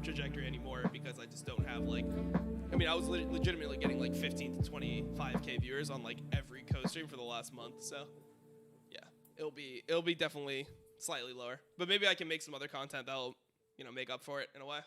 trajectory anymore because I just don't have like. I mean, I was legitimately getting like 15 to 25K viewers on like every co-stream for the last month. So, yeah, it'll be definitely slightly lower. But maybe I can make some other content that'll, make up for it in a way.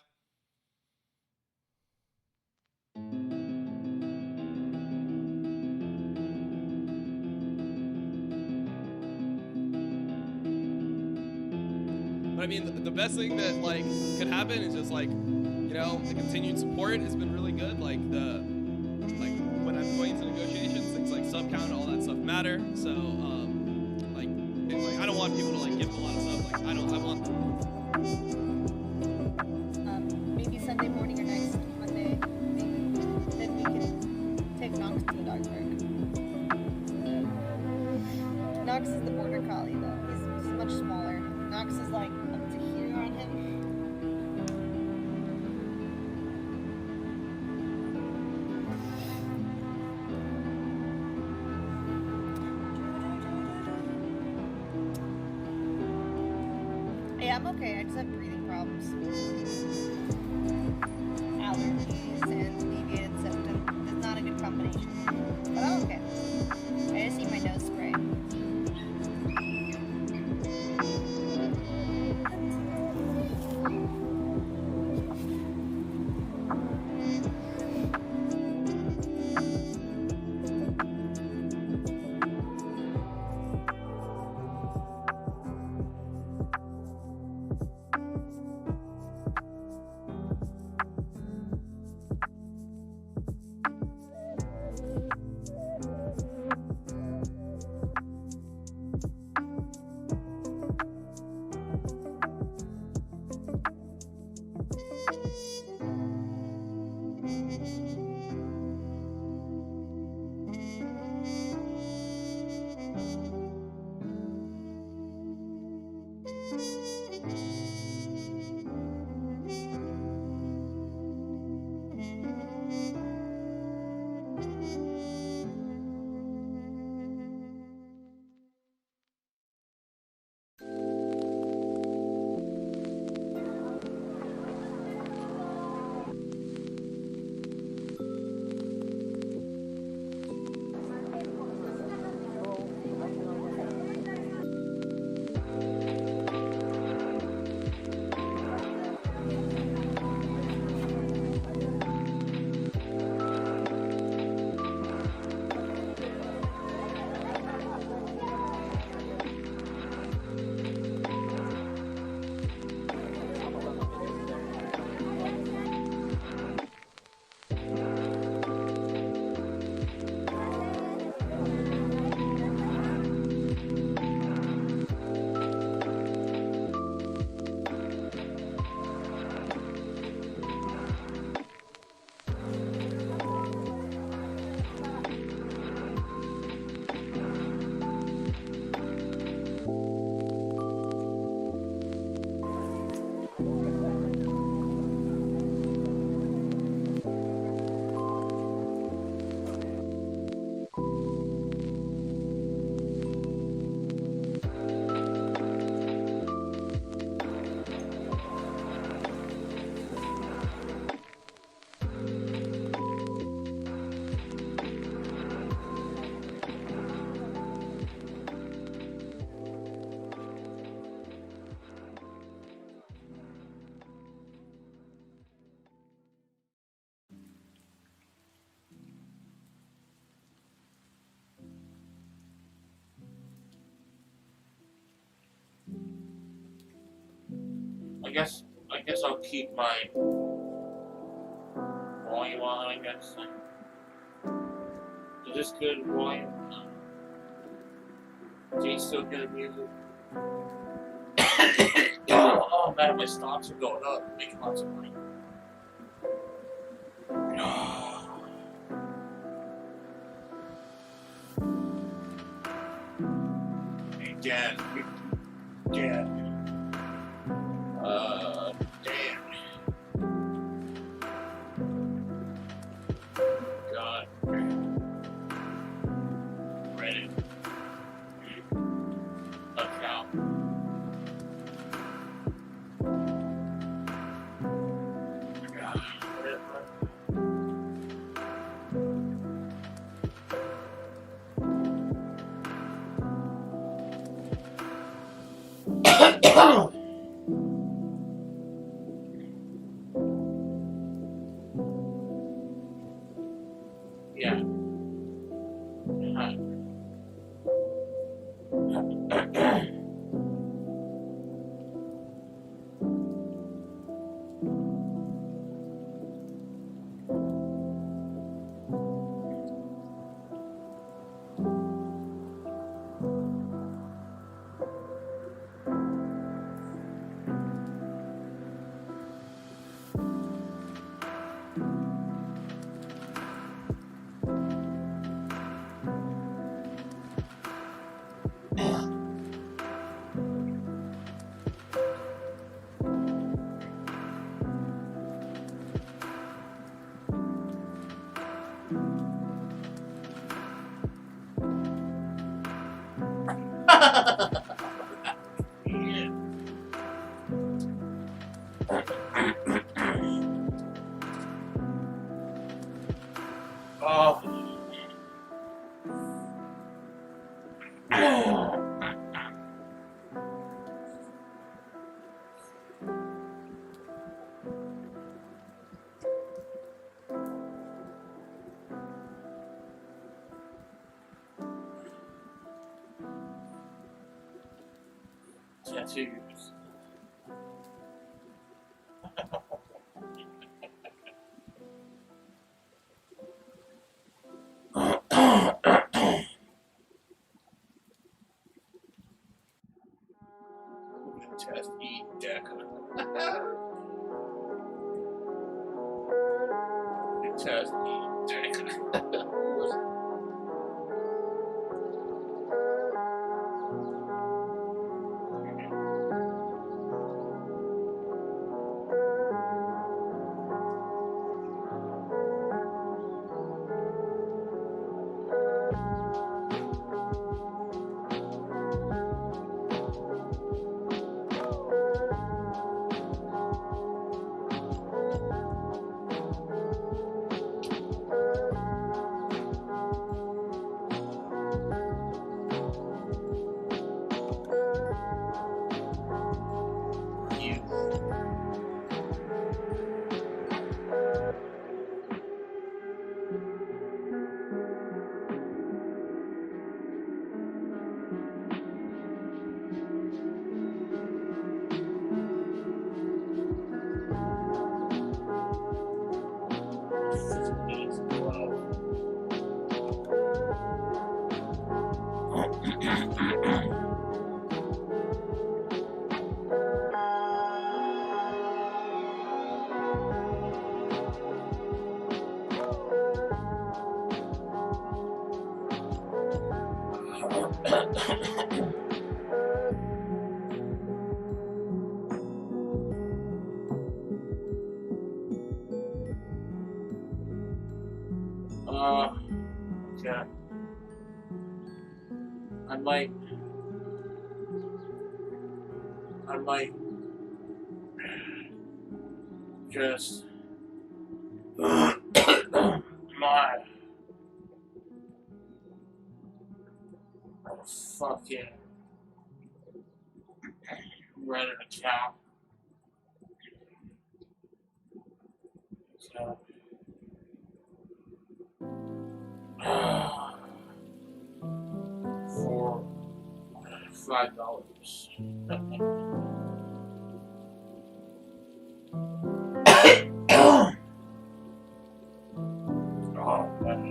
But I mean, the best thing that like could happen is just like, the continued support has been really good. Like when I'm going into negotiations, things like sub count, all that stuff matter. So I don't want people to like give a lot of stuff. Like I want. Maybe Sunday morning or next Monday, then we can take Nox to the dog park. Nox is the border collie though. He's much smaller. Nox is like up to here on him. Yeah, I'm okay. I just have breathing problems. Allergies and deviated septum. It's not a good combination. But I'm okay. I just need my nose spray. I guess I'll keep my volume on, I guess. Is this good volume? Do you still get music? Oh man, my stocks are going up. I'm making lots of money. Hey, Dad. Damn. God. Reddit. Account. Oh. Tattoos. Just eat deck. Just eat deck. Yeah. I might just my fucking Reddit account. So, for $5. Oh, man.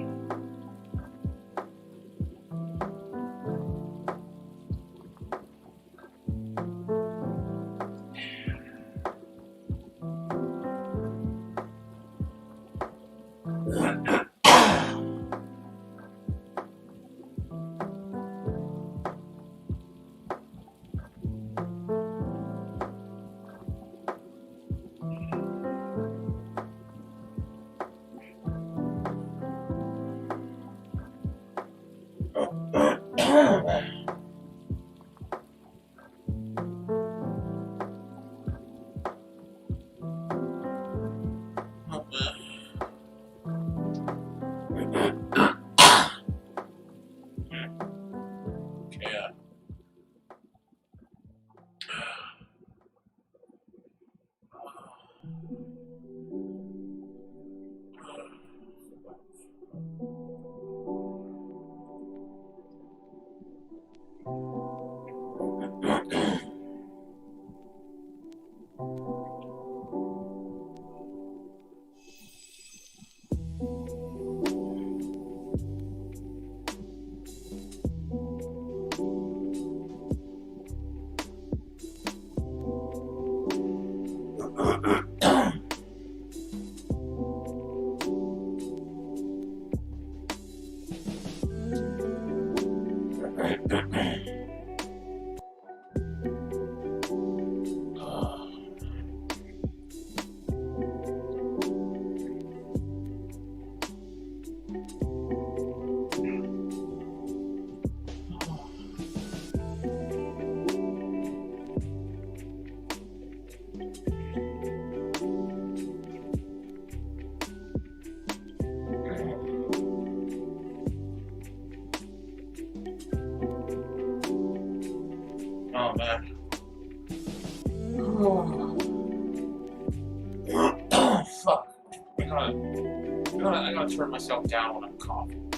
gotta turn myself down when I'm coughing.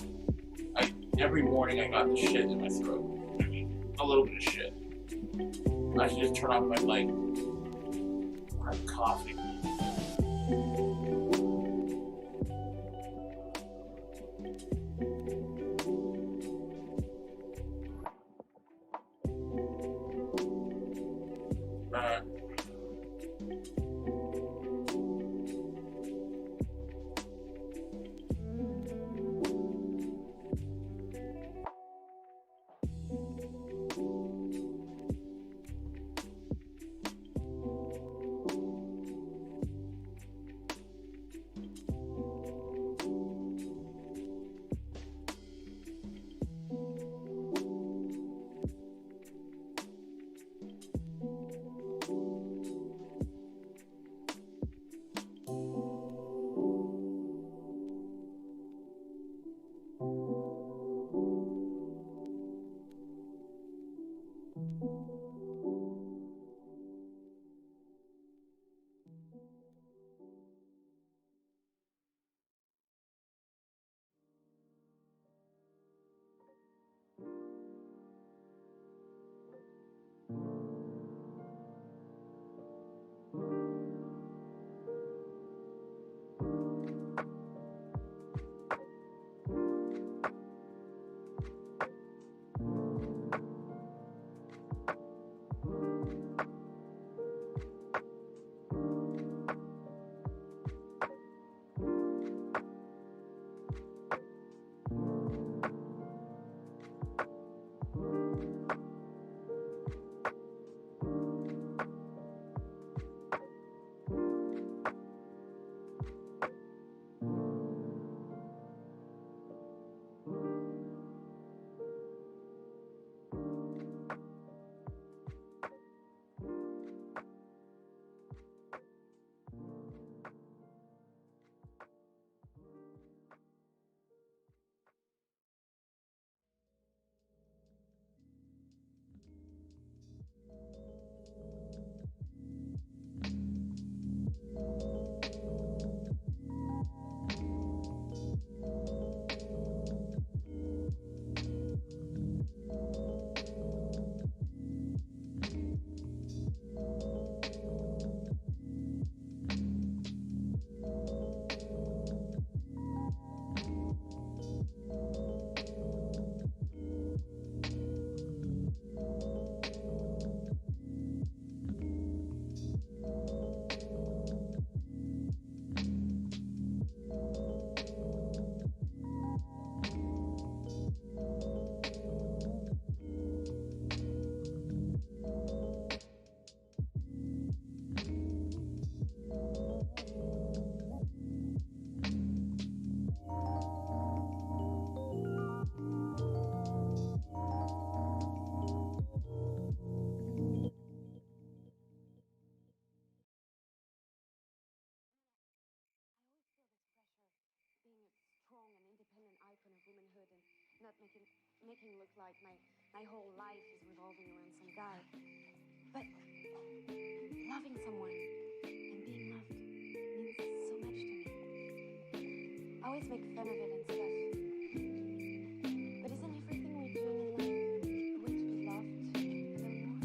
Every morning I got the shit in my throat. I mean, a little bit of shit. I should just turn off my light when I'm coughing. Making look like my whole life is revolving around some guy. But loving someone and being loved means so much to me. I always make fun of it and stuff. But isn't everything we're doing in life a way to be loved a little more?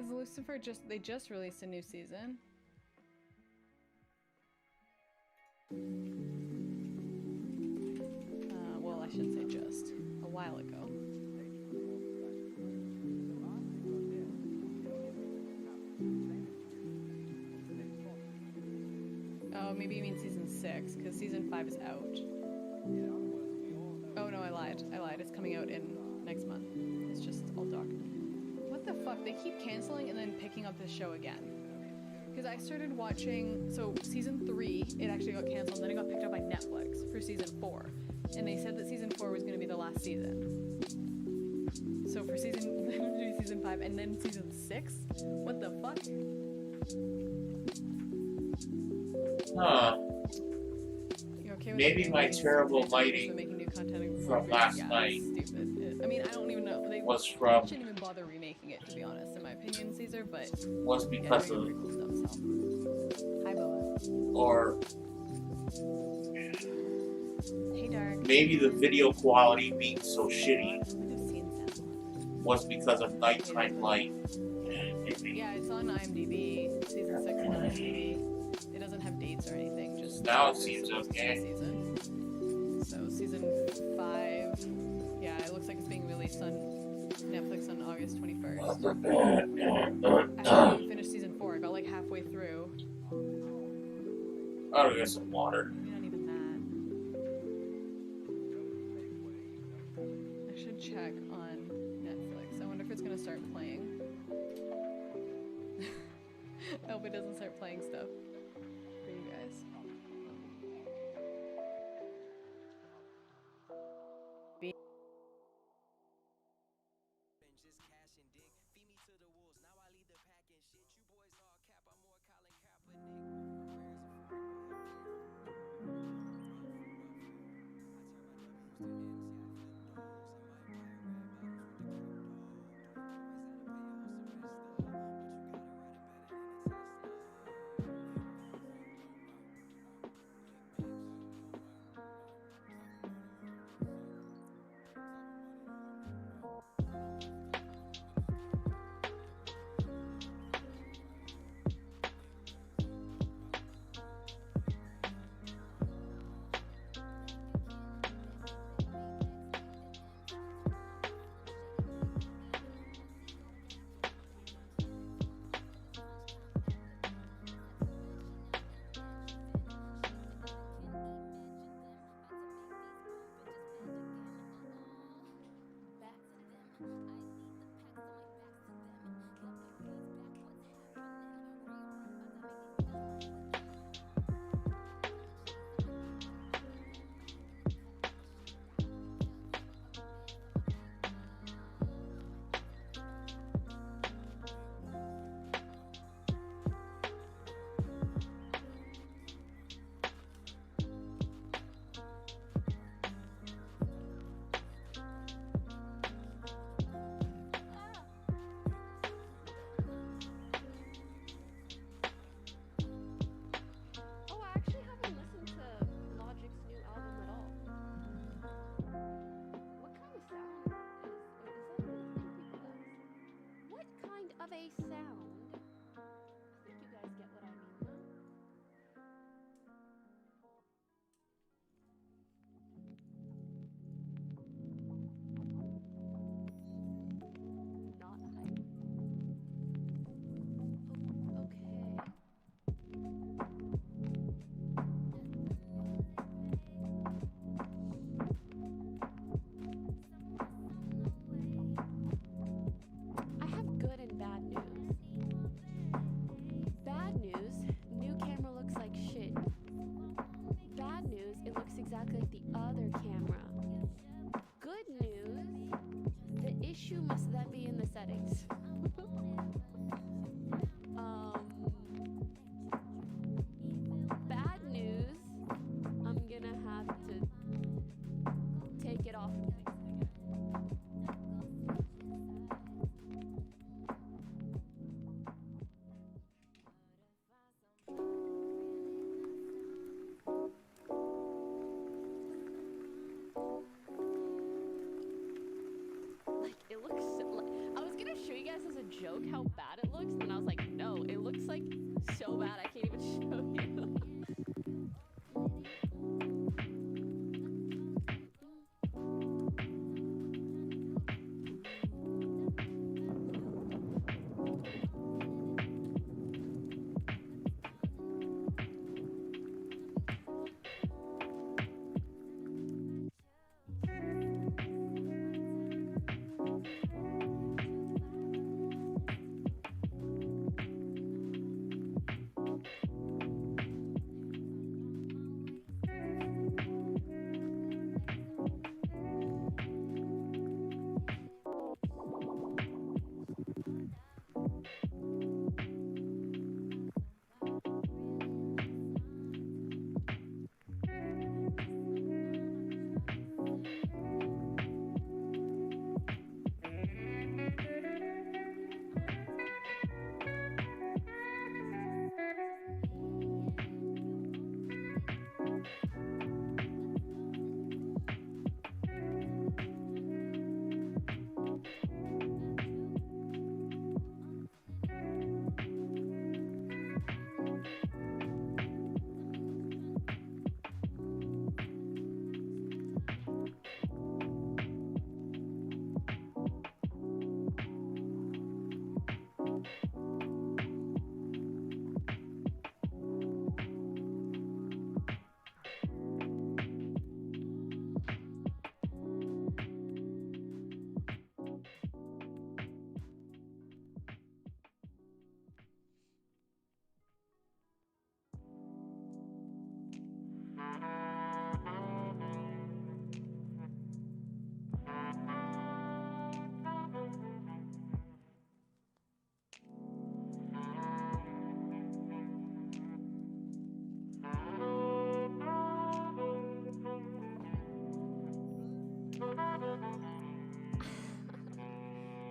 Because Lucifer they just released a new season. Well, I shouldn't say just. A while ago. Oh, maybe you mean season 6, because season 5 is out. Oh no, I lied. It's coming out in next month. It's just all dark. What the fuck? They keep canceling and then picking up the show again. Because I started watching, so season 3, it actually got canceled, and then it got picked up by Netflix for season 4. And they said that season 4 was going to be the last season. So for season 5, and then season 6? What the fuck? Huh. You okay with Maybe that? my terrible They're lighting making new content from last yeah, night it's stupid. I mean, I don't even know. They was from shouldn't even bother remaking it, to be honest, in my opinion, Caesar, but was yeah, because they're of doing pretty cool stuff, so. Hi, Boa. or Hey, Dark. maybe the video quality being so shitty I've seen Sound. was because of nighttime light. Yeah, it's on IMDb. Season 6 on IMDb. It doesn't have dates or anything, just Now it seems okay. Season. So season 5, yeah, it looks like it's being released on Netflix on August 21st. I haven't even finished season 4. I got like halfway through. I'll get some water. Maybe not even that. I should check on Netflix. I wonder if it's gonna start playing. I hope it doesn't start playing stuff for you guys. Oh, I actually haven't listened to Logic's new album at all. What kind of sound is that the thing people does? What kind of a sound? I think you guys get what I mean, though. Not hype. Oh, okay. I have good and bad news. Bad news, new camera looks like shit. Bad news, it looks exactly like the other camera. Good news, the issue must then be in the settings. Bad news, I'm gonna have to take it off and fix it again. Like, it looks so, I was gonna show you guys as a joke how bad it looks. so bad I can't even show you.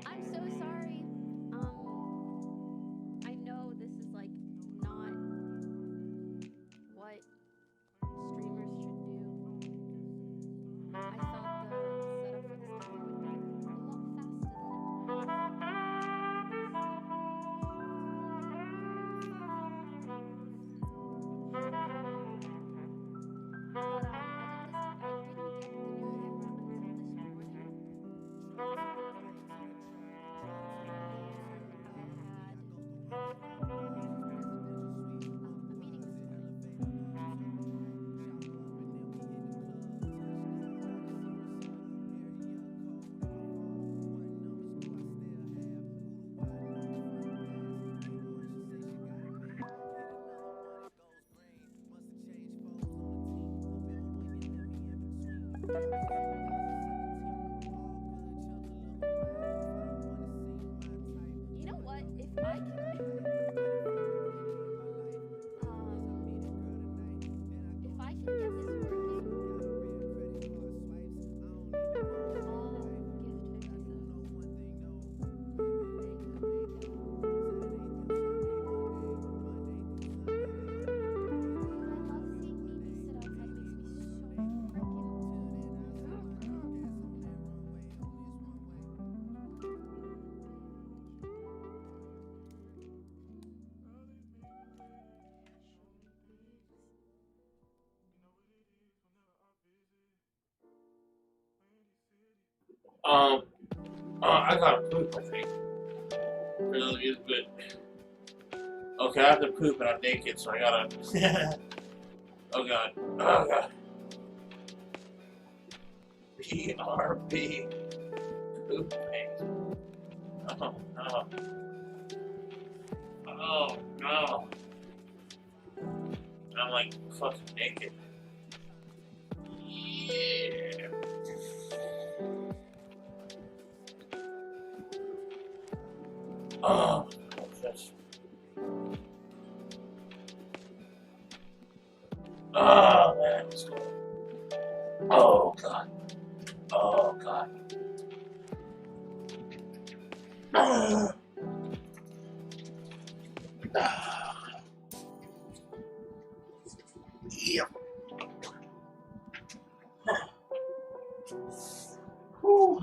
I'm so sorry. I know this is like not what streamers should do. I thought the setup for this game would be a lot You know what? If I can get this working, I'll gift I gotta poop, I think. Really is good. Okay, I have to poop and I'm naked, so I gotta. Oh god. Oh god. BRB. Pooping. Oh no. Oh no. I'm like fucking naked. Yeah. Oh, just. Oh man, let's go. Oh god. Oh god. Ah. Ah. Yep. Whew.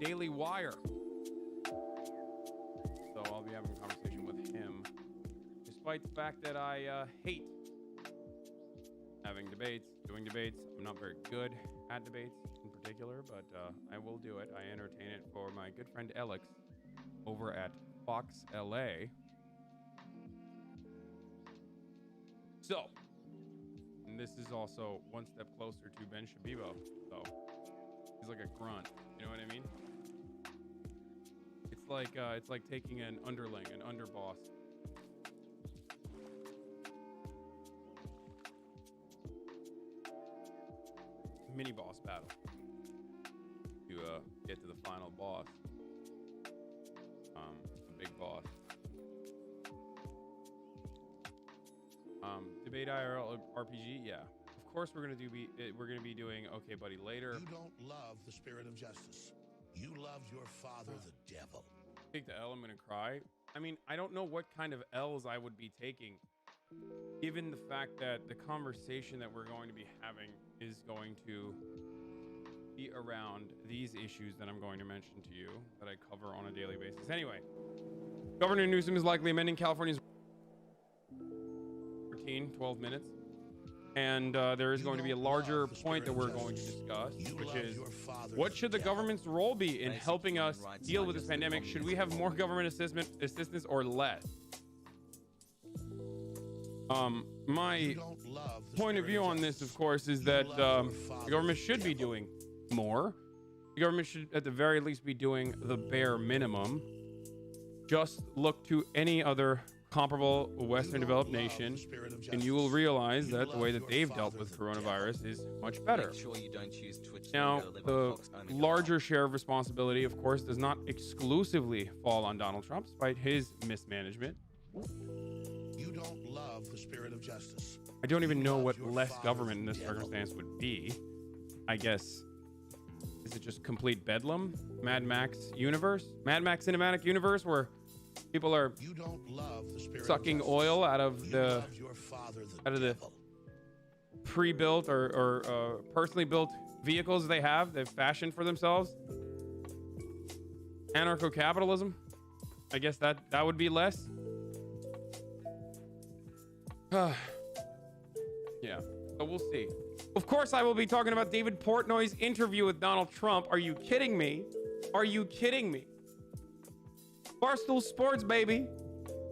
Daily Wire. So I'll be having a conversation with him, despite the fact that I hate having debates, doing debates. I'm not very good at debates in particular, but I will do it. I entertain it for my good friend Alex over at Fox LA. So, and this is also one step closer to Ben Shabibo. So, he's like a grunt. You know what I mean? It's like taking an underling, an underboss. Mini boss battle to get to the final boss. The big boss. Debate IRL RPG, yeah. Of course we're gonna be doing Okay Buddy later. You don't love the spirit of justice. You love your father, the devil. Take the L, I'm gonna cry. I mean, I don't know what kind of L's I would be taking, given the fact that the conversation that we're going to be having is going to be around these issues that I'm going to mention to you that I cover on a daily basis. Anyway, Governor Newsom is likely amending California's 12 minutes. And there is going to be a larger point that we're going to discuss, which is what should the government's role be in helping us deal with this pandemic? Should we have more government assistance or less? My point of view on this, of course, is that the government should be doing more. The government should, at the very least, be doing the bare minimum. Just look to any other comparable Western developed nation, and you will realize that the way that they've dealt with coronavirus is much better. Now, the larger share of responsibility, of course, does not exclusively fall on Donald Trump, despite his mismanagement. You don't love the spirit of justice. I don't even know what less government in this circumstance would be. I guess, is it just complete bedlam? Mad Max universe? Mad Max cinematic universe where people are sucking oil out of the pre-built or personally built vehicles they have, they've fashioned for themselves. Anarcho-capitalism. I guess that would be less. Yeah. So we'll see. Of course, I will be talking about David Portnoy's interview with Donald Trump. Are you kidding me? Are you kidding me? Barstool Sports, baby.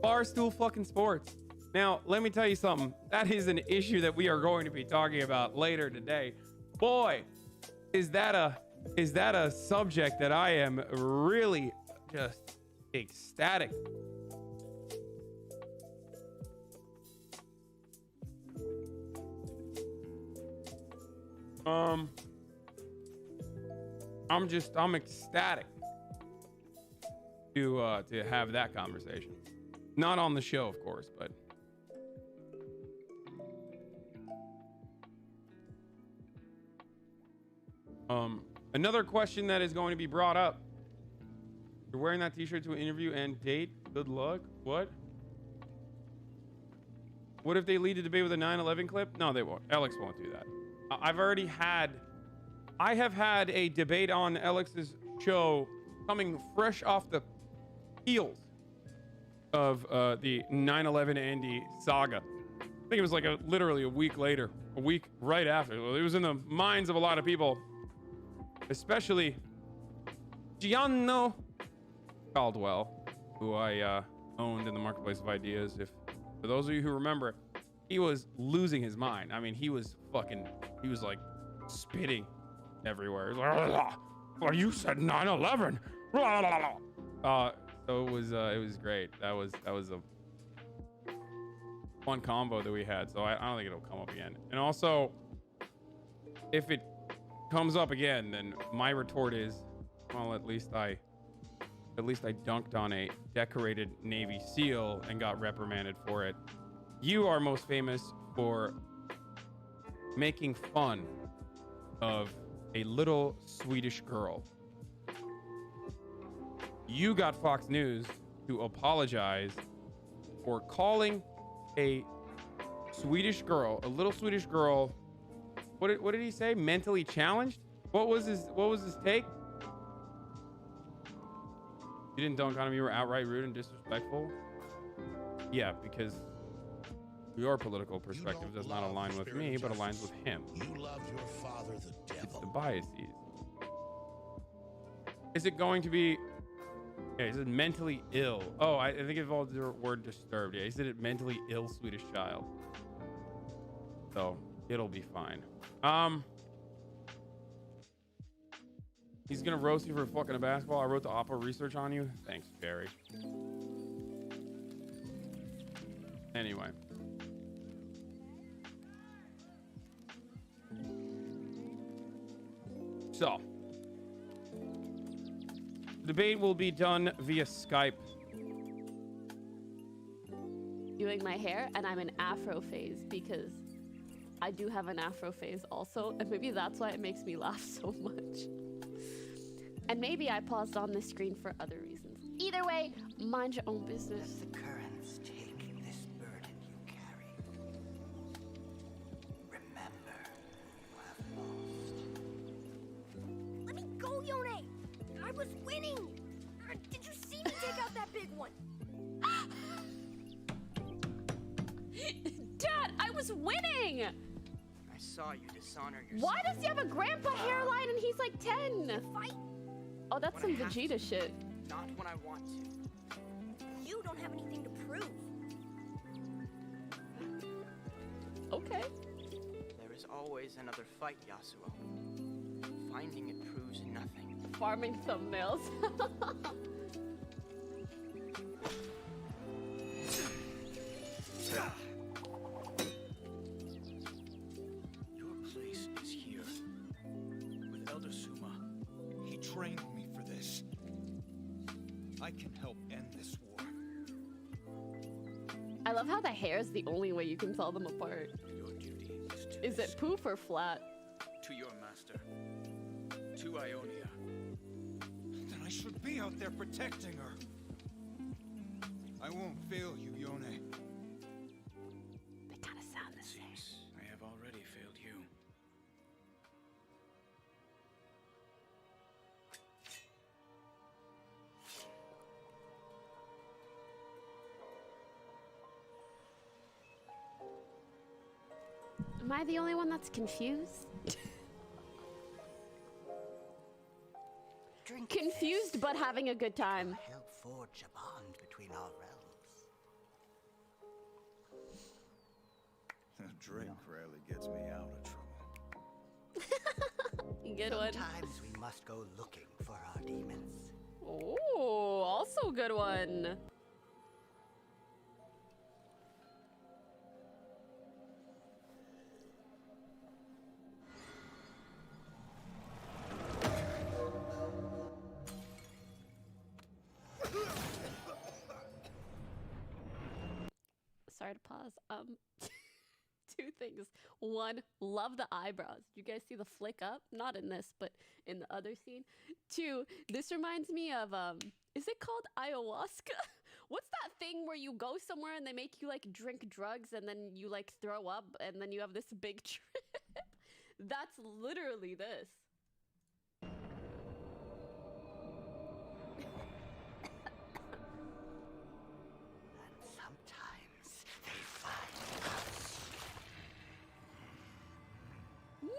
Barstool fucking Sports. Now, let me tell you something. That is an issue that we are going to be talking about later today. Boy, is that a subject that I am really just ecstatic. I'm ecstatic to have that conversation. Not on the show, of course, but another question that is going to be brought up. You're wearing that t-shirt to an interview and date. Good luck. What? What if they lead a debate with a 9/11 clip? No, they won't. Alex won't do that. I have had a debate on Alex's show coming fresh off the heels of the 9/11 Andy saga. I think it was like literally a week later, a week right after. It was in the minds of a lot of people, especially Gianno Caldwell, who I owned in the Marketplace of Ideas. If for those of you who remember, he was losing his mind. I mean, he was like spitting everywhere. He was like, well, you said 9/11. So it was great. That was a fun combo that we had. So I don't think it'll come up again. And also, if it comes up again, then my retort is, well, at least I dunked on a decorated Navy SEAL and got reprimanded for it. You are most famous for making fun of a little Swedish girl. You got Fox News to apologize for calling a Swedish girl, a little Swedish girl. What did he say? Mentally challenged? What was his take? You didn't dunk on him. You were outright rude and disrespectful. Yeah, because your political perspective does not align with me, but aligns with him. You love your father, the It's the devil. biases. Is it going to be? Yeah, is it mentally ill? Oh, I think it involves the word disturbed. Yeah, is it mentally ill Swedish child? So it'll be fine. He's gonna roast you for fucking a basketball. I wrote the Oppo research on you. Thanks, Jerry. Anyway. So, the debate will be done via Skype. Doing my hair, and I'm in afro phase because I do have an afro phase also, and maybe that's why it makes me laugh so much. And maybe I paused on the screen for other reasons. Either way, mind your own business. Let the currents take this burden you carry. Remember, you have lost. Let me go, Yone! I was winning! Did you see me take out that big one? Dad, I was winning! I saw you dishonor yourself. Why does he have a grandpa hairline and he's like 10? Fight? Oh, that's some Vegeta shit. Not when I want to. You don't have anything to prove. Okay. There is always another fight, Yasuo. Finding it proves nothing. Farming thumbnails. Your place is here. With Elder Suma. He trained me for this. I can help end this war. I love how the hair is the only way you can tell them apart. Your duty is to Is it poof or flat? to your master. To Ionia. Then I should be out there protecting her. I won't fail you, Yone. They kind of sound the same. Seems I have already failed you. Am I the only one that's confused? Drink Confused but having a good time. help forge a bond between our realms. A drink rarely gets me out of trouble. Good one. Sometimes we must go looking for our demons. Oh, also good one. Sorry to pause. Two things. One, love the eyebrows. Do you guys see the flick up? Not in this, but in the other scene. Two, this reminds me of is it called ayahuasca? What's that thing where you go somewhere and they make you like drink drugs and then you like throw up and then you have this big trip? That's literally this. And sometimes they find us. No!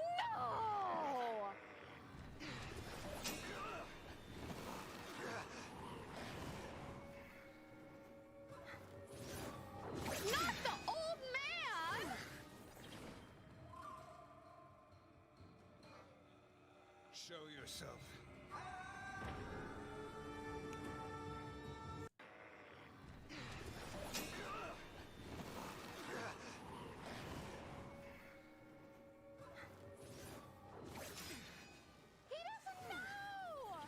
Not the old man! Show yourself. He doesn't know!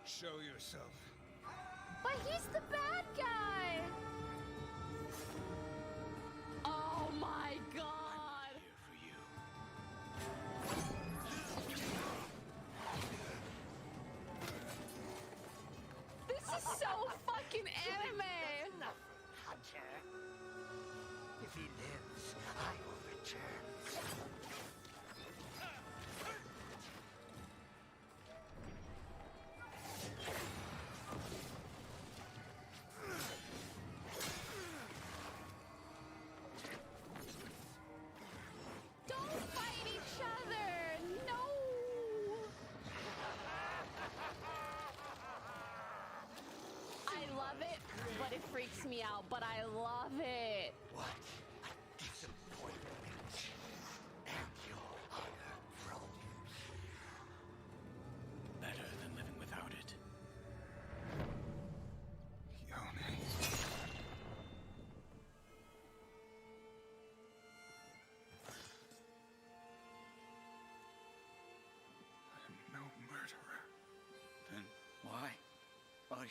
Show yourself. But he's the bad guy! Oh my god! Here for you. This is so fucking anime! Hunter. If he lives, I will return.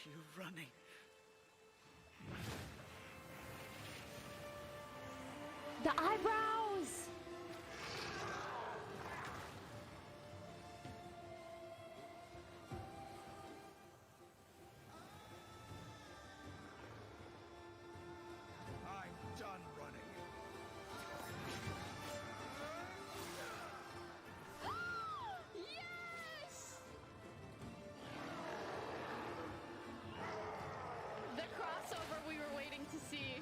you running? The eyebrows! I'm done running. Yes! The crossover we were waiting to see.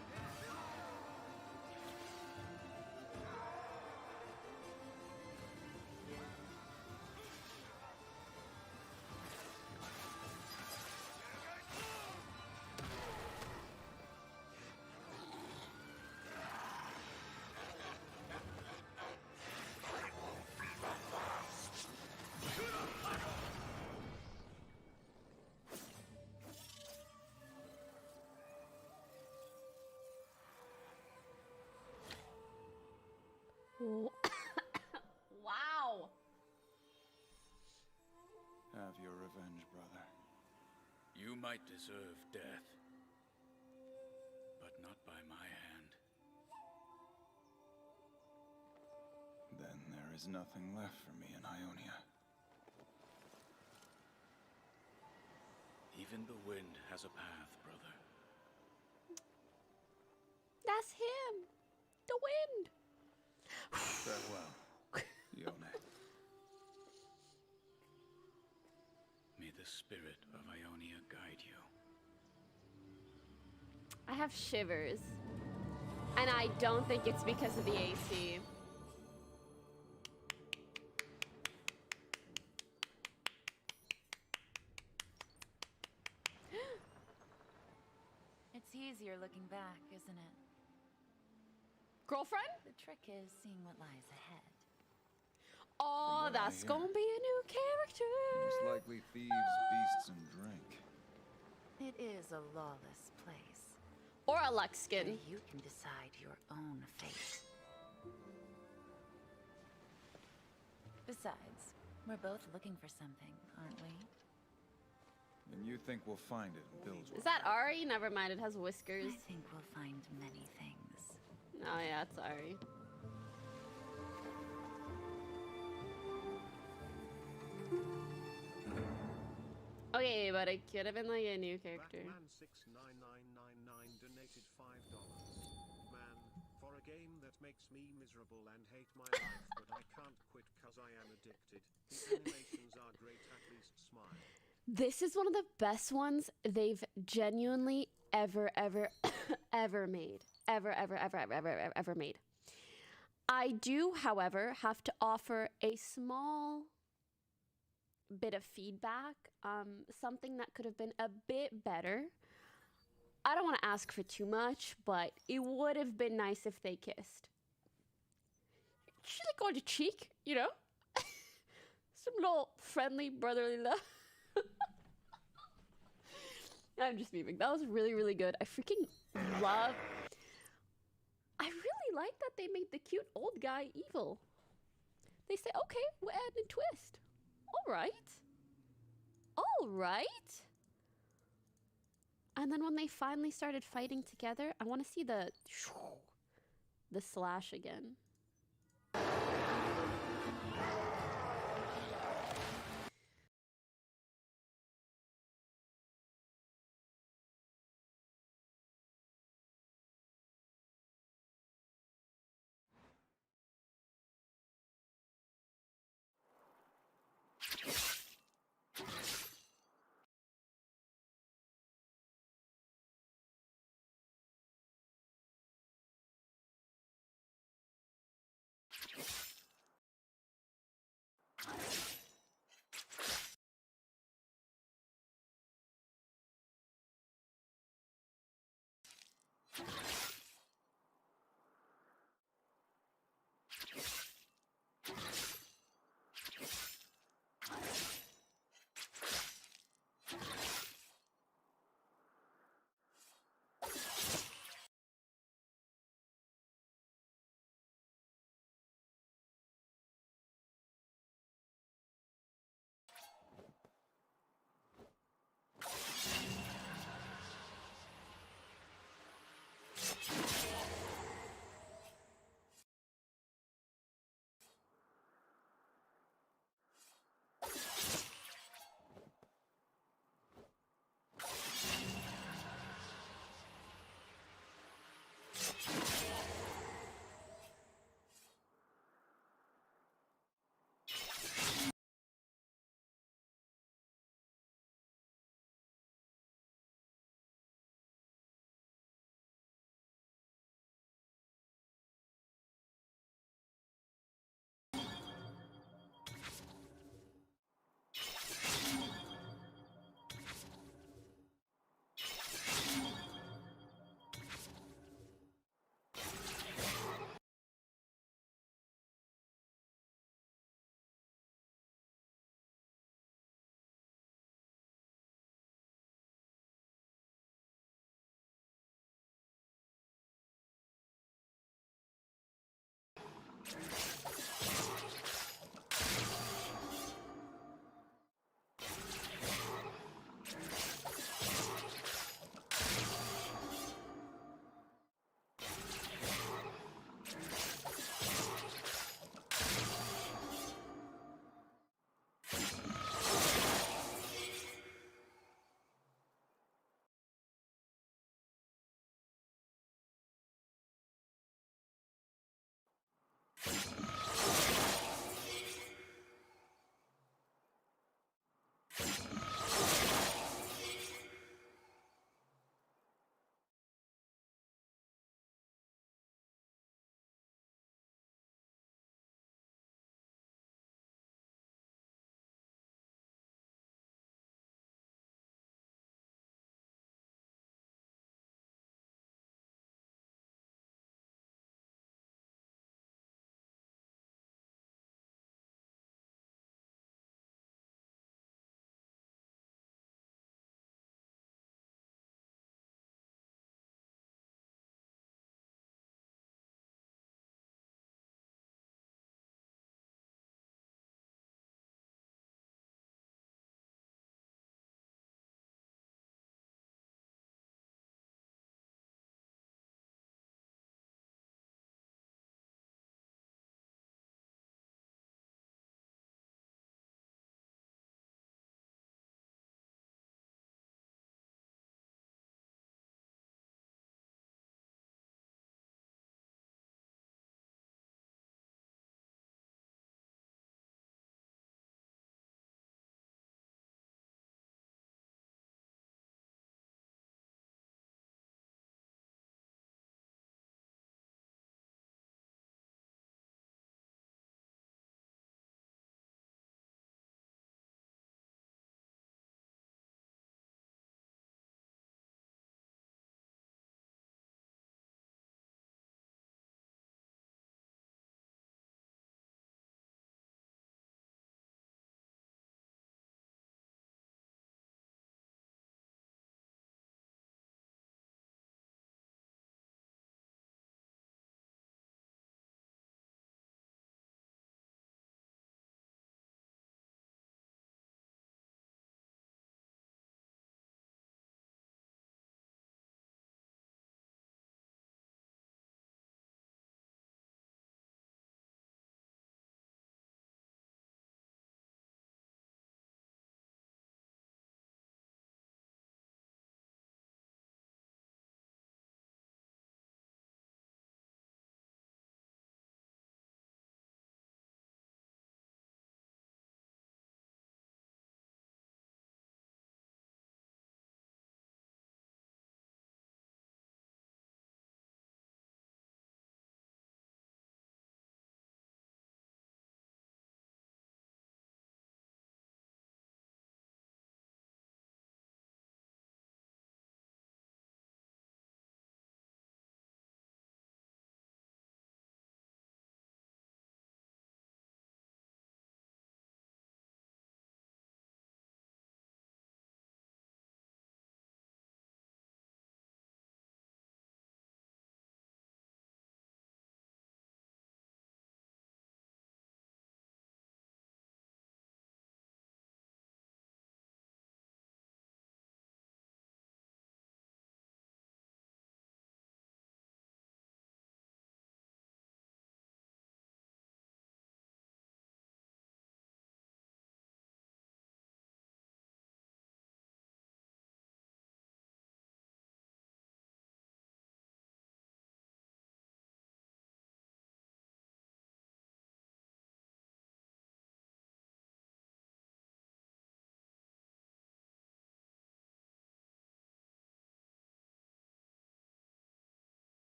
Wow. Have your revenge, brother. You might deserve death, but not by my hand. Then there is nothing left for me in Ionia. Even the wind has a path, brother. That's him. The wind. Farewell, Yone. May the spirit of Ionia guide you. I have shivers. And I don't think it's because of the AC. It's easier looking back, isn't it? Girlfriend? The trick is seeing what lies ahead. Oh, what that's I gonna be a new character. Most likely thieves, beasts, and drink. It is a lawless place. Or a Luxkin. Where you can decide your own fate. Besides, we're both looking for something, aren't we? And you think we'll find it in Bill's Is that Ari? Never mind, it has whiskers. I think we'll find many things. Oh yeah, it's Ari. Okay, but it could have been like a new character. Batman69999 donated $5. Man, for a game that makes me miserable and hate my life, but I can't quit cause I am addicted. The animations are great, at least smile. This is one of the best ones they've genuinely ever made. Ever made. I do, however, have to offer a small bit of feedback. Something that could have been a bit better. I don't want to ask for too much, but it would have been nice if they kissed. She's like on the cheek, you know? Some little friendly brotherly love. I'm just memeing. That was really, really good. I freaking love... I really like that they made the cute old guy evil. They say, okay, we're adding a twist. All right. All right. And then when they finally started fighting together, I want to see the slash again. You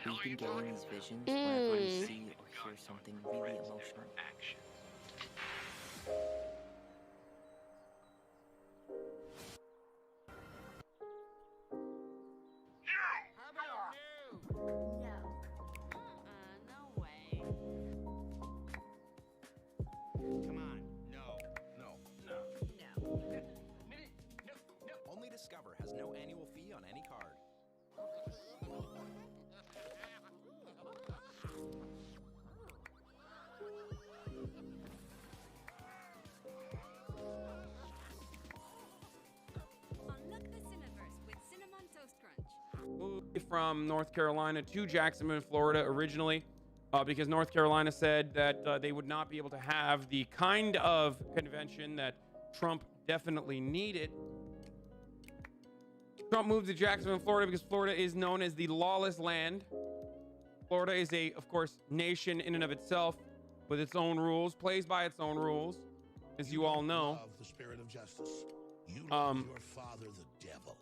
We've been getting these visions whenever we see or hear something really emotional. No way. Come on. No. Only Discover has no annual fee on any card. Unlock the Cineverse with Cinnamon Toast Crunch. Moved from North Carolina to Jacksonville, Florida originally, because North Carolina said that they would not be able to have the kind of convention that Trump definitely needed. Trump moved to Jacksonville, Florida, because Florida is known as the lawless land. Florida is a, of course, nation in and of itself with its own rules, plays by its own rules, as you all know. Love the spirit of justice. You love your father, the devil.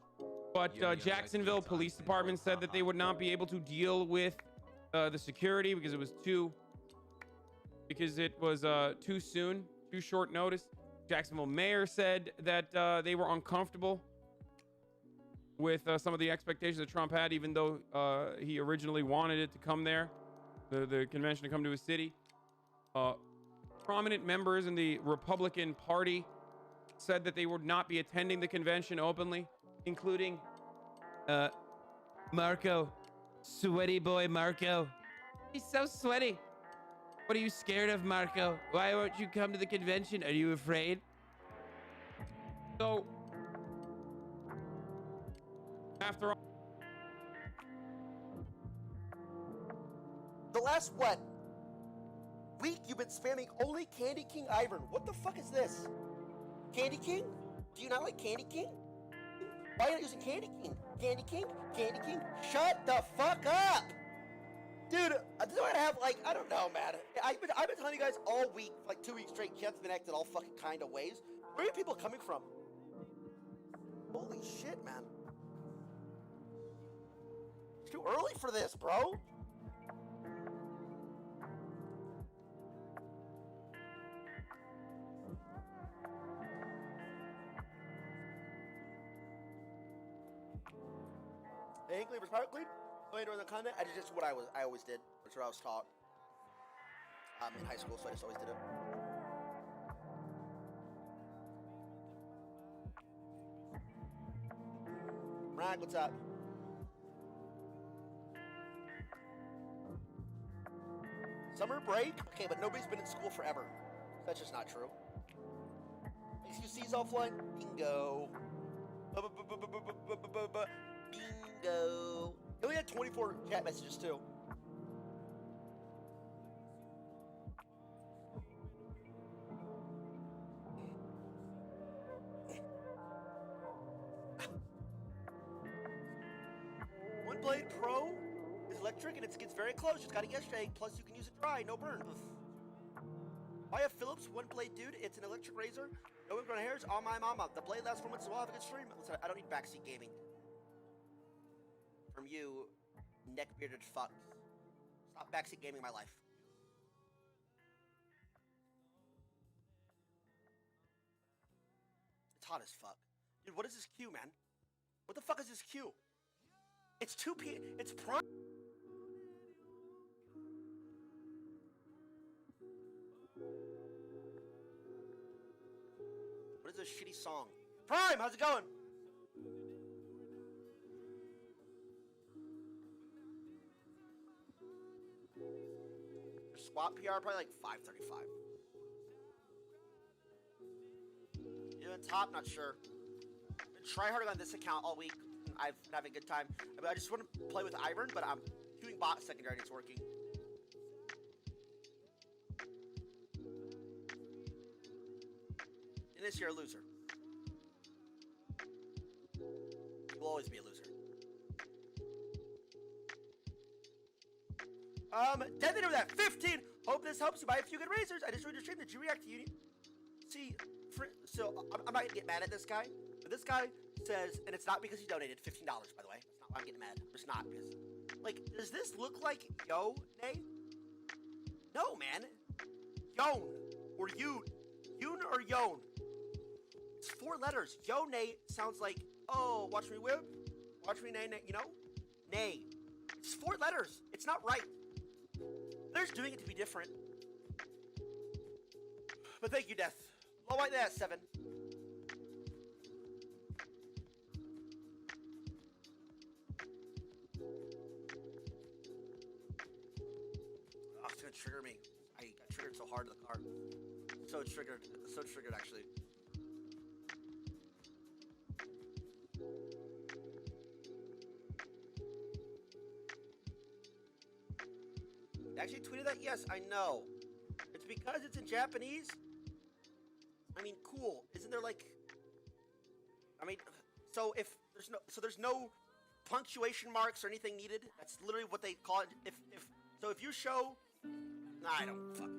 But Jacksonville Police Department said that they would not be able to deal with the security because it was too soon, too short notice. Jacksonville mayor said that they were uncomfortable with some of the expectations that Trump had, even though he originally wanted it to come there, the convention to come to his city. Prominent members in the Republican Party said that they would not be attending the convention openly, including Marco, sweaty boy Marco. He's so sweaty. What are you scared of, Marco? Why won't you come to the convention? Are you afraid? So, after all, the last week you've been spamming only Candy King Ivern. What the fuck is this? Candy King? Do you not like Candy King? Why are you not using Candy King? Candy King? Candy King? Shut the fuck up! Dude, this is what I have, like, I don't know, man. I've been telling you guys all week, like 2 weeks straight, Kent's been acting all fucking kind of ways. Where are people coming from? Holy shit, man. It's too early for this, bro. Hey, Cleaver's Power Clean. Going during the content, I did just what I always did. That's what I was taught. In high school, so I just always did it. Rag, what's up? Summer break? Okay, but nobody's been in school forever. That's just not true. XQC's offline? Bingo. Bingo. He only had 24 chat messages, too. One Blade Pro is electric and it gets very close. Just got it yesterday. Plus, you can use it dry, no burn. Buy a Philips One Blade Dude. It's an electric razor. No ingrown hairs on my mama. The blade lasts 4 months, so I'll have a good stream. Listen, I don't need backseat gaming. From you, neck-bearded fucks. Stop backseat gaming my life. It's hot as fuck. Dude, what is this queue, man? What the fuck is this queue? It's 2 p.m. It's prime. What is this shitty song? Prime, how's it going? Swap PR probably like 535. You doing top? Not sure. Been tryharding on this account all week. I've been having a good time. I just want to play with Ivern, but I'm doing bot secondary and it's working. In this, you're a loser. You will always be a loser. Death with that 15. Hope this helps you buy a few good razors. I just read your stream. Did you react to Uni? See, so I'm not gonna get mad at this guy, but this guy says, and it's not because he donated $15, by the way. That's not why I'm getting mad. I'm just not, because Like, does this look like Yo, Nay? No, man. Yon or Yoon. Yoon or Yon. It's 4 letters. Yo, Nay sounds like, oh, watch me whip. Watch me nay, nay, you know? Nay. It's 4 letters. It's not right. They're just doing it to be different. But thank you, Death. Low white there, 7. Oh, it's gonna trigger me. I got triggered so hard in the car. So triggered actually. You actually tweeted that? Yes, I know. It's because it's in Japanese. I mean, cool. Isn't there like? I mean, so if there's no punctuation marks or anything needed. That's literally what they call it. If you show, I don't fuck.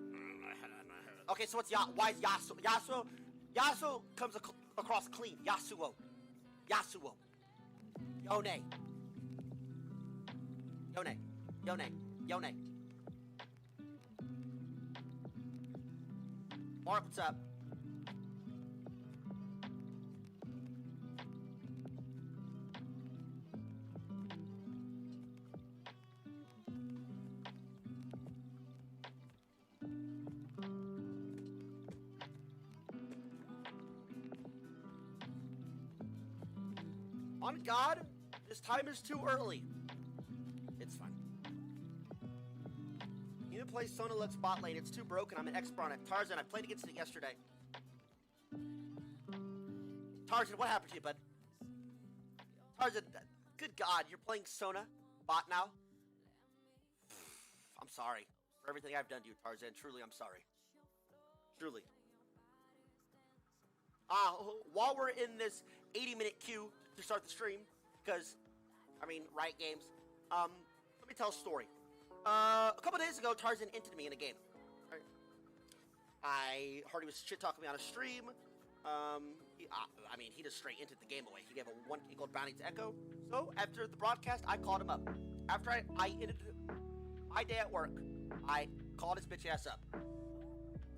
Okay, so what's why is Yasuo? Yasuo comes across clean. Yasuo. Yone. Mark, what's up? On God, this time is too early. It's fine. You need to play Sona Lux bot lane. It's too broken. I'm an expert on it. Tarzan, I played against it yesterday. Tarzan, what happened to you, bud? Tarzan, good God, you're playing Sona bot now? I'm sorry for everything I've done to you, Tarzan. Truly, I'm sorry. Truly. While we're in this 80-minute queue to start the stream, because, I mean, Riot Games, let me tell a story. A couple days ago, Tarzan entered me in a game. Right? I heard he was shit-talking me on a stream. He just straight entered the game away. He gave a 1K gold bounty to Echo. So, after the broadcast, I called him up. After I ended my day at work, I called his bitch ass up.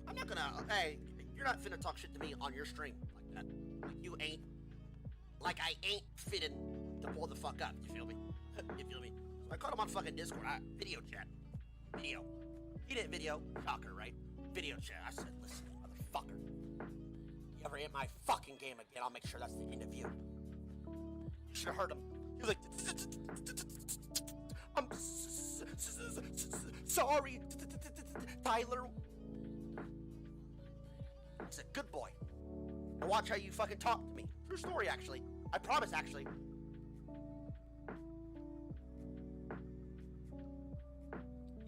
I'm not gonna, hey, you're not finna talk shit to me on your stream like that. Like I ain't fitting to pull the fuck up. You feel me? You feel me? So I called him on fucking Discord. Video chat. Video. He didn't video. Shocker, right? Video chat. I said, listen, motherfucker. You ever hit my fucking game again, I'll make sure that's the end of you. You should have heard him. He was like, I'm sorry, Tyler. He's a good boy. And watch how you fucking talk to me. True story, actually. I promise, actually.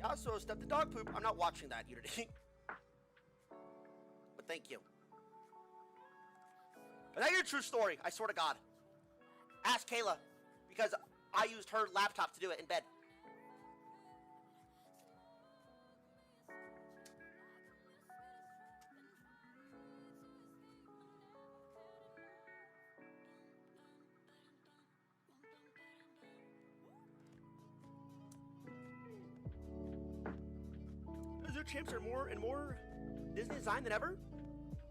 Yasuo stepped in dog poop. I'm not watching that, Unity. But thank you. But that's your true story, I swear to God. Ask Kayla, because I used her laptop to do it in bed. Their champs are more and more Disney designed than ever?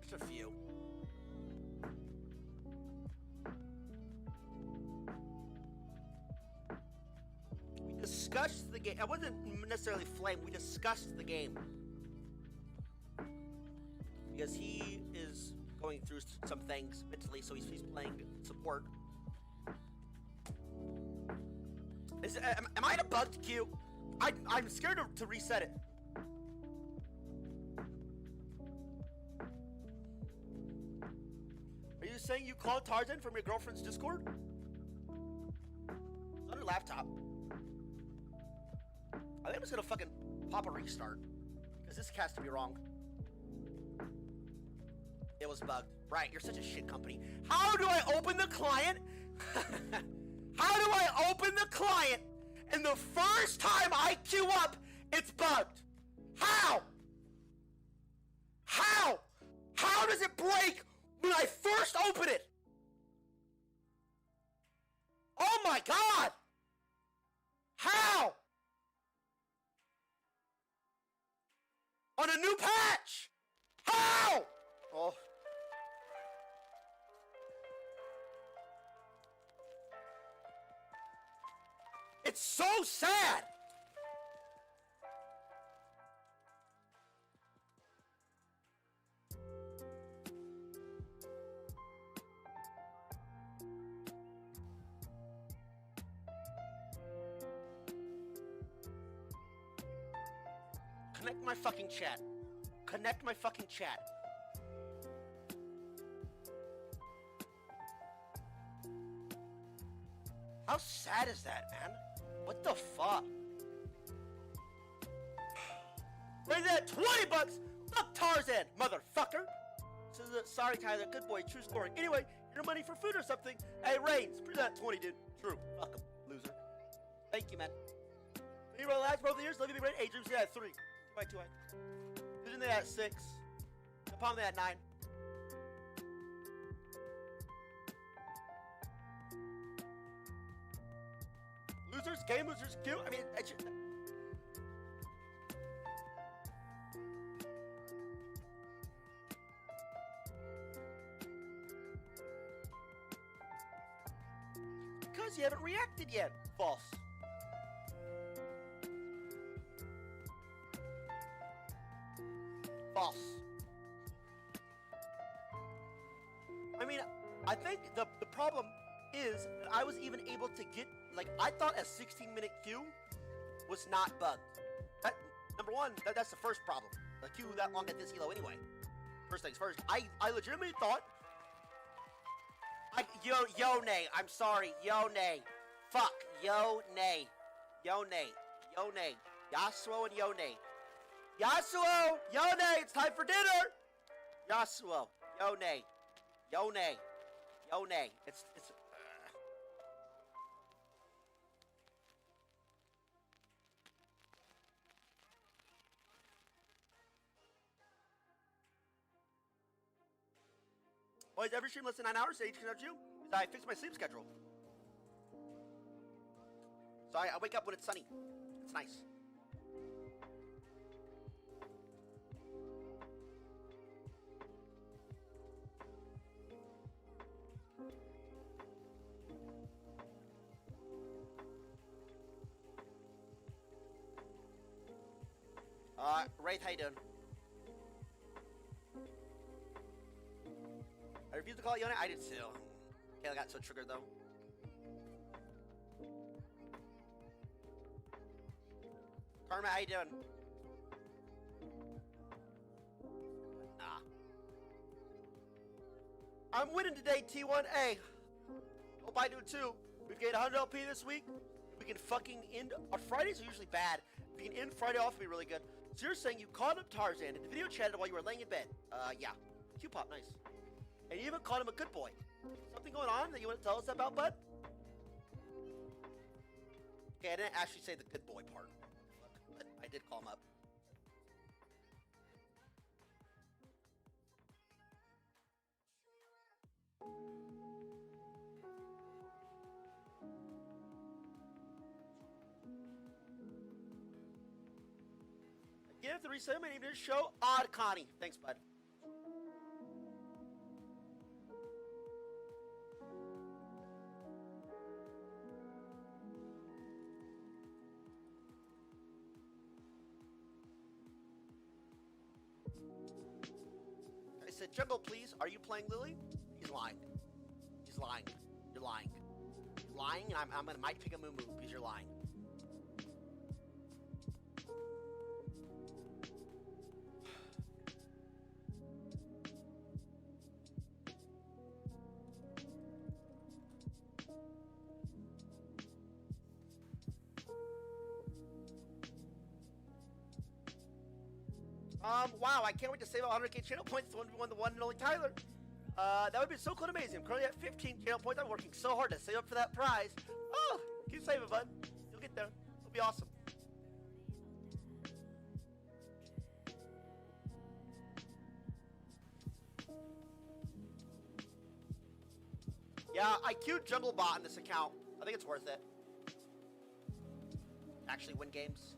Just a few. We discussed the game. I wasn't necessarily flame. We discussed the game. Because he is going through some things mentally, so he's playing support. Am I in a bugged queue? I'm scared to reset it. Are you saying you called Tarzan from your girlfriend's Discord? It's on her laptop. I think I'm just gonna fucking pop a restart. Because this has to be wrong. It was bugged. Right, you're such a shit company. How do I open the client? How do I open the client and the first time I queue up, it's bugged? How? How? How does it break when I first open it? Oh my God! How? On a new patch? How? Oh. It's so sad. Connect my fucking chat. Connect my fucking chat. How sad is that, man? What the fuck? Where's that? 20 bucks? Fuck Tarzan, motherfucker! Sorry, Tyler. Good boy. True story. Anyway, your money for food or something? Hey, Reigns, bring that 20, dude. True. Fuck him, loser. Thank you, man. You relax both the years. Love you, big brain. Hey, Dreams, at 3. 2 Vision, they at 6. Napalm, they at 9. Losers, game losers, Q. I mean, because you haven't reacted yet. False. False. I mean, I think the problem is that I was even able to get, like, I thought a 16-minute queue was not bugged. That, number one, that's the first problem. The queue that long at this elo anyway. First things first, I legitimately thought, Yone, I'm sorry, Yone. Fuck, Yone. Yone. Yasuo and Yone. Yasuo! Yone! It's time for dinner! Yasuo. Yone. It's Boys, every stream less than 9 hours, Age can have you. Is I fix my sleep schedule. So I wake up when it's sunny. It's nice. Wraith, how you doing? I refused to call it Yone. I did too. Kayla got so triggered though. Karma, how you doing? Nah. I'm winning today, T1A. Hope I do too. We've gained 100 LP this week. We can fucking end. Our Fridays are usually bad. If we can end Friday off, it'd be really good. So you're saying you called up Tarzan and the video chatted while you were laying in bed? Yeah. Q-pop, nice. And you even called him a good boy. Something going on that you want to tell us about, bud? Okay, I didn't actually say the good boy part. But I did call him up. Again, the reset my name to the show, Odd Connie. Thanks, bud. I said, Jungle, please. Are you playing Lily? He's lying. He's lying. You're lying. You're lying, and I'm gonna might pick a moo because you're lying. Wow, I can't wait to save 100k channel points to 1v1 the one and only Tyler. That would be so cool and amazing. I'm currently at 15 channel points. I'm working so hard to save up for that prize. Oh, keep saving, bud. You'll get there. It'll be awesome. Yeah, I queued Jungle Bot on this account. I think it's worth it. actually win games.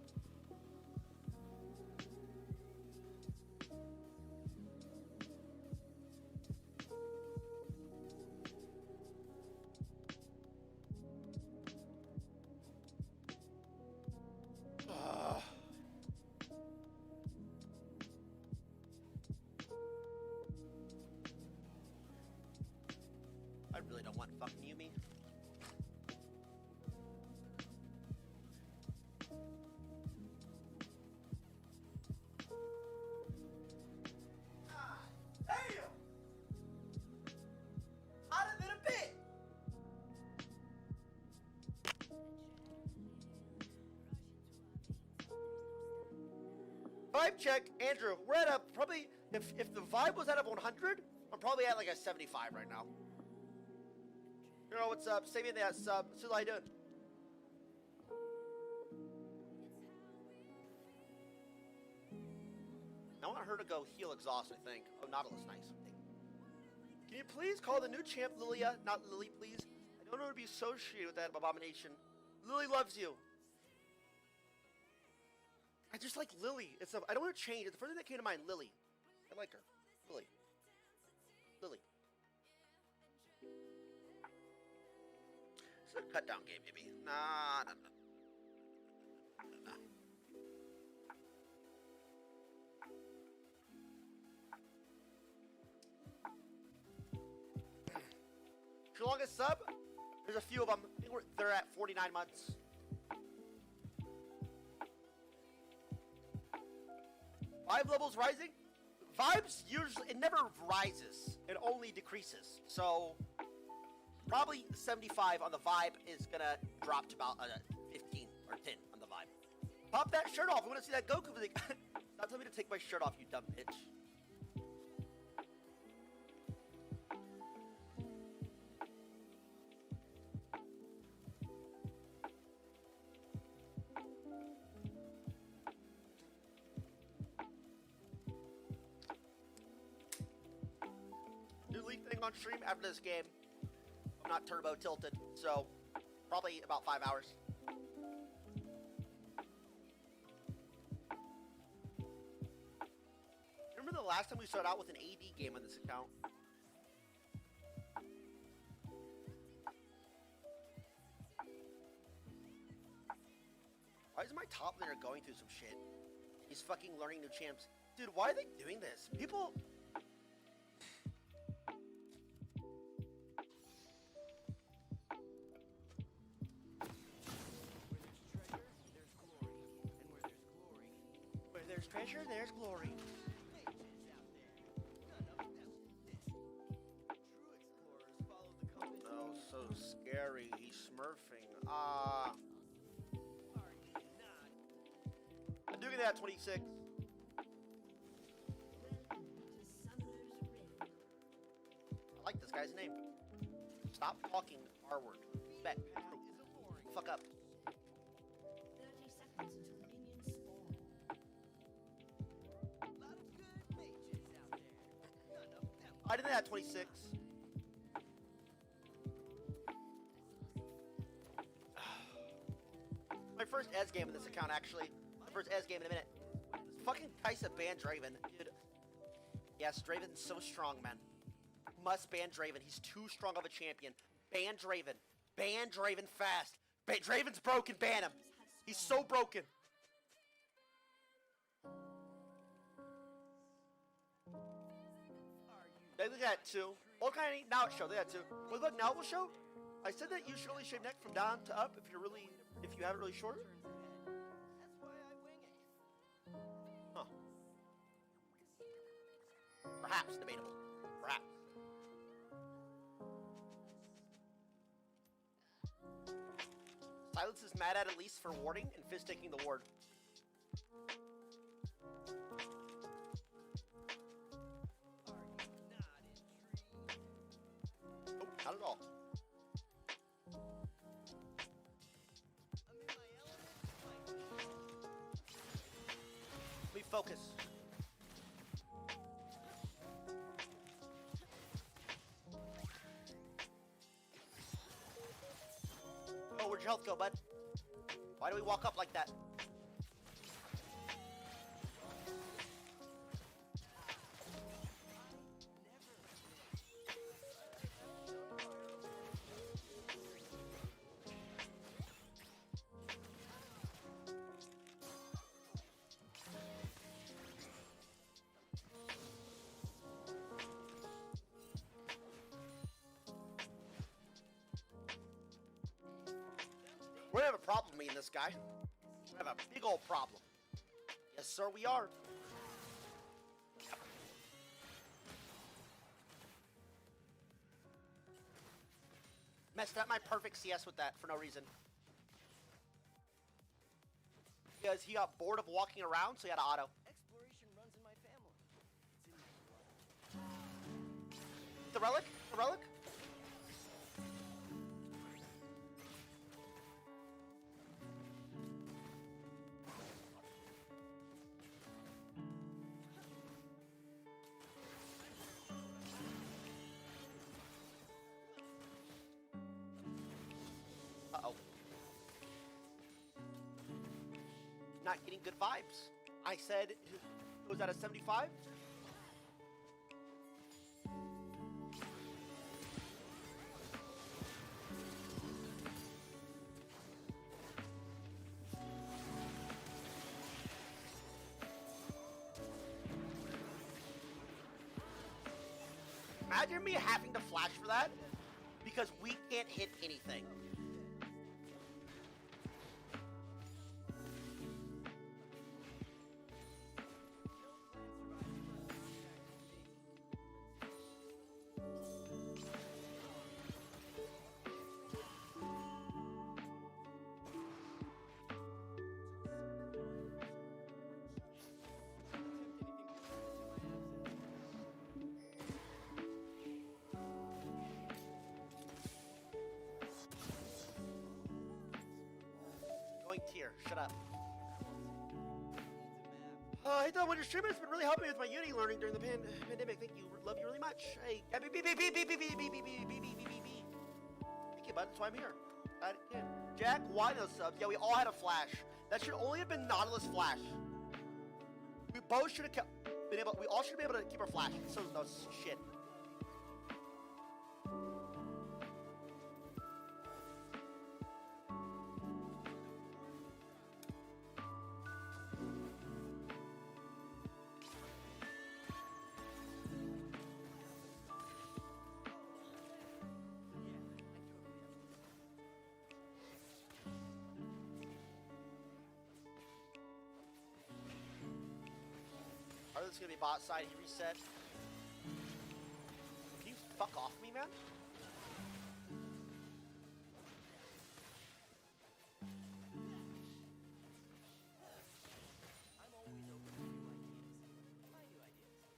I really don't want fucking Yumi. Damn! I'd have been a bit. Vibe check, Andrew. We're at a probably if the vibe was at a 100, I'm probably at like a 75 right now. You know what's up? Save me that sub. So how you doing? I want her to go heal exhaust, I think. Oh, Nautilus, nice. Can you please call the new champ Lilia, not Lily, please? I don't want to be associated with that abomination. Lily loves you. I just like Lily. I don't want to change. It's the first thing that came to mind, Lily. I like her. Lily. Lily. It's a cut down game, maybe. Nah. Your longest sub? There's a few of them. I think they're at 49 months. Vibe levels rising? Vibes usually, it never rises. It only decreases. So, probably 75 on the vibe is gonna drop to about 15 or 10 on the vibe. Pop that shirt off. I want to see that Goku physique. Stop telling me to take my shirt off, you dumb bitch. New League thing on stream after this game. I'm not turbo tilted, so probably about 5 hours. Remember the last time we started out with an AD game on this account? Why is my top laner going through some shit? He's fucking learning new champs. Dude, why are they doing this? People... Where there's treasure, there's glory. Oh, so scary. He's smurfing. I'm doing that at 26. I like this guy's name. Stop talking R-word. Respect. Fuck up. I did that at 26. My first Ez game in this account, actually. My first Ez game in a minute. Fucking Kaisa banned Draven, dude. Yes, Draven's so strong, man. Must ban Draven. He's too strong of a champion. Ban Draven. Ban Draven fast. Draven's broken. Ban him. He's so broken. They look at two. What kind of now show? They had two. What about now will show? I said that you should only shave neck from down to up if you have it really short. Huh. Perhaps debatable. Perhaps. Silence is mad at Elise for warding and Fizz taking the ward. Nope, not at all. Let me focus. Oh, where'd your health go, bud? Why do we walk up like that? We're gonna have a problem, me and this guy. We have a big old problem. Yes, sir, we are. Messed up my perfect CS with that for no reason. Because he got bored of walking around, so he had to auto. Exploration runs in my family. The relic? The relic? Uh-oh. Not getting good vibes. I said, was that a 75? Imagine me having to flash for that because we can't hit anything. Going tier, shut up. Hey, Don, when you're streaming, it's been really helping me with my Unity learning during the pandemic. Thank you, love you really much. Hey, thank you, bud. That's why I'm here. Jack, why no subs? Yeah, we all had a flash. That should only have been Nautilus flash. We both should have been able. We all should be able to keep our flash. So no shit. This is gonna be bot side. He reset. Can you fuck off me, man? I'm always open to new ideas. My new ideas.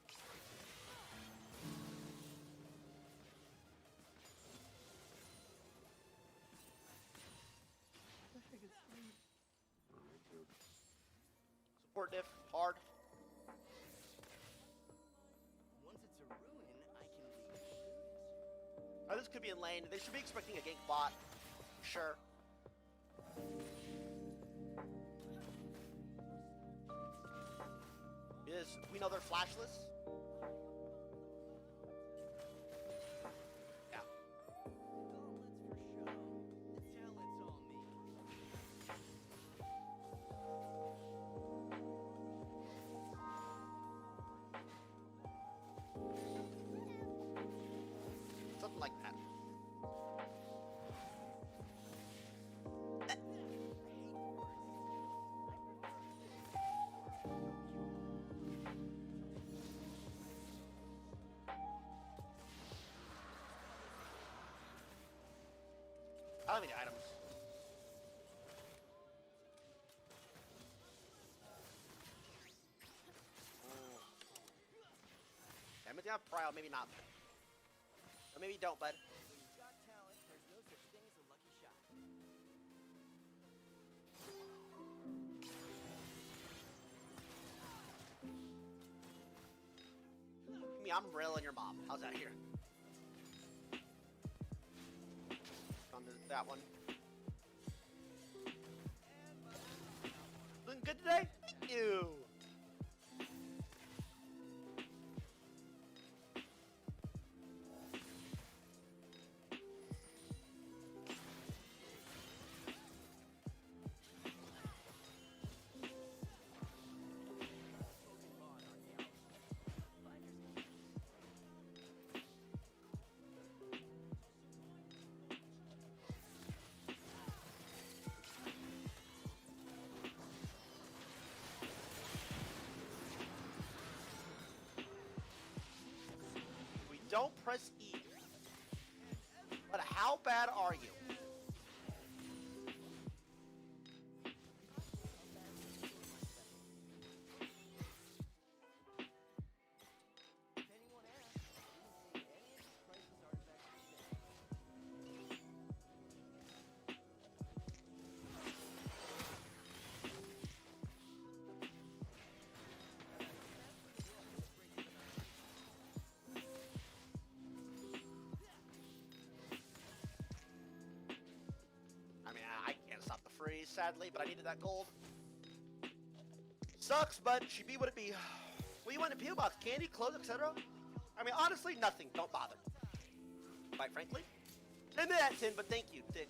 Support diff, hard. Once it's a ruin, I can leave. Oh, this could be in lane. They should be expecting a gank bot. Sure. We know they're flashless. Yeah. Something like that. I don't have any items. Yeah, maybe I have Prio, maybe not. Or maybe don't, bud. When you've got talent, there's no such thing as a lucky shot. Me, I'm railing your mom. How's that here? On to that one. don't press E. But how bad are you? I mean, I can't stop the freeze, sadly, but I needed that gold. Sucks, but she be what it be. What do you want in a P.O. box? Candy, clothes, etc.? I mean, honestly, nothing. Don't bother. Quite frankly. Send me that, Tin, but thank you, Dick.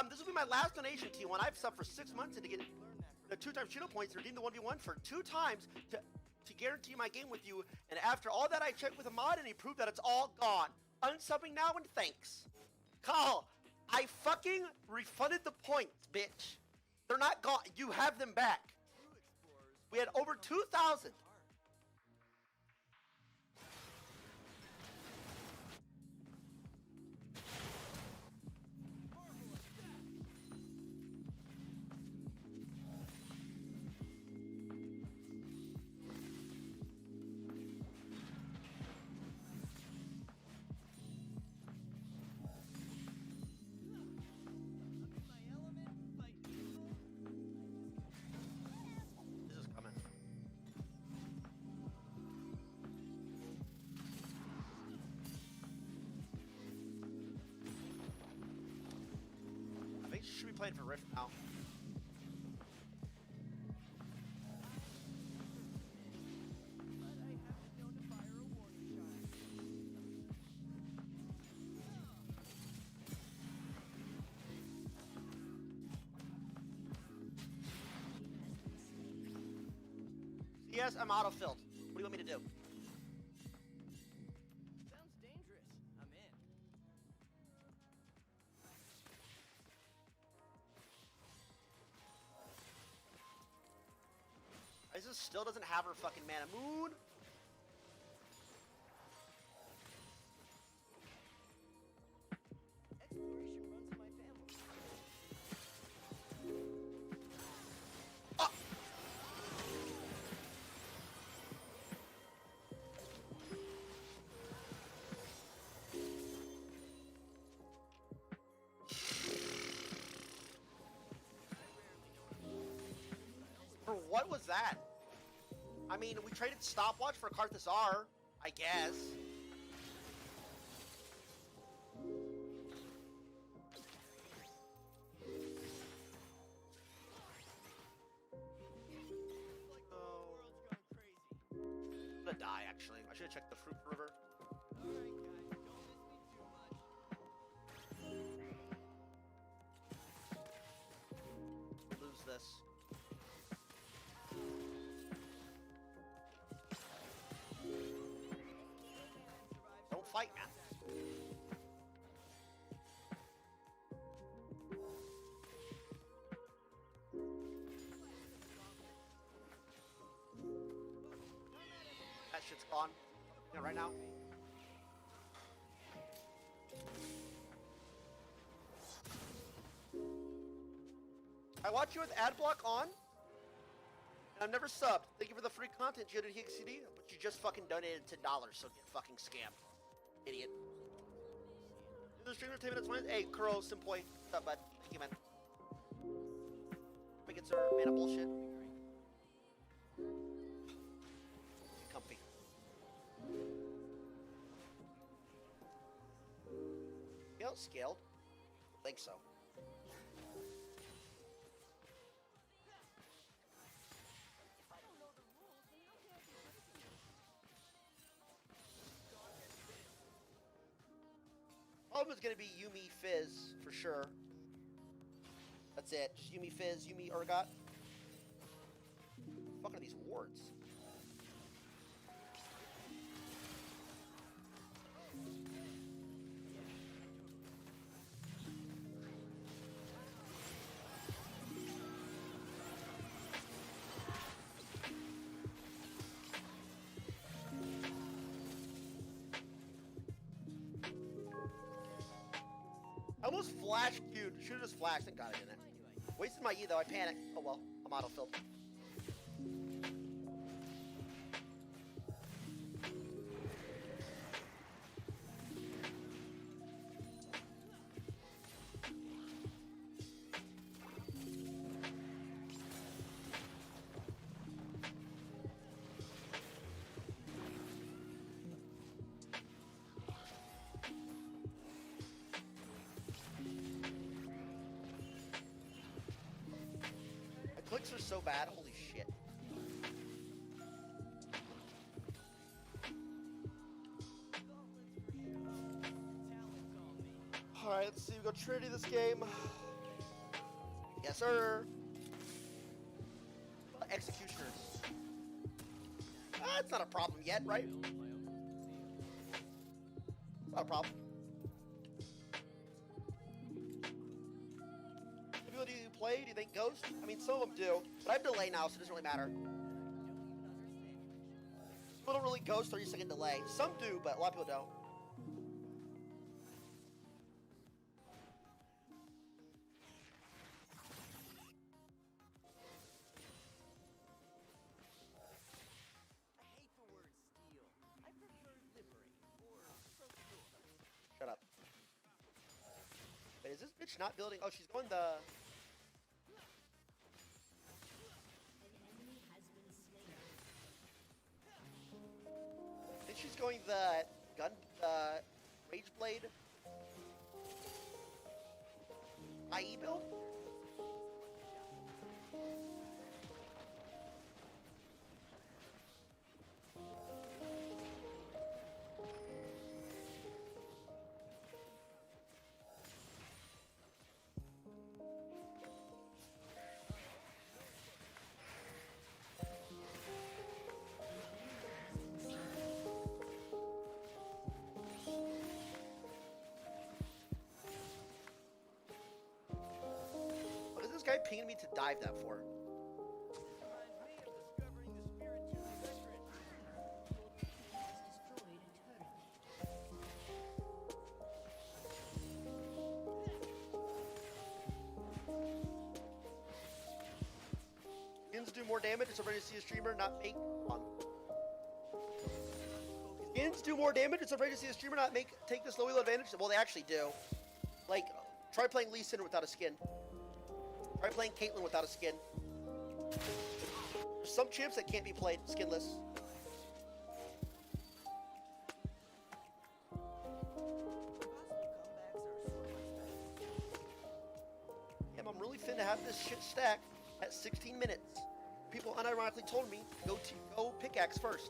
This will be my last donation, T1. I've subbed for 6 months and to get the 2x Cheeto points, redeem the 1v1 for 2 times to guarantee my game with you. And after all that, I checked with a mod and he proved that it's all gone. Unsubbing now and thanks. Carl, I fucking refunded the points, bitch. They're not gone. You have them back. We had over 2,000. This is coming. I think she should be playing for Rift now. Yes, I'm auto-filled. What do you want me to do? Sounds dangerous. I'm in. Isis still doesn't have her fucking mana moon. Exploration runs in my family. For what was that? I mean, we traded stopwatch for Karthus R, I guess. I'm gonna die, actually. I should have checked the fruit river. Lose this. Don't fight, man. That shit's gone. Yeah, right now. I watch you with ad block on. And I've never subbed. Thank you for the free content, Jaded HCD, but you just fucking donated $10, so get fucking scammed. Idiot. Do the stream for 10 minutes, man. Hey, Kuro, Simpoi. What's up, bud? Thank you, man. Think it's our mana bullshit. Comfy. You scaled? Think so. Problem is gonna be Yuumi Fizz for sure. That's it. Just Yuumi Fizz, Yuumi Urgot. Fuck are these wards? almost flash queued. Should've just flashed. Thank God I didn't. Wasted my E though. I panicked. Oh well. I'm autofilled. Clicks are so bad, holy shit. Alright, let's see, we go Trinity this game. Yes, sir. Executioners. That's not a problem yet, right? Not a problem. Do you play? Do you think Ghost? I mean, some of them do, but I have delay now, so it doesn't really matter. People don't really Ghost 30-second delay. Some do, but a lot of people don't. Shut up. Wait, is this bitch not building? Oh, she's going the... I think she's going the gun, Rage Blade IE build? This guy pinged me to dive that for. Skins do more damage. It's already to see a streamer not make. Skins do more damage. It's already to see a streamer not take this low elo advantage. Well, they actually do. Like, try playing Lee Sin without a skin. Try playing Caitlyn without a skin. There's some champs that can't be played skinless. Yeah, I'm really finna have this shit stacked at 16 minutes. People unironically told me, go pickaxe first.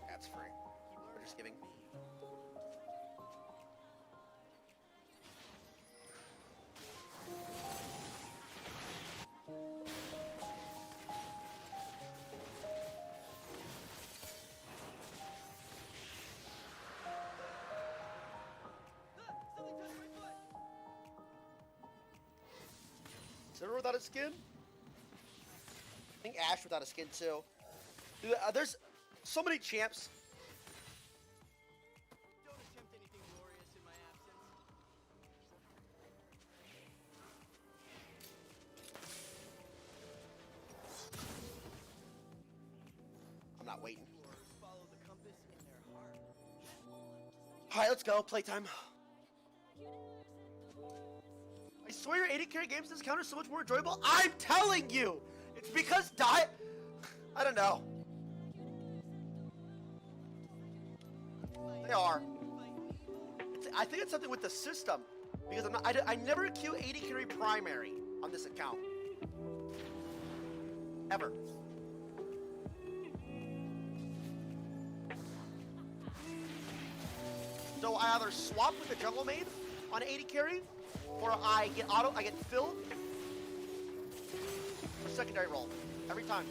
That's free. We're just giving. Silver without a skin? I think Ash without a skin too. Dude, there's so many champs. Don't attempt anything glorious in my absence. I'm not waiting. Follow the compass in their heart. Alright, let's go. Playtime. I swear your 80 carry games this counter so much more enjoyable. I'm telling you! It's because I don't know. They are. I think it's something with the system. Because I never queue 80 carry primary on this account. Ever. So I either swap with the jungle maid on 80 carry, or I get fill for secondary roll every time.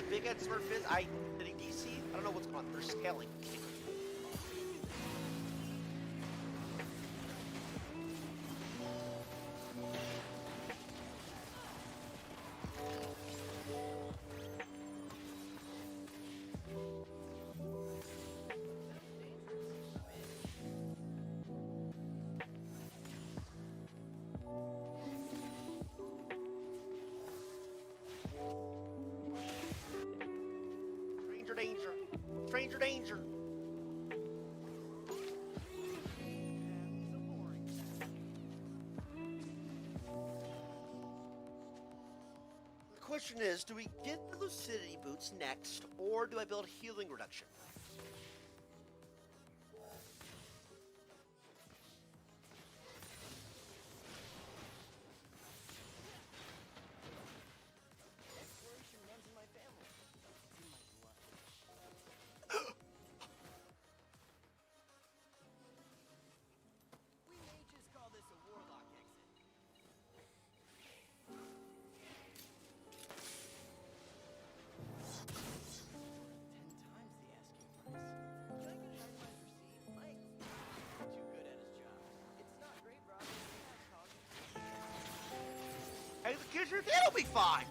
Big Ed Smurf is hitting DC. I don't know what's going on. They're scaling. Danger. Stranger danger. The question is, do we get the Lucidity Boots next, or do I build healing reduction? Executioner, it'll be fine.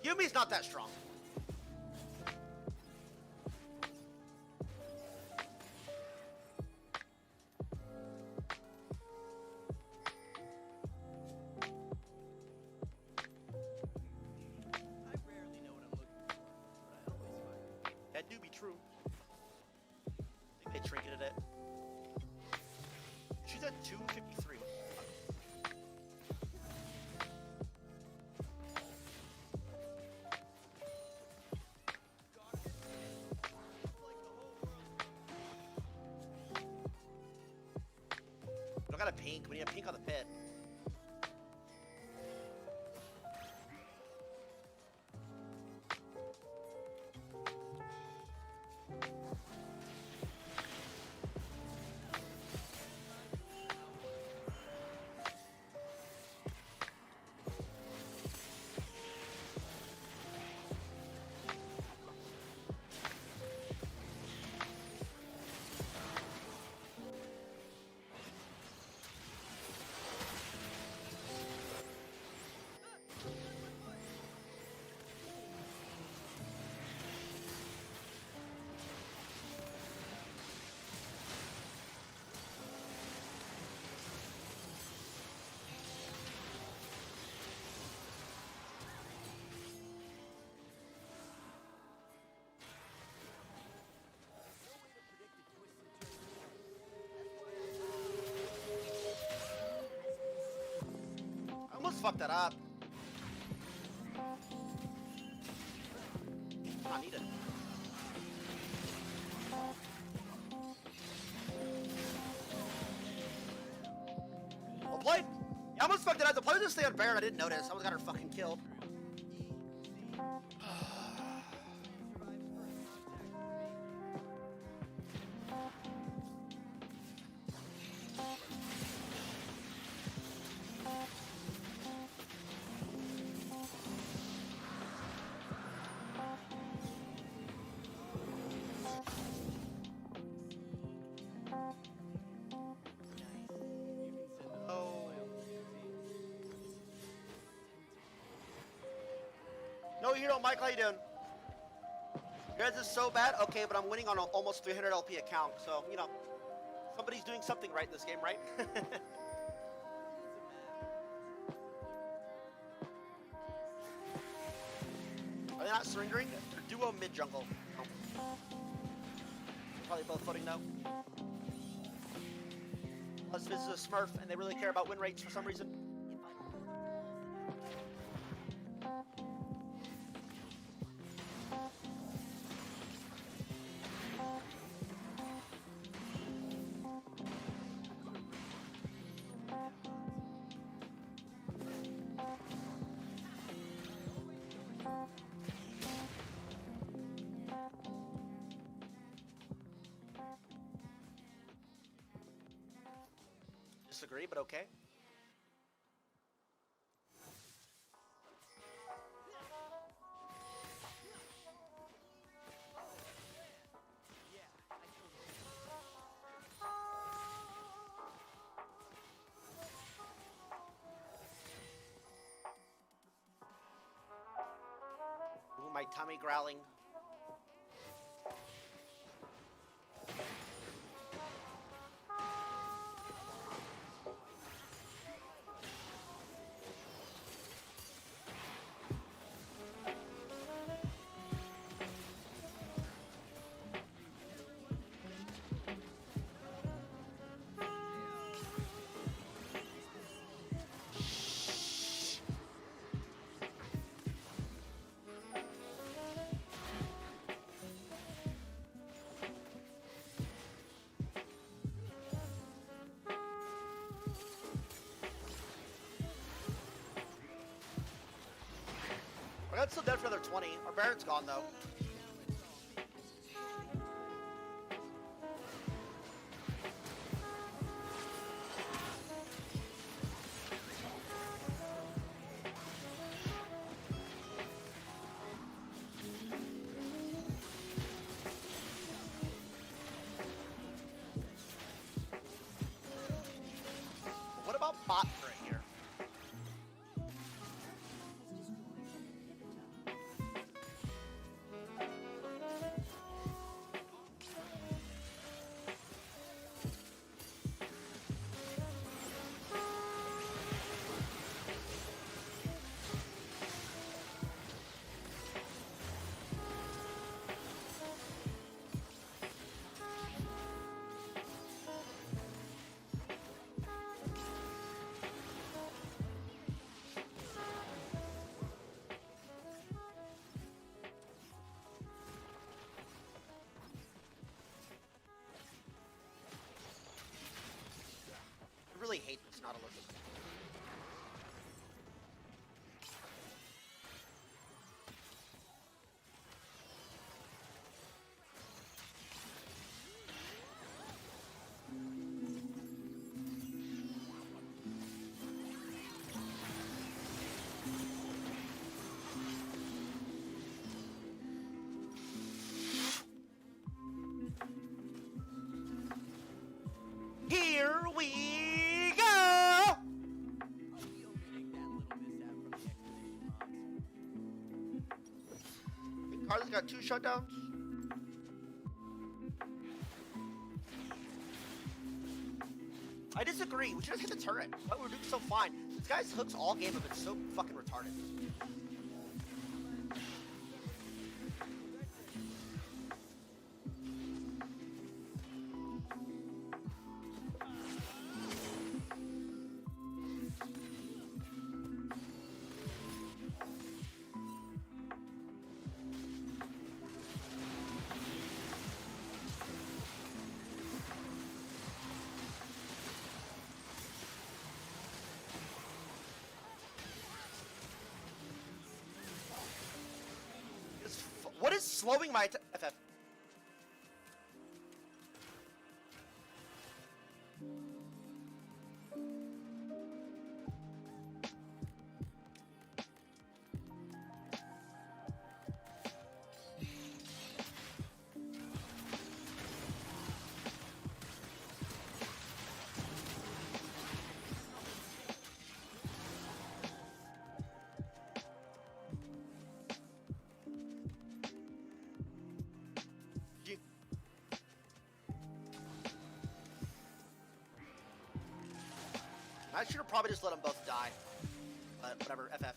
Yumi's not that strong. That do be true. I think they trinketed it. She's at 253. I got a pink. We need a pink on the pit. Fuck that up. I need it. Well played. Yeah, I almost fucked it up. The player just stay on Baron. I didn't notice. I almost got her fucking killed. No hero, Mike, how you doing? Yours is so bad? Okay, but I'm winning on an almost 300 LP account, so, you know, somebody's doing something right in this game, right? Are they not surrendering? They're duo mid-jungle. Oh. Probably both floating now. Unless this is a Smurf and they really care about win rates for some reason. Disagree, but okay. Ooh, my tummy growling. Our gun's still dead for another 20. Our Baron's gone, though. What about bot right here? I really hate this Nautilus. Here we go! Carlos got 2 shutdowns. I disagree. We should just hit the turret. Why we're doing so fine. This guy's hooks all game have been so fucking retarded. What is slowing my FF? I should have probably just let them both die. But whatever, FF.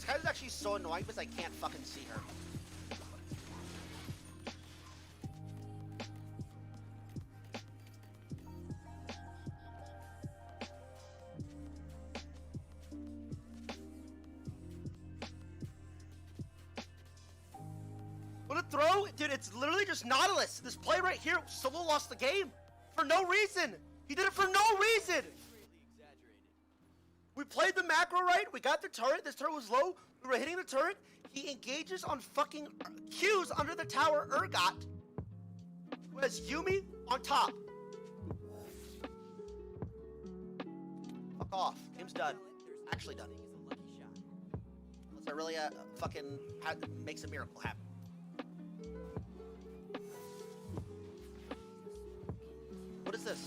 Sky's actually so annoying because I can't fucking see her. What a throw! Dude, it's literally just Nautilus. This play right here, Solo lost the game. For no reason! He did it for no reason! We played the macro right, we got the turret, this turret was low, we were hitting the turret, he engages on fucking Q's under the tower Urgot, who has Yumi on top. Fuck off, game's done. Actually done. Unless I really fucking makes a miracle happen. What is this?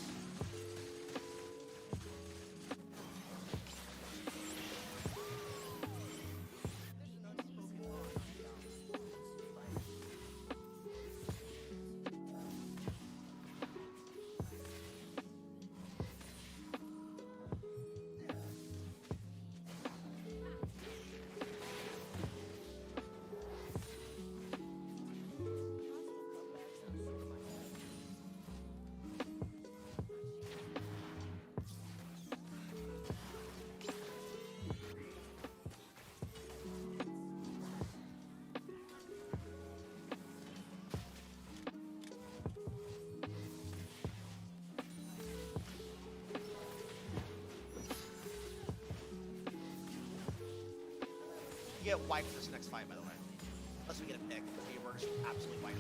Get wiped this next fight, by the way. Unless we get a pick, we're just absolutely wiped.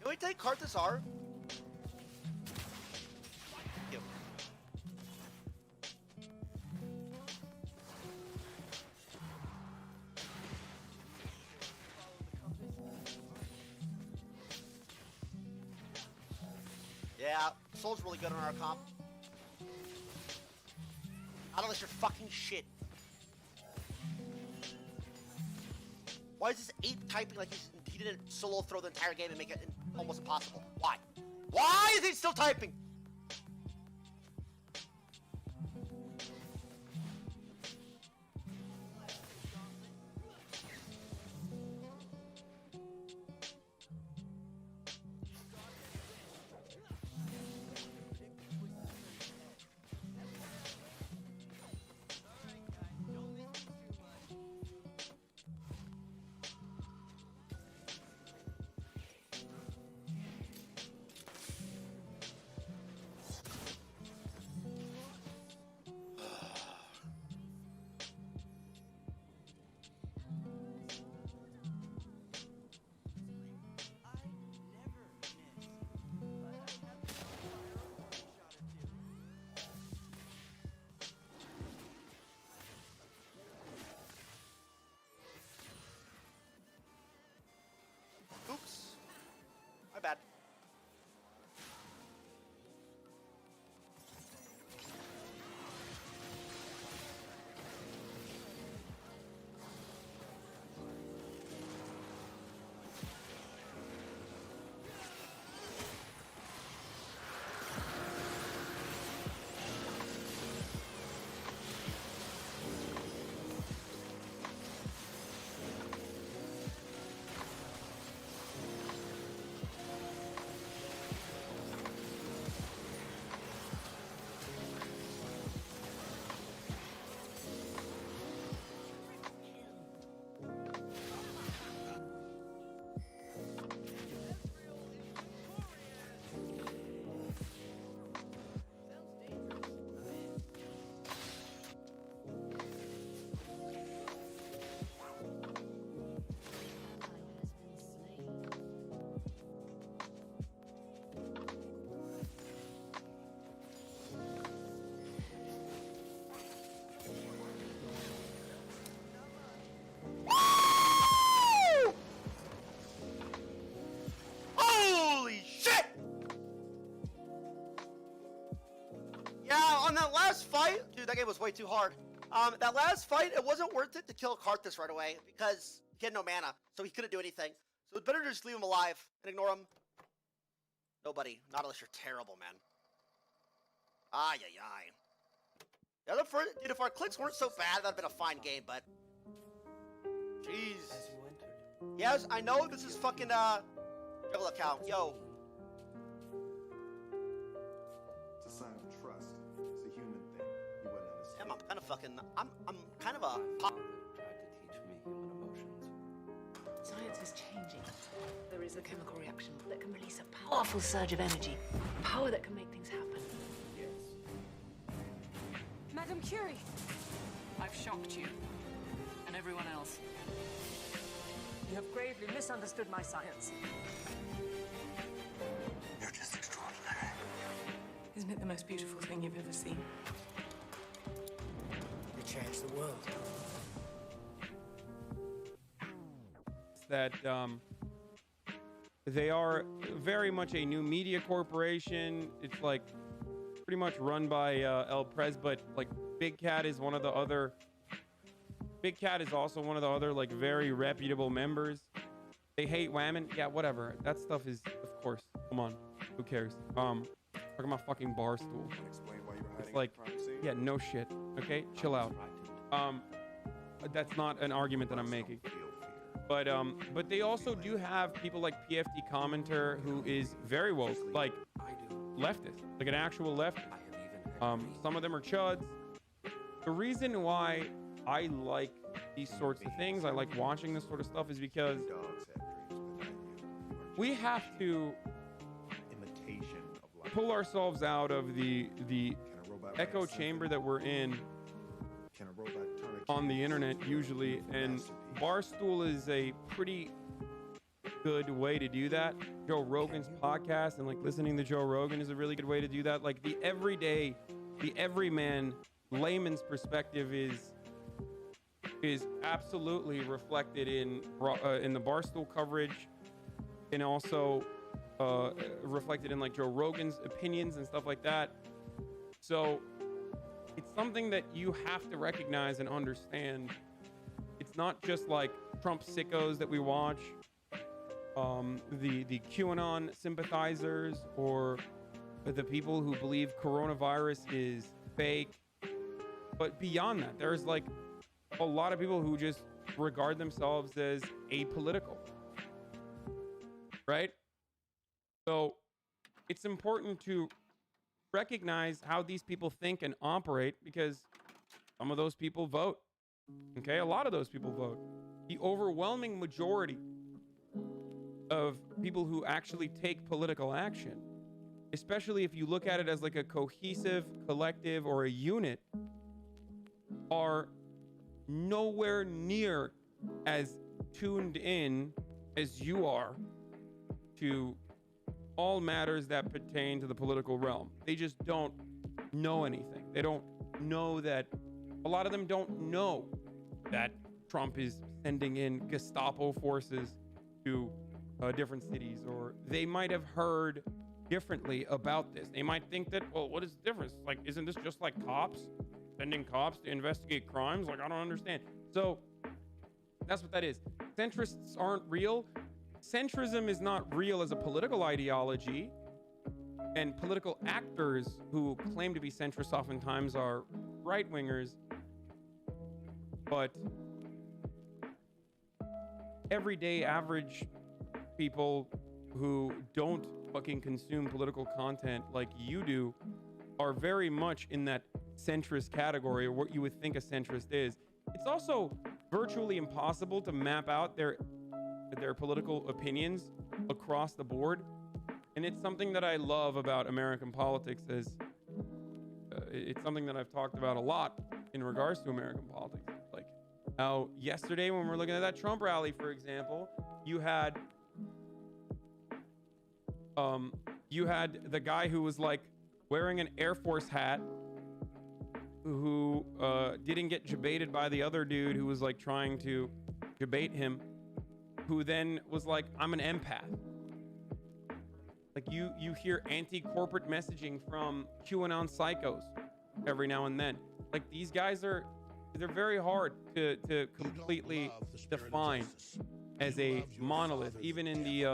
Can we take Karthus-R? Yep. Yeah, Soul's really good on our comp. Not unless you're fucking shit. Why is this ape typing like he didn't solo throw the entire game and make it almost impossible? Why? Why is he still typing? game was way too hard. That last fight, it wasn't worth it to kill Karthus right away because he had no mana, so he couldn't do anything. So it's better to just leave him alive and ignore him. Nobody, not unless you're terrible, man. Ay, ay, ay. The other first, dude, if our clicks weren't so bad, that'd been a fine game, but... Jeez. Yes, I know this is fucking, double account. Yo. It's a sign of trust. It's a human thing. You wouldn't understand. Damn, I'm kind of fucking... I'm kind of a... Tried to teach me human emotions. Science is changing. There is a chemical reaction that can release a powerful surge of energy. Power that can make things happen. Yes. Madame Curie! I've shocked you. And everyone else. You have gravely misunderstood my science. You're just extraordinary. Isn't it the most beautiful thing you've ever seen? You changed the world. That they are very much a new media corporation. It's like pretty much run by El Prez, but like Big Cat is one of the other. Big Cat is also one of the other like very reputable members. They hate women. Yeah, whatever. That stuff is, of course. Come on, who cares? Talking about fucking Barstool. Explain why you were hiding It's like, the crime scene? yeah, no shit. Okay, chill out. That's not an argument that I'm making. But they also do have people like PFD Commenter, who is very woke, like leftist, like an actual leftist. Some of them are chuds. The reason why I like these sorts of things, I like watching this sort of stuff, is because we have to pull ourselves out of the echo chamber that we're in on the internet usually, and Barstool is a pretty good way to do that. Joe Rogan's podcast and like listening to Joe Rogan is a really good way to do that. Like the everyday, the everyman layman's perspective is absolutely reflected in the Barstool coverage, and also reflected in like Joe Rogan's opinions and stuff like that. So it's something that you have to recognize and understand. It's not just like Trump sickos that we watch, the QAnon sympathizers, or the people who believe coronavirus is fake. But beyond that, there's like a lot of people who just regard themselves as apolitical, right? So it's important to recognize how these people think and operate, because some of those people vote. Okay, a lot of those people vote. The overwhelming majority of people who actually take political action, especially if you look at it as like a cohesive collective or a unit, are nowhere near as tuned in as you are to all matters that pertain to the political realm. They just don't know anything. They don't know that, a lot of them don't know that Trump is sending in Gestapo forces to different cities, or they might have heard differently about this. They might think that, well, what is the difference? Like, isn't this just like cops sending cops to investigate crimes? Like, I don't understand. So that's what that is. Centrists aren't real. Centrism is not real as a political ideology, and political actors who claim to be centrists oftentimes are right-wingers. But everyday average people who don't fucking consume political content like you do are very much in that centrist category, or what you would think a centrist is. It's also virtually impossible to map out their political opinions across the board. And it's something that I love about American politics, is it's something that I've talked about a lot in regards to American politics. Like how yesterday when we were looking at that Trump rally, for example, you had the guy who was like wearing an Air Force hat, who didn't get debated by the other dude who was like trying to debate him, who then was like, I'm an empath. Like you hear anti-corporate messaging from QAnon psychos every now and then. Like these guys they're very hard to completely define as a monolith, even in the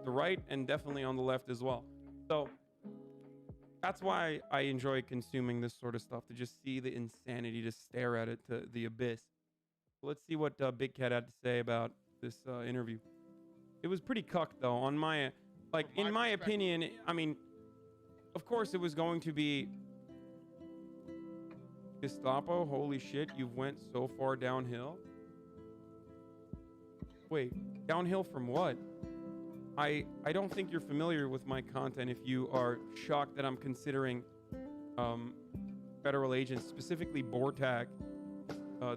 right and definitely on the left as well. So that's why I enjoy consuming this sort of stuff, to just see the insanity, to stare at it, to the abyss. Let's see what Big Cat had to say about this interview. It was pretty cucked though, on my in my opinion. I mean, of course it was going to be Gestapo. Holy shit, you've went so far downhill. Wait, downhill from what? I don't think you're familiar with my content if you are shocked that I'm considering federal agents, specifically BORTAC,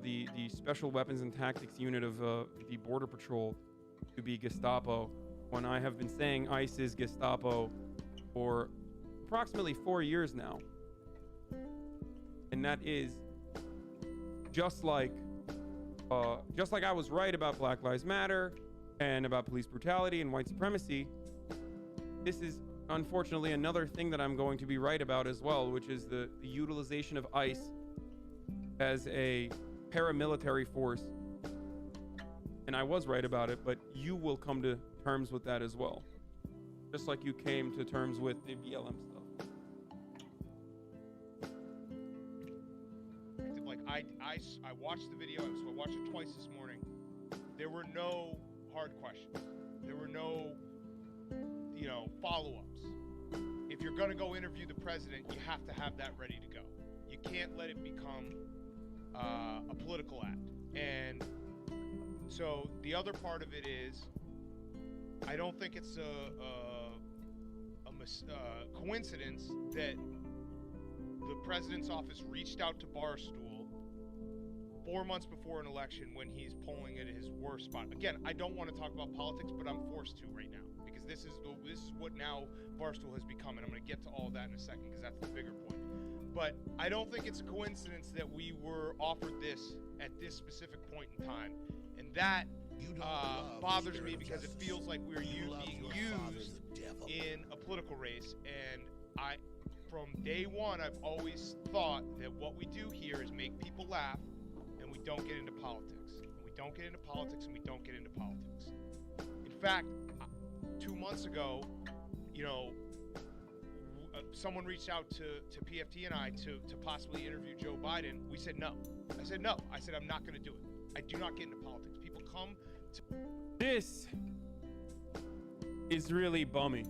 the Special Weapons and Tactics Unit of the Border Patrol, to be Gestapo, when I have been saying ICE is Gestapo for approximately 4 years now. And that is just like I was right about Black Lives Matter and about police brutality and white supremacy. This is unfortunately another thing that I'm going to be right about as well, which is the utilization of ICE as a paramilitary force. And I was right about it, but you will come to terms with that as well, just like you came to terms with the BLM stuff. Like I watched the video, so I watched it twice this morning. There were no hard questions. There were no, follow-ups. If you're gonna go interview the president, you have to have that ready to go. You can't let it become a political act. And so the other part of it is, I don't think it's a coincidence that the president's office reached out to Barstool 4 months before an election when he's polling at his worst spot. Again, I don't want to talk about politics, but I'm forced to right now, because this is what now Barstool has become, and I'm going to get to all of that in a second because that's the bigger point. But I don't think it's a coincidence that we were offered this at this specific point in time, and that bothers me because it feels like we're being used in a political race. And from day one, I've always thought that what we do here is make people laugh, and we don't get into politics. And we don't get into politics, and we don't get into politics. In fact, 2 months ago, someone reached out to PFT and I to possibly interview Joe Biden. We said no. I said no. I said I'm not going to do it. I do not get into politics. People come to... This is really bummy.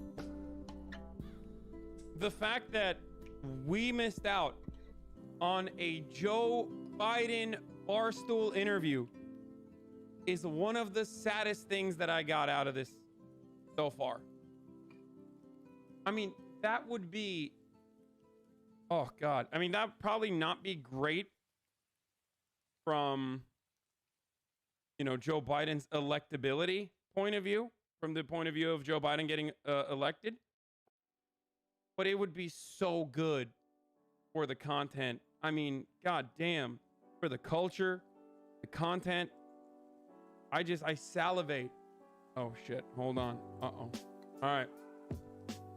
The fact that we missed out on a Joe Biden Barstool interview is one of the saddest things that I got out of this so far. I mean, that would be, oh God. I mean, that would probably not be great from, Joe Biden's electability point of view, from the point of view of Joe Biden getting elected. But it would be so good for the content. I mean, God damn, for the culture, the content. I salivate. Oh shit, hold on. Uh-oh. All right.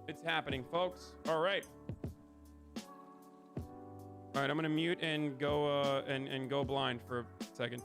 It's happening, folks. All right. All right, I'm gonna mute and go and go blind for a second.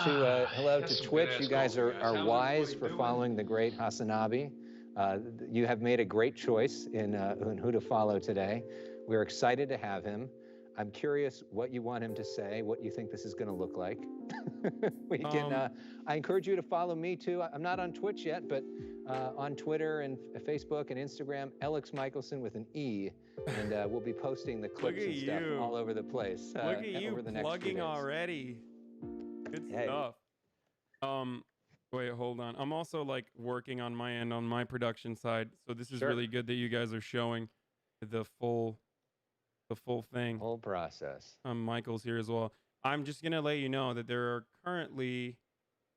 hello to Twitch. You guys are wise for following the great Hasanabi. You have made a great choice in who to follow today. We're excited to have him. I'm curious what you want him to say, what you think this is going to look like. We can. I encourage you to follow me too. I'm not on Twitch yet, but on Twitter and Facebook and Instagram, Alex Michelson with an E, and we'll be posting the clips and stuff all over the place. Look at you over the next few plugging days. already. Good stuff. Wait, hold on. I'm also like working on my end on my production side, so this is really good that you guys are showing the full thing. Whole process. Michael's here as well. I'm just gonna let you know that there are currently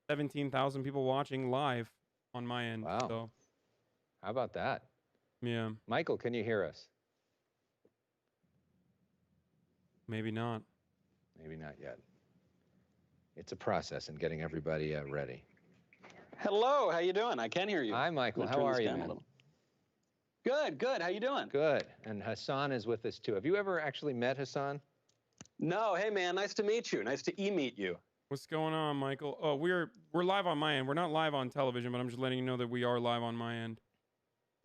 17,000 people watching live on my end. Wow. So how about that? Yeah. Michael, can you hear us? Maybe not. Maybe not yet. It's a process in getting everybody ready. Hello, how you doing? I can hear you. Hi, Michael. I'm How gonna turn are this you, down a man? little. Good, good. How you doing? Good. And Hassan is with us too. Have you ever actually met Hassan? No. Hey, man. Nice to meet you. Nice to meet you. What's going on, Michael? Oh, we're live on my end. We're not live on television, but I'm just letting you know that we are live on my end.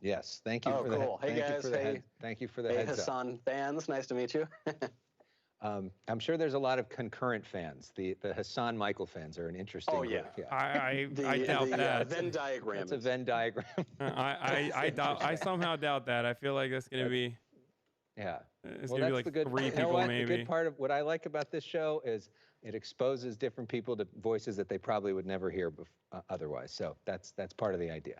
Yes. Thank you Oh, for the cool. Hey, thank you guys. for the Hey. head- thank you for the Hey, heads up. Hassan fans. Nice to meet you. I'm sure there's a lot of concurrent fans. The Hassan Michael fans are an interesting Oh, yeah. group. I The- doubt the, that. Venn diagram. It's a Venn diagram. I doubt. I somehow doubt that. I feel like that's gonna be. Yeah. It's Well, gonna be that's like the good. 3 you know people what? maybe. The good part of what I like about this show is it exposes different people to voices that they probably would never hear otherwise. So that's part of the idea.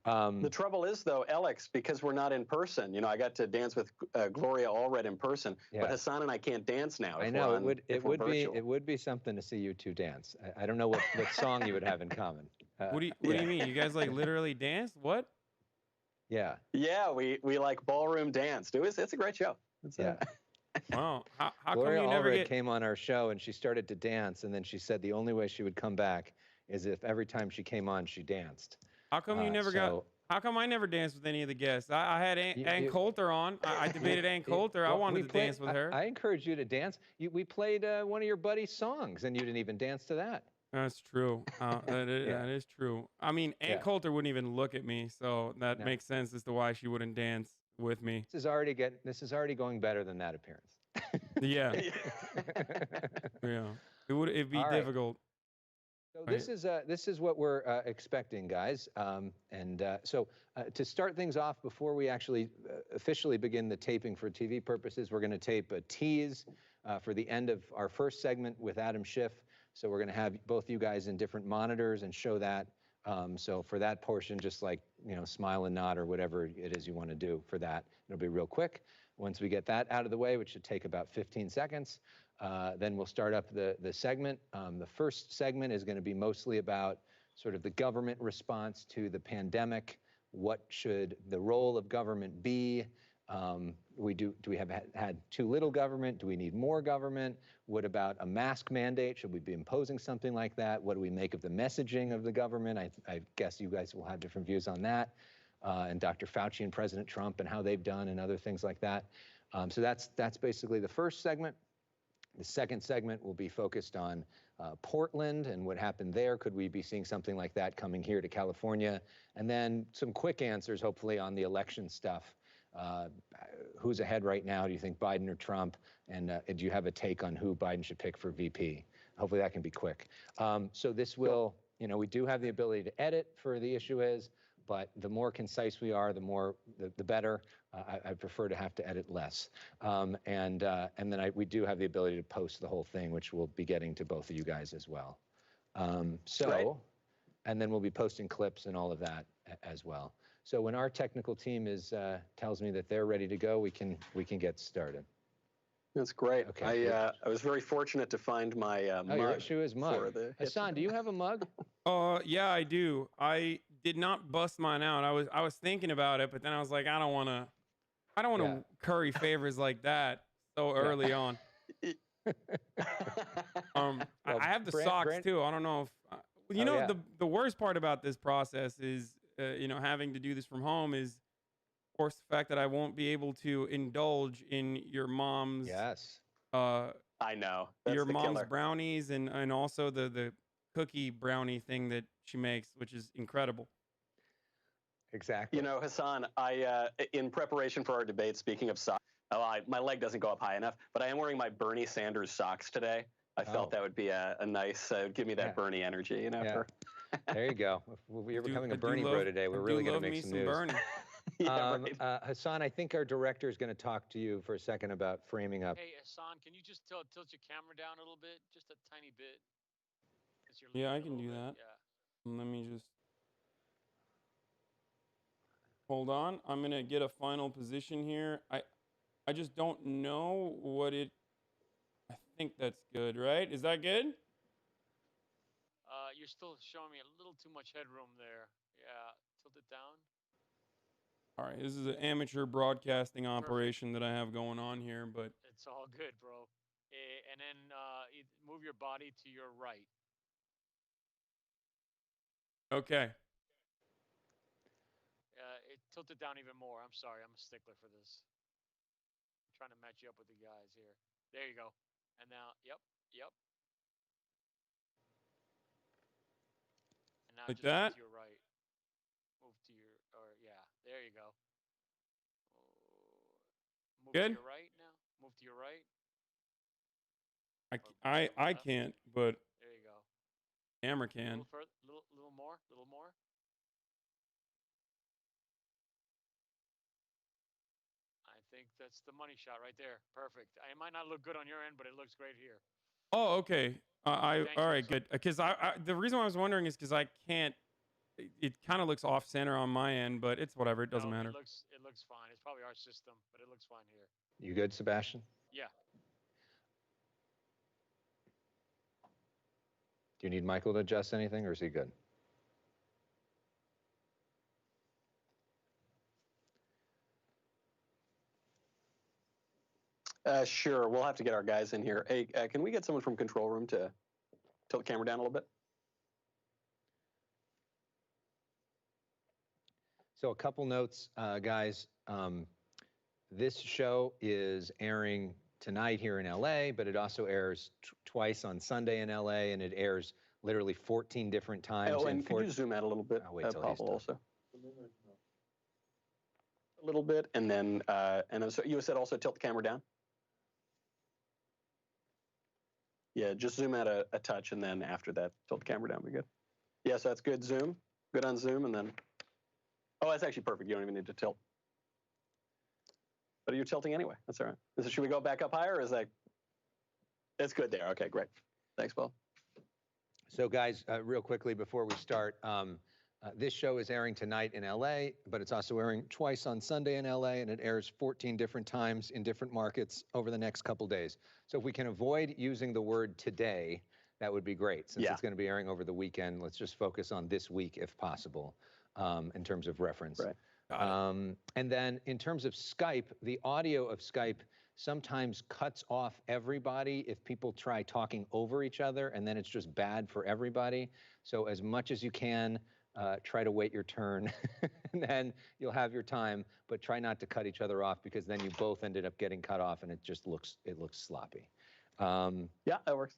The trouble is, though, Alex, because we're not in person. You know, I got to dance with Gloria Allred in person, Yeah. but Hassan and I can't dance now. I if know we're it on- would if we're virtual. it would be something to see you two dance. I don't know what song you would have in common. What do you mean? You guys like literally danced? What? Yeah. Yeah, we like ballroom dance. It's a great show. It's, Yeah. Wow. How come Gloria you never Allred get? came on our show and she started to dance, and then she said the only way she would come back is if every time she came on she danced. How come you never got? so- How come I never danced with any of the guests? I had Ann you- Coulter on. I debated Ann Coulter. I Well, wanted we to played- dance with her. I encouraged you to dance. We played one of your buddy's songs, and you didn't even dance to that. That's true. That is true. I mean, Ann Yeah. Coulter wouldn't even look at me, so that No. makes sense as to why she wouldn't dance with me. This is already going better than that appearance. Yeah. Yeah. It'd be All right. difficult. So this is what we're expecting, guys. So to start things off, before we actually officially begin the taping for TV purposes, we're going to tape a tease for the end of our first segment with Adam Schiff. So we're going to have both you guys in different monitors and show that. So for that portion, just like, smile and nod or whatever it is you want to do for that. It'll be real quick. Once we get that out of the way, which should take about 15 seconds, then we'll start up the segment. The first segment is going to be mostly about sort of the government response to the pandemic. What should the role of government be? Do we have had too little government? Do we need more government? What about a mask mandate? Should we be imposing something like that? What do we make of the messaging of the government? I guess you guys will have different views on that. And Dr. Fauci and President Trump and how they've done and other things like that. So that's basically the first segment. The second segment will be focused on Portland and what happened there. Could we be seeing something like that coming here to California? And then some quick answers, hopefully, on the election stuff. Who's ahead right now? Do you think Biden or Trump? And do you have a take on who Biden should pick for VP? Hopefully that can be quick. So this will, we do have the ability to edit for the issue is, but the more concise we are, the better. I prefer to have to edit less. And then we do have the ability to post the whole thing, which we'll be getting to both of you guys as well. Right. And then we'll be posting clips and all of that as well. So when our technical team tells me that they're ready to go, we can get started. That's great. Okay. I was very fortunate to find my mug. Your issue is for mug. the- Hassan, do you have a mug? Yeah, I do. I did not bust mine out. I was thinking about it, but then I was like, I don't want to Yeah. curry favors like that so early on. Well, I have the Brand- socks Brand- too. I don't know if yeah. the worst part about this process is having to do this from home is, of course, the fact that I won't be able to indulge in your mom's Yes. I know. That's your the mom's killer. brownies and also the cookie brownie thing that she makes, which is incredible. Exactly. You know, Hassan, in preparation for our debate, speaking of socks, my leg doesn't go up high enough, but I am wearing my Bernie Sanders socks today. I felt that would be a nice, give me that Bernie energy, you know. Yeah. There you go. If you're becoming a Bernie bro today, we're I really do going to love make me some some news. Bernie. Hassan, I think our director is going to talk to you for a second about framing up. Hey, Hassan, can you just tilt your camera down a little bit? Just a tiny bit. 'Cause you're Yeah, I leaning a can do little that. bit, Yeah. Let me just hold on. I'm gonna get a final position here. I just don't know what it. I think that's good, right? Is that good? You're still showing me a little too much headroom there. Yeah, tilt it down. All right, this is an amateur broadcasting operation that I have going on here, but It's all good, bro. And then move your body to your right. okay. Tilt it down even more. I'm sorry, I'm a stickler for this. I'm trying to match you up with the guys here. There you go. And now, yep. And now Like just that? move to your right. There you go. Move Good? to your right now. Move to your right. I can't, but There you go. camera A can. little further, little more. I think that's the money shot right there. Perfect. It might not look good on your end, but it looks great here. Oh, okay. Thank All you, right, good. Because the reason why I was wondering is because I can't. It kind of looks off center on my end, but it's whatever. It doesn't matter. It looks fine. It's probably our system, but it looks fine here. You good, Sebastian? Yeah. Do you need Michael to adjust anything, or is he good? Sure, we'll have to get our guys in here. Hey, can we get someone from control room to tilt the camera down a little bit? So a couple notes, guys. This show is airing tonight here in LA, but it also airs twice on Sunday in LA, and it airs literally 14 different times. Oh, and could you zoom out a little bit, I'll wait till he's Pavel, done. also? A little bit, and then so you said also tilt the camera down? Yeah, just zoom out a touch, and then after that, tilt the camera down. Be good. Yeah, so that's good. Zoom. Good on zoom, and then. Oh, that's actually perfect. You don't even need to tilt. But you're tilting anyway. That's all right. So should we go back up higher, or is that? It's good there. Okay, great. Thanks, Paul. So, guys, real quickly before we start, this show is airing tonight in LA, but it's also airing twice on Sunday in LA, and it airs 14 different times in different markets over the next couple days. So if we can avoid using the word today, that would be great. Since it's going to be airing over the weekend, let's just focus on this week if possible, in terms of reference. Right. And then in terms of Skype, the audio of Skype sometimes cuts off everybody if people try talking over each other, and then it's just bad for everybody. So as much as you can, try to wait your turn, and then you'll have your time, but try not to cut each other off, because then you both ended up getting cut off, and it looks sloppy. Yeah, that works.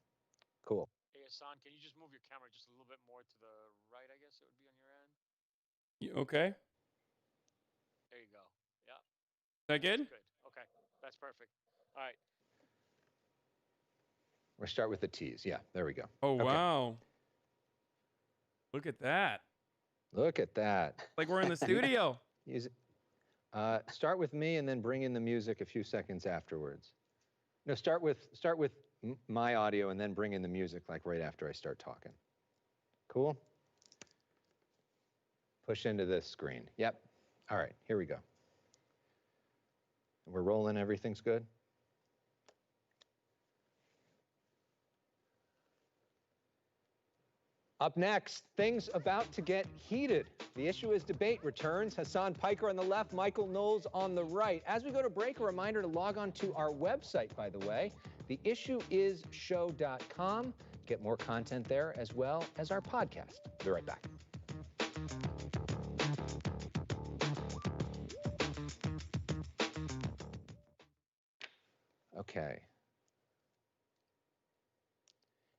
Cool. Hey, Hassan, can you just move your camera just a little bit more to the right, I guess it would be on your end? Okay. There you go. Yeah. Is that good? Good. Okay. That's perfect. All right. We'll start with the T's. Yeah, there we go. Oh, Okay. wow. Look at that. Look at that. Like we're in the studio. Start with me and then bring in the music a few seconds afterwards. No, start with my audio and then bring in the music like right after I start talking. Cool? Push into this screen. Yep. All right, here we go. We're rolling, everything's good? Up next, things about to get heated. The Issue is Debate returns. Hassan Piker on the left, Michael Knowles on the right. As we go to break, a reminder to log on to our website, by the way, theissueisshow.com. Get more content there as well as our podcast. Be right back. Okay.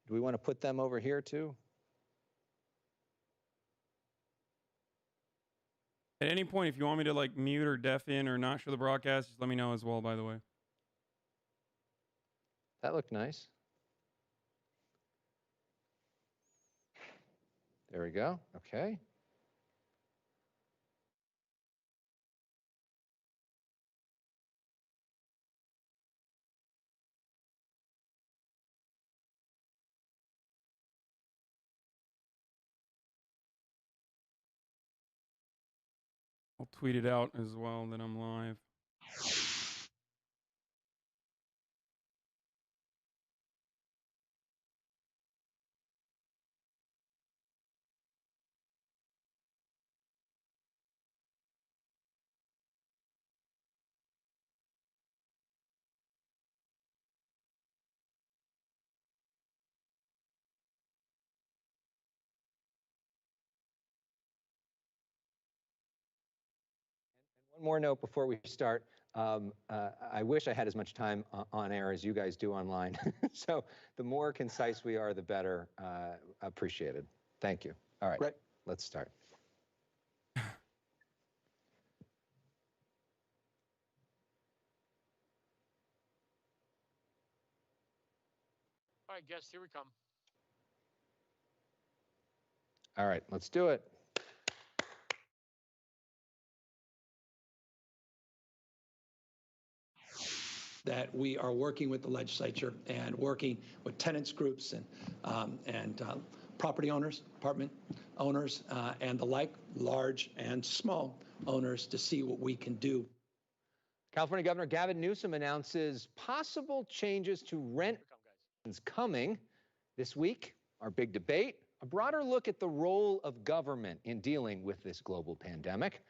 Do we want to put them over here too? At any point, if you want me to like mute or deafen or not show the broadcast, just let me know as well, by the way. That looked nice. There we go. Okay. I'll tweet it out as well that I'm live. One more note before we start. I wish I had as much time on air as you guys do online. So the more concise we are, the better. Appreciated. Thank you. All right, let's start. All right, guests, here we come. All right, let's do it. That we are working with the legislature and working with tenants groups and property owners, apartment owners, and the like, large and small owners, to see what we can do. California Governor Gavin Newsom announces possible changes to rent coming this week. Our big debate, a broader look at the role of government in dealing with this global pandemic.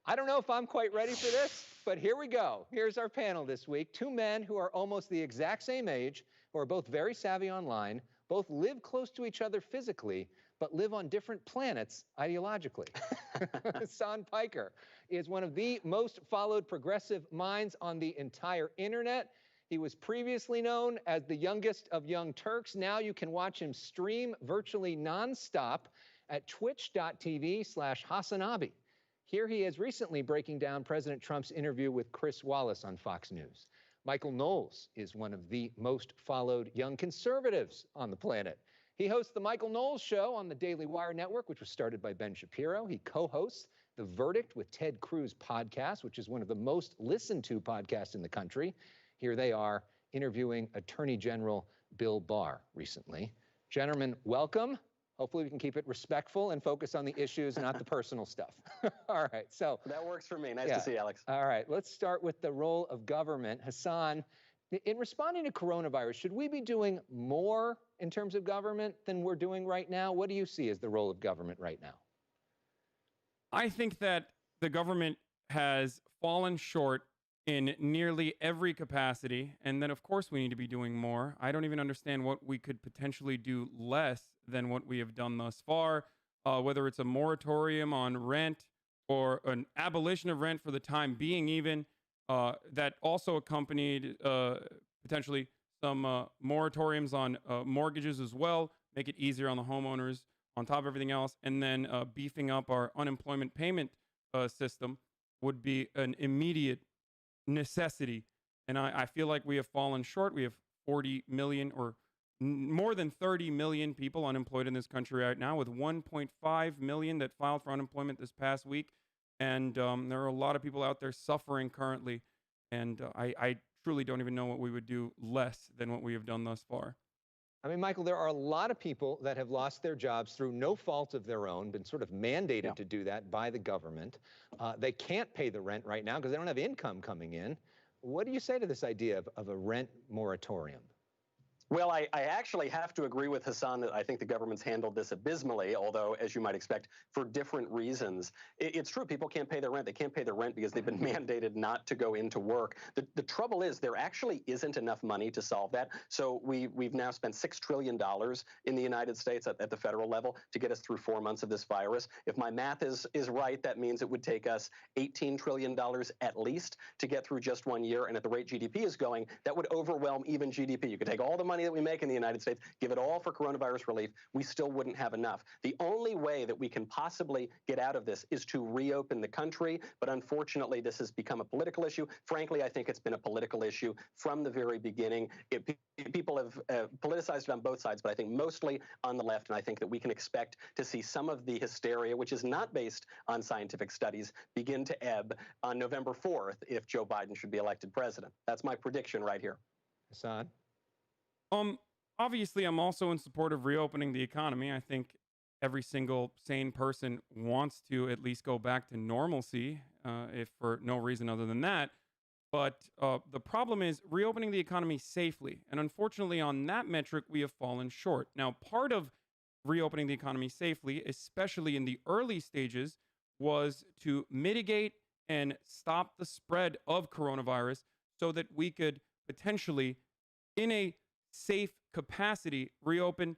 I don't know if I'm quite ready for this, but here we go. Here's our panel this week. Two men who are almost the exact same age, who are both very savvy online, both live close to each other physically, but live on different planets ideologically. Hasan Piker is one of the most followed progressive minds on the entire internet. He was previously known as the youngest of young Turks. Now you can watch him stream virtually nonstop at twitch.tv/Hasanabi. Here he is recently breaking down President Trump's interview with Chris Wallace on Fox News. Michael Knowles is one of the most followed young conservatives on the planet. He hosts the Michael Knowles Show on the Daily Wire Network, which was started by Ben Shapiro. He co-hosts The Verdict with Ted Cruz podcast, which is one of the most listened to podcasts in the country. Here they are interviewing Attorney General Bill Barr recently. Gentlemen, welcome. Hopefully we can keep it respectful and focus on the issues, not the personal stuff. All right, so. That works for me. Nice to see you, Alex. All right, let's start with the role of government. Hasan, in responding to coronavirus, should we be doing more in terms of government than we're doing right now? What do you see as the role of government right now? I think that the government has fallen short in nearly every capacity, and then of course we need to be doing more. I don't even understand what we could potentially do less than what we have done thus far, whether it's a moratorium on rent or an abolition of rent for the time being even, that also accompanied potentially some moratoriums on mortgages as well, make it easier on the homeowners on top of everything else, and then beefing up our unemployment payment system would be an immediate necessity. And I feel like we have fallen short. We have 40 million or more than 30 million people unemployed in this country right now, with 1.5 million that filed for unemployment this past week. And there are a lot of people out there suffering currently. And I truly don't even know what we would do less than what we have done thus far. I mean, Michael, there are a lot of people that have lost their jobs through no fault of their own, been sort of mandated to do that by the government. They can't pay the rent right now because they don't have income coming in. What do you say to this idea of a rent moratorium? Well, I actually have to agree with Hasan that I think the government's handled this abysmally, although, as you might expect, for different reasons. It's true, people can't pay their rent. They can't pay their rent because they've been mandated not to go into work. The trouble is there actually isn't enough money to solve that. So we've now spent $6 trillion in the United States at the federal level to get us through 4 months of this virus. If my math is right, that means it would take us $18 trillion at least to get through just 1 year. And at the rate GDP is going, that would overwhelm even GDP. You could take all the money money that we make in the United States, give it all for coronavirus relief, we still wouldn't have enough. The only way that we can possibly get out of this is to reopen the country. But unfortunately, this has become a political issue. Frankly, I think it's been a political issue from the very beginning. People have politicized it on both sides, but I think mostly on the left. And I think that we can expect to see some of the hysteria, which is not based on scientific studies, begin to ebb on November 4th if Joe Biden should be elected president. That's my prediction right here. Hassan? Obviously, I'm also in support of reopening the economy. I think every single sane person wants to at least go back to normalcy, if for no reason other than that. But the problem is reopening the economy safely. And unfortunately, on that metric, we have fallen short. Now, part of reopening the economy safely, especially in the early stages, was to mitigate and stop the spread of coronavirus so that we could potentially, in a safe capacity, reopen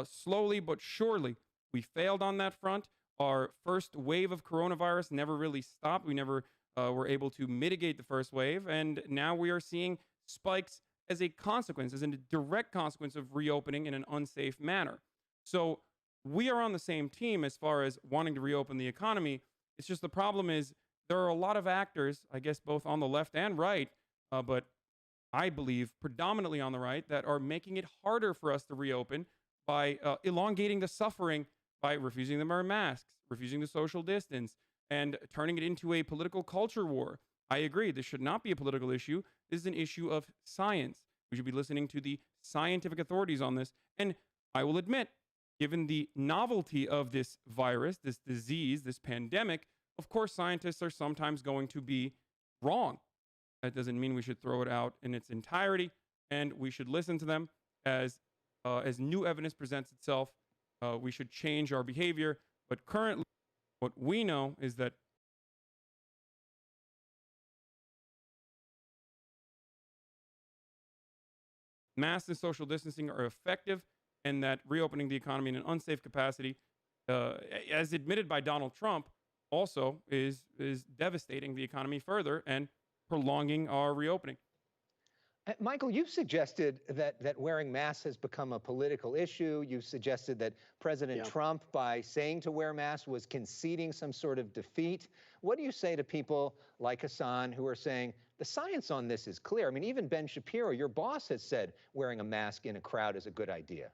slowly but surely. We failed on that front. Our first wave of coronavirus never really stopped. We never were able to mitigate the first wave. And now we are seeing spikes as a consequence, as a direct consequence of reopening in an unsafe manner. So we are on the same team as far as wanting to reopen the economy. It's just the problem is there are a lot of actors, I guess, both on the left and right, but I believe predominantly on the right, that are making it harder for us to reopen by elongating the suffering by refusing them our masks, refusing the social distance, and turning it into a political culture war. I agree. This should not be a political issue. This is an issue of science. We should be listening to the scientific authorities on this. And I will admit, given the novelty of this virus, this disease, this pandemic, of course, scientists are sometimes going to be wrong. That doesn't mean we should throw it out in its entirety, and we should listen to them as new evidence presents itself. We should change our behavior. But currently, what we know is that masks and social distancing are effective, and that reopening the economy in an unsafe capacity, as admitted by Donald Trump, also is devastating the economy further and prolonging our reopening. Michael, you've suggested that wearing masks has become a political issue. You've suggested that President Trump, by saying to wear masks, was conceding some sort of defeat. What do you say to people like Hassan who are saying the science on this is clear? I mean, even Ben Shapiro, your boss, has said wearing a mask in a crowd is a good idea.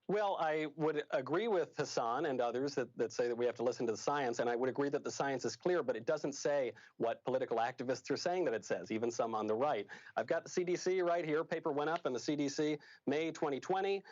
Well, I would agree with Hassan and others that say that we have to listen to the science, and I would agree that the science is clear, but it doesn't say what political activists are saying that it says, even some on the right. I've got the CDC right here. Paper went up in the CDC May 2020.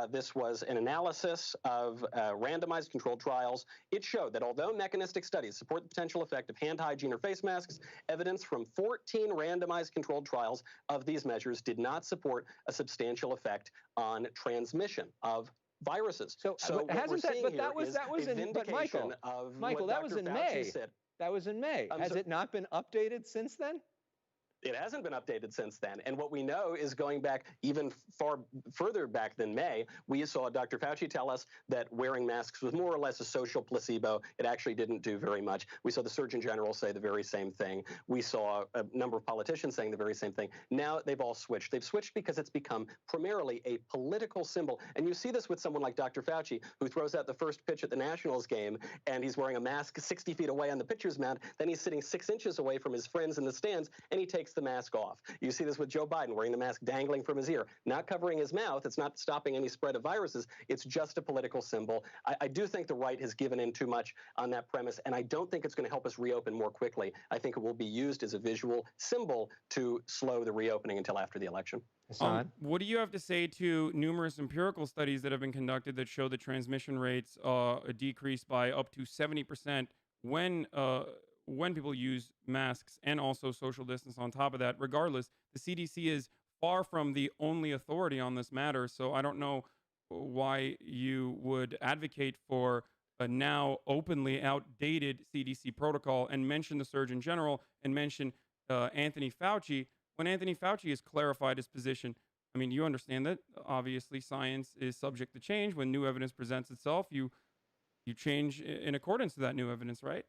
This was an analysis of randomized controlled trials. It showed that although mechanistic studies support the potential effect of hand hygiene or face masks, evidence from 14 randomized controlled trials of these measures did not support a substantial effect on transmission of viruses. So hasn't that? But that was in. But Michael, that was in May. That was in May. Has it not been updated since then? It hasn't been updated since then. And what we know is going back even far further back than May, we saw Dr. Fauci tell us that wearing masks was more or less a social placebo. It actually didn't do very much. We saw the Surgeon General say the very same thing. We saw a number of politicians saying the very same thing. Now they've all switched. They've switched because it's become primarily a political symbol. And you see this with someone like Dr. Fauci, who throws out the first pitch at the Nationals game, and he's wearing a mask 60 feet away on the pitcher's mound. Then he's sitting 6 inches away from his friends in the stands, and he takes the mask off. You see this with Joe Biden wearing the mask dangling from his ear, not covering his mouth. It's not stopping any spread of viruses. It's just a political symbol. I do think the right has given in too much on that premise, and I don't think it's going to help us reopen more quickly. I think it will be used as a visual symbol to slow the reopening until after the election. What do you have to say to numerous empirical studies that have been conducted that show the transmission rates decrease by up to 70% when people use masks and also social distance on top of that? Regardless, the CDC is far from the only authority on this matter. So I don't know why you would advocate for a now openly outdated CDC protocol and mention the Surgeon General and mention Anthony Fauci when Anthony Fauci has clarified his position. I mean, you understand that obviously science is subject to change. When new evidence presents itself, you change in accordance to that new evidence, right?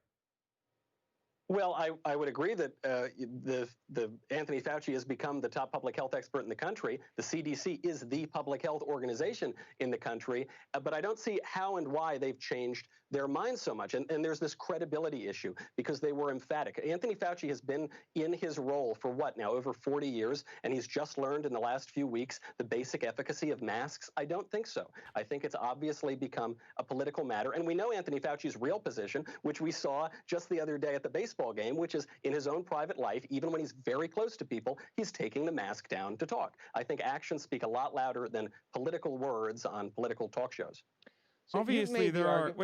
Well, I would agree that the Anthony Fauci has become the top public health expert in the country. The CDC is the public health organization in the country, but I don't see how and why they've changed their minds so much. And there's this credibility issue because they were emphatic. Anthony Fauci has been in his role for what now, over 40 years, and he's just learned in the last few weeks the basic efficacy of masks? I don't think so. I think it's obviously become a political matter. And we know Anthony Fauci's real position, which we saw just the other day at the baseball game, which is in his own private life, even when he's very close to people, he's taking the mask down to talk. I think actions speak a lot louder than political words on political talk shows. So obviously there are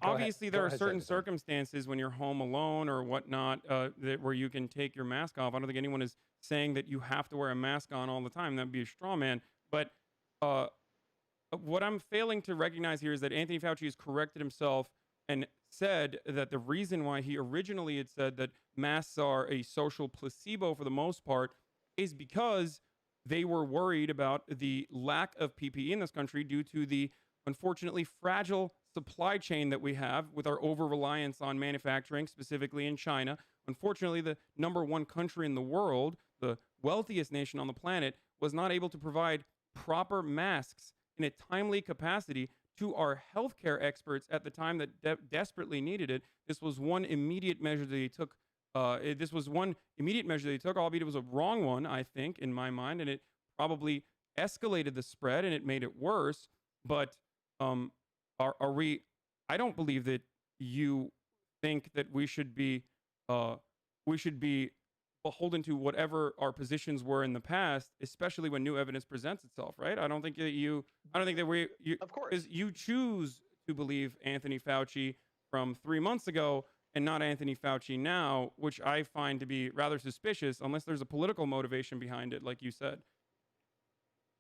obviously there Go are ahead, certain Senator. circumstances when you're home alone or whatnot where you can take your mask off. I don't think anyone is saying that you have to wear a mask on all the time. That'd be a straw man. But what I'm failing to recognize here is that Anthony Fauci has corrected himself and said that the reason why he originally had said that masks are a social placebo for the most part is because they were worried about the lack of PPE in this country due to the unfortunately fragile supply chain that we have with our over-reliance on manufacturing, specifically in China. Unfortunately, the #1 country in the world, the wealthiest nation on the planet, was not able to provide proper masks in a timely capacity to our healthcare experts at the time that desperately needed it. This was one immediate measure that they took. Albeit it was a wrong one, I think, in my mind, and it probably escalated the spread and it made it worse. But are we? I don't believe that you think that we should be beholden to whatever our positions were in the past, especially when new evidence presents itself, right? I don't think that of course, you choose to believe Anthony Fauci from 3 months ago and not Anthony Fauci now, which I find to be rather suspicious, unless there's a political motivation behind it, like you said.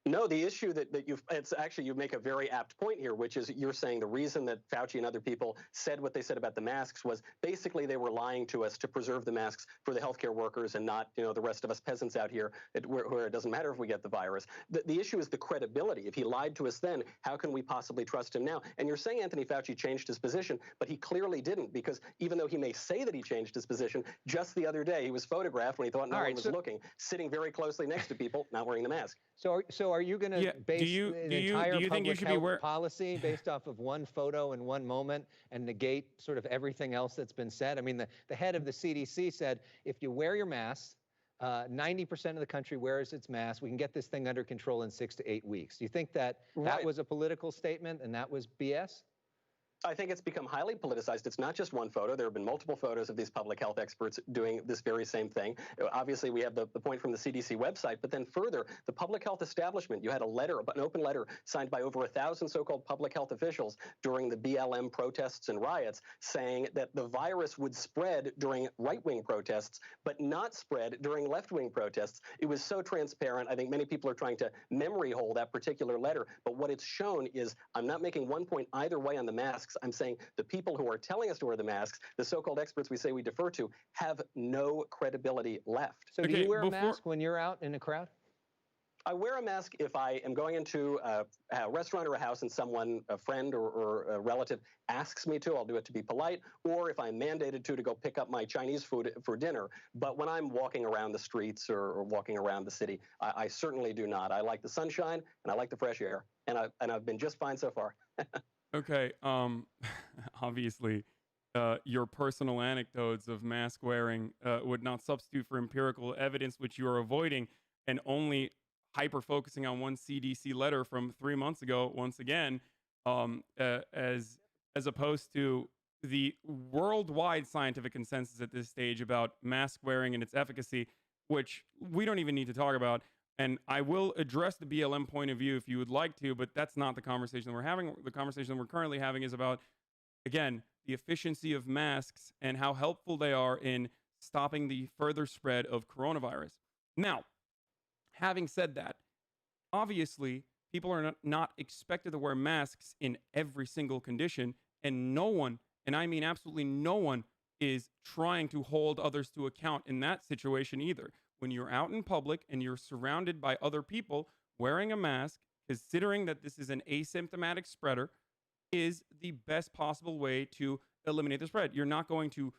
No, the issue you make a very apt point here, which is you're saying the reason that Fauci and other people said what they said about the masks was basically they were lying to us to preserve the masks for the healthcare workers and not, the rest of us peasants out here where it doesn't matter if we get the virus. The issue is the credibility. If he lied to us then, how can we possibly trust him now? And you're saying Anthony Fauci changed his position, but he clearly didn't, because even though he may say that he changed his position, just the other day he was photographed when he thought no one was looking, sitting very closely next to people, not wearing the mask. So are you going to base the entire public health policy based off of one photo and one moment and negate sort of everything else that's been said? I mean, the head of the CDC said, if you wear your mask, 90% of the country wears its mask, we can get this thing under control in 6 to 8 weeks. Do you think that that was a political statement and that was BS? I think it's become highly politicized. It's not just one photo. There have been multiple photos of these public health experts doing this very same thing. Obviously, we have the point from the CDC website, but then further, the public health establishment, you had a letter, an open letter signed by over 1,000 so-called public health officials during the BLM protests and riots saying that the virus would spread during right-wing protests, but not spread during left-wing protests. It was so transparent. I think many people are trying to memory hole that particular letter, but what it's shown is I'm not making one point either way on the masks. I'm saying the people who are telling us to wear the masks, the so-called experts we say we defer to, have no credibility left. So do you wear a mask when you're out in a crowd? I wear a mask if I am going into a restaurant or a house and someone, a friend or a relative, asks me to. I'll do it to be polite, or if I'm mandated to go pick up my Chinese food for dinner. But when I'm walking around the streets or walking around the city, I certainly do not. I like the sunshine and I like the fresh air, and I've been just fine so far. Okay. Obviously, your personal anecdotes of mask wearing would not substitute for empirical evidence, which you are avoiding, and only hyper focusing on one CDC letter from 3 months ago. Once again, as opposed to the worldwide scientific consensus at this stage about mask wearing and its efficacy, which we don't even need to talk about. And I will address the BLM point of view if you would like to, but that's not the conversation we're having. The conversation we're currently having is about, again, the efficiency of masks and how helpful they are in stopping the further spread of coronavirus. Now, having said that, obviously, people are not expected to wear masks in every single condition, and no one, and I mean absolutely no one, is trying to hold others to account in that situation either. When you're out in public and you're surrounded by other people, wearing a mask, considering that this is an asymptomatic spreader, is the best possible way to eliminate the spread. You're not going to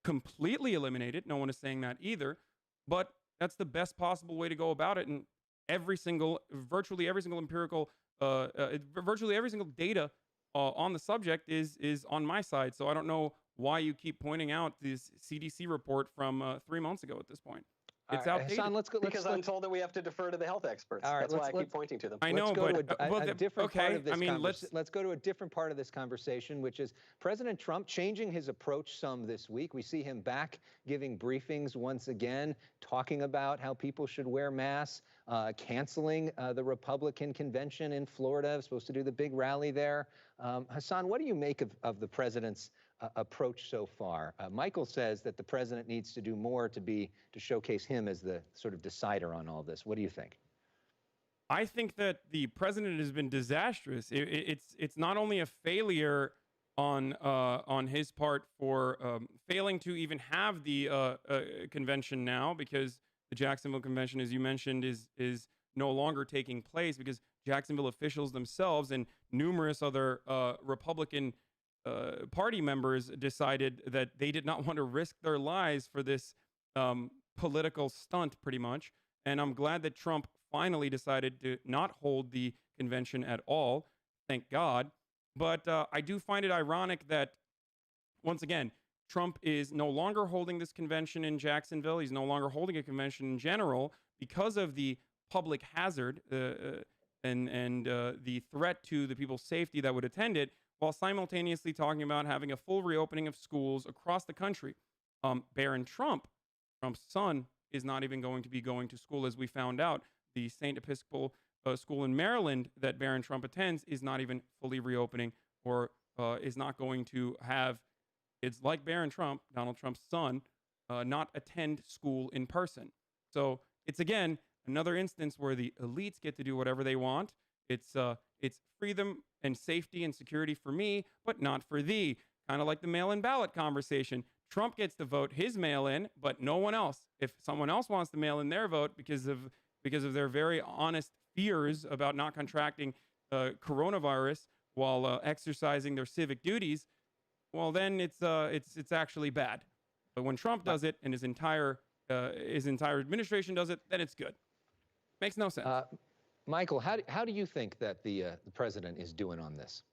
completely eliminate it. No one is saying that either. But that's the best possible way to go about it. And virtually every single empirical, virtually every single data on the subject is on my side. So I don't know why you keep pointing out this CDC report from 3 months ago at this point. It's outdated. Hassan, let's go. Because I'm told that we have to defer to the health experts. All right, That's why I keep pointing to them. I know, let's go but to a different part of this let's go to a different part of this conversation, which is President Trump changing his approach some this week. We see him back giving briefings once again, talking about how people should wear masks, canceling the Republican convention in Florida. Supposed to do the big rally there. Hassan, what do you make of the president's approach so far? Michael says that the president needs to do more to showcase him as the sort of decider on all this. What do you think? I think that the president has been disastrous. It's not only a failure on his part for failing to even have the convention now, because the Jacksonville convention, as you mentioned, is no longer taking place because Jacksonville officials themselves and numerous other Republican party members decided that they did not want to risk their lives for this political stunt, pretty much. And I'm glad that Trump finally decided to not hold the convention at all. Thank God. But I do find it ironic that, once again, Trump is no longer holding this convention in Jacksonville. He's no longer holding a convention in general because of the public hazard and the threat to the people's safety that would attend it, while simultaneously talking about having a full reopening of schools across the country. Barron Trump, Trump's son, is not even going to be going to school, as we found out. The St. Episcopal school in Maryland that Barron Trump attends is not even fully reopening, or is not going to have kids like Barron Trump, Donald Trump's son, not attend school in person. So it's, again, another instance where the elites get to do whatever they want. It's freedom and safety and security for me, but not for thee. Kind of like the mail-in ballot conversation. Trump gets to vote his mail-in, but no one else. If someone else wants to mail in their vote because of their very honest fears about not contracting coronavirus while exercising their civic duties, well, then it's actually bad. But when Trump does it and his entire administration does it, then it's good. Makes no sense. Michael, how do you think that the president is doing on this?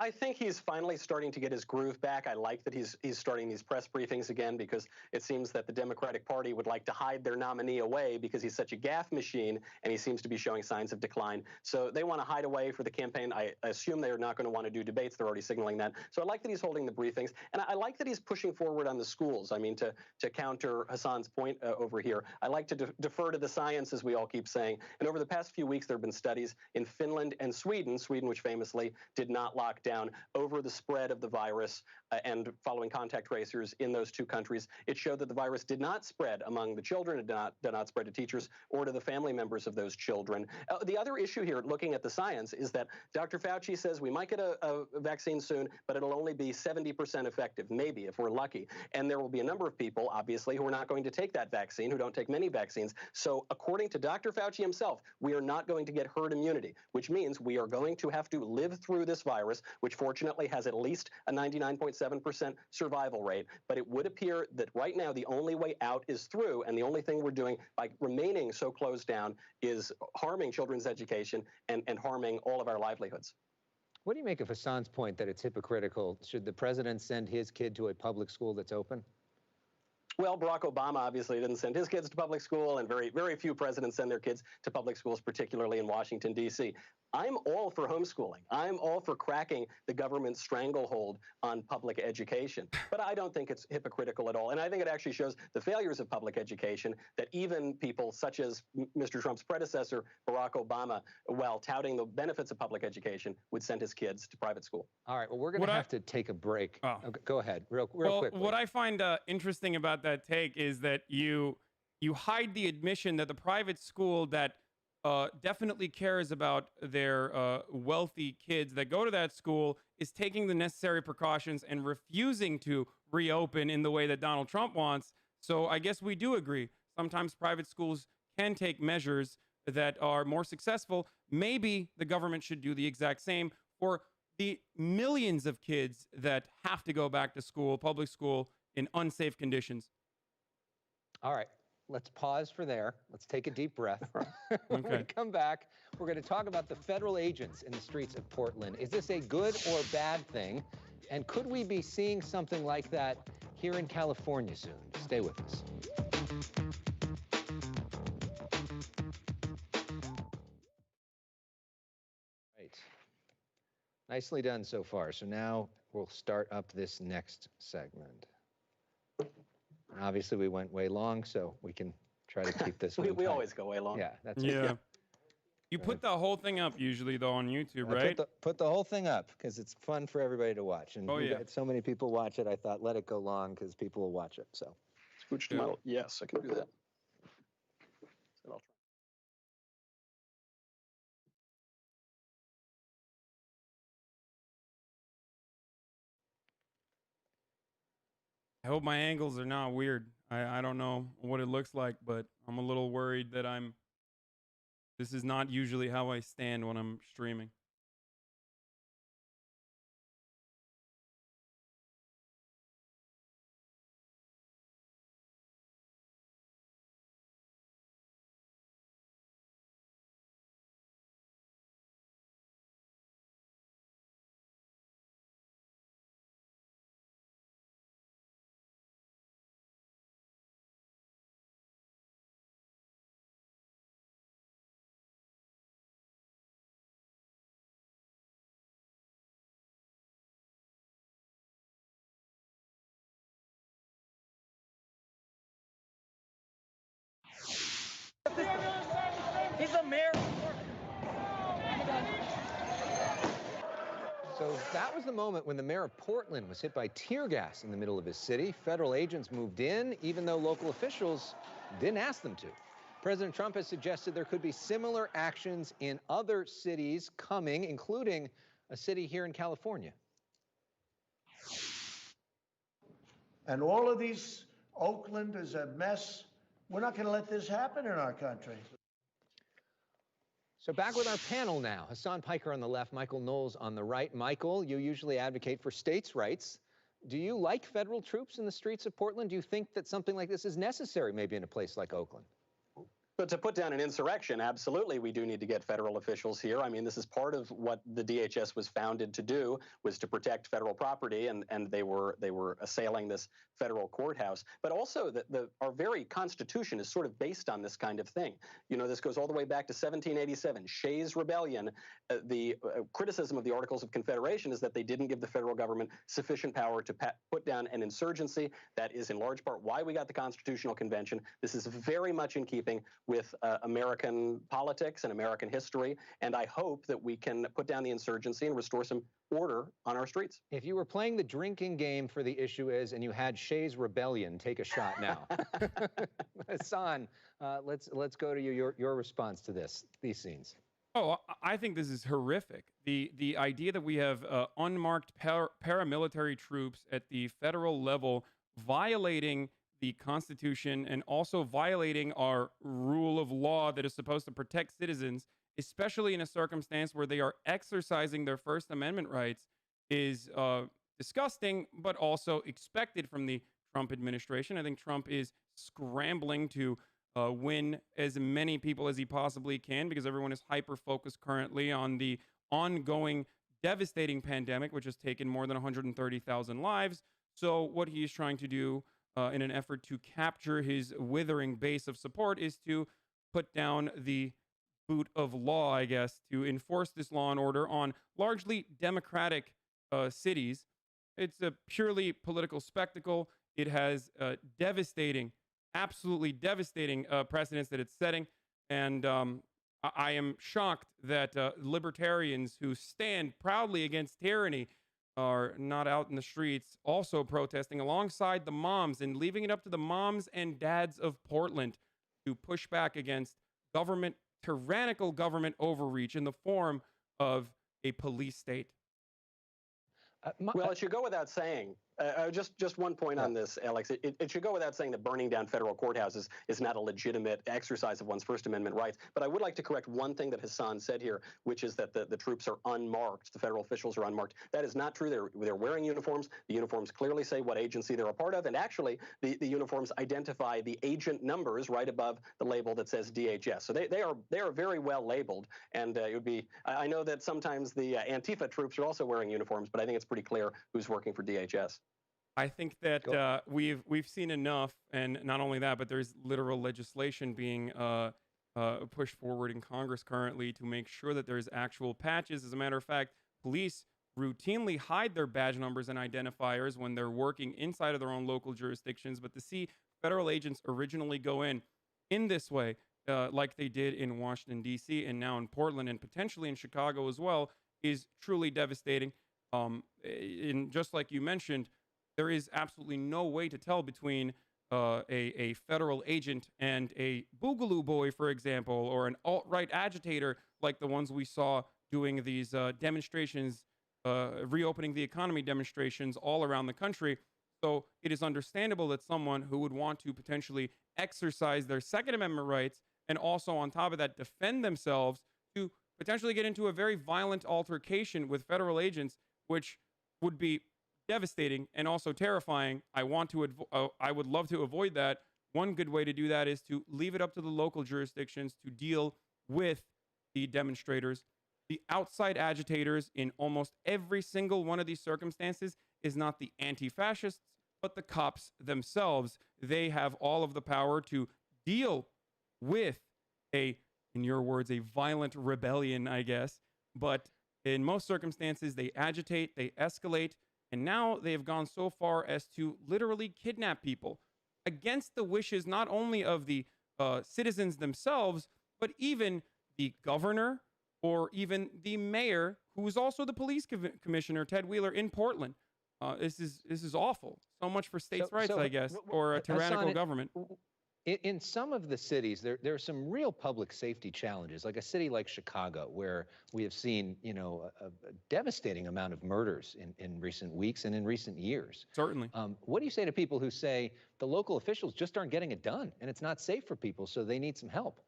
I think he's finally starting to get his groove back. I like that he's starting these press briefings again, because it seems that the Democratic Party would like to hide their nominee away because he's such a gaffe machine and he seems to be showing signs of decline. So they want to hide away for the campaign. I assume they're not going to want to do debates. They're already signaling that. So I like that he's holding the briefings. And I like that he's pushing forward on the schools. I mean, to counter Hassan's point over here, I like to defer to the science, as we all keep saying. And over the past few weeks, there have been studies in Finland and Sweden, which famously did not lock down over the spread of the virus and following contact tracers in those two countries. It showed that the virus did not spread among the children, it did not spread to teachers or to the family members of those children. The other issue here, looking at the science, is that Dr. Fauci says we might get a vaccine soon, but it'll only be 70% effective, maybe, if we're lucky. And there will be a number of people, obviously, who are not going to take that vaccine, who don't take many vaccines. So according to Dr. Fauci himself, we are not going to get herd immunity, which means we are going to have to live through this virus, which fortunately has at least a 99.7% survival rate. But it would appear that right now the only way out is through, and the only thing we're doing by remaining so closed down is harming children's education and harming all of our livelihoods. What do you make of Hassan's point that it's hypocritical? Should the president send his kid to a public school that's open? Well, Barack Obama obviously didn't send his kids to public school, and very, very few presidents send their kids to public schools, particularly in Washington, D.C. I'm all for homeschooling. I'm all for cracking the government stranglehold on public education. But I don't think it's hypocritical at all. And I think it actually shows the failures of public education, that even people such as Mr. Trump's predecessor, Barack Obama, while touting the benefits of public education, would send his kids to private school. All right, well, we're going to have to take a break. Oh. Okay, go ahead, real well, quickly. What I find interesting about that take is that you hide the admission that the private school that definitely cares about their wealthy kids that go to that school is taking the necessary precautions and refusing to reopen in the way that Donald Trump wants. So I guess we do agree. Sometimes private schools can take measures that are more successful. Maybe the government should do the exact same for the millions of kids that have to go back to school, public school, in unsafe conditions. All right, let's pause for there. Let's take a deep breath. When we come back, we're going to talk about the federal agents in the streets of Portland. Is this a good or bad thing? And could we be seeing something like that here in California soon? Stay with us. Right. Nicely done so far. So now we'll start up this next segment. Obviously, we went way long, so we can try to keep this one we tight. always go way long. Yeah, that's Yeah. You put the whole thing up usually, though, on YouTube, right? Put the whole thing up because it's fun for everybody to watch. And Oh, we yeah. got so many people watch it, I thought let it go long because people will watch it. So, Scooch them out. Yes, I can do that. So I'll try. I hope my angles are not weird. I don't know what it looks like, but I'm a little worried that this is not usually how I stand when I'm streaming. He's the mayor. So that was the moment when the mayor of Portland was hit by tear gas in the middle of his city. Federal agents moved in, even though local officials didn't ask them to. President Trump has suggested there could be similar actions in other cities coming, including a city here in California. And all of these, Oakland is a mess. We're not going to let this happen in our country. So back with our panel now. Hassan Piker on the left, Michael Knowles on the right. Michael, you usually advocate for states' rights. Do you like federal troops in the streets of Portland? Do you think that something like this is necessary maybe in a place like Oakland? But to put down an insurrection, absolutely, we do need to get federal officials here. I mean, this is part of what the DHS was founded to do, was to protect federal property, and they were assailing this federal courthouse. But also, our very Constitution is sort of based on this kind of thing. You know, this goes all the way back to 1787, Shays' Rebellion. The criticism of the Articles of Confederation is that they didn't give the federal government sufficient power to put down an insurgency. That is in large part why we got the Constitutional Convention. This is very much in keeping with American politics and American history, and I hope that we can put down the insurgency and restore some order on our streets. If you were playing the drinking game for the issue is, and you had Shays' Rebellion, take a shot now. Hassan, let's go to you. Your response to these scenes. Oh, I think this is horrific. The idea that we have unmarked paramilitary troops at the federal level violating the Constitution and also violating our rule of law that is supposed to protect citizens, especially in a circumstance where they are exercising their First Amendment rights, is disgusting, but also expected from the Trump administration. I think Trump is scrambling to win as many people as he possibly can because everyone is hyper-focused currently on the ongoing devastating pandemic, which has taken more than 130,000 lives. So what he is trying to do in an effort to capture his withering base of support is to put down the boot of law, I guess, to enforce this law and order on largely democratic cities. It's a purely political spectacle. It has devastating, absolutely devastating precedents that it's setting. And I am shocked that libertarians who stand proudly against tyranny are not out in the streets also protesting alongside the moms and leaving it up to the moms and dads of Portland to push back against tyrannical government overreach in the form of a police state. Well, it should go without saying Just one point on this, Alex. It should go without saying that burning down federal courthouses is not a legitimate exercise of one's First Amendment rights. But I would like to correct one thing that Hassan said here, which is that the troops are unmarked. The federal officials are unmarked. That is not true. They're wearing uniforms. The uniforms clearly say what agency they're a part of. And actually, the uniforms identify the agent numbers right above the label that says DHS. So they are very well labeled. And it would be, I know that sometimes the Antifa troops are also wearing uniforms, but I think it's pretty clear who's working for DHS. I think that we've seen enough, and not only that, but there's literal legislation being pushed forward in Congress currently to make sure that there's actual patches. As a matter of fact, police routinely hide their badge numbers and identifiers when they're working inside of their own local jurisdictions, but to see federal agents originally go in this way, like they did in Washington, D.C., and now in Portland, and potentially in Chicago as well, is truly devastating. Just like you mentioned, there is absolutely no way to tell between a federal agent and a boogaloo boy, for example, or an alt-right agitator like the ones we saw doing these demonstrations, reopening the economy demonstrations all around the country. So it is understandable that someone who would want to potentially exercise their Second Amendment rights and also on top of that defend themselves to potentially get into a very violent altercation with federal agents, which would be devastating and also terrifying. I would love to avoid that. One good way to do that is to leave it up to the local jurisdictions to deal with the demonstrators. The outside agitators in almost every single one of these circumstances is not the anti-fascists, but the cops themselves. They have all of the power to deal with in your words, a violent rebellion, I guess. But in most circumstances, they agitate, they escalate, and now they have gone so far as to literally kidnap people against the wishes not only of the citizens themselves, but even the governor or even the mayor, who is also the police commissioner, Ted Wheeler, in Portland. This is awful. So much for states' rights, I guess, or a tyrannical government. In some of the cities, there are some real public safety challenges, like a city like Chicago, where we have seen, a devastating amount of murders in recent weeks and in recent years. Certainly. What do you say to people who say the local officials just aren't getting it done, and it's not safe for people, so they need some help?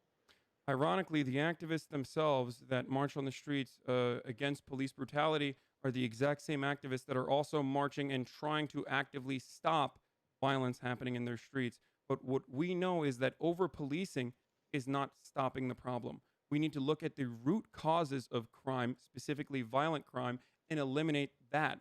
Ironically, the activists themselves that march on the streets against police brutality are the exact same activists that are also marching and trying to actively stop violence happening in their streets. But what we know is that over-policing is not stopping the problem. We need to look at the root causes of crime, specifically violent crime, and eliminate that.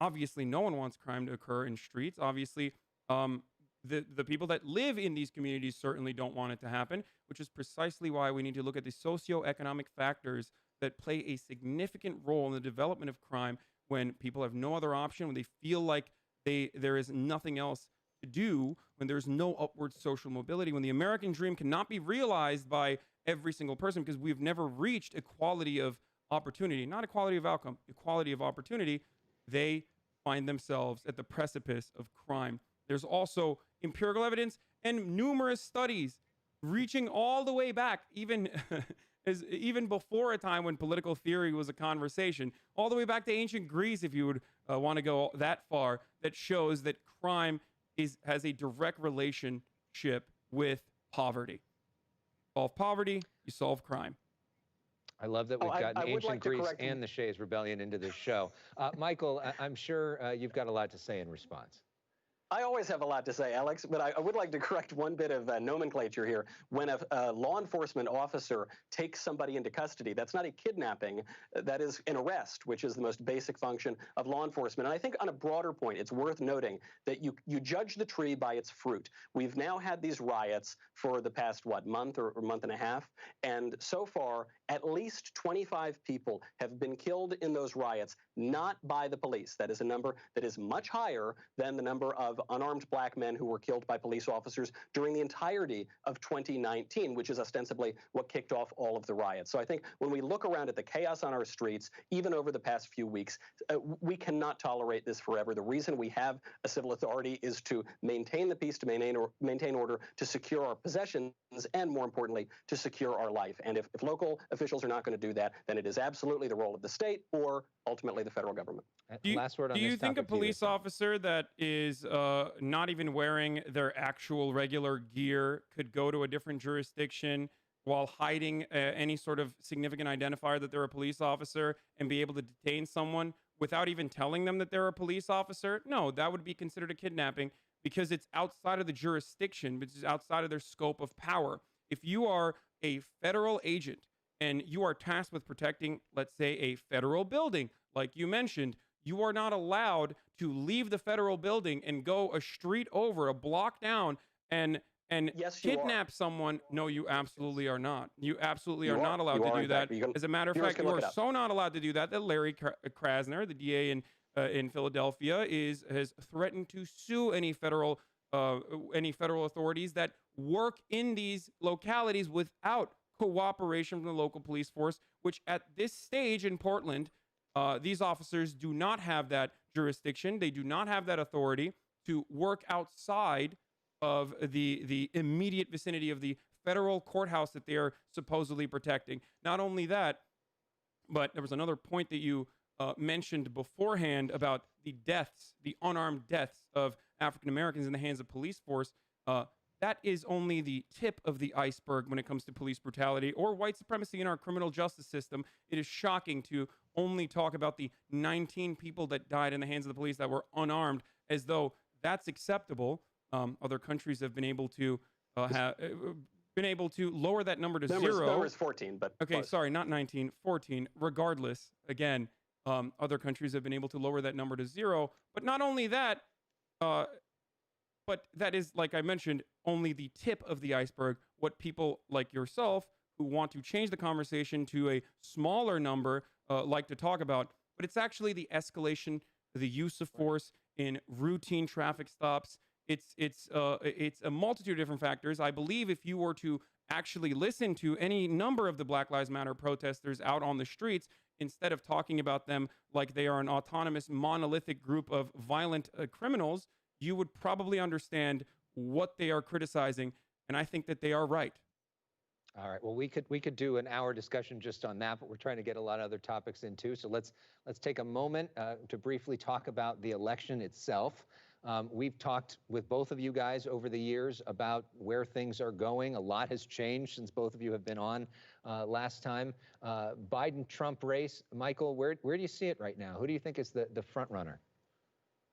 Obviously, no one wants crime to occur in streets. Obviously, the people that live in these communities certainly don't want it to happen, which is precisely why we need to look at the socioeconomic factors that play a significant role in the development of crime when people have no other option, when they feel like there is nothing else to do, when there's no upward social mobility, when the American dream cannot be realized by every single person because we've never reached equality of opportunity, not equality of outcome, equality of opportunity, they find themselves at the precipice of crime. There's also empirical evidence and numerous studies reaching all the way back, even before a time when political theory was a conversation, all the way back to ancient Greece, if you would want to go that far, that shows that crime has a direct relationship with poverty. Solve poverty, you solve crime. I love that we've got ancient Greece and the Shays Rebellion into this show. Michael, I'm sure you've got a lot to say in response. I always have a lot to say, Alex, but I would like to correct one bit of nomenclature here. When a law enforcement officer takes somebody into custody, that's not a kidnapping. That is an arrest, which is the most basic function of law enforcement. And I think on a broader point, it's worth noting that you judge the tree by its fruit. We've now had these riots for the past, month or month and a half? And so far, at least 25 people have been killed in those riots, not by the police. That is a number that is much higher than the number of of unarmed black men who were killed by police officers during the entirety of 2019, which is ostensibly what kicked off all of the riots. So I think when we look around at the chaos on our streets, even over the past few weeks, we cannot tolerate this forever. The reason we have a civil authority is to maintain the peace, to maintain order, to secure our possessions, and more importantly, to secure our life. And if local officials are not going to do that, then it is absolutely the role of the state or ultimately the federal government. Last word on Do this you think a topic to you, police officer that is not even wearing their actual regular gear could go to a different jurisdiction while hiding any sort of significant identifier that they're a police officer and be able to detain someone without even telling them that they're a police officer? No, that would be considered a kidnapping because it's outside of the jurisdiction, which is outside of their scope of power. If you are a federal agent and you are tasked with protecting, let's say, a federal building, like you mentioned, you are not allowed to leave the federal building and go a street over, a block down, and yes, kidnap someone. No, you absolutely are not. You absolutely are not allowed You to are, do in that. fact. As a matter of viewers fact, can you look are it up. so not allowed to do that that Larry Krasner, the DA in Philadelphia, has threatened to sue any federal authorities that work in these localities without cooperation from the local police force, which at this stage in Portland, these officers do not have that jurisdiction. They do not have that authority to work outside of the immediate vicinity of the federal courthouse that they are supposedly protecting. Not only that, but there was another point that you mentioned beforehand about the deaths, the unarmed deaths of African Americans in the hands of police force. That is only the tip of the iceberg when it comes to police brutality or white supremacy in our criminal justice system. It is shocking to only talk about the 19 people that died in the hands of the police that were unarmed as though that's acceptable. Other countries have been able to lower that number to zero. Number is 14, but okay, close. sorry, not 19, 14. Regardless, again, other countries have been able to lower that number to zero. But not only that, but that is, like I mentioned, only the tip of the iceberg. What people like yourself who want to change the conversation to a smaller number like to talk about. But it's actually the escalation, the use of force in routine traffic stops. It's a multitude of different factors. I believe if you were to actually listen to any number of the Black Lives Matter protesters out on the streets, instead of talking about them like they are an autonomous, monolithic group of violent criminals, you would probably understand what they are criticizing, and I think that they are right. All right. Well, we could do an hour discussion just on that, but we're trying to get a lot of other topics in too. So let's take a moment to briefly talk about the election itself. We've talked with both of you guys over the years about where things are going. A lot has changed since both of you have been on last time. Biden-Trump race, Michael, where do you see it right now? Who do you think is the front runner?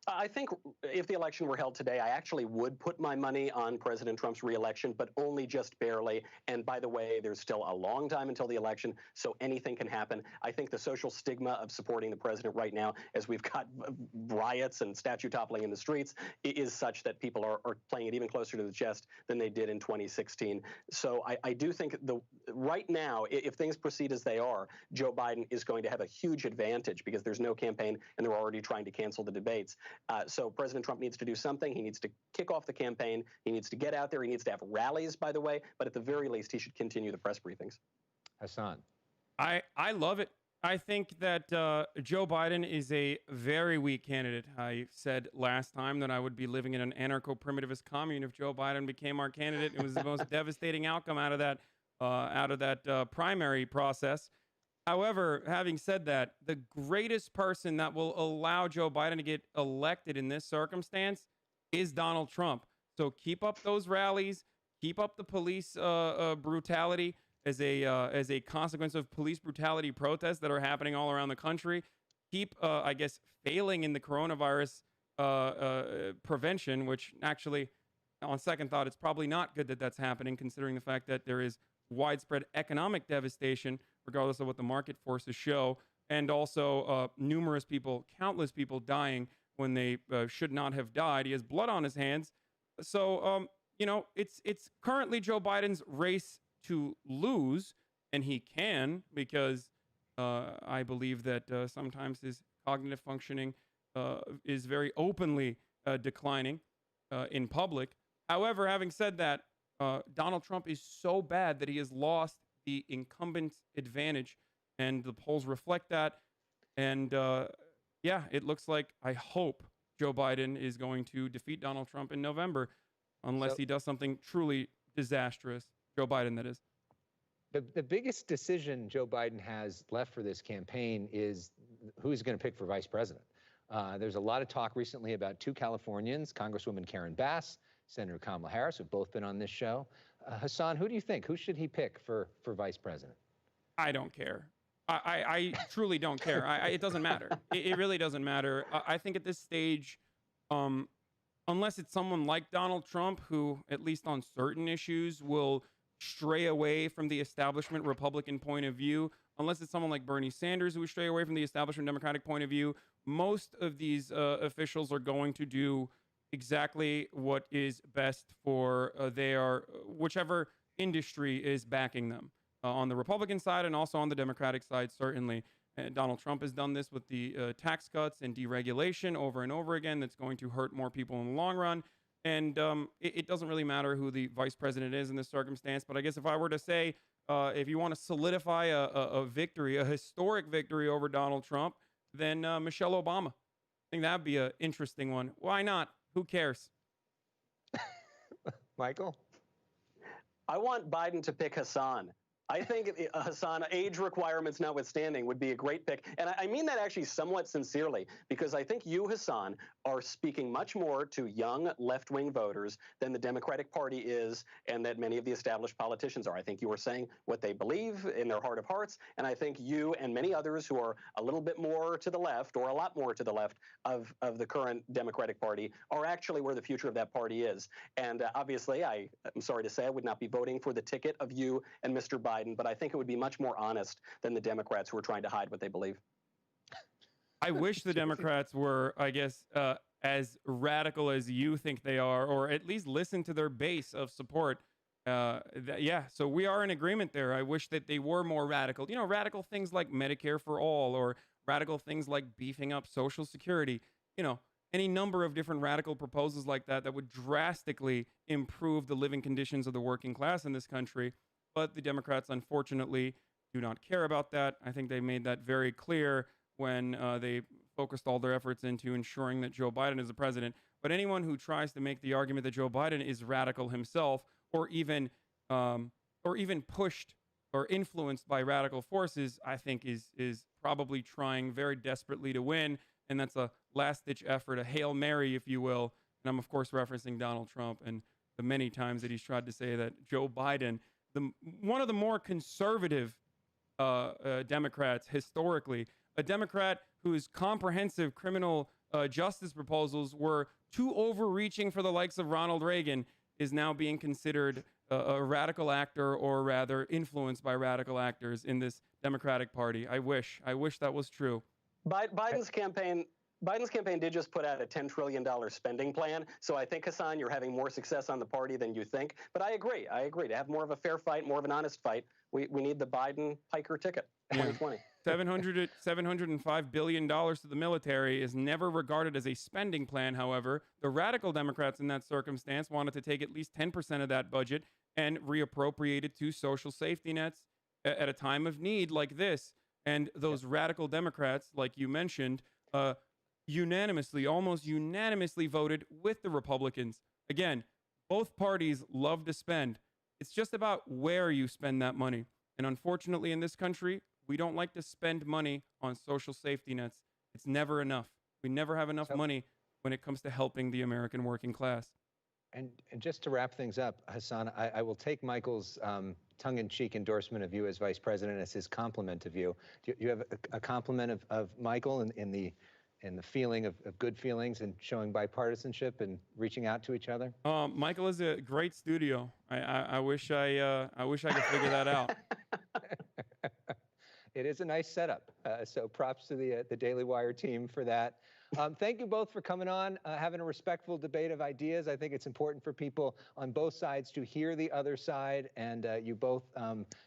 I think if the election were held today, I actually would put my money on President Trump's reelection, but only just barely. And by the way, there's still a long time until the election, so anything can happen. I think the social stigma of supporting the president right now, as we've got riots and statue toppling in the streets, is such that people are playing it even closer to the chest than they did in 2016. So I do think right now, if things proceed as they are, Joe Biden is going to have a huge advantage because there's no campaign and they're already trying to cancel the debates. So President Trump needs to do something. He needs to kick off the campaign. He needs to get out there. He needs to have rallies, by the way. But at the very least, he should continue the press briefings. Hassan. I love it. I think that Joe Biden is a very weak candidate. I said last time that I would be living in an anarcho-primitivist commune if Joe Biden became our candidate. It was the most devastating outcome out of that primary process. However, having said that, the greatest person that will allow Joe Biden to get elected in this circumstance is Donald Trump. So keep up those rallies, keep up the police brutality as a consequence of police brutality protests that are happening all around the country. Keep, I guess, failing in the coronavirus prevention, which actually, on second thought, it's probably not good that that's happening, considering the fact that there is widespread economic devastation, regardless of what the market forces show, and also numerous people, countless people dying when they should not have died. He has blood on his hands. So, it's currently Joe Biden's race to lose, and he can, because I believe that sometimes his cognitive functioning is very openly declining. in public. However, having said that, Donald Trump is so bad that he has lost the incumbent advantage, and the polls reflect that. And yeah, it looks like, I hope Joe Biden is going to defeat Donald Trump in November, unless he does something truly disastrous. Joe Biden, that is. The biggest decision Joe Biden has left for this campaign is who he's going to pick for vice president. There's a lot of talk recently about two Californians, Congresswoman Karen Bass, Senator Kamala Harris, who've both been on this show. Hassan, who do you think? Who should he pick for vice president? I don't care. I truly don't care. It doesn't matter. It really doesn't matter. I think at this stage, unless it's someone like Donald Trump, who, at least on certain issues, will stray away from the establishment Republican point of view, unless it's someone like Bernie Sanders, who would stray away from the establishment Democratic point of view, most of these officials are going to do exactly what is best for whichever industry is backing them. On the Republican side and also on the Democratic side, certainly. Donald Trump has done this with the tax cuts and deregulation over and over again. That's going to hurt more people in the long run. And it doesn't really matter who the vice president is in this circumstance. But I guess if I were to say, if you want to solidify a victory, a historic victory over Donald Trump, then Michelle Obama. I think that'd be an interesting one. Why not? Who cares? Michael? I want Biden to pick Hassan. I think Hassan, age requirements notwithstanding, would be a great pick. And I mean that actually somewhat sincerely, because I think you, Hassan, are speaking much more to young left-wing voters than the Democratic Party is, and that many of the established politicians are. I think you are saying what they believe in their heart of hearts, and I think you and many others who are a little bit more to the left, or a lot more to the left of the current Democratic Party, are actually where the future of that party is. And obviously, I'm sorry to say, I would not be voting for the ticket of you and Mr. Biden, but I think it would be much more honest than the Democrats who are trying to hide what they believe. I wish the Democrats were, I guess, as radical as you think they are, or at least listen to their base of support. Yeah, so we are in agreement there. I wish that they were more radical. You know, radical things like Medicare for all, or radical things like beefing up Social Security. You know, any number of different radical proposals like that would drastically improve the living conditions of the working class in this country. But the Democrats, unfortunately, do not care about that. I think they made that very clear when they focused all their efforts into ensuring that Joe Biden is the president. But anyone who tries to make the argument that Joe Biden is radical himself, or even pushed or influenced by radical forces, I think is probably trying very desperately to win. And that's a last-ditch effort, a Hail Mary, if you will. And I'm, of course, referencing Donald Trump and the many times that he's tried to say that Joe Biden, one of the more conservative Democrats historically, a Democrat whose comprehensive criminal justice proposals were too overreaching for the likes of Ronald Reagan, is now being considered a radical actor, or rather influenced by radical actors in this Democratic Party. I wish that was true. Biden's campaign did just put out a $10 trillion spending plan. So I think, Hassan, you're having more success on the party than you think. But I agree. To have more of a fair fight, more of an honest fight, we need the Biden Piker ticket, 2020. $705 billion to the military is never regarded as a spending plan. However, the radical Democrats in that circumstance wanted to take at least 10% of that budget and reappropriate it to social safety nets at a time of need like this. And those radical Democrats, like you mentioned, almost unanimously voted with the Republicans. Again, both parties love to spend. It's just about where you spend that money. And unfortunately, in this country, we don't like to spend money on social safety nets. It's never enough. We never have enough money when it comes to helping the American working class. And just to wrap things up, Hassan, I will take Michael's tongue-in-cheek endorsement of you as vice president as his compliment of you. Do you have a compliment of Michael in the feeling of good feelings and showing bipartisanship and reaching out to each other? Michael is a great studio. I wish I could figure that out. It is a nice setup. So props to the Daily Wire team for that. Thank you both for coming on, having a respectful debate of ideas. I think it's important for people on both sides to hear the other side, and you both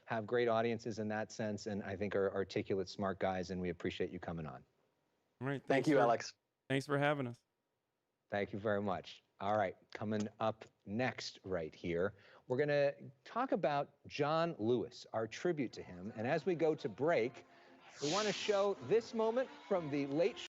have great audiences in that sense, and I think are articulate, smart guys, and we appreciate you coming on. All right. Thank you, Alex. Thanks for having us. Thank you very much. All right, coming up next right here, we're going to talk about John Lewis, our tribute to him. And as we go to break, we want to show this moment from the Late Show.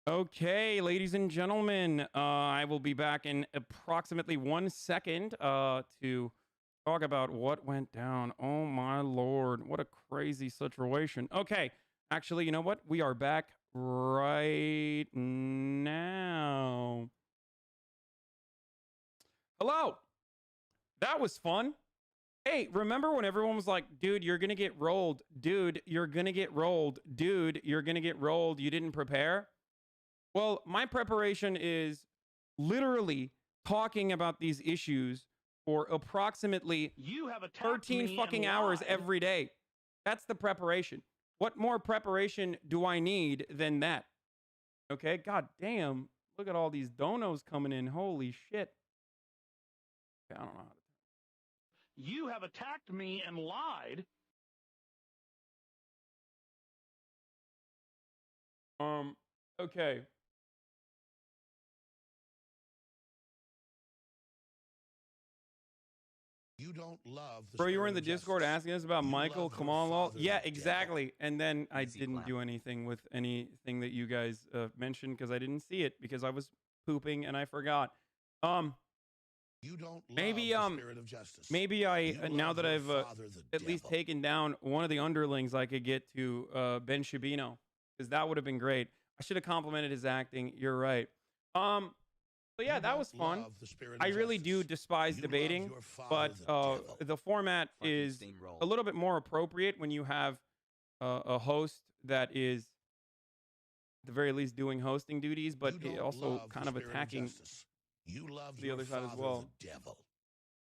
Okay, ladies and gentlemen, I will be back in approximately 1 second to talk about what went down. Oh my lord, what a crazy situation. Okay, actually, you know what? We are back right now. Hello. That was fun. Hey, remember when everyone was like, dude, you're going to get rolled. Dude, you're going to get rolled. Dude, you're going to get rolled. You didn't prepare? Well, my preparation is literally talking about these issues for approximately 13 fucking hours every day. That's the preparation. What more preparation do I need than that? Okay, god damn. Look at all these donos coming in. Holy shit. Okay, I don't know how to. You have attacked me and lied. Okay. You don't love the Bro, you were spirit in the of Discord justice. asking us about You Michael love your Kamal. father, Yeah, the exactly. And then I Easy didn't clap. do anything with anything that you guys mentioned because I didn't see it because I was pooping and I forgot. You don't love Maybe the spirit of justice. maybe I You now love that your I've father, the at least devil. taken down one of the underlings, I could get to Ben Shabino because that would have been great. I should have complimented his acting. You're right. But yeah, You that was don't fun. love the spirit of I really justice. do despise You love debating, your father, but the devil. the format Fucking is steamroll. a little bit more appropriate when you have a host that is, at the very least, doing hosting duties, but You don't also love the kind of spirit attacking justice. You love the your other side as father, well. the devil.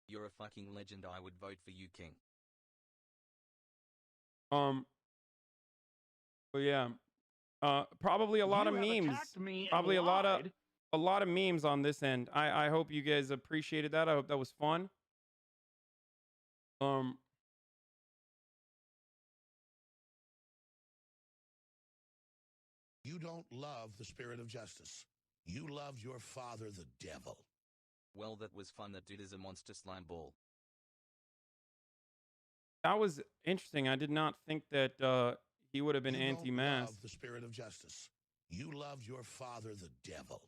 You're a fucking legend. I would vote for you, King. But yeah, probably a lot of You have memes. attacked me and Probably a lot of lied. memes on this end. I hope you guys appreciated that. I hope that was fun. You don't love the spirit of justice. You love your father, the devil. Well, that was fun. That dude is a monster slime ball. That was interesting. I did not think that he would have been You don't anti-mask. love the spirit of justice. You love your father, the devil.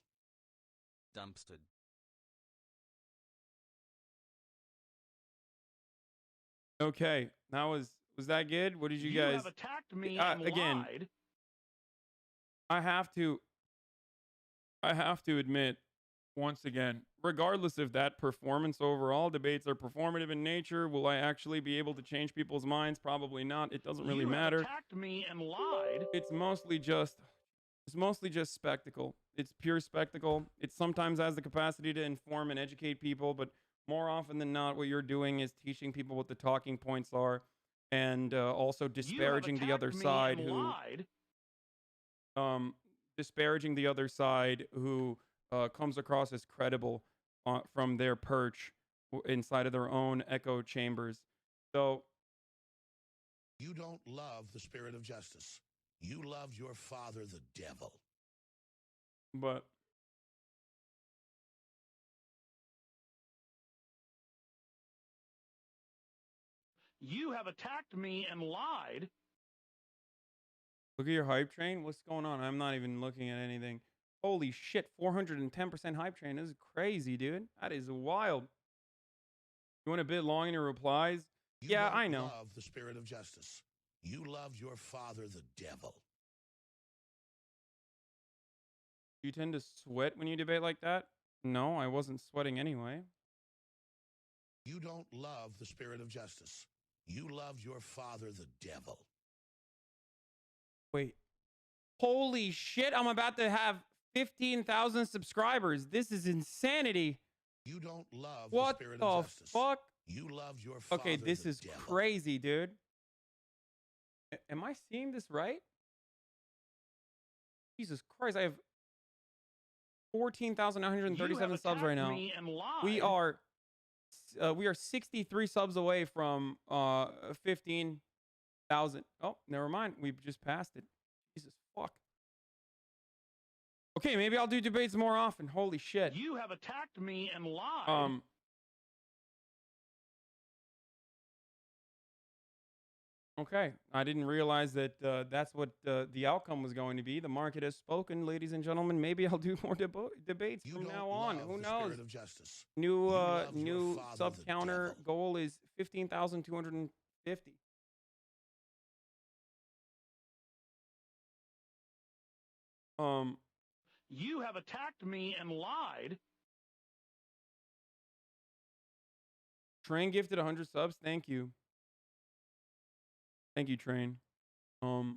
Dumpstered. Okay, that was that good? What did you You guys? have attacked me and Again, lied. I have to admit, once again, regardless of that performance overall, debates are performative in nature. Will I actually be able to change people's minds? Probably not. It doesn't really You have matter. attacked me and lied. It's mostly just spectacle. It's pure spectacle. It sometimes has the capacity to inform and educate people, but more often than not, what you're doing is teaching people what the talking points are, and also disparaging the other side who disparaging the other side who comes across as credible from their perch inside of their own echo chambers. So You don't love the spirit of justice. You love your father, the devil. but You have attacked me and lied. look at your hype train. What's going on? I'm not even looking at anything. Holy shit, 410% hype train. This is crazy, dude. That is wild. You want a bit long in your replies? You Yeah, don't I know. love the spirit of justice. You love your father, the devil. You tend to sweat when you debate like that? No, I wasn't sweating anyway. You don't love the spirit of justice. You love your father, the devil. Wait. Holy shit, I'm about to have 15,000 subscribers. This is insanity. You don't love What the spirit the of justice. fuck? You love your father, Okay, this the is devil. crazy, dude. Am I seeing this right? Jesus Christ, I have 14,937 subs right now. We are 63 subs away from 15,000. Oh, never mind. We've just passed it. Jesus fuck. Okay, maybe I'll do debates more often. Holy shit. You have attacked me and lied. Okay, I didn't realize that that's what the outcome was going to be. The market has spoken, ladies and gentlemen. Maybe I'll do more debates from now on. Who knows? Of justice. New your father, sub the counter devil. goal is 15,250. You have attacked me and lied. Train gifted 100 subs. Thank you. Thank you, Train. Was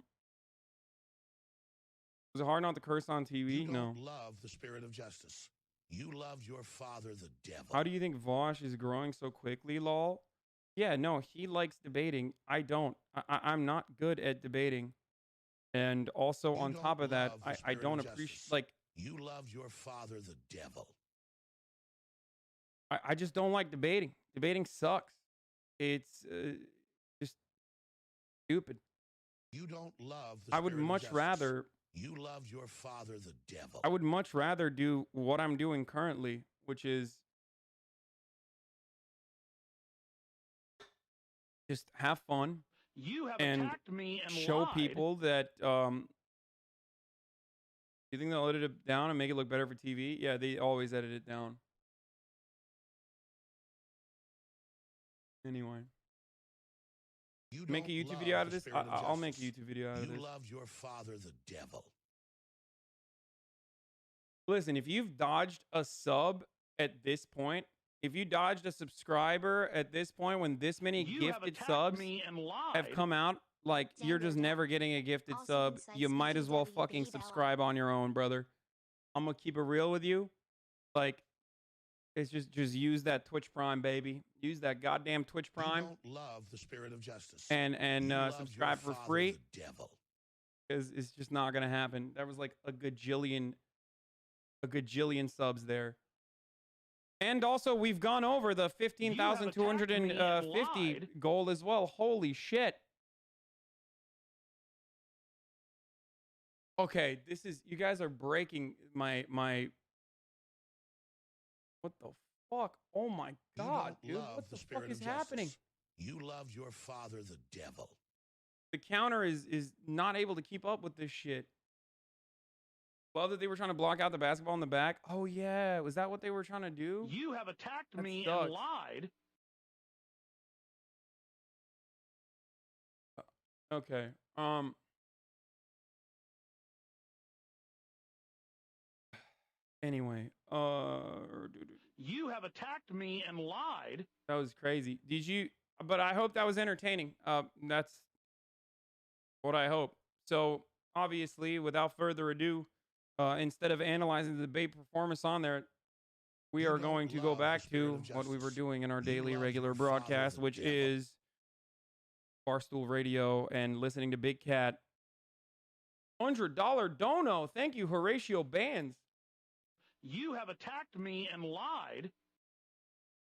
it hard not to curse on TV? You No. don't love the spirit of justice. You love your father, the devil. How do you think Vosh is growing so quickly, lol? Yeah, no, he likes debating. I don't. I'm not good at debating. And also, on top of that, I don't appreciate, like, You love your father, the devil. I just don't like debating. Debating sucks. It's just stupid. You don't love the I would spirit of much justice. rather, You love your father, the devil. I would much rather do what I'm doing currently, which is just have fun You have and attacked me and show lied. people that you think they'll edit it down and make it look better for TV? Yeah, they always edit it down. Anyway, You make a don't YouTube love video out of the this. spirit of I'll make a justice. YouTube video out of You this. love your father, the devil. Listen, if you've dodged a sub at this point, if you dodged a subscriber at this point when this many You have gifted attacked subs me and lied. have come out, like, you're just never getting a gifted sub. You might as well fucking subscribe on your own, brother. I'm gonna keep it real with you. Like, it's just use that Twitch Prime, baby. Use that goddamn Twitch Prime You don't love the spirit of justice. and You love subscribe your for father, free, the devil. because it's just not gonna happen. That was like a gajillion subs there. And also, we've gone over the 15,250 lied. goal as well. Holy shit. Okay, this is, you guys are breaking my what the fuck? Oh my god, You don't dude. love What the the fuck spirit is of happening? justice. You love your father, the devil. The counter is not able to keep up with this shit. Love that they were trying to block out the basketball in the back. Oh yeah, was that what they were trying to do? You have attacked That me sucks. and lied. Okay. Anyway, You have attacked me and lied. that was crazy. Did you? But I hope that was entertaining. That's what I hope. So obviously, without further ado, instead of analyzing the debate performance on there, we are going to go back to what we were doing in our daily regular broadcast, which is Barstool Radio and listening to Big Cat. $100 dono. Thank you, Horatio Bands. You have attacked me and lied.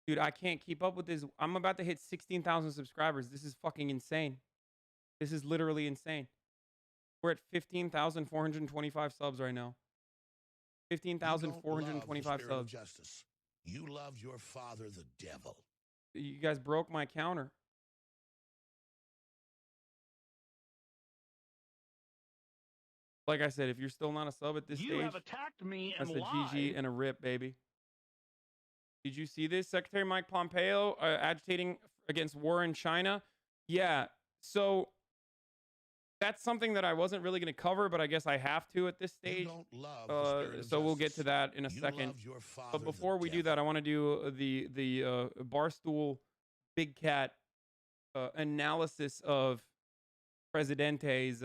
Dude, I can't keep up with this. I'm about to hit 16,000 subscribers. This is fucking insane. This is literally insane. We're at 15,425 subs right now. 15,425 subs. Justice. You love your father, the devil. You guys broke my counter. Like I said, if you're still not a sub at this You stage, have attacked me and that's a lied. GG and a rip, baby. Did you see this? Secretary Mike Pompeo agitating against war in China? Yeah. So that's something that I wasn't really going to cover, but I guess I have to at this stage. So we'll get to that in a second. But before we do that, I want to do the Barstool Big Cat analysis of Presidente's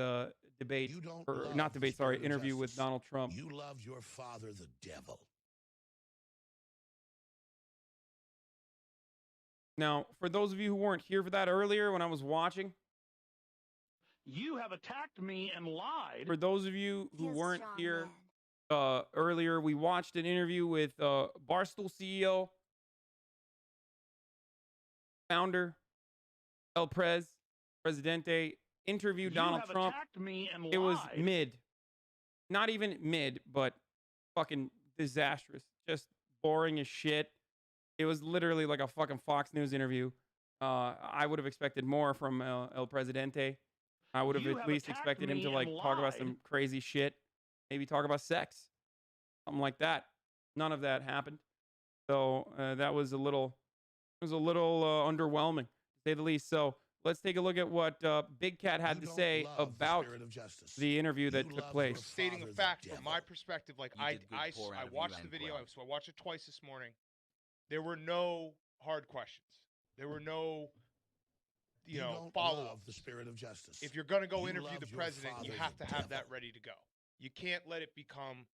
debate, or not debate, sorry, interview with Donald Trump. You love your father, the devil. Now, for those of you who weren't here for that earlier when I was watching, You have attacked me and lied. for those of you who weren't here earlier, we watched an interview with Barstool CEO, founder, El Presidente, interviewed Donald have Trump. attacked me and It was lied. mid. Not even mid, but fucking disastrous. Just boring as shit. It was literally like a fucking Fox News interview. I would have expected more from El Presidente. I would have You at have least attacked expected him me to like and talk about lied. some crazy shit. Maybe talk about sex. Something like that. None of that happened. So that was a little underwhelming, to say the least. So let's take a look at what Big Cat had to say about the interview that took place. Stating a fact from my perspective, like You I did good pour out of watched you the and video, Quell. so I watched it twice this morning. There were no hard questions. There were no, follow-ups. The spirit of justice. If you're going to go You interview love the your president, you father, have the to have that devil. ready to go. You can't let it become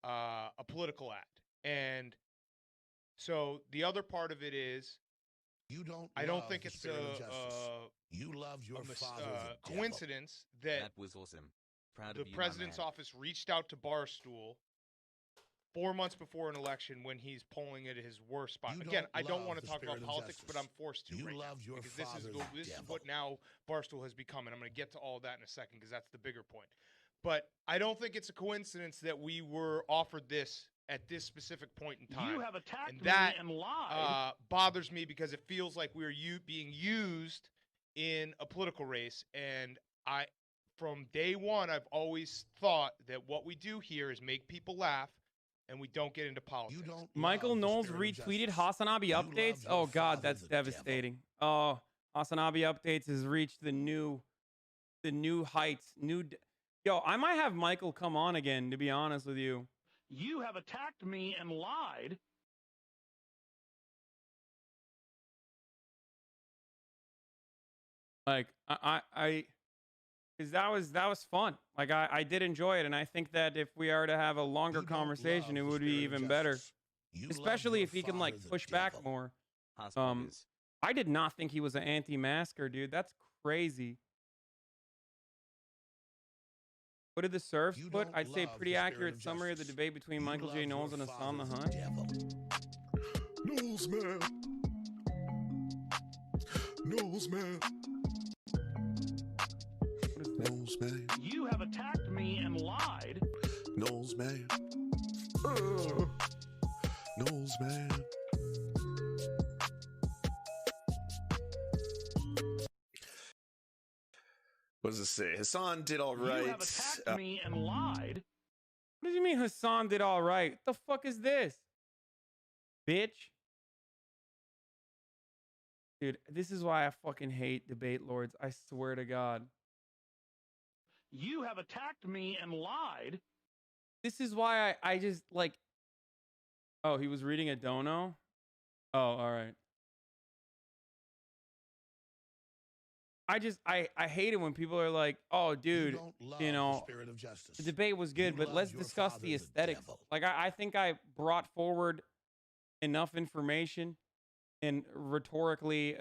a political act. And so the other part of it is, I don't think it's You love your father, the coincidence that That was awesome. Proud the of you, president's my man. office reached out to Barstool 4 months before an election when he's polling at his worst spot. You Again, don't I don't love want to the talk about spirit of politics, but justice. I'm forced to You right love now your because this is father, the this is devil. what now Barstool has become, and I'm going to get to all that in a second because that's the bigger point. But I don't think it's a coincidence that we were offered this at this specific point in time. You have attacked and me that and lied. bothers me because it feels like we're being used in a political race. And from day one, I've always thought that what we do here is make people laugh, and we don't get into politics. Michael Knowles retweeted Hasanabi updates. Oh God, that's devastating. Oh, Hasanabi updates has reached the new heights. Yo, I might have Michael come on again, to be honest with you. You have attacked me and lied. Like because that was fun. Like I did enjoy it, and I think that if we are to have a longer conversation, it would be even better. Especially if he can like push back more. I did not think he was an anti-masker, dude. That's crazy. What did the Serfs put? I'd say pretty accurate summary of the debate between Michael J. Knowles and Hassan the Hunt. Knowles, man. Knowles, man. Knowles, man. You have attacked me and lied. Knowles, man. Knowles, man. What does it say? Hassan did all right. You have attacked me and lied. What do you mean Hassan did all right? What the fuck is this? Bitch. Dude, this is why I fucking hate debate lords. I swear to God. You have attacked me and lied. This is why I just like. Oh, he was reading a dono? Oh, all right. I hate it when people are like, oh, dude, you know, the debate was good, but let's discuss the aesthetics. Like, I think I brought forward enough information and rhetorically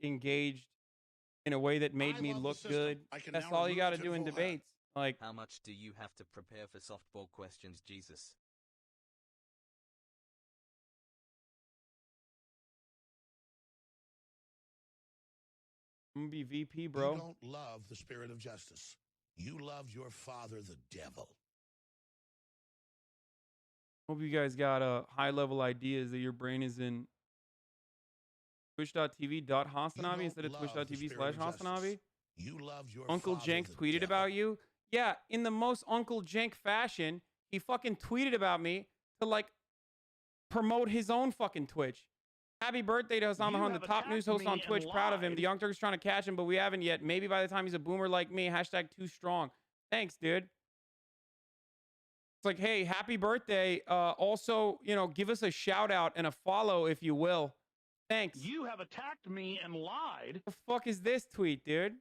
engaged in a way that made me look good. That's all you got to do in debates. Like, how much do you have to prepare for softball questions, Jesus? I'm gonna be VP, bro. You don't love the spirit of justice. You love your father, the devil. Hope you guys got high-level ideas that your brain is in. Twitch.tv.hasanabi instead of twitch.tv/hasanabi. You love your Uncle father, Jenk the tweeted devil. about you. Yeah, in the most Uncle Jenk fashion, he fucking tweeted about me to like promote his own fucking Twitch. Happy birthday to Hassan Mahan, the top news host on Twitch. Proud of him. The Young Turks trying to catch him, but we haven't yet. Maybe by the time he's a boomer like me. Hashtag too strong. Thanks, dude. It's like, hey, happy birthday. Also, you know, give us a shout out and a follow if you will. Thanks. You have attacked me and lied. The fuck is this tweet, dude?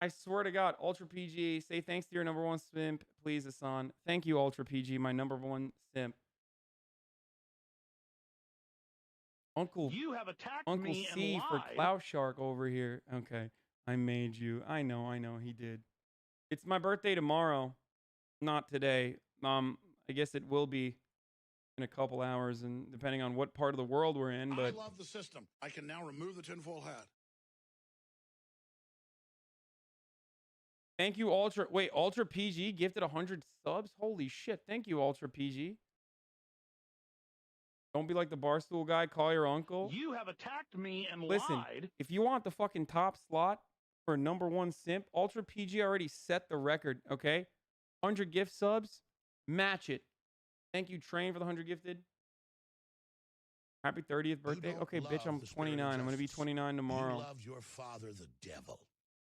I swear to God, Ultra PG, say thanks to your number one simp, please, Hassan. Thank you, Ultra PG, my number one simp. Uncle, you have attacked Uncle me C and for lied. Clout Shark over here. Okay, I made you. I know, he did. It's my birthday tomorrow, not today. I guess it will be in a couple hours, and depending on what part of the world we're in. But I love the system. I can now remove the tinfoil hat. Thank you, Ultra. Wait, Ultra PG gifted 100 subs? Holy shit. Thank you, Ultra PG. Don't be like the Barstool guy. Call your uncle. You have attacked me and Listen, lied. if you want the fucking top slot for number one simp, Ultra PG already set the record, okay? 100 gift subs. Match it. Thank you, Train, for the 100 gifted. Happy 30th birthday. Okay, bitch, I'm 29. I'm going to be 29 tomorrow. You love your father, the devil.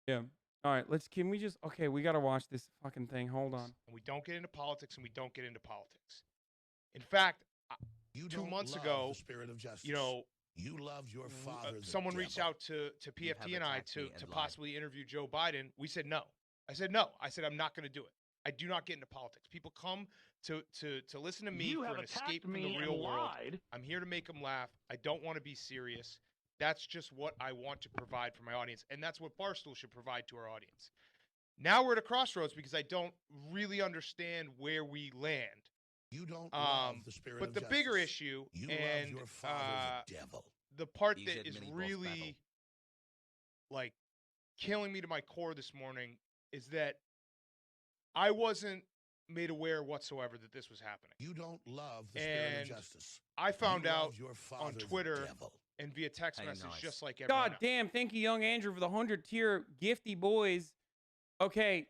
Yeah. All right, can we just, okay, we got to watch this fucking thing. Hold on. And we don't get into politics, and we don't get into politics. In fact, 2 months ago, the spirit of justice. You know, you love your father. Someone reached out to PFT and I to possibly interview Joe Biden. We said no. I said no. I said I'm not going to do it. I do not get into politics. People come to listen to me for an escape from the real world. I'm here to make them laugh. I don't want to be serious. That's just what I want to provide for my audience, and that's what Barstool should provide to our audience. Now we're at a crossroads because I don't really understand where we land. You don't love the spirit but of the justice. bigger issue, You and love your father, the devil. the part He's that at is mini boss really battle. like killing me to my core this morning is that I wasn't made aware whatsoever that this was happening. You don't love the spirit And of justice. I found You love out your father, on the Twitter devil. and via text Hey, message, nice. just like everyone God else. damn, thank you, Young Andrew, for the 100 tier gifty boys. Okay.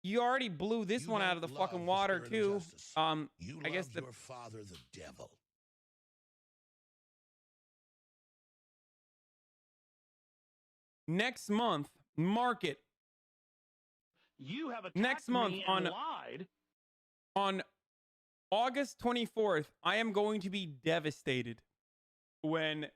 You already blew this You one out don't of the love fucking the water, spirit of too. justice. You I guess love the your father, the devil. next month, market. You have attacked Next month me and on August 24th, I am going to be devastated when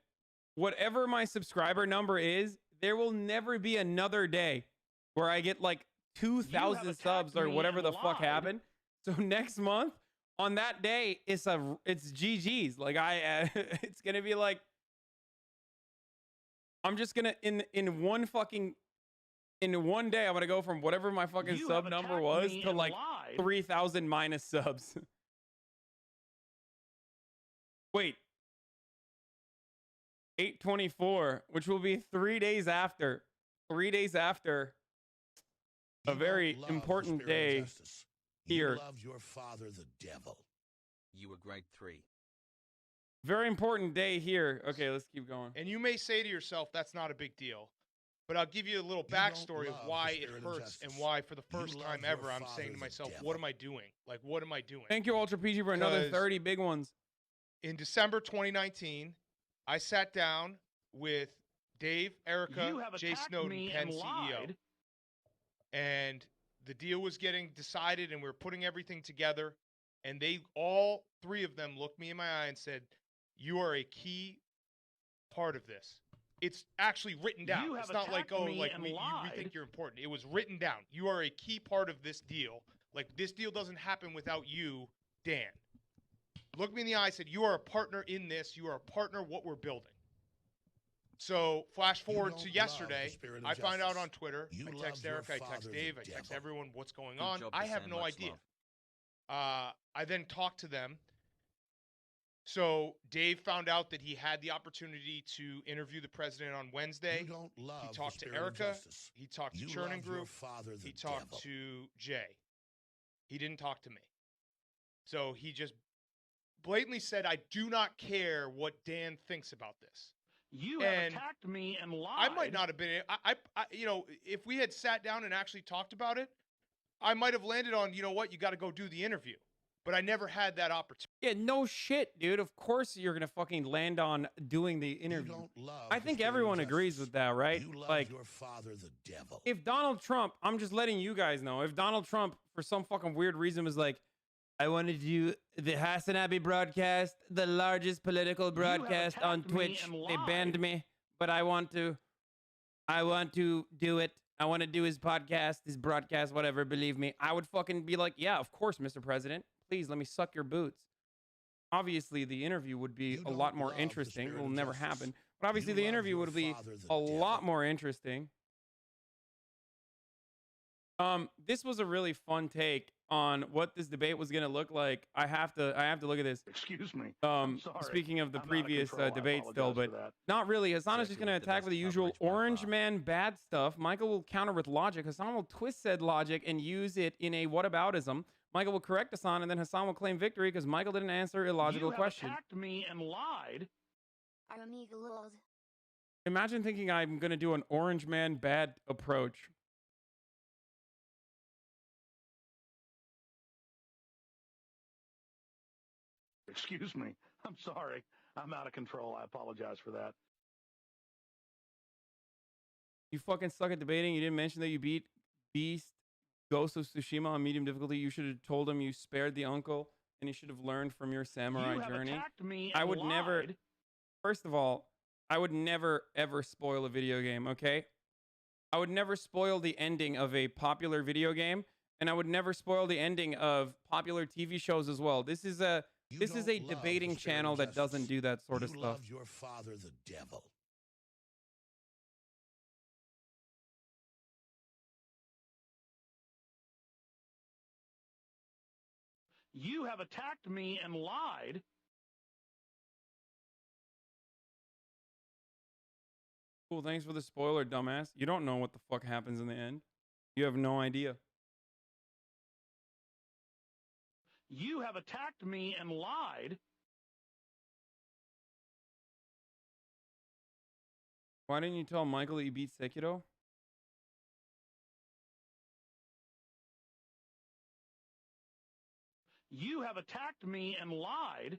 whatever my subscriber number is, there will never be another day where I get like 2,000 subs or whatever the fuck happened. So next month, on that day, it's GG's. Like it's gonna be like I'm just gonna in one day I'm gonna go from whatever my fucking sub number was to like 3,000 minus subs. Wait. 8/24, which will be 3 days after. 3 days after a very important day here. You love your father, the devil. You were grade 3. Very important day here. Okay, let's keep going. And you may say to yourself, that's not a big deal. But I'll give you a little backstory of why it hurts and why, for the first time ever, I'm saying to myself, what am I doing? Like, what am I doing? Thank you, Ultra PG, for another 'Cause 30 big ones. In December 2019, I sat down with Dave, Erica, Jay Snowden, Penn CEO. And the deal was getting decided, and we were putting everything together. And they, all three of them, looked me in my eye and said, "You are a key part of this." It's actually written down. It's not like, oh, like we think you're important. It was written down. You are a key part of this deal. Like, this deal doesn't happen without you, Dan. Looked me in the eye, said, "You are a partner in this. You are a partner what we're building." So flash forward to yesterday, I find out on Twitter. I text Eric, I text Dave, I text everyone what's going on. I have no idea. I then talked to them. So Dave found out that he had the opportunity to interview the president on Wednesday. He talked to Erica. He talked to Chernin Group. He talked to Jay. He didn't talk to me. So he just blatantly said, "I do not care what Dan thinks about this." You have attacked me and lied. I might not have been. I you know, if we had sat down and actually talked about it, I might have landed on, you know what, you got to go do the interview. but I never had that opportunity. Yeah, no shit, dude. Of course you're gonna fucking land on doing the interview. I think everyone agrees with that, right? You love Like, your father, the devil. if Donald Trump, I'm just letting you guys know, if Donald Trump, for some fucking weird reason, was like, I want to do the Hassan Abbey broadcast, the largest political broadcast on Twitch. They banned me, but I want to do it. I want to do his podcast, his broadcast, whatever. Believe me, I would fucking be like, yeah, of course, Mr. President. Please let me suck your boots. Obviously, the interview would be a lot more interesting. It will never happen. But obviously, the interview would be a lot more interesting. This was a really fun take on what this debate was going to look like. I have to look at this. Excuse me. Speaking of the I'm out of previous control. I debate still, apologize but for that. not really. Hassan is just going to attack with the usual orange man bad stuff. Michael will counter with logic. Hassan will twist said logic and use it in a whataboutism. Michael will correct Hassan, and then Hassan will claim victory because Michael didn't answer a illogical question. You have attacked me and lied. Imagine thinking I'm going to do an orange man bad approach. Excuse me. I'm sorry. I'm out of control. I apologize for that. You fucking suck at debating. You didn't mention that you beat Beast Ghost of Tsushima on medium difficulty. You should have told him you spared the uncle, and you should have learned from your samurai You have journey. attacked me I and would never. lied. First of all, I would never ever spoil a video game. Okay, I would never spoil the ending of a popular video game, and I would never spoil the ending of popular TV shows as well. This is a debating channel that doesn't do that sort of You stuff. love your father, the devil. You have attacked me and lied. Cool, thanks for the spoiler, dumbass. You don't know what the fuck happens in the end. You have no idea. You have attacked me and lied. Why didn't you tell Michael that you beat Sekiro? You have attacked me and lied.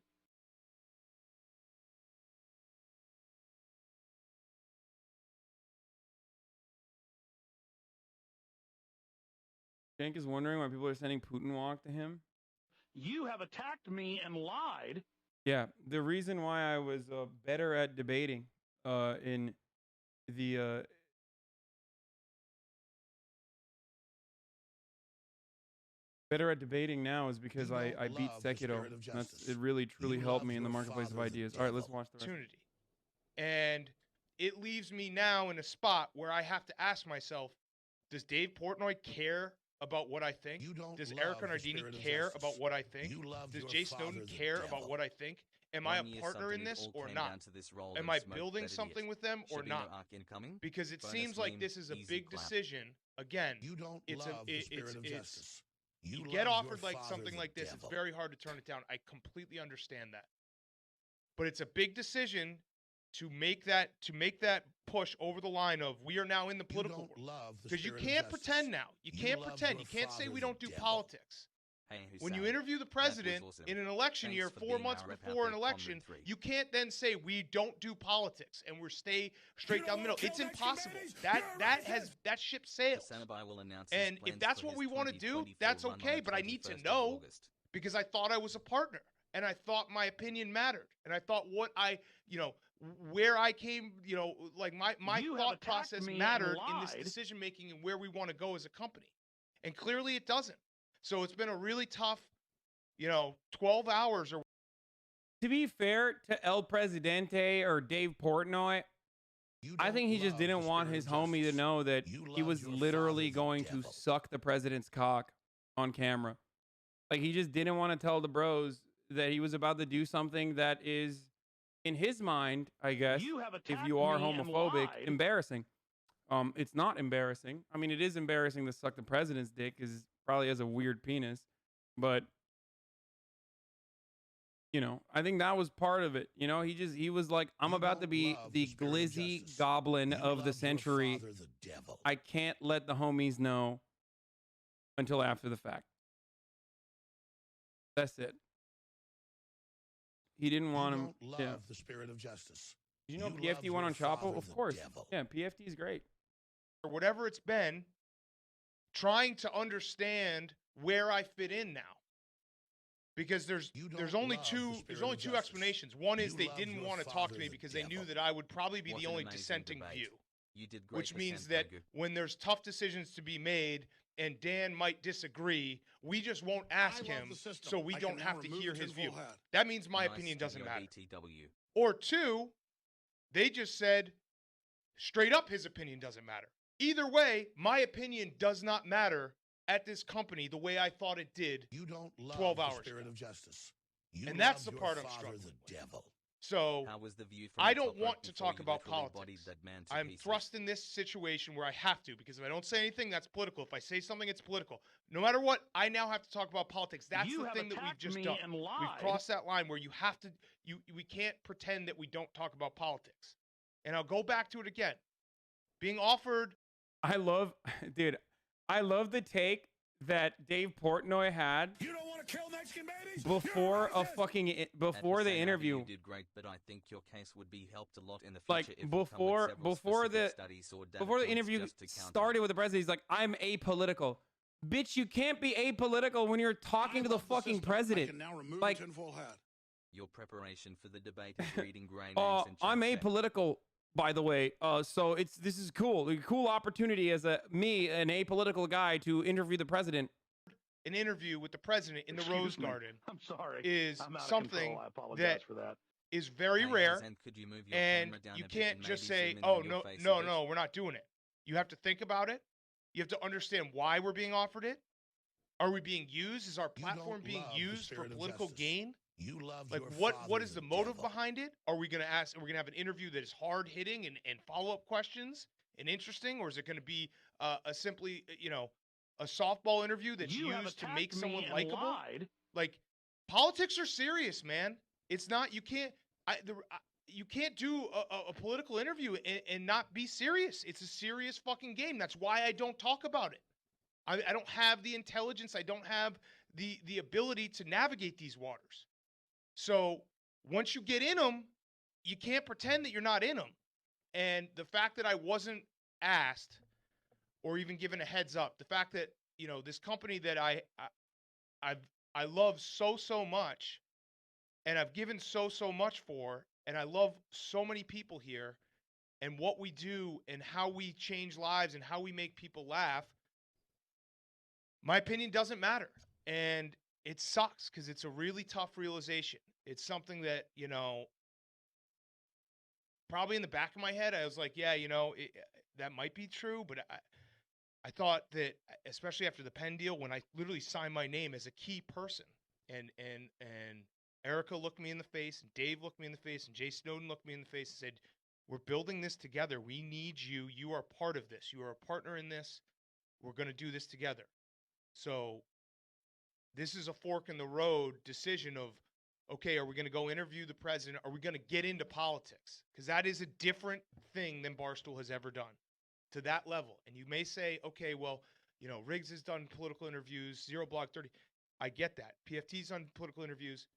Shank is wondering why people are sending Putin walk to him. You have attacked me and lied. Yeah, the reason why I was better at debating in the better at debating now is because I beat Sekiro. It really truly helped me in the marketplace of ideas. All right, let's watch the rest. Opportunity. And it leaves me now in a spot where I have to ask myself, does Dave Portnoy care about what I think? Does Erica Nardini care about what I think? Does Jay Snowden care about what I think? Am I a partner in this or not? Am I building something with them or not? Because it seems like this is a big decision. Again, you get offered like something like this, it's very hard to turn it down. I completely understand that. But it's a big decision to make that push over the line of we are now in the political world. Because you can't pretend now. You can't pretend. You can't say we don't do politics. When you interview the president in an election year, 4 months before an election, you can't then say we don't do politics and we're stay straight down the middle. It's impossible. That ship sailed. And if that's what we want to do, that's okay. But I need to know because I thought I was a partner and I thought my opinion mattered and I thought what where I came, like my thought process mattered in this decision making and where we want to go as a company. And clearly it doesn't. So it's been a really tough, 12 hours or. To be fair to El Presidente or Dave Portnoy, I think he just didn't want his homie to know that he was literally going to suck the president's cock on camera. Like, he just didn't want to tell the bros that he was about to do something that is, in his mind, I guess, if you are homophobic, embarrassing. It's not embarrassing. I mean, it is embarrassing to suck the president's dick because probably has a weird penis, but I think that was part of it. He was like, I'm about to be the glizzy goblin of the century. I can't let the homies know until after the fact. That's it. He didn't want him. You don't love the spirit of justice. Did you know You PFD love went your on Chapo? father, Of the course. devil. Yeah, PFD is great. Or whatever it's been, trying to understand where I fit in now. Because there's only love two the spirit there's only of two justice. explanations. One is You they love didn't your want to talk father, to me the because they knew devil. that I would probably be What the an only amazing dissenting debate. view. You did Which great, means that Grogu. when there's tough decisions to be made and Dan might disagree, we just won't ask I love him, the system. so we I can don't now have to remove hear it his in full view. head. That means my Nice opinion to doesn't your matter. BTW. Or two, they just said straight up his opinion doesn't matter. Either way, my opinion does not matter at this company the way I thought it did You don't love 12 the hours spirit ago. of justice. You And that's love the your part I'm father, struggling the devil. So How was the view from I the don't top want rope to before talk you about literally politics. bodied that man to I'm pieces? thrust in this situation where I have to, because if I don't say anything, that's political. If I say something, it's political. No matter what, I now have to talk about politics. That's You the have thing that we've attacked just me done. and We've lied. crossed that line where you have to. We can't pretend that we don't talk about politics. And I'll go back to it again. Being offered. I love, dude, I love the take that Dave Portnoy had You don't want to kill Mexican babies? before a fucking before the interview. You did great, but I think your case would be helped a lot in the future Like if you come before with several before the specific studies or data before the points interview just to counter. started with the president, he's like, "I'm apolitical." Bitch, you can't be apolitical when you're talking to the fucking president. I can now remove Like, it in full head. Your preparation for the debate is reading grey names in I'm chat. apolitical, by the way. So this is cool. A cool opportunity as an apolitical guy, to interview the president. An interview with the president in the Rose Garden. I'm sorry. Is I'm out of something control. I apologize for that. is very Hey, rare, Zen, could you move your and camera down you a bit can't and just maybe say, zoom in "Oh on your no, face a no, bit?" no, we're not doing it." You have to think about it. You have to understand why we're being offered it. Are we being used? Is our platform being love the used for spirit of political justice. gain? You love Like your what father, is the the motive devil. behind it? Are we gonna ask? Are we gonna have an interview that is hard hitting and follow up questions and interesting, or is it gonna be a simply a softball interview that's You have used to make attacked me someone and likable? lied. Like, politics are serious, man. It's not. You can't. You can't do a political interview and not be serious. It's a serious fucking game. That's why I don't talk about it. I don't have the intelligence. I don't have the ability to navigate these waters. So once you get in them, you can't pretend that you're not in them. And the fact that I wasn't asked or even given a heads up, the fact that this company that I love so much, and I've given so much for, and I love so many people here, and what we do and how we change lives and how we make people laugh, my opinion doesn't matter. And it sucks because it's a really tough realization. It's something that, probably in the back of my head, I was like, yeah, that might be true. But I thought that, especially after the Penn deal, when I literally signed my name as a key person, and Erica looked me in the face, and Dave looked me in the face, and Jay Snowden looked me in the face and said, "We're building this together. We need you. You are part of this. You are a partner in this. We're going to do this together." So this is a fork in the road decision of, okay, are we going to go interview the president? Are we going to get into politics? Because that is a different thing than Barstool has ever done to that level. And you may say, okay, well, Riggs has done political interviews, Zero Blog 30. I get that. PFT's done political interviews.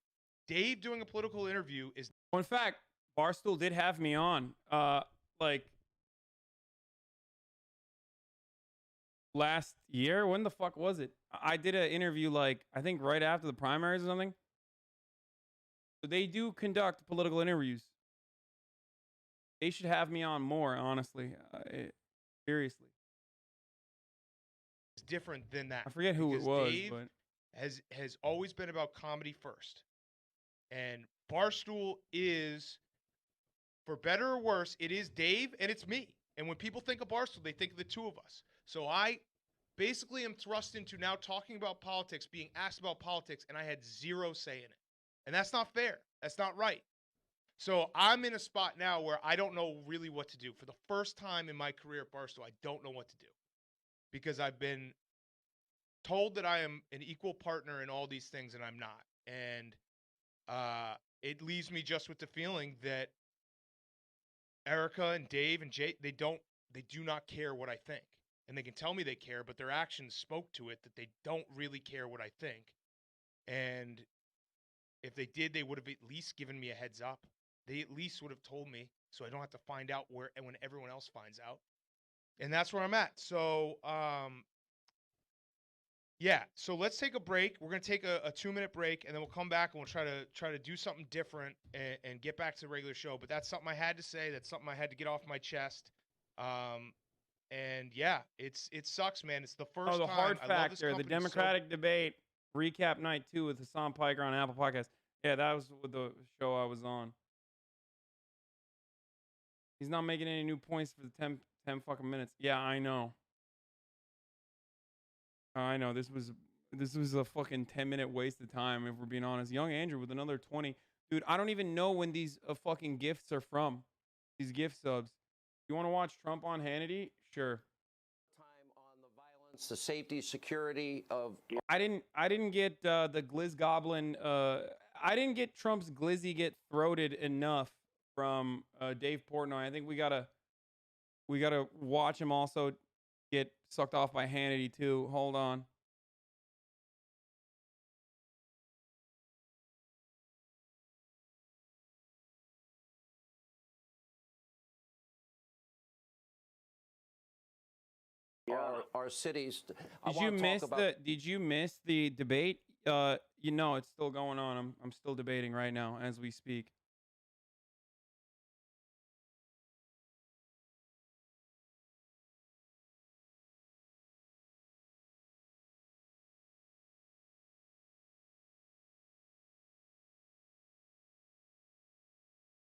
Dave doing a political interview is... Well, in fact, Barstool did have me on, last year. When the fuck was it? I did an interview, I think right after the primaries or something. So they do conduct political interviews. They should have me on more, honestly. Seriously. It's different than that. I forget who it was, Dave but has always been about comedy first. And Barstool is, for better or worse, it is Dave and it's me. And when people think of Barstool, they think of the two of us. So I basically am thrust into now talking about politics, being asked about politics, and I had zero say in it. And that's not fair. That's not right. So I'm in a spot now where I don't know really what to do. For the first time in my career at Barstool, I don't know what to do. Because I've been told that I am an equal partner in all these things, and I'm not. And it leaves me just with the feeling that Erica and Dave and Jay, they do not care what I think. And they can tell me they care, but their actions spoke to it that they don't really care what I think. And If they did, they would have at least given me a heads up. They at least would have told me so I don't have to find out when everyone else finds out. And that's where I'm at. So, yeah. So let's take a break. We're gonna take a 2-minute break, and then we'll come back and we'll try to do something different and get back to the regular show. But that's something I had to say. That's something I had to get off my chest. And yeah, it sucks, man. It's the first time. Oh, the hard I love this factor, the company so- Democratic debate recap night 2 with Hassan Piker on Apple Podcasts. Yeah, that was with the show I was on. He's not making any new points for the 10 fucking minutes. Yeah, I know. I know. This was a fucking 10-minute waste of time, if we're being honest. Young Andrew with another 20. Dude, I don't even know when these fucking gifts are from. These gift subs. You want to watch Trump on Hannity? Sure. The safety, security of. I didn't get the Glizz Goblin. I didn't get Trump's Glizzy get throated enough from Dave Portnoy. I think we gotta watch him also get sucked off by Hannity too. Hold on. Our cities. Did you miss the debate? You know, it's still going on. I'm still debating right now as we speak.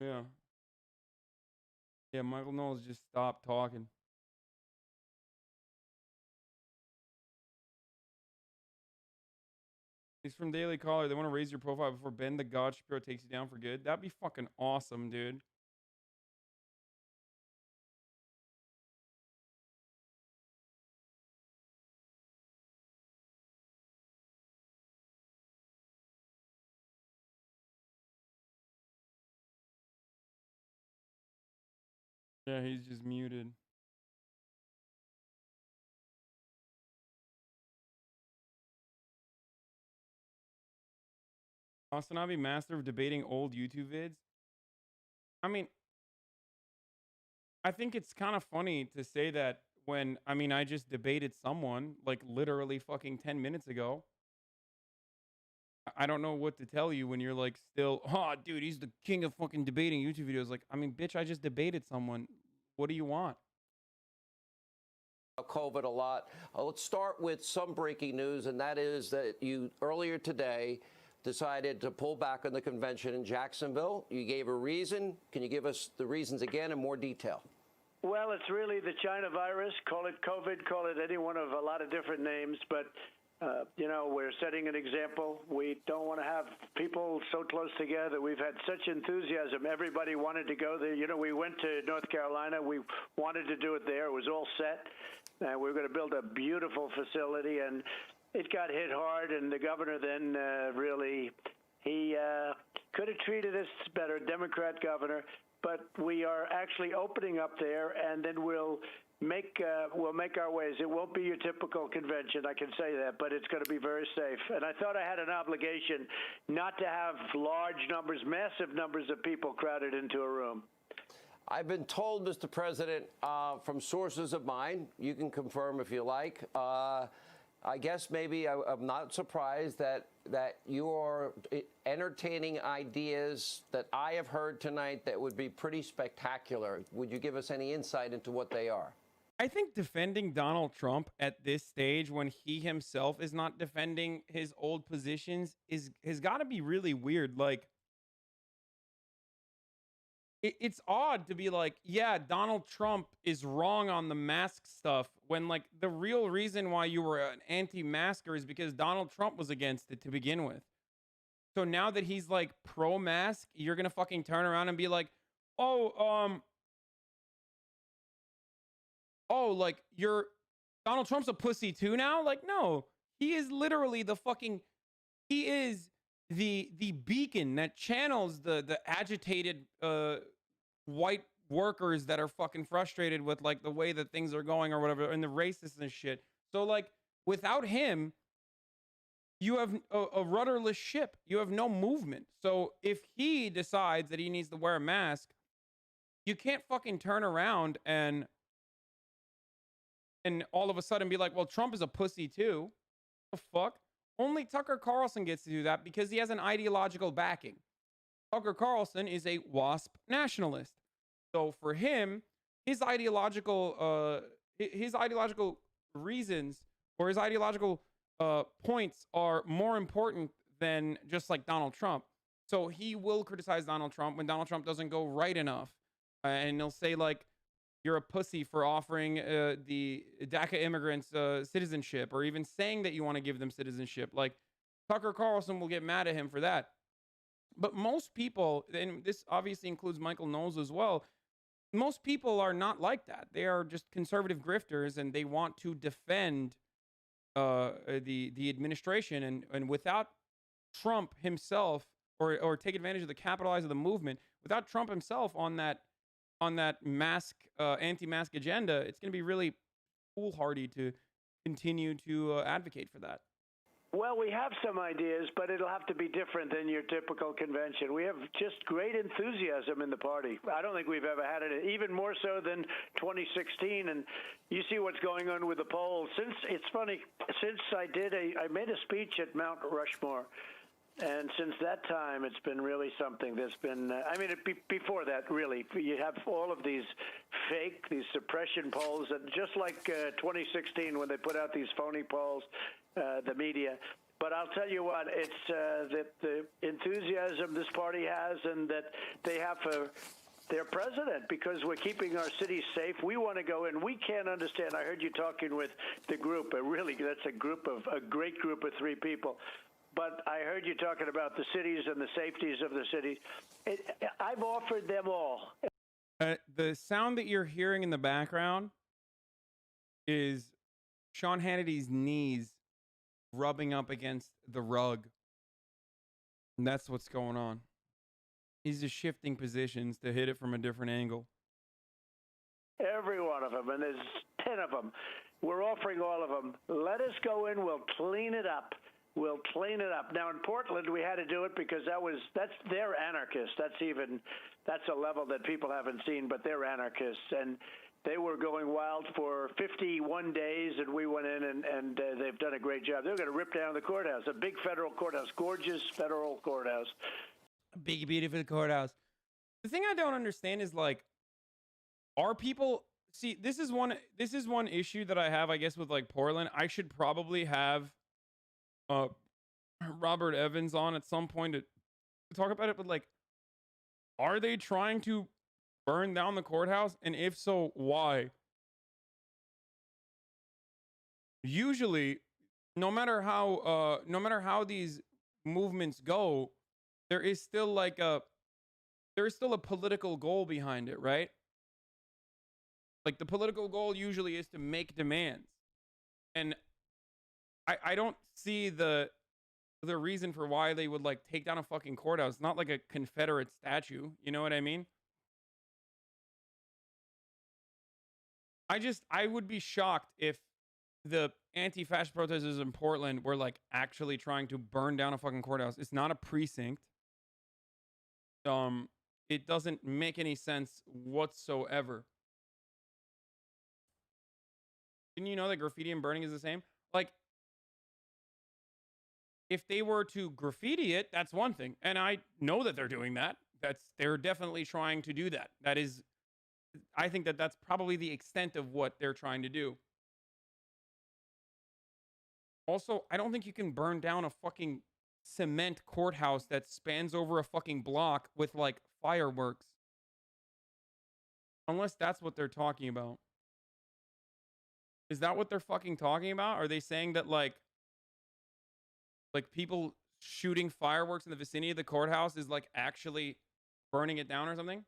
Yeah. Yeah, Michael Knowles just stopped talking. He's from Daily Caller. They want to raise your profile before Ben the God Shapiro takes you down for good. That'd be fucking awesome, dude. Yeah, he's just muted. Austin Ivy, master of debating old YouTube vids. I mean, I think it's kind of funny to say that when, I just debated someone like literally fucking 10 minutes ago. I don't know what to tell you when you're like still, oh, dude, he's the king of fucking debating YouTube videos. Like, bitch, I just debated someone. What do you want? COVID a lot. Let's start with some breaking news, and that is that you earlier today decided to pull back on the convention in Jacksonville. You gave a reason. Can you give us the reasons again in more detail? Well, it's really the China virus. Call it COVID, call it any one of a lot of different names. But, we're setting an example. We don't want to have people so close together. We've had such enthusiasm. Everybody wanted to go there. We went to North Carolina. We wanted to do it there. It was all set. We were going to build a beautiful facility, and it got hit hard. And the governor then he could have treated us better, Democrat governor. But we are actually opening up there, and then we'll make our ways. It won't be your typical convention, I can say that, but it's going to be very safe. And I thought I had an obligation not to have large numbers, massive numbers of people crowded into a room. I've been told, Mr. President, from sources of mine, you can confirm if you like, I guess maybe I'm not surprised that you are entertaining ideas that I have heard tonight that would be pretty spectacular. Would you give us any insight into what they are? I think defending Donald Trump at this stage when he himself is not defending his old positions has got to be really weird. Like, it's odd to be like, yeah, Donald Trump is wrong on the mask stuff when like the real reason why you were an anti-masker is because Donald Trump was against it to begin with. So now that he's like pro-mask, you're going to fucking turn around and be like, like you're Donald Trump's a pussy too now? Like, no, he is literally he is the beacon that channels the agitated white workers that are fucking frustrated with like the way that things are going or whatever, and the racist and shit. So like without him, you have a rudderless ship. You have no movement. So if he decides that he needs to wear a mask, you can't fucking turn around and all of a sudden be like, well, Trump is a pussy too. The fuck? Only Tucker Carlson gets to do that because he has an ideological backing. Tucker Carlson is a WASP nationalist. So for him, his ideological reasons or his ideological points are more important than just like Donald Trump. So he will criticize Donald Trump when Donald Trump doesn't go right enough. And he'll say like, you're a pussy for offering the DACA immigrants citizenship, or even saying that you want to give them citizenship. Like, Tucker Carlson will get mad at him for that. But most people, and this obviously includes Michael Knowles as well, most people are not like that. They are just conservative grifters, and they want to defend the administration. And without Trump himself, or take advantage of the capitalize of the movement, without Trump himself on that mask, anti-mask agenda, it's going to be really foolhardy to continue to advocate for that. Well, we have some ideas, but it'll have to be different than your typical convention. We have just great enthusiasm in the party. I don't think we've ever had it, even more so than 2016. And you see what's going on with the polls. It's funny, since I made a speech at Mount Rushmore. And since that time, it's been really something. There's been, before that, really, you have all of these these suppression polls, and just like 2016 when they put out these phony polls, the media. But I'll tell you what, it's that the enthusiasm this party has and that they have for their president, because we're keeping our cities safe. We want to go in. We can't understand. I heard you talking with the group. That's a great group of 3 people. But I heard you talking about the cities and the safeties of the cities. I've offered them all. The sound that you're hearing in the background is Sean Hannity's knees rubbing up against the rug. And that's what's going on. He's just shifting positions to hit it from a different angle. Every one of them, and there's 10 of them. We're offering all of them. Let us go in. We'll clean it up. We'll clean it up. Now in Portland, we had to do it because they're anarchists. That's a level that people haven't seen, but they're anarchists, and they were going wild for 51 days, and we went in and they've done a great job. They're going to rip down the courthouse, a big federal courthouse, gorgeous federal courthouse. A big, beautiful courthouse. The thing I don't understand is like, are people? See, this is one issue that I have, I guess, with like Portland. I should probably have Robert Evans on at some point to talk about it, but like, are they trying to burn down the courthouse? And if so, why? Usually, no matter how these movements go, there is still a political goal behind it, right? Like, the political goal usually is to make demands. And I don't see the reason for why they would like take down a fucking courthouse. It's not like a Confederate statue. You know what I mean? I would be shocked if the anti-fascist protesters in Portland were like actually trying to burn down a fucking courthouse. It's not a precinct. It doesn't make any sense whatsoever. Didn't you know that graffiti and burning is the same? Like, if they were to graffiti it, that's one thing. And I know that they're doing that. They're definitely trying to do that. I think that's probably the extent of what they're trying to do. Also, I don't think you can burn down a fucking cement courthouse that spans over a fucking block with like fireworks. Unless that's what they're talking about. Is that what they're fucking talking about? Are they saying that like people shooting fireworks in the vicinity of the courthouse is like actually burning it down or something?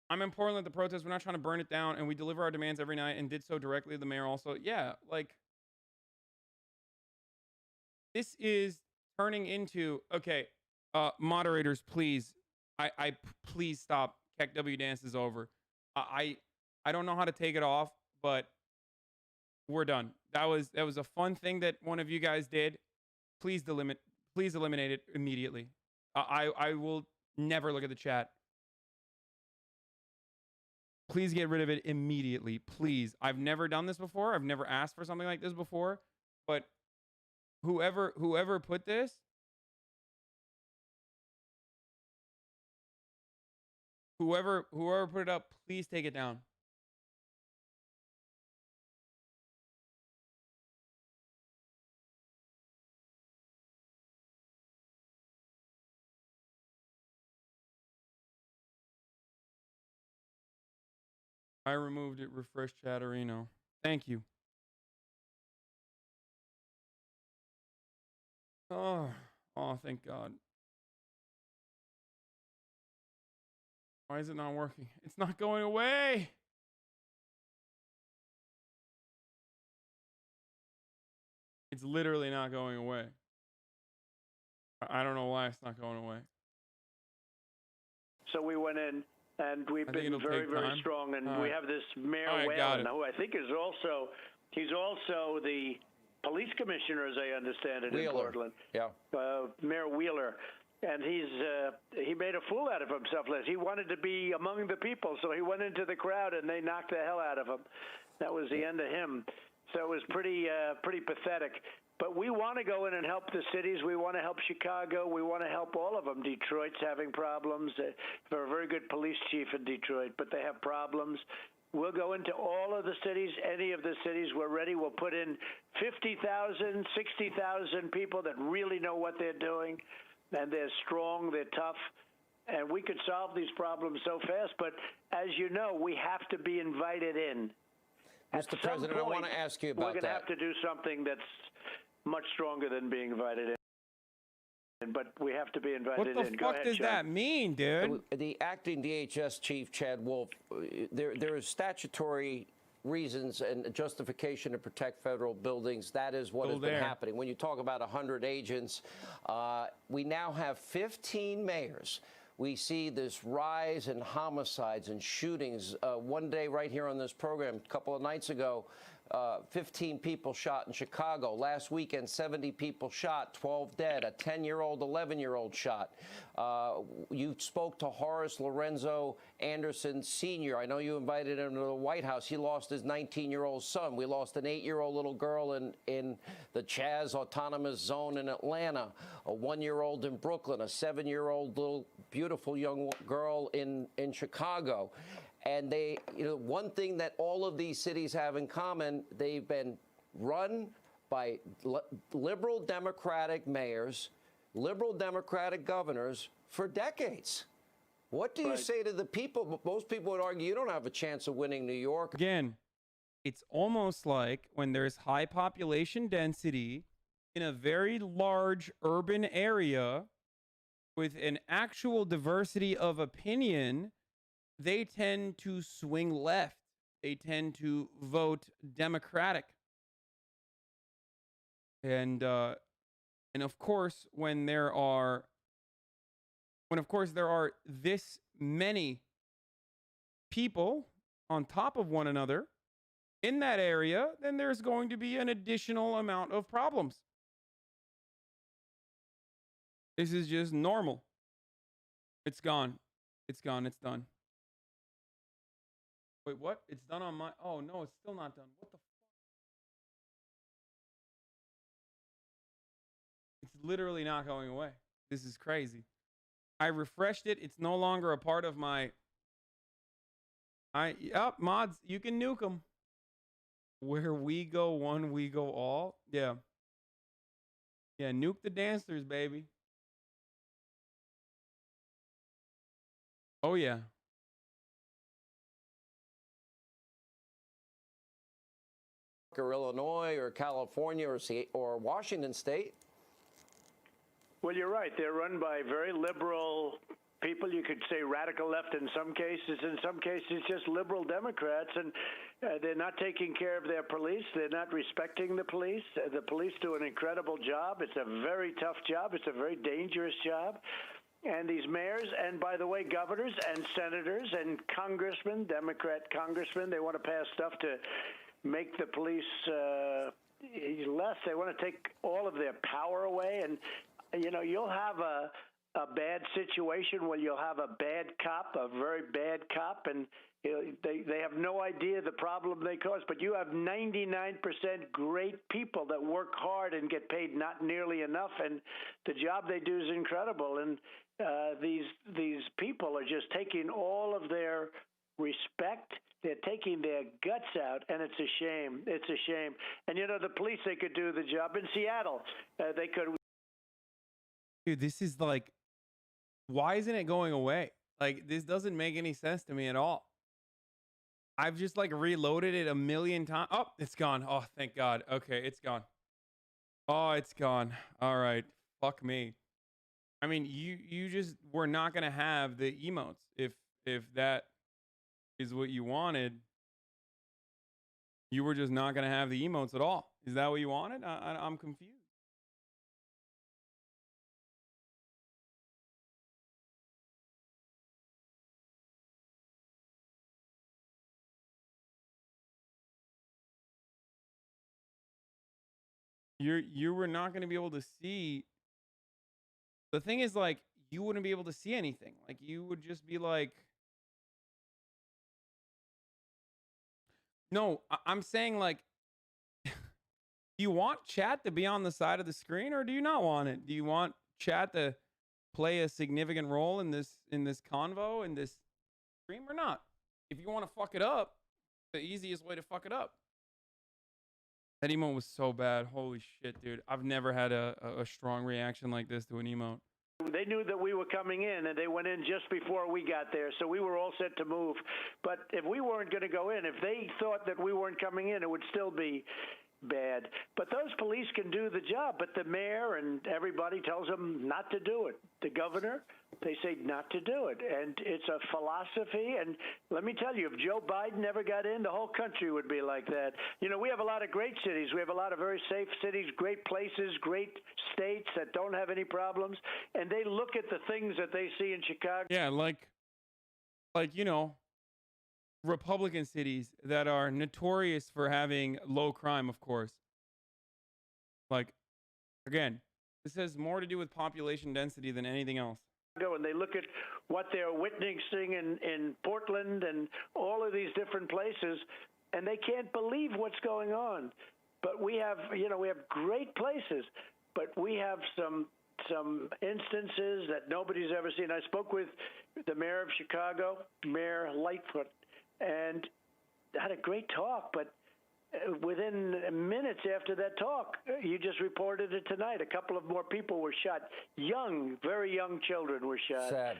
I'm in Portland at the protest. We're not trying to burn it down, and we deliver our demands every night and did so directly to the mayor also. Yeah, like, this is turning into, okay, moderators, please. I please stop. KEKW dance is over. I don't know how to take it off, but we're done. That was a fun thing that one of you guys did. Please eliminate it immediately. I will never look at the chat. Please get rid of it immediately, please. I've never done this before. I've never asked for something like this before, but whoever put this, whoever put it up, please take it down. I removed it. Refresh Chatterino. Thank you. Oh, thank God. Why is it not working? It's not going away. It's literally not going away. I don't know why it's not going away. So we went in, and we've been very, very strong. And we have this Mayor Whalen, who I think is he's also the police commissioner, as I understand it, in Portland. Yeah. Mayor Wheeler. And he made a fool out of himself. He wanted to be among the people, so he went into the crowd, and they knocked the hell out of him. That was the end of him. So it was pretty pathetic. But we want to go in and help the cities. We want to help Chicago. We want to help all of them. Detroit's having problems. They're a very good police chief in Detroit, but they have problems. We'll go into all of the cities, any of the cities. We're ready. We'll put in 50,000, 60,000 people that really know what they're doing, and they're strong, they're tough, and we could solve these problems so fast. But as you know, we have to be invited in. Mr. President, I want to ask you about that. We're going to have to do something that's much stronger than being invited in. But we have to be invited in. What the fuck does that mean, dude? The acting DHS chief, Chad Wolf, there is statutory reasons and justification to protect federal buildings. That is what has been happening. When you talk about 100 agents, we now have 15 mayors. We see this rise in homicides and shootings. One day right here on this program, a couple of nights ago, 15 people shot in Chicago. Last weekend, 70 people shot, 12 dead, a 10-year-old, 11-year-old shot. You spoke to Horace Lorenzo Anderson Sr. I know you invited him to the White House. He lost his 19-year-old son. We lost an 8-year-old little girl in the Chaz Autonomous Zone in Atlanta, a 1-year-old in Brooklyn, a 7-year-old little beautiful young girl in Chicago. And one thing that all of these cities have in common, they've been run by liberal Democratic mayors, liberal Democratic governors for decades. What do you say to the people? Most people would argue you don't have a chance of winning New York. Again, it's almost like when there's high population density in a very large urban area with an actual diversity of opinion, they tend to swing left. They tend to vote Democratic. And of course, when there are this many people on top of one another in that area, then there's going to be an additional amount of problems. This is just normal. It's gone. It's gone. It's done. Wait, what? It's done on my... Oh, no, it's still not done. What the fuck? It's literally not going away. This is crazy. I refreshed it. It's no longer a part of my... Yep, mods, you can nuke them. Where we go one, we go all. Yeah. Yeah, nuke the dancers, baby. Oh, yeah. Or Illinois or California or Washington State. Well, you're right. They're run by very liberal people. You could say radical left in some cases. In some cases, just liberal Democrats. And they're not taking care of their police. They're not respecting the police. The police do an incredible job. It's a very tough job. It's a very dangerous job. And these mayors, and by the way, governors and senators and congressmen, Democrat congressmen, they want to pass stuff to make the police less. They want to take all of their power away. And, you know, you'll have a bad situation where you'll have a bad cop, a very bad cop, and they have no idea the problem they cause. But you have 99% great people that work hard and get paid not nearly enough, and the job they do is incredible. And these people are just taking all of their respect. They're taking their guts out, and it's a shame. It's a shame. And, you know, the police, they could do the job. In Seattle, they could. Dude, this is like, why isn't it going away? Like, this doesn't make any sense to me at all. I've just like reloaded it a million times. Oh, it's gone. Oh, thank God. Okay, it's gone. Oh, it's gone. All right. Fuck me. I mean, you just were not gonna have the emotes if that is what you wanted. You were just not gonna have the emotes at all. Is that what you wanted? I'm confused. You were not going to be able to see. The thing is, like, you wouldn't be able to see anything. Like, you would just be like, no, I'm saying, like, do you want chat to be on the side of the screen, or do you not want it? Do you want chat to play a significant role in this convo, in this stream, or not? If you want to fuck it up, the easiest way to fuck it up. That emote was so bad. Holy shit, dude. I've never had a strong reaction like this to an emote. They knew that we were coming in, and they went in just before we got there, so we were all set to move. But if we weren't going to go in, if they thought that we weren't coming in, it would still be bad. But those police can do the job, but the mayor and everybody tells them not to do it. The governor, they say not to do it. And it's a philosophy. And let me tell you, if Joe Biden never got in, the whole country would be like that. You know, we have a lot of great cities. We have a lot of very safe cities, great places, great states that don't have any problems. And they look at the things that they see in Chicago. Yeah, like, you know, Republican cities that are notorious for having low crime, of course. Like, again, this has more to do with population density than anything else. And they look at what they're witnessing in Portland and all of these different places, and they can't believe what's going on. But we have, you know, we have great places, but we have some instances that nobody's ever seen. I spoke with the mayor of Chicago, Mayor Lightfoot, and had a great talk, but within minutes after that talk, you just reported it tonight, a couple of more people were shot. Young, very young children were shot. Sad.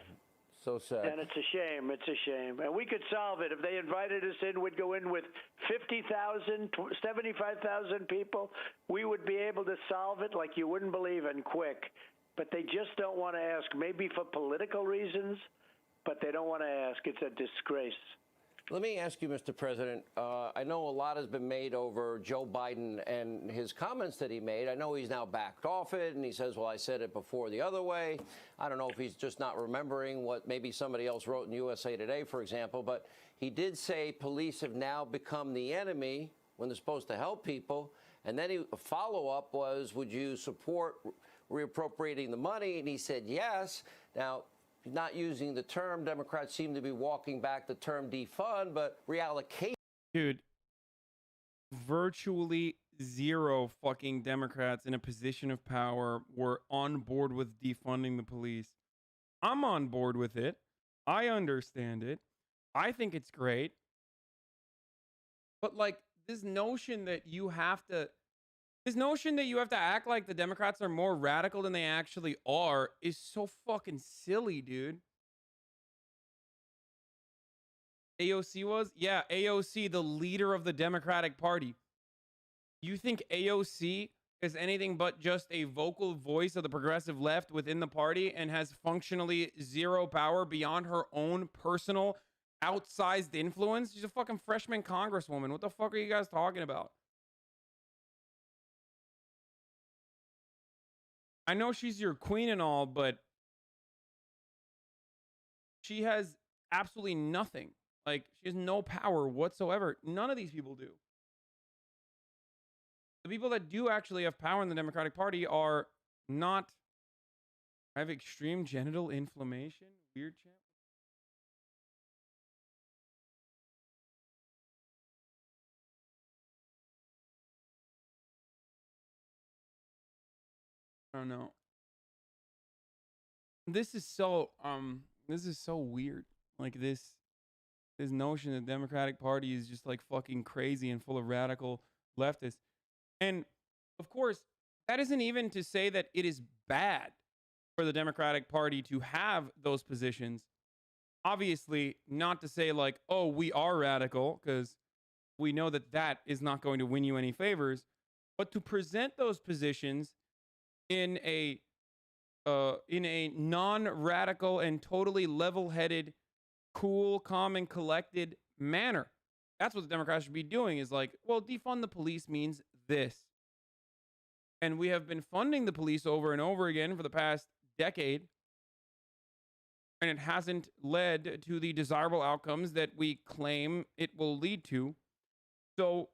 So sad. And it's a shame. It's a shame. And we could solve it. If they invited us in, we'd go in with 50,000, 75,000 people. We would be able to solve it like you wouldn't believe and quick. But they just don't want to ask, maybe for political reasons, but they don't want to ask. It's a disgrace. Let me ask you, Mr. President, I know a lot has been made over Joe Biden and his comments that he made. I know he's now backed off it, and he says, well, I said it before the other way. I don't know if he's just not remembering what maybe somebody else wrote in USA Today, for example, but he did say police have now become the enemy when they're supposed to help people. And then a follow-up was, would you support reappropriating the money? And he said yes. Now, not using the term, Democrats seem to be walking back the term defund, but reallocation. Dude, virtually zero fucking Democrats in a position of power were on board with defunding the police. I'm on board with it. I understand it. I think it's great. But like this notion that you have to act like the Democrats are more radical than they actually are is so fucking silly, dude. AOC was? Yeah, AOC, the leader of the Democratic Party. You think AOC is anything but just a vocal voice of the progressive left within the party and has functionally zero power beyond her own personal outsized influence? She's a fucking freshman congresswoman. What the fuck are you guys talking about? I know she's your queen and all, but she has absolutely nothing. Like, she has no power whatsoever. None of these people do. the people that do actually have power in the Democratic Party are not have extreme genital inflammation. Weird chat. I don't know. This is so weird. Like this notion that the Democratic Party is just like fucking crazy and full of radical leftists. And of course, that isn't even to say that it is bad for the Democratic Party to have those positions. Obviously, not to say like, oh, we are radical, because we know that that is not going to win you any favors, but to present those positions in a non-radical and totally level-headed, cool, calm, and collected manner. That's what the Democrats should be doing, is like, well, defund the police means this. And we have been funding the police over and over again for the past decade, and it hasn't led to the desirable outcomes that we claim it will lead to. So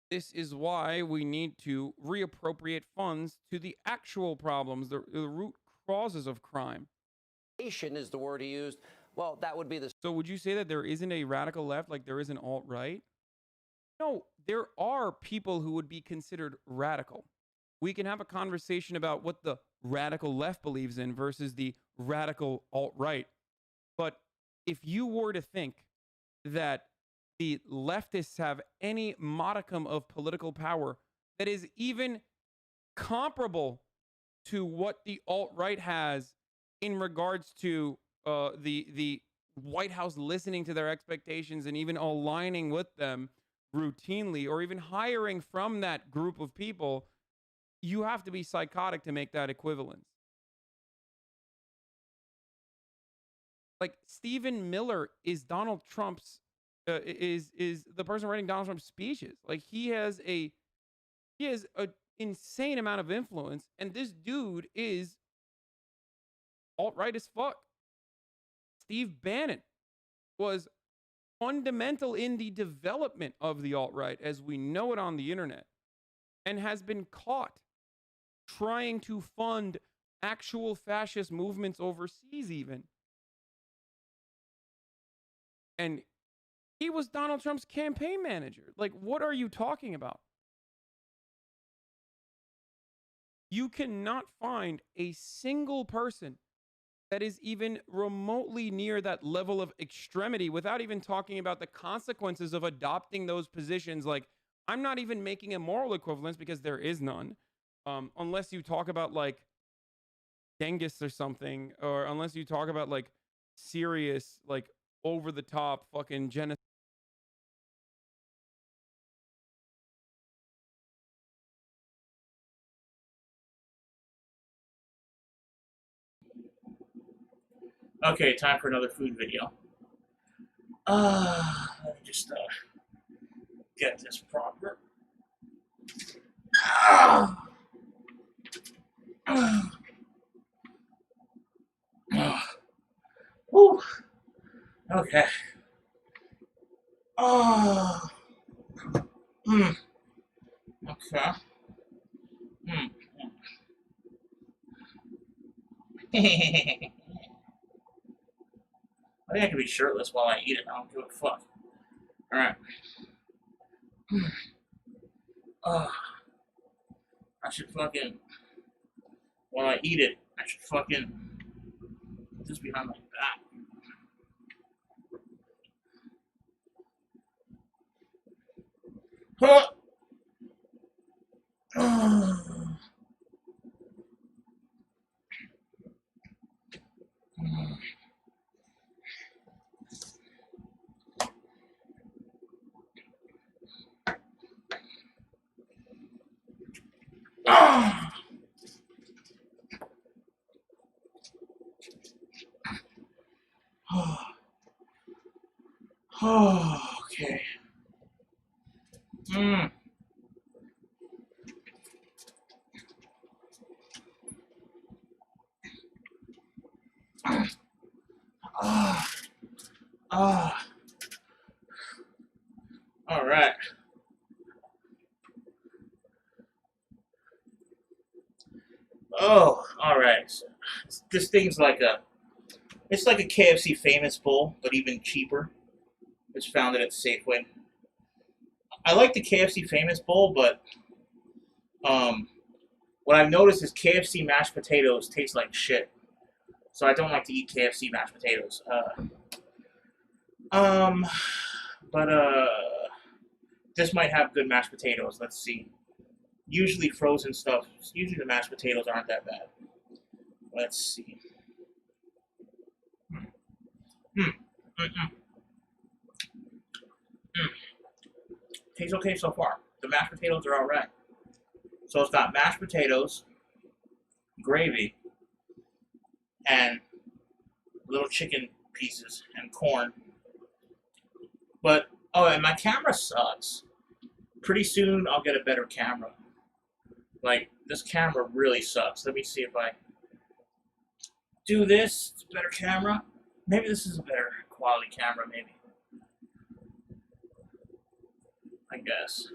this is why we need to reappropriate funds to the actual problems, the root causes of crime. Is the word he used. Well, that would be the. So would you say that there isn't a radical left like there is an alt-right? No, there are people who would be considered radical. We can have a conversation about what the radical left believes in versus the radical alt-right. But if you were to think that the leftists have any modicum of political power that is even comparable to what the alt-right has in regards to the White House listening to their expectations and even aligning with them routinely, or even hiring from that group of people, you have to be psychotic to make that equivalence. Like Stephen Miller is Donald Trump's is the person writing Donald Trump's speeches. Like he has a insane amount of influence, and this dude is alt-right as fuck. Steve Bannon was fundamental in the development of the alt-right as we know it on the internet, and has been caught trying to fund actual fascist movements overseas even. And he was Donald Trump's campaign manager. Like, what are you talking about? You cannot find a single person that is even remotely near that level of extremity without even talking about the consequences of adopting those positions. Like, I'm not even making a moral equivalence because there is none. Unless you talk about like Genghis or something, or unless you talk about like serious, like over the top fucking genocide. Okay, time for another food video. Let me just get this proper. Whew. Okay. Okay. I think I can be shirtless while I eat it. I don't give a fuck. Alright. I should fucking, while I eat it, I should fucking put this behind my back. Okay. All right. Oh, all right. So, this thing's it's like a KFC Famous Bowl, but even cheaper. It's found it at Safeway. I like the KFC Famous Bowl, but what I've noticed is KFC mashed potatoes taste like shit. So I don't like to eat KFC mashed potatoes. But this might have good mashed potatoes. Let's see. Usually frozen stuff. Usually the mashed potatoes aren't that bad. Let's see. Tastes okay so far. The mashed potatoes are all right. So it's got mashed potatoes, gravy, and little chicken pieces and corn. But oh, and my camera sucks. Pretty soon I'll get a better camera. Like, this camera really sucks. Let me see if I do this. It's a better camera. Maybe this is a better quality camera, maybe. I guess.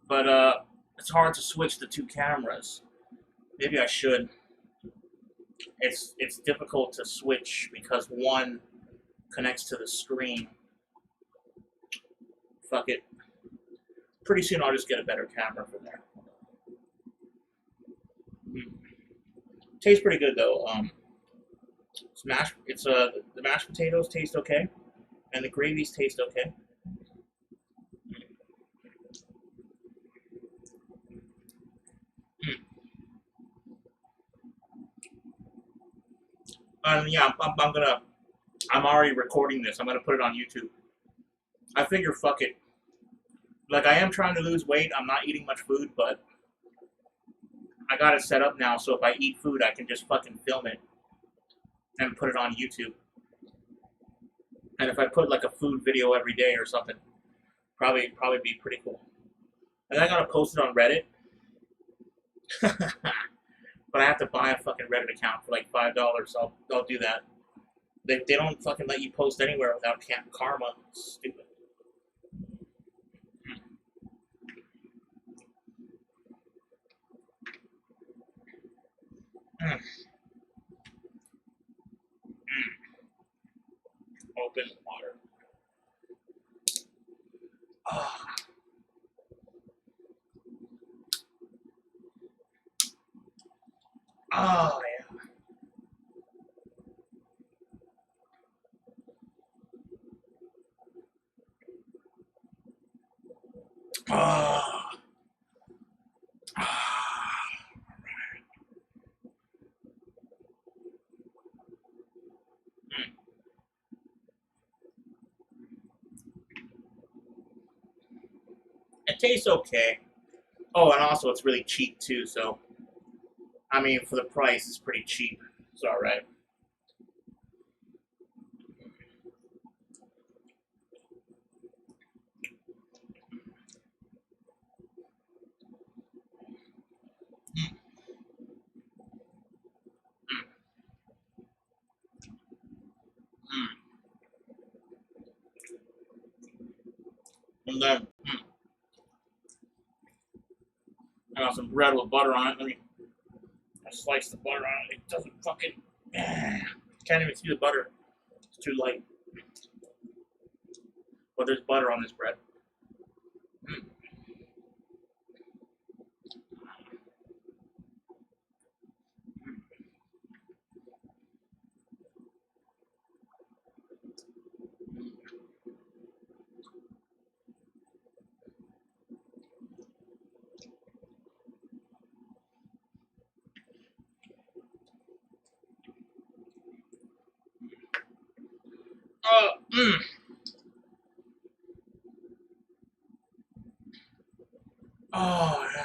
But it's hard to switch the two cameras. Maybe I should. It's difficult to switch because one connects to the screen. Fuck it. Pretty soon I'll just get a better camera from there. Tastes pretty good though. The mashed potatoes taste okay, and the gravies taste okay. Yeah, I'm already recording this. I'm gonna put it on YouTube. I figure, fuck it. Like, I am trying to lose weight. I'm not eating much food, but I got it set up now, so if I eat food, I can just fucking film it and put it on YouTube. And if I put like a food video every day or something, probably be pretty cool. And I gotta post it on Reddit. But I have to buy a fucking Reddit account for like $5. I'll do that. They don't fucking let you post anywhere without karma. It's stupid. Open water. Oh, yeah. It tastes okay. Oh, and also it's really cheap too, so I mean, for the price, it's pretty cheap. It's all right. And then I got some bread with butter on it. Let me slice the butter on it. It doesn't fucking can't even see the butter. It's too light. But there's butter on this bread. Oh, yeah.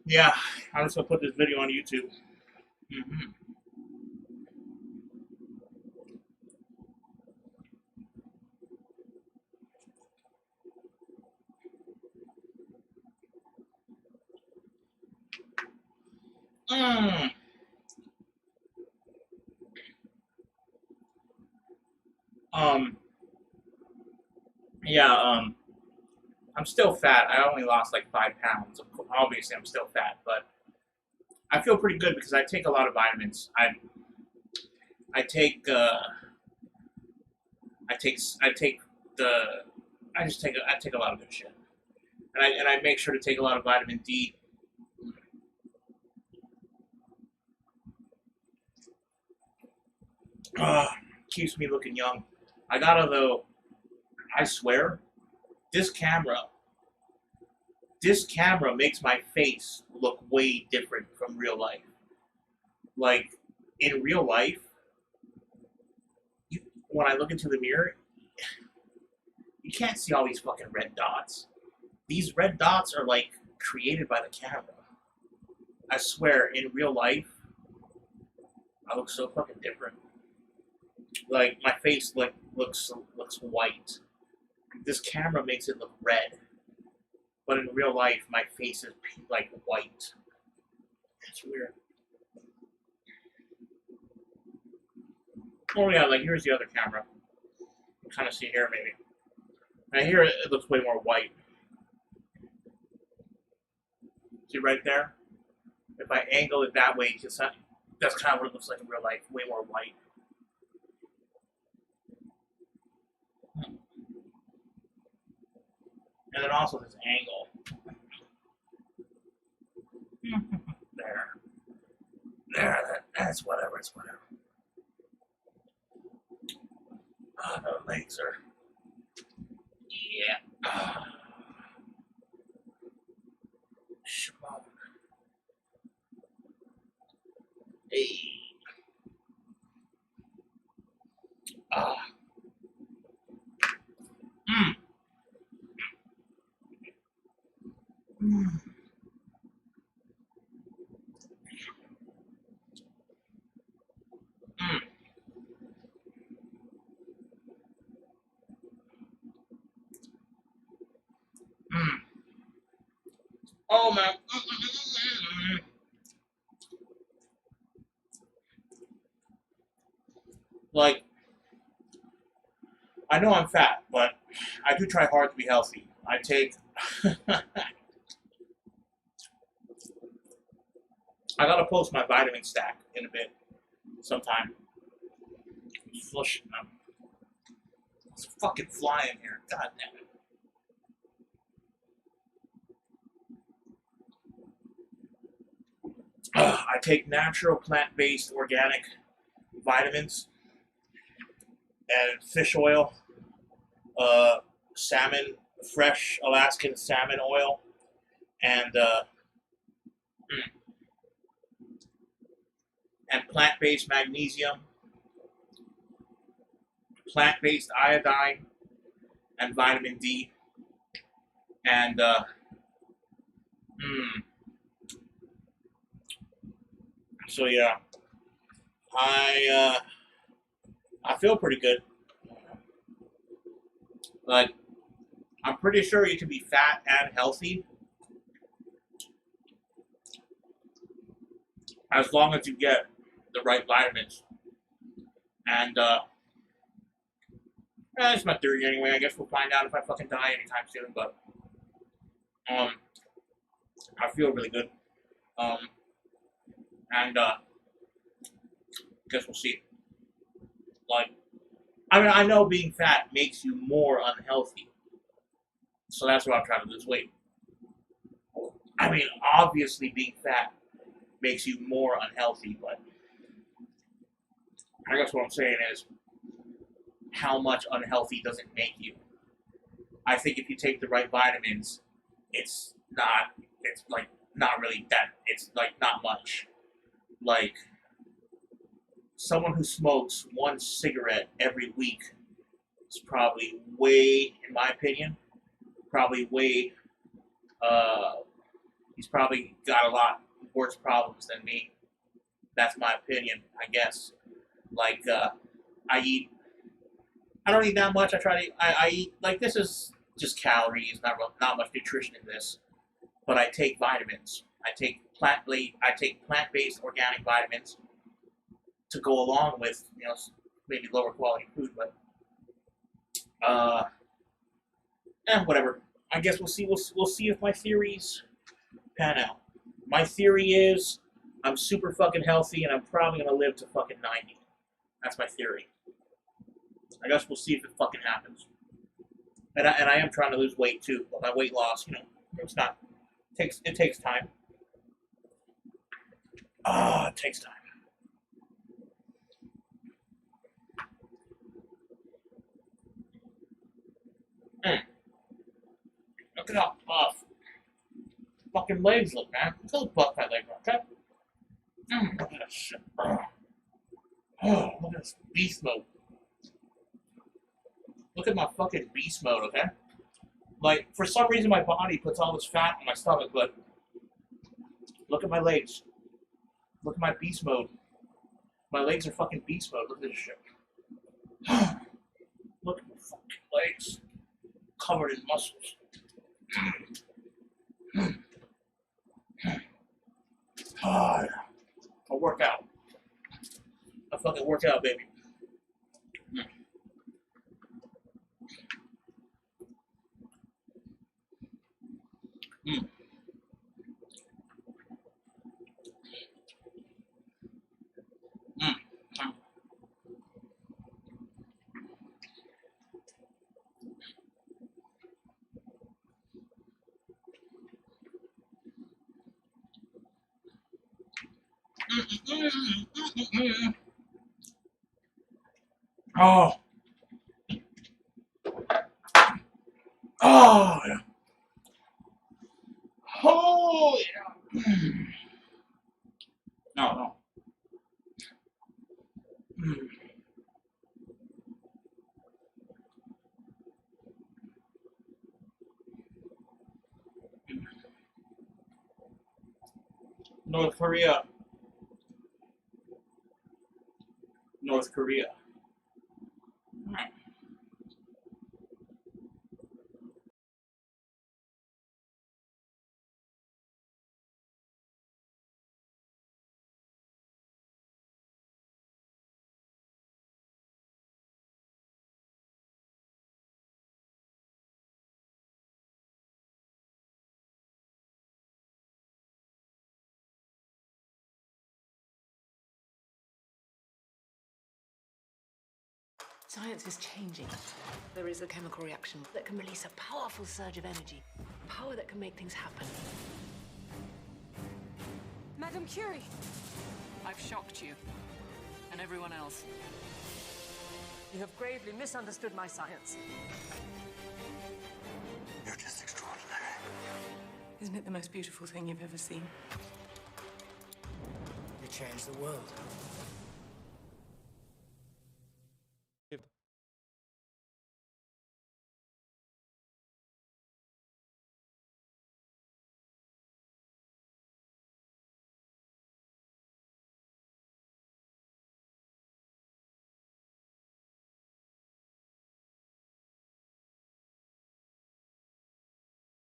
Yeah, I'm just gonna put this video on YouTube. I'm still fat. I only lost like 5 pounds. Obviously, I'm still fat, but I feel pretty good because I take a lot of vitamins. I take a lot of good shit, and I make sure to take a lot of vitamin D. Keeps me looking young. I swear, this camera makes my face look way different from real life. Like, in real life, when I look into the mirror, you can't see all these fucking red dots. These red dots are, like, created by the camera. I swear, in real life, I look so fucking different. Like, my face, like, looks white. This camera makes it look red. But in real life, my face is, like, white. It's weird. Oh, yeah, like, here's the other camera. You kind of see here, maybe. And here, it looks way more white. See right there? If I angle it that way, that's kind of what it looks like in real life. Way more white. And then also this angle. That's whatever, it's whatever. The legs are, yeah. Schmuck. Hey. Oh man. Like, I know I'm fat, but I do try hard to be healthy. I take I gotta post my vitamin stack in a bit sometime. I'm flushing them. It's a fucking fly in here. God damn it. I take natural, plant-based, organic vitamins and fish oil, salmon, fresh Alaskan salmon oil, and plant-based magnesium, plant-based iodine, and vitamin D, and so yeah, I feel pretty good. Like, I'm pretty sure you can be fat and healthy as long as you get the right vitamins. And that's my theory anyway. I guess we'll find out if I fucking die anytime soon. But I feel really good. And guess we'll see. Like, I mean, I know being fat makes you more unhealthy. So that's why I'm trying to lose weight. I mean, obviously being fat makes you more unhealthy, but I guess what I'm saying is, how much unhealthy does it make you? I think if you take the right vitamins, it's like not really that, it's like not much. Like, someone who smokes one cigarette every week is probably way, in my opinion, he's probably got a lot worse problems than me. That's my opinion, I guess. Like, I don't eat that much. I eat, like, this is just calories, not much nutrition in this. But I take vitamins. I take plant-based organic vitamins to go along with, you know, maybe lower quality food, but whatever. I guess we'll see. We'll see if my theories pan out. My theory is I'm super fucking healthy and I'm probably gonna live to fucking 90. That's my theory. I guess we'll see if it fucking happens. And I am trying to lose weight too. But my weight loss, you know, it's not. It takes time. It takes time. Look at how buff fucking legs look, man. Look how buff my legs are, okay? Look at that shit. Oh, look at this beast mode. Look at my fucking beast mode, okay? Like, for some reason my body puts all this fat on my stomach, but look at my legs. Look at my beast mode. My legs are fucking beast mode. Look at this shit. Look at my fucking legs. Covered in muscles. I'll work out. I'll fucking work out, baby. Oh. Oh, yeah. Oh, yeah. No. North Korea. Science is changing. There is a chemical reaction that can release a powerful surge of energy. Power that can make things happen. Madame Curie! I've shocked you. And everyone else. You have gravely misunderstood my science. You're just extraordinary. Isn't it the most beautiful thing you've ever seen? You changed the world.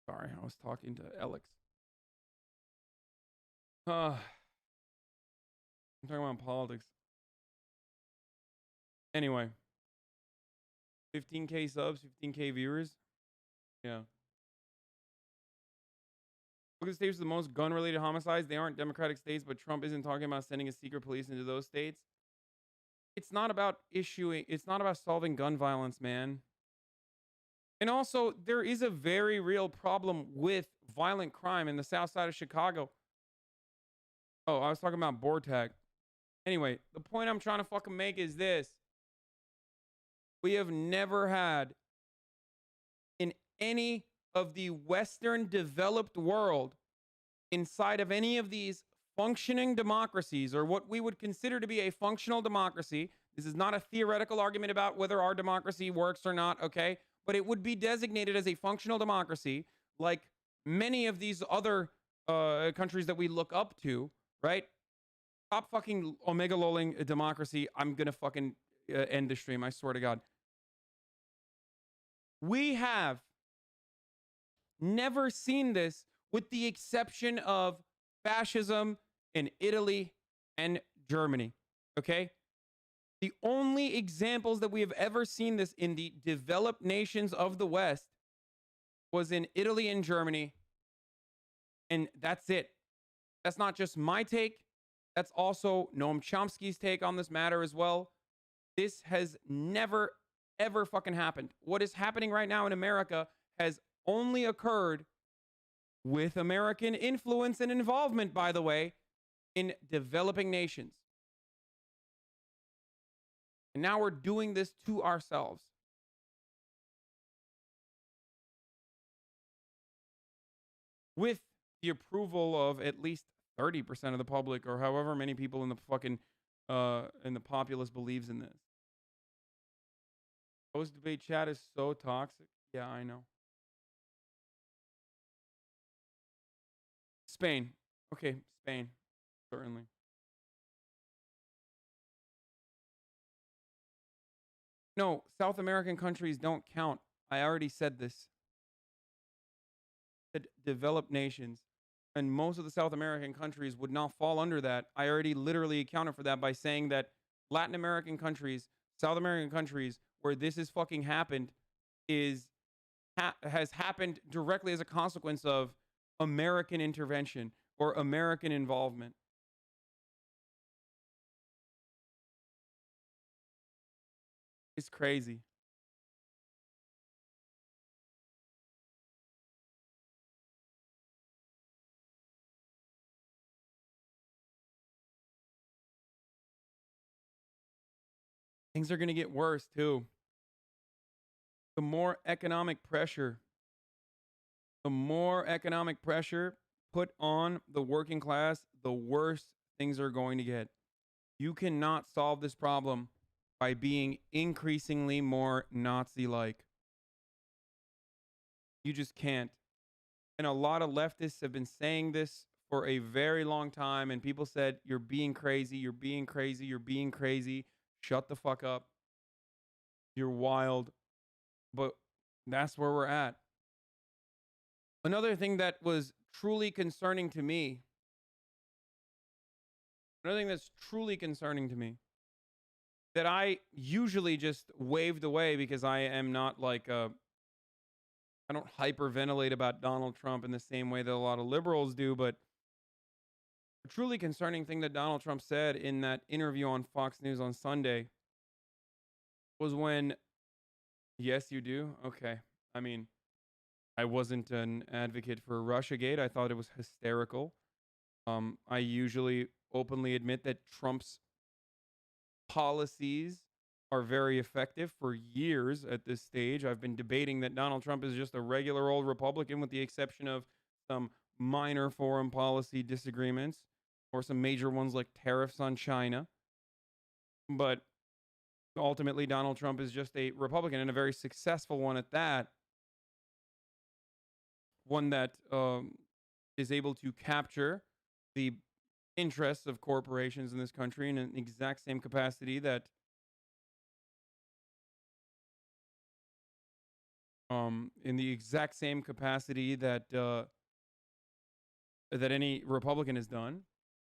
Sorry, I was talking to Alex. I'm talking about politics. Anyway, 15K subs, 15K viewers. Yeah. Look at the states with the most gun-related homicides. They aren't Democratic states, but Trump isn't talking about sending a secret police into those states. It's not about solving gun violence, man. And also, there is a very real problem with violent crime in the south side of Chicago. Oh, I was talking about Bortag. Anyway, the point I'm trying to fucking make is this. We have never had in any of the Western developed world, inside of any of these functioning democracies, or what we would consider to be a functional democracy. This is not a theoretical argument about whether our democracy works or not, okay? But it would be designated as a functional democracy, like many of these other countries that we look up to, right? Stop fucking omega lolling a democracy. I'm gonna fucking end the stream, I swear to God. We have never seen this, with the exception of fascism in Italy and Germany. Okay? The only examples that we have ever seen this in the developed nations of the West was in Italy and Germany. And that's it. That's not just my take. That's also Noam Chomsky's take on this matter as well. This has never, ever fucking happened. What is happening right now in America has only occurred with American influence and involvement, by the way, in developing nations. And now we're doing this to ourselves. With the approval of at least 30% of the public, or however many people in the fucking in the populace believes in this. Post debate chat is so toxic. Yeah, I know. Spain. Okay, Spain. Certainly. No, South American countries don't count. I already said this. The developed nations. And most of the South American countries would not fall under that. I already literally accounted for that by saying that Latin American countries, South American countries, where this has fucking happened, has happened directly as a consequence of American intervention or American involvement. It's crazy. Things are going to get worse too. The more economic pressure put on the working class, the worse things are going to get. You cannot solve this problem by being increasingly more Nazi-like. You just can't. And a lot of leftists have been saying this for a very long time, and people said, you're being crazy, you're being crazy, you're being crazy. Shut the fuck up. You're wild. But that's where we're at. Another thing that was truly concerning to me, that I usually just waved away because I am not like I don't hyperventilate about Donald Trump in the same way that a lot of liberals do, but a truly concerning thing that Donald Trump said in that interview on Fox News on Sunday was when, yes, you do? Okay. I mean, I wasn't an advocate for Russiagate. I thought it was hysterical. I usually openly admit that Trump's policies are very effective. For years at this stage, I've been debating that Donald Trump is just a regular old Republican with the exception of some minor foreign policy disagreements or some major ones like tariffs on China. But ultimately, Donald Trump is just a Republican and a very successful one at that. One that is able to capture the interests of corporations in this country in an exact same capacity that that any Republican has done.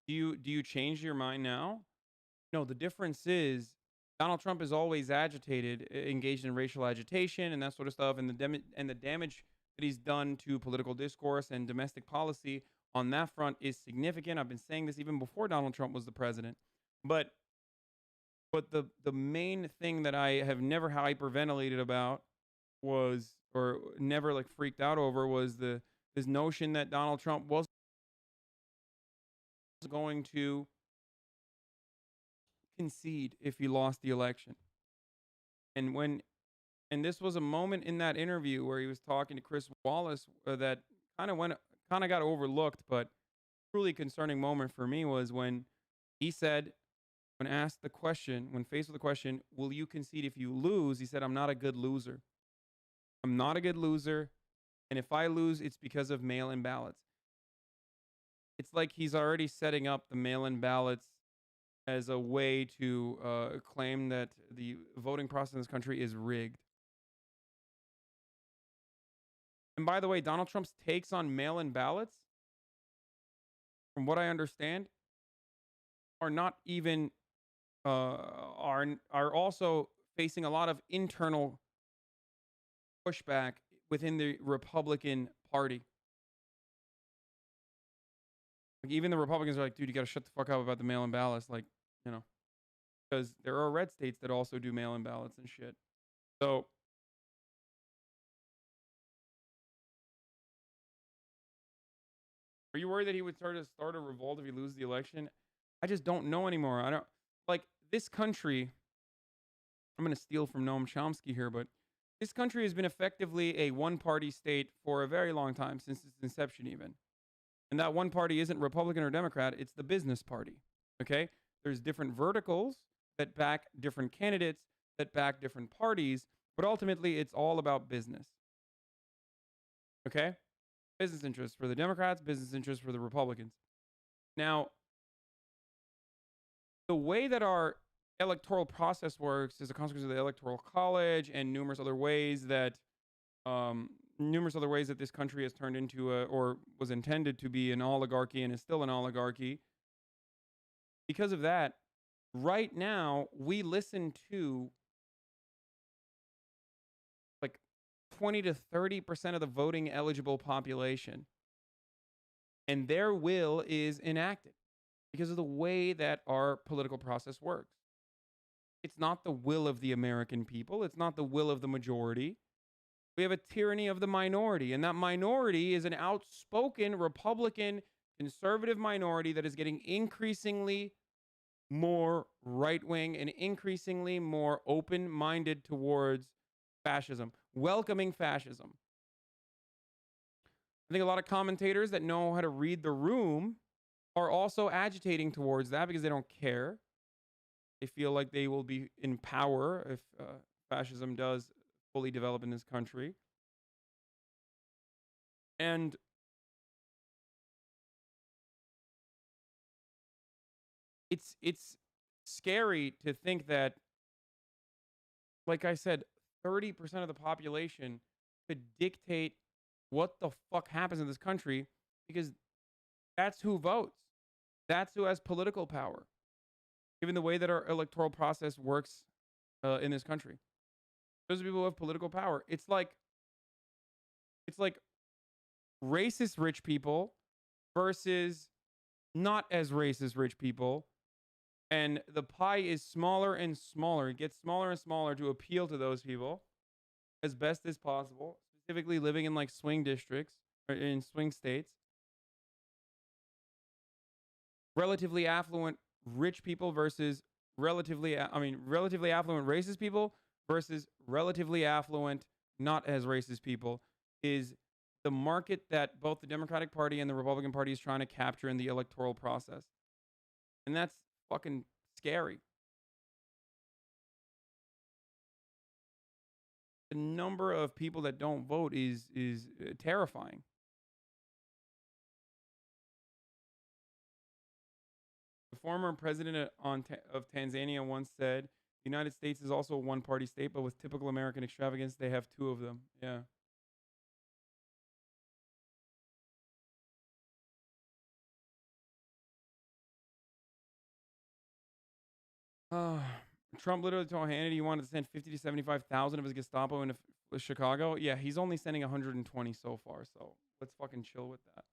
Do you change your mind now? No, the difference is Donald Trump is always agitated, engaged in racial agitation and that sort of stuff, and the damage that he's done to political discourse and domestic policy on that front is significant. I've been saying this even before Donald Trump was the president. But the main thing that I have never hyperventilated about was, or never like freaked out over, was this notion that Donald Trump was going to concede if he lost the election. And this was a moment in that interview where he was talking to Chris Wallace that kind of got overlooked, but truly concerning moment for me was when he said, when asked the question, when faced with the question, will you concede if you lose? He said, I'm not a good loser. I'm not a good loser. And if I lose, it's because of mail-in ballots. It's like he's already setting up the mail-in ballots as a way to claim that the voting process in this country is rigged. And by the way, Donald Trump's takes on mail-in ballots from what I understand, are not even are also facing a lot of internal pushback within the Republican Party. Like even the Republicans are like, dude, you got to shut the fuck up about the mail-in ballots, like, you know, because there are red states that also do mail-in ballots and shit. So are you worried that he would start a revolt if he loses the election? I just don't know anymore. I don't like this country. I'm going to steal from Noam Chomsky here, but this country has been effectively a one-party state for a very long time, since its inception even. And that one party isn't Republican or Democrat, it's the business party. Okay? There's different verticals that back different candidates, that back different parties, but ultimately it's all about business. Okay? Business interests for the Democrats, business interests for the Republicans. Now, the way that our electoral process works is a consequence of the Electoral College and numerous other ways that this country has turned into or was intended to be an oligarchy and is still an oligarchy. Because of that, right now we listen to like 20 to 30% of the voting eligible population, and their will is enacted because of the way that our political process works. It's not the will of the American people. It's not the will of the majority. We have a tyranny of the minority, and that minority is an outspoken Republican conservative minority that is getting increasingly more right-wing and increasingly more open-minded towards fascism, welcoming fascism. I think a lot of commentators that know how to read the room are also agitating towards that because they don't care. They feel like they will be in power if fascism does fully develop in this country. And it's scary to think that, like I said, 30% of the population could dictate what the fuck happens in this country, because that's who votes. That's who has political power, given the way that our electoral process works in this country. Those are people who have political power. It's like racist rich people versus not as racist rich people. And the pie is smaller and smaller. It gets smaller and smaller to appeal to those people as best as possible, specifically living in like swing districts or in swing states. Relatively affluent rich people versus relatively affluent racist people versus relatively affluent not as racist people is the market that both the Democratic Party and the Republican Party is trying to capture in the electoral process. And that's fucking scary. The number of people that don't vote is terrifying. The former president of Tanzania once said, "The United States is also a one-party state, but with typical American extravagance, they have two of them." Yeah. Trump literally told Hannity he wanted to send 50 to 75,000 of his Gestapo into Chicago. Yeah, he's only sending 120 so far, so let's fucking chill with that.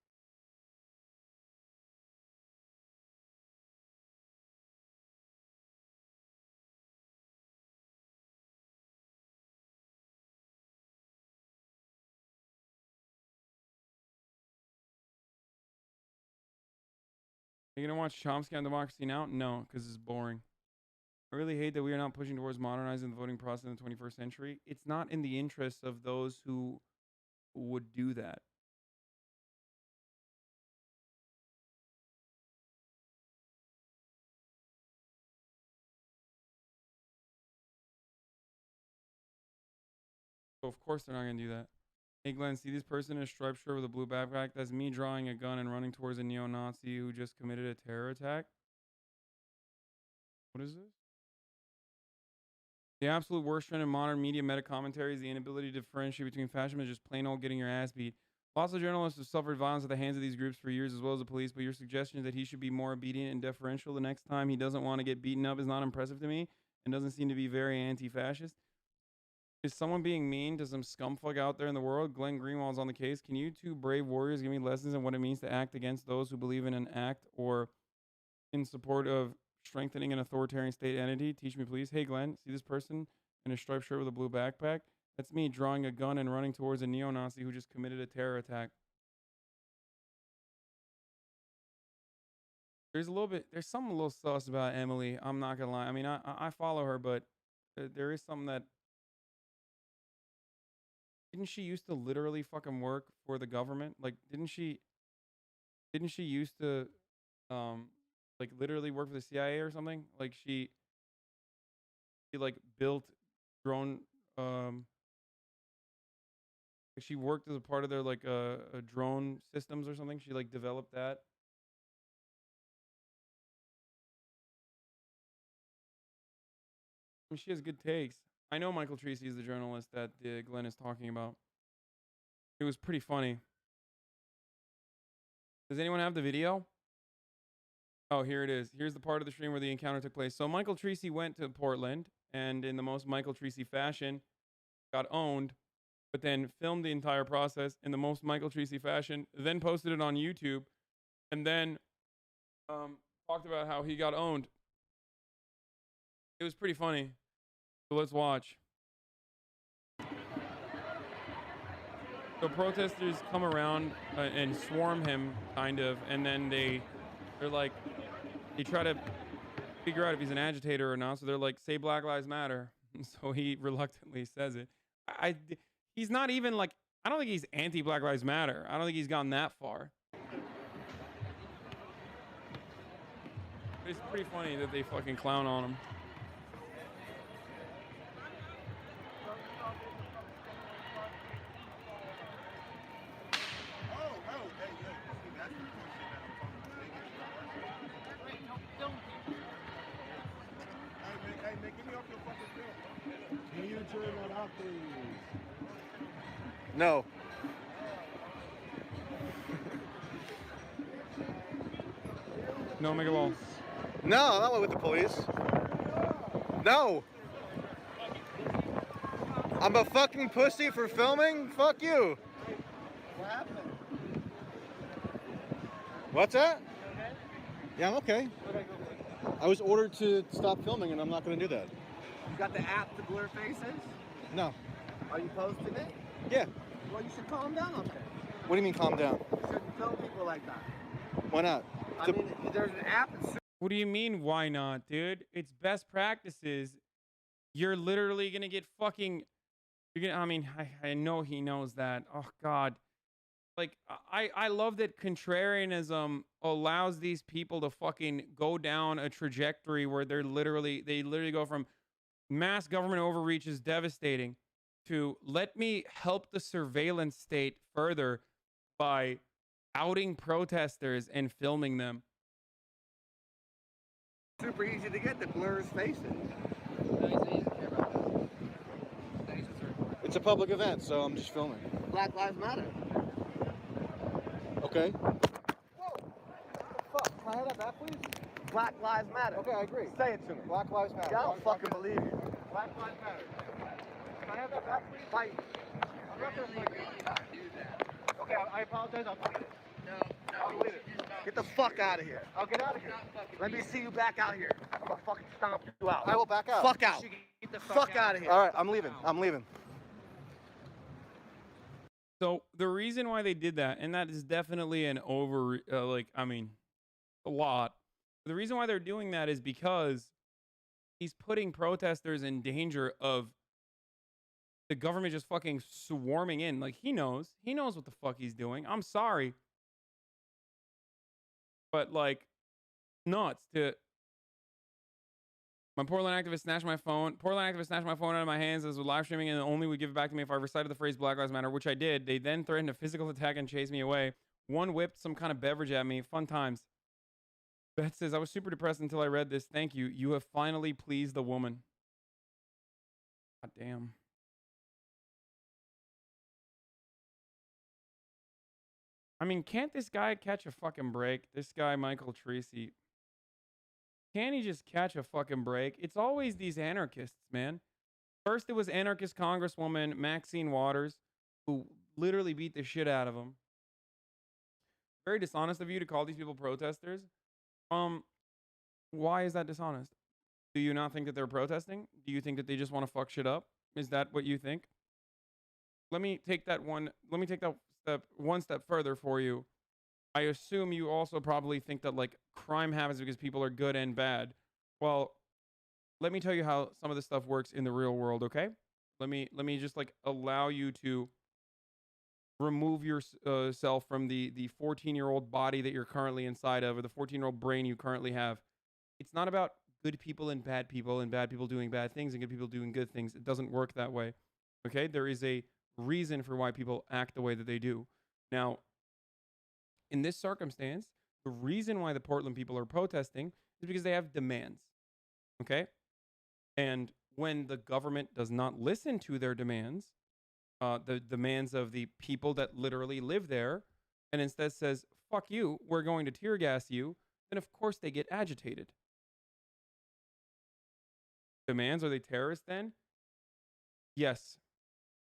Are you gonna watch Chomsky on Democracy Now? No, because it's boring. I really hate that we are not pushing towards modernizing the voting process in the 21st century. It's not in the interest of those who would do that. So of course they're not gonna do that. Hey Glenn, see this person in a striped shirt with a blue backpack? That's me drawing a gun and running towards a neo-Nazi who just committed a terror attack. What is this? The absolute worst trend in modern media meta commentary is the inability to differentiate between fascism and just plain old getting your ass beat. Lots of journalists have suffered violence at the hands of these groups for years, as well as the police, but your suggestion that he should be more obedient and deferential the next time he doesn't want to get beaten up is not impressive to me and doesn't seem to be very anti-fascist. Is someone being mean to some scumfuck out there in the world? Glenn Greenwald's on the case. Can you two brave warriors give me lessons on what it means to act against those who believe in an act or in support of strengthening an authoritarian state entity? Teach me, please. Hey, Glenn, see this person in a striped shirt with a blue backpack? That's me drawing a gun and running towards a neo-Nazi who just committed a terror attack. There's something a little sus about Emily. I'm not gonna lie. I mean, I follow her, but there is something that. Didn't she used to literally fucking work for the government? Like, didn't she used to, like literally work for the CIA or something? Like she like built drone, she worked as a part of their like drone systems or something. She like developed that. I mean, she has good takes. I know Michael Treacy is the journalist that Glenn is talking about. It was pretty funny. Does anyone have the video? Oh, here it is. Here's the part of the stream where the encounter took place. So Michael Treacy went to Portland and in the most Michael Treacy fashion got owned, but then filmed the entire process in the most Michael Treacy fashion, then posted it on YouTube, and then talked about how he got owned. It was pretty funny. So let's watch. So protesters come around and swarm him, kind of, and then they try to figure out if he's an agitator or not. So they're like, say Black Lives Matter. And so he reluctantly says it. He's not even like, I don't think he's anti-Black Lives Matter. I don't think he's gone that far. But it's pretty funny that they fucking clown on him. Can you turn that off, please? No. No, make a ball. No, I'm not with the police. No. I'm a fucking pussy for filming? Fuck you. What happened? What's that? Okay. Yeah, I'm okay. I was ordered to stop filming and I'm not going to do that. You got the app to blur faces? No. Are you posting it? Yeah. Well, you should calm down up there. What do you mean calm down? You shouldn't film people like that. Why not? I mean, there's an app. What do you mean, why not, dude? It's best practices. You're literally going to get fucking... I mean, I know he knows that. Oh, God. Like, I love that contrarianism allows these people to fucking go down a trajectory where they literally go from mass government overreach is devastating to let me help the surveillance state further by outing protesters and filming them. Super easy to get the blurs faces. It's a public event, so I'm just filming. Black Lives Matter. Okay. Whoa! Fuck, can I have that back, please? Black Lives Matter. Okay, I agree. Say it to me. Black Lives Matter. I don't fucking believe you. Black Lives Matter. Can I have that back, please? Fight. I'm not gonna fight you. Okay, I apologize. I'll delete it. No, I'll delete it. Get the fuck out of here. I'll get out of here. Let me see you back out here. I'm gonna fucking stomp you out. I will back out. Fuck out. Get the fuck out of here. All right, I'm leaving. I'm leaving. So the reason why they did that, and that is definitely an a lot. The reason why they're doing that is because he's putting protesters in danger of the government just fucking swarming in. Like, he knows what the fuck he's doing. I'm sorry. But like, nuts to... My Portland activist snatched my phone. Portland activist snatched my phone out of my hands as was live streaming and only would give it back to me if I recited the phrase Black Lives Matter, which I did. They then threatened a physical attack and chased me away. One whipped some kind of beverage at me. Fun times. Beth says, I was super depressed until I read this. Thank you. You have finally pleased the woman. God damn. I mean, can't this guy catch a fucking break? This guy, Michael Tracy. Can't he just catch a fucking break? It's always these anarchists, man. First, it was anarchist Congresswoman Maxine Waters, who literally beat the shit out of him. Very dishonest of you to call these people protesters. Why is that dishonest? Do you not think that they're protesting? Do you think that they just want to fuck shit up? Is that what you think? Let me take that one step further for you. I assume you also probably think that like crime happens because people are good and bad. Well, let me tell you how some of this stuff works in the real world, okay? Let me just like allow you to remove yourself from the 14-year-old body that you're currently inside of, or the 14-year-old brain you currently have. It's not about good people and bad people doing bad things and good people doing good things. It doesn't work that way. Okay? There is a reason for why people act the way that they do. Now, in this circumstance, the reason why the Portland people are protesting is because they have demands. Okay? And when the government does not listen to their demands, the demands of the people that literally live there, and instead says, fuck you, we're going to tear gas you, then of course they get agitated. Demands, are they terrorists then? Yes,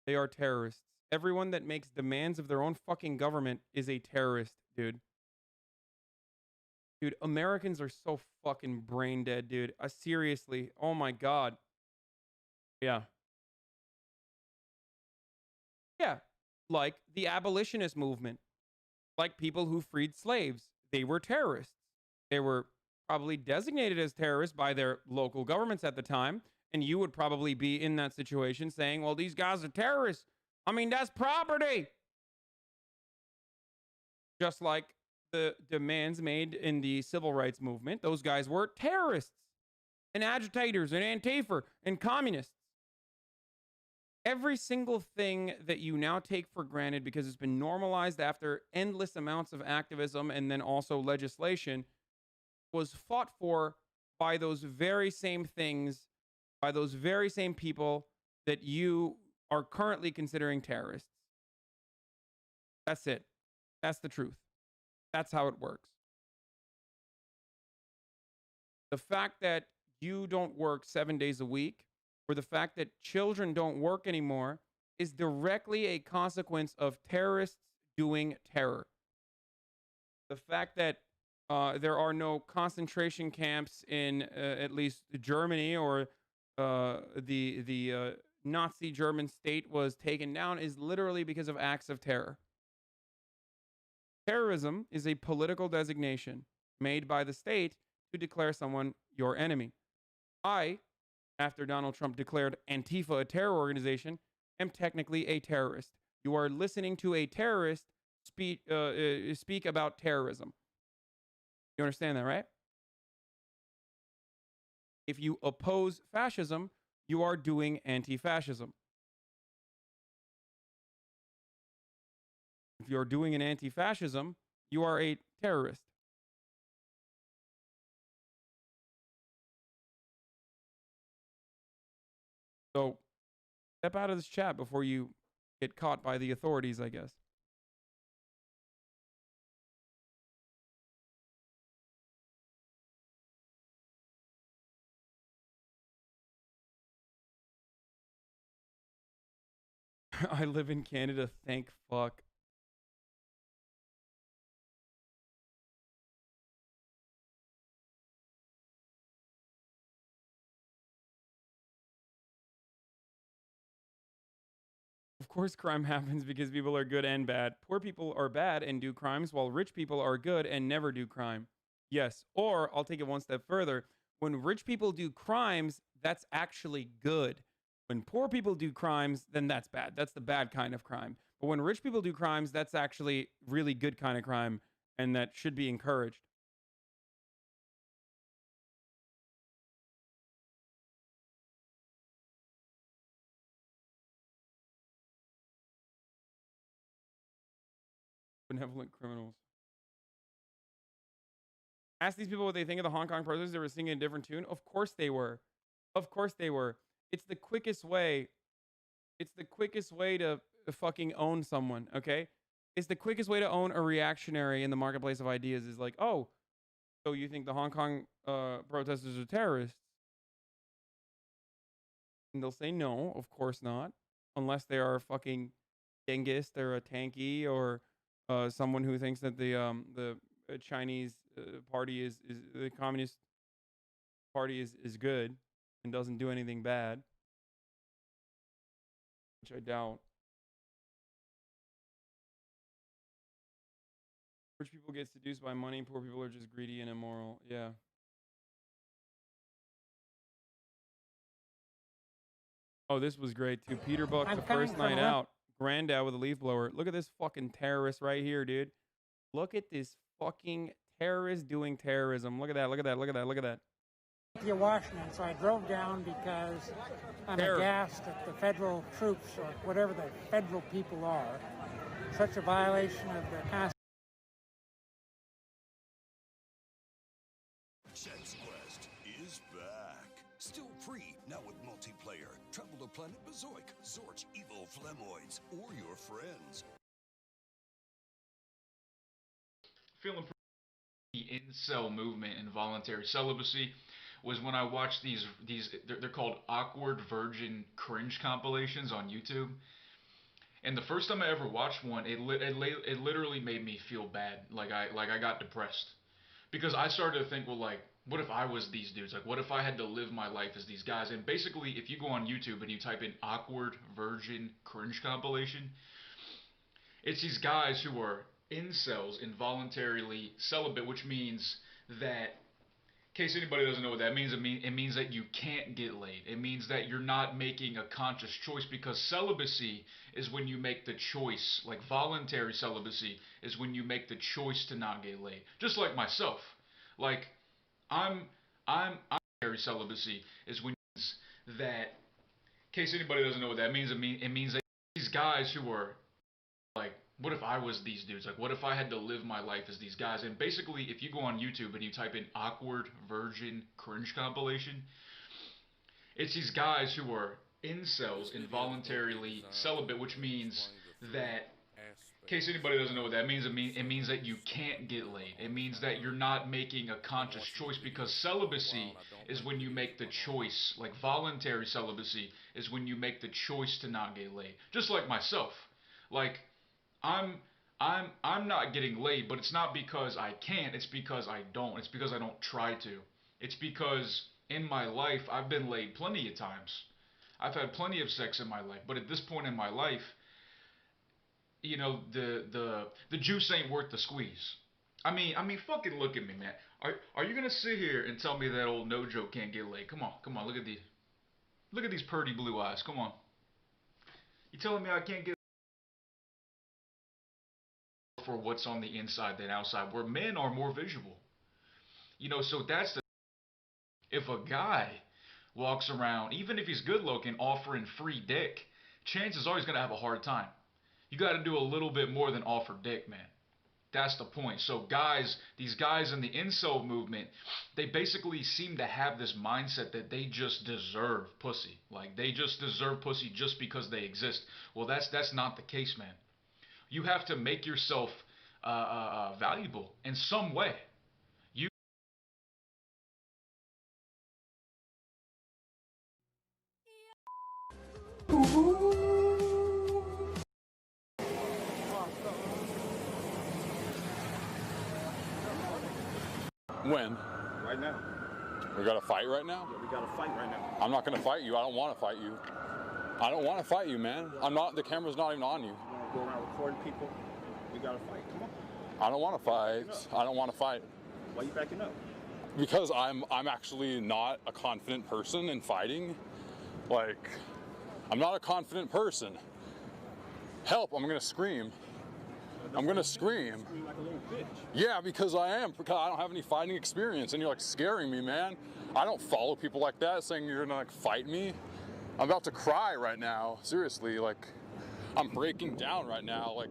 they are terrorists. Everyone that makes demands of their own fucking government is a terrorist, dude. Dude, Americans are so fucking brain dead, dude. Seriously. Oh my God. Yeah. Yeah. Like the abolitionist movement. Like people who freed slaves. They were terrorists. They were probably designated as terrorists by their local governments at the time. And you would probably be in that situation saying, well, these guys are terrorists. I mean, that's property. Just like the demands made in the civil rights movement, those guys were terrorists and agitators and Antifa and communists. Every single thing that you now take for granted because it's been normalized after endless amounts of activism and then also legislation was fought for by those very same things, by those very same people that you are currently considering terrorists. That's it. That's the truth. That's how it works. The fact that you don't work 7 days a week, or the fact that children don't work anymore, is directly a consequence of terrorists doing terror. The fact that there are no concentration camps in at least Germany, or the Nazi German state was taken down, is literally because of acts of terror. Terrorism is a political designation made by the state to declare someone your enemy. I, after Donald Trump declared Antifa a terror organization, am technically a terrorist. You are listening to a terrorist speak about terrorism. You understand that, right? If you oppose fascism, you are doing anti-fascism. If you're doing an anti-fascism, you are a terrorist. So, step out of this chat before you get caught by the authorities, I guess. I live in Canada, thank fuck. Of course crime happens because people are good and bad. Poor people are bad and do crimes, while rich people are good and never do crime. Yes, or I'll take it one step further. When rich people do crimes, that's actually good. When poor people do crimes, then that's bad. That's the bad kind of crime. But when rich people do crimes, that's actually really good kind of crime, and that should be encouraged. Benevolent criminals. Ask these people what they think of the Hong Kong protesters. They were singing a different tune. Of course they were. Of course they were. It's the quickest way. It's the quickest way to fucking own someone, okay? it's the quickest way to own a reactionary in the marketplace of ideas is like, oh, so you think the Hong Kong protesters are terrorists? And they'll say no, of course not, unless they are fucking Genghis, they're a tanky, or someone who thinks that the Chinese party is the Communist Party is good and doesn't do anything bad, which I doubt. Rich people get seduced by money. Poor people are just greedy and immoral. Yeah. Oh, this was great too. Peter Buck, the first night out. Granddad with a leaf blower. Look at this fucking terrorist right here, dude. Look at this fucking terrorist doing terrorism. Look at that. Look at that. Look at that. Look at that. Washington, so I drove down because I'm aghast at the federal troops, or whatever the federal people are. Such a violation of the Constitution. Sense Quest is back. Still free, now with multiplayer. Travel to planet Bezoik, Zorch evil Flemoids, or your friends. Feeling the incel movement and voluntary celibacy was when I watched these they're called awkward virgin cringe compilations on YouTube. And the first time I ever watched one, it literally made me feel bad. Like I got depressed. Because I started to think, well, like, what if I was these dudes? Like, what if I had to live my life as these guys? And basically, if you go on YouTube and you type in awkward virgin cringe compilation, it's these guys who are incels, involuntarily celibate, which means that, in case anybody doesn't know what that means, it means that you can't get laid. It means that you're not making a conscious choice, because celibacy is when you make the choice, like voluntary celibacy is when you make the choice to not get laid. Just like myself. Like, I'm voluntary celibacy is when that, in case anybody doesn't know what that means, it means that these guys who are like, what if I was these dudes? Like, what if I had to live my life as these guys? And basically, if you go on YouTube and you type in awkward virgin cringe compilation, it's these guys who are incels, involuntarily celibate, which means that, in case anybody doesn't know what that means, it means that you can't get laid. It means that you're not making a conscious choice, because celibacy is when you make the choice, like voluntary celibacy is when you make the choice to not get laid. Just like myself. Like, I'm not getting laid, but it's not because I can't, it's because I don't. It's because I don't try to. It's because in my life, I've been laid plenty of times. I've had plenty of sex in my life, but at this point in my life, you know, the juice ain't worth the squeeze. I mean, fucking look at me, man. Are you gonna sit here and tell me that old no joke can't get laid? Come on, look at these pretty blue eyes. Come on. You telling me I can't get for what's on the inside than outside, where men are more visual. You know, so that's the, if a guy walks around, even if he's good looking, offering free dick, chances are he's gonna have a hard time. You gotta do a little bit more than offer dick, man. That's the point. So guys, these guys in the incel movement, they basically seem to have this mindset that they just deserve pussy. Like, they just deserve pussy just because they exist. Well, that's not the case, man. You have to make yourself valuable in some way. When? Right now. We got to fight right now? Yeah, we got to fight right now. I'm not going to fight you. I don't want to fight you. I don't want to fight you, man. I'm not. The camera's not even on you. You want to go around recording people? We got to fight. Come on. I don't want to fight. I don't want to fight. Why are you backing up? Because I'm actually not a confident person in fighting. Like, I'm not a confident person. Help, I'm going to scream. I'm going to scream. Scream like a little bitch. Yeah, because I am. Because I don't have any fighting experience. And you're like scaring me, man. I don't follow people like that saying you're going to like fight me. I'm about to cry right now. Seriously, like, I'm breaking down right now. Like,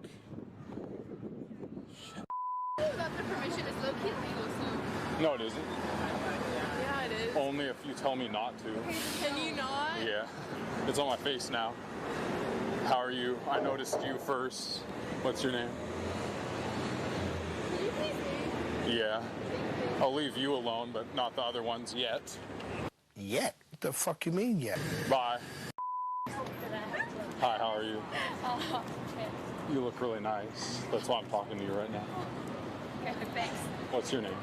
Without the permission, it's low-key legal, so. no, it isn't. Yeah, it is. Only if you tell me not to. Can you not? Yeah. It's on my face now. How are you? I noticed you first. What's your name? Yeah. I'll leave you alone, but not the other ones yet. Yet? What the fuck you mean yet? Bye. Hi, how are you? You look really nice. That's why I'm talking to you right now. Okay, thanks. What's your name?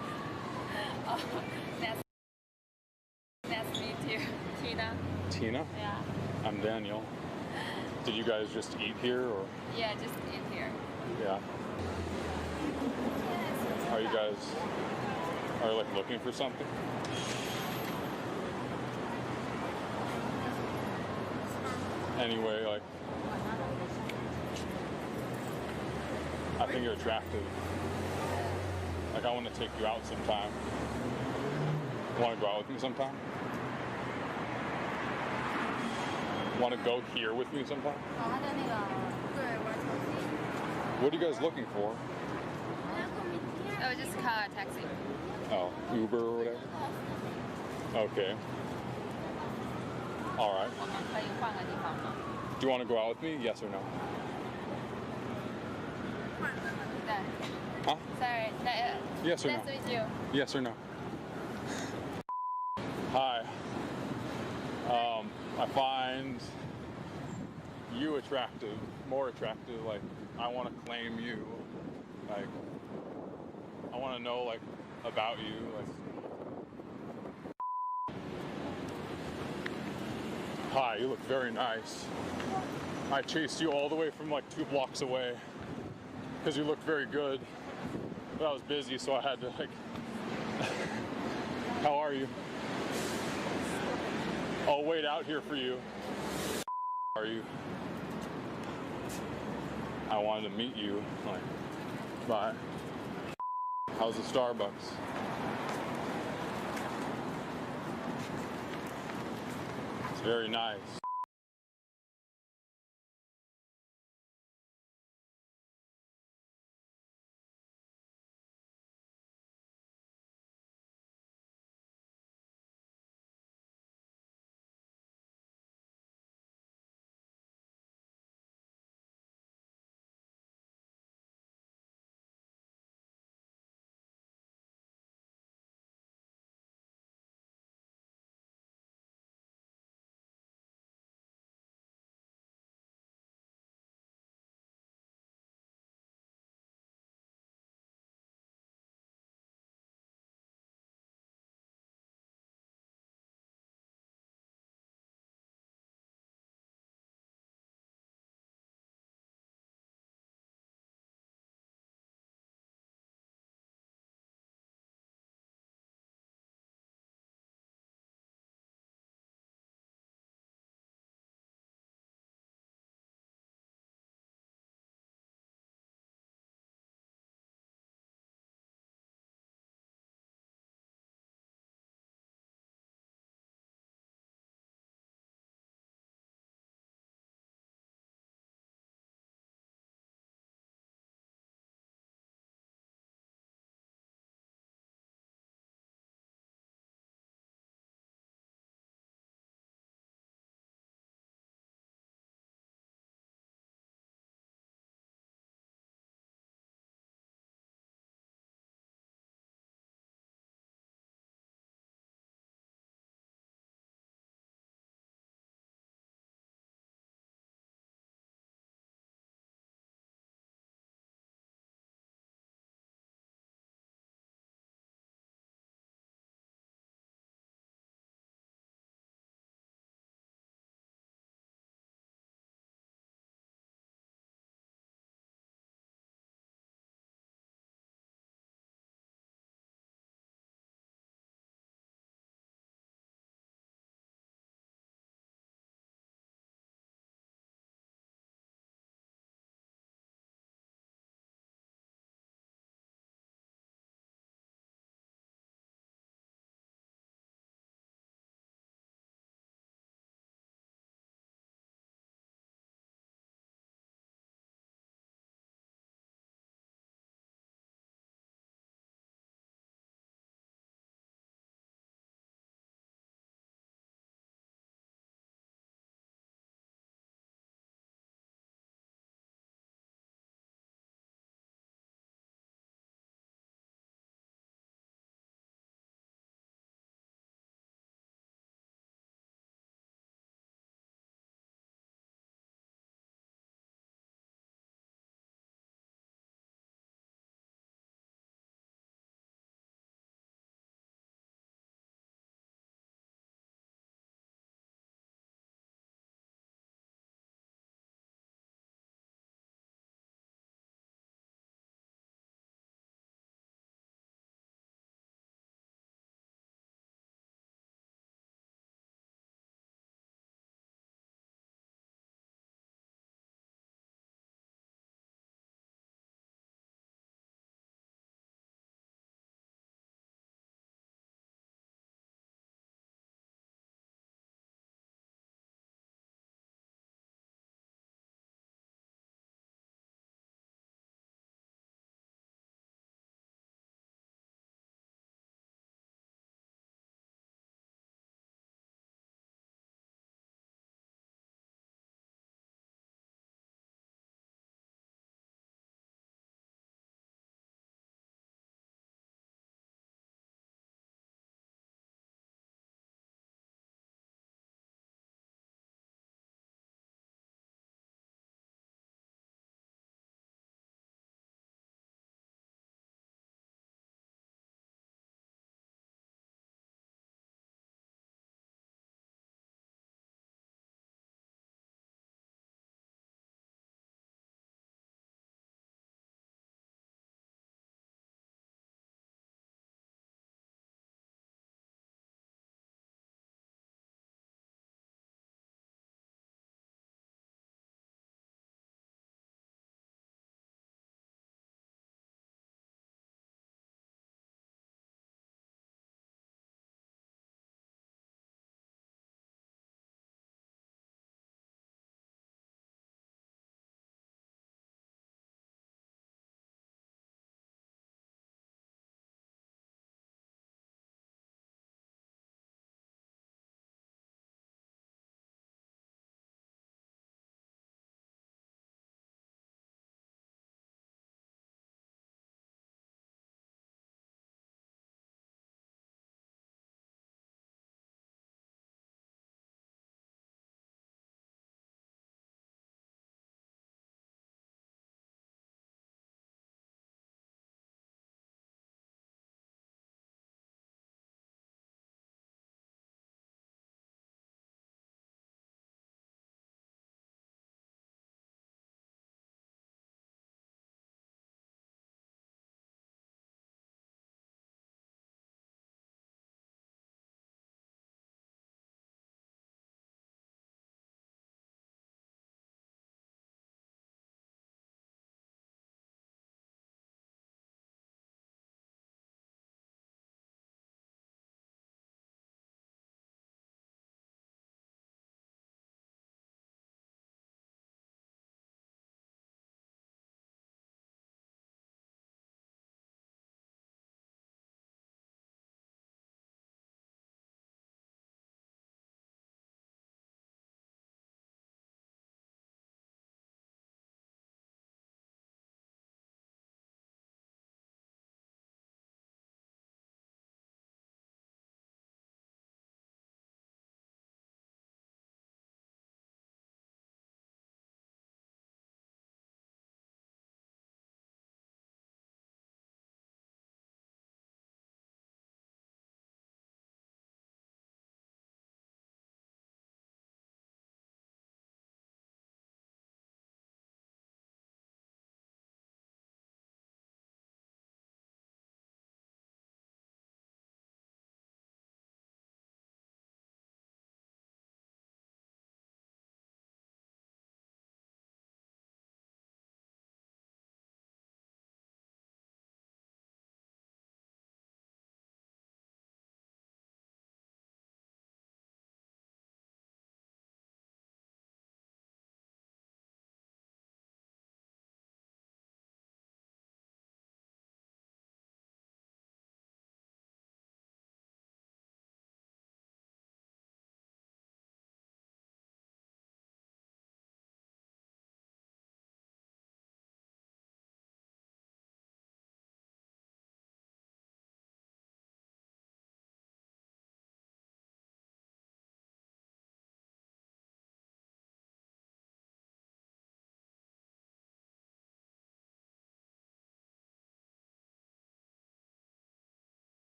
Nice to meet you. Tina. Tina? Yeah. I'm Daniel. Did you guys just eat here, or? Yeah, just in here. Yeah. Are you guys, like looking for something? Anyway, like, I think you're attractive. Like, I want to take you out sometime. Want to go out with me sometime? Want to go here with me sometime? What are you guys looking for? Oh, just a car, taxi. Oh, Uber or whatever? Okay. All right. 可以换个地方吗？ Do you want to go out with me? Yes or no? 对。 Huh? Sorry. Yes or no? Nice to meet you. Yes or no? Hi. I find you attractive, more attractive. Like, I want to claim you. Like, I want to know, like, about you. Like, hi, you look very nice. I chased you all the way from like 2 blocks away because you looked very good. But I was busy, so I had to like. How are you? I'll wait out here for you. How are you? I wanted to meet you. Like, bye. How's the Starbucks? It's very nice.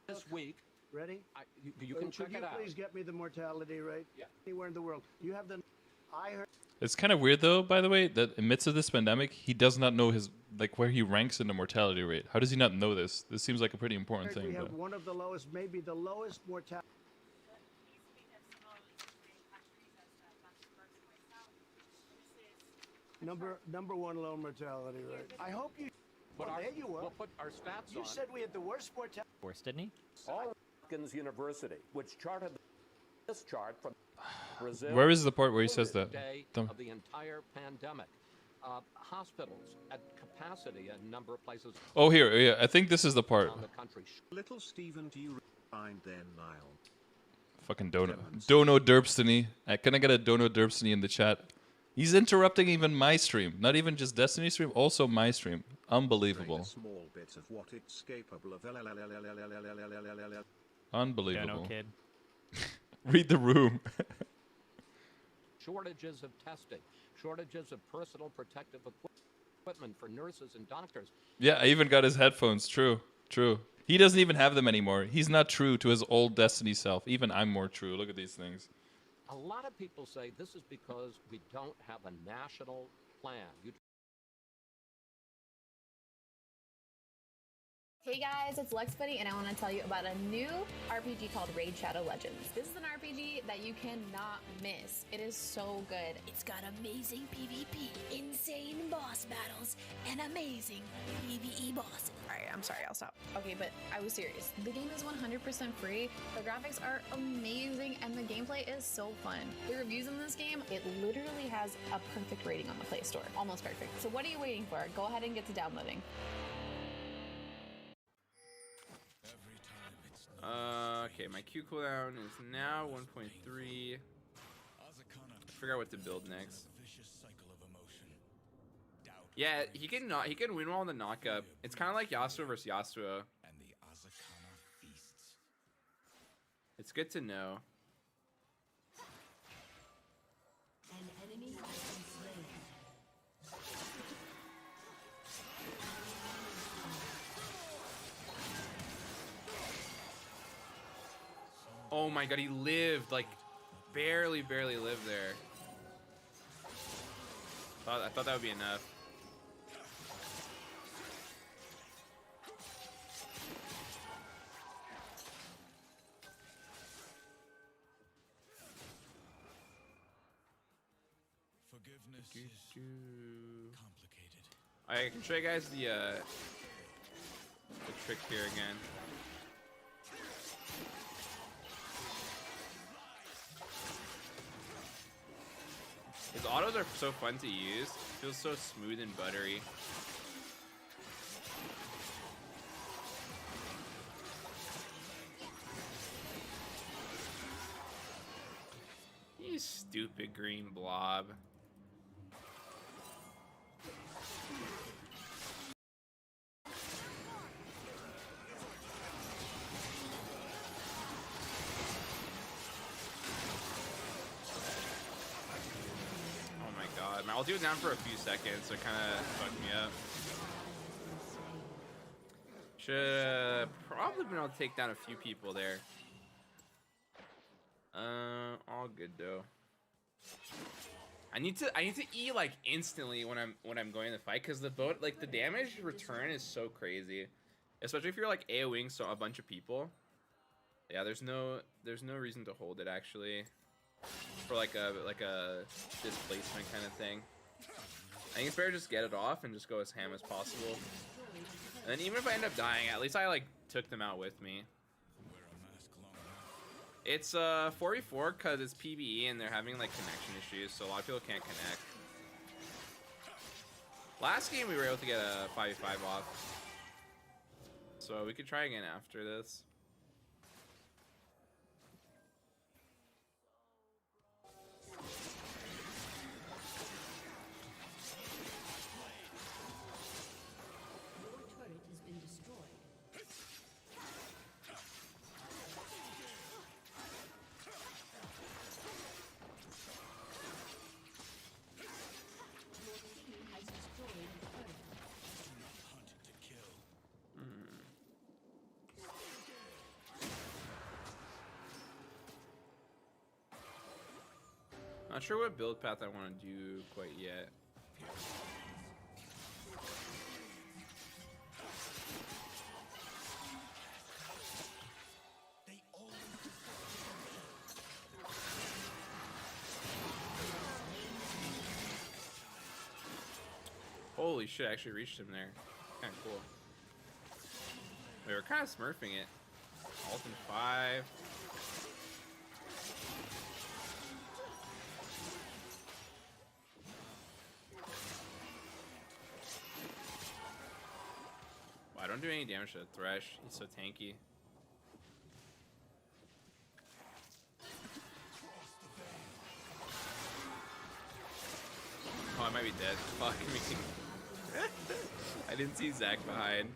this week. Ready? You can check Could it you out. please get me the mortality rate? Yeah. Anywhere in the world. You have the. I heard. It's kind of weird though, by the way, that in midst of this pandemic, he does not know his where he ranks in the mortality rate. How does he not know this? This seems like a pretty important We thing. have But one of the lowest, maybe the lowest mortality. Number one low mortality rate. I hope you. But Well, there you were. We'll put our stats You on. said we had the worst mortality. Where's Sydney? Hopkins University, which charted this chart from Brazil. where is the part where he says that? Day Don't- of the entire pandemic. Hospitals at capacity in a number of places. Oh, here, yeah. I think this is the part. around the country. Little Stephen, do you find then, Niall? Fucking Dono Derpstiny. Can I get a Dono Derpstiny in the chat? He's interrupting even my stream. Not even just Destiny stream, also my stream. Unbelievable. A small bit of what it's capable of. Unbelievable. Dono kid. Read the room. Shortages of testing, shortages of personal protective equipment for nurses and doctors. Yeah, I even got his headphones. True. He doesn't even have them anymore. He's not true to his old Destiny self. Even I'm more true. Look at these things. A lot of people say this is because we don't have a national plan. Hey guys, it's Lex Buddy, and I want to tell you about a new RPG called Raid Shadow Legends. This is an RPG that you cannot miss. It is so good. It's got amazing PvP, insane boss battles, and amazing PvE bosses. Alright, I'm sorry, I'll stop. Okay, but I was serious. The game is 100% free, the graphics are amazing, and the gameplay is so fun. The reviews in this game, it literally has a perfect rating on the Play Store. Almost perfect. So what are you waiting for? Go ahead and get to downloading. Okay, my Q cooldown is now 1.3. Figure out what to build next. Yeah, he can win while in the knockup. It's kind of like Yasuo versus Yasuo. It's good to know. An enemy has been slain. Oh my god, he lived, like, barely lived there. I thought that would be enough. Forgiveness is complicated. I can show you guys the trick here again. His autos are so fun to use. It feels so smooth and buttery. You stupid green blob. My ulti was down for a few seconds, so it kind of fucked me up. Should probably been able to take down a few people there. All good though. I need to E like instantly when I'm going to fight, because the boat, like, the damage return is so crazy, especially if you're like AoEing so a bunch of people. Yeah, there's no reason to hold it actually. For like a displacement kind of thing. I think it's better just get it off and just go as ham as possible. And then even if I end up dying, at least I like took them out with me. It's 4v4 because it's PvE and they're having like connection issues, so a lot of people can't connect. Last game we were able to get a 5v5 off, so we could try again after this. Not sure what build path I want to do quite yet. Holy shit, I actually reached him there. Kind of cool. We were kind of smurfing it. Alt in 5. Wow, I don't do any damage to the Thresh. He's so tanky. Oh, I might be dead. Fuck me. I didn't see Zach behind.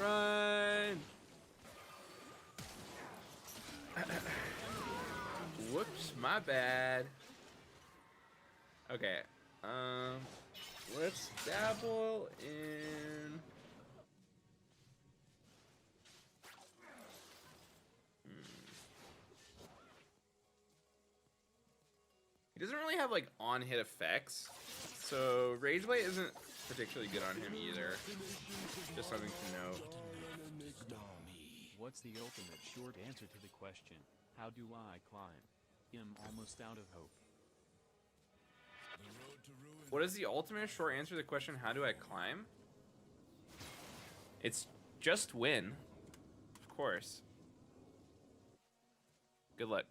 Run! Whoops, my bad. Okay. Let's dabble in. He doesn't really have like on-hit effects, so Rage Blade isn't particularly good on him either. Just something to note. What's the ultimate short answer to the question, how do I climb? I'm almost out of hope. What is the ultimate short answer to the question, how do I climb? It's just win. Of course. Good luck.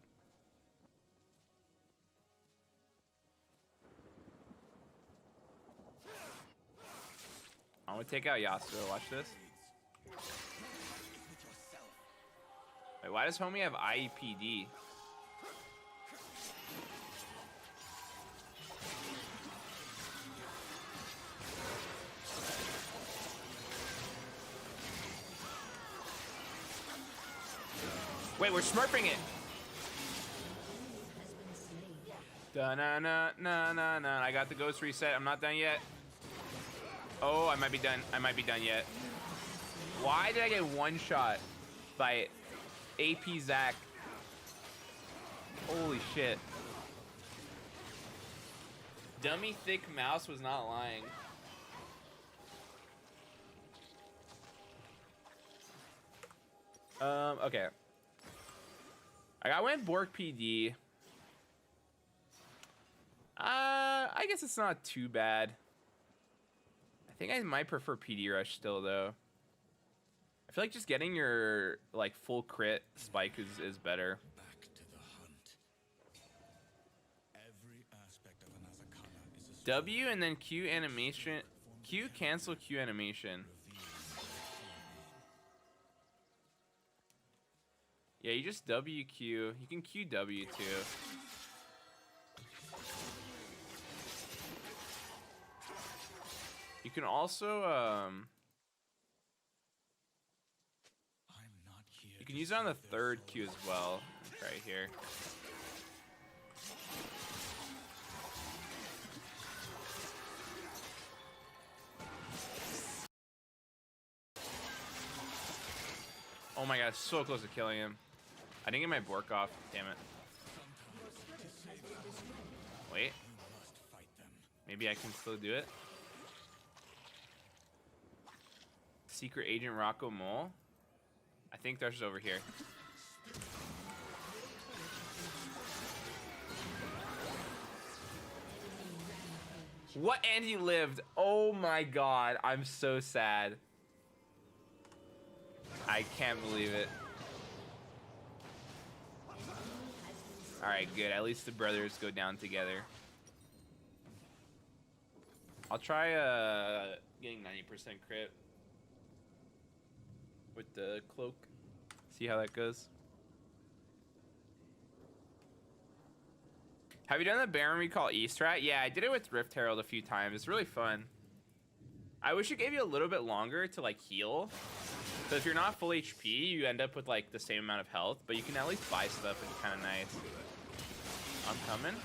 I'm gonna take out Yasuo, watch this. Wait, why does homie have IEPD? Wait, we're smurfing it! Da-na-na-na-na-na. I got the ghost reset, I'm not done yet. Oh, I might be done. I might be done yet. Why did I get one shot by AP Zach? Holy shit. Dummy thick mouse was not lying. Okay. I went Bork PD. I guess it's not too bad. I think I might prefer PD Rush still, though. I feel like just getting your like full crit spike is better. Back to the hunt. Every aspect of an Azakana is a W and then Q animation. Q cancel Q animation. Yeah, you just WQ. You can QW too. You can also you can use it on the third Q as well. Right here. Oh my god, so close to killing him. I didn't get my Bork off. Damn it. Wait. Maybe I can still do it. Secret Agent Rocco Mole. I think Thresh is over here. What? And he lived. Oh my god. I'm so sad. I can't believe it. Alright, good. At least the brothers go down together. I'll try getting 90% crit with the cloak. See how that goes. Have you done the Baron Recall E-Strat? Yeah, I did it with Rift Herald a few times. It's really fun. I wish it gave you a little bit longer to like heal. So if you're not full HP, you end up with like the same amount of health, but you can at least buy stuff, which is kind of nice. I'm coming.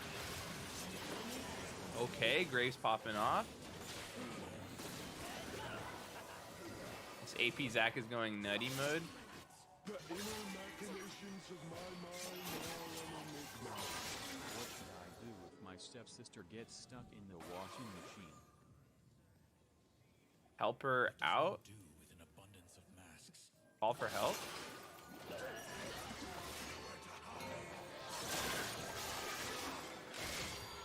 Okay, Graves popping off. This AP Zach is going nutty mode. stepsister gets stuck in the washing machine. Help her out? Do with an abundance of masks. Call for help?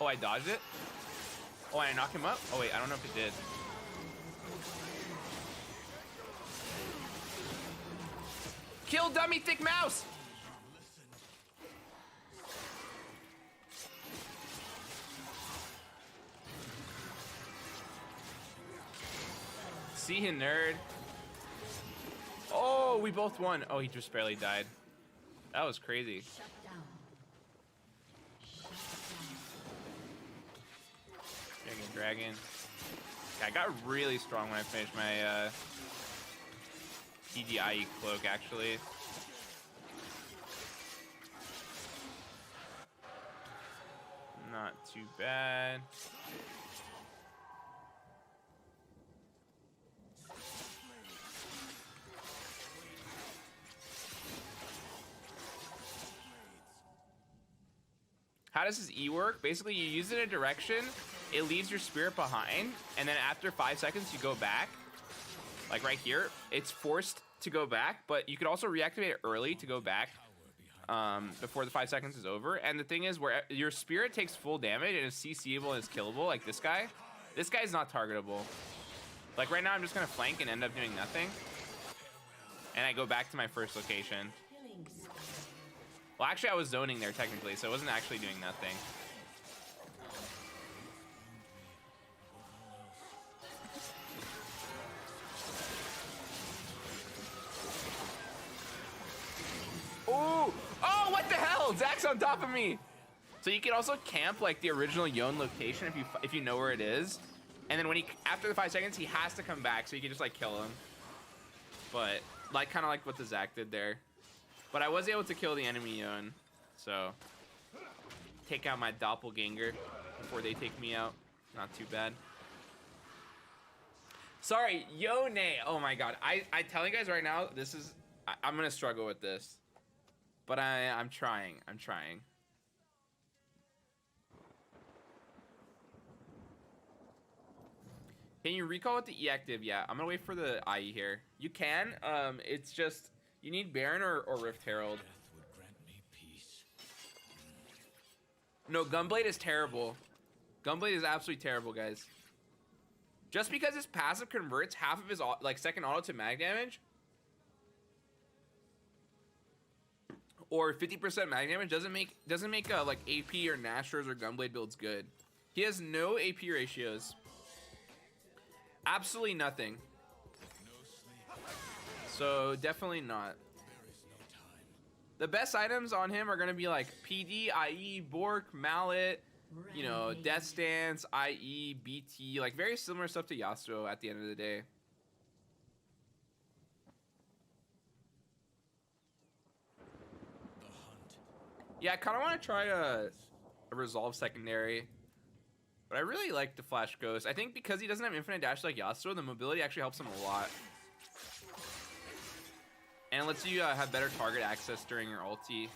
Oh, I dodged it? Oh, I knocked him up? Oh, wait, I don't know if it did. Kill dummy thick mouse! See you, nerd. Oh, we both won. Oh, he just barely died. That was crazy. Dragon. Yeah, I got really strong when I finished my EDIE cloak, actually. Not too bad. How does this E work? Basically, you use it in a direction, it leaves your spirit behind, and then after 5 seconds, you go back. Like right here, it's forced to go back, but you could also reactivate it early to go back before the 5 seconds is over. And the thing is, where your spirit takes full damage and is CCable and is killable, like this guy's not targetable. Like right now, I'm just gonna flank and end up doing nothing. And I go back to my first location. Well, actually, I was zoning there technically, so it wasn't actually doing nothing. Ooh! Oh, what the hell? Zach's on top of me. So you can also camp like the original Yone location if you know where it is, and then when after the 5 seconds he has to come back, so you can just like kill him. But like kind of like what the Zach did there. But I was able to kill the enemy Yone, so take out my doppelganger before they take me out. Not too bad. Sorry, Yone. Oh my god. I tell you guys right now, this is I'm gonna struggle with this. But I'm trying. I'm trying. Can you recall what the E active? Yeah, I'm gonna wait for the IE here. You can. It's just you need Baron or Rift Herald. No, Gunblade is terrible. Gunblade is absolutely terrible, guys. Just because his passive converts half of his like second auto to mag damage, or 50% mag damage doesn't make like AP or Nashor's or Gunblade builds good. He has no AP ratios. Absolutely nothing. So definitely not. The best items on him are gonna be like PD, IE, Bork, Mallet, you know, Death Stance, IE, BT, like very similar stuff to Yasuo at the end of the day. Yeah, I kind of want to try a Resolve secondary, but I really like the Flash Ghost. I think because he doesn't have infinite dash like Yasuo, the mobility actually helps him a lot. And lets you have better target access during your ulti.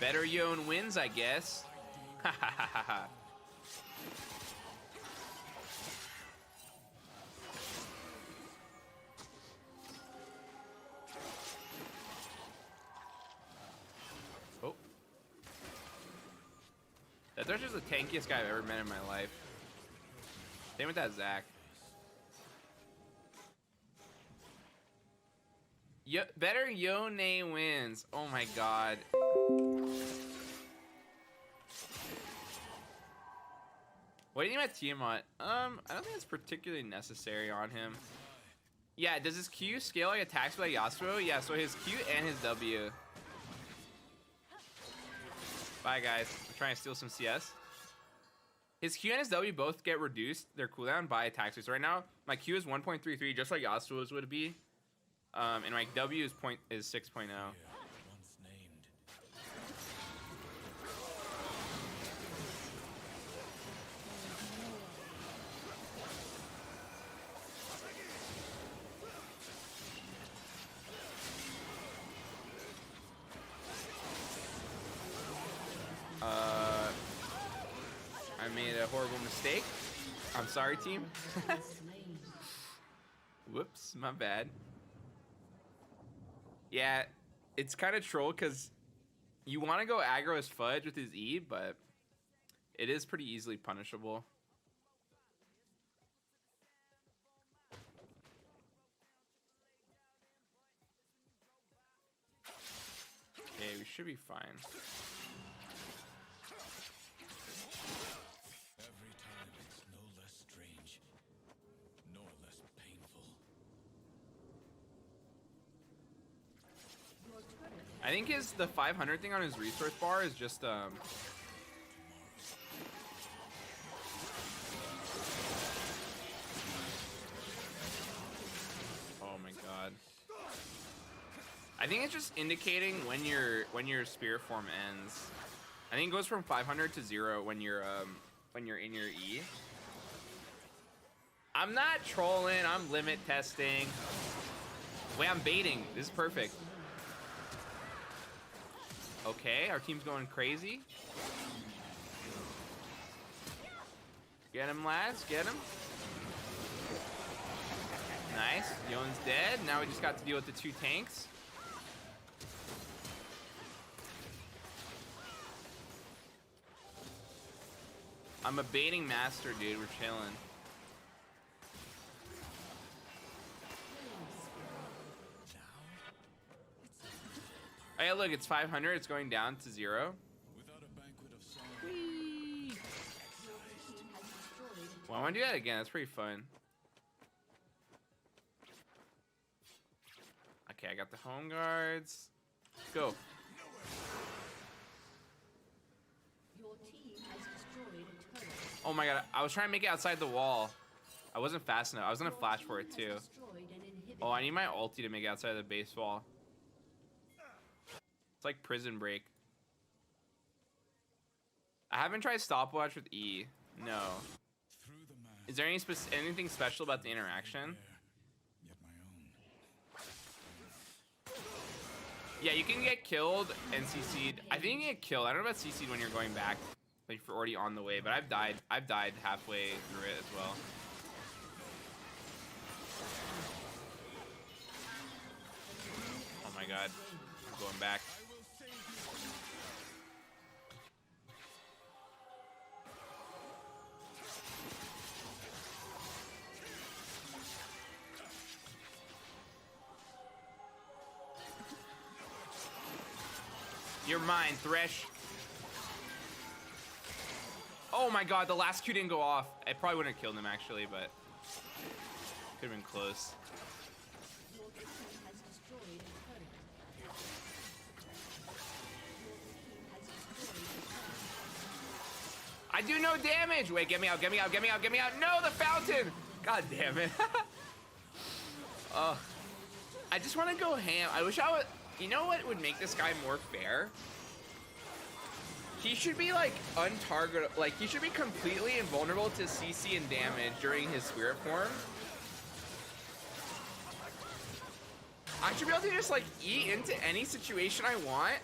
Better Yone wins, I guess. Ha ha ha ha ha. Oh. That Thresher's the tankiest guy I've ever met in my life. Same with that Zach. Better Yone wins. Oh my god. What do you think about Tiamat? I don't think it's particularly necessary on him. Yeah, does his Q scale like attacks by Yasuo? Yeah, so his Q and his W. Bye guys. I'm trying to steal some CS. His Q and his W both get reduced their cooldown by attack speed. So right now, my Q is 1.33, just like Yasuo's would be. And my W is 6.0. made a horrible mistake. I'm sorry, team. Whoops, my bad. Yeah, it's kind of troll because you want to go aggro as Fudge with his E, but it is pretty easily punishable. Okay, we should be fine. Every time it's no less strange, nor less painful. I think the 500 thing on his resource bar is just Oh my god. I think it's just indicating when your spirit form ends. I think it goes from 500 to 0 when you're in your E. I'm not trolling, I'm limit testing. Wait, I'm baiting. This is perfect. Okay, our team's going crazy. Get him, lads, get him. Nice, Yon's dead. Now we just got to deal with the 2 tanks. I'm a baiting master, dude. We're chilling. Oh yeah, look, it's 500. It's going down to 0. Whee! Well, I want to do that again. That's pretty fun. Okay, I got the home guards. Let's go. Oh my god, I was trying to make it outside the wall. I wasn't fast enough. I was gonna flash for it too. Oh, I need my ulti to make it outside of the base wall. It's like Prison Break. I haven't tried stopwatch with E. No. Is there anything special about the interaction? Yeah, you can get killed and CC'd. I think you can get killed. I don't know about CC'd when you're going back. Like, if you're already on the way, but I've died halfway through it as well. Oh my god. I'm going back. You're mine, Thresh. Oh my god, the last Q didn't go off. I probably wouldn't have killed him actually, but could have been close. I do no damage. Wait, get me out, get me out, get me out, get me out. No, the fountain. God damn it. I just want to go ham. I wish I would. You know what would make this guy more fair? He should be like untargetable. Like he should be completely invulnerable to CC and damage during his spirit form. I should be able to just like E into any situation I want,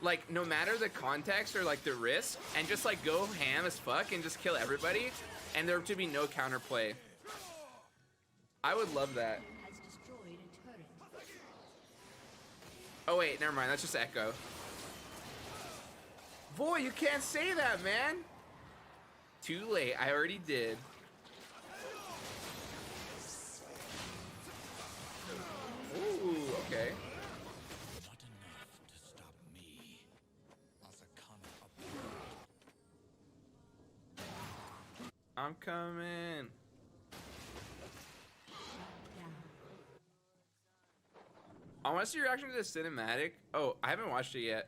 like no matter the context or like the risk, and just like go ham as fuck and just kill everybody, and there to be no counterplay. I would love that. Oh wait, never mind. That's just Echo. Boy, you can't say that, man. Too late. I already did. Ooh, okay. Not enough to stop me. I'm coming. I want to see your reaction to the cinematic. Oh, I haven't watched it yet.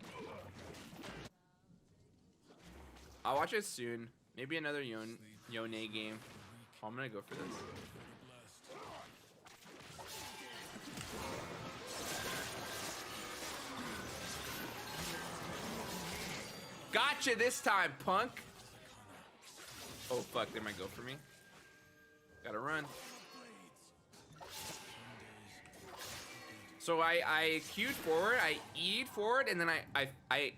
I'll watch it soon. Maybe another Yone game. Oh, I'm gonna go for this. Gotcha this time, punk. Oh fuck, they might go for me. Gotta run. So I queued forward, I E'd forward, and then I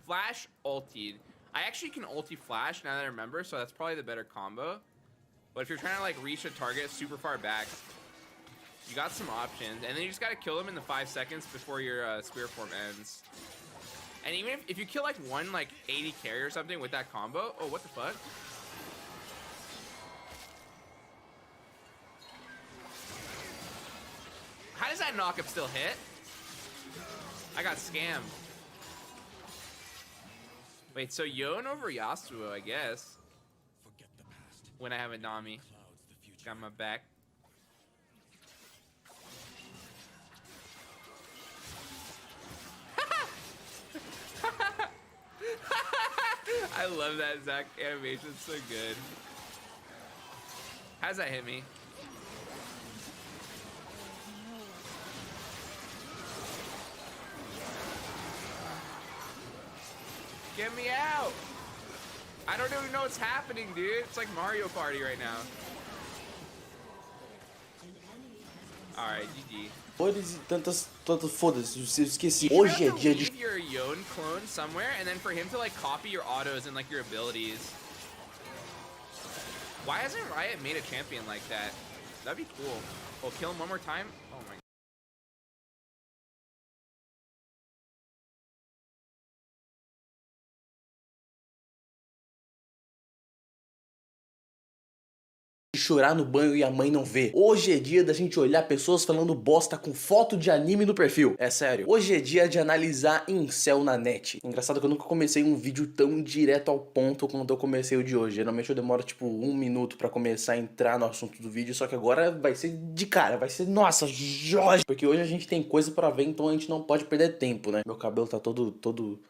flash ultied. I actually can ulti flash now that I remember, so that's probably the better combo. But if you're trying to like reach a target super far back, you got some options, and then you just gotta kill them in the 5 seconds before your spear form ends. And even if you kill like one like 80 carry or something with that combo, oh what the fuck? How does that knockup still hit? I got scammed. Wait, so Yon over Yasuo, I guess. When I have a Nami. Got my back. I love that Zac animation, it's so good. How's that hit me? Get me out! I don't even know what's happening, dude. It's like Mario Party right now. Alright, GG. Cores e tantas foda-se, eu esqueci. Hoje é dia de... Leave your Yon clone somewhere, and then for him to like copy your autos and like your abilities. Why hasn't Riot made a champion like that? That'd be cool. Oh, kill him one more time? Oh my god. chorar no banho e a mãe não vê. Hoje é dia da gente olhar pessoas falando bosta com foto de anime no perfil. É sério. Hoje é dia de analisar incel na net. Engraçado que eu nunca comecei um vídeo tão direto ao ponto quanto eu comecei o de hoje. Geralmente eu demoro tipo 1 minuto pra começar a entrar no assunto do vídeo, só que agora vai ser de cara, vai ser, nossa, Jorge! Porque hoje a gente tem coisa pra ver, então a gente não pode perder tempo, né? Meu cabelo tá todo...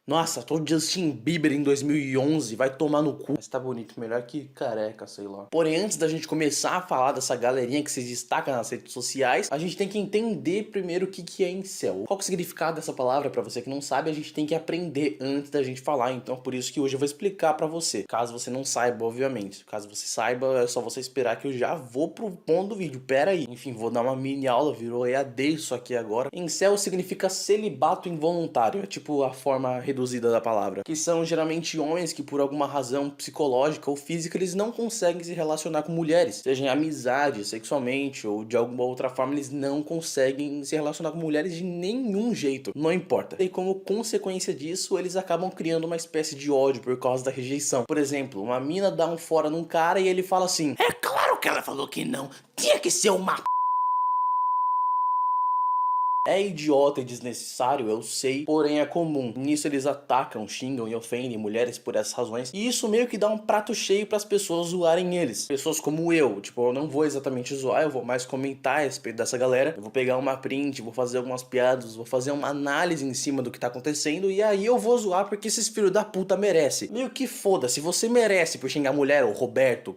Nossa, tô Justin Bieber em 2011, vai tomar no cu. Mas tá bonito, melhor que careca, sei lá. Porém, antes da gente começar a falar dessa galerinha que se destaca nas redes sociais, a gente tem que entender primeiro o que é incel. Qual que é o significado dessa palavra? Pra você que não sabe, a gente tem que aprender antes da gente falar. Então, por isso que hoje eu vou explicar pra você. Caso você não saiba, obviamente. Caso você saiba, é só você esperar que eu já vou pro ponto do vídeo. Pera aí. Enfim, vou dar uma mini aula, virou EAD isso aqui agora. Incel significa celibato involuntário. É tipo a forma reduzida da palavra, que são geralmente homens que por alguma razão psicológica ou física eles não conseguem se relacionar com mulheres, seja em amizade, sexualmente ou de alguma outra forma, eles não conseguem se relacionar com mulheres de nenhum jeito, não importa. E como consequência disso, eles acabam criando uma espécie de ódio por causa da rejeição. Por exemplo, uma mina dá um fora num cara e ele fala assim: é claro que ela falou que não, tinha que ser uma... É idiota e desnecessário, eu sei, porém é comum. Nisso eles atacam, xingam e ofendem mulheres por essas razões. E isso meio que dá um prato cheio para as pessoas zoarem eles. Pessoas como eu, tipo, eu não vou exatamente zoar, eu vou mais comentar a respeito dessa galera. Eu vou pegar uma print, vou fazer algumas piadas, vou fazer uma análise em cima do que tá acontecendo. E aí eu vou zoar porque esses filhos da puta merecem. Meio que foda-se, você merece por xingar mulher, ou Roberto,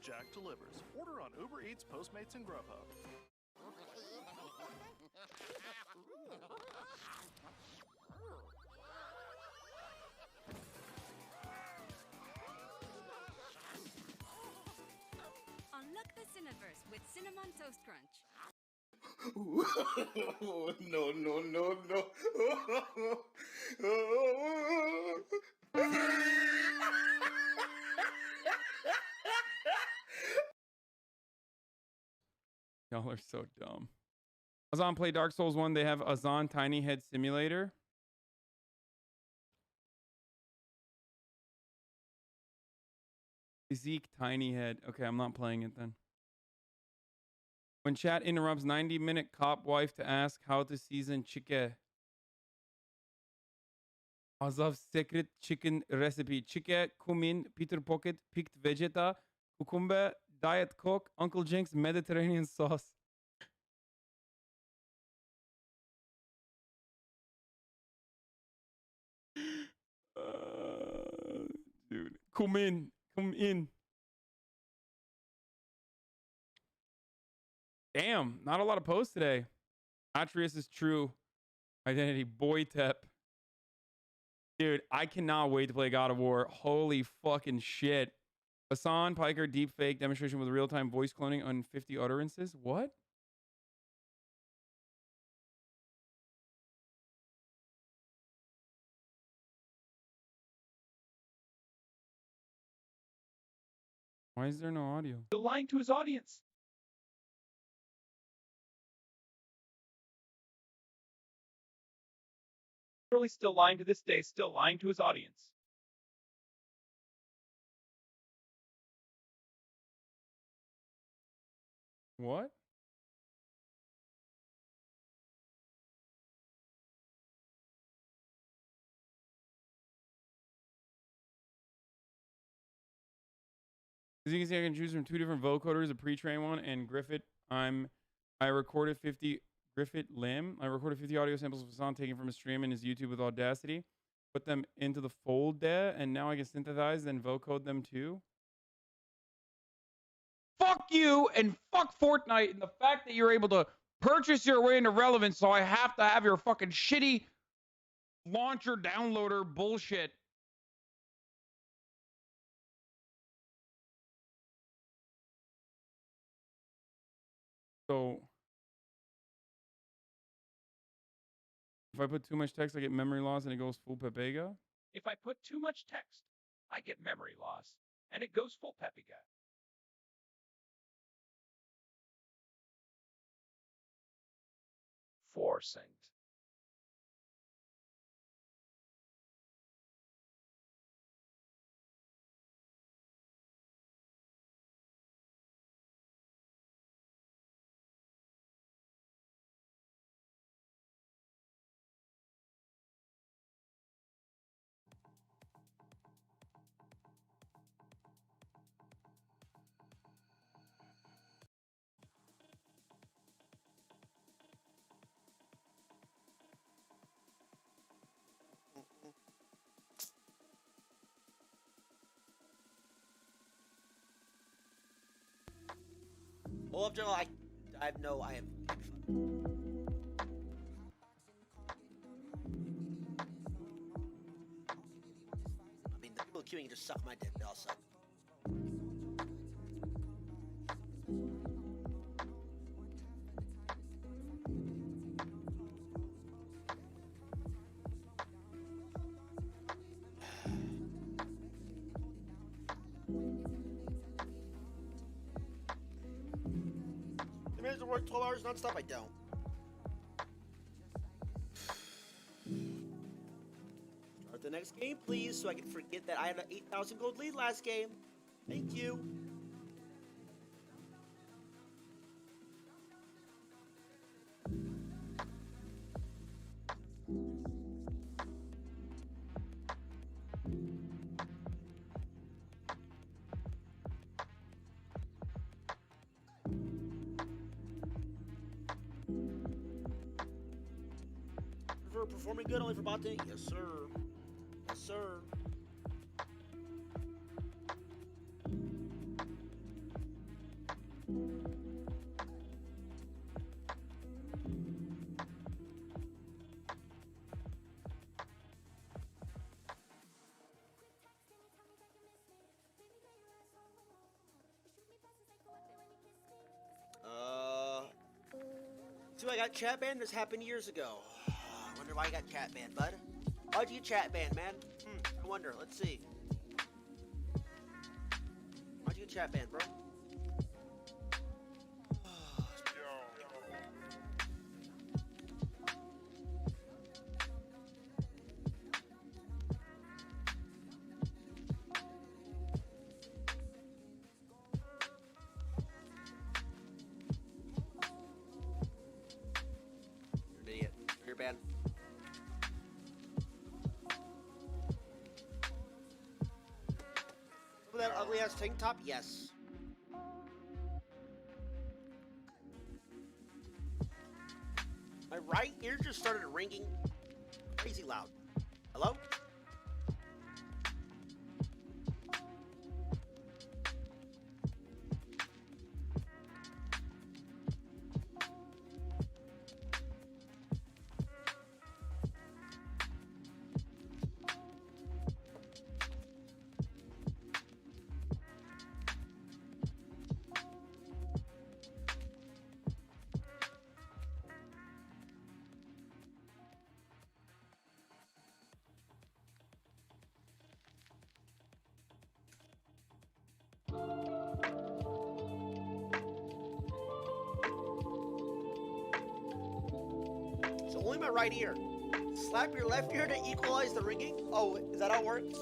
Jack delivers. Order on Uber Eats, Postmates, and Grubhub. Unlock the Cineverse with Cinnamon Toast Crunch. No, no, no, no. Y'all are so dumb. Azan play Dark Souls 1. They have Azan Tiny Head Simulator. Zeke Tiny Head. Okay, I'm not playing it then. When chat interrupts 90-minute cop wife to ask how to season chicken. Azav's secret chicken recipe. Chicken, cumin, Peter Pocket, picked vegeta, cucumber, Diet Coke, Uncle Jink's Mediterranean sauce. Dude, come in. Damn, not a lot of posts today. Atreus is true. Identity, Boytep. Dude, I cannot wait to play God of War. Holy fucking shit. Hassan Piker deepfake demonstration with real-time voice cloning on 50 utterances. What? Why is there no audio? Still lying to his audience. Literally still lying to this day, still lying to his audience. What? As you can see, I can choose from 2 different vocoders, a pre-trained one and Griffith. I recorded 50 Griffith Lim. I recorded 50 audio samples of Hassan taken from his stream and his YouTube with Audacity. Put them into the folder, and now I can synthesize and vocode them too. Fuck you and fuck Fortnite and the fact that you're able to purchase your way into relevance, so I have to have your fucking shitty launcher downloader bullshit. So if I put too much text, I get memory loss and it goes full Pepega. If I put too much text, I get memory loss and it goes full Pepega. Forcing. Well, up general, I am. I mean, the people queuing just suck my dick. They all suck. To work 12 hours non-stop? I don't. Start the next game, please, so I can forget that I had an 8,000 gold lead last game. Thank you. Performing good only for botting? Yes, sir. Yes, sir. So I got chat banned. This happened years ago. I wonder why I got chat banned, bud. Why'd you get chat banned, man? I wonder. Let's see. Why'd you get chat banned, bro? You're an idiot. You're banned. That ugly ass tank top? Yes. My right ear just started ringing crazy loud. Hello? So only my right ear. Slap your left ear to equalize the ringing? Oh, is that how it works?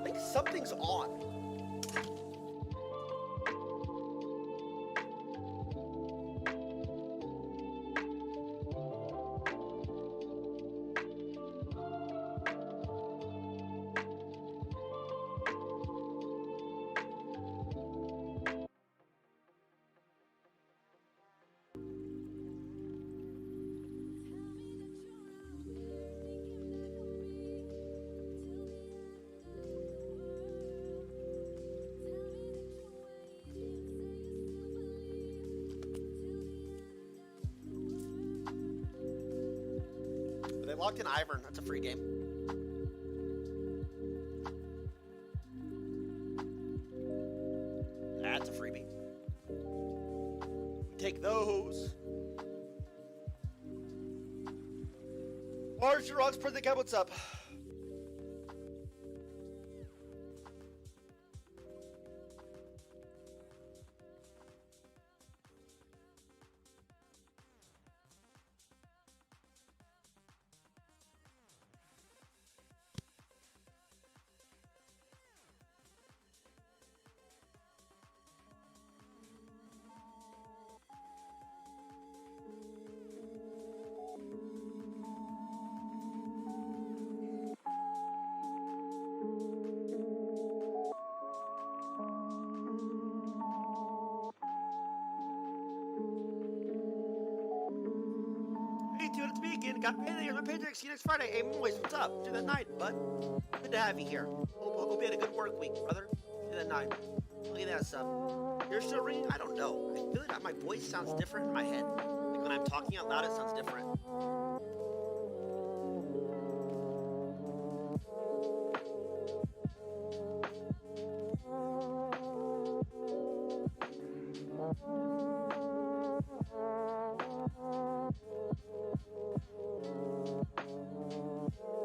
Like something's on. They locked in Ivern. That's a free game. That's a freebie. Take those. Large rocks per the cap. What's up? Hey, dude, it's me again. Got paid here. My paycheck. See you next Friday. Hey, boys, what's up? Do that night, bud. Good to have you here. Hope you had a good work week, brother. Do that night. Look at that stuff. You're still ringing? I don't know. I feel like my voice sounds different in my head. Like when I'm talking out loud, it sounds different.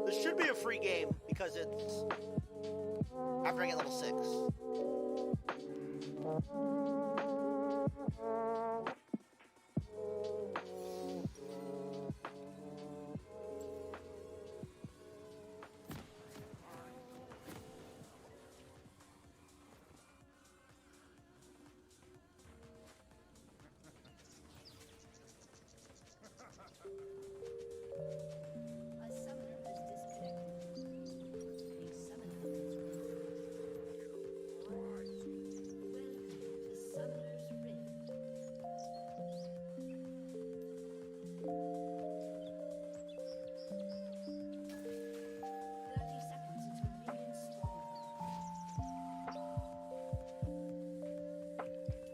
This should be a free game because it's after I get level 6.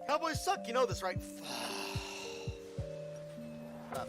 Cowboys suck, you know this, right? Up.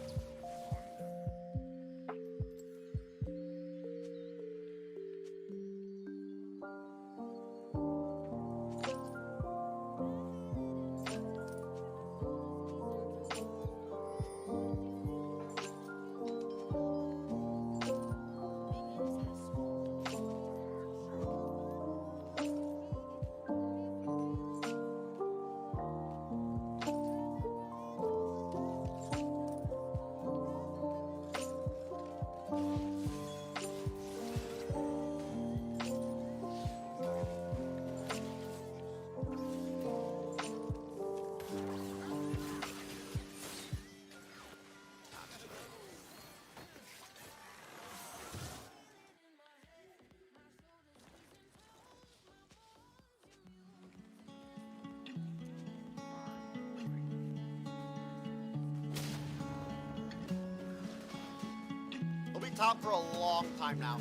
top for a long time now.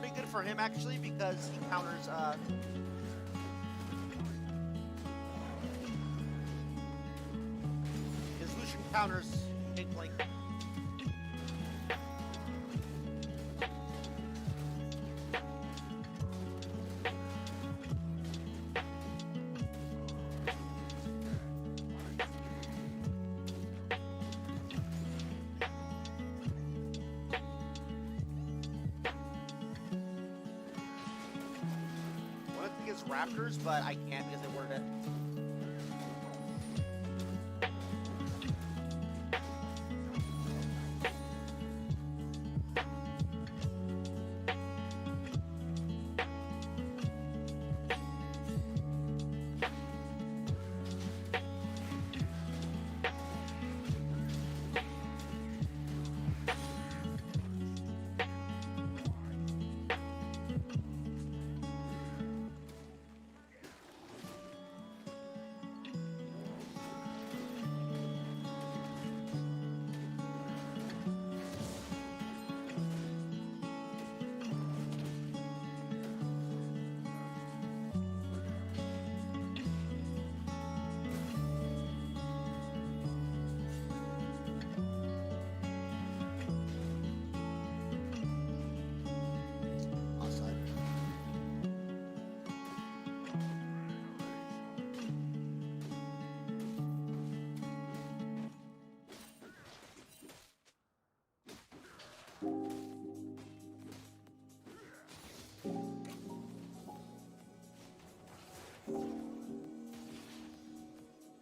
Pretty good for him actually because he counters his Lucian counters Big Blink. Raptors, but I can't because they worded it.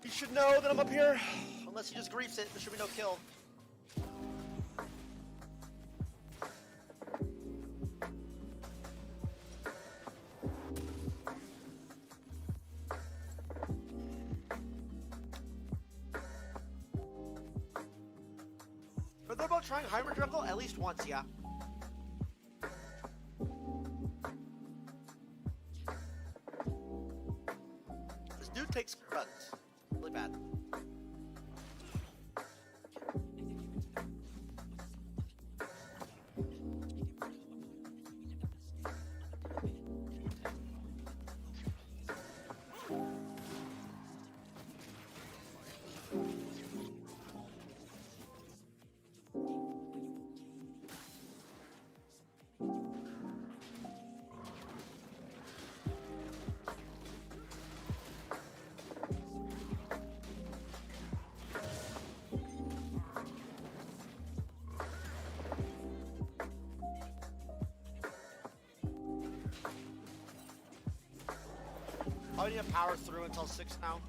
You should know that I'm up here. Unless he just griefs it, there should be no kill. Are they both trying Heimer Drunkle? At least once, yeah. This dude takes runs. Really bad. I need to power through until 6 now.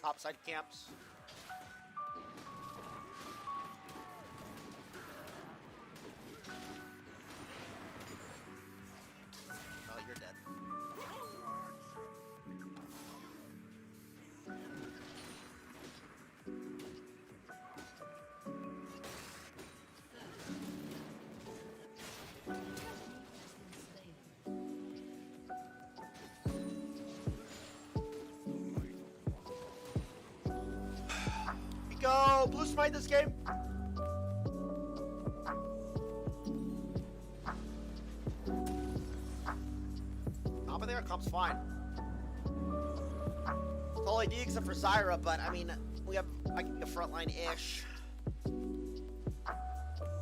Topside camps. Oh, you're dead. Go! Blue smite this game! Comp in there? Comp's fine. It's all AD except for Zyra, but I mean, I can be a frontline-ish. I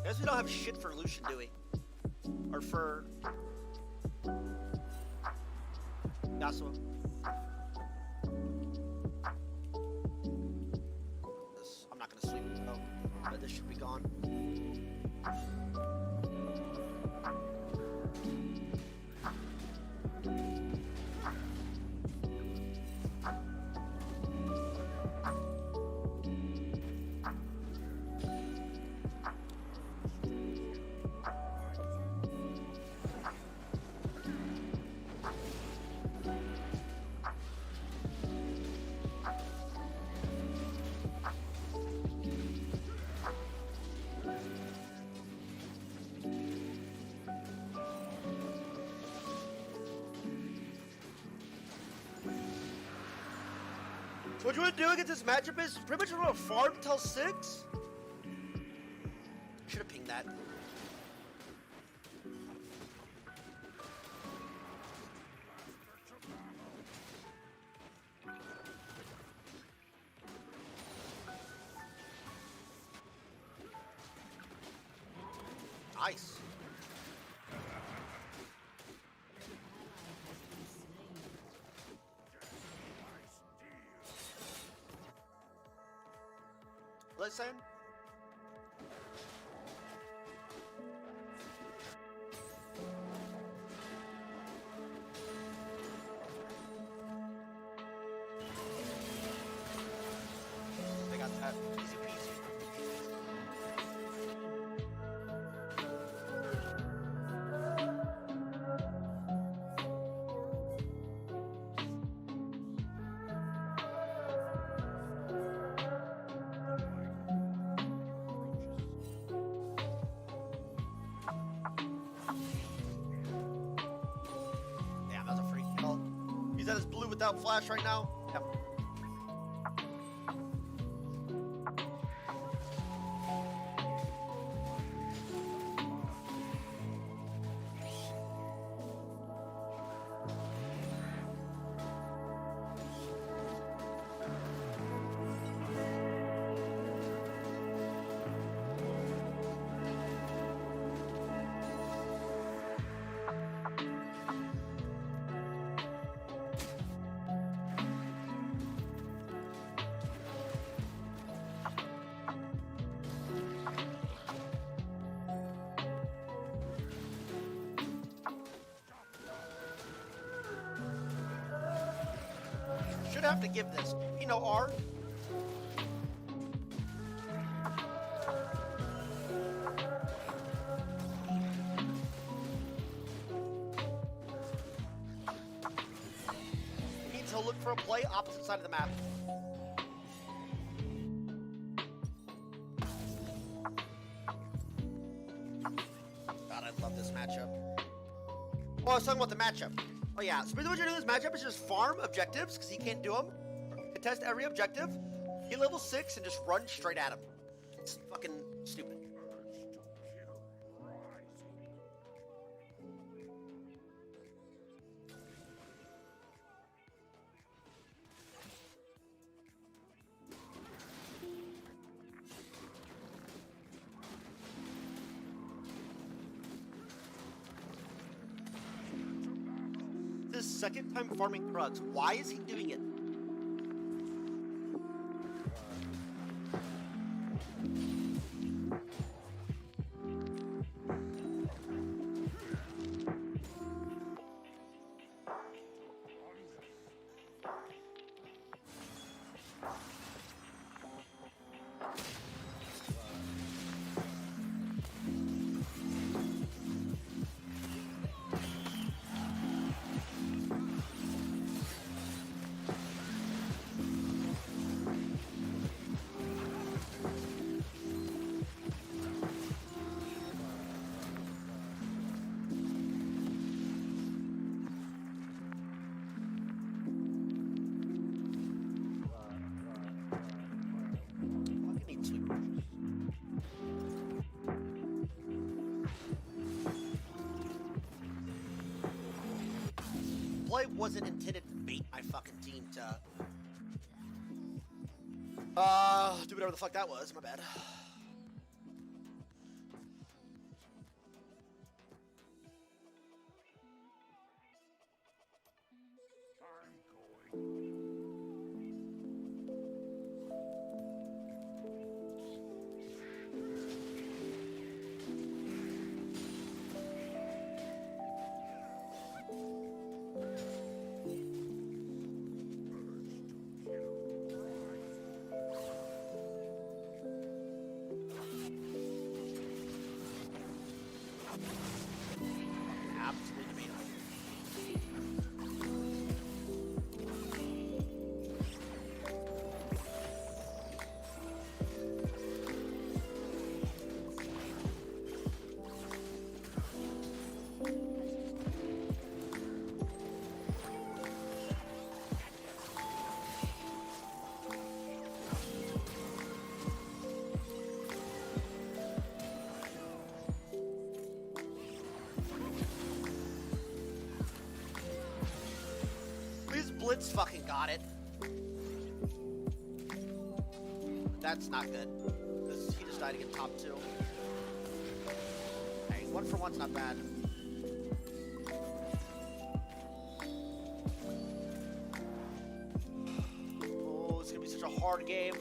guess we don't have shit for Lucian, do we? Or for... Yasuo. I'm not gonna sleep, though. But this should be gone. What you want to do against this matchup is pretty much want to farm till 6. Should have pinged that. Nice. Listen. They got that. Easy peasy. Yeah, that's a free kill. He's at his blue without flash right now. Yep. Should have to give this. You know, R. Needs to look for a play opposite side of the map. God, I love this matchup. Oh, I was talking about the matchup. Oh yeah, so basically what you're doing in this matchup is just farm objectives, because he can't do them. Contest every objective, get level 6, and just run straight at him. It's fucking stupid. This second time farming Krugs. Why is he doing it? Play wasn't intended to bait my fucking team to do whatever the fuck that was. My bad. Blitz fucking got it. That's not good. He just died to get top 2. Hey, 1 for 1's not bad. Oh, it's gonna be such a hard game.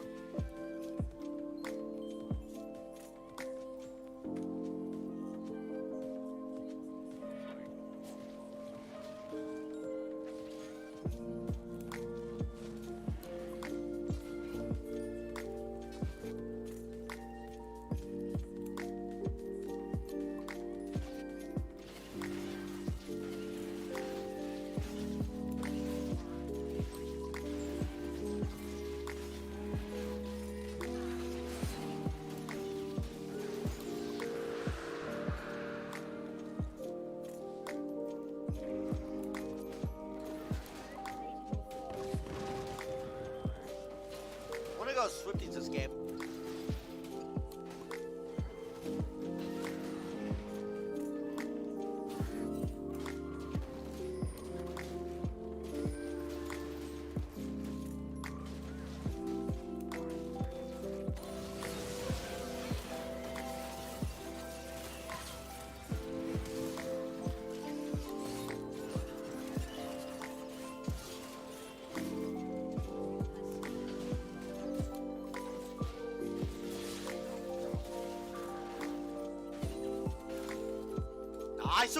I'm gonna go Swifties this game. Nice.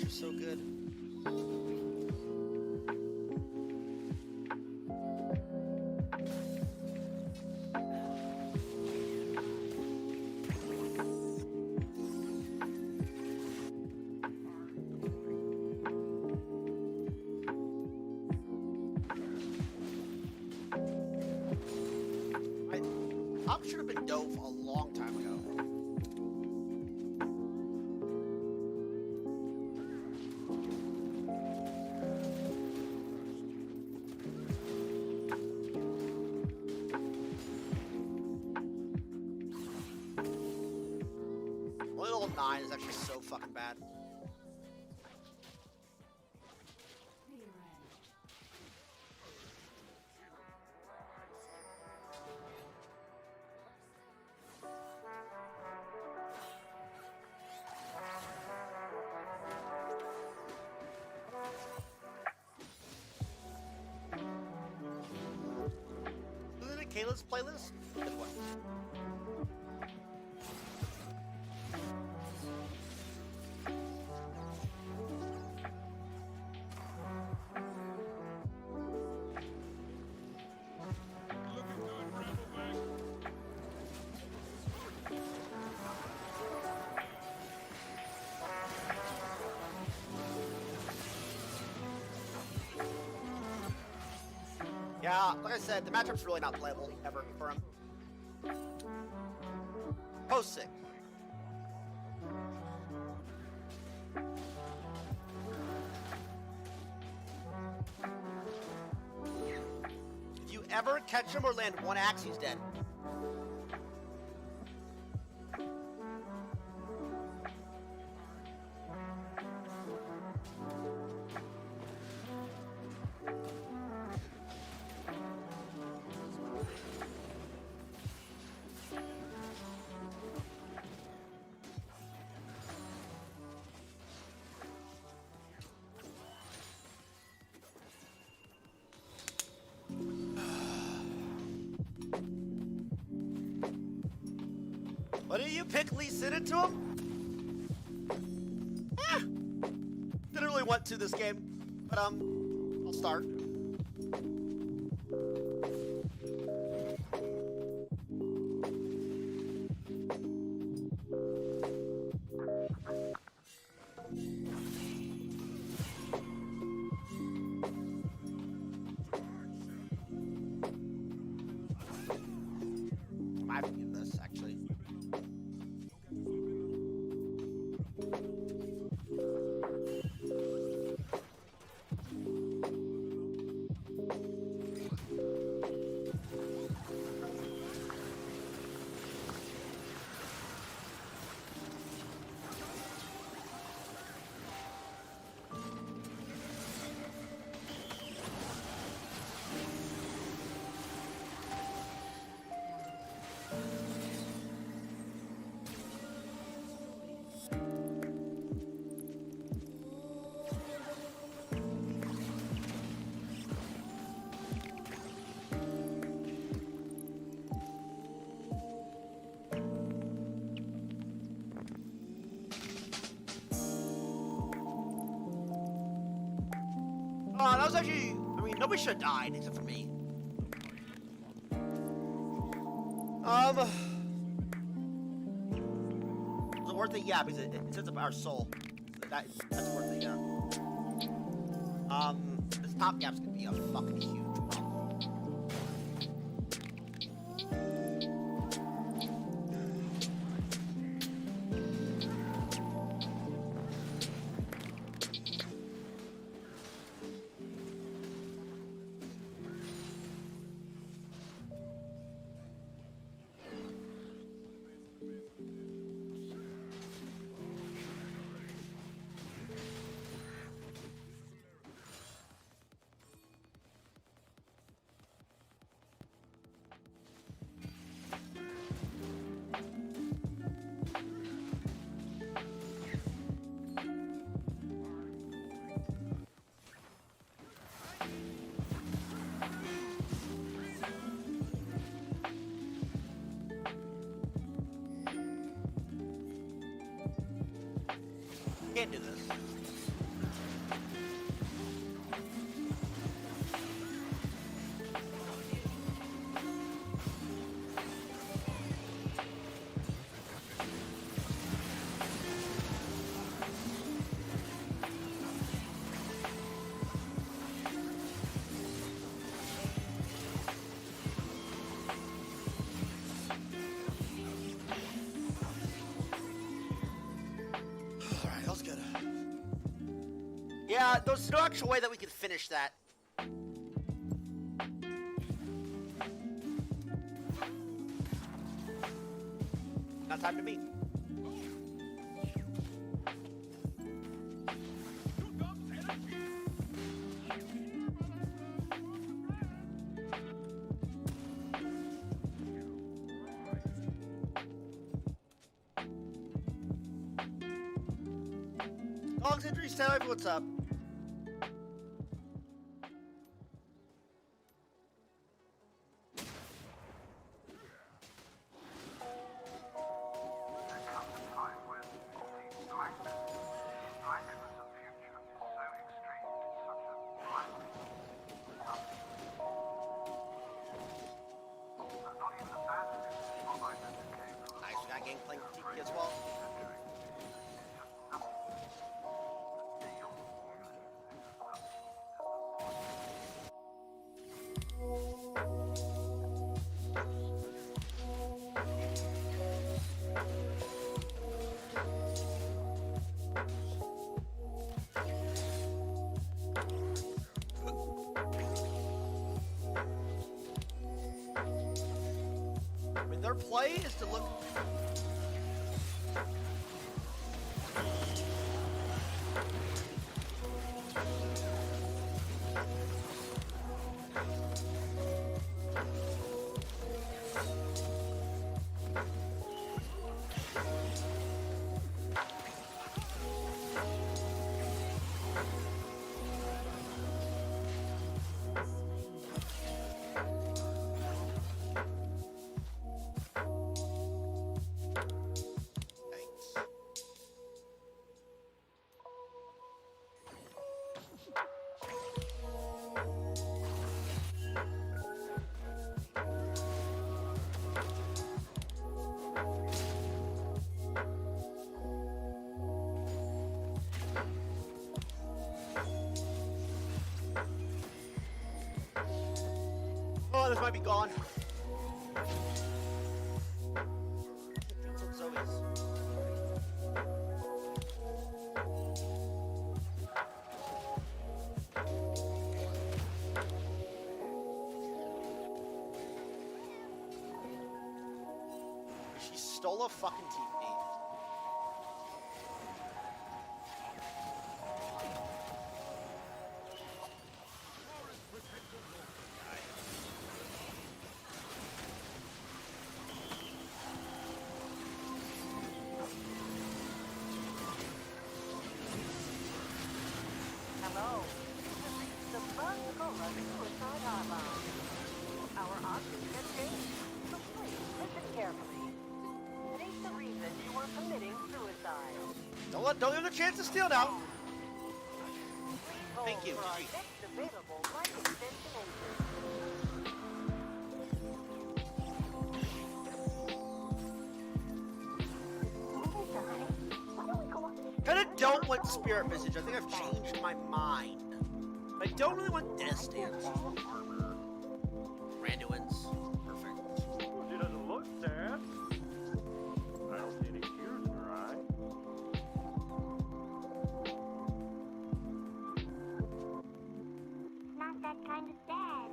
So good. Top should have been dove a long time ago. Little 9 is actually so fucking bad. Isn't it Kayla's playlist? Good one. Yeah, like I said, the matchup's really not playable ever for him. Post 6. If you ever catch him or land one axe, he's dead. Why didn't you pick Lee Sin into him? Didn't really want to this game, but I'll start. I forgive this, actually. Oh, that was actually, I mean, nobody should have died except for me. Was it worth it? Yeah, because it sets up our soul. That's worth it, yeah. This top gap's gonna be a fucking huge problem. Can't do this. Alright, that was good. Yeah, there's no actual way that we could finish that. Not time to meet. Alexandria, tell everyone what's up. Nice, we got game playing TP as well. I mean, their play is to look. might be gone. Zoe's. She stole a fucking TV. Hello. The Buzz-Cola Suicide Hotline. Our options have changed, so please listen carefully. State the reason you were committing suicide. Don't give them a chance to steal now. Thank you. For our next available life extension agent. Kinda don't want Spirit Visage. I think I've changed my mind. I don't really want Death Dance. Armor. Randuin's. Perfect. She doesn't look sad. I don't see any tears in her eye. Not that kind of sad.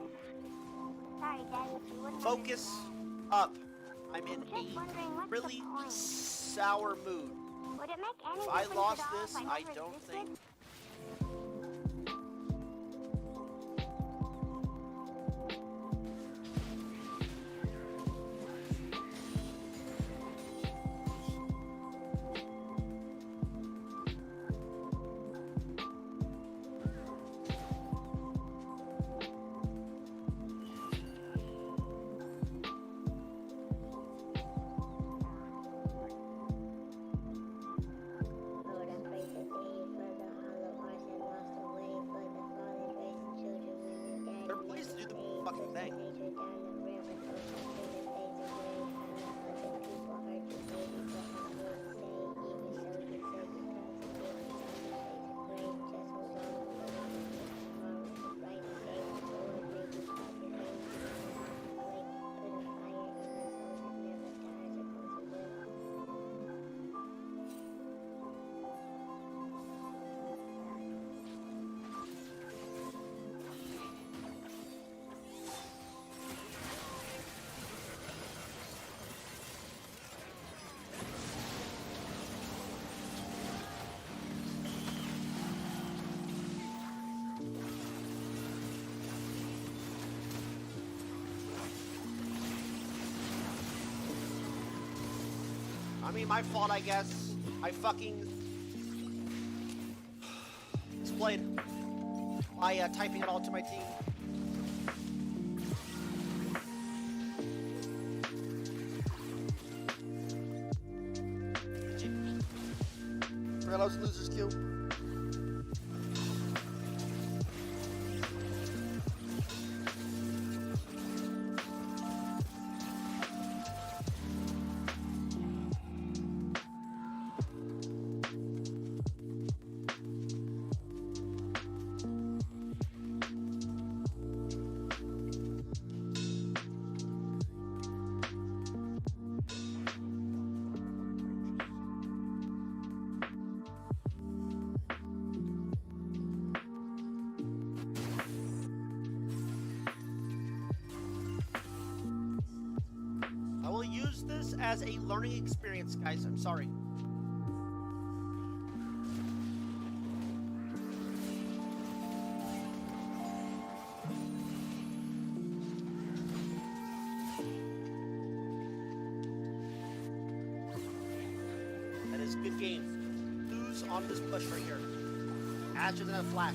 Sorry, Daddy. Focus up. I'm in a really sour mood. Would it make any If I difference lost at all this, if I never don't existed? think. There are ways to do the fucking thing. I mean, my fault, I guess. I fucking exploited by typing it all to my team. Reload's loser's kill. I will use this as a learning experience, guys. I'm sorry. That is good game. Lose on this push right here. Faster than a flash.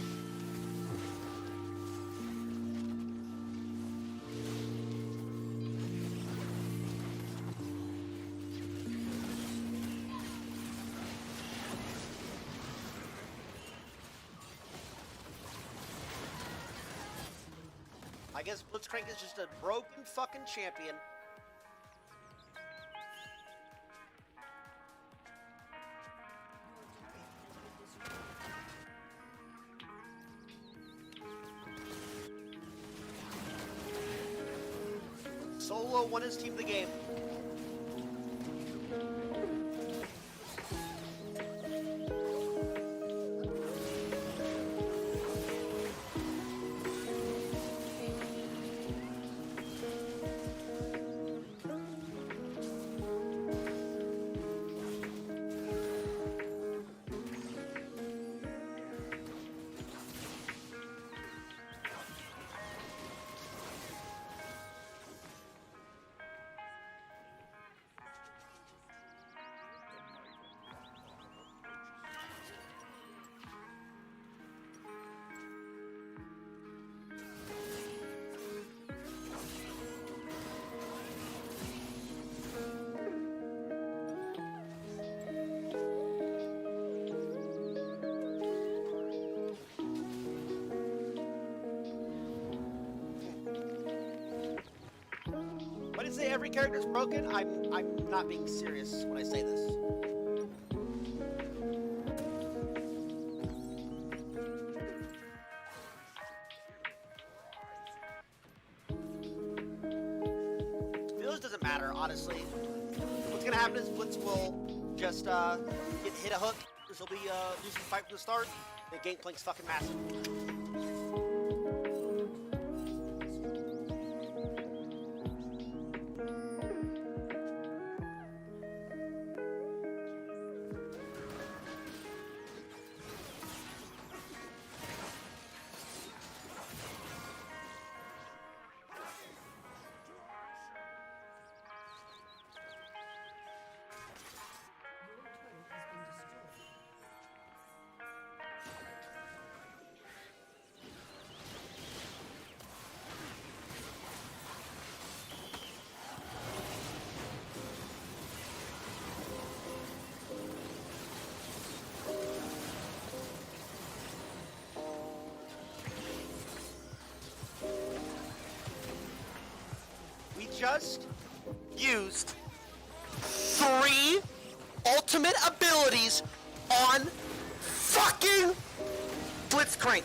I guess Blitzcrank is just a broken fucking champion. Solo won his team the game. When I say every character's broken, I'm not being serious when I say this. It doesn't matter, honestly. What's gonna happen is Blitz will just hit a hook. This will be losing the fight from the start. The Gangplank's fucking massive. Just used 3 ultimate abilities on fucking Blitzcrank.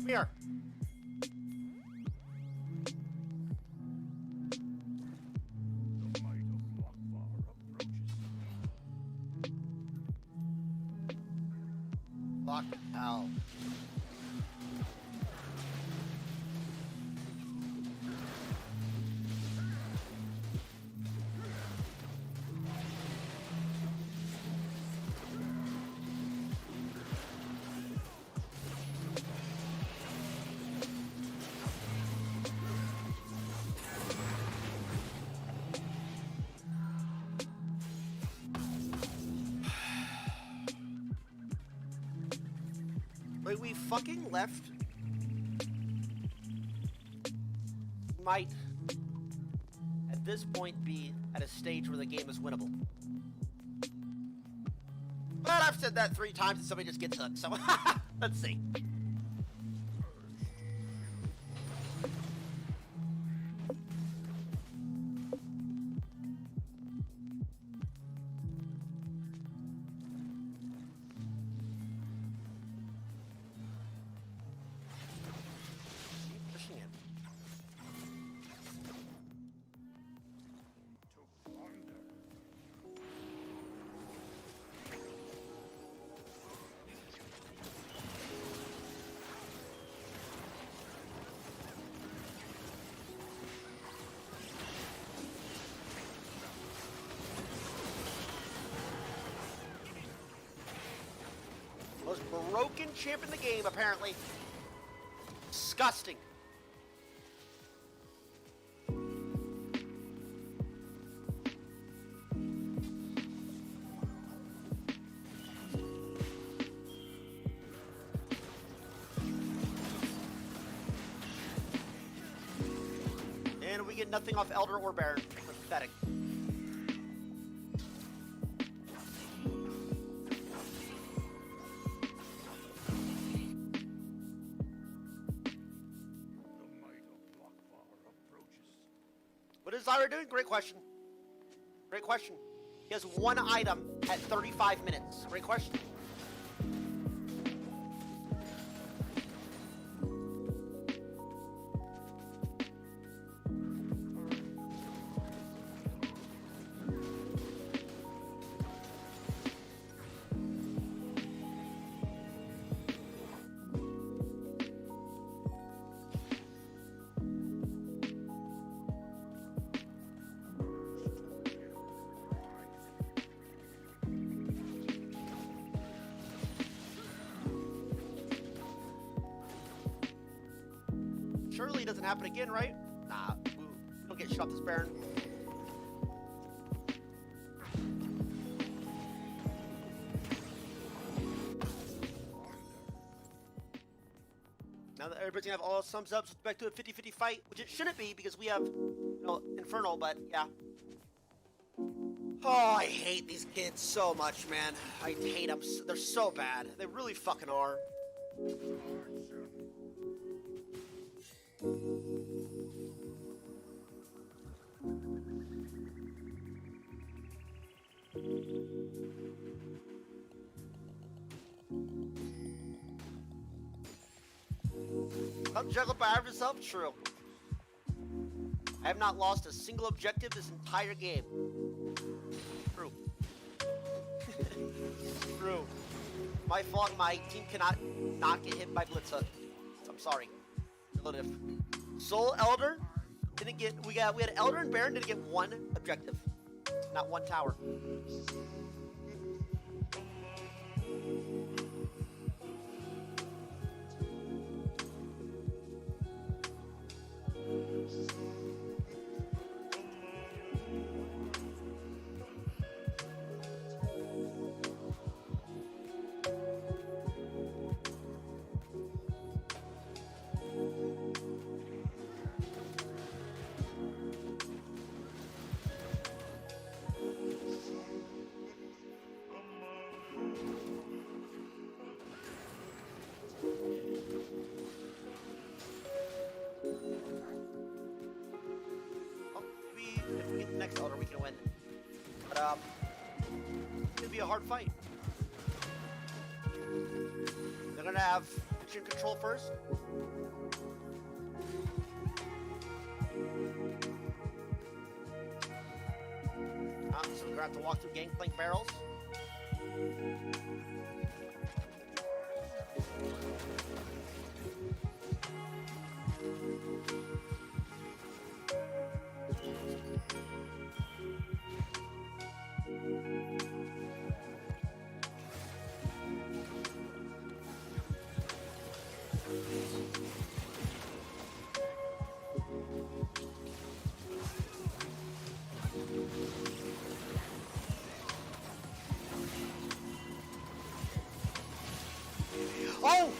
Here. Fuck hell. Wait, we fucking left. Might, at this point, be at a stage where the game is winnable. But I've said that 3 times and somebody just gets hooked, so let's see. Most broken champ in the game, apparently. Disgusting. And we get nothing off Elder or Baron. Pathetic. What is Zyra doing? Great question. Great question. He has 1 item at 35 minutes. Great question. Surely it doesn't happen again, right? Nah, we don't get shot off this Baron. Now that everybody's gonna have all thumbs up, so it's back to a 50-50 fight, which it shouldn't be because we have, you know, Infernal, but yeah. Oh, I hate these kids so much, man. I hate them. They're so bad. They really fucking are. I'm juggled by yourself, true. I have not lost a single objective this entire game. True. True. My fault. My team cannot not get hit by Blitza. I'm sorry. Relative. Soul Elder didn't get. We had Elder and Baron didn't get 1 objective, not 1 tower. If we get the next Elder, we can win. But it's gonna be a hard fight. They're gonna have mission control first. So we're gonna have to walk through Gangplank barrels. Oh!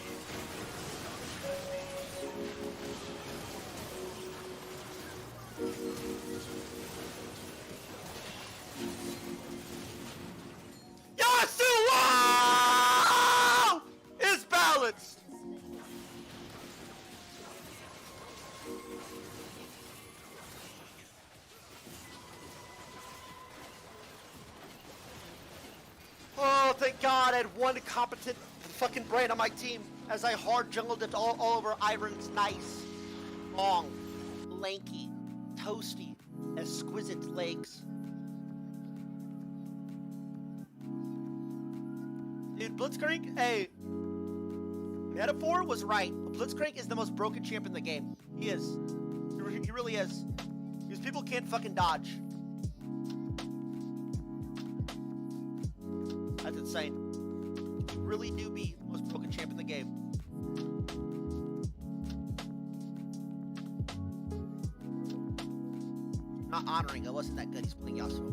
Oh, thank God I had one competent fucking brain on my team as I hard jungled it all over Iron's nice, long, lanky, toasty, exquisite legs. Dude, Blitzcrank, hey, Metaphor was right. Blitzcrank is the most broken champ in the game. He is. He really is. Because people can't fucking dodge. That's insane. Really do be the most broken champ in the game. Not honoring, it wasn't that good. He's playing Yasuo.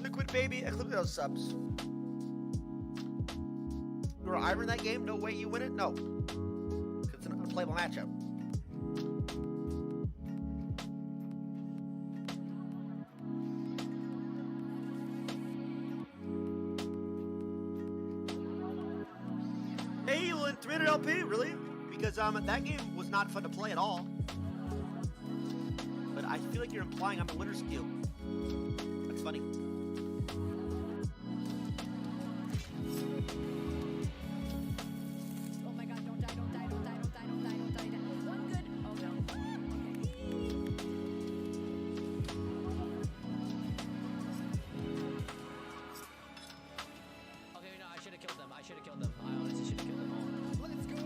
Liquid baby, Eclipse those subs. You were Ivern that game? No way you win it? No. It's an unplayable matchup. Hey, Lynn, 300 LP, really? Because that game was not fun to play at all. But I feel like you're implying I'm a winner skew. That's funny. Oh my God, don't die, don't die, don't die, don't die, don't die, don't die. One good. Oh no. Okay, no, I should have killed them. I should have killed them. I honestly should have killed them all. Let's go.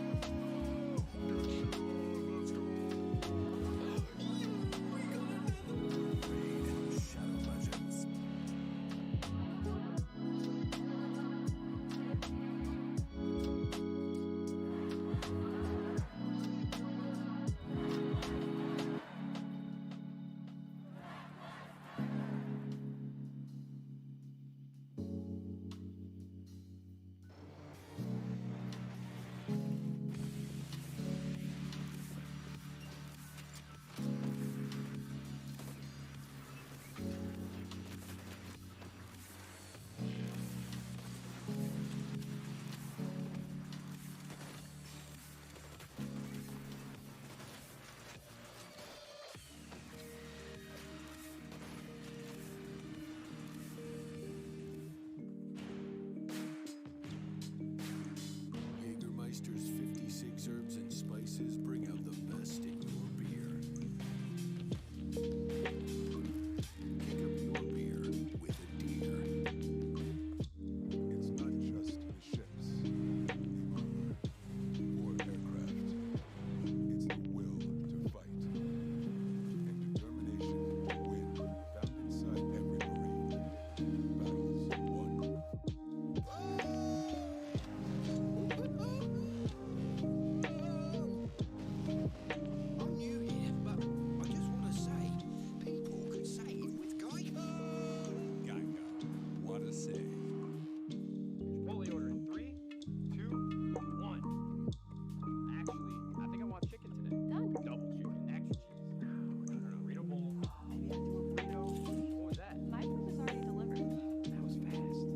Shadow Legends. Jägermeister's 56 herbs and spices bring out the best in your beer. Kick up your beer with a deer. It's not just the ships, the armor, or aircraft. It's the will to fight and determination to win found inside every Marine. Battles won. I'm new here, but I just want to say, people can save with Geico. Geico, what a save. Chipotle order in 3, 2, 1. Actually, I think I want chicken today. Done. Double chicken, extra cheese. Burrito bowl. Maybe I do a burrito. What was that? My food was already delivered. That was fast.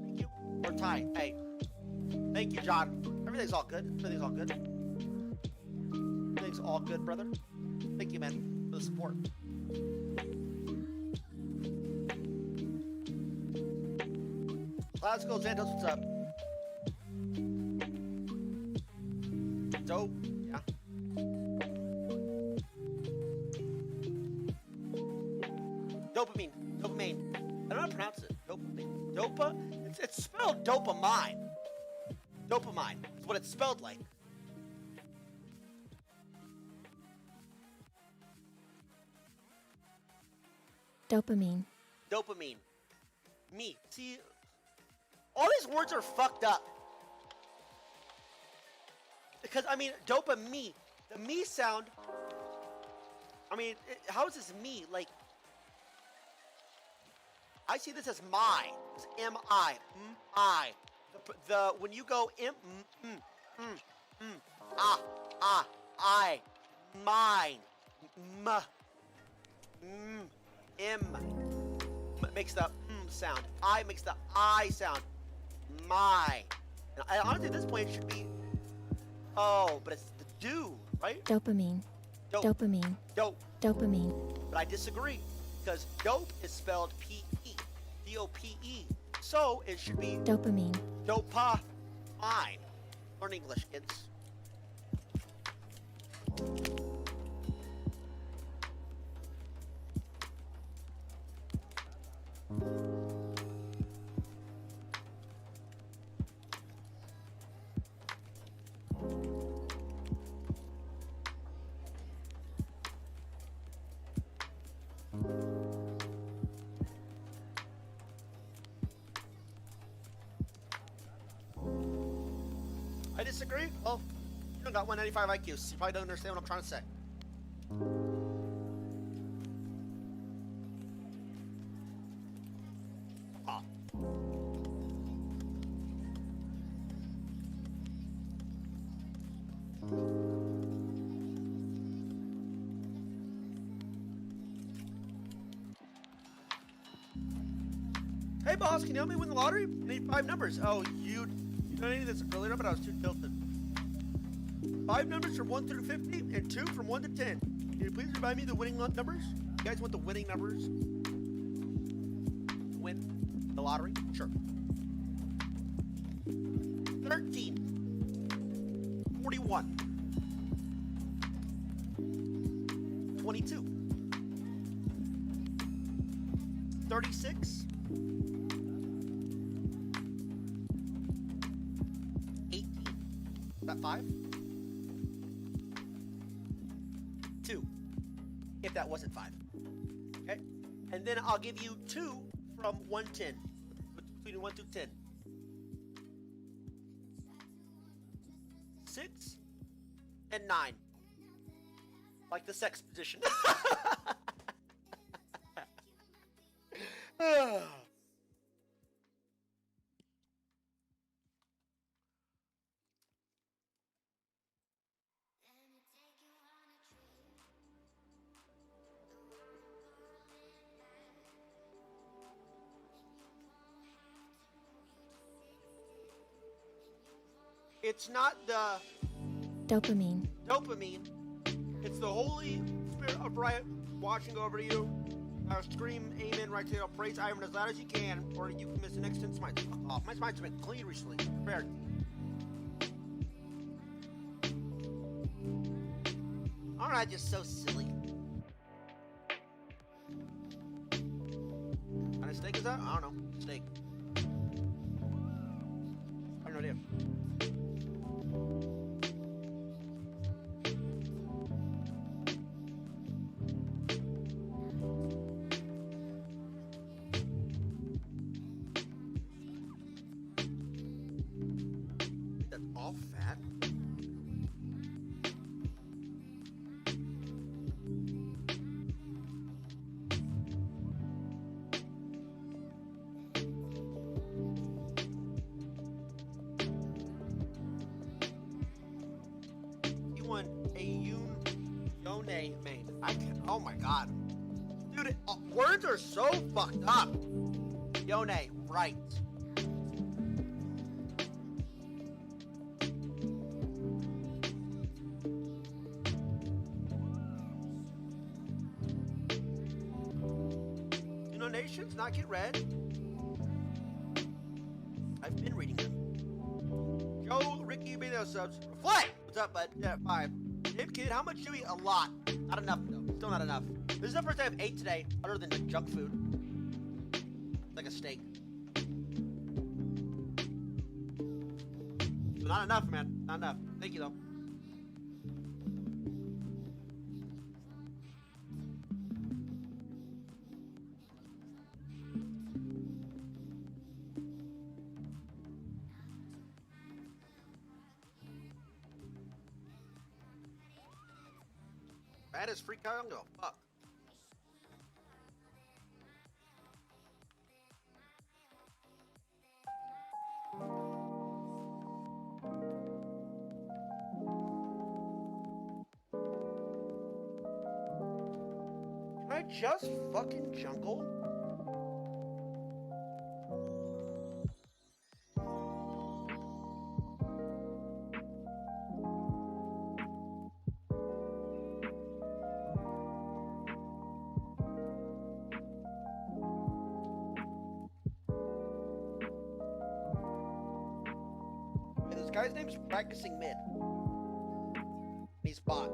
Thank you. Or Ty, hey. Thank you, John. Everything's all good. Everything's all good. Everything's all good, brother. Thank you, man, for the support. Let's go, Xantos. What's up? Dope. Yeah. Dopamine. Dopamine. I don't know how to pronounce it. Dopamine. Dopa? It's spelled dopamine. Dopamine. It's what it's spelled like. Dopamine. Dopamine. Me. See, all these words are fucked up. Because, I mean, dopamine. The me sound. I mean, how is this me? Like, I see this as my. It's M-I. M-I. When you go I. Mine. Makes the sound. I makes the I sound. My. And honestly, at this point, it should be. Oh, but it's the do, right? Dopamine. Dopamine. Dope. Dopamine. But I disagree, because dope is spelled P-E. D-O-P-E. So it should be Dopamine. Dopa-mine. Learn English, kids. I disagree. Well, you don't got 195 IQ, so you probably don't understand what I'm trying to say. Ah. Hey boss, can you help me win the lottery? I need 5 numbers. Oh, you know any of this earlier, but I was too tilted. 5 numbers from 1 through 50, and 2 from 1 to 10. Can you please remind me the winning numbers? You guys want the winning numbers? Win the lottery? Sure. 13. 41. 22. 36. 18. Is that 5? 2. If that wasn't 5. Okay? And then I'll give you 2 from 110. Between 1 through 10. 6 and 9. Like the sex position. It's not the Dopamine. dopamine. It's the Holy Spirit of right watching over to you. I'll scream amen right there. I'll praise Ivan as loud as you can, or you can miss the next 10 smites. Fuck off. My smites have been clean recently. Prepared. Aren't I just so silly? What kind of steak is that? I don't know. Steak. I have no idea. That's all fat. You want a Yone main. I can. Oh my god. Dude, words are so fucked up. Yone, right. You know, nations not get read. I've been reading them. Joe, Ricky, made those subs. Reflect! What's up, bud? Yeah, 5. Dave Kid, how much do you eat? A lot. Not enough, though. Still not enough. This is the first time I've ate today, other than like junk food. Like a steak. But not enough, man. Not enough. Thank you, though. Bad as freak out. I'm gonna fuck. Can I just fucking jungle? guy's name's Practicing Mid. He's bot.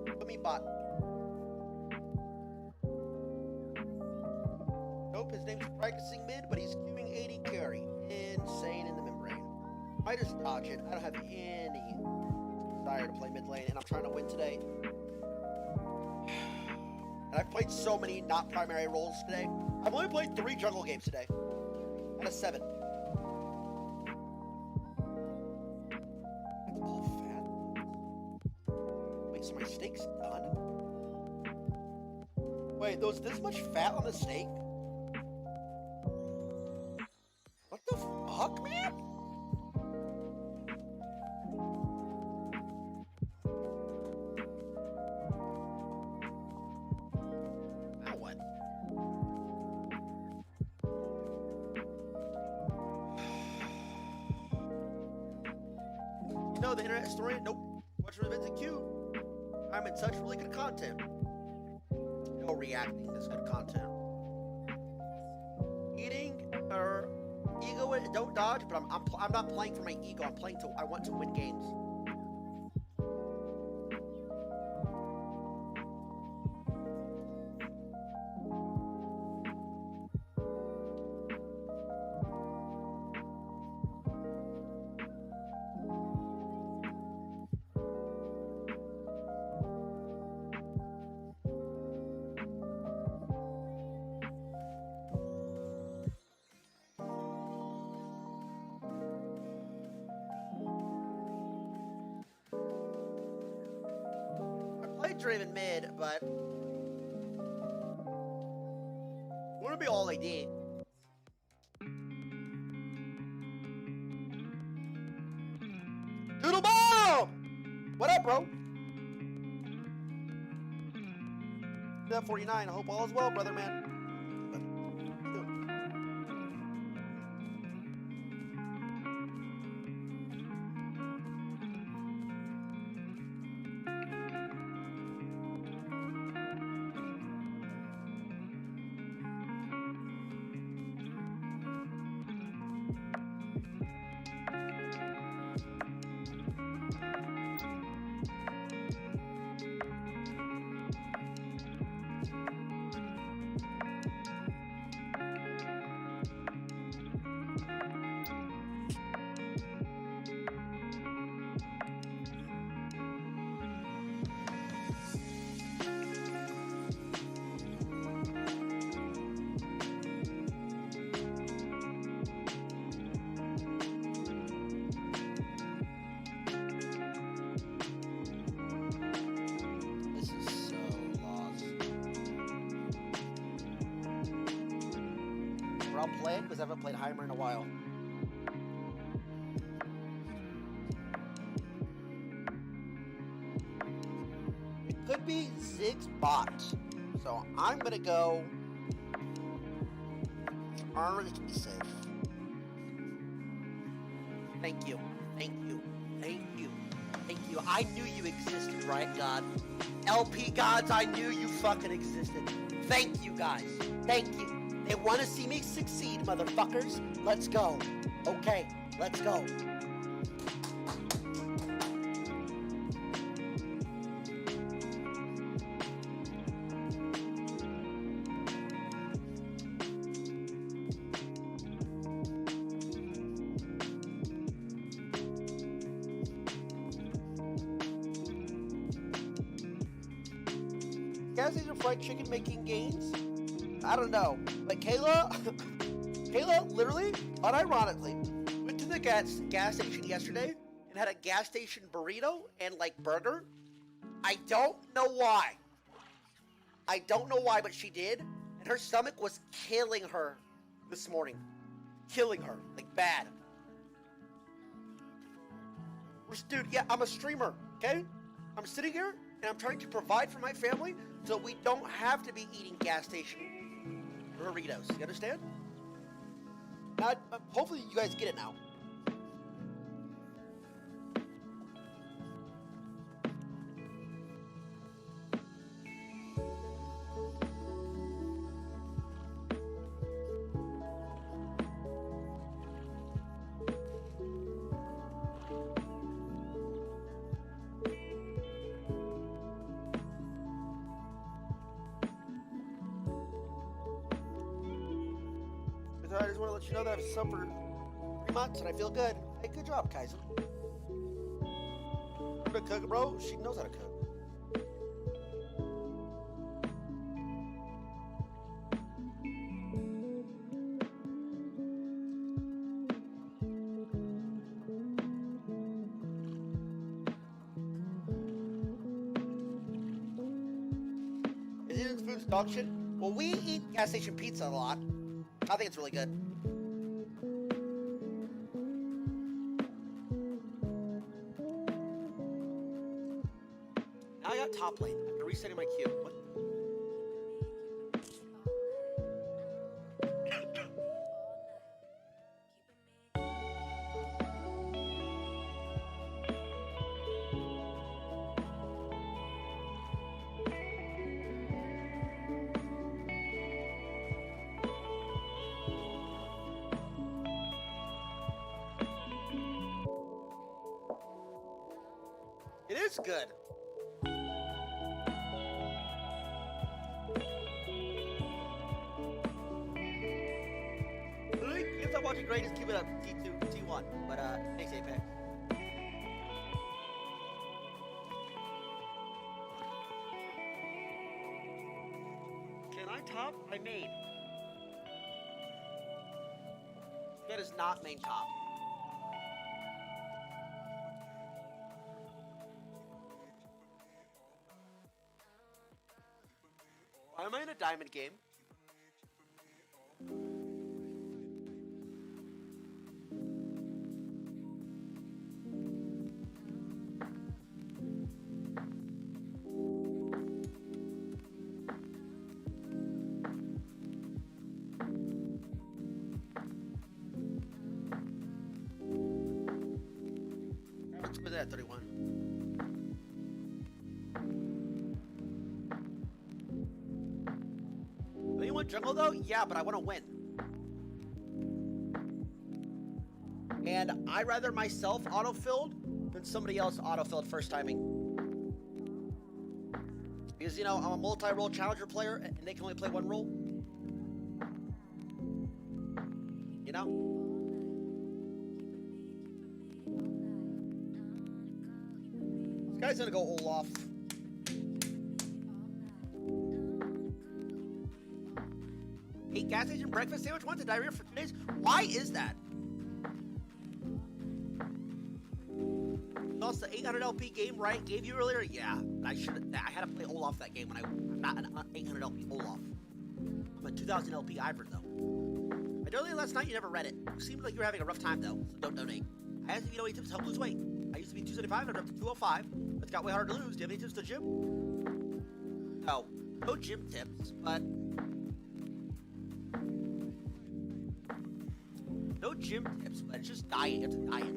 Put me bot. Nope, his name's Practicing Mid, but he's queuing 80 carry. Insane in the membrane. I just dodge it. I don't have any desire to play mid lane, and I'm trying to win today. And I've played so many not primary roles today. I've only played 3 jungle games today. Out of 7. That's all fat. Wait, so my steak's done? Wait, there was this much fat on the steak? What the fuck, man? Now what? You know the internet story? Nope. Watching events in queue. I'm in such really good content. No reacting. This good content. Eating or ego. Don't dodge. But I'm not playing for my ego. I'm playing to. I want to win games. Draven mid, but wouldn't be all I need. Doodle ball! What up, bro? 49. I hope all is well, brother, man. I'll play it because I haven't played Heimer in a while. It could be Ziggs bot. So I'm gonna go Armor just to be safe. Thank you. Thank you. Thank you. Thank you. I knew you existed, right, God? LP gods, I knew you fucking existed. Thank you, guys. Thank you. They want to see me succeed, motherfuckers. Let's go. Okay, let's go. Gas station fried chicken making gains? I don't know. But Kayla literally, unironically, went to the gas station yesterday and had a gas station burrito and like burger. I don't know why. I don't know why, but she did. And her stomach was killing her this morning. Killing her. Like bad. Dude, yeah, I'm a streamer, okay? I'm sitting here and I'm trying to provide for my family so we don't have to be eating gas station burritos. You understand? Now, hopefully you guys get it now. I just want to let you know that I've suffered 3 months and I feel good. Hey, good job, Kaiser. How to cook, bro? She knows how to cook. Is Indian food's dog shit? Well, we eat gas station pizza a lot. I think it's really good. Now I got top lane. After resetting my queue. What? It is good. If I'm watching great, just keep it up. T2, T1. But, thanks, Apex. Can I top? I main. That is not main top. Why am I in a diamond game? Let's put that at 31. You want jungle though? Yeah, but I want to win. And I'd rather myself auto-filled than somebody else auto-filled first timing. Because, you know, I'm a multi-role challenger player and they can only play one role. You know? This guy's gonna go Olaf. Ate gas station breakfast sandwich once and diarrhea for 2 days. Why is that? Lost the 800 LP game, right? Gave you earlier? Yeah. I had to play Olaf that game when I'm not an 800 LP Olaf. I'm a 2000 LP Ivern though. I told you last night you never read it. You seemed like you were having a rough time though, so don't donate. I asked if you know any tips to help lose weight. I used to be 275 and I'm up to 205. It's got way harder to lose. Do you have any tips to gym? No. No gym tips, but no gym tips, but it's just diet. It's a diet.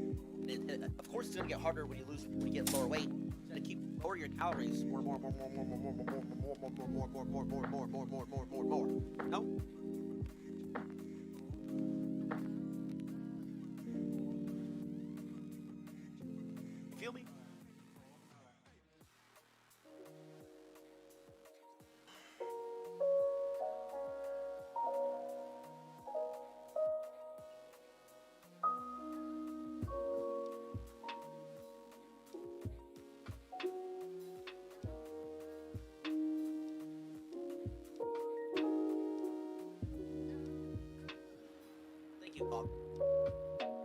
Of course, it's gonna get harder when you get lower weight. You gotta keep lower your calories. More. No. You feel me?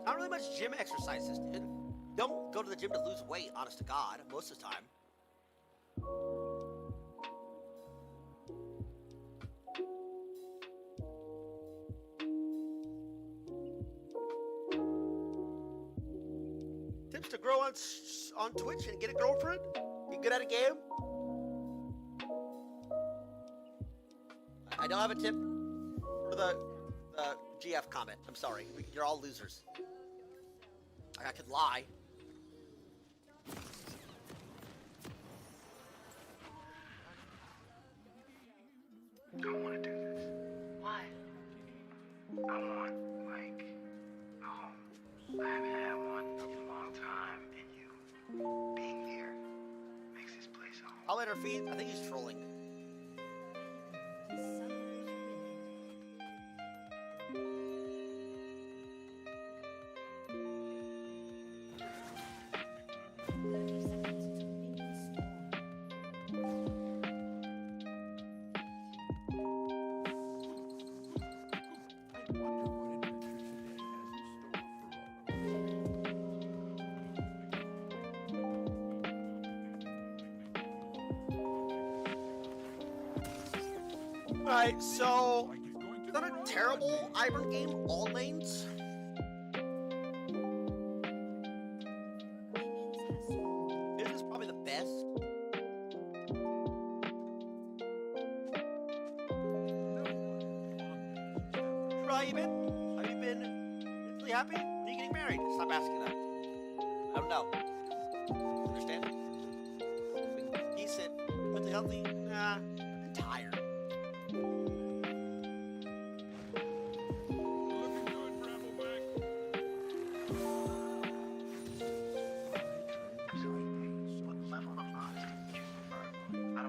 Not really much gym exercises, dude. Don't go to the gym to lose weight, honest to God, most of the time. Tips to grow on Twitch and get a girlfriend? You good at a game? I don't have a tip for the GF comment. I'm sorry. You're all losers. I could lie. Don't want to do this. Why? I want, like, a home. I haven't had one in a long time, and you being here makes this place a home. I'll let her feed. I think he's trolling. Alright, so it's not a terrible Ivern game, all lanes. This is probably the best. How you been? Have you been really happy? When are you getting married? Stop asking that. I don't know. Understand? Decent, mentally healthy? Nah, I'm tired.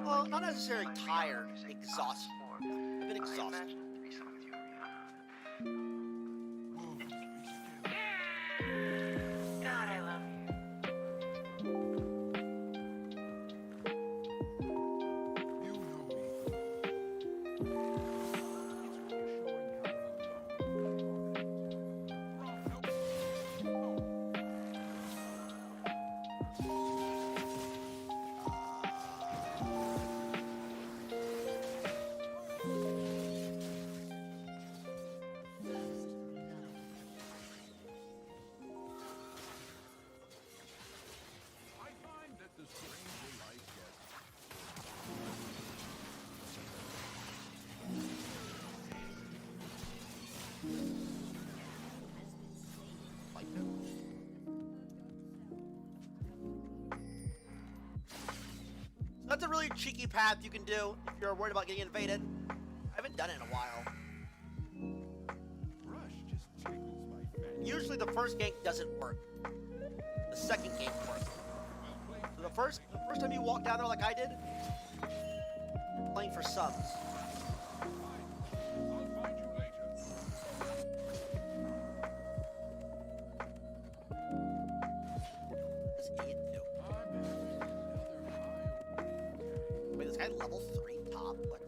Well, not necessarily tired, exhausted. I've been exhausted. God, I love you. That's a really cheeky path you can do if you're worried about getting invaded. I haven't done it in a while. Usually the first gank doesn't work. The second gank works. So the first time you walk down there like I did, playing for subs. What does idiot do? Wait, this guy level 3 top? What?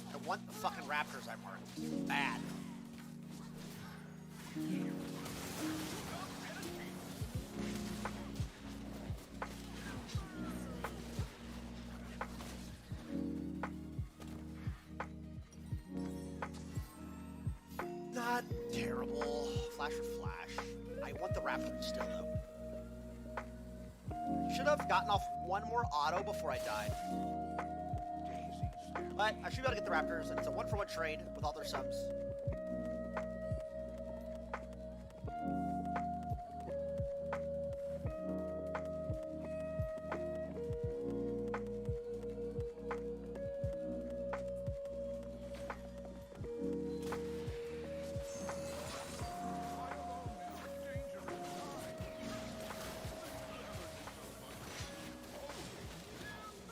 I want the fucking Raptors I marked. Bad. Not terrible. Flash or flash. I want the Raptors still though. Should have gotten off one more auto before I died. But I should be able to get the Raptors, and it's a 1-for-1 trade with all their subs.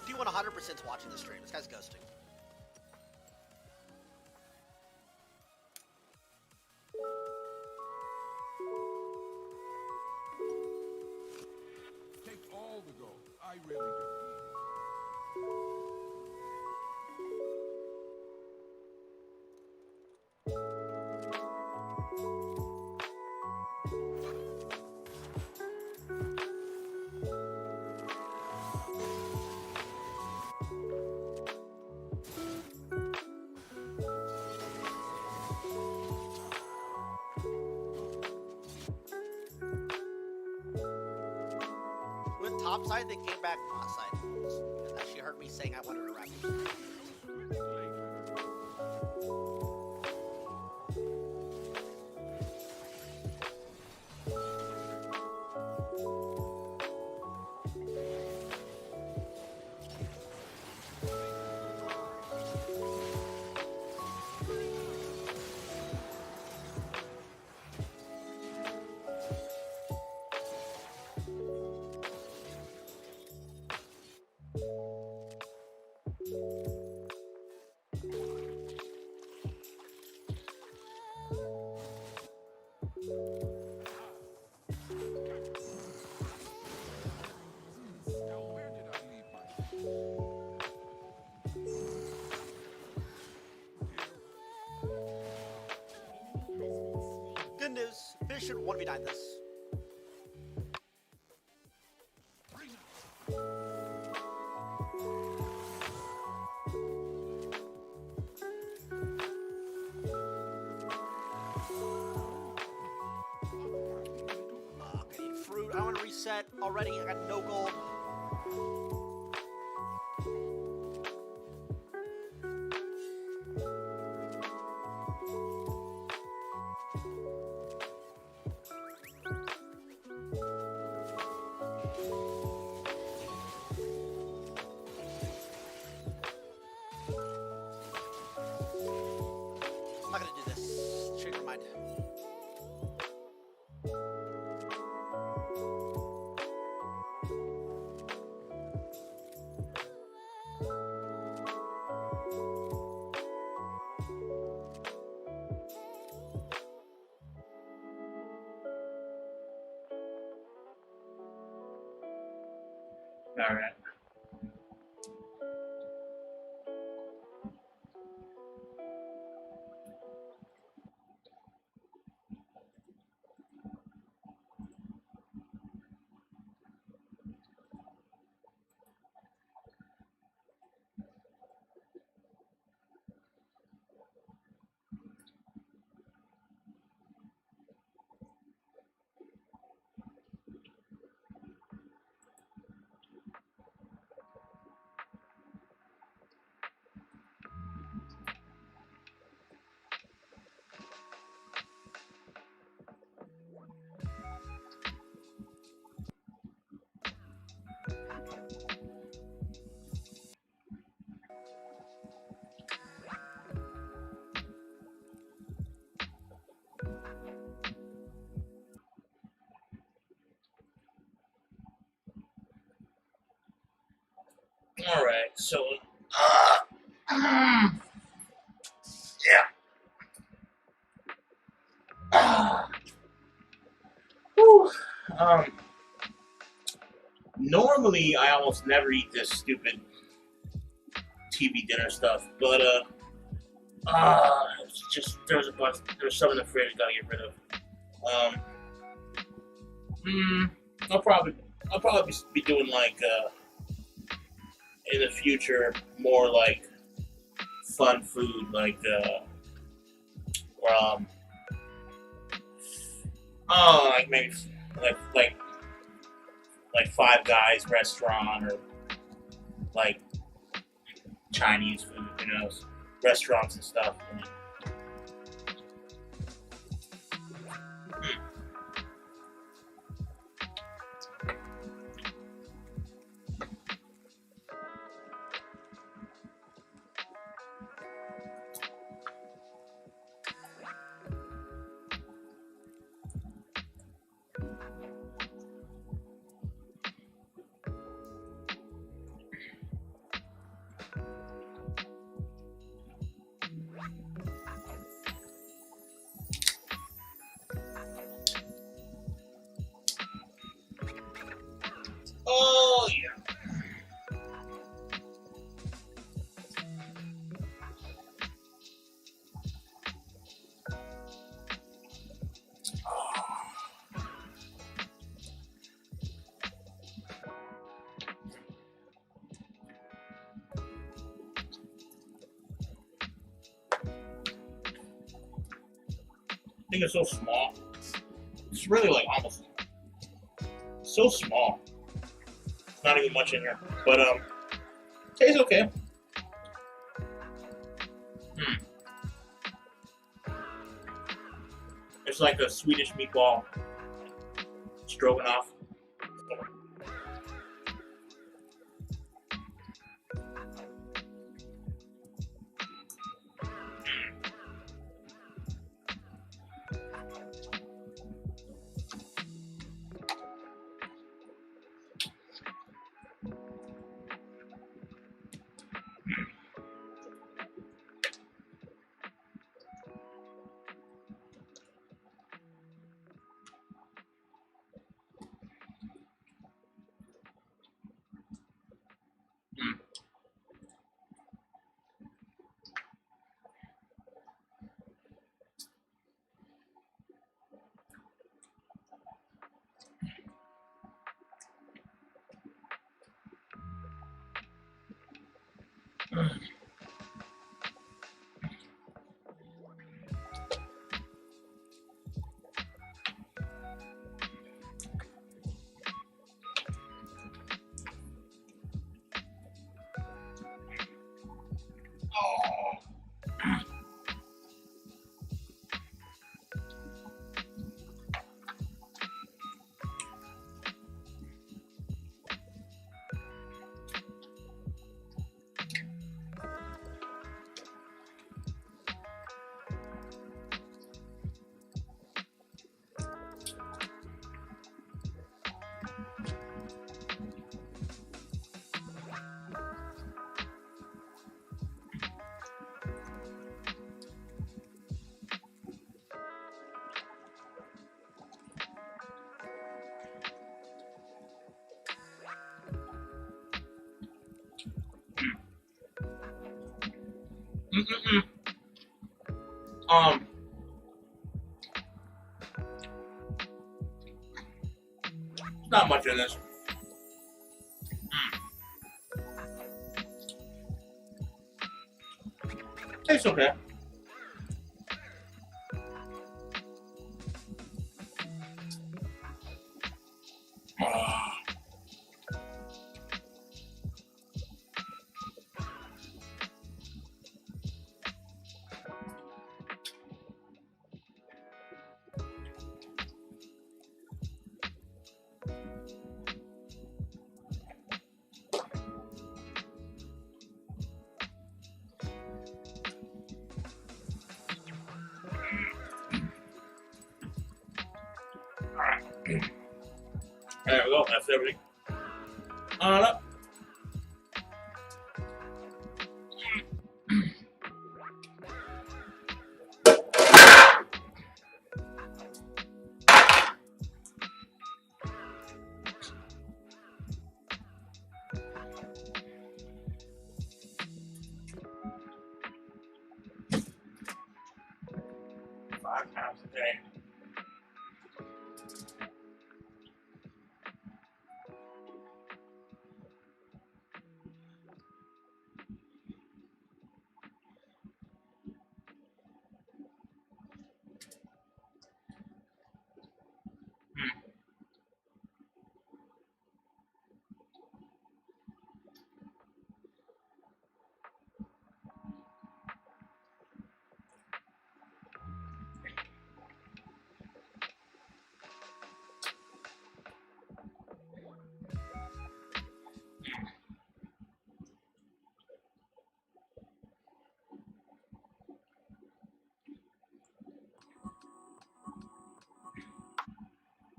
P1 100% is watching the stream. This guy's ghosting. Take all the gold. I really do. Went top side, then came back bot side. Because she heard me saying I wanted a Raptors. is Fish should 1v9 this. Okay, fruit. I want to reset already. I got no gold. I'm not gonna do this. Change my mind. All right. All right, so yeah. Whew. Normally I almost never eat this stupid TV dinner stuff, but it's just there's some in the fridge I gotta get rid of. I'll probably be doing like in the future more like fun food like like maybe like Five Guys restaurant or like Chinese food, you know, restaurants and stuff. Oh yeah. I think it's so small. It's really like almost so small. Not even much in here, but tastes okay. It's like a Swedish meatball stroganoff. Not much in this. It's okay. There we go. That's everything. Up. Five times a day.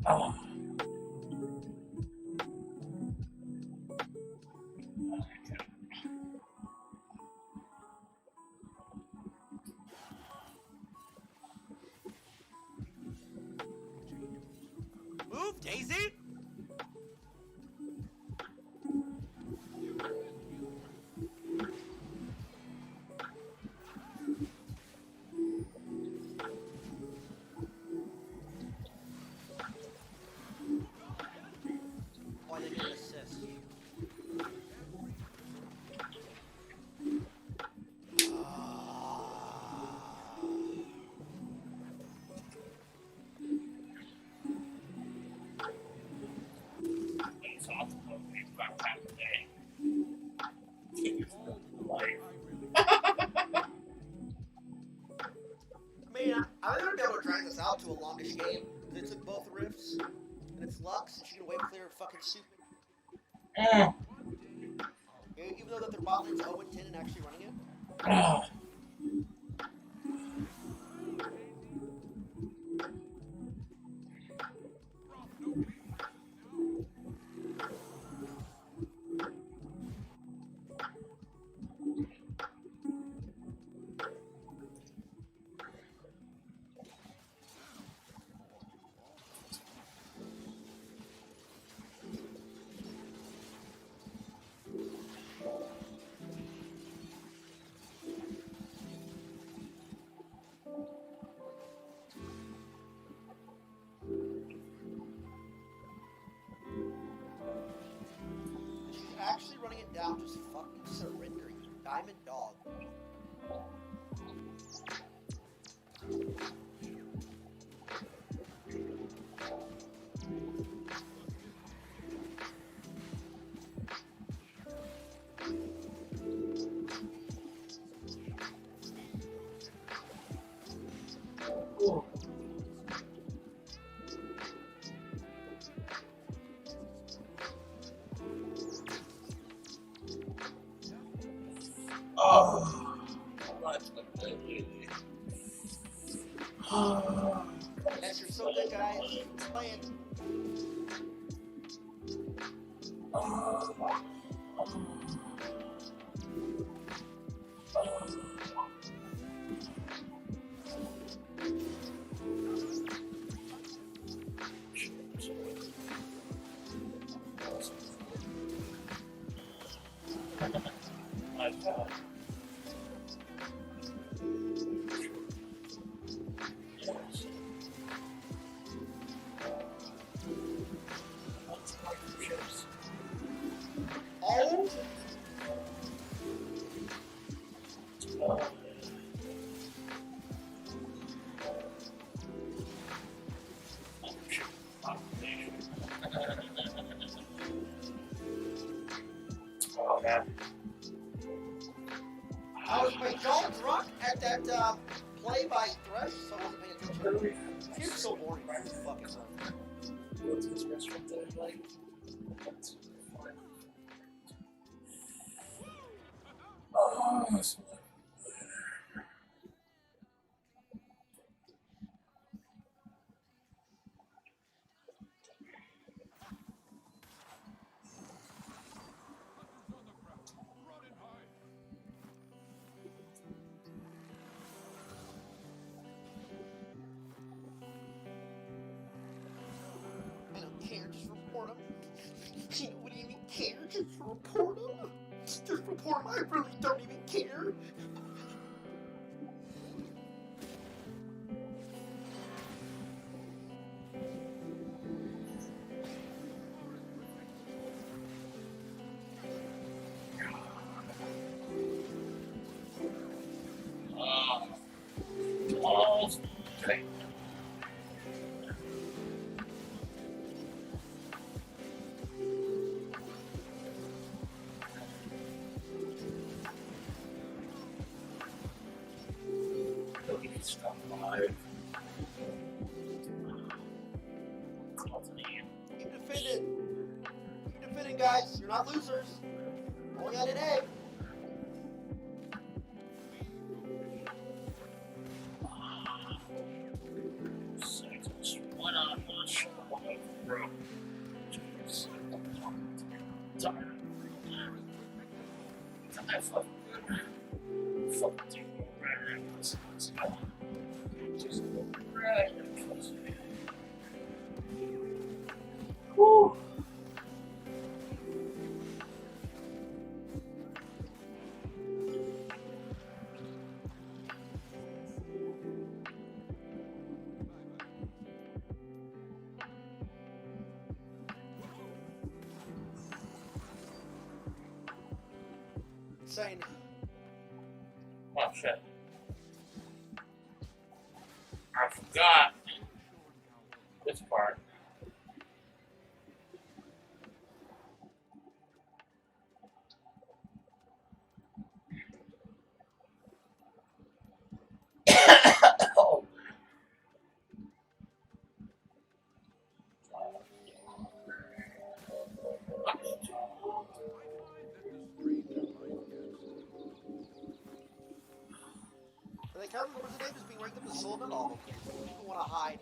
Oh. Move, Daisy! Oh, I didn't get an assist. It's awesome. It's about time of day. Life. I mean, I think we're able to drag this out to a longish game. Because it took both rifts, and it's Lux, and she can wave clear fucking stupid. Even though that their bot lane's 0-10 and actually running it. Actually running it down, just fucking surrendering. Diamond Dog. Oh. Yes, you're so good, guys. Keep playing. It's so boring. Fucking stuff. What's this restaurant that I like? Oh, I don't care, just report him. You wouldn't even care, just report him. Just report him, I really don't even care. Okay. Keep defending. Keep defending, guys. You're not losers. Only at an egg. Why not? Bro. I fucking Woo. Insane. Oh shit. I forgot this part. I can't remember the name is being ranked up as Sullivan. All people want to hide.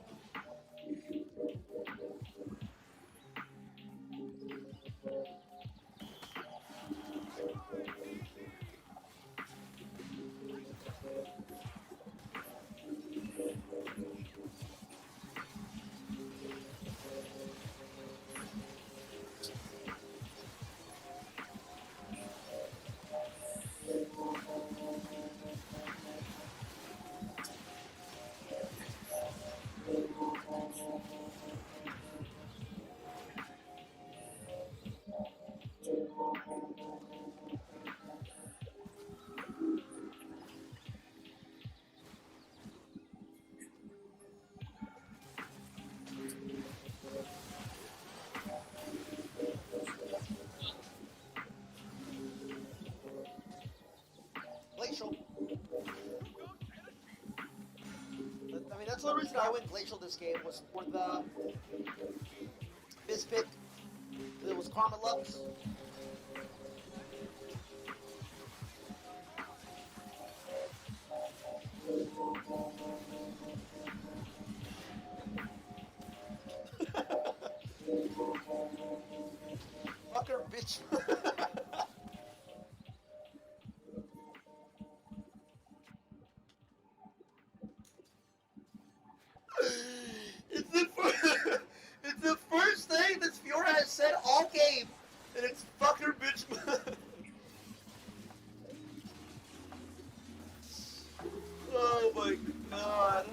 Glacial. I mean, that's the reason I went Glacial this game was for the Misfit. It was Karma Lux. Fucker, bitch. It's the first thing that Fiora has said all game, and it's fucker, bitch. Oh my god.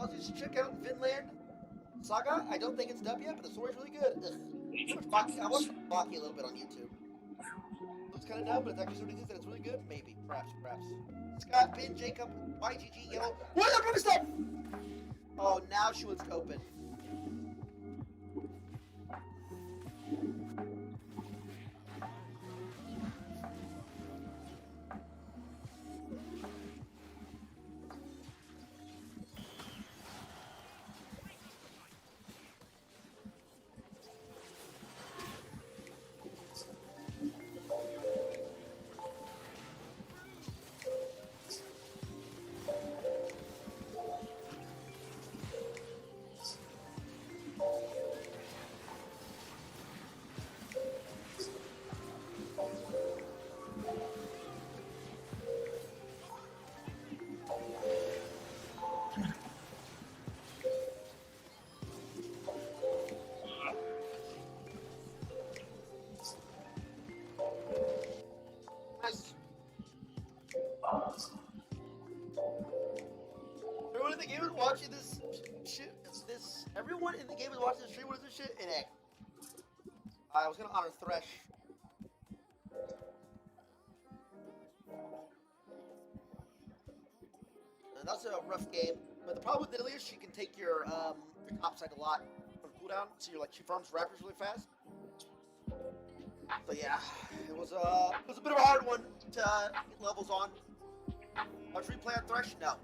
Also, you should check out Vinland Saga. I don't think it's dub yet, but the story's really good. Ugh. I watched Baki a little bit on YouTube. Looks kind of dumb, but it's actually something that it's really good. Maybe, perhaps. Scott, Ben, Jacob, YGG, Yellow. What the fuck is that? Oh, now she wants to open. Everyone in the game is watching this shit. Everyone in the game is watching this stream. What is this shit? NA. I was gonna honor Thresh. And that's a rough game. But the problem with Nidalee is she can take your top side a lot from cooldown. So you're like, she farms Raptors really fast. So yeah, it was a bit of a hard one to get levels on. Much replay on Thresh? No.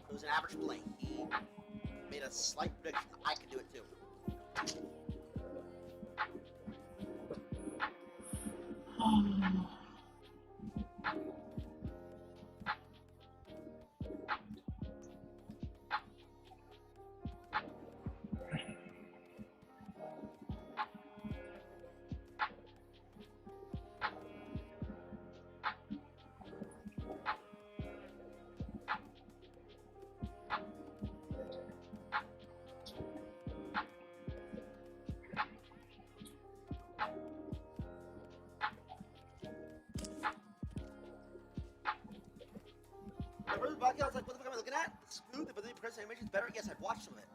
It was an average play. He made a slight prediction. I could do it too. I was like, what the fuck am I looking at? It's smooth, but the progressive animation's better. Yes, I've watched some of it.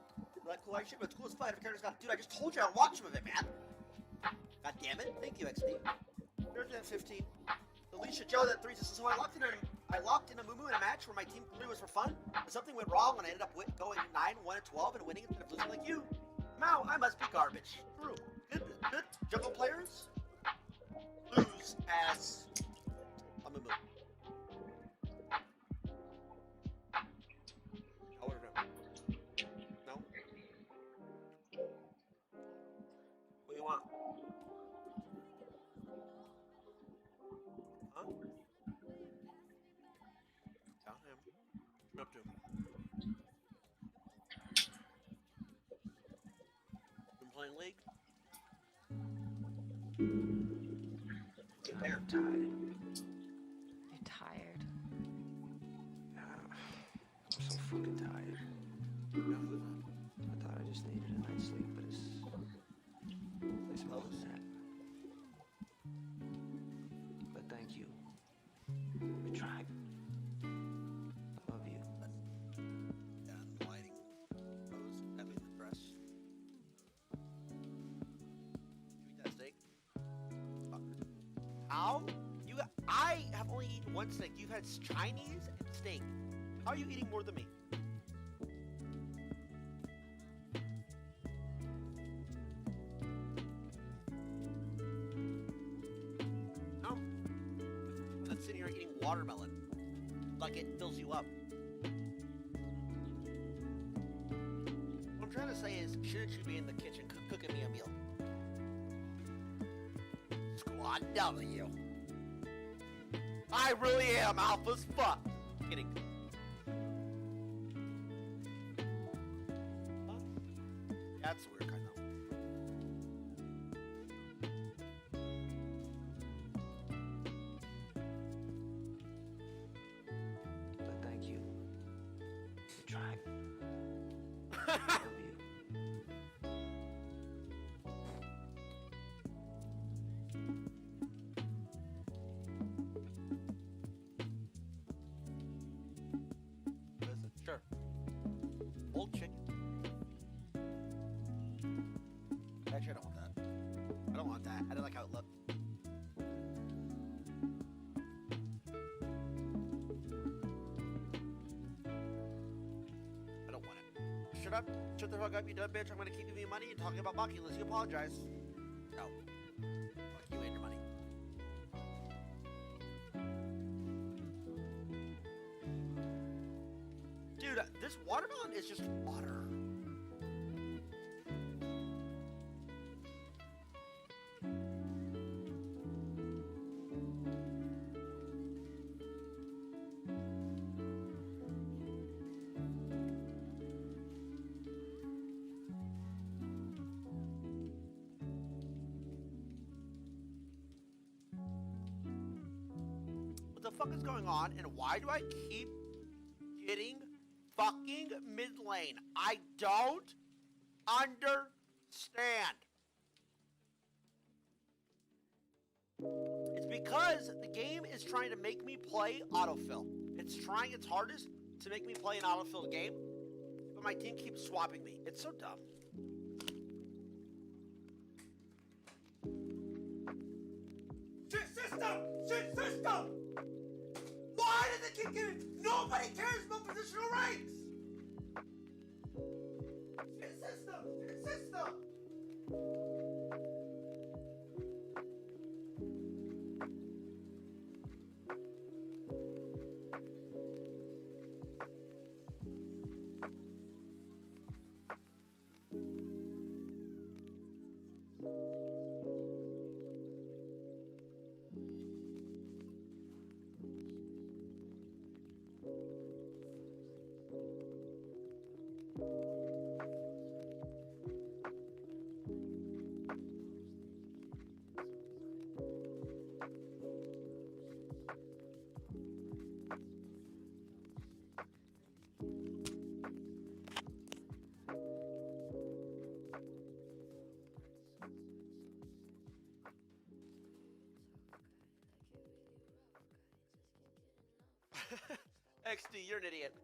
Like, cool, shit, but it's cool as fuck. Every character's got, dude, I just told you I watched some of it, man. God damn it. Thank you, XD. 15. Alicia Joe, that 3. So I locked in a Mumu in a match where my team clearly was for fun, but something went wrong when I ended up going 9, 1, and 12 and winning instead of losing like you. Mao, I must be garbage. True. Good jungle players lose as a Mumu. What do you want? Huh? Tell him. What up to? Been playing League? Get there. I'm tired. You're tired? Yeah. I'm so fucking tired. I thought I just needed a night's sleep, but it's more than that. But thank you. We tried. I love you. Yeah, the lighting. I was heavily impressed. You eat that steak? How? I have only eaten one steak. You've had Chinese and steak. How are you eating more than me? No. I'm not sitting here eating watermelon. Like it fills you up. What I'm trying to say is, shouldn't you be in the kitchen cooking me a meal? Squad W. I really am alpha as fuck. Kidding. Huh? That's a weird kind of. But thank you. We tried. I love you. Listen, sure. Old chicken. Actually, I don't want that. I don't want that. I don't like how it looked. I don't want it. Shut up. Shut the fuck up, you dumb bitch. I'm gonna keep giving you money and talking about mocking unless you apologize. No. Fuck you and your money. Dude, this watermelon is just water. What the fuck is going on, and why do I keep getting fucking mid lane? I don't understand. It's because the game is trying to make me play autofill. It's trying its hardest to make me play an autofill game, but my team keeps swapping me. It's so dumb. Shit system! Shit system! Why did they keep giving? Nobody cares about positional ranks! Shit system! Shit system! XD, you're an idiot.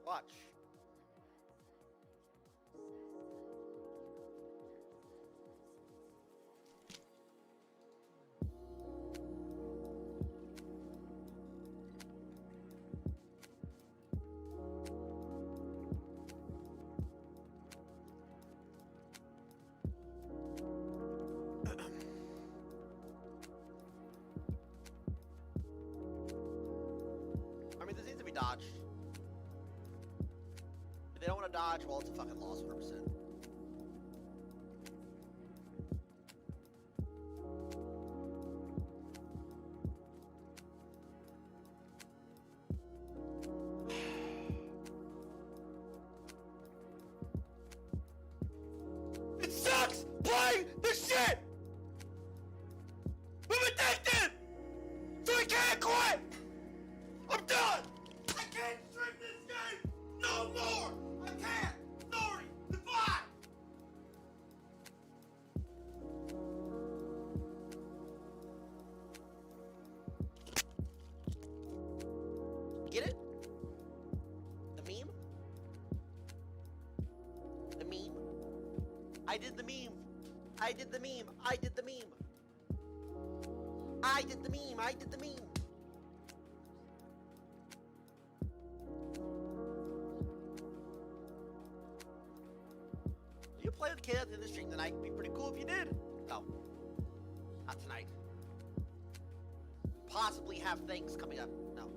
Watch. I mean, this needs to be dodged. If they don't want to dodge, well, it's a fucking loss, 100%. It sucks playing this shit! I'm addicted! So I can't quit! I'm done! I can't stream this game no more! I can't! Sorry! Goodbye! Get it? The meme? The meme? I did the meme. I did the meme. I did the meme. I did the meme. I did the meme. Do you play with kids in the stream tonight? It'd be pretty cool if you did. No. Not tonight. Possibly have things coming up. No.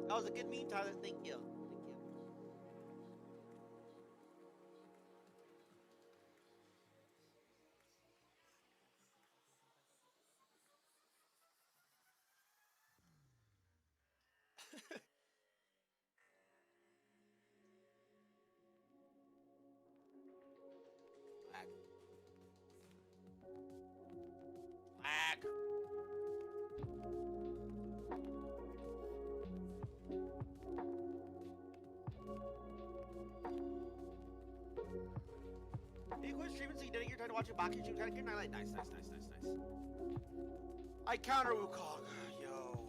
That was a good meme, Tyler. Thank you. Thank you. Did you quit streaming so you didn't get your time to watch a Baki stream? Kind of nice, nice, nice, nice, nice. I counter Wukong, yo.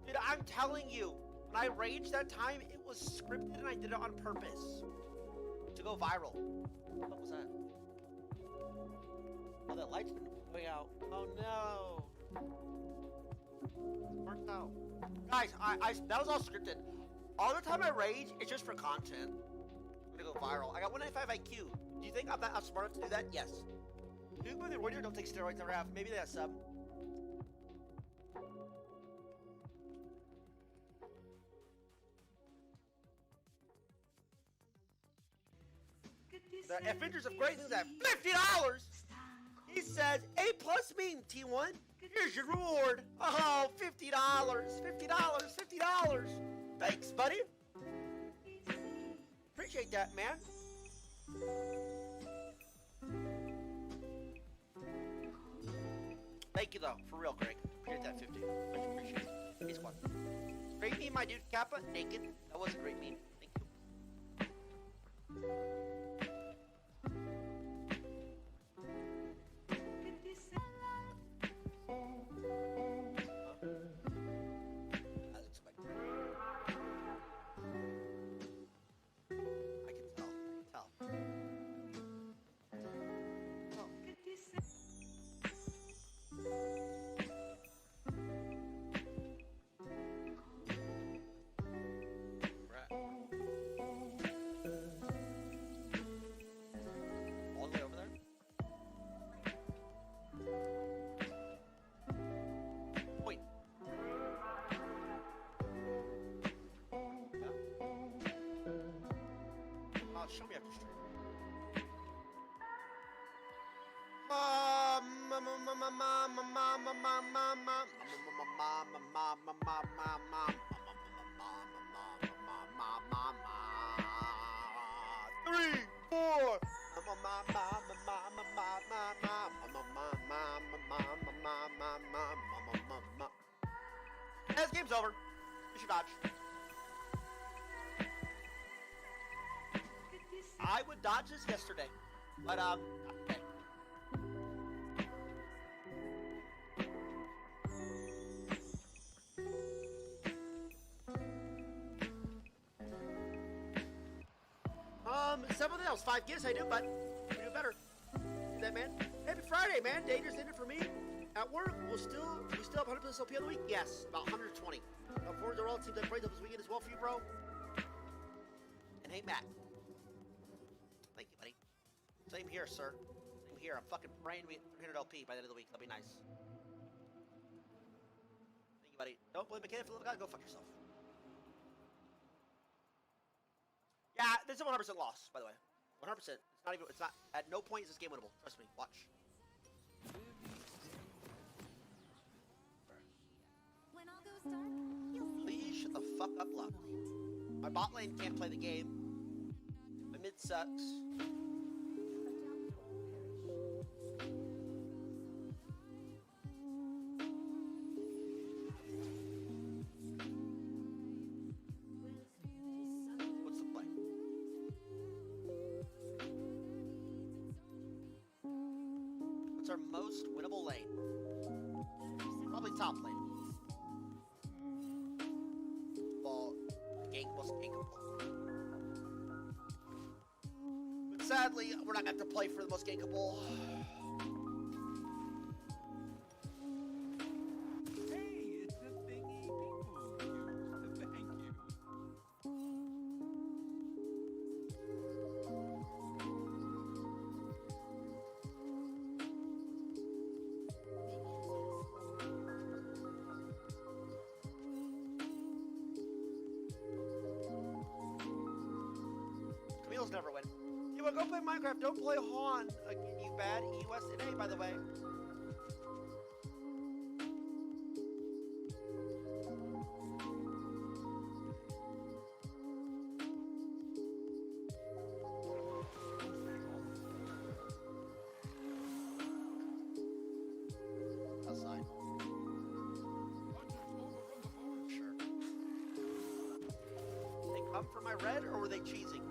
Dude, I'm telling you, when I raged that time, it was scripted and I did it on purpose to go viral. What was that? Oh, that light's going out. Oh no. Worked out. Guys, that was all scripted. All the time I rage, it's just for content. I'm gonna go viral. I got 195 IQ. Do you think I'm that smart enough to do that? Yes. Dude, when the warrior don't take steroids, never have. Maybe that's sub. The Avengers of Greatness at $50. He says, A plus mean T1. Here's your reward. Oh, $50. $50. Thanks, buddy. Appreciate that, man. Thank you, though. For real, Greg. Appreciate that 50. Much appreciated. Peace, squad. Great meme, my dude. Kappa, naked. That was a great meme. Thank you. All the way over there? Point. Yeah. Show me after stream. Three, four. This game's over. You should dodge. I would dodge this yesterday, but okay. Something else. 5 gifts, I do, but we do better. Do that, man. Happy Friday, man. Dangerous ended for me. At work, we still have 100% LP on the week. Yes, about 120. Forward to all teams that played up this weekend as well for you, bro. And hey, Matt. Thank you, buddy. Same here, sir. Same here. I'm fucking praying we hit 300 LP by the end of the week. That'll be nice. Thank you, buddy. Don't blame McKenna for the love of God. Go fuck yourself. Yeah, this is a 100% loss, by the way. 100%. It's not, at no point is this game winnable. Trust me. Watch. When all goes dark, you'll see. Please shut the fuck up, Luck. My bot lane can't play the game. My mid sucks. What's the play? What's our most winnable lane? Probably top lane. Well, most gankable. But sadly, we're not going to play for the most gankable. Hey, it's the thingy people use to thank you. Camille's never win. You want to go play Minecraft? Don't play Han again, you bad USNA, by the way. Outside. Sure. They come for my red, or were they cheesing?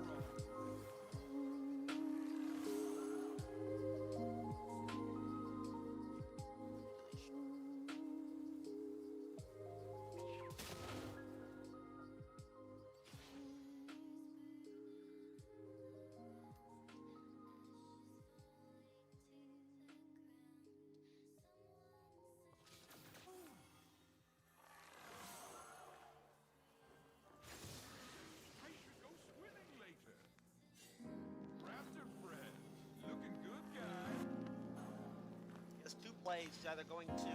plays. He's either going to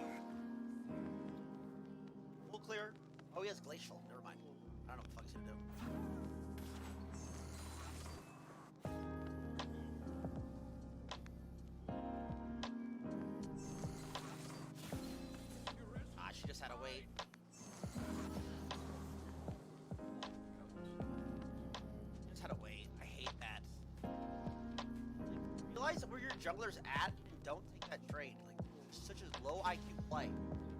full clear. Oh, he has glacial. Never mind. I don't know what the fuck he's gonna do. Ah, she just had to wait. Just had to wait. I hate that. Like, realize where your jungler's at and don't take that trade. Like, it's such a low IQ play.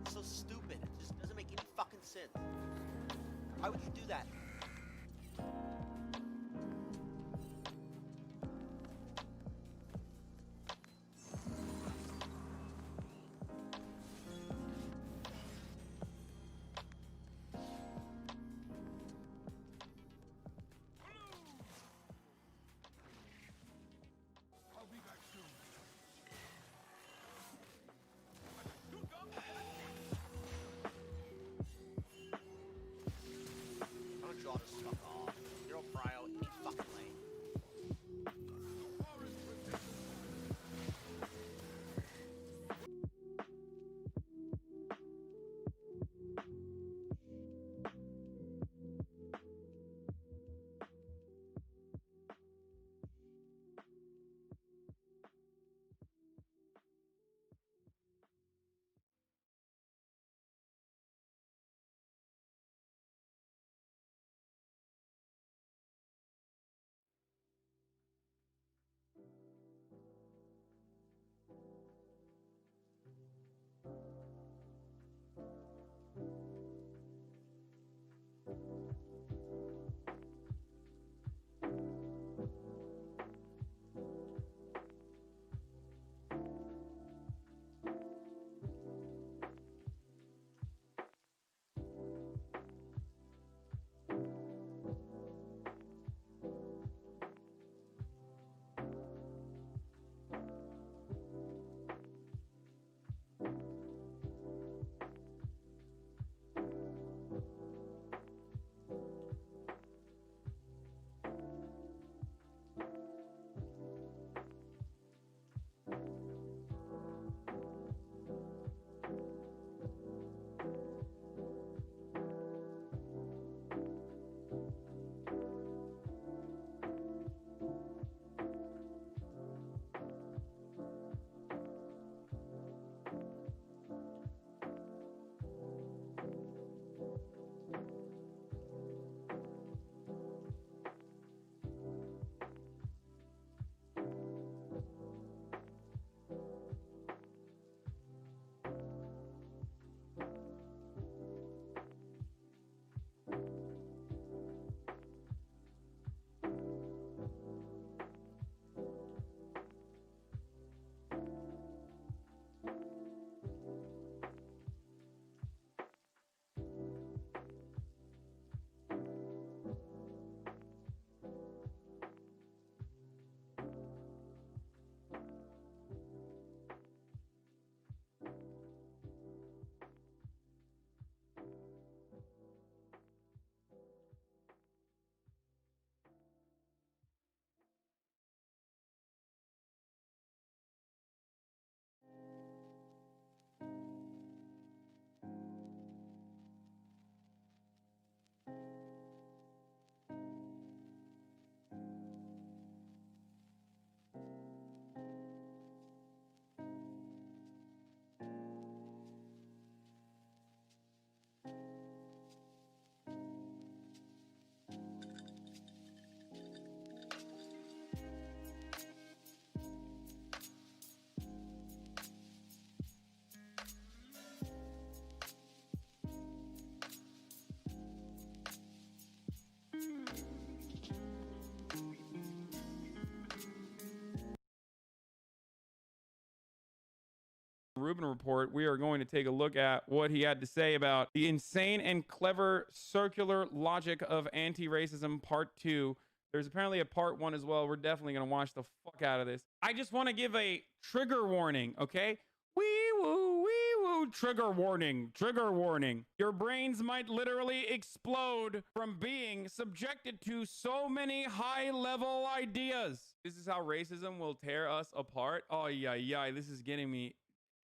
It's so stupid. It just doesn't make any fucking sense. Why would you do that? I'll be back soon. Why don't you all just fuck off? Zero prio, any fucking lane. Rubin Report, we are going to take a look at what he had to say about the insane and clever circular logic of anti-racism part 2. There's apparently a part 1 as well. We're definitely going to watch the fuck out of this. I just want to give a trigger warning, okay? Wee woo, trigger warning, trigger warning. Your brains might literally explode from being subjected to so many high-level ideas. This is how racism will tear us apart. Oh, yeah, this is getting me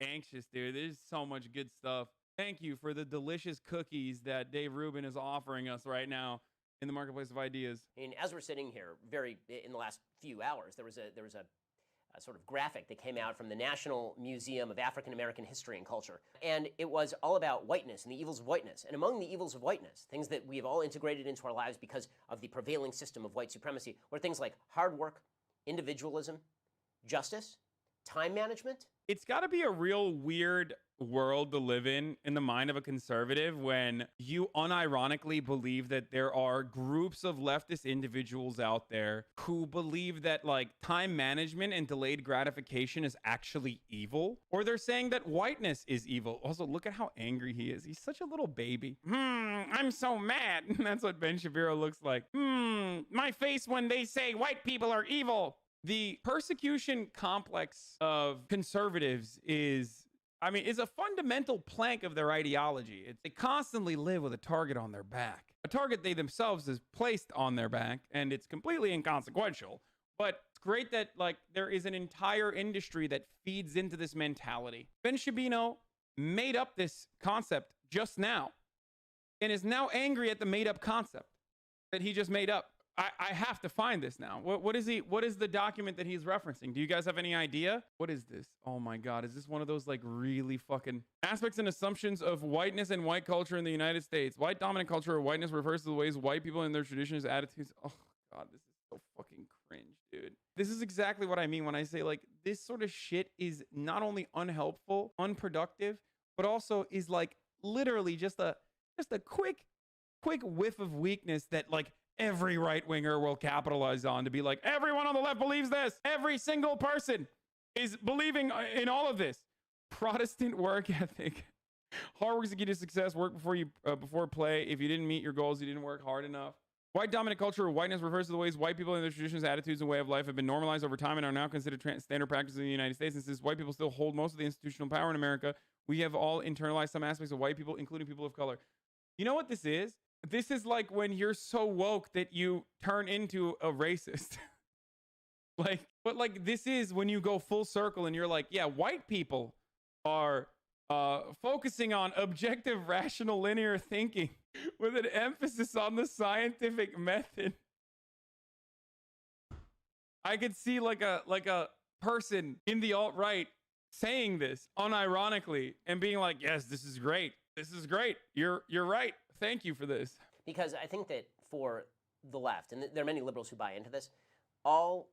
anxious, dude. There's so much good stuff. Thank you for the delicious cookies that Dave Rubin is offering us right now in the marketplace of ideas. And as we're sitting here, in the last few hours, there was a sort of graphic that came out from the National Museum of African American History and Culture. And it was all about whiteness and the evils of whiteness. And among the evils of whiteness, things that we have all integrated into our lives because of the prevailing system of white supremacy, were things like hard work, individualism, justice, time management. It's got to be a real weird world to live in the mind of a conservative when you unironically believe that there are groups of leftist individuals out there who believe that like time management and delayed gratification is actually evil, or they're saying that whiteness is evil. Also, look at how angry he is. He's such a little baby. I'm so mad. That's what Ben Shapiro looks like. My face when they say white people are evil. The persecution complex of conservatives is a fundamental plank of their ideology. They constantly live with a target on their back, a target they themselves has placed on their back, and it's completely inconsequential. But it's great that like there is an entire industry that feeds into this mentality. Ben Shapiro made up this concept just now and is now angry at the made up concept that he just made up. I have to find this now. What is the document that he's referencing? Do you guys have any idea? What is this? Oh my God. Is this one of those like really fucking aspects and assumptions of whiteness and white culture in the United States? White dominant culture or whiteness refers to the ways white people and their traditions, attitudes. Oh God, this is so fucking cringe, dude. This is exactly what I mean when I say like this sort of shit is not only unhelpful, unproductive, but also is like literally just a quick whiff of weakness that like every right-winger will capitalize on to be like, everyone on the left believes this. Every single person is believing in all of this. Protestant work ethic. Hard work is the key to success. Work before play. If you didn't meet your goals, you didn't work hard enough. White dominant culture or whiteness refers to the ways white people and their traditions, attitudes, and way of life have been normalized over time and are now considered standard practices in the United States. And since white people still hold most of the institutional power in America, we have all internalized some aspects of white people, including people of color. You know what this is? This is like when you're so woke that you turn into a racist. But this is when you go full circle and you're like, yeah, white people are focusing on objective, rational, linear thinking with an emphasis on the scientific method. I could see like a person in the alt-right saying this unironically and being like, yes, this is great. This is great. You're right. Thank you for this. Because I think that for the left, and there are many liberals who buy into this, all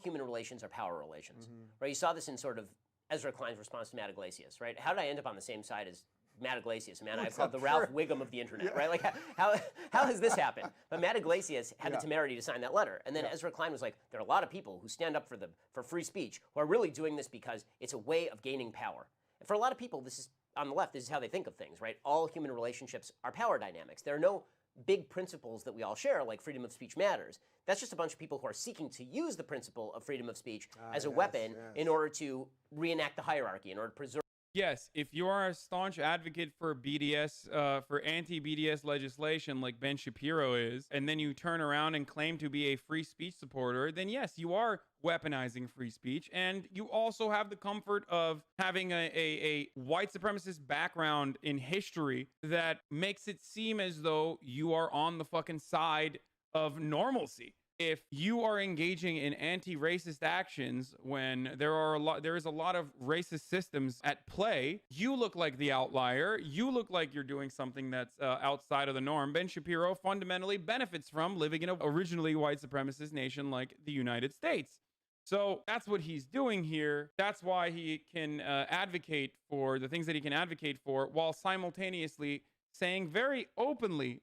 human relations are power relations, right? You saw this in sort of Ezra Klein's response to Matt Iglesias, right? How did I end up on the same side as Matt Iglesias, man? I've called the Ralph Wiggum of the internet, right? Like, how has this happened? But Matt Iglesias had the temerity to sign that letter, and then Ezra Klein was like, there are a lot of people who stand up for free speech who are really doing this because it's a way of gaining power. And for a lot of people, this is on the left, this is how they think of things, right? All human relationships are power dynamics. There are no big principles that we all share, like freedom of speech matters. That's just a bunch of people who are seeking to use the principle of freedom of speech as a weapon in order to reenact the hierarchy, in order to preserve. Yes, if you are a staunch advocate for BDS, for anti-BDS legislation like Ben Shapiro is, and then you turn around and claim to be a free speech supporter, then yes, you are weaponizing free speech. And you also have the comfort of having a white supremacist background in history that makes it seem as though you are on the fucking side of normalcy. If you are engaging in anti-racist actions when there is a lot of racist systems at play, you look like the outlier. You look like you're doing something that's outside of the norm. Ben Shapiro fundamentally benefits from living in an originally white supremacist nation like the United States. So that's what he's doing here. That's why he can advocate for the things that he can advocate for while simultaneously saying very openly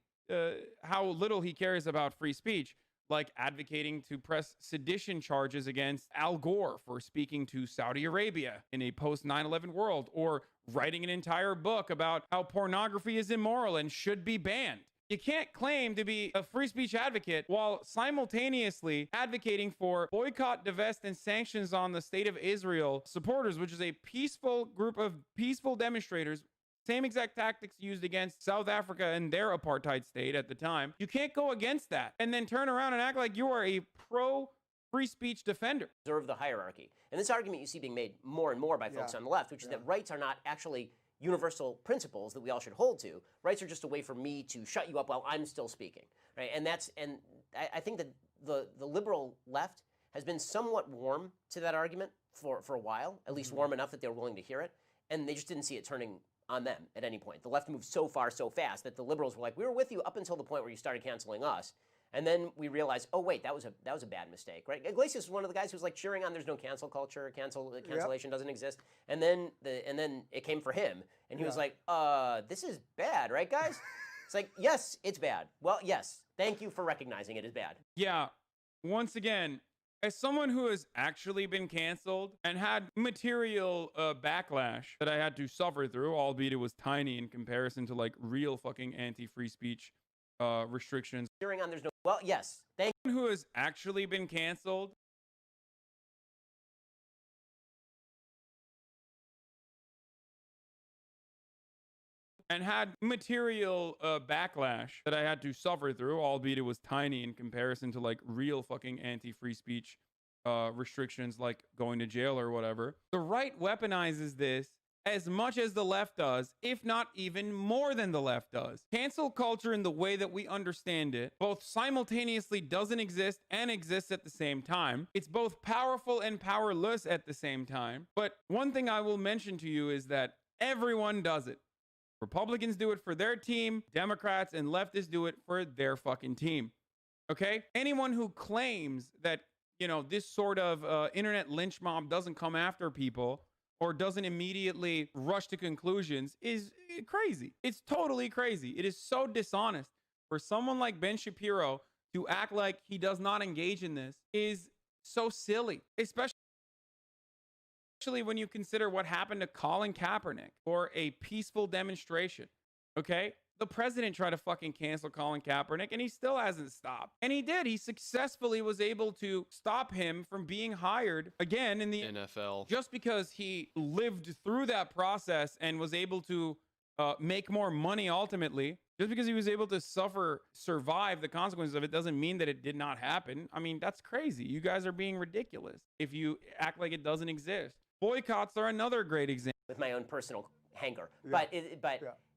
how little he cares about free speech. Like advocating to press sedition charges against Al Gore for speaking to Saudi Arabia in a post 9/11 world, or writing an entire book about how pornography is immoral and should be banned. You can't claim to be a free speech advocate while simultaneously advocating for boycott, divest, and sanctions on the State of Israel supporters, which is a peaceful group of peaceful demonstrators. Same exact tactics used against South Africa and their apartheid state at the time. You can't go against that and then turn around and act like you are a pro free speech defender. Observe the hierarchy. And this argument you see being made more and more by folks on the left, which is that rights are not actually universal principles that we all should hold to. Rights are just a way for me to shut you up while I'm still speaking, right? And I think that the liberal left has been somewhat warm to that argument for a while, at least warm enough that they were willing to hear it, and they just didn't see it turning on them at any point. The left moved so far so fast that the liberals were like, we were with you up until the point where you started canceling us. And then we realized, oh wait, that was a bad mistake, right? Iglesias was one of the guys who was like cheering on there's no cancel culture, cancellation doesn't exist. And then it came for him, and he was like, this is bad, right, guys? It's like, yes, it's bad. Well, yes, thank you for recognizing it is bad. Yeah, once again, as someone who has actually been canceled and had material backlash that I had to suffer through, albeit it was tiny in comparison to like real fucking anti-free speech restrictions. Cheering on there's no, well, yes, thank you. Who has actually been canceled and had material backlash that I had to suffer through, albeit it was tiny in comparison to like real fucking anti-free speech restrictions like going to jail or whatever. The right weaponizes this as much as the left does, if not even more than the left does. Cancel culture in the way that we understand it both simultaneously doesn't exist and exists at the same time. It's both powerful and powerless at the same time. But one thing I will mention to you is that everyone does it. Republicans do it for their team, Democrats and leftists do it for their fucking team. Okay? Anyone who claims that, you know, this sort of internet lynch mob doesn't come after people or doesn't immediately rush to conclusions is crazy. It's totally crazy. It is so dishonest. For someone like Ben Shapiro to act like he does not engage in this is so silly, especially when you consider what happened to Colin Kaepernick for a peaceful demonstration. Okay? The president tried to fucking cancel Colin Kaepernick and he still hasn't stopped. And he did. He successfully was able to stop him from being hired again in the NFL just because he lived through that process and was able to make more money ultimately. Just because he was able to survive the consequences of it doesn't mean that it did not happen. I mean, that's crazy. You guys are being ridiculous if you act like it doesn't exist. Boycotts are another great example. With my own personal hanger. But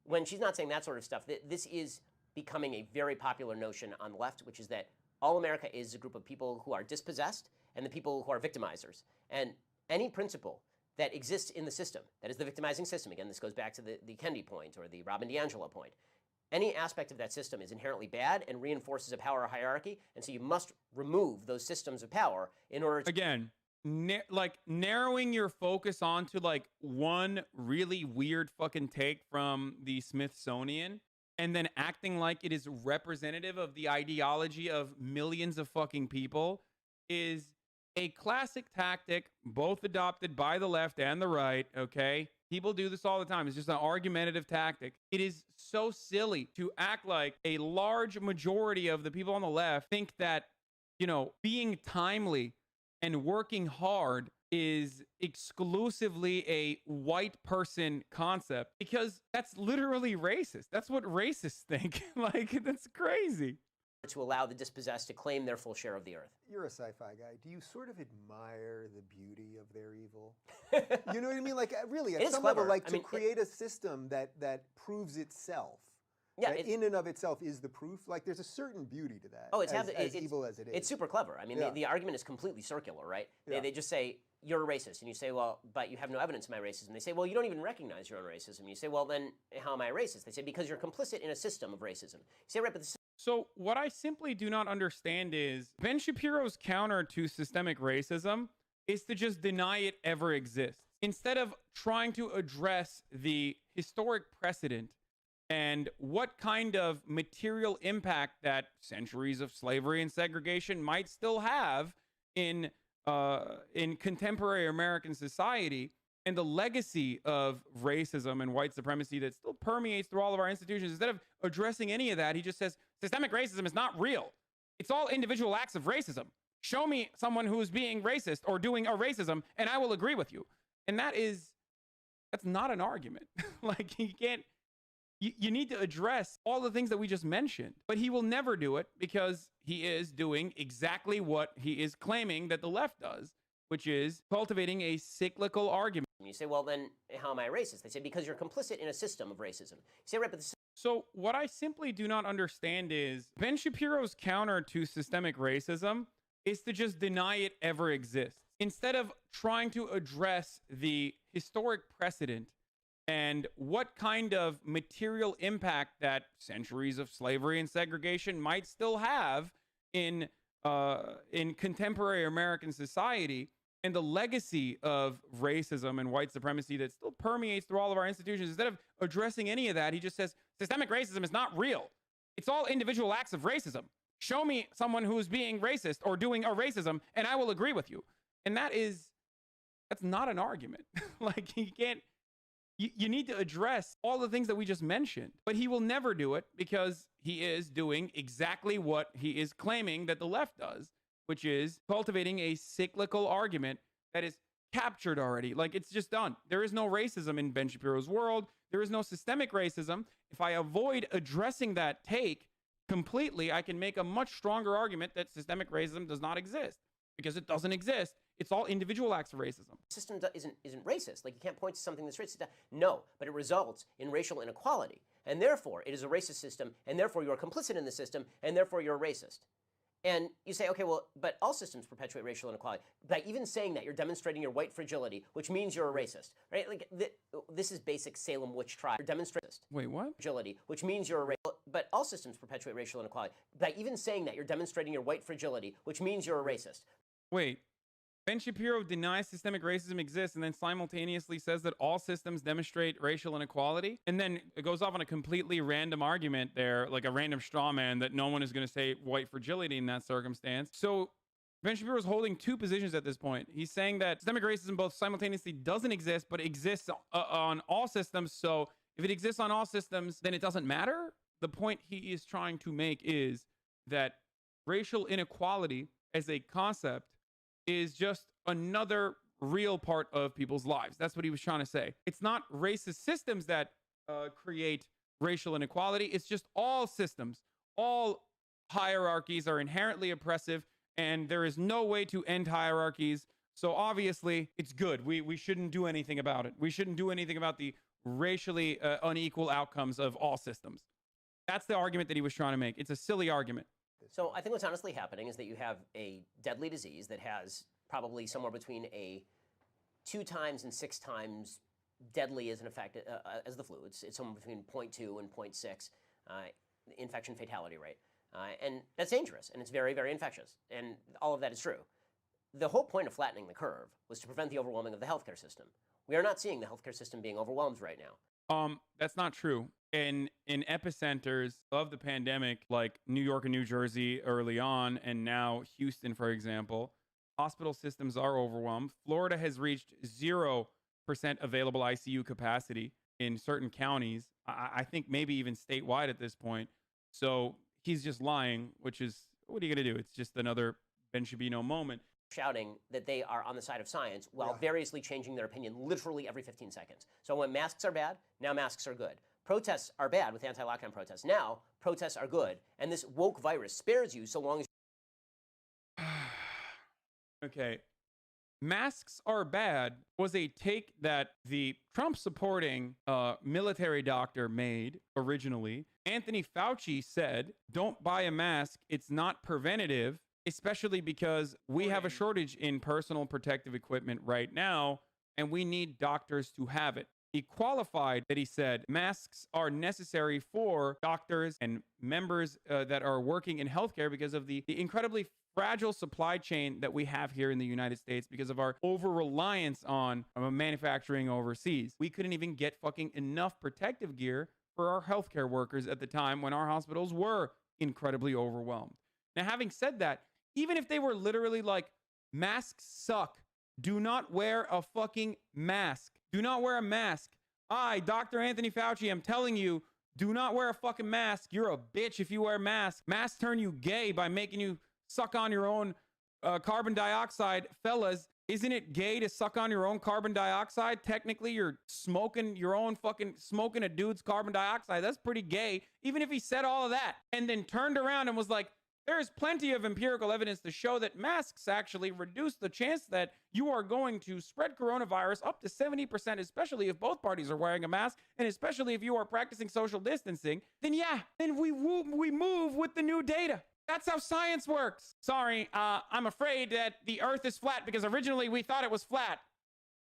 when she's not saying that sort of stuff, this is becoming a very popular notion on the left, which is that all America is a group of people who are dispossessed and the people who are victimizers. And any principle that exists in the system, that is the victimizing system, again, this goes back to the Kendi point or the Robin DiAngelo point, any aspect of that system is inherently bad and reinforces a power hierarchy, and so you must remove those systems of power in order to... Again, like narrowing your focus onto like one really weird fucking take from the Smithsonian and then acting like it is representative of the ideology of millions of fucking people is a classic tactic, both adopted by the left and the right, okay? People do this all the time. It's just an argumentative tactic. It is so silly to act like a large majority of the people on the left think that, you know, being timely and working hard is exclusively a white person concept, because that's literally racist. That's what racists think. Like, that's crazy. To allow the dispossessed to claim their full share of the earth. You're a sci-fi guy. Do you sort of admire the beauty of their evil? You know what I mean? Like, really, at some level, like, to create a system that proves itself. Yeah, in and of itself is the proof. Like, there's a certain beauty to that. Oh, it's as evil as it is. It's super clever. I mean, the argument is completely circular, right? Yeah. They just say, you're a racist. And you say, well, but you have no evidence of my racism. They say, well, you don't even recognize your own racism. You say, well, then how am I a racist? They say, because you're complicit in a system of racism. You say, right, but So what I simply do not understand is Ben Shapiro's counter to systemic racism is to just deny it ever exists. Instead of trying to address the historic precedent and what kind of material impact that centuries of slavery and segregation might still have in contemporary American society, and the legacy of racism and white supremacy that still permeates through all of our institutions, instead of addressing any of that, he just says, systemic racism is not real. It's all individual acts of racism. Show me someone who's being racist or doing a racism, and I will agree with you. And that's not an argument. Like, you can't You need to address all the things that we just mentioned, but he will never do it because he is doing exactly what he is claiming that the left does, which is cultivating a cyclical argument. You say, well, then how am I racist? They say, because you're complicit in a system of racism. You say, right, but So what I simply do not understand is Ben Shapiro's counter to systemic racism is to just deny it ever exists. Instead of trying to address the historic precedent and what kind of material impact that centuries of slavery and segregation might still have in contemporary American society, and the legacy of racism and white supremacy that still permeates through all of our institutions. Instead of addressing any of that, he just says systemic racism is not real. It's all individual acts of racism. Show me someone who's being racist or doing a racism, and I will agree with you. And that's not an argument. Like, you can't. You need to address all the things that we just mentioned, but he will never do it because he is doing exactly what he is claiming that the left does, which is cultivating a cyclical argument that is captured already. Like, it's just done. There is no racism in Ben Shapiro's world. There is no systemic racism. If I avoid addressing that take completely, I can make a much stronger argument that systemic racism does not exist, because it doesn't exist. It's all individual acts of racism. The system isn't racist. Like, you can't point to something that's racist. No, but it results in racial inequality. And therefore, it is a racist system, and therefore you're complicit in the system, and therefore you're a racist. And you say, okay, well, but all systems perpetuate racial inequality. By even saying that, you're demonstrating your white fragility, which means you're a racist, right? Like, this is basic Salem witch trial. You're demonstrating Wait, what? Fragility, which means you're a racist. But all systems perpetuate racial inequality. By even saying that, you're demonstrating your white fragility, which means you're a racist. Wait. Ben Shapiro denies systemic racism exists and then simultaneously says that all systems demonstrate racial inequality. And then it goes off on a completely random argument there, like a random straw man, that no one is going to say white fragility in that circumstance. So Ben Shapiro is holding two positions at this point. He's saying that systemic racism both simultaneously doesn't exist, but exists on all systems. So if it exists on all systems, then it doesn't matter. The point he is trying to make is that racial inequality as a concept is just another real part of people's lives. That's what he was trying to say. It's not racist systems that create racial inequality. It's just all systems. All hierarchies are inherently oppressive, and there is no way to end hierarchies. So obviously, it's good. We shouldn't do anything about it. We shouldn't do anything about the racially unequal outcomes of all systems. That's the argument that he was trying to make. It's a silly argument. So I think what's honestly happening is that you have a deadly disease that has probably somewhere between a 2 times and 6 times deadly as an effect as the flu. It's somewhere between 0.2 and 0.6 infection fatality rate. And that's dangerous, and it's very, very infectious. And all of that is true. The whole point of flattening the curve was to prevent the overwhelming of the healthcare system. We are not seeing the healthcare system being overwhelmed right now. That's not true. In epicenters of the pandemic, like New York and New Jersey early on, and now Houston, for example, hospital systems are overwhelmed. Florida has reached 0% available ICU capacity in certain counties. I think maybe even statewide at this point. So he's just lying, which is, what are you going to do? It's just another Ben Shapiro moment. Shouting that they are on the side of science while variously changing their opinion literally every 15 seconds. So when masks are bad, now masks are good. Protests are bad with anti-lockdown protests. Now protests are good. And this woke virus spares you so long as... Okay. Masks are bad was a take that the Trump-supporting military doctor made originally. Anthony Fauci said, don't buy a mask. It's not preventative, especially because we have a shortage in personal protective equipment right now, and we need doctors to have it. He qualified that he said masks are necessary for doctors and members that are working in healthcare because of the incredibly fragile supply chain that we have here in the United States because of our over-reliance on manufacturing overseas. We couldn't even get fucking enough protective gear for our healthcare workers at the time when our hospitals were incredibly overwhelmed. Now, having said that, even if they were literally like, masks suck, do not wear a fucking mask. Do not wear a mask. I, Dr. Anthony Fauci, am telling you, do not wear a fucking mask. You're a bitch if you wear a mask. Masks turn you gay by making you suck on your own carbon dioxide. Fellas, Isn't it gay to suck on your own carbon dioxide? Technically, you're smoking your own smoking a dude's carbon dioxide. That's pretty gay. Even if he said all of that and then turned around and was like, there's plenty of empirical evidence to show that masks actually reduce the chance that you are going to spread coronavirus up to 70%, especially if both parties are wearing a mask, and especially if you are practicing social distancing, then yeah, then we move with the new data. That's how science works. Sorry, I'm afraid that the earth is flat because originally we thought it was flat.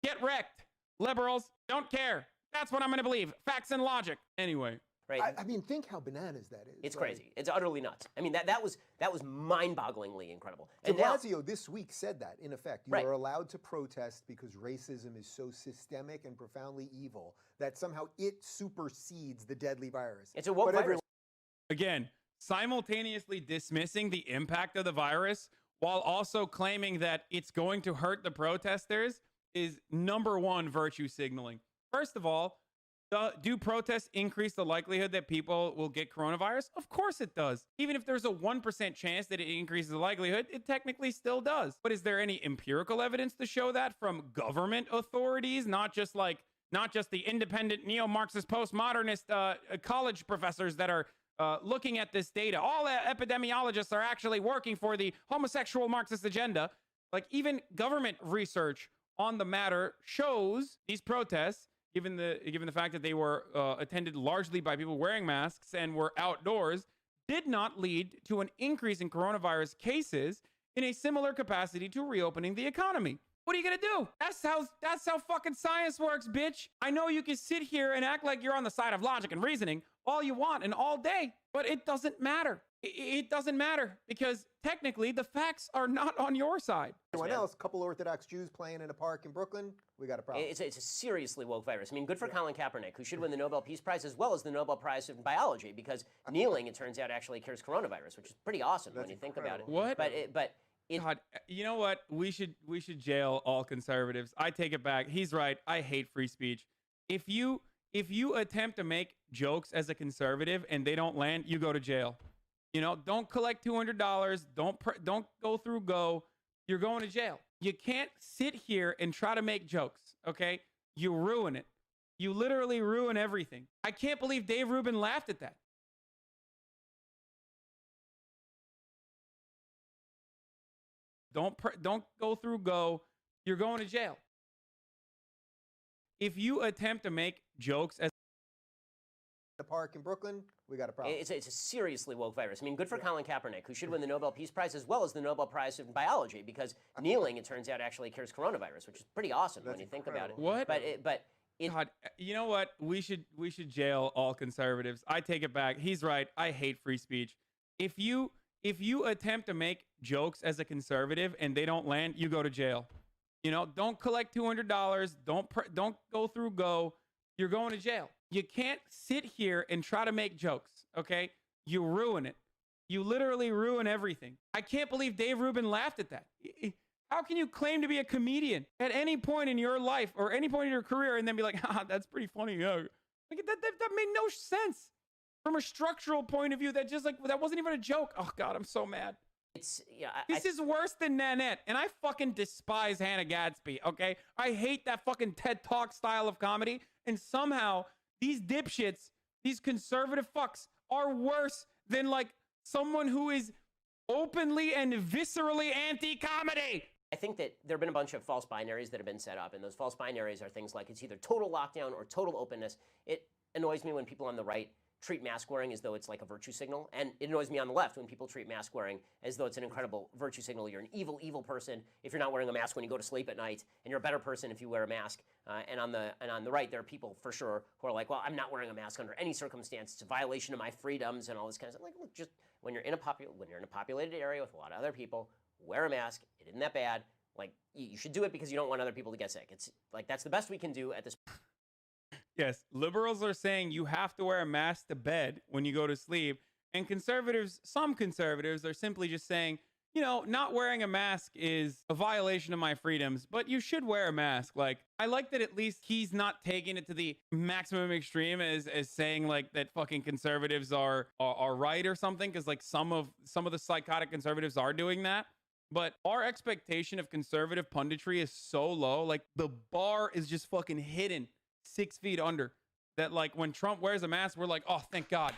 Get wrecked. Liberals don't care. That's what I'm going to believe. Facts and logic. Anyway. Right. I mean, think how bananas that is. It's crazy. It's utterly nuts. I mean, that was mind-bogglingly incredible. De Blasio this week said that, in effect. You are allowed to protest because racism is so systemic and profoundly evil that somehow it supersedes the deadly virus. It's a woke virus. Again, simultaneously dismissing the impact of the virus while also claiming that it's going to hurt the protesters is number one virtue signaling. First of all, do protests increase the likelihood that people will get coronavirus? Of course it does. Even if there's a 1% chance that it increases the likelihood, it technically still does. But is there any empirical evidence to show that from government authorities, not just the independent neo-Marxist postmodernist college professors that are looking at this data? All epidemiologists are actually working for the homosexual Marxist agenda. Like, even government research on the matter shows these protests, given the fact that they were attended largely by people wearing masks and were outdoors, did not lead to an increase in coronavirus cases in a similar capacity to reopening the economy. What are you gonna do? That's how fucking science works, bitch. I know you can sit here and act like you're on the side of logic and reasoning all you want and all day, but it doesn't matter. It doesn't matter because technically the facts are not on your side. Anyone else? A couple Orthodox Jews playing in a park in Brooklyn. We got a problem. It's a seriously woke virus. I mean, good for Colin Kaepernick, who should win the Nobel Peace Prize as well as the Nobel Prize in biology, because kneeling, it turns out, actually cures coronavirus, which is pretty awesome when you think about it. What? But God, you know what? We should jail all conservatives. I take it back. He's right. I hate free speech. If you attempt to make jokes as a conservative and they don't land, you go to jail. You know, don't collect $200. Don't go through Go. You're going to jail. You can't sit here and try to make jokes, okay? You ruin it. You literally ruin everything. I can't believe Dave Rubin laughed at that. Don't go through Go. You're going to jail. If you attempt to make jokes as the park in Brooklyn, we got a problem. It's a seriously woke virus. I mean, good for Colin Kaepernick, who should win the Nobel Peace Prize as well as the Nobel Prize in biology, because kneeling, it turns out, actually cures coronavirus, which is pretty awesome when you think about it. What? But God, you know what? We should jail all conservatives. I take it back. He's right. I hate free speech. If you attempt to make jokes as a conservative and they don't land, you go to jail. You know, don't collect $200. Don't go through Go. You're going to jail. You can't sit here and try to make jokes, okay? You ruin it. You literally ruin everything. I can't believe Dave Rubin laughed at that. How can you claim to be a comedian at any point in your life or any point in your career and then be like, that's pretty funny. Like, that made no sense. From a structural point of view, that wasn't even a joke. Oh God, I'm so mad. This is worse than Nanette, and I fucking despise Hannah Gadsby, okay? I hate that fucking TED Talk style of comedy, and somehow these dipshits, these conservative fucks, are worse than, like, someone who is openly and viscerally anti-comedy. I think that there have been a bunch of false binaries that have been set up, and those false binaries are things like it's either total lockdown or total openness. It annoys me when people on the right treat mask wearing as though it's like a virtue signal, and it annoys me on the left when people treat mask wearing as though it's an incredible virtue signal. You're an evil, evil person if you're not wearing a mask when you go to sleep at night, and you're a better person if you wear a mask. And on the right, there are people for sure who are like, well, I'm not wearing a mask under any circumstance. It's a violation of my freedoms and all this kind of stuff. Like, look, just when you're in a populated area with a lot of other people, wear a mask. It isn't that bad. Like, you should do it because you don't want other people to get sick. It's like that's the best we can do at this. Yes, liberals are saying you have to wear a mask to bed when you go to sleep. And conservatives, some conservatives are simply just saying, you know, not wearing a mask is a violation of my freedoms, but you should wear a mask. Like, I like that at least he's not taking it to the maximum extreme as saying like that fucking conservatives are right or something. Cause like some of the psychotic conservatives are doing that. But our expectation of conservative punditry is so low. Like the bar is just fucking hidden 6 feet under. That like when Trump wears a mask, we're like, oh, thank God.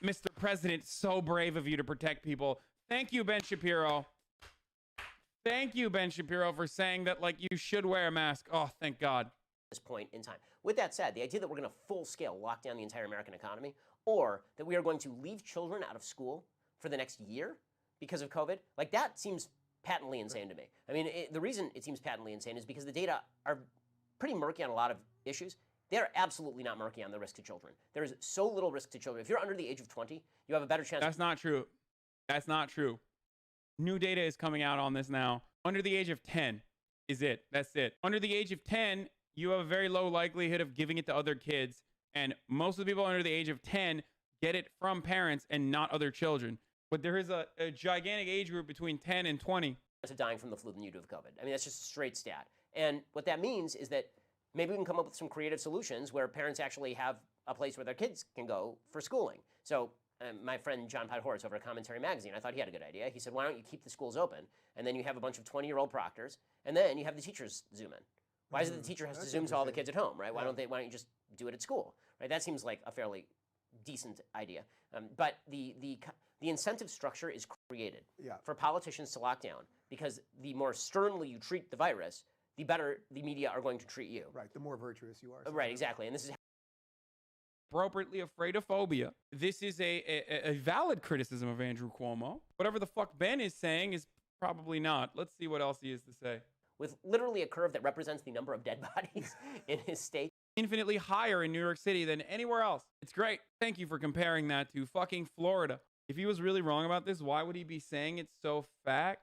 Mr. President, so brave of you to protect people. Thank you, Ben Shapiro. Thank you, Ben Shapiro, for saying that like you should wear a mask. Oh, thank God. This point in time. With that said, the idea that we're going to full scale lock down the entire American economy, or that we are going to leave children out of school for the next year because of COVID, like that seems patently insane to me. I mean, the reason it seems patently insane is because the data are pretty murky on a lot of issues. They are absolutely not murky on the risk to children. There is so little risk to children. If you're under the age of 20, you have a better chance. That's not true. That's not true. New data is coming out on this now. Under the age of 10 is it. That's it. Under the age of 10, you have a very low likelihood of giving it to other kids. And most of the people under the age of 10 get it from parents and not other children. But there is a gigantic age group between 10 and 20. Of dying from the flu than you do of COVID. I mean, that's just a straight stat. And what that means is that maybe we can come up with some creative solutions where parents actually have a place where their kids can go for schooling. So my friend John Podhoretz over at Commentary Magazine, I thought he had a good idea. He said, why don't you keep the schools open, and then you have a bunch of 20-year-old proctors, and then you have the teachers Zoom in. Why is it the teacher has to Zoom to all the kids at home, right? Why don't you just do it at school, right? That seems like a fairly decent idea. But the incentive structure is created for politicians to lock down, because the more sternly you treat the virus, the better the media are going to treat you. Right, the more virtuous you are. Right, exactly. And this is Appropriately afraid of phobia. This is a valid criticism of Andrew Cuomo. Whatever the fuck Ben is saying is probably not. Let's see what else he has to say. With literally a curve that represents the number of dead bodies in his state. Infinitely higher in New York City than anywhere else. It's great. Thank you for comparing that to fucking Florida. If he was really wrong about this, why would he be saying it's so fact?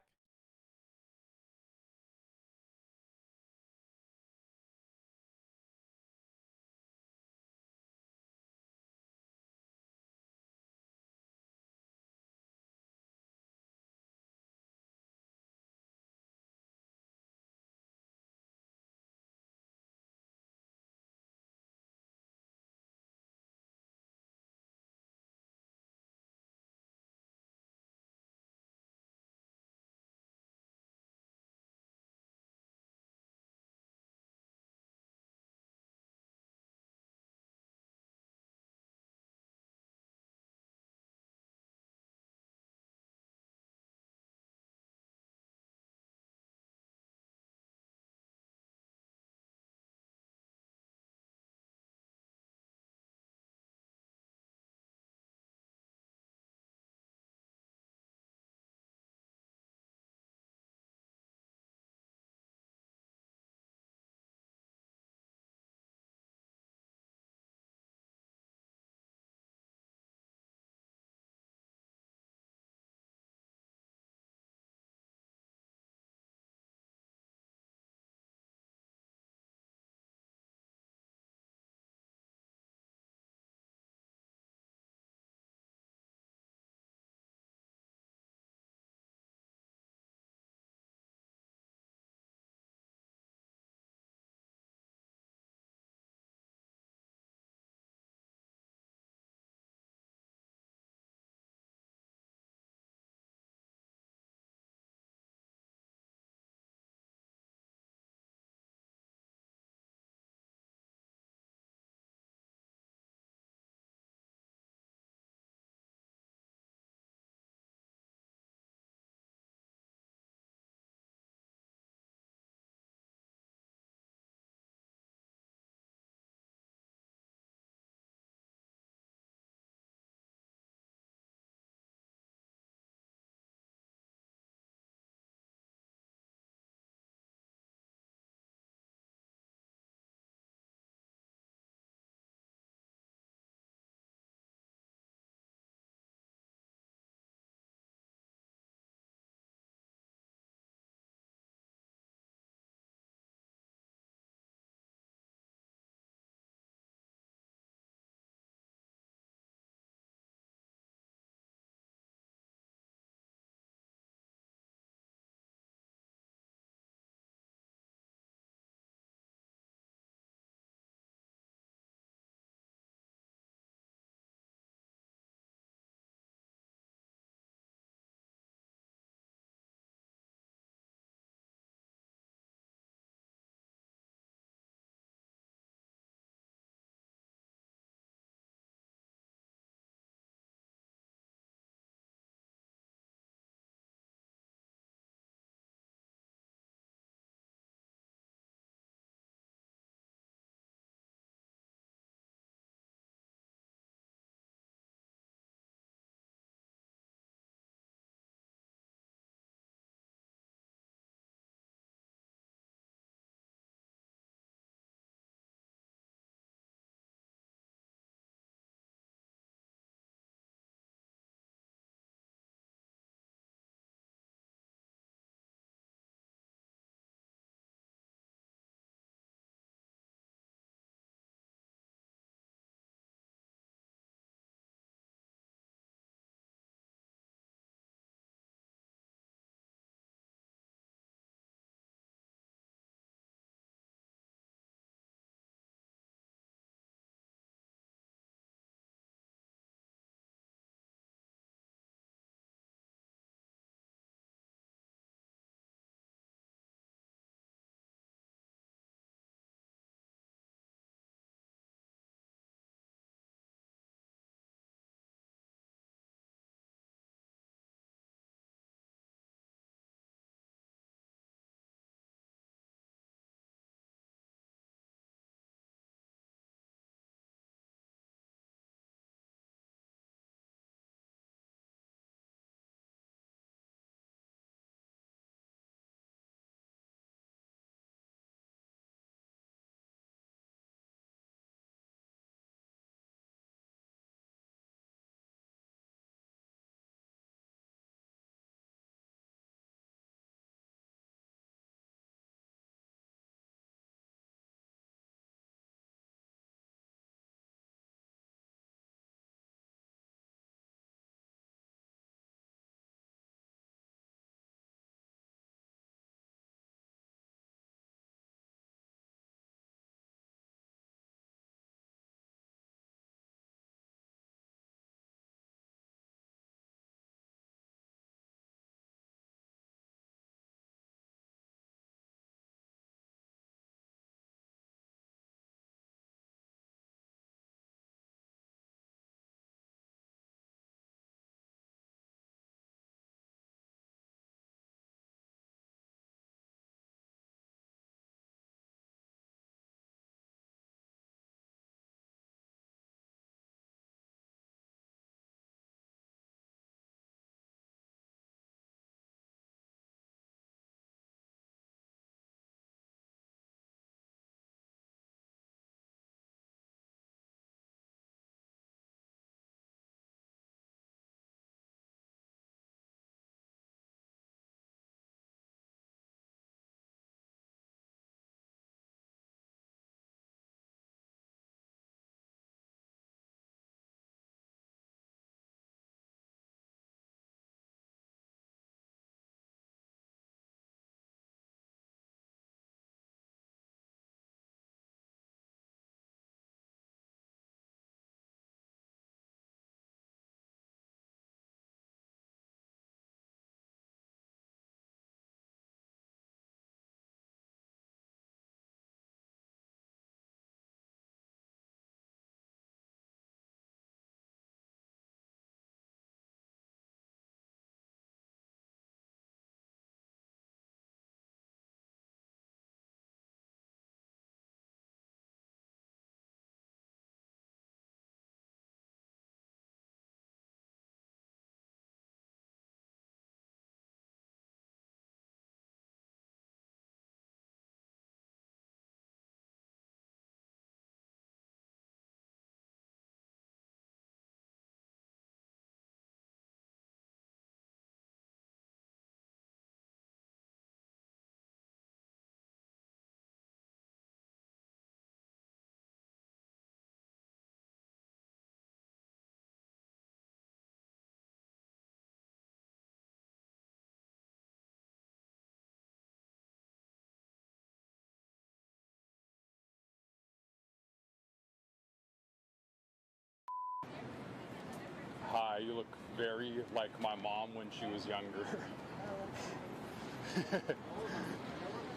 you look very like my mom when she was younger.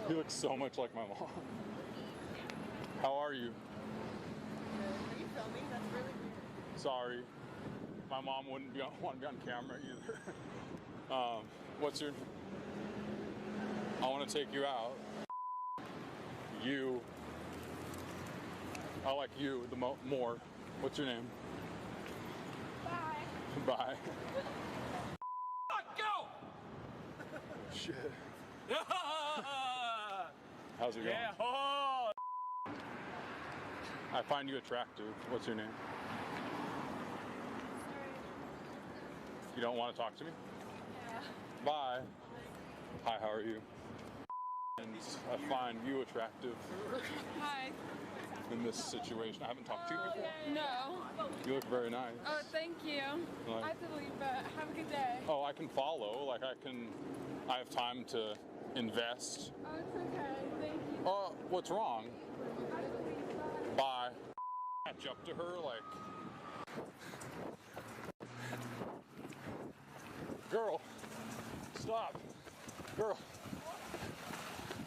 You look so much like my mom. How are you? Are you filming? That's really weird. Sorry. My mom wouldn't want to be on camera either. What's your... I want to take you out. You. I like you the more. What's your name? Bye. Bye. Go! Shit. How's it going? Yeah. Oh. I find you attractive. What's your name? You don't want to talk to me? Yeah. Bye. Hi, how are you? And I find you attractive Hi. in this situation. I haven't talked to you before. No. You look very nice. Oh, thank you. Like- I have to leave, but have a good day. Oh, I can follow. Like I have time to invest. Oh, it's okay. Thank you. Oh, what's wrong? Bye. Catch up to her, like. Girl, stop. Girl,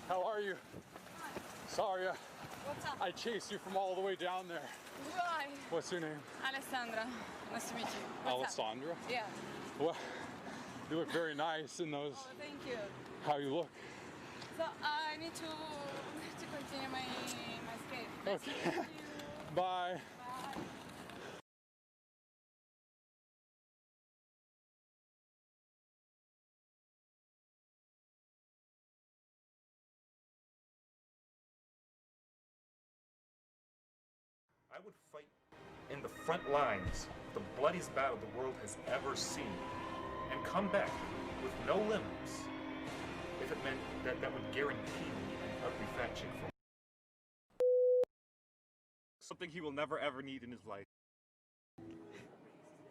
how are you? Sorry, What's up? I chased you from all the way down there. Why? What's your name? Alessandra. Nice to meet you. What's up? Alessandra? Yeah. Well, you look very nice in those. Oh, thank you. How you look? So I need to continue my skate. Nice to Okay. meet you. Bye. Bye. I would fight in the front lines, the bloodiest battle the world has ever seen, and come back with no limbs if it meant that that would guarantee me an ugly fat chick for something he will never ever need in his life.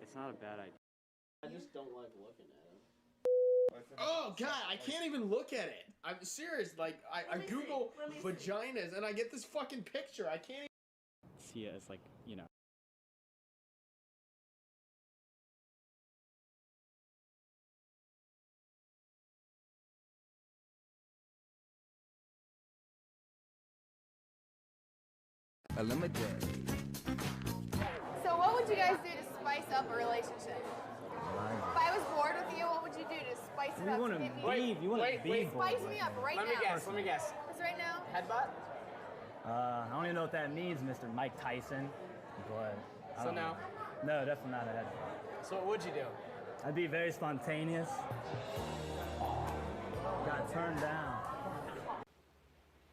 It's not a bad idea. I just don't like looking at him. Oh god, I can't even look at it. I'm serious. Like I Google vaginas and I get this fucking picture. I can't even See it as like, you know. Eliminate. So what would you guys do to spice up a relationship? If I was bored with you, what would you do to spice it up? You want to get me be, you want to be bored spice with me me. up right Let now. me guess. Let me guess. What's right now? Headbutt. I don't even know what that means, Mr. Mike Tyson, but I So don't no? know. No, definitely not a head. So what would you do? I'd be very spontaneous. Got turned down.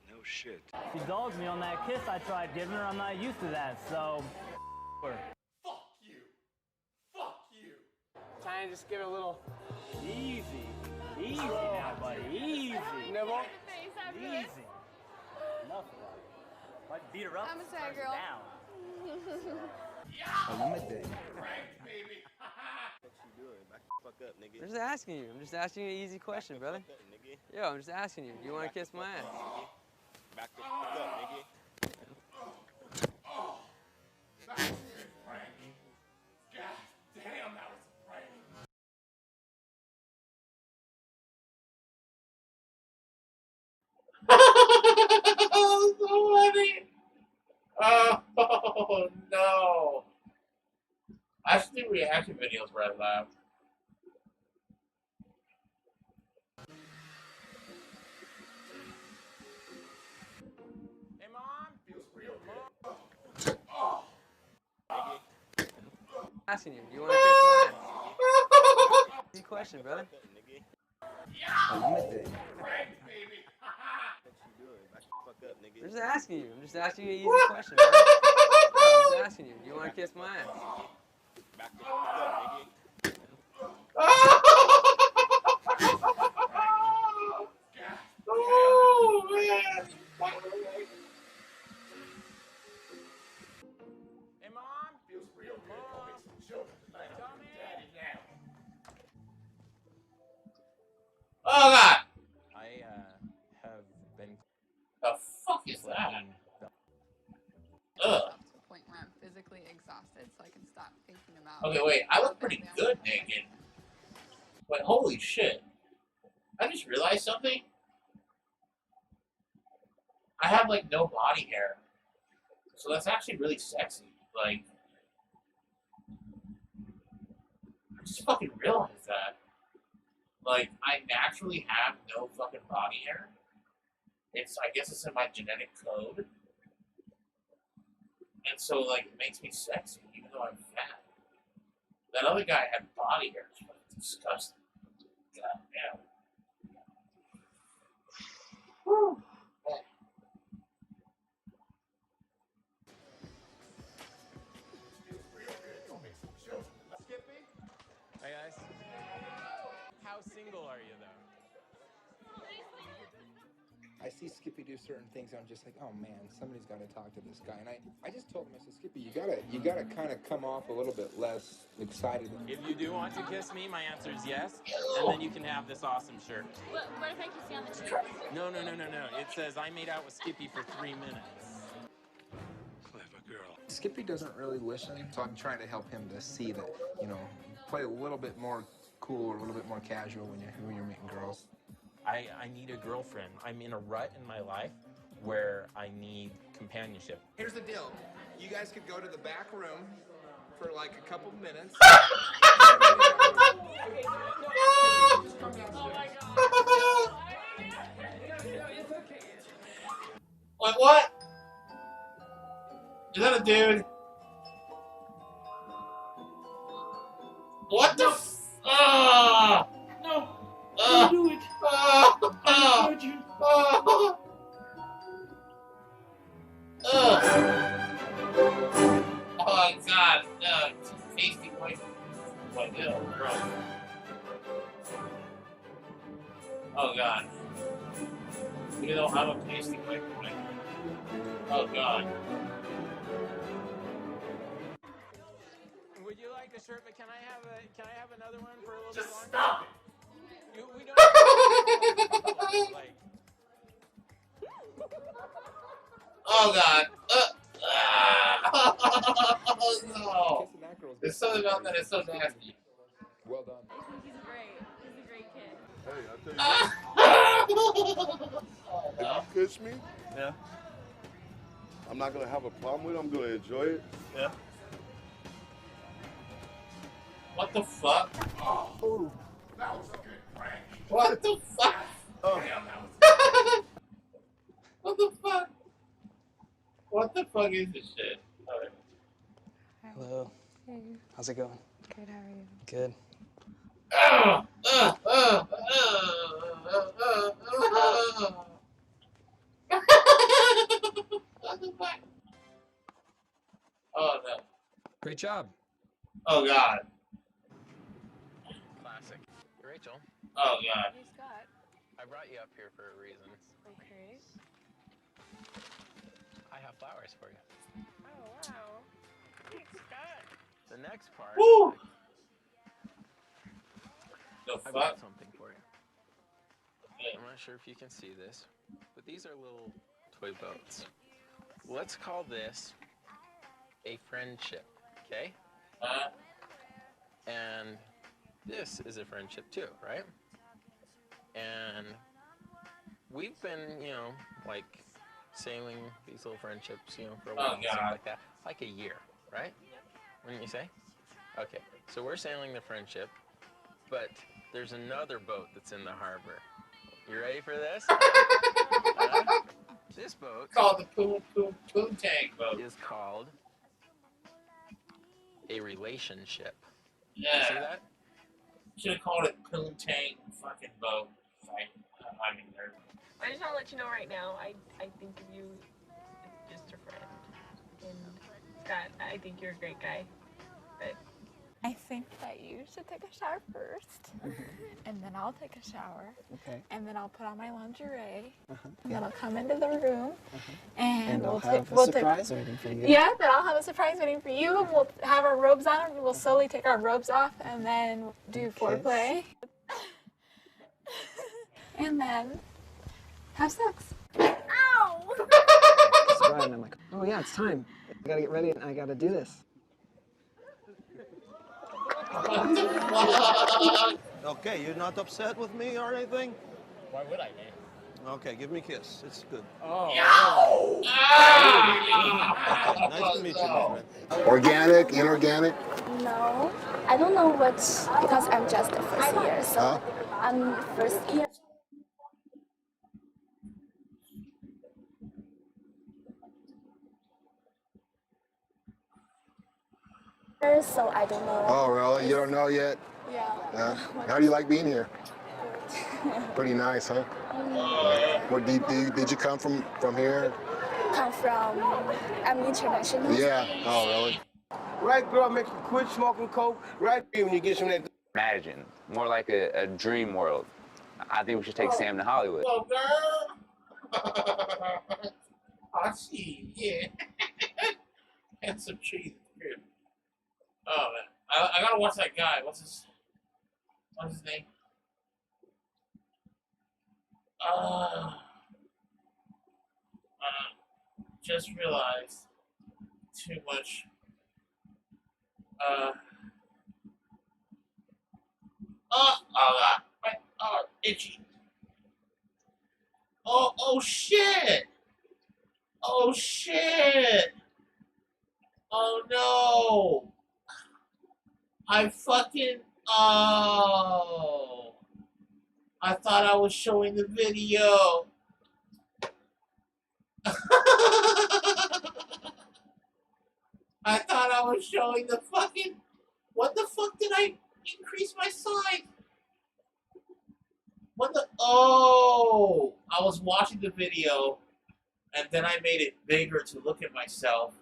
No shit. She dogs me on that kiss I tried giving her. I'm not used to that, so. her. Fuck you. Fuck you. Trying to just give it a little Easy. Easy now, buddy. Easy. nibble. Easy. Enough of that. Like, beat her up. I'm a sad girl. Down. Eliminate. I'm just asking you. I'm just asking you an easy question, brother. Yo, I'm just asking you. Do you want to kiss my ass? Back the fuck up, nigga. That was a prank. God damn, that was a prank. Oh, so funny. Oh no. I should do reaction videos where I laugh. Hey, Mom. Feels real good. Oh. Asking you. Do you want to kiss my ass? Easy question, brother. Eliminate. I'm just asking you. I'm just asking you an easy question, brother. I'm just asking you. Do you want to kiss my ass? Back the fuck up, nigga. Oh man. Hey, Mom. Feels real good. Go make some children tonight. I'm daddy now. Oh god. I have been. The fuck is that? collecting Ugh. To the point where I'm physically exhausted. exhausted, so I can stop thinking about. Okay, wait. I look pretty good naked. But holy shit. I just realized something. I have like no body hair. So that's actually really sexy. Like, I just fucking realized that. Like, I naturally have no fucking body hair. I guess it's in my genetic code. And so, like, it makes me sexy, even though I'm fat. That other guy had body hair. It's fucking disgusting. God damn. Whew. Hey guys. How single are you though? I see Skippy do certain things, and I'm just like, oh man, somebody's got to talk to this guy. And I just told him, I said, Skippy, you gotta kind of come off a little bit less excited. If you do want to kiss me, my answer is yes, and then you can have this awesome shirt. What if I kiss you on the cheek? No. It says I made out with Skippy for 3 minutes. Clever girl. Skippy doesn't really listen, so I'm trying to help him to see that, play a little bit more cool or a little bit more casual when you're meeting girls. I need a girlfriend. I'm in a rut in my life where I need companionship. Here's the deal. You guys could go to the back room for like a couple minutes. Like what? Is that a dude? What the f- No. Don't do it. Oh God, no, it's a tasty white. What? Ew, gross. Oh God. We don't have a tasty white. Oh God. Would you like a shirt? But can I have another one for a little Just bit longer? stop it. We don't. Like. Oh God. Oh no. There's something about that is so nasty. Well done. I think he's great. He's a great kid. Hey, I tell you. If you kiss me, Yeah. I'm not gonna have a problem with it. I'm gonna enjoy it. Yeah. What the fuck? Oh, that was a good prank. What the fuck? Oh. What the fuck? What the fuck is this shit? Alright. Hello. Hey. How's it going? Good, how are you? Good. What the fuck? Oh no. Great job. Oh God. Classic. Rachel, Oh God. Hey, Scott. I brought you up here for a reason. Okay. I have flowers for you. Oh, wow. Thanks, Scott. The next part. Woo! The I fuck? brought something for you. Yeah. I'm not sure if you can see this, but these are little toy boats. Let's call this a friendship, okay? And this is a friendship too, right? And we've been, like sailing these little friendships, for a while and stuff like that, like a year, right? Wouldn't you say? Okay, so we're sailing the friendship, but there's another boat that's in the harbor. You ready for this? This boat Called the Poontang boat. is called a relationship. Yeah. You see that? Should have called it Poontang fucking boat. I mean, they're. I just want to let you know right now, I think of you as just a friend. And Scott, I think you're a great guy. But I think that you should take a shower first, and then I'll take a shower, Okay. and then I'll put on my lingerie, and then I'll come into the room, And we'll I'll take have a surprise waiting for you. Yeah, then I'll have a surprise waiting for you, and we'll have our robes on, and we'll slowly take our robes off, and then do foreplay, and then have sex. Ow! And I'm like, oh yeah, it's time. I gotta get ready and I gotta do this. What the fuck? Okay, you're not upset with me or anything? Why would I, man? Okay, give me a kiss. It's good. Oh. Okay, nice to meet you, my friend. Organic, inorganic? No, I don't know what, because I'm just the first year, so I'm first year. So I don't know. Oh, really? You don't know yet? Yeah. How do you like being here? Pretty nice, huh? Where did you come from here? Come from, I'm international. Yeah. Oh, really? Right girl makes you quit smoking coke. Right when you get some of that. Imagine, more like a dream world. I think we should take Sam to Hollywood. Hello, girl. I see, yeah. And some cheese. Good. Oh man, I gotta watch that guy. What's his name? Just realized too much. Itchy. Oh shit. Oh shit. Oh no. I thought I was showing the video. I thought I was showing the fucking... What the fuck did I increase my size? What the... Oh! I was watching the video, and then I made it bigger to look at myself,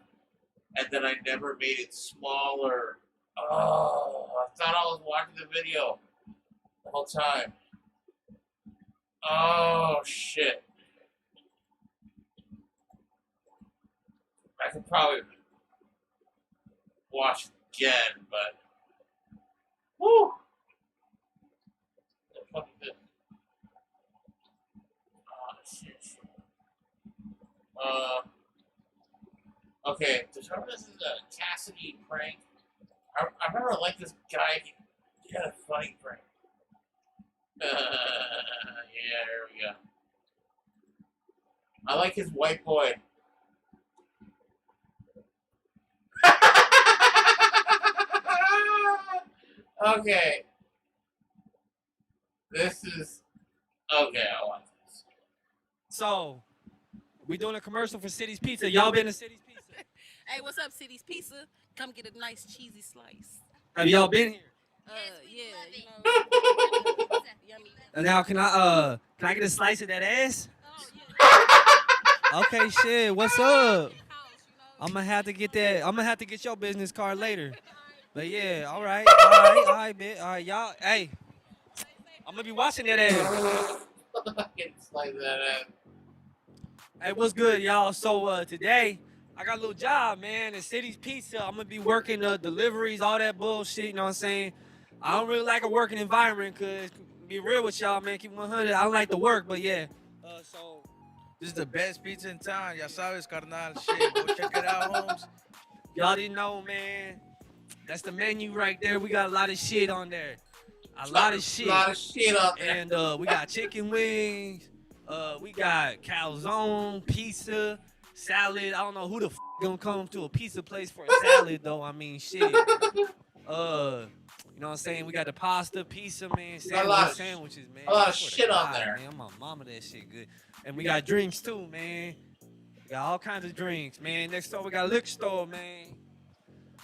and then I never made it smaller. Oh, I thought I was watching the video the whole time. Oh, shit. I could probably watch it again, but... Woo! What the fuck is this? Oh, shit. Okay, determine this is a Cassidy prank. I remember I liked this guy. He had a funny prank. Yeah, here we go. I like his white boy. Okay. This is... Okay, I want this. So, we doing a commercial for City's Pizza. Y'all been to City's Pizza? Hey, what's up, City's Pizza? Come get a nice cheesy slice. Have y'all been here? Yeah, you know. Yummy. And now, can I get a slice of that ass? Okay, shit. What's up? I'm gonna have to get that. I'm gonna have to get your business card later. But yeah, all right, bitch. All right, y'all. Hey, I'm gonna be watching that ass. Get a slice of that ass. Hey, what's good, y'all? So today, I got a little job, man, at City's Pizza. I'm gonna be working deliveries, all that bullshit, you know what I'm saying? I don't really like a working environment, cause be real with y'all, man, keep 100. I don't like to work, but yeah. So this is the best pizza in town. Ya sabes, carnal. Shit, go check it out, Holmes. Y'all didn't know, man. That's the menu right there. We got a lot of shit on there. A lot of shit. A lot of shit up there. And we got chicken wings. We got calzone, pizza, salad. I don't know who the f gonna come to a pizza place for a salad though. I mean, shit. You know what I'm saying? We got the pasta, pizza, man. Sandwiches, man. A lot of shit on there. Man, my mama, that shit good. And we got drinks too, man. We got all kinds of drinks, man. Next door we got a liquor store, man.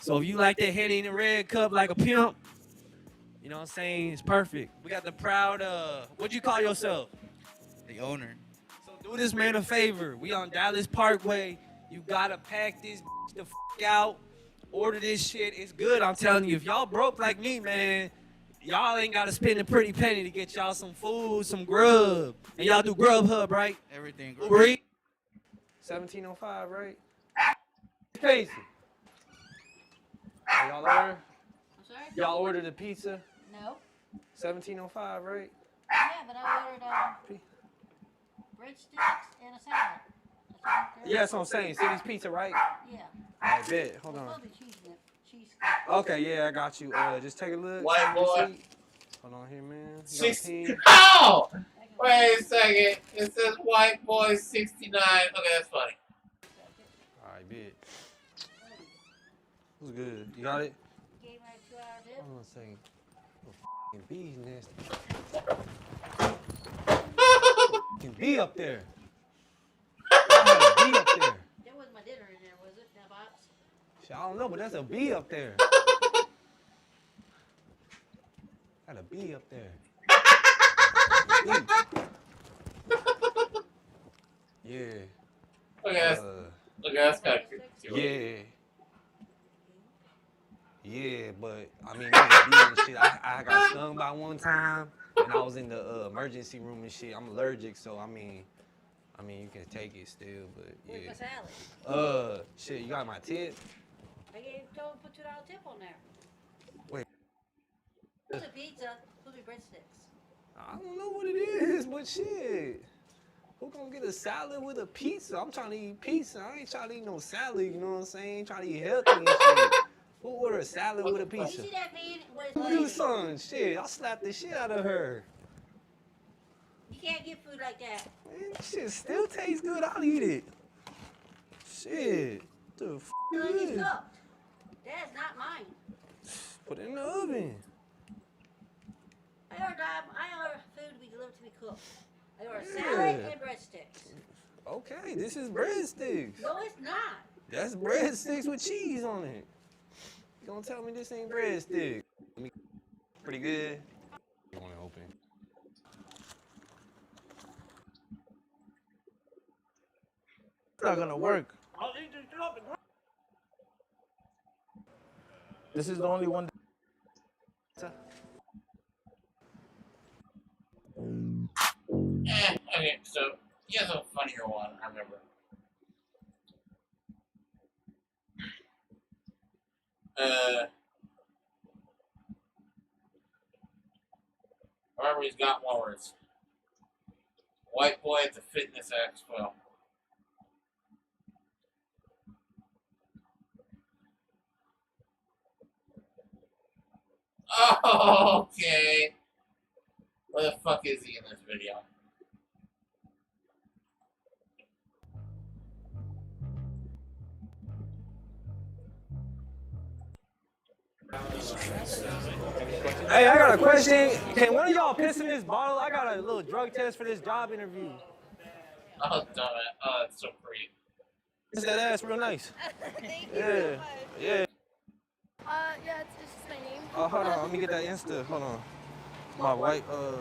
So if you like that Henny in the red cup like a pimp, you know what I'm saying? It's perfect. We got the proud, what'd you call yourself? The owner. So do this man a favor. We on Dallas Parkway. You gotta pack this the f out. Order this shit. It's good, I'm telling you. If y'all broke like me, man, y'all ain't gotta spend a pretty penny to get y'all some food, some grub. And y'all do Grubhub, right? Everything. Uber Eats. 1705, right? Casey. Y'all order? I'm sorry? Y'all ordered the pizza? No. 1705, right? Yeah, but I ordered breadsticks and a salad. Yeah, that's what I'm saying. City's Pizza, right? Yeah. I bet. Hold on. Cheese Okay, yeah, I got you. Just take a look. White boy. Hold on here, man. 60. Oh! Wait a second. It says white boy 69. Okay, that's funny. Alright, bet. What's good? You got it? Gave my 2-hour dip. Hold on a second. Oh, f***ing bees nasty. F***ing bee up there. I had a bee up there. There was my dinner in there, was it? That box? Shit, I don't know, but that's a bee up there. Got a bee up there. Yeah. Okay, that's kind of cute. Yeah. Yeah, but I mean, there's a bee and shit. I got stung by one time, and I was in the emergency room and shit. I'm allergic, so I mean, you can take it still, but Where's yeah. my salad? Shit, you got my tip? I told him to put $2 tip on there. Wait. Who's a pizza? Who's a breadsticks? I don't know what it is, but shit. Who gonna get a salad with a pizza? I'm trying to eat pizza. I ain't trying to eat no salad, you know what I'm saying? Trying to eat healthy and shit. Who order a salad with a pizza? You see that man with Who his do legs? something? Shit, I'll slap the shit out of her. You can't get food like that. Man, shit still tastes good. I'll eat it. Shit. The f It's is it? cooked. That's not mine. Put it in the oven. I order food to be delivered to me cooked. I order Yeah. salad and breadsticks. Okay, this is breadsticks. No, it's not. That's breadsticks with cheese on it. You gonna tell me this ain't breadsticks? Pretty good. You wanna open? It's not gonna work. This is the only one. Okay, so he has a funnier one, I remember. I remember he's got one where it's white boy at the fitness expo. Oh, okay. Where the fuck is he in this video? Hey, I got a question. Can one of y'all piss in this bottle? I got a little drug test for this job interview. Oh, damn it. Oh, that's so pretty. Is that ass real nice? Thank Yeah. Yeah. Yeah, it's just my name. Oh, hold on. Let me get that Insta. Hold on.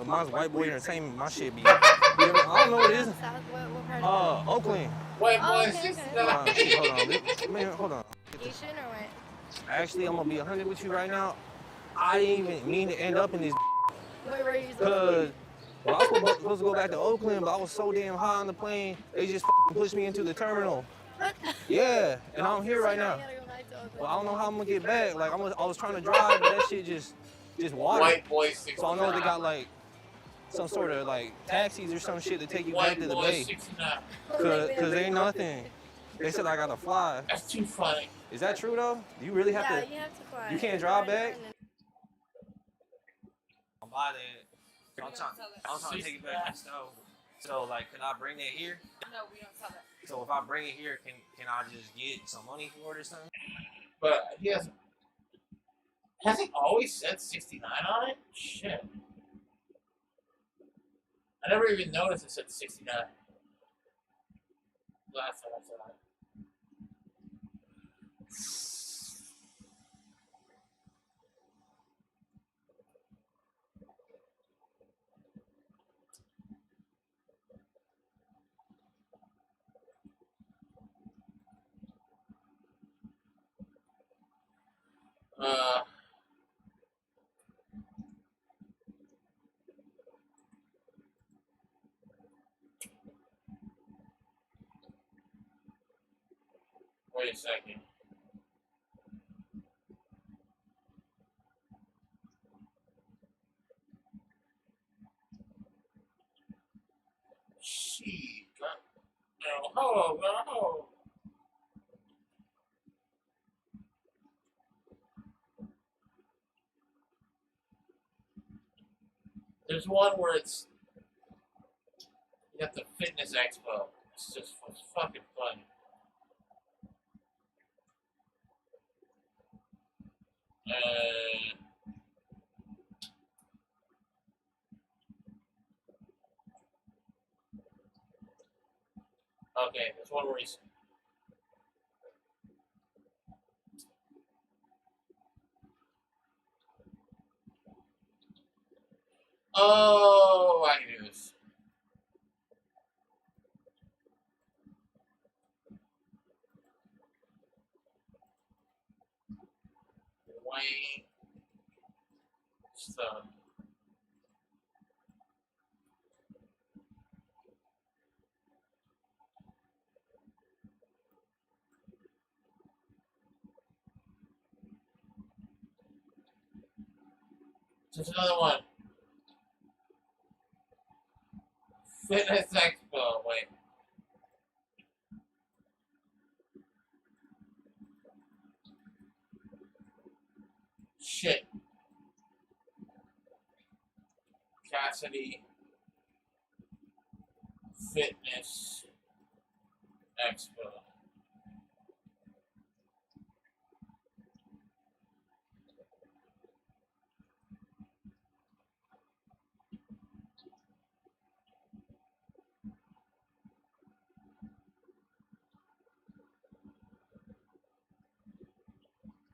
Mine's White Boy Entertainment. My shit be. I don't know what it is. What part of Oakland. White Oh, boy okay, 69. Shit, hold on. Man, hold on. Asian or what? Actually, I'm gonna be 100 with you right now. I didn't even mean to end up in this. Where were you? Cause well, I was supposed to go back to Oakland, but I was so damn high on the plane, they just pushed me into the terminal. Yeah, and I'm here right now. Well, I don't know how I'm gonna get back. Like I was trying to drive, but that shit just water. White boy 69. So I know they got like some sort of like taxis or some shit to take you back White to the boy bay. 69. Cause ain't nothing. They said I gotta fly. That's too funny. Is that true though? Do you really have Yeah, to? you have to fly. You can't drive back? I'm by that. I'm trying to take it back to stove. So like, can I bring that here? No, we don't sell it. So if I bring it here, can I just get some money for it or something? But he has it always said 69 on it? Shit. I never even noticed it said 69. Last time I saw it. Wait a second. Shit. No. There's one where it's you got the fitness expo. It's just fucking funny. Okay, there's one where he's. Oh, I can do this. Wayne stuff. There's another one. Fitness Expo. Wait. Shit. Cassidy Fitness Expo.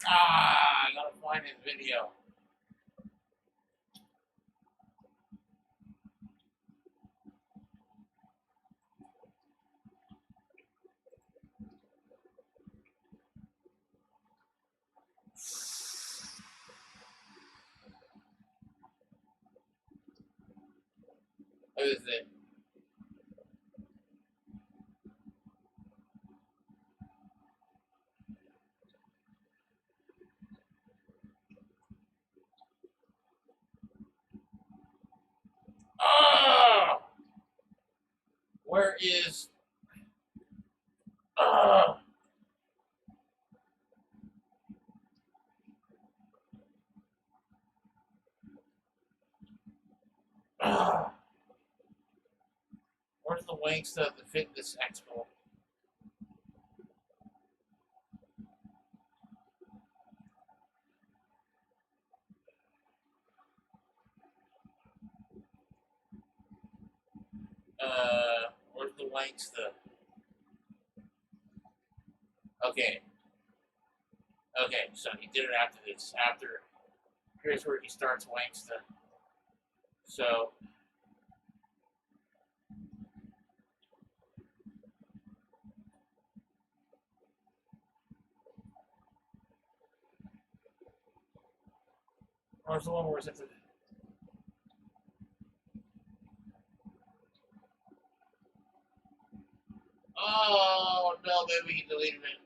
I gotta find his video. What is it? Where is where's the Wangsta at the Fitness Expo? Where's the Wangsta? Okay. Okay, so he did it after this. Here's where he starts Wangsta. So. Where's the one where it's at the. Oh no, maybe he deleted it.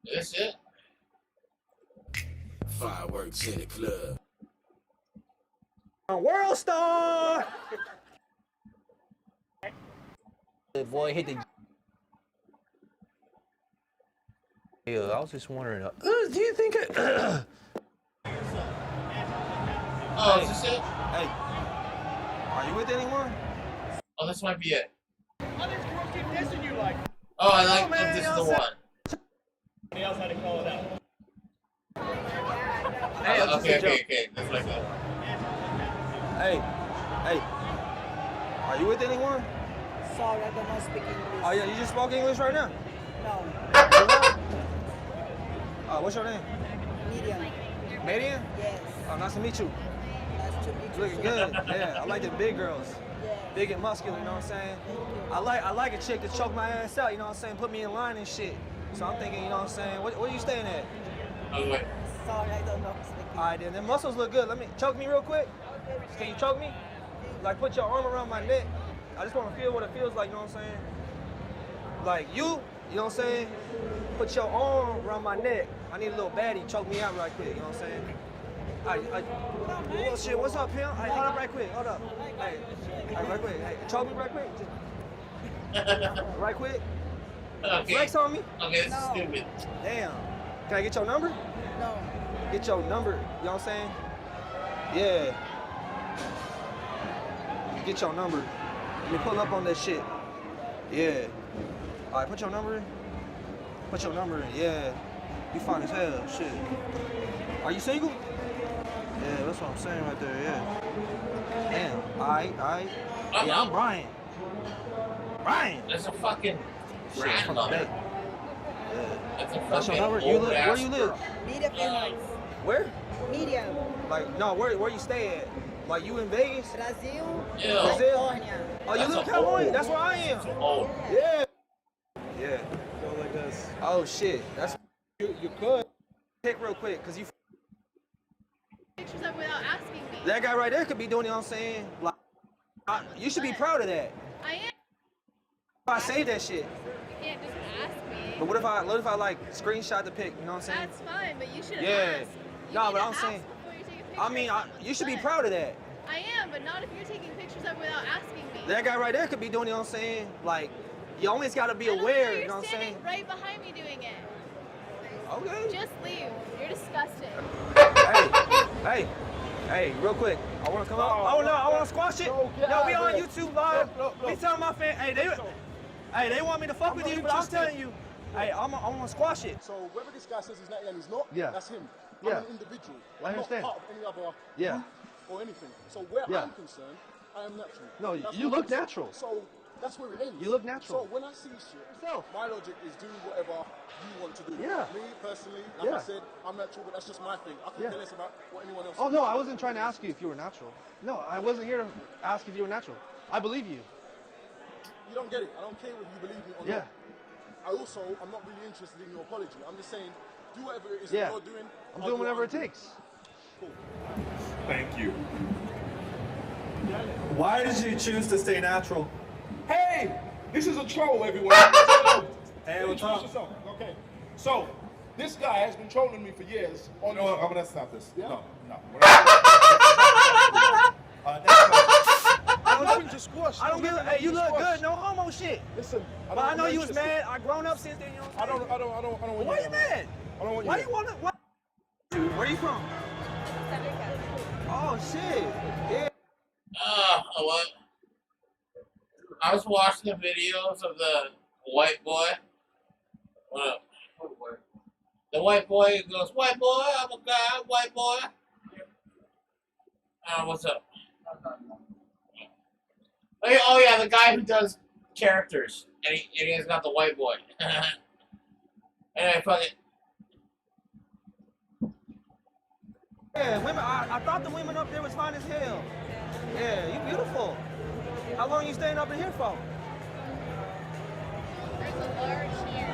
Is this it? Fireworks in the club. World Star! Boy, hit the. Yeah, I was just wondering. Do you think it? Oh, is this it? Hey, are you with anyone? Oh, this might be it. Others girls keep dissing you like. Oh, I like that this is the one. Somebody else had to call it out. Hey, okay. That's like that. Hey, are you with anyone? Sorry, I don't speak English. Oh yeah, you just spoke English right now? No. What's your name? Medium. Medium? Yes. Oh, nice to meet you. Nice to meet you. Looking good. Yeah, I like the big girls. Yeah. Big and muscular, you know what I'm saying? I like a chick to choke my ass out, you know what I'm saying? Put me in line and shit. So I'm thinking, you know what I'm saying? Where are you staying at? Oh, wait. Sorry, I don't know speak English. Alright then, the muscles look good. Let me choke me real quick. Can you choke me? Like put your arm around my neck. I just want to feel what it feels like, you know what I'm saying? Like you know what I'm saying? put your arm around my neck. I need a little baddie. Choke me out right quick. You know what I'm saying? Oh shit, what's up, pimp? Hey, hold up right quick. Hold up. Hey, right quick. Hey, choke me right quick. Right quick. Okay. Flex on me. Okay, this is stupid. Damn. Can I get your number? No. Get your number. You know what I'm saying? Yeah. Get your number. Let me pull up on that shit. Yeah. All right, put your number in. Put your number in. Yeah. You fine as hell. Shit. Are you single? Yeah, that's what I'm saying right there. Yeah. Damn. All right. Yeah, I'm Brian. Brian. That's a fucking Shit, from the grandmother. day. That's a That's your fucking number. You live? old-ass Where you live? girl. Medium airlines. Where? Medium. Like, no, where you stay at? Like, you in Vegas? Brazil. Yeah. Brazil? California. Oh, you That's live in a California? old- That's where I am. That's a old. Yeah. Yeah. Go like this. Oh shit. That's you could pick real quick, cause you Pictures up without asking me. that guy right there could be doing it. You know what I'm saying? Like, you should be proud of that. I am. I say that shit. You can't just ask me. But what if I like screenshot the pic? You know what I'm saying? That's fine, but you should Yeah. ask. You No, need but to I'm ask saying. before you take a picture. I mean, you should be But proud of that. I am, but not if you're taking pictures up without asking me. That guy right there could be doing it. You know what I'm saying? Like, you always gotta be I don't aware. know, You you're know what I'm saying? standing right behind me doing it. Okay. Just leave. You're disgusting. Hey, real quick. I want to come out. Oh no, I want to squash it. No, we on YouTube live. We telling my fan. Hey, they want me to fuck with you, but I'm telling you. Hey, I want to squash it. So whether this guy says he's not and he's not, Yeah. that's him. Yeah. I'm an individual. I understand. I'm not part of any other Yeah. group or anything. So where Yeah. I'm concerned, I am natural. No, That's you my look concern. natural. So that's where it ends. You look natural. So when I see shit, my logic is do whatever you want to do. Yeah. Me personally, like I Yeah. said, I'm natural, but that's just my thing. I couldn't care less about what anyone else. Oh no, I wasn't trying to ask you if you were natural. No, I wasn't here to ask if you were natural. I believe you. You don't get it. I don't care whether you believe me or Yeah. not. I'm not really interested in your apology. I'm just saying, do whatever it is Yeah. you're doing. I'm doing whatever it takes. Cool. Thank you. Why did you choose to stay natural? Hey, this is a troll, everyone. Hey, what's up? Okay, so this guy has been trolling me for years. Oh no, I'm gonna stop this. Yeah. No. I don't give a, hey, you look good, no homo shit. Listen, but I know you was mad. I grown up since then, you know what I'm saying? I don't want Why you mad? I don't want Why you wanna, why? Where you from? Oh shit, yeah. What? I was watching the videos of the white boy. What up? The white boy who goes, white boy, I'm a guy, white boy. What's up? Oh yeah, the guy who does characters, and he has got the white boy. Anyway, fuck it. Yeah, women. I thought the women up there was fine as hell. Yeah, you beautiful. How long you staying up in here for? There's a large here.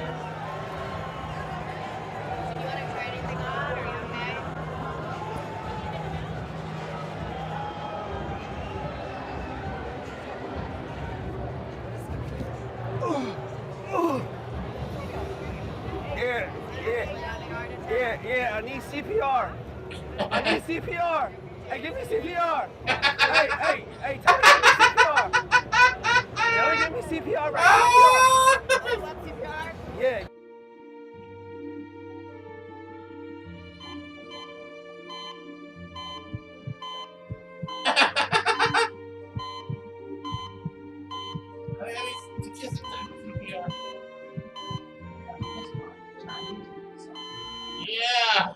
Do you want to try anything on? Are you okay? Yeah, I need CPR. I need CPR. Hey, give me CPR. Hey, tell me to give me CPR. Tell her to give me CPR right now. CPR? Yeah. Yeah.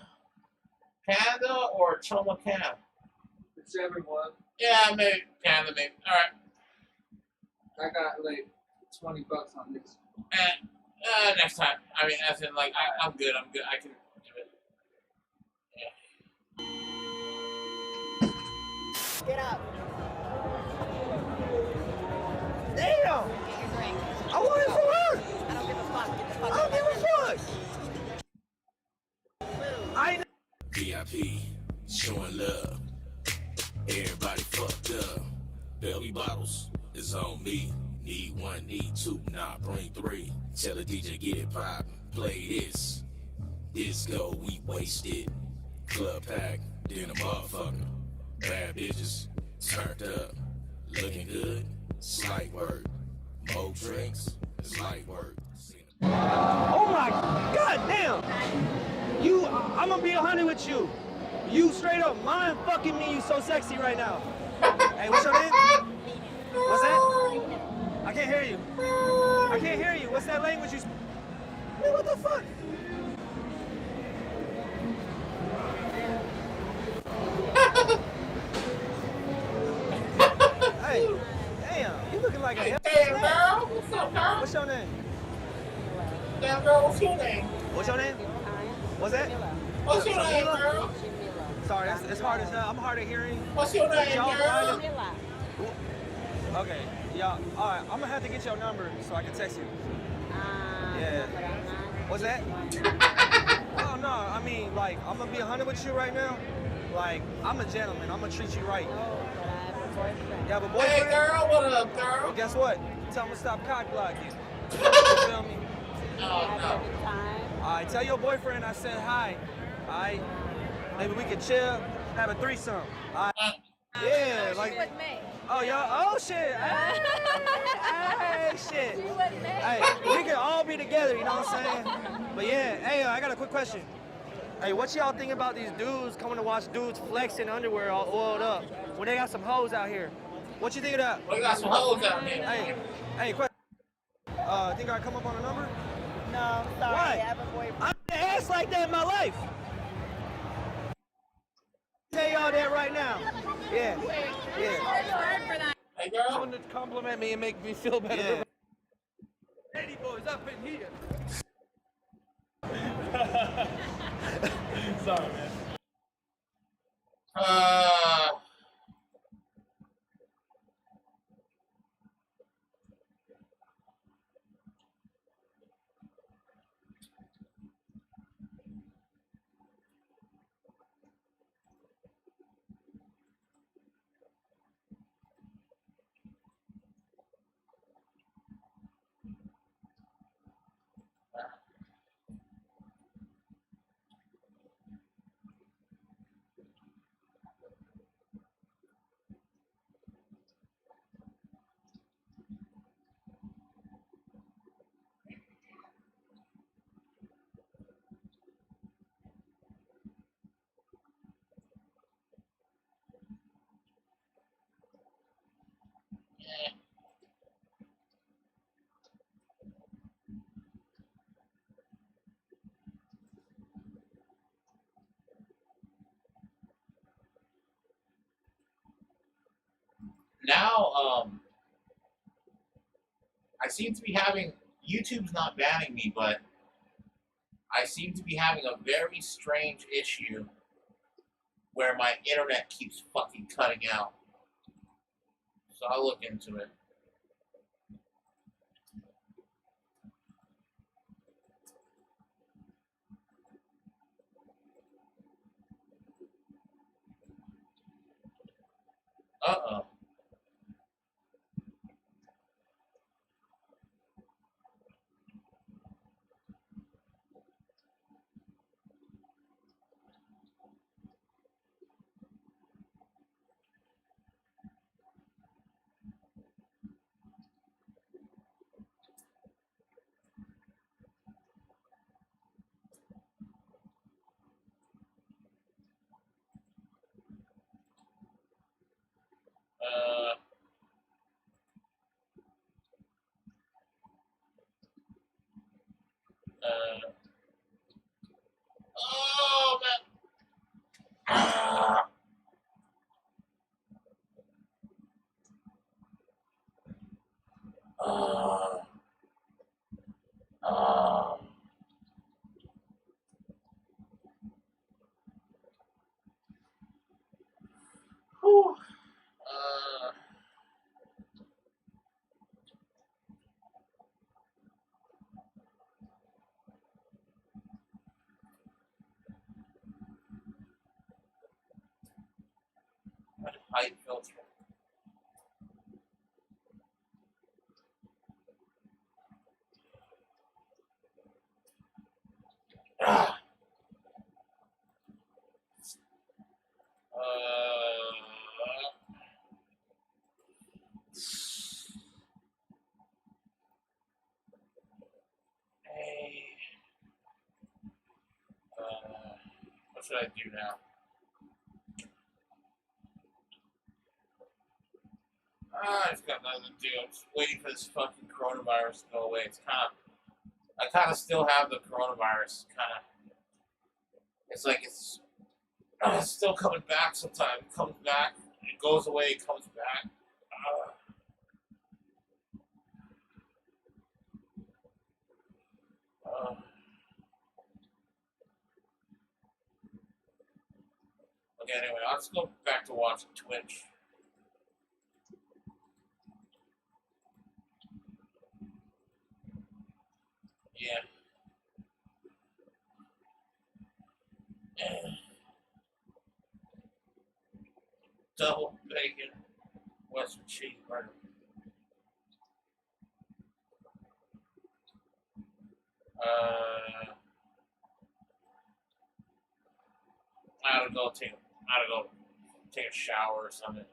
Canada or Choma Cam? Whichever one. Yeah, maybe Canada, maybe. All right. I got like $20 on this. Next time. I mean, as in, like, I'm good. I can do it. Yeah. Get up. Damn. Get your drink. I want it for her. I don't give a fuck. Get the fuck I don't give a fuck. I VIP, showing love. Everybody fucked up. Belly bottles is on me. Need one, need two, nah, bring three. Tell the DJ get it poppin'. Play this. Disco, we wasted. Club pack, then a motherfucker. Bad bitches, turned up. Looking good, slight work. More drinks, it's light work. Oh my god damn! I'm gonna be 100 with you. You straight up mind fucking me, you so sexy right now. Hey, what's your name? What's that? I can't hear you. I can't hear you. What's that language you speak? Man, what the fuck? Hey, damn, you looking like a Hey, damn, girl. What's up, girl? What's your name? Damn, girl, what's your name? What's your name? What's that? What's your name, girl? Sorry, it's hard as hell. I'm hard of hearing. What's your name, Y'all girl? Okay, yeah. All right, I'm gonna have to get your number so I can text you. Yeah. What's that? Oh no, I mean, like, I'm gonna be 100 with you right now. Like, I'm a gentleman. I'm gonna treat you right. You have a boyfriend? Hey, girl, what up, girl? Well, guess what? Tell him to stop cock blocking. You feel me? Oh, no. All right, tell your boyfriend I said hi. All right, maybe we could chill, have a threesome. All right. Yeah, like. With me. Oh, y'all. Oh, shit. Hey, shit. Hey, we can all be together, you know what I'm saying? But yeah, hey, I got a quick question. Hey, what y'all think about these dudes coming to watch dudes flex in underwear all oiled up when they got some hoes out here? What you think of that? We got some hoes out here. Hey, question. Think I come up on a number? No, sorry. Why? I have a boyfriend. I've been ass like that in my life. Tell y'all that right now. Yeah. Hey, girl. Someone to compliment me and make me feel better. Yeah. Lady boys up in here. Sorry, man. Now, I seem to be having, YouTube's not banning me, but I seem to be having a very strange issue where my internet keeps fucking cutting out. So I'll look into it. Uh-oh. Oh, man. Ah. Whew. Height filter. Hey. What should I do now? I just got nothing to do. I'm just waiting for this fucking coronavirus to go away. I kind of still have the coronavirus. It's like it's still coming back sometimes. It comes back, it goes away, it comes back. Okay, anyway, let's go back to watching Twitch. Yeah. Double bacon, Western cheeseburger. I gotta go take a shower or something.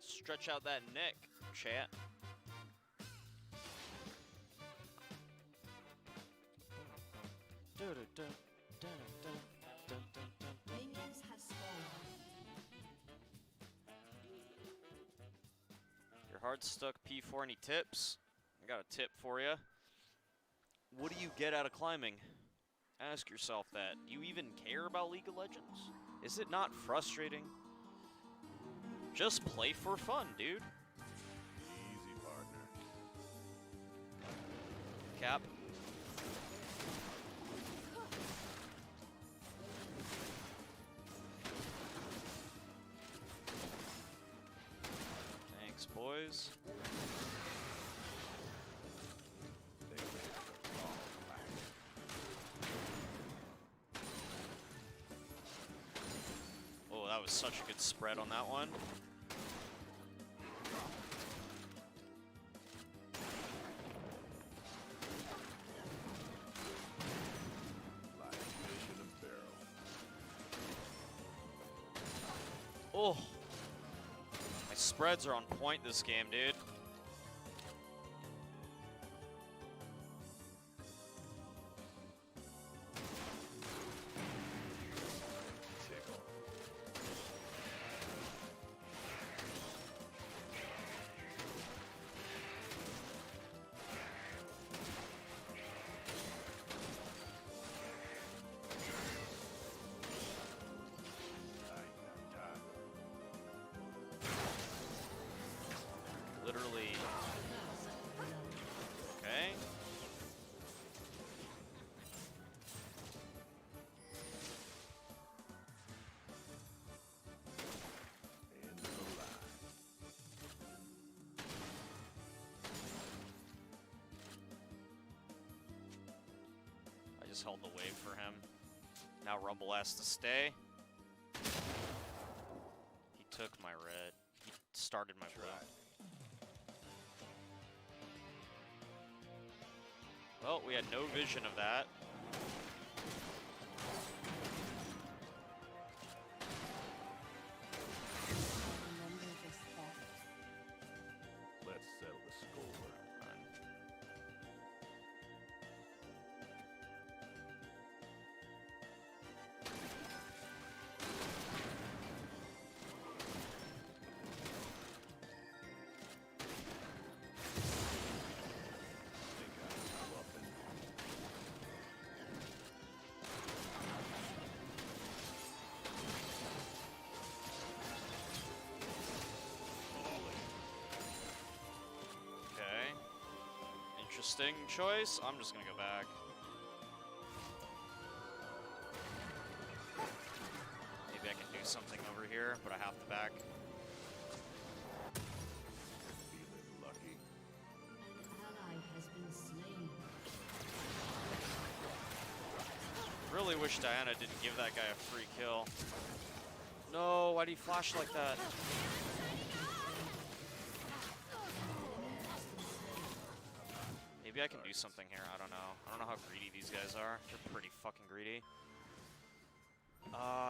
Stretch out that neck, chat. Your heart's stuck P4, any tips? I got a tip for you. What do you get out of climbing? Ask yourself that. Do you even care about League of Legends? Is it not frustrating? Just play for fun, dude. Easy, partner. Cap. Thanks, boys. Oh, that was such a good spread on that one. Oh, my spreads are on point this game, dude. Literally. Okay. I just held the wave for him. Now Rumble has to stay. He took my red. He started my blue. Well, we had no vision of that. Let's settle the score. Interesting choice. I'm just gonna go back. here, but I have to back. Feeling lucky. Really wish Diana didn't give that guy a free kill. No, why'd he flash like that? Maybe I can do something here, I don't know. I don't know how greedy these guys are. They're pretty fucking greedy.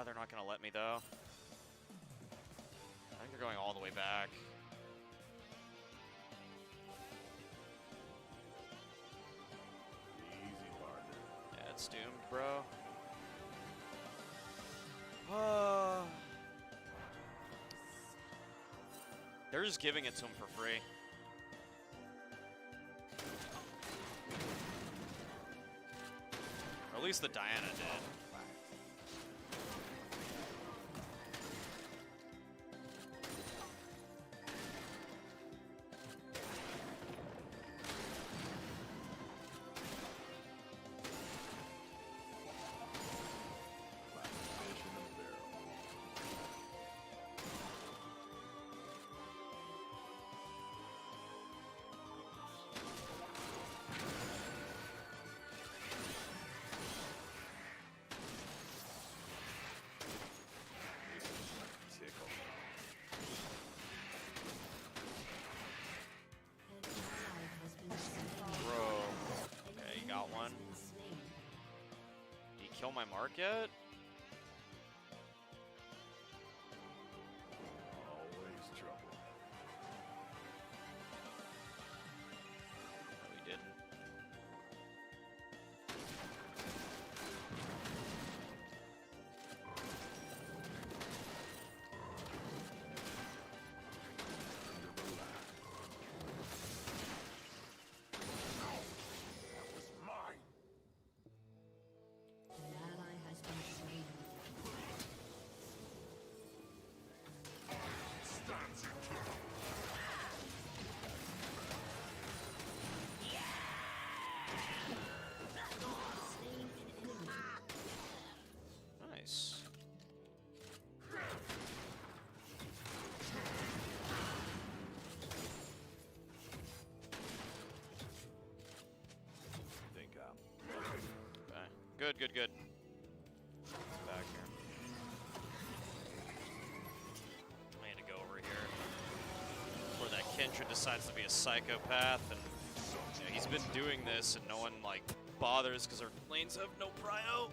They're not gonna let me though. I think they're going all the way back. Easy, partner. Yeah, it's doomed, bro. They're just giving it to him for free. Or at least the Diana did. Bro. Okay, you got one. Did he kill my mark yet? Always trouble. No, he didn't. That was mine. Stands eternal. Nice. Think I'm Okay. Good, good, good. Back here. I need to go over here before that Kendra decides to be a psychopath, and you know, he's been doing this and no one like bothers because our lanes have no prio.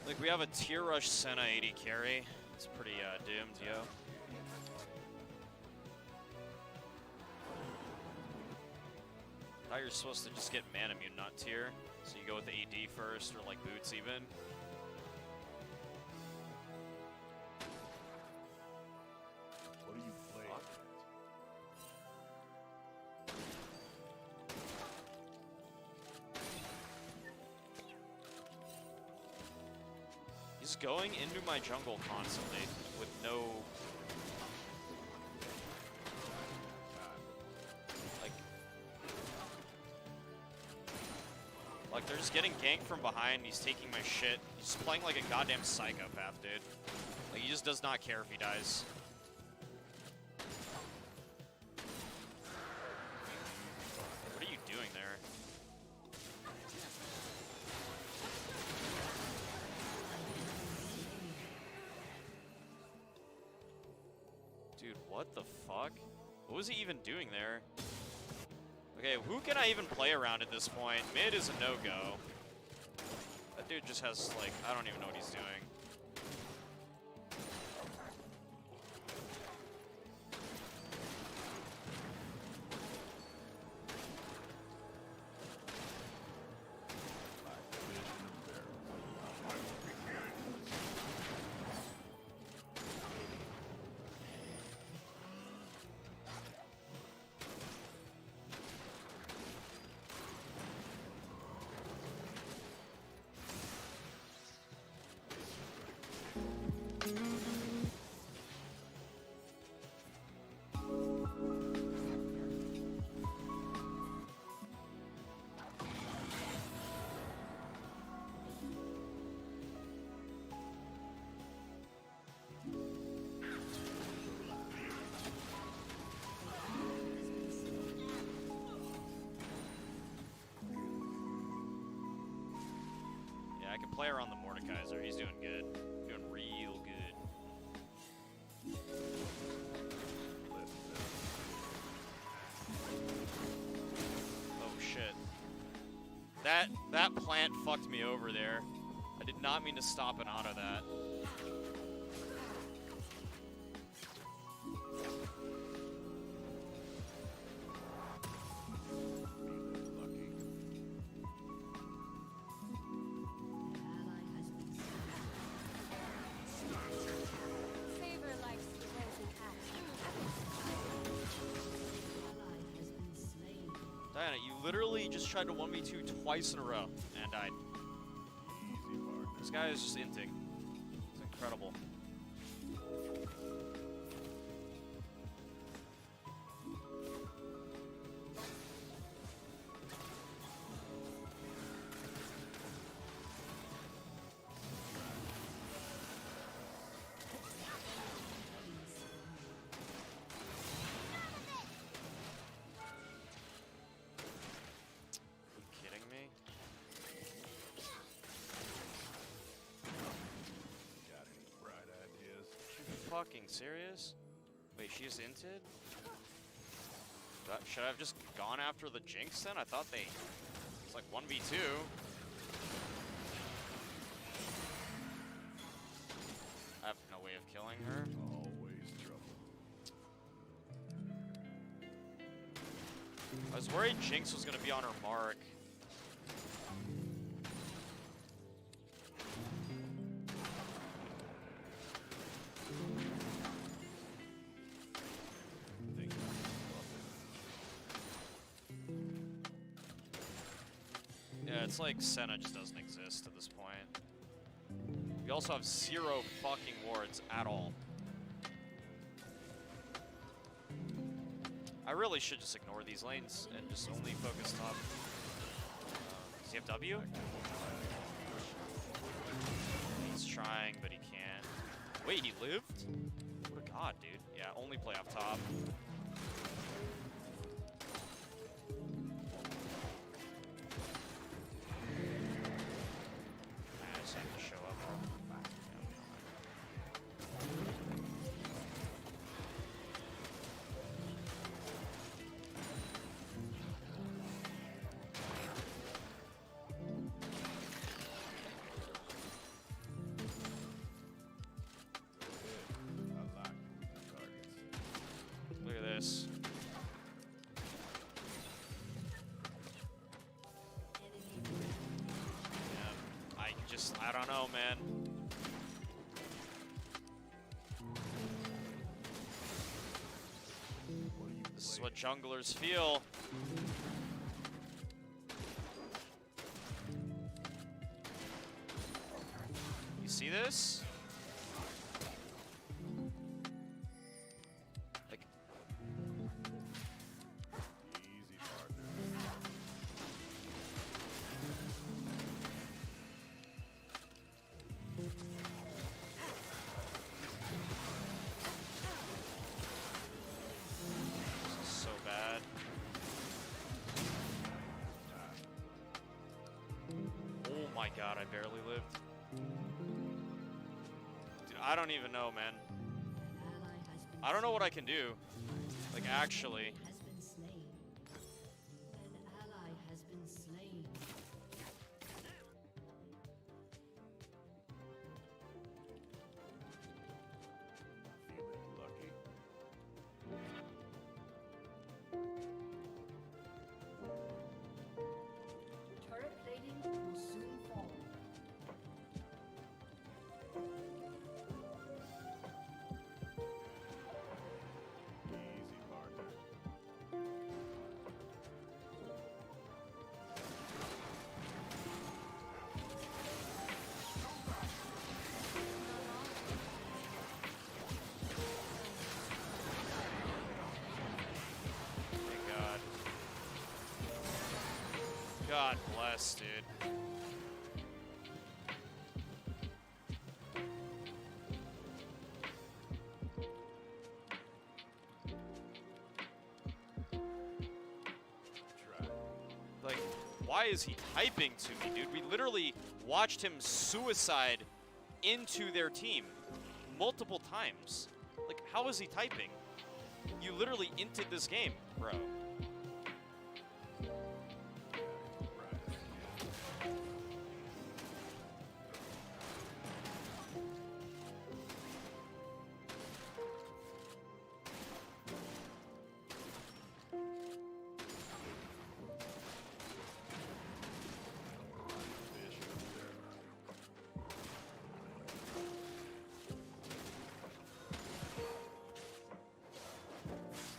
Like we have a tier rush Senna 80 carry. It's pretty doomed, yo. Thought you're supposed to just get Manamune, not tier. So you go with the AD first, or like boots even. What are you playing? He's going into my jungle constantly with no... Like, they're just getting ganked from behind, he's taking my shit. He's playing like a goddamn psychopath, dude. Like, he just does not care if he dies. What are you doing there? Dude, what the fuck? What was he even doing there? Okay, who can I even play around at this point? Mid is a no-go. That dude just has, like, I don't even know what he's doing. play around the Mordekaiser. He's doing good. Doing real good. Oh shit. That plant fucked me over there. I did not mean to stop and auto that. Diana, you literally just tried to 1v2 twice in a row and died. This guy is just inting. It's incredible. Fucking serious? Wait, she's inted? Should I have just gone after the Jinx then? I thought they... It's like 1v2. I have no way of killing her. Always trouble. I was worried Jinx was gonna be on her mark. Yeah, it's like Senna just doesn't exist at this point. We also have 0 fucking wards at all. I really should just ignore these lanes and just only focus top. Does he have W? He's trying, but he can't. Wait, he lived? What a god, dude. Yeah, only play off top. Look at this. Yeah, I don't know, man. This is what junglers feel. You see this? So bad. Oh my god, I barely lived. Dude, I don't even know, man. I don't know what I can do. Like, actually. Turret plating will soon fall. Easy, partner. Thank God. God bless, dude. Like, why is he typing to me, dude? We literally watched him suicide into their team multiple times. Like, how is he typing? You literally inted this game, bro.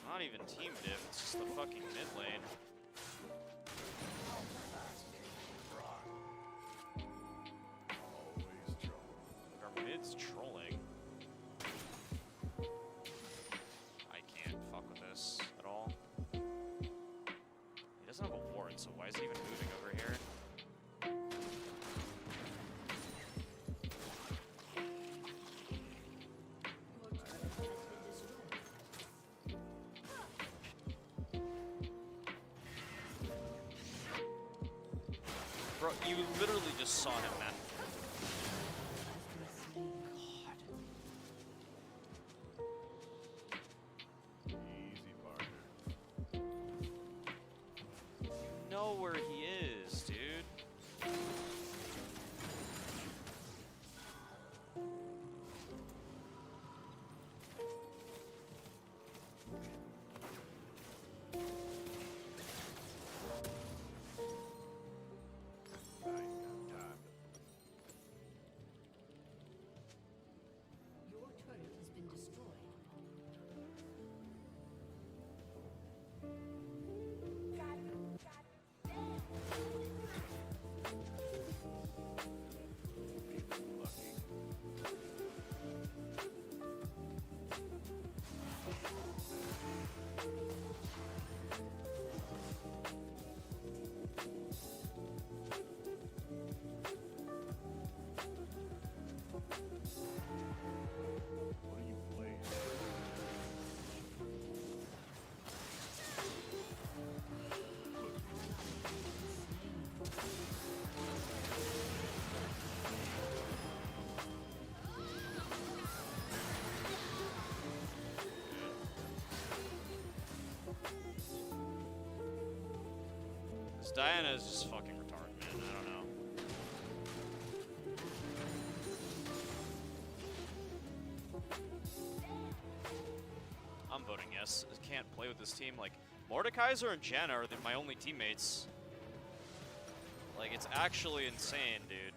Not even team div, it's just the fucking mid lane. Our mid's trolling. I can't fuck with this at all. He doesn't have a ward, so why is he even moving over here? Bro, you literally just saw him, man. Easy, partner. You know where he is, dude. Your turret has been destroyed. What are you playing? This Diana is just fucking retarded, man. I don't know. I'm voting yes. I can't play with this team. Like, Mordekaiser and Janna are my only teammates. Like, it's actually insane, dude.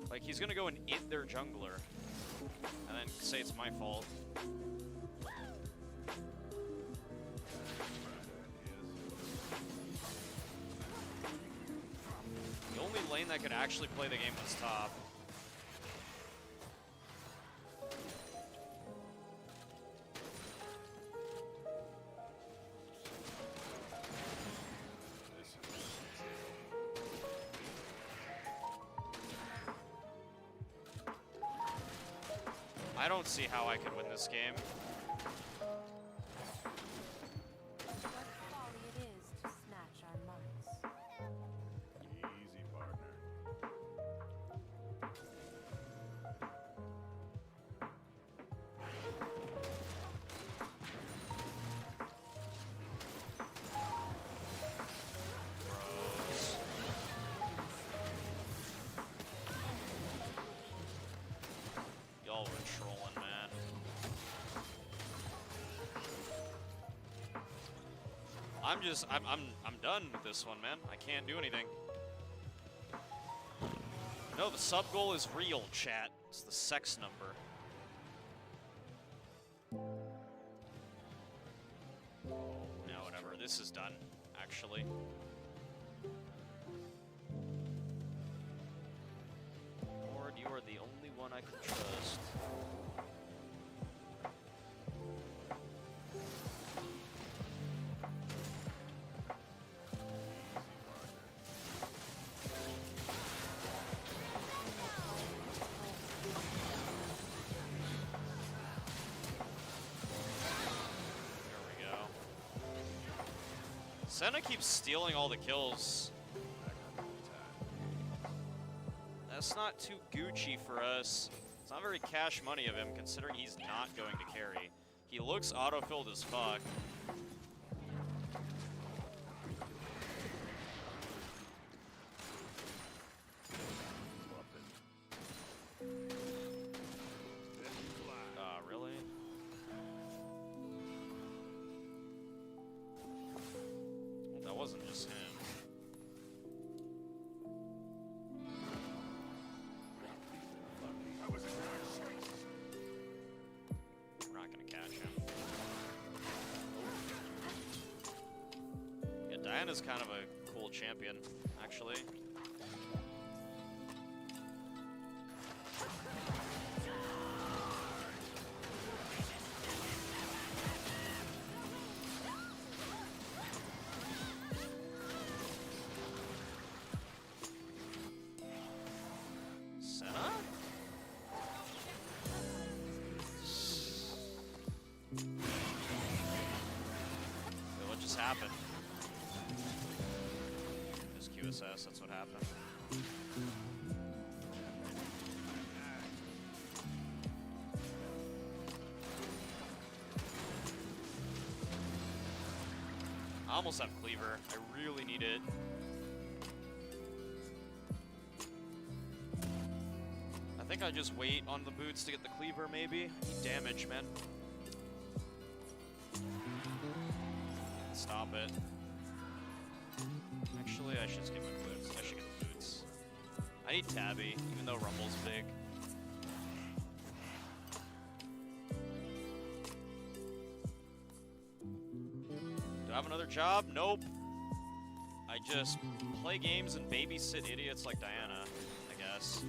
Like, he's gonna go and eat their jungler, and then say it's my fault. The only lane that could actually play the game was top. I don't see how I could win this game. What folly it is to snatch our marks. Easy, partner. Gross. Y'all were trolling, man. I'm done with this one, man. I can't do anything. No, the sub goal is real, chat. It's the sex number. No, whatever. This is done, actually. Lord, you are the only one I can trust. Senna keeps stealing all the kills. That's not too Gucci for us. It's not very cash money of him, considering he's not going to carry. He looks auto-filled as fuck. Really? Well, that wasn't just him. We're not gonna catch him. Yeah, Diana's kind of a cool champion, actually. Senna? Wait, what just happened? Just QSS, that's what happened. I almost have Cleaver. I really need it. I think I just wait on the boots to get the Cleaver, maybe. I need damage, man. Stop it. Actually, I should skip my boots. I should get the boots. I need Tabby, even though Rumble's big. Do I have another job? Nope. I just play games and babysit idiots like Diana, I guess.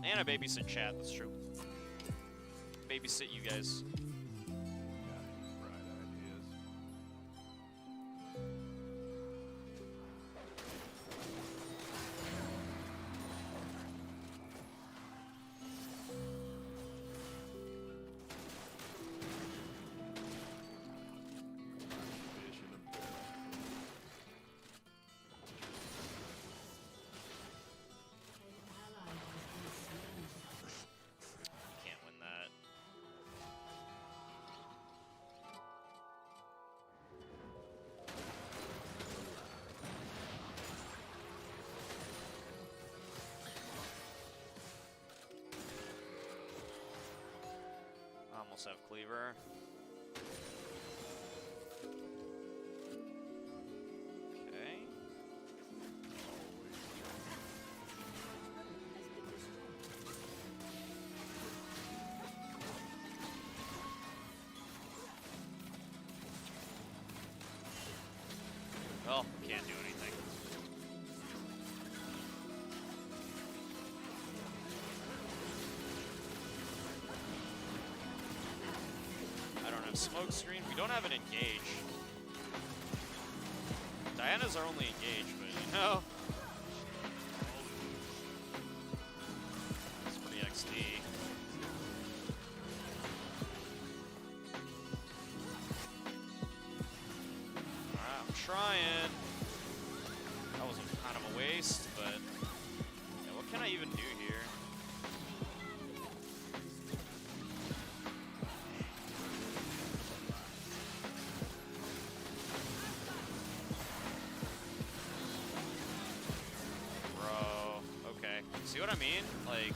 And I babysit chat, that's true. Babysit you guys. Can't win that. I almost have Cleaver. Okay. Well, can't do anything. I don't have smoke screen. We don't have an engage. Diana's our only engage, but you know. It's pretty XD. Alright, I'm trying. That was kind of a waste, but yeah, what can I even do here? Bro, okay. See what I mean? Like,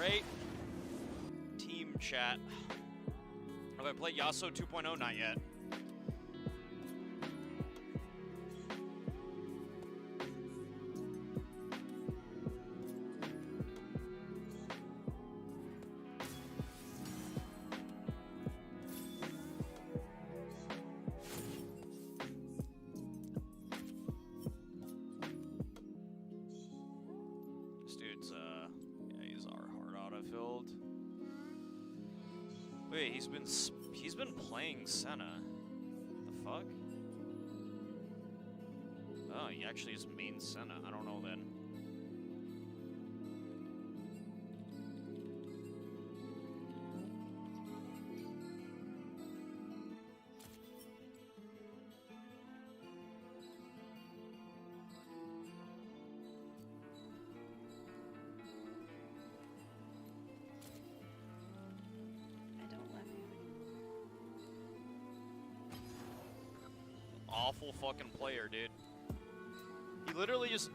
Alright. Team chat. Have I played Yasuo 2.0? Not yet. This dude's, yeah, he's our hard auto-filled. Wait, he's been playing Senna. The fuck? Oh, he actually is main Senna. I don't know then. Awful fucking player, dude. He literally just...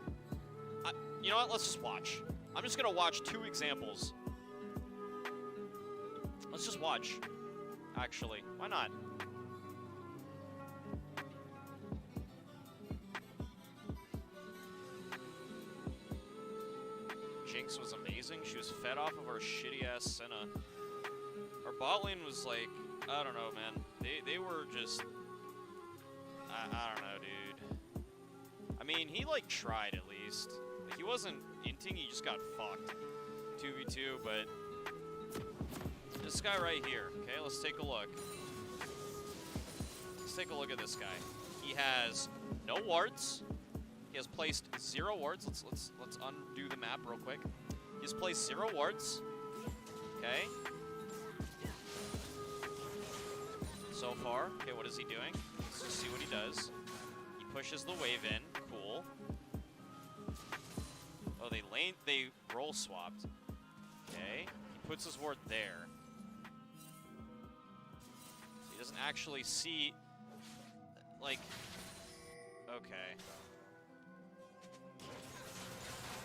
you know what? Let's just watch. I'm just gonna watch 2 examples. Let's just watch. Actually, why not? Jinx was amazing. She was fed off of our shitty-ass Senna. Our bot lane was like... I don't know, man. They were just... I don't know, dude. I mean, he, like, tried at least. Like, he wasn't inting, he just got fucked. 2v2, but... This guy right here, okay? Let's take a look. Let's take a look at this guy. He has no wards. He has placed 0 wards. Let's undo the map real quick. He has placed 0 wards. Okay. So far. Okay, what is he doing? Let's just see what he does. He pushes the wave in. Cool. Oh, they roll swapped. Okay. He puts his ward there. So he doesn't actually see, like, okay.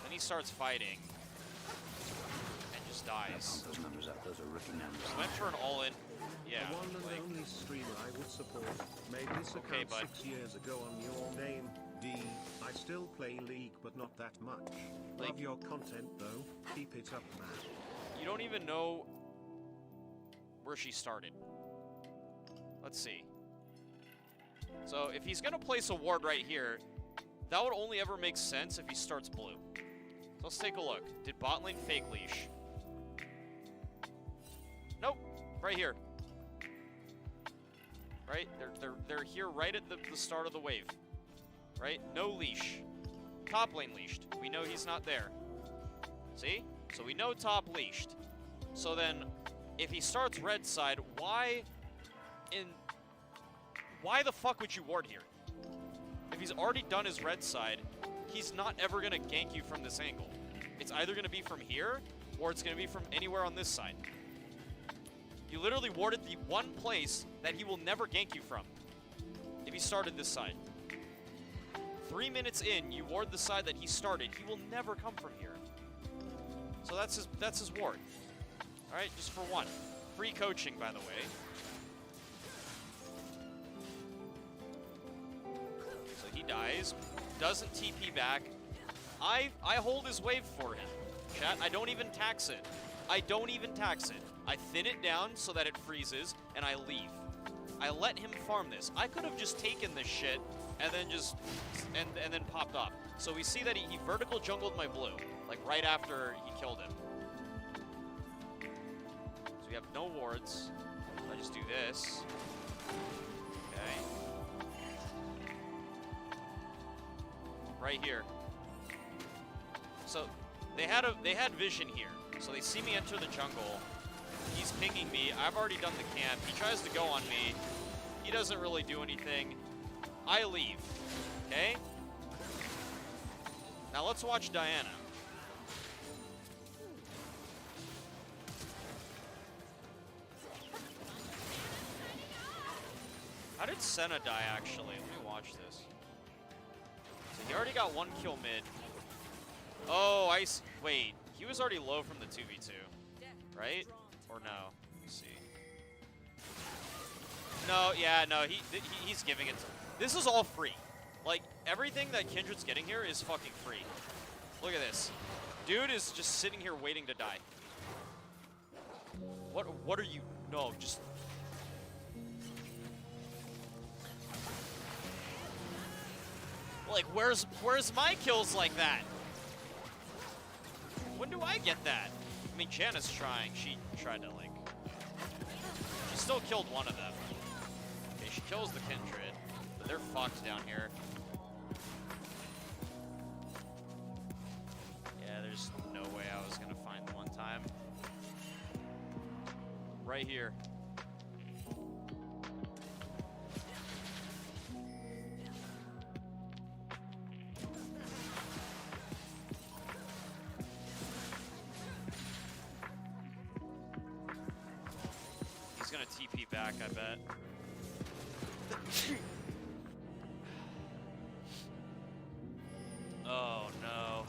Then he starts fighting and just dies. Those numbers up. Those are rookie numbers. He went for an all-in. Yeah. The one and only streamer I would support. Made this Okay, account bud. 6 years ago on your name, D. I still play League, but not that much. Love your content though. Keep it up, man. You don't even know where she started. Let's see. So if he's gonna place a ward right here, that would only ever make sense if he starts blue. So let's take a look. Did bot lane fake leash? Nope. Right here. Right? They're here right at the start of the wave. Right? No leash. Top lane leashed. We know he's not there. See? So we know top leashed. So then, if he starts red side, why the fuck would you ward here? If he's already done his red side, he's not ever gonna gank you from this angle. It's either gonna be from here, or it's gonna be from anywhere on this side. You literally warded the one place that he will never gank you from. If he started this side. 3 minutes in, you ward the side that he started. He will never come from here. So that's his ward. Alright, just for one. Free coaching, by the way. So he dies. Doesn't TP back. I hold his wave for him. Chat, I don't even tax it. I don't even tax it. I thin it down so that it freezes, and I leave. I let him farm this. I could have just taken this shit and then just and then popped off. So we see that he vertical jungled my blue, like right after he killed him. So we have no wards. I just do this. Okay. Right here. So they had vision here. So they see me enter the jungle. He's pinging me. I've already done the camp. He tries to go on me. He doesn't really do anything. I leave. Okay? Now let's watch Diana. How did Senna die, actually? Let me watch this. So he already got 1 kill mid. Oh, wait. he was already low from the 2v2, right? Or no? Let's see. No, yeah, no, he's giving it. This is all free. Like, everything that Kindred's getting here is fucking free. Look at this. Dude is just sitting here waiting to die. What are you? No, just... Like, where's my kills like that? When do I get that? I mean, Jana's trying. She tried to, like... She still killed one of them. Okay, she kills the Kindred. But they're fucked down here. Yeah, there's no way I was gonna find them one time. Right here. He's gonna TP back, I bet. Oh no.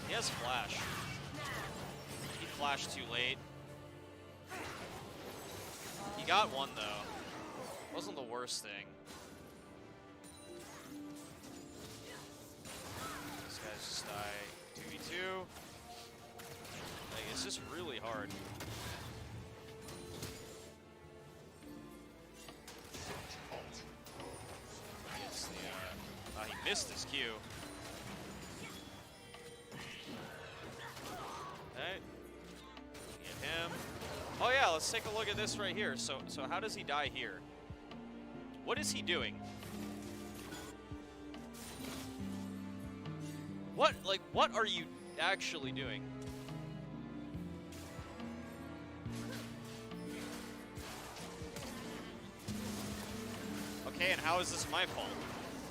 He has flash. He flashed too late. He got one though. Wasn't the worst thing. These guys just die 2v2. Like, it's just really hard. He missed his Q. Okay. Get him. Oh yeah, let's take a look at this right here. So how does he die here? What is he doing? What are you actually doing? Okay, and how is this my fault?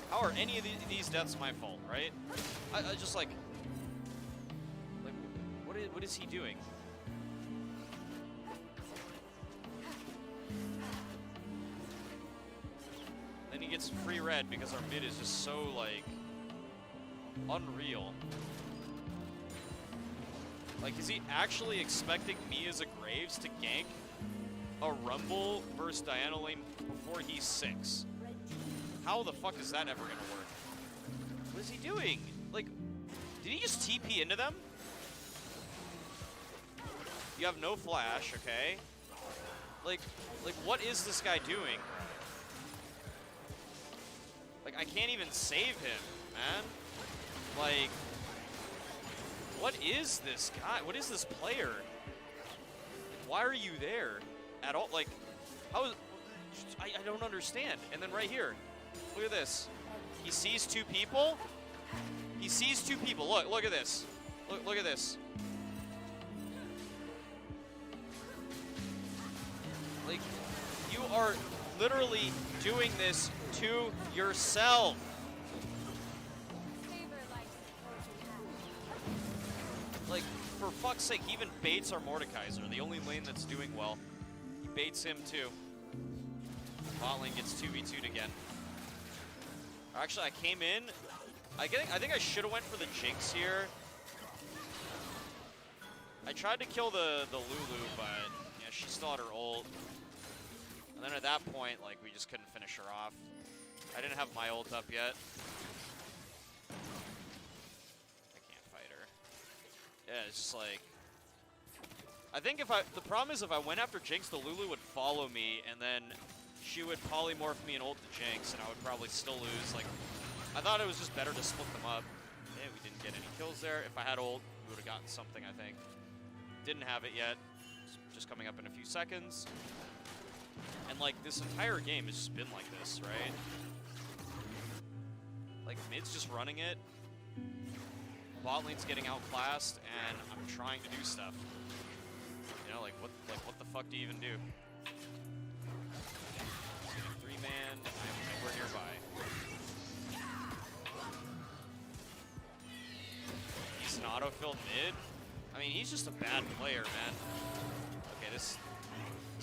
How are any of these deaths my fault, right? I just like what is he doing? Then he gets free red because our mid is just so like unreal. Like, is he actually expecting me as a Graves to gank a Rumble versus Diana lane before he's 6? How the fuck is that ever gonna work? What is he doing? Like, did he just TP into them? You have no flash, okay? Like what is this guy doing? Like, I can't even save him, man. Like, what is this guy? What is this player? Like, why are you there at all? Like, how is... I don't understand. And then right here, look at this. He sees 2 people. He sees 2 people. Look at this. Look at this. Like, you are literally doing this to yourself. Like, for fuck's sake, he even baits our Mordekaiser, the only lane that's doing well. He baits him too. Bot lane gets 2v2'd again. Actually, I came in. I think I should have went for the Jinx here. I tried to kill the Lulu, but yeah, she still had her ult. And then at that point, like, we just couldn't finish her off. I didn't have my ult up yet. I can't fight her. Yeah, it's just like... I think the problem is if I went after Jinx, the Lulu would follow me, and then she would polymorph me and ult the Jinx, and I would probably still lose. Like, I thought it was just better to split them up. Yeah, we didn't get any kills there. If I had ult, we would have gotten something, I think. Didn't have it yet. It's just coming up in a few seconds. And, like, this entire game has just been like this, right? Like, mid's just running it. Bot lane's getting outclassed, and I'm trying to do stuff. You know, like what the fuck do you even do? 3-man, I'm nowhere nearby. He's an autofill mid? I mean, he's just a bad player, man. Okay, this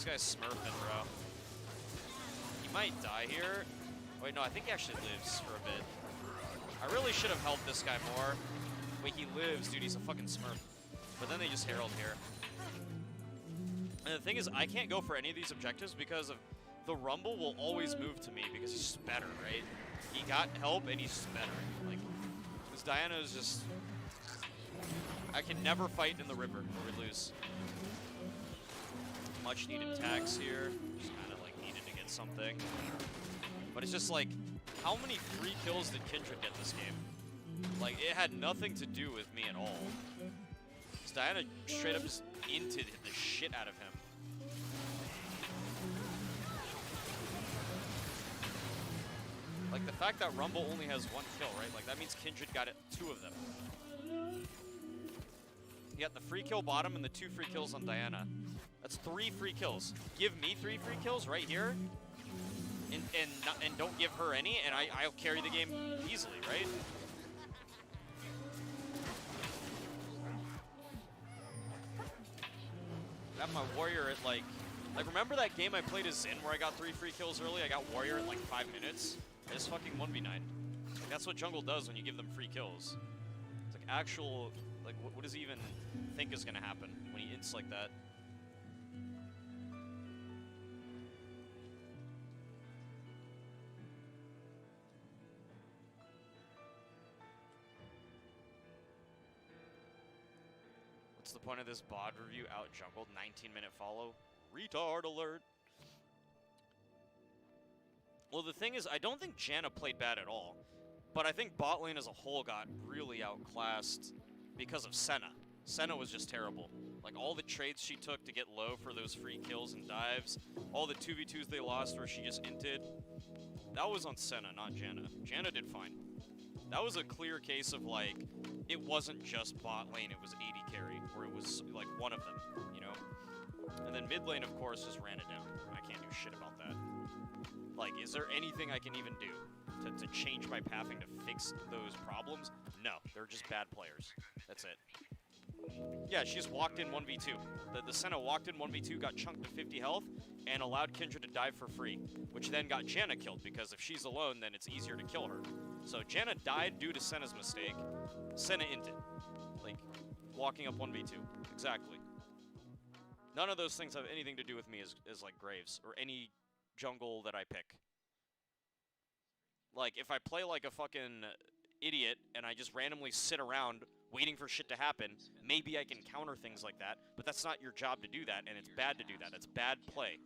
guy's smurfing, bro. He might die here. Wait, no, I think he actually lives for a bit. I really should have helped this guy more. Wait, he lives, dude. He's a fucking smurf. But then they just herald here. And the thing is, I can't go for any of these objectives because of the Rumble will always move to me because he's just better, right? He got help and he's just better. Like, this Diana is just... I can never fight in the river or we lose. Much needed tax here. Just kind of like needed to get something. But it's just like, how many free kills did Kindred get this game? Like, it had nothing to do with me at all. This Diana straight up just inted the shit out of him. Like, the fact that Rumble only has 1 kill, right? Like, that means Kindred got 2 of them. He got the free kill bottom and the 2 free kills on Diana. That's 3 free kills. Give me 3 free kills right here, and don't give her any, and I'll carry the game easily, right? Got my warrior at like remember that game I played as Zen where I got 3 free kills early? I got warrior at like 5 minutes. I just fucking 1v9. Like, that's what jungle does when you give them free kills. It's like actual, like what does he even think is gonna happen when he ints like that? What's the point of this bod review? Out jungled, 19-minute follow. Retard alert. Well, the thing is, I don't think Janna played bad at all. But I think bot lane as a whole got really outclassed because of Senna. Senna was just terrible. Like, all the trades she took to get low for those free kills and dives, all the 2v2s they lost where she just inted, that was on Senna, not Janna. Janna did fine. That was a clear case of, like, it wasn't just bot lane, it was AD carry, where it was, like, one of them, you know? And then mid lane, of course, just ran it down. I can't do shit about that. Like, is there anything I can even do to change my pathing to fix those problems? No, they're just bad players. That's it. Yeah, she just walked in 1v2. The Senna walked in 1v2, got chunked to 50 health, and allowed Kindred to dive for free, which then got Janna killed, because if she's alone, then it's easier to kill her. So Janna died due to Senna's mistake. Senna inted. Like, walking up 1v2. Exactly. None of those things have anything to do with me as like Graves, or any jungle that I pick. Like, if I play like a fucking idiot, and I just randomly sit around waiting for shit to happen, maybe I can counter things like that, but that's not your job to do that, and it's bad to do that. It's bad play.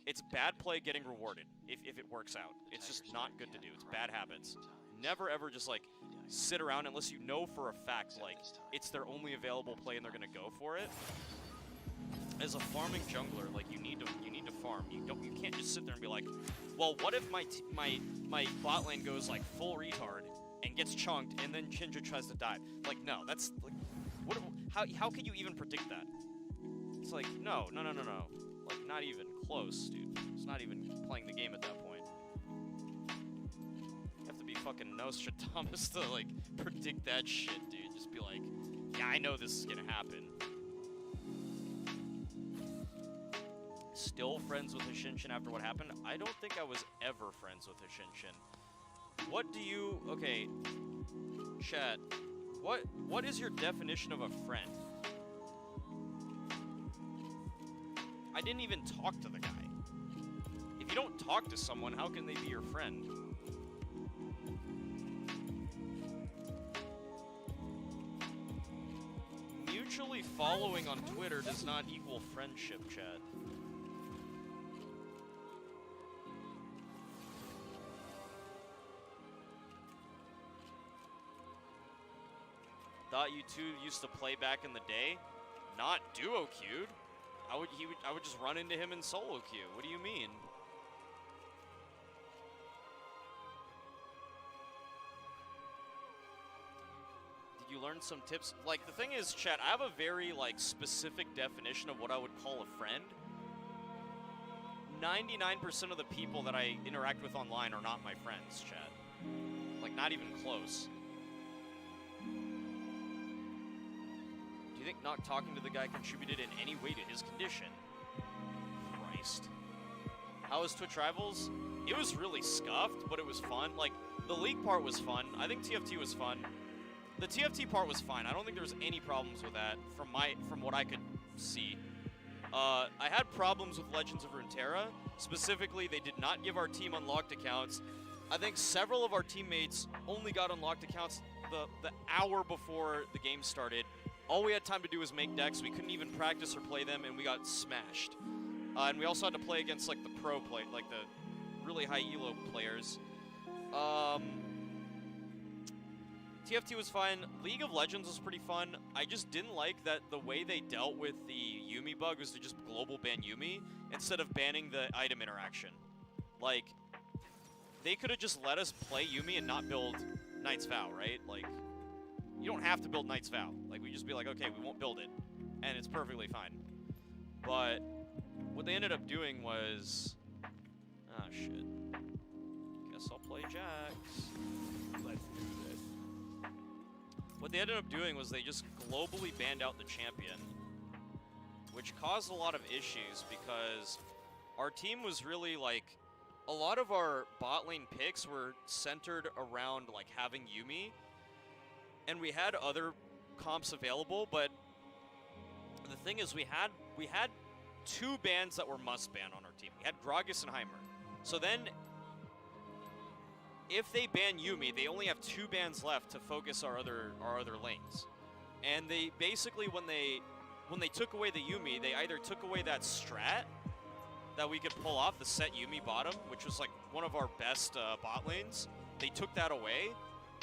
It's bad play getting rewarded, if it works out. It's just not good to do. It's bad habits. Never ever just, like, sit around unless you know for a fact, like, it's their only available play and they're gonna go for it. As a farming jungler, like, you need to farm. You can't just sit there and be like, well, what if my bot lane goes, like, full retard and gets chunked, and then Kindred tries to dive? Like, no, that's, like, how could you even predict that? It's like, no. Like, not even close, dude. It's not even playing the game at that point. You have to be fucking Nostradamus to, like, predict that shit, dude. Just be like, yeah, I know this is gonna happen. Still friends with Hashinshin after what happened? I don't think I was ever friends with Hashinshin. What do you... Okay, chat. What is your definition of a friend? I didn't even talk to the guy. If you don't talk to someone, how can they be your friend? Mutually following on Twitter does not equal friendship, chat. Thought you two used to play back in the day? Not duo queued. I would just run into him in solo queue. What do you mean? Did you learn some tips? Like, the thing is, chat, I have a very, like, specific definition of what I would call a friend. 99% of the people that I interact with online are not my friends, chat. Like, not even close. Do you think not talking to the guy contributed in any way to his condition? Christ. How was Twitch Rivals? It was really scuffed, but it was fun. Like, the league part was fun. I think TFT was fun. The TFT part was fine. I don't think there was any problems with that from what I could see. I had problems with Legends of Runeterra. Specifically, they did not give our team unlocked accounts. I think several of our teammates only got unlocked accounts the hour before the game started. All we had time to do was make decks. We couldn't even practice or play them, and we got smashed. And we also had to play against like the pro play, like the really high elo players. TFT was fine. League of Legends was pretty fun. I just didn't like that the way they dealt with the Yuumi bug was to just global ban Yuumi instead of banning the item interaction. Like, they could have just let us play Yuumi and not build Knight's Vow, right? Like, you don't have to build Knight's Vow. Like, we just be like, okay, we won't build it. And it's perfectly fine. But what they ended up doing was... Ah, shit. Guess I'll play Jax. Let's do this. What they ended up doing was they just globally banned out the champion, which caused a lot of issues because our team was really like, a lot of our bot lane picks were centered around like having Yuumi, and we had other comps available, but the thing is we had two bans that were must ban on our team. We had Gragas and Heimer. So then if they ban Yuumi, they only have two bans left to focus our other lanes. And they basically, when they took away the Yuumi, they either took away that strat that we could pull off, the set Yuumi bottom, which was like one of our best bot lanes. They took that away,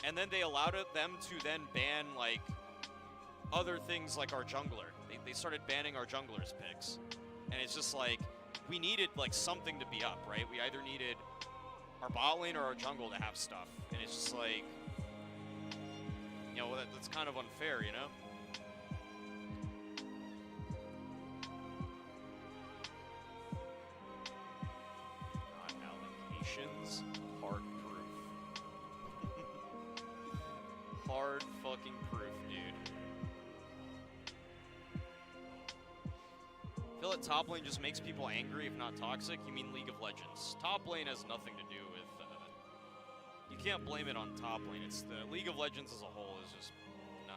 and then they allowed them to then ban like other things like our jungler. They started banning our jungler's picks. And it's just like, we needed like something to be up, right? We either needed our bot lane or our jungle to have stuff. And it's just like, you know, that's kind of unfair, you know? Non-allocations, hard proof. Hard fucking proof, dude. I feel like top lane just makes people angry, if not toxic. You mean League of Legends. Top lane has nothing to do with... you can't blame it on top lane. It's the League of Legends as a whole is just... nah.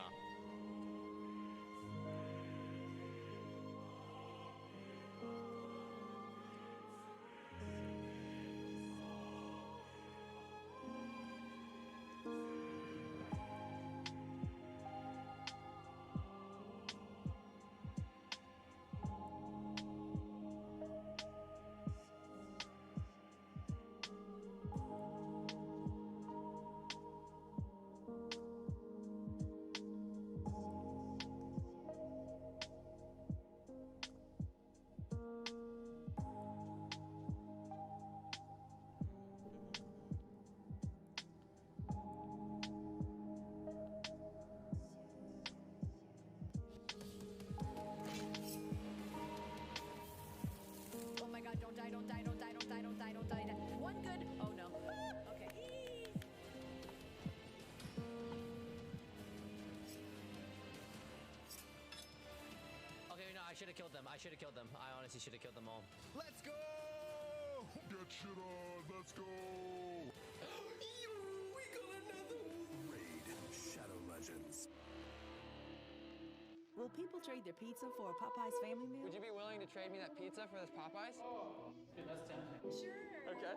Oh my god, don't die, don't die, don't die, don't die, don't die, don't die. One good. Oh no. Okay. Okay, no, I should have killed them. I should have killed them. I honestly should have killed them all. Let's go! Get shit on, let's go! We got another raid. Shadow Legends. Will people trade their pizza for a Popeye's family meal? Would you be willing to trade me that pizza for this Popeyes? Oh, dude, that's tempting. Sure. Okay.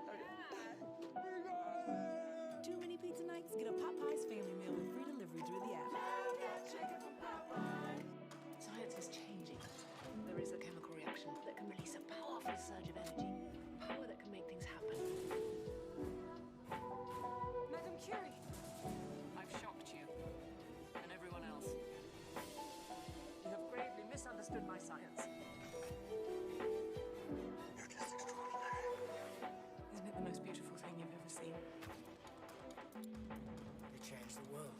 Too many pizza nights? Get a Popeye's family meal with free delivery through the app. Science is changing. There is a chemical reaction that can release a powerful surge of energy. Power that can make things happen. Madam Curie, I've shocked you. And everyone else. You have gravely misunderstood my science. You're just extraordinary. Isn't it the most beautiful thing you've ever seen? You changed the world.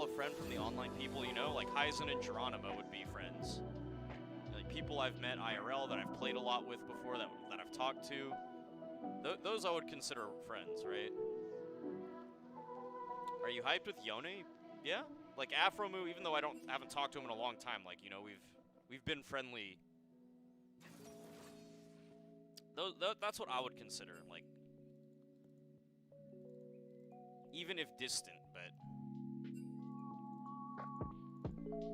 call a friend from the online people you know, like Hyzen and Geronimo would be friends. Like people I've met IRL that I've played a lot with before, that I've talked to. Those I would consider friends, right? Are you hyped with Yone? Yeah. Like Afromu, even though I haven't talked to him in a long time, like, you know, we've been friendly. That's what I would consider, like, even if distant, but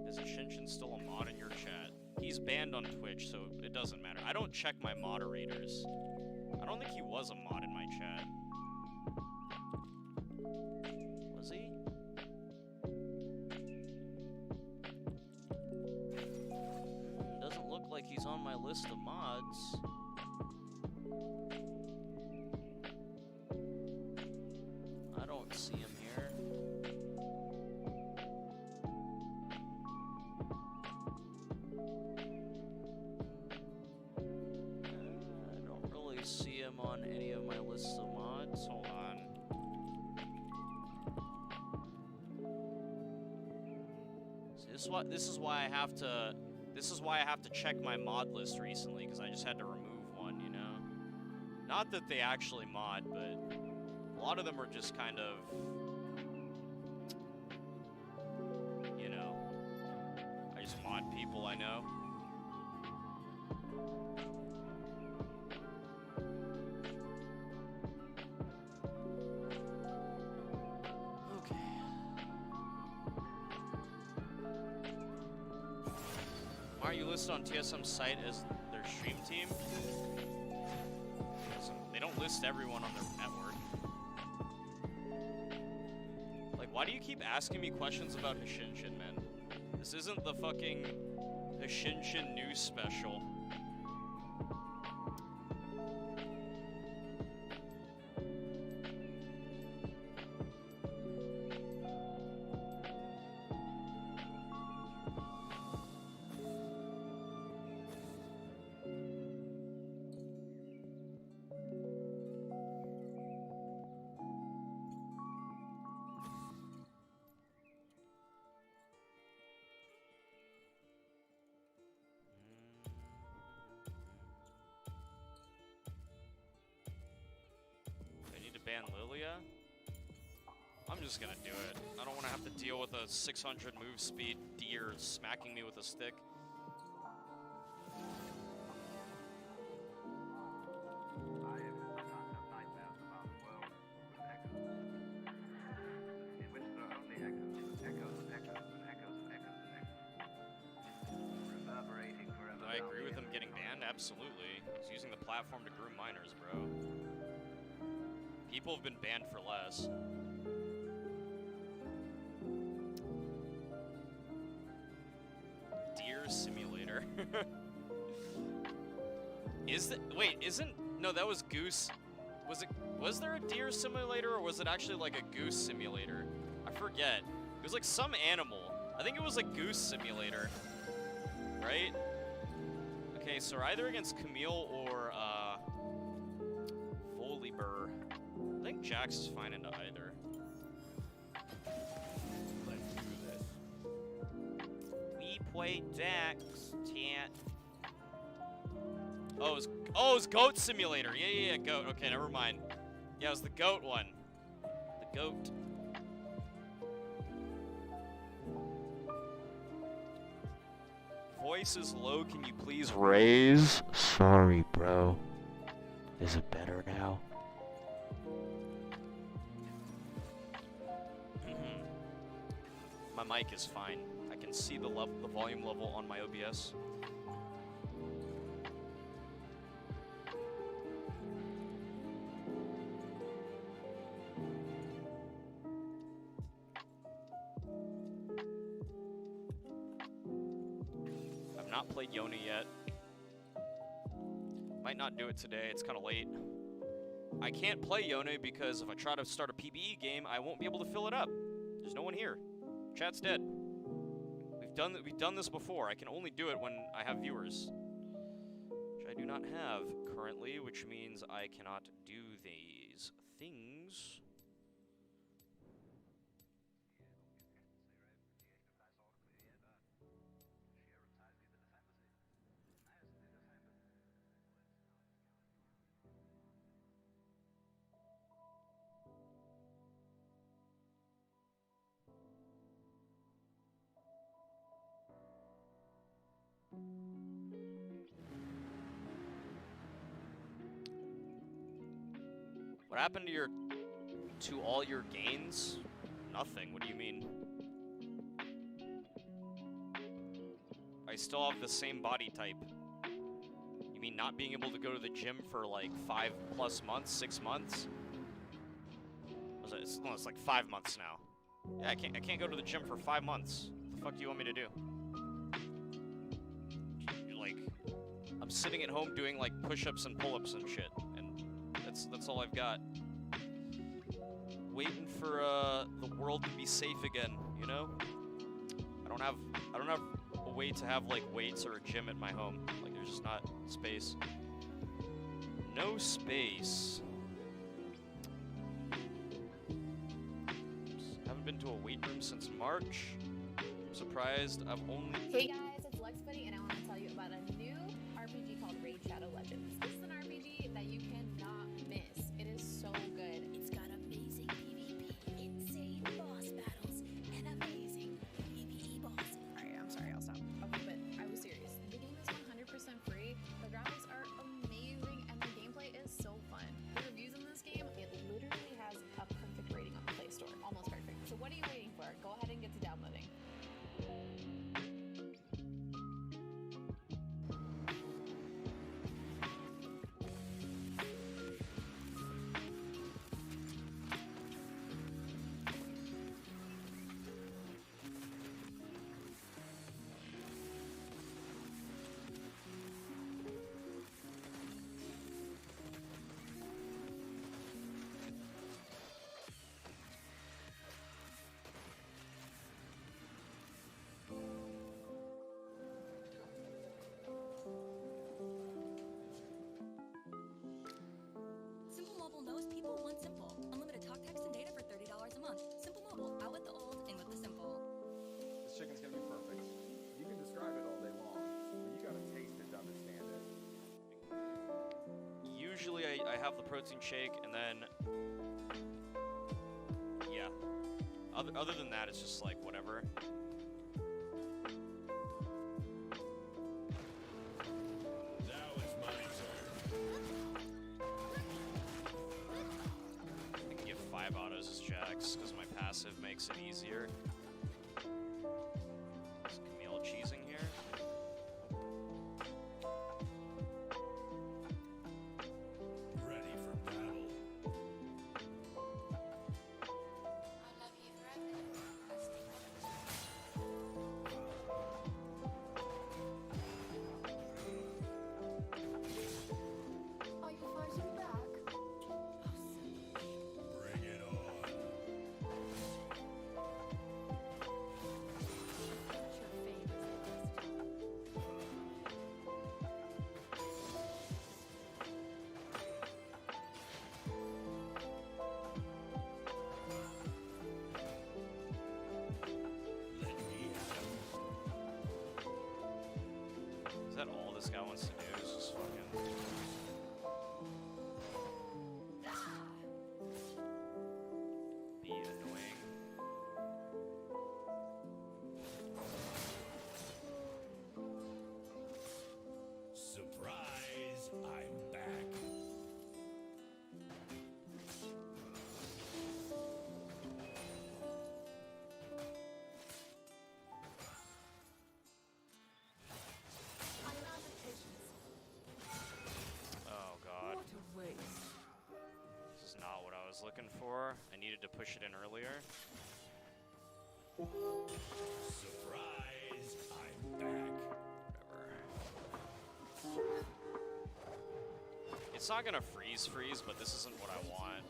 is Shinshin still a mod in your chat? He's banned on Twitch, so it doesn't matter. I don't check my moderators. I don't think he was a mod in my chat. Was he? Doesn't look like he's on my list of mods. I don't see him here. I don't really see him on any of my lists of mods. Hold on. See, this is why I have to check my mod list recently, because I just had to remove one, you know? Not that they actually mod, but a lot of them are just kind of, you know, I just mod people I know. Okay. Why are you listed on TSM's site as their stream team? They don't list everyone on their network. Like, why do you keep asking me questions about Hashinshin, man? This isn't the fucking Hashinshin news special. Ban Lilia? I'm just gonna do it. I don't want to have to deal with a 600 move speed deer smacking me with a stick. Do I agree with him getting banned? Absolutely. He's using the platform to groom minors, bro. People have been banned for less. Deer Simulator. Wait, no, that was Goose. Was there a deer simulator, or was it actually like a goose simulator? I forget. It was like some animal. I think it was a goose simulator. Right? Okay, so either against Camille or Volibear. I think Jax is fine into either. Let's do this. We play Jax, chat. Oh, it's Goat Simulator. Yeah, Goat. Okay, never mind. Yeah, it was the Goat one. The Goat. Voice is low. Can you please raise? Sorry, bro. Is it better now? My mic is fine. I can see the volume level on my OBS. I've not played Yone yet. Might not do it today. It's kind of late. I can't play Yone because if I try to start a PvE game, I won't be able to fill it up. There's no one here. Chat's dead. We've done this before. I can only do it when I have viewers, which I do not have currently, which means I cannot do these things. What happened to all your gains? Nothing. What do you mean? I still have the same body type. You mean not being able to go to the gym for like 5+ months, 6 months? No, it's like 5 months now. Yeah, I can't go to the gym for 5 months. What the fuck do you want me to do? Like, I'm sitting at home doing like push-ups and pull-ups and shit, and that's all I've got. Waiting for the world to be safe again, you know? I don't have a way to have like weights or a gym at my home. Like, there's just not space. No space. Haven't been to a weight room since March. I'm surprised I've only... Hey guys, it's Lex Buddy, and I want to tell you about a new RPG called Raid Shadow Legends. This is an RPG that you cannot miss. It is so good. It's got amazing PvP, insane boss battles, and amazing PvE boss. Alright, I'm sorry, I'll stop. Okay, but I was serious. The game is 100% free. The graphics are amazing, and the gameplay is so fun. The reviews in this game, it literally has a perfect rating on the Play Store. Almost perfect. So what are you waiting for? Go ahead and get to downloading. Simple Mobile knows people want simple. Unlimited talk, text, and data for $30 a month. Simple Mobile, out with the old, in with the simple. This chicken's gonna be perfect. You can describe it all day long, but you gotta taste it to understand it. Usually I have the protein shake, and then... Yeah. Other than that, it's just like, whatever. Now it's my turn. I can give 5 autos as Jax, because my passive makes it easier. Is Camille cheesing here? Ready for battle. Oh, you guys are back. Bring it on. Let me have him. Is that all this guy wants to do? Is just fucking... be annoying. Surprise! I'm back. Oh god. What a waste. This is not what I was looking for. I needed to push it in earlier. Surprise! I'm back. Whatever. It's not gonna freeze, but this isn't what I want.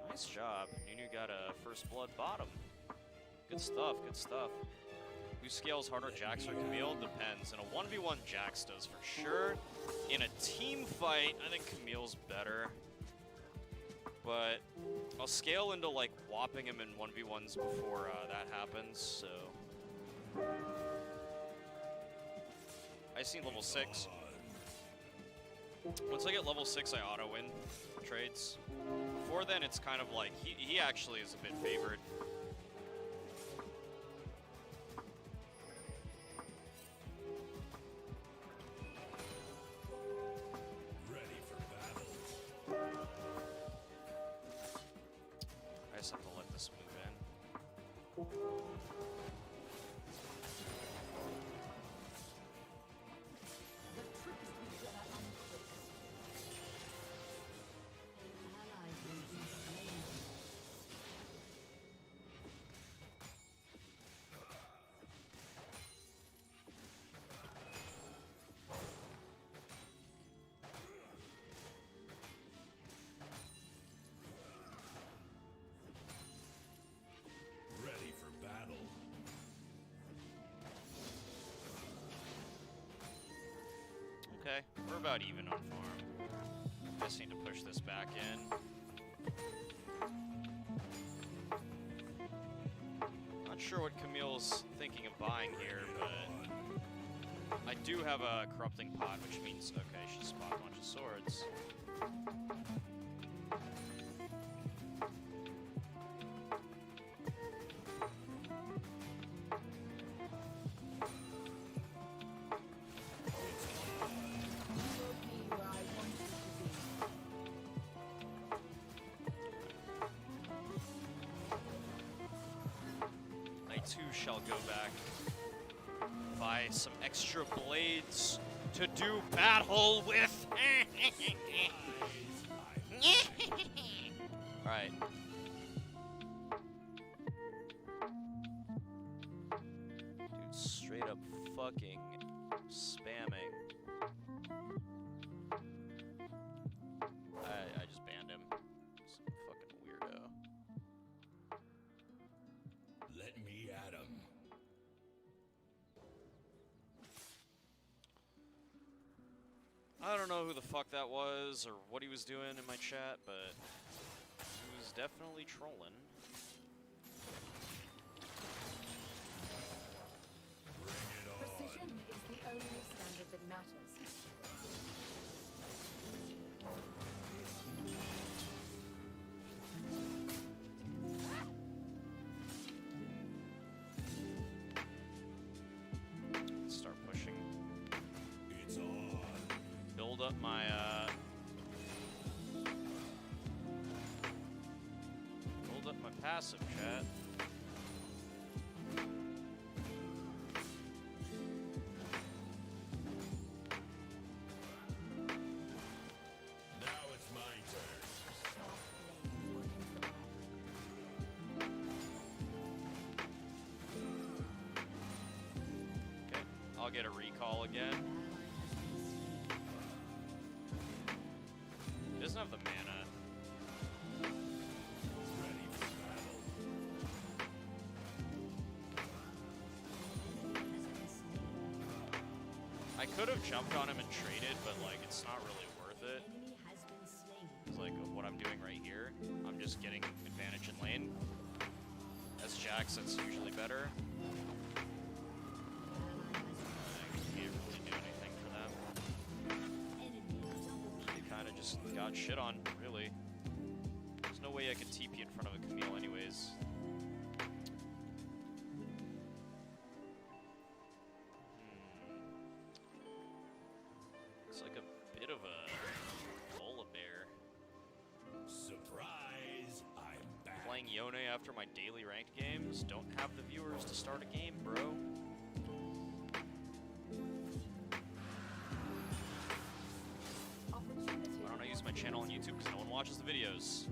Nice job. Nunu got a first blood bottom. Good stuff, good stuff. Who scales harder, Jax or Camille? Depends. In a 1v1, Jax does for sure. In a team fight, I think Camille's better. But I'll scale into like whopping him in 1v1s before that happens, so. I seen level 6. Once I get level 6, I auto win trades. Before then, it's kind of like, he actually is a bit favored. this move in. Ready for battle. Okay, we're about even on farm. Just need to push this back in. Not sure what Camille's thinking of buying here, but I do have a corrupting pot, which means, okay, she spawned a bunch of swords. I too shall go back, buy some extra blades to do battle with. Alright. Dude, straight up fucking spamming. I just banned him. Some fucking weirdo. Let me at him. I don't know who the fuck that was or what he was doing in my chat, but he was definitely trolling. Precision is the only standard that matters. Start pushing. It's on. Build up my build up my passive, chat. Now it's my turn. Okay, I'll get a recall again. He doesn't have the mana. Ready for battle. I could have jumped on him and traded, but like it's not really worth it. It's like what I'm doing right here. I'm just getting advantage in lane. As Jax, that's usually better. I can't really do anything for them. They kind of just got shit on, really. There's no way I could TP in front of a Camille anyways. It's like a bit of a Volibear. Surprise! I'm back. Playing Yone after my daily ranked games. Don't have the viewers to start a game, bro. Why don't I use my channel on YouTube? Because no one watches the videos.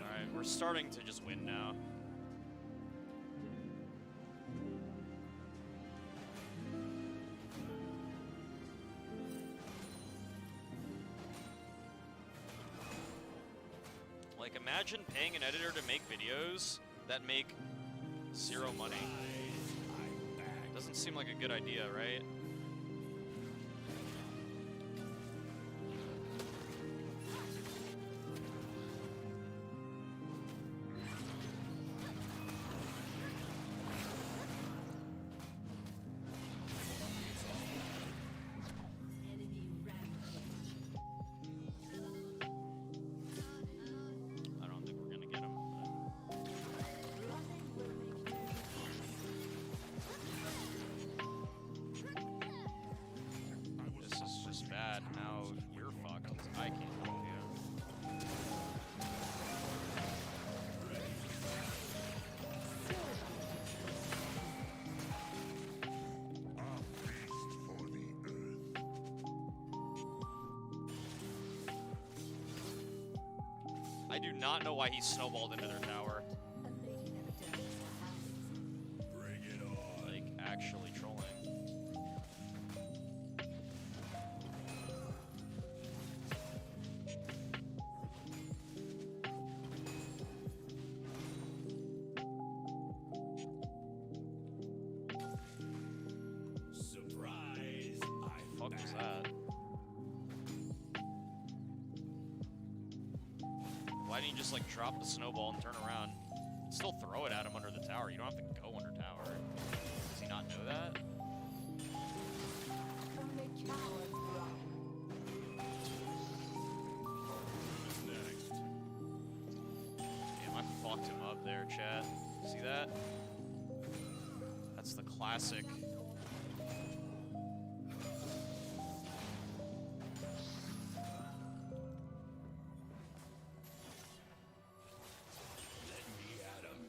Alright, we're starting to just win now. Like, imagine paying an editor to make videos that make zero money. Doesn't seem like a good idea, right? I do not know why he snowballed into their tower. Bring it on. Like, actually trolling. Surprise! Fuck was that? Why didn't you just like drop the snowball and turn around? Still throw it at him under the tower. You don't have to go under tower. Does he not know that? Next. Damn, I fucked him up there, chat. See that? That's the classic. Let me at him.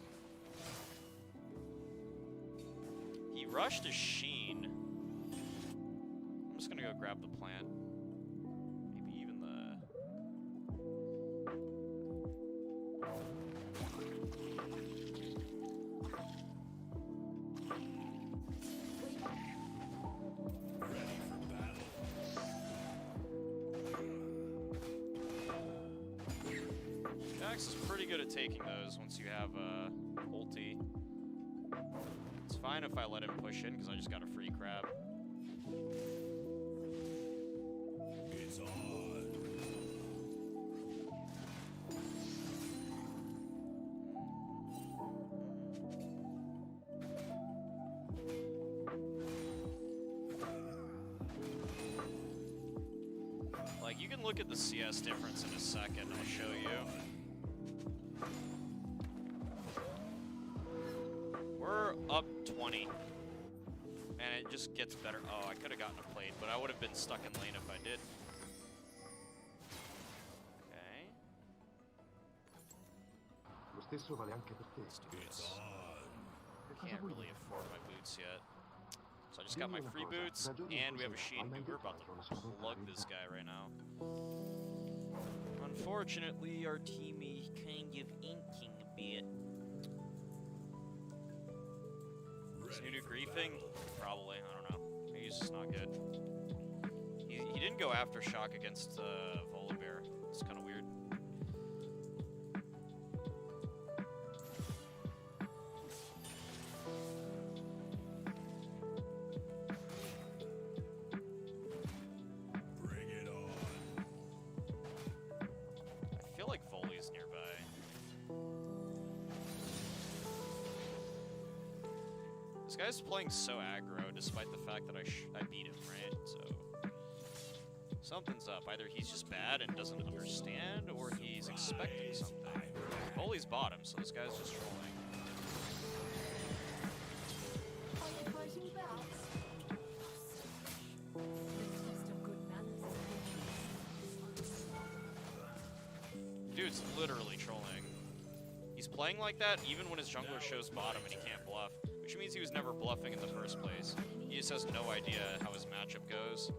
He rushed a Sheen. I'm just gonna go grab the plant. Maybe even the... Ready for battle. Jax is pretty good at taking those once you have ulti. It's fine if I let him push in because I just got a free crab. It's on. Like, you can look at the CS difference in a second, I'll show you. We're up 20. And it just gets better. Oh, I could have gotten a plate, but I would have been stuck in lane if I did. Okay. Lo stesso vale anche per te. It's on. I can't really afford my boots yet. So I just got my free boots, and we have a Sheen, and we're about to plug this guy right now. Unfortunately, our team is kind of inking a bit. Is Nunu griefing? Probably, I don't know. Maybe he's just not good. He didn't go after Shock against Volibear. It's kind of weird. Bring it on. I feel like Volley's nearby. This guy's playing so aggro despite the fact that I beat him, right? So something's up. Either he's just bad and doesn't understand, or he's expecting something. Volley's bottom, so this guy's just trolling. Dude's literally trolling. He's playing like that even when his jungler shows bottom and he can't bluff, which means he was never bluffing in the first place. He just has no idea how his matchup goes.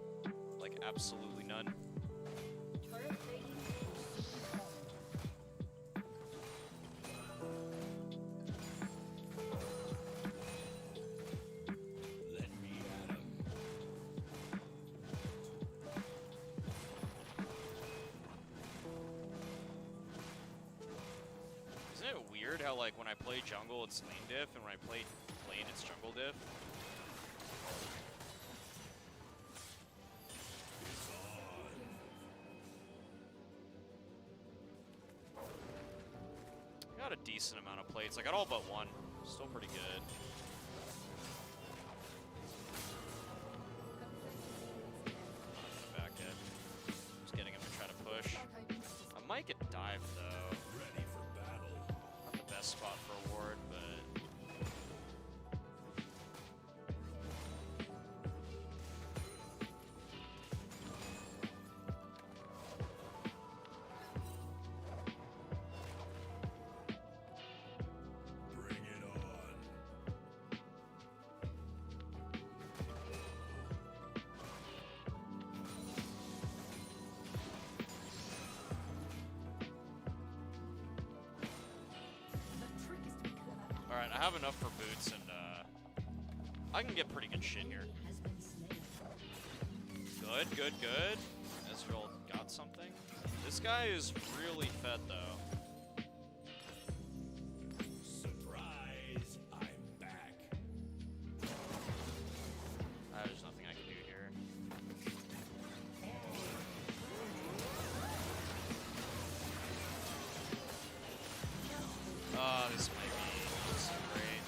Like, absolutely none. Let me at him. Isn't it weird how, like, when I play jungle, it's lane diff, and when I play lane, it's jungle diff? It's on. I got a decent amount of plates. I got all but one. Still pretty good. Back in. Just getting him to try to push. I might get dived, though. Ready for battle. Not the best spot for a ward, but... Bring it on. have enough for boots, and I can get pretty good shit here. Good, good, good. Ezreal got something. This guy is really fed, though. Surprise! I'm back. There's nothing I can do here. This might be not so great.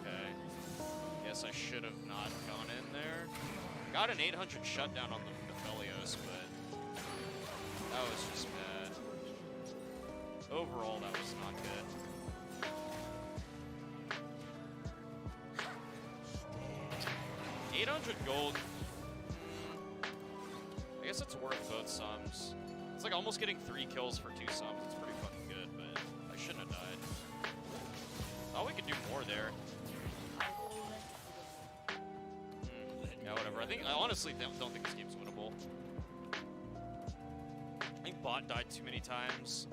Okay. Guess I should have not gone in there. Got an 800 shutdown on the Aphelios, but that was just bad. Overall, that was not good. $800 gold. I guess it's worth both sums. It's like almost getting 3 kills for 2 sums. It's pretty fucking good, but I shouldn't have died. Thought we could do more there. Yeah, whatever. I honestly don't think this game's winnable. I think bot died too many times.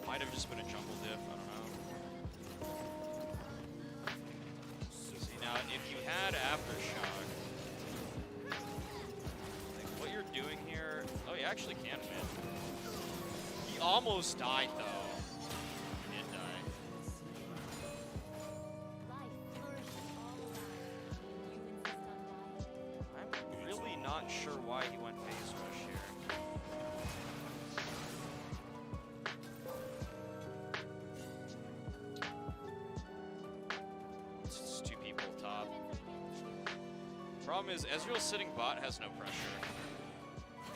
Might have just been a jungle diff, I don't know. See, now, if you had Aftershock, like, what you're doing here... Oh, you actually can win. He almost died, though. He did die. I'm really not sure why he went phase rush here. It's just 2 people top. Problem is, Ezreal's sitting bot has no pressure.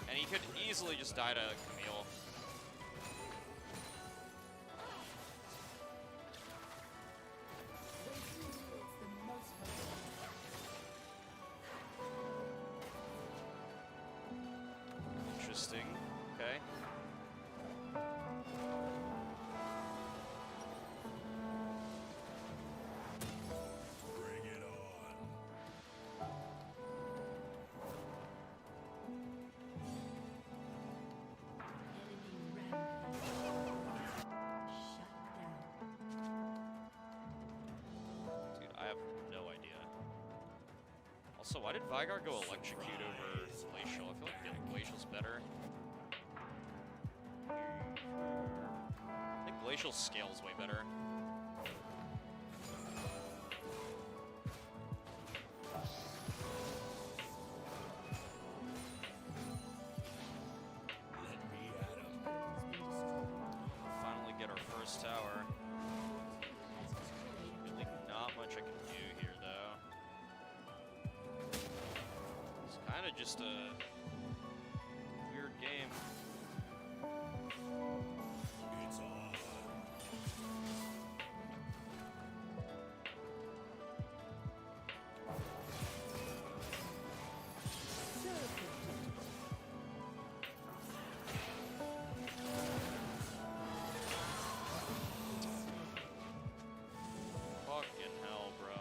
And he could easily just die to Camille. Interesting. Okay. Bring it on. Dude, I have no idea. Also, why did Vygar go electrocute over Glacial? I feel like Glacial's better. I think Glacial scales way better. Finally get our first tower. Really not much I can do here, though. It's kind of just a weird game. It's on. Fucking hell, bro.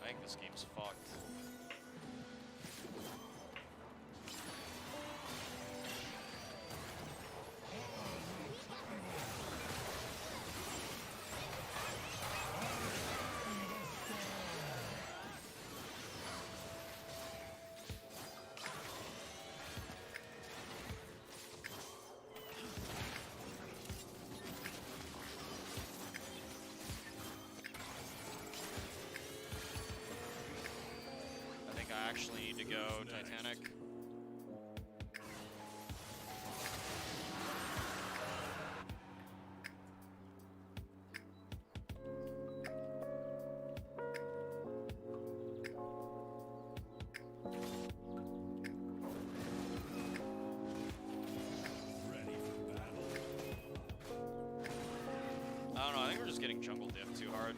I think this game's fucked. I think I actually need to go Titanic. I don't know, I think we're just getting jungle dipped too hard.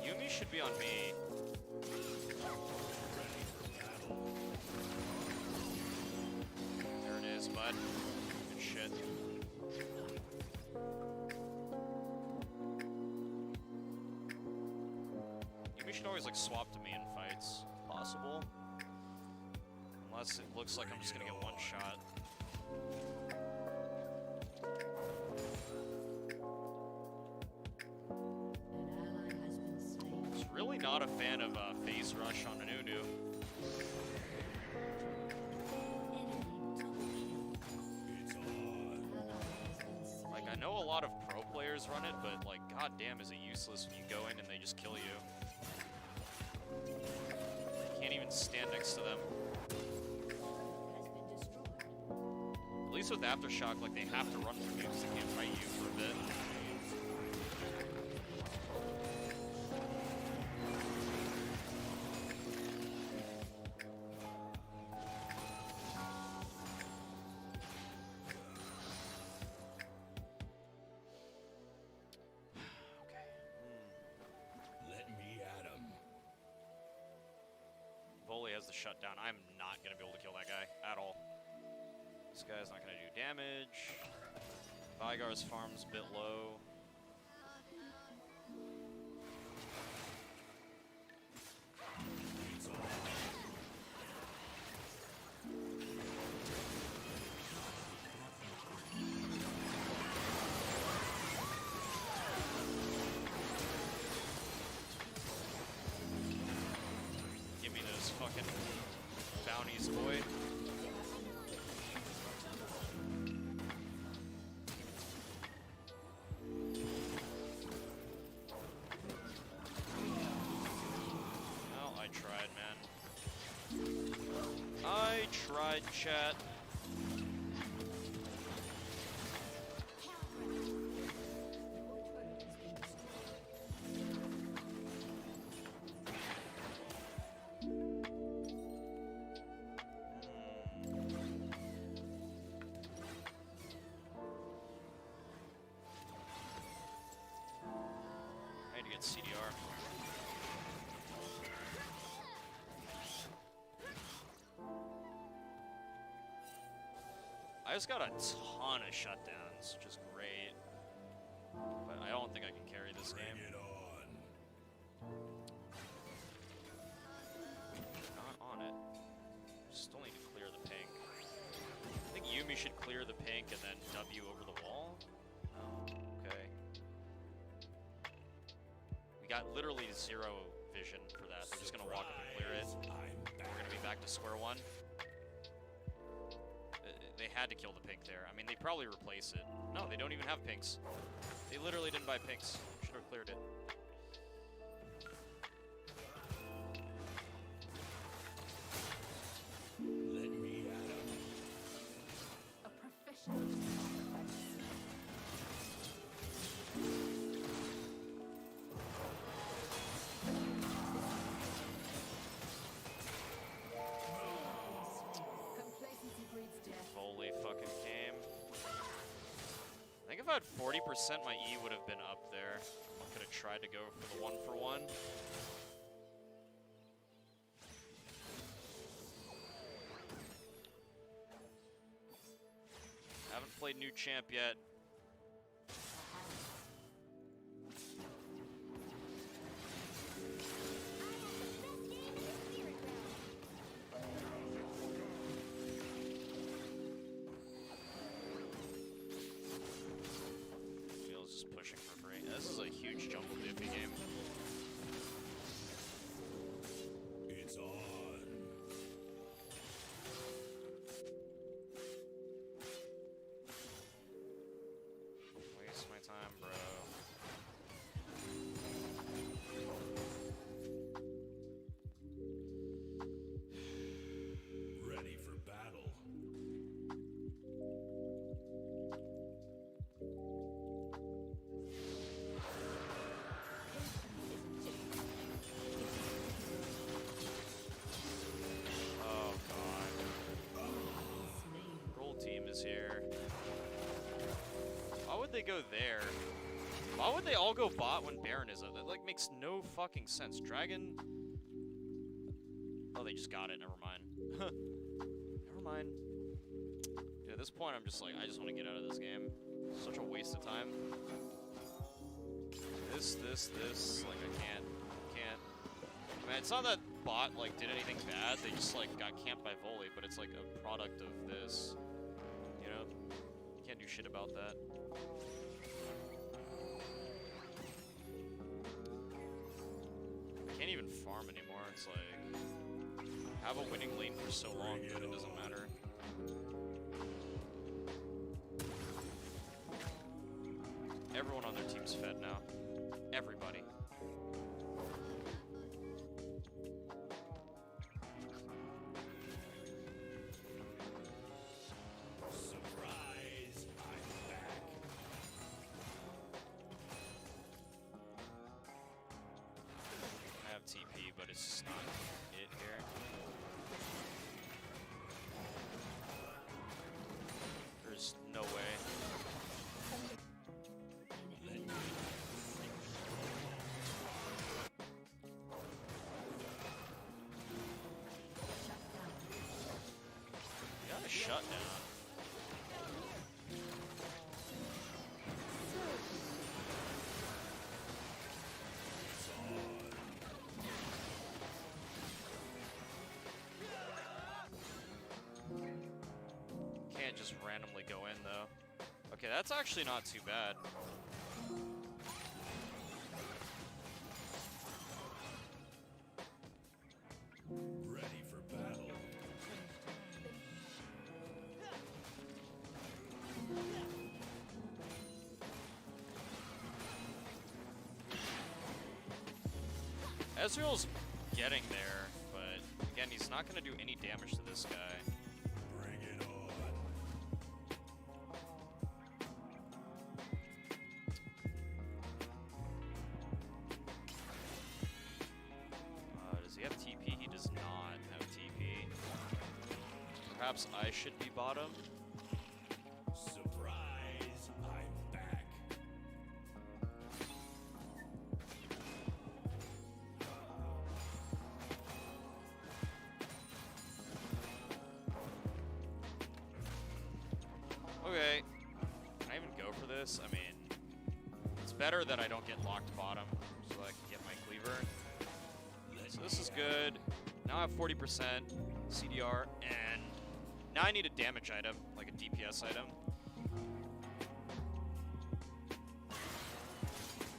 Yumi should be on me. There it is, bud. Good shit. Yumi should always like swap to me in fights, if possible. Unless it looks like I'm just gonna get one shot. Just really not a fan of phase rush on Nunu. Like, I know a lot of pro players run it, but like, goddamn, is it useless when you go in and they just kill you. You can't even stand next to them. At least with Aftershock, like, they have to run from you because they can't fight you for a bit. Volley has the shutdown. I'm not going to be able to kill that guy at all. This guy's not going to do damage. Vygar's farm's a bit low. Give me those fucking bounties, boy. Well, I tried, man. I tried, chat. I need to get CDR. I just got a ton of shutdowns, which is great. But I don't think I can carry this game. Not on it. Still need to clear the pink. I think Yumi should clear the pink and then W over the wall. Oh, okay. We got literally 0 vision for that. They're just gonna walk up and clear it. We're gonna be back to square one. They had to kill the pink there. I mean, they probably replace it. No, they don't even have pinks. They literally didn't buy pinks. Should have cleared it. Let me at him. A professional. Complacency breeds death. Holy fucking game. I think if I had 40%, my E would have been up there. I could have tried to go for the 1-for-1. Haven't played new champ yet. Feels just pushing for free. This is a huge jungle dippy game. It's on. go there? Why would they all go bot when Baron is up? That like makes no fucking sense. Dragon. Oh, they just got it. Never mind. Never mind. Dude, at this point, I'm just like, I just want to get out of this game. Such a waste of time. This. Like, I can't. Man, it's not that bot like did anything bad. They just like got camped by volley, but it's like a product of this. You know, you can't do shit about that. Can't even farm anymore. It's like have a winning lane for so long, but it doesn't matter. Everyone on their team's fed now. Everybody. Surprise! I'm back. I have TP, but it's just not it here. There's no way. You got a shutdown. Can't just randomly go in though. Okay, that's actually not too bad. Ready for battle. Ezreal's getting there, but again, he's not going to do any damage to this guy. Bring it on. Does he have TP? He does not have TP. Perhaps I should be bottom. Surprise! I'm back. Okay. Can I even go for this? I mean, it's better that I don't get locked bottom so I can get my cleaver. So this is good. Now I have 40% CDR, and now I need a damage item, like a DPS item.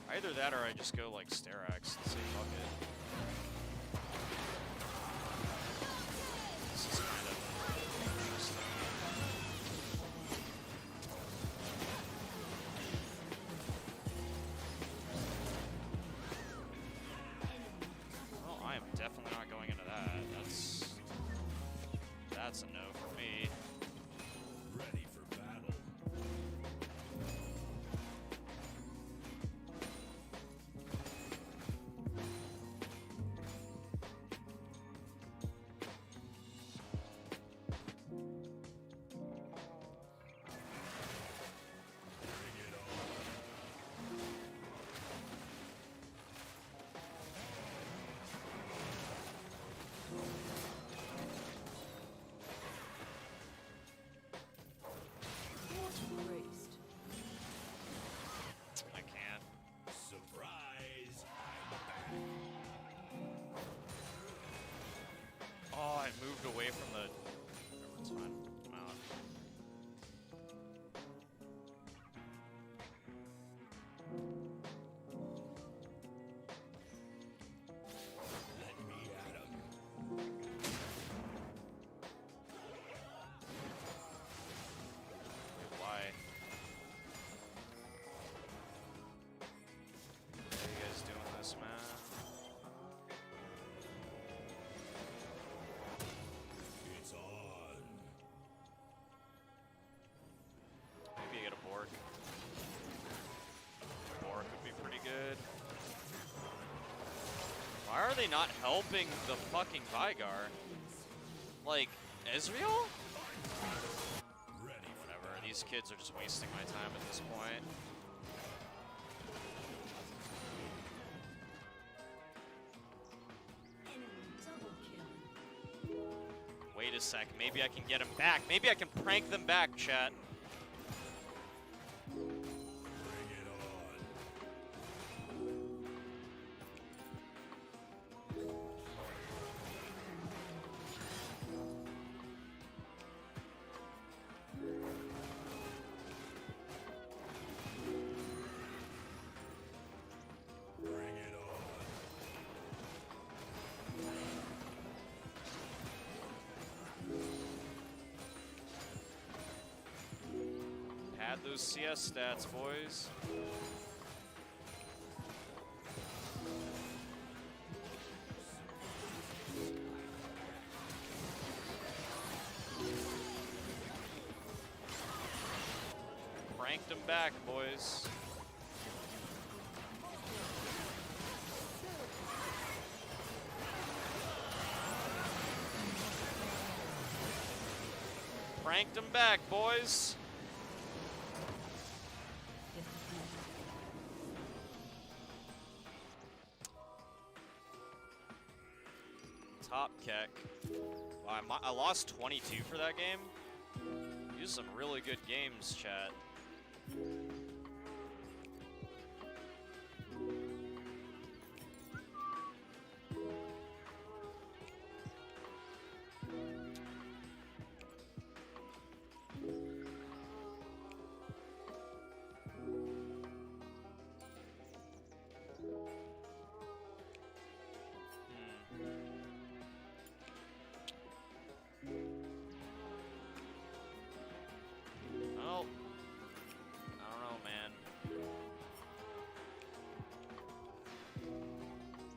Either that or I just go like Sterak's and say fuck it. This is kind of interesting. Well, I am definitely not going into that. That's a no for me. Ready for battle. I can't. Surprise! I'm back. Oh, I moved away from the... It's fine. I'm out. Let me at 'em. Why? How you guys doing this, man? It's on. Maybe I get a Bork. Bork would be pretty good. Why are they not helping the fucking Vygar? Like, Ezreal? Ready for Whatever, these kids are just wasting my time at this point. a sec. Maybe I can get them back. Maybe I can prank them back, chat. Add those CS stats, boys. Pranked them back, boys. Pranked them back, boys. Top Keck. Wow, I lost 22 for that game. These are some really good games, chat. Well, I don't know, man.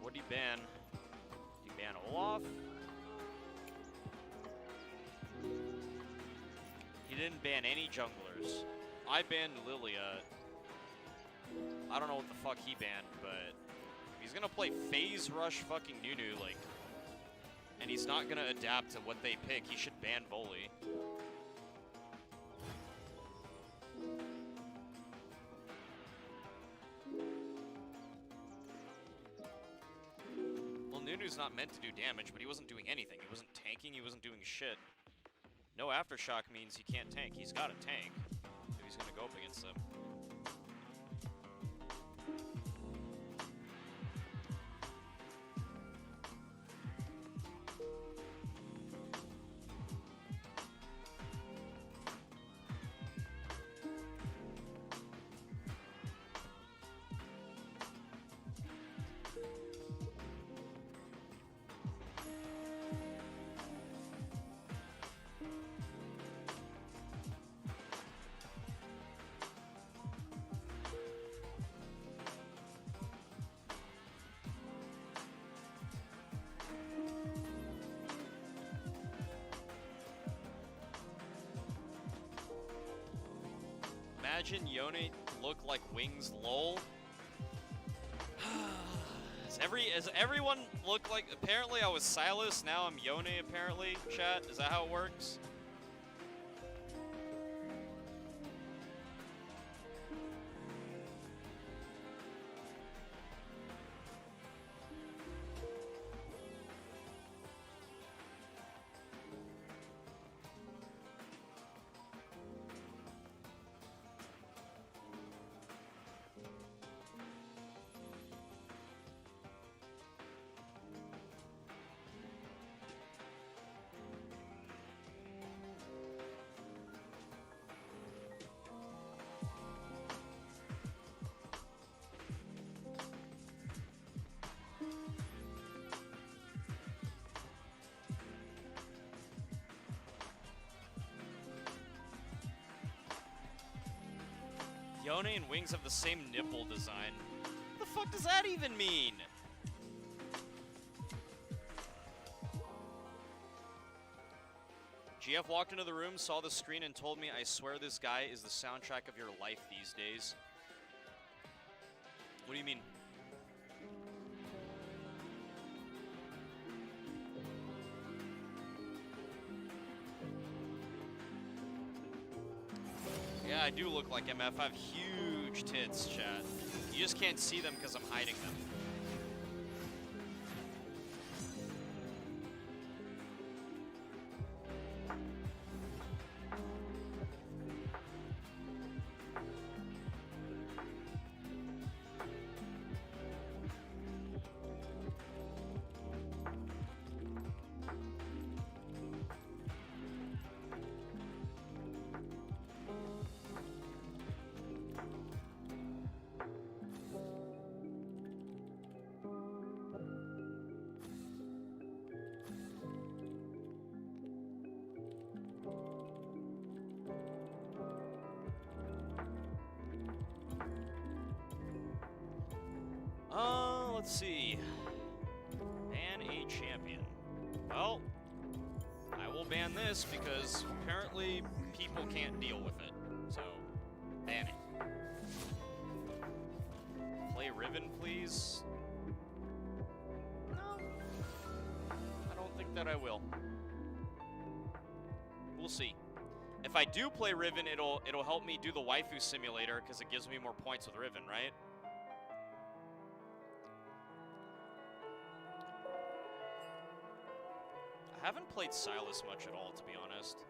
What'd he ban? Did he ban Olaf? He didn't ban any junglers. I banned Lilia. I don't know what the fuck he banned, but if he's gonna play Phase Rush fucking Nunu, like, and he's not gonna adapt to what they pick, he should ban Bully. Well, Nunu's not meant to do damage, but he wasn't doing anything. He wasn't tanking, he wasn't doing shit. No Aftershock means he can't tank. He's got a tank if he's gonna go up against them. Imagine Yone look like Wings lol. Does everyone look like, apparently I was Silas, now I'm Yone apparently, chat? Is that how it works? Yone and Wings have the same nipple design. What the fuck does that even mean? GF walked into the room, saw the screen, and told me, I swear this guy is the soundtrack of your life these days. What do you mean? Yeah, I do look like MF. I have huge tits, chat. You just can't see them because I'm hiding them. Let's see. Ban a champion. Well, I will ban this because apparently people can't deal with it. So, ban it. Play Riven, please. No. I don't think that I will. We'll see. If I do play Riven, it'll help me do the waifu simulator because it gives me more points with Riven, right? I haven't played Silas much at all, to be honest.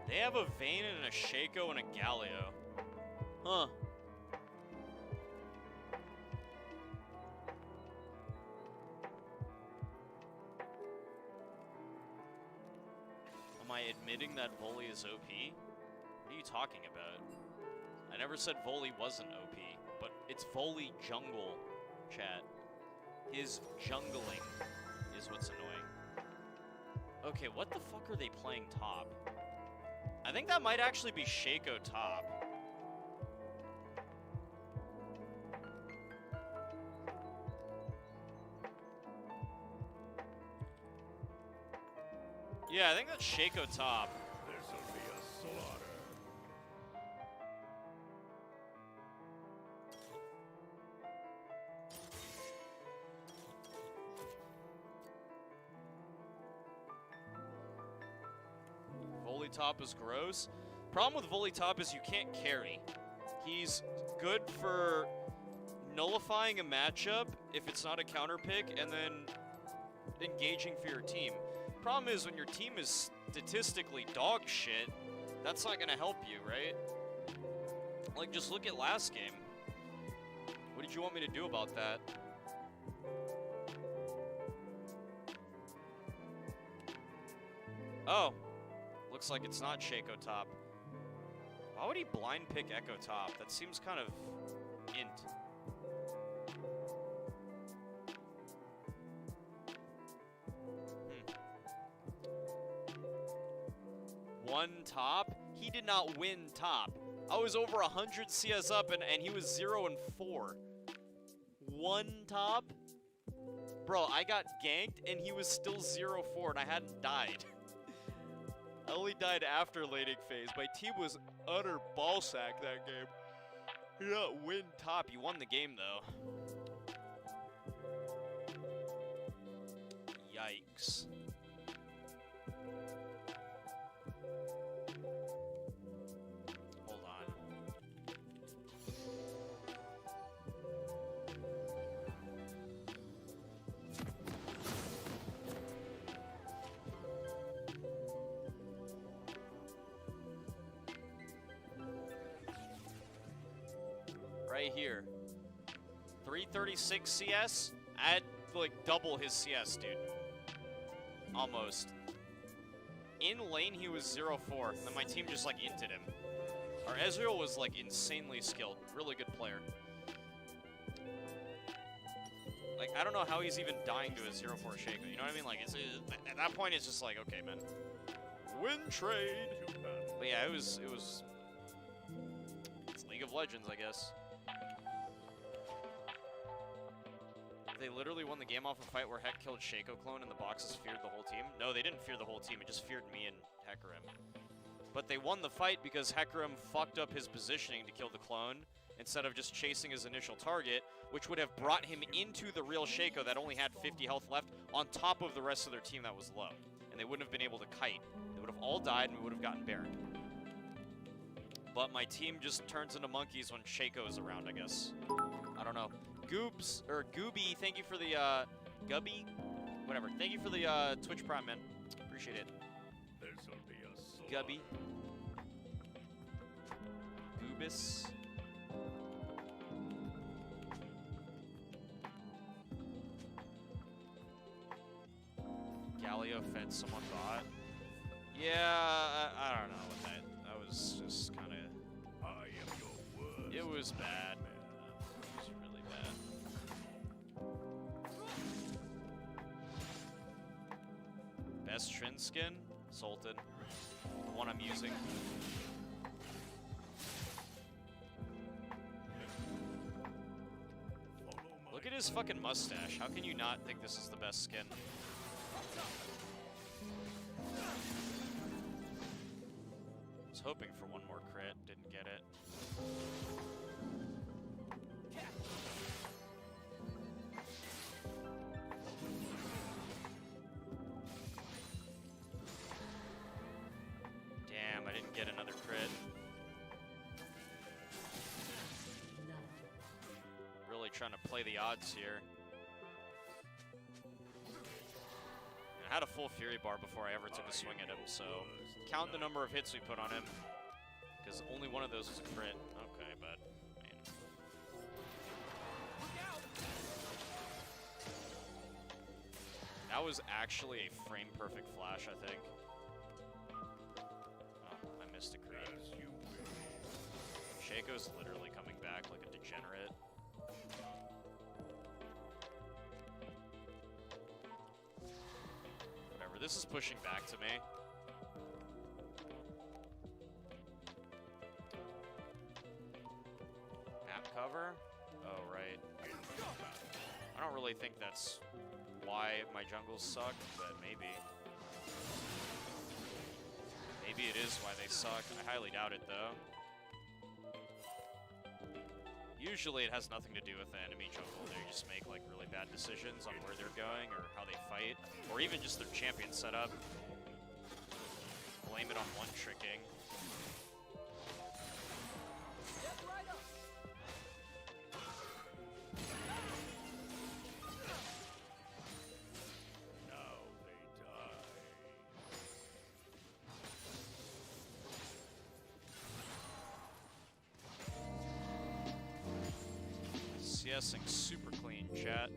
They have a Vayne and a Shaco and a Galio. Huh. Am I admitting that Volley is OP? What are you talking about? I never said Volley wasn't OP, but it's Volley jungle, chat. His jungling is what's annoying. Okay, what the fuck are they playing top? I think that might actually be Shaco top. Yeah, I think that's Shaco top. This'll be a slaughter. Volley top is gross. Problem with Volley top is you can't carry. He's good for nullifying a matchup if it's not a counter pick and then engaging for your team. Problem is when your team is statistically dog shit, that's not gonna help you, right? Like, just look at last game. What did you want me to do about that? Oh. Looks like it's not Shaco top. Why would he blind pick Echo top? That seems kind of int. One top? He did not win top. I was over 100 CS up and he was 0 and 4. One top? Bro, I got ganked and he was still 0-4 and I hadn't died. I only died after laning phase. My team was utter ballsack that game. You did not win top. You won the game, though. Yikes. Hold on. Right here. 336 CS. I had like double his CS, dude. Almost. In lane, he was 0-4. Then my team just like inted him. Our Ezreal was like insanely skilled. Really good player. Like, I don't know how he's even dying to a 0-4 Shaco. You know what I mean? Like, at that point, it's just like, okay, man. Win trade. But yeah, it was. It's League of Legends, I guess. They literally won the game off a fight where Heck killed Shaco clone and the boxes feared the whole team. No, they didn't fear the whole team. It just feared me and Hecarim. But they won the fight because Hecarim fucked up his positioning to kill the clone instead of just chasing his initial target, which would have brought him into the real Shaco that only had 50 health left on top of the rest of their team that was low. And they wouldn't have been able to kite. They would have all died and we would have gotten Baron. But my team just turns into monkeys when Shaco is around, I guess. I don't know. Goobs, or Gooby, thank you for the, Gubby? Whatever. Thank you for the, Twitch Prime, man. Appreciate it. This'll be a slaughter. Gubby. Goobus. fed someone bought. Yeah, I don't know what that was just kind of. I am your worst. It was bad. It was really bad. Best Trin skin? Sultan. The one I'm using. Look at his fucking mustache. How can you not think this is the best skin? I was hoping for one more crit, didn't get it. Damn, I didn't get another crit. Really trying to play the odds here. I had a full Fury bar before I ever took a swing at him, so count the number of hits we put on him, because only one of those was a crit. Okay, but I mean, that was actually a frame perfect flash, I think. Oh, I missed a crit. Shaco's literally coming back like a degenerate. Whatever, this is pushing back to me. Map cover? Oh, right. I don't really think that's why my jungles suck, but maybe. Maybe it is why they suck. I highly doubt it, though. Usually it has nothing to do with the enemy jungle. They just make like really bad decisions on where they're going or how they fight, or even just their champion setup. Blame it on one tricking. Now they die. CSing super clean, chat.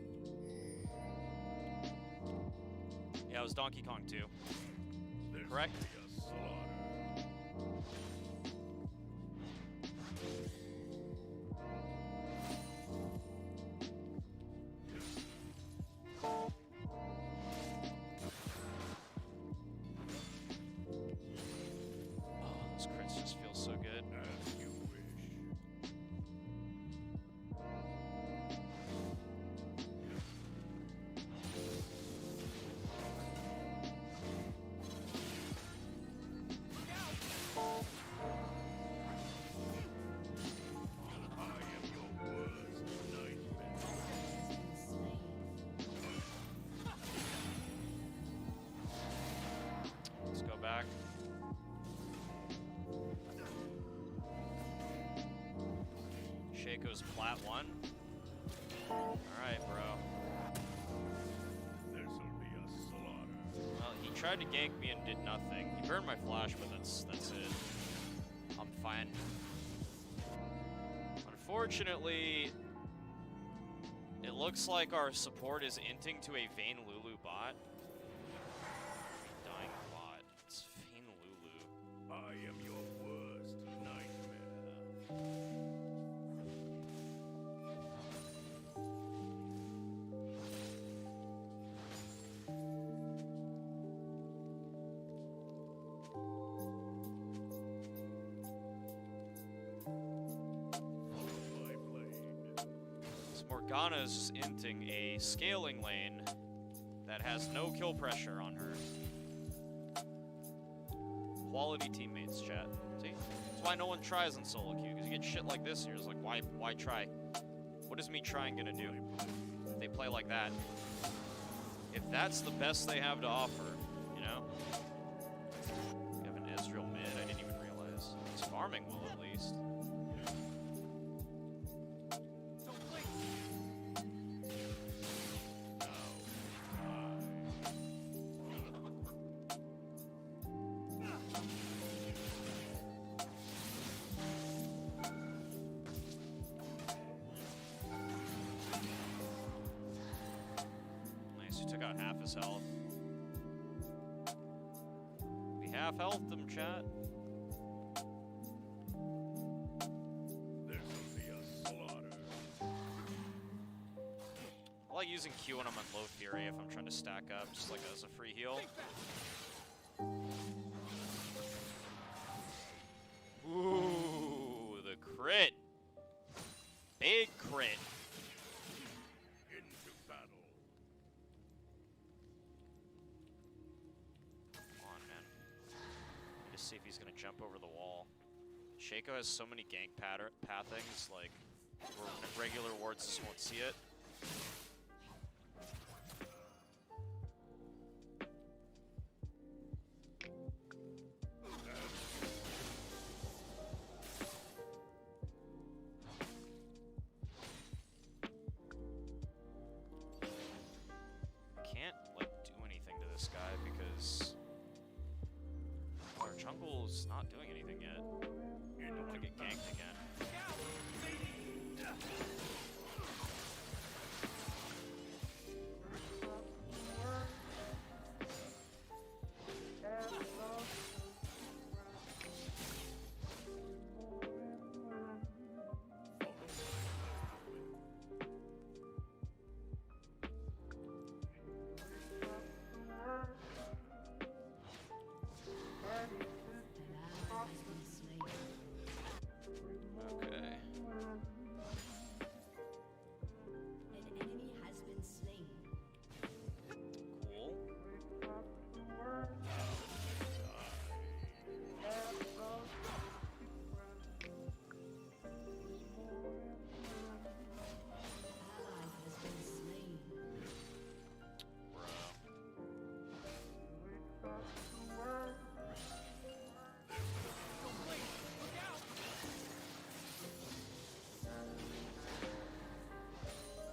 Yeah, it was Donkey Kong 2. Correct? Oh, those crits just feel so good. As you wish. I am your worst nightmare. Let's go back. Shaco's plat 1. Alright, bro. This'll be a slaughter. Well, he tried to gank me and did nothing. He burned my flash, but that's it. I'm fine. Unfortunately, it looks like our support is inting to a Vayne Lulu bot. Dying bot. It's Vayne Lulu. I am your worst nightmare. My blade. So Morgana is just inting a scaling lane that has no kill pressure on her. Quality teammates, chat. See? That's why no one tries in solo queue, because you get shit like this, and you're just like, why try? What is me trying gonna do if they play like that? If that's the best they have to offer, you know? You have an Ezreal mid, I didn't even realize. He's farming well, at least. Nice, you took out half his health. half health them, chat. There's gonna be a slaughter. I like using Q when I'm on low fury if I'm trying to stack up, just like as a free heal. Ooh, the crit. Big crit. Into battle. Come on, man. Need to see if he's gonna jump over the wall. Shaco has so many gank pathings, like, where regular wards just won't see it. Can't, like, do anything to this guy because our jungle's not doing anything yet. I don't want to get ganked again. Okay. An enemy has been slain. Cool. Ally has been slain.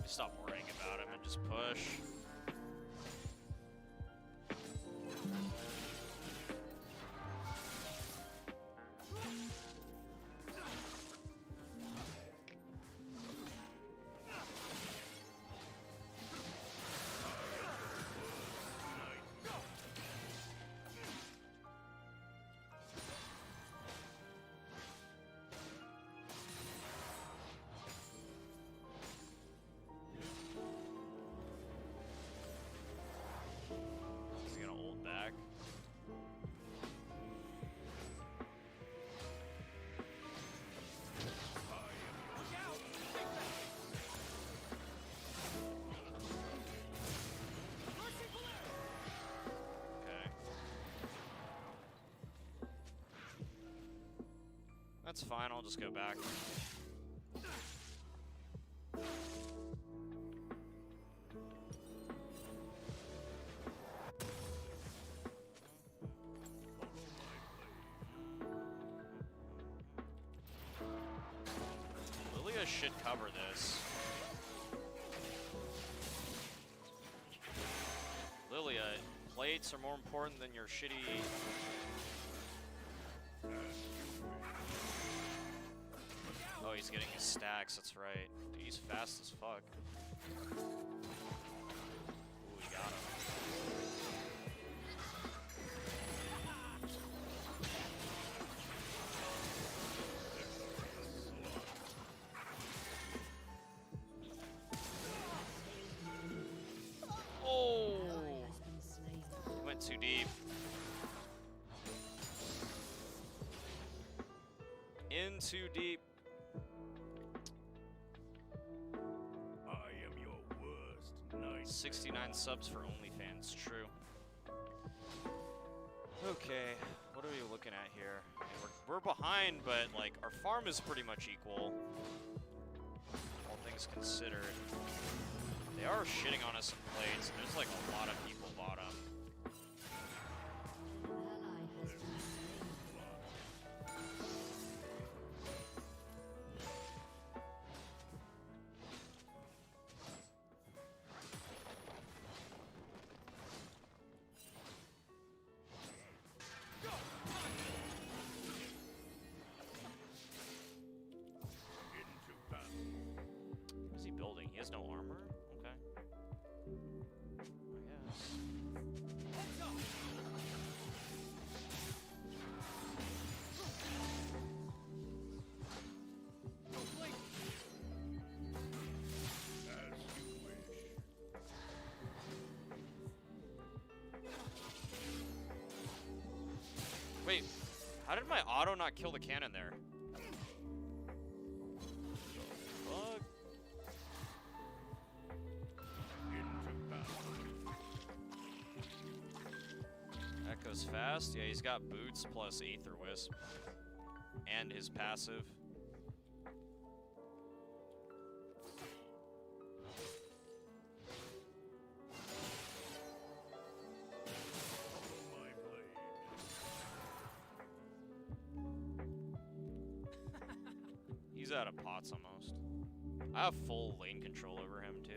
Stop worrying about him and just push. Is he gonna hold back? Okay. That's fine, I'll just go back. Lilia should cover this. Lilia, plates are more important than your shitty... Oh, he's getting his stacks, that's right. Dude, he's fast as fuck. Ooh, he got him. Oh! He went too deep. In too deep. I am your worst nightmare. 69 subs for OnlyFans, true. Okay, what are we looking at here? I mean, we're behind, but like our farm is pretty much equal. All things considered. They are shitting on us in plates. There's like a lot of people bottom. What is he building? He has no armor? Okay. I guess. auto not kill the cannon there? Fuck. Echo's fast. Yeah, he's got boots plus Aether Wisp. And his passive. He's out of pots almost. I have full lane control over him too.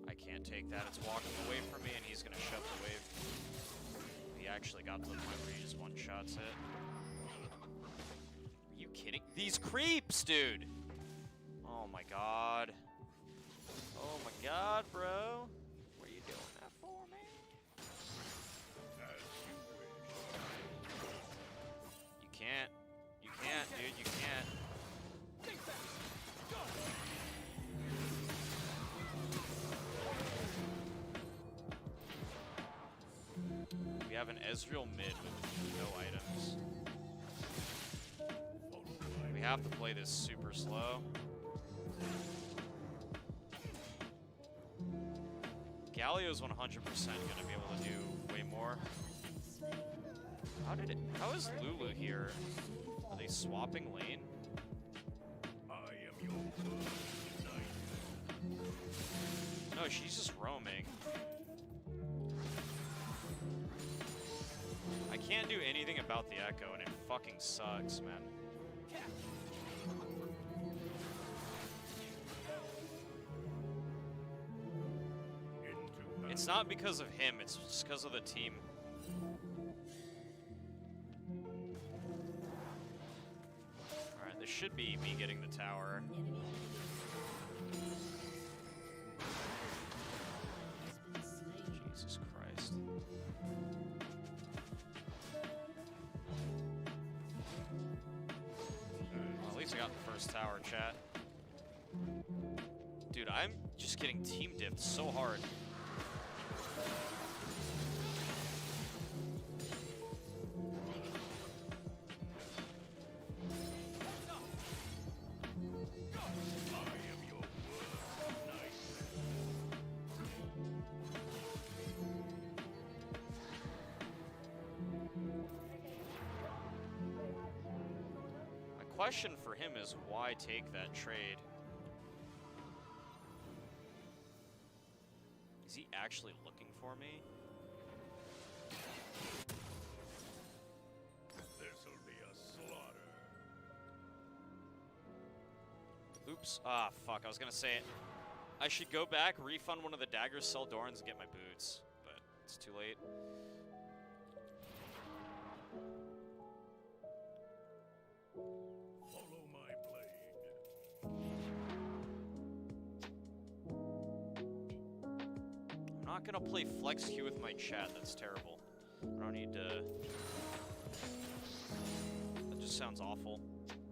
I can't take that. It's walking away from me and he's gonna shut the wave. He actually got to the point where he just one-shots it. Are you kidding? These creeps, dude! Oh my god. Oh my god, bro. What are you doing that for, man? You can't. You can't, dude. You can't. We have an Ezreal mid with no items. We have to play this super slow. Galio's 100% gonna be able to do way more. How is Lulu here? Are they swapping lane? No, she's just roaming. I can't do anything about the Echo, and it fucking sucks, man. It's not because of him, it's just because of the team. Alright, this should be me getting the tower. Jesus Christ. Well, at least I got the first tower, chat. Dude, I'm just getting team diffed so hard. Question for him is why take that trade? Is he actually looking for me? This'll be a slaughter. Oops. Ah, fuck. I was gonna say it. I should go back, refund one of the daggers, sell Dorans, and get my boots. But it's too late. I'm not gonna play flex queue with my chat, that's terrible. I don't need to... That just sounds awful.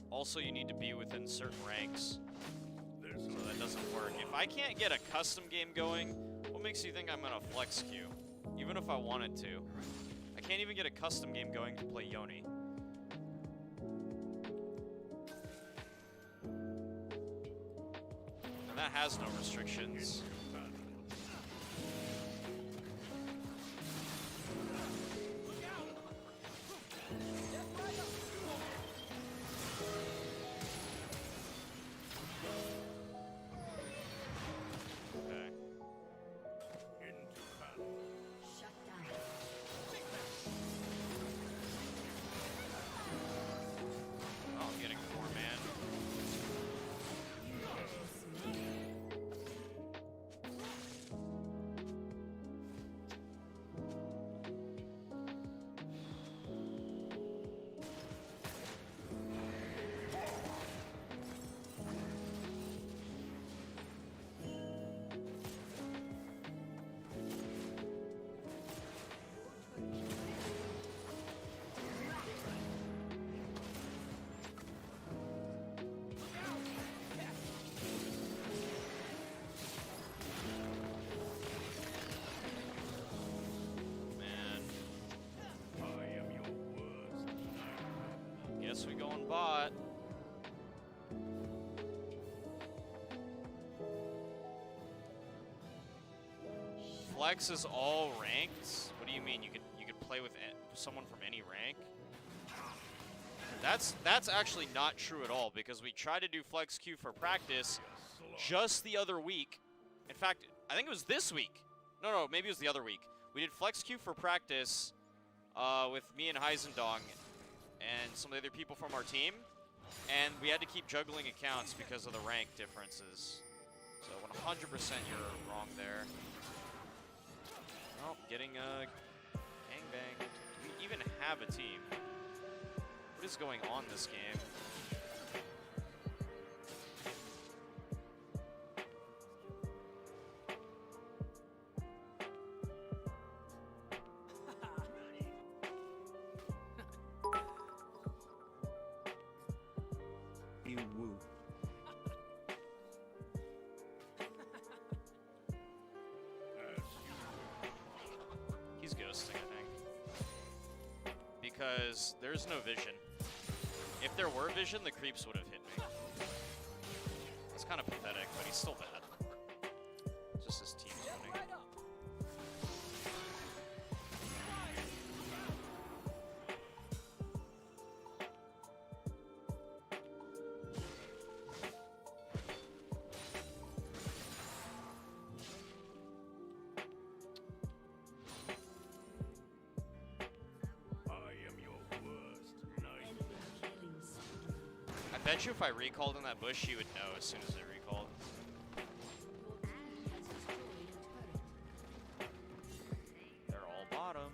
Also, you need to be within certain ranks. So that doesn't work. If I can't get a custom game going, what makes you think I'm gonna flex queue? Even if I wanted to. I can't even get a custom game going to play Yoni. And that has no restrictions. Guess we going bot. Flex is all ranked. What do you mean? You could play with someone from any rank? That's actually not true at all, because we tried to do Flex Q for practice just the other week. In fact, I think it was this week. No, maybe it was the other week. We did Flex Q for practice with me and Heisendong and some of the other people from our team, and we had to keep juggling accounts because of the rank differences. So 100% you're wrong there. Oh, getting gangbanged. Do we even have a team? What is going on this game? You woo. He's ghosting, I think. Because there's no vision. If there were vision, the creeps would have hit me. It's kind of pathetic, but he's still bad. Just his team's winning. I bet you if I recalled in that bush, you would know as soon as I recalled. They're all bottom.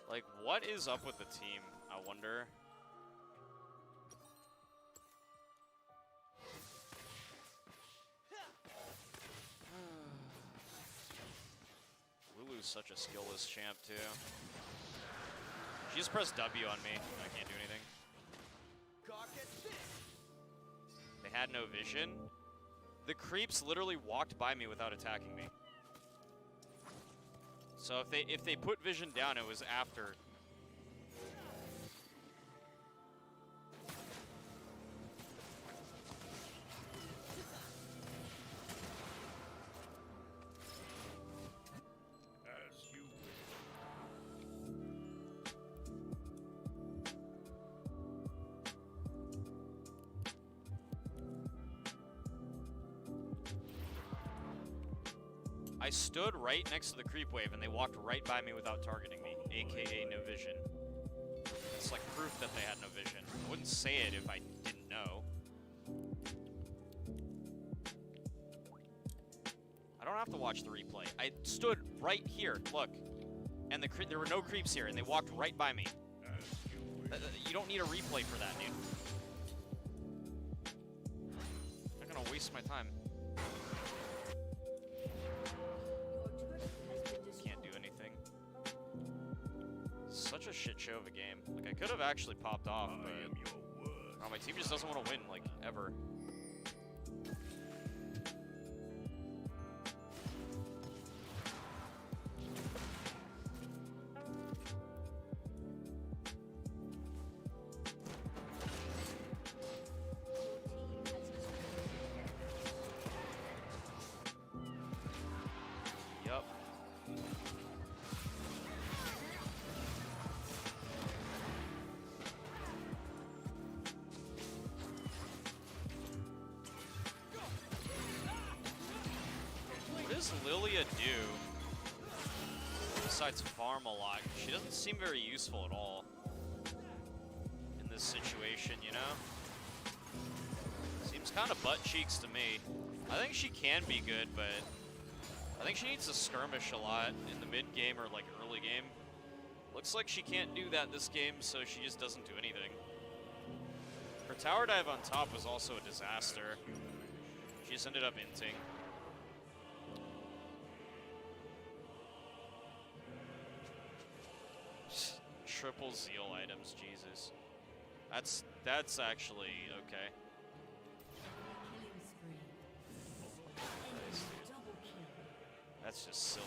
Like, what is up with the team, I wonder? Lulu's such a skillless champ, too. She just pressed W on me. I can't do anything. They had no vision. The creeps literally walked by me without attacking me. So if they put vision down, it was after. As you I stood right next to the creep wave and they walked right by me without targeting me, aka no vision. It's like proof that they had no vision. I wouldn't say it if I didn't know. I don't have to watch the replay. I stood right here, look. And there were no creeps here and they walked right by me. You don't need a replay for that, dude. I'm not gonna waste my time. Can't do anything. Such a shit show of a game. Like, I could have actually popped off, but oh, my team just doesn't want to win, like, ever. Yup. What does Lilia do besides farm a lot? She doesn't seem very useful at all in this situation, you know? Seems kind of butt cheeks to me. I think she can be good, but I think she needs to skirmish a lot in the mid game or like early game. Looks like she can't do that this game, so she just doesn't do anything. Her tower dive on top was also a disaster. She just ended up inting. triple Zeal items, Jesus. That's actually okay. That's just silly.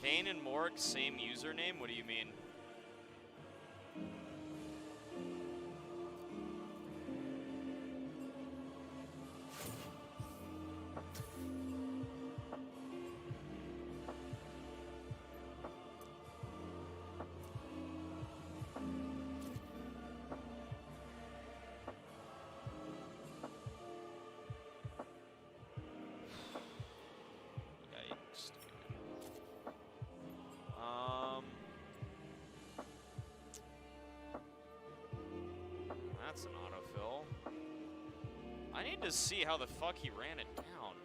Vayne and Morg, same username? What do you mean? Yikes, dude. That's an autofill. I need to see how the fuck he ran it down.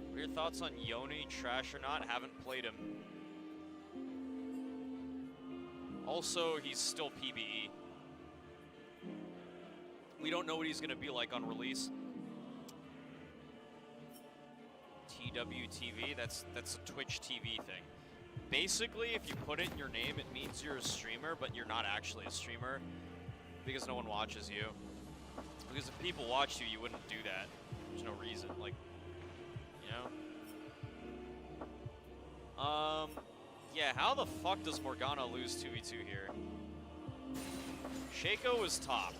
What are your thoughts on Yoni, trash or not? Haven't played him. Also, he's still PBE. We don't know what he's gonna be like on release. TWTV, that's a Twitch TV thing. Basically, if you put it in your name, it means you're a streamer, but you're not actually a streamer because no one watches you. Because if people watched you, you wouldn't do that. There's no reason, like, you know? Yeah, how the fuck does Morgana lose 2v2 here? Shaco is top.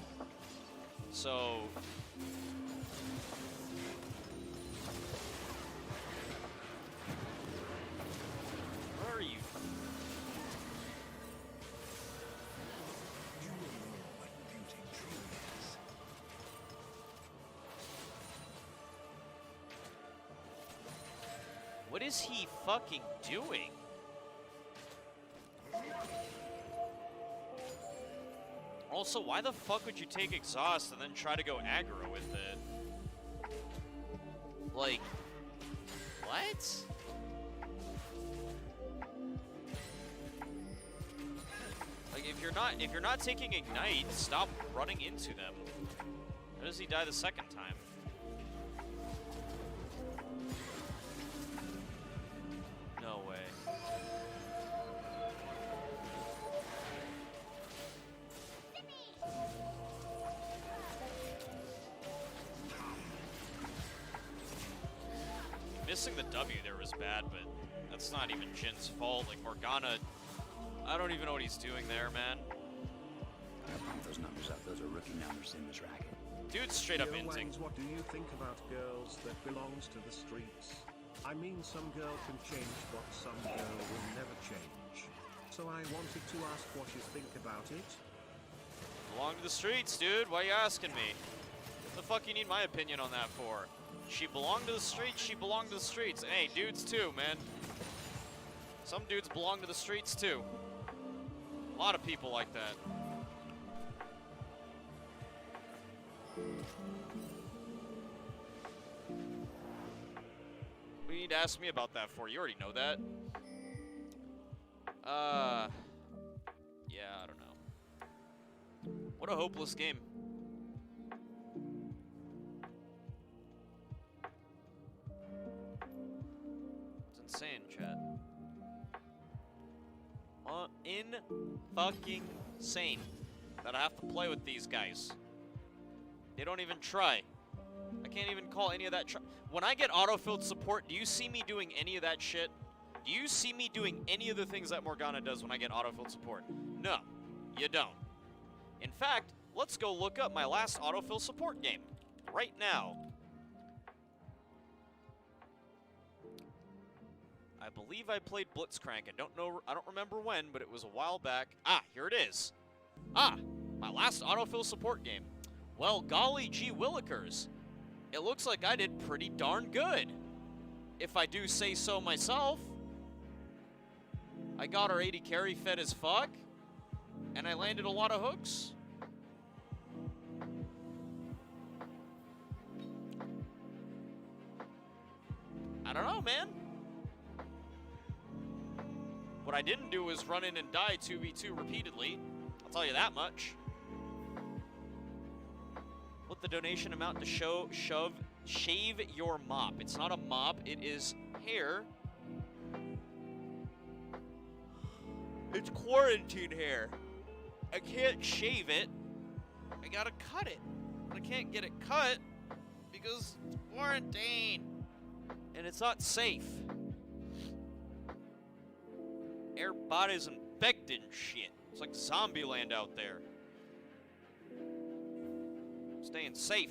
So... where are you? What is he fucking doing? Also, why the fuck would you take exhaust and then try to go aggro with it? Like, what? Like, if you're not taking ignite, stop running into them. How does he die the second time? No way. Missing the W there was bad, but that's not even Jin's fault. Like, Morgana, I don't even know what he's doing there, man. I pump those numbers up. Those are rookie numbers in this racket. Dude's straight up Yo, inting. Wangs, what do you think about girls that belongs to the streets? I mean, some girl can change, but some girl will never change. So I wanted to ask what you think about it. Belong to the streets, dude. Why are you asking me? What the fuck you need my opinion on that for? She belonged to the streets, she belonged to the streets. Hey, dudes too, man. Some dudes belong to the streets too. A lot of people like that. What do you need to ask me about that for? You already know that. Yeah, I don't know. What a hopeless game. It's insane, chat. Fucking insane that I have to play with these guys. They don't even try. I can't even call any of that when I get autofilled support, do you see me doing any of that shit? Do you see me doing any of the things that Morgana does when I get autofilled support? No. you don't. In fact, let's go look up my last autofill support game right now. I believe I played Blitzcrank. I don't remember when, but it was a while back. Ah, here it is. Ah, my last autofill support game. Well, golly gee willikers. It looks like I did pretty darn good, if I do say so myself. I got our 80 carry fed as fuck, and I landed a lot of hooks. I don't know, man. What I didn't do was run in and die 2v2 repeatedly. I'll tell you that much. What the donation amount to shave your mop. It's not a mop, it is hair. It's quarantine hair. I can't shave it. I gotta cut it. But I can't get it cut because it's quarantine. And it's not safe. Everybody's infected and shit. It's like Zombieland out there. Staying safe.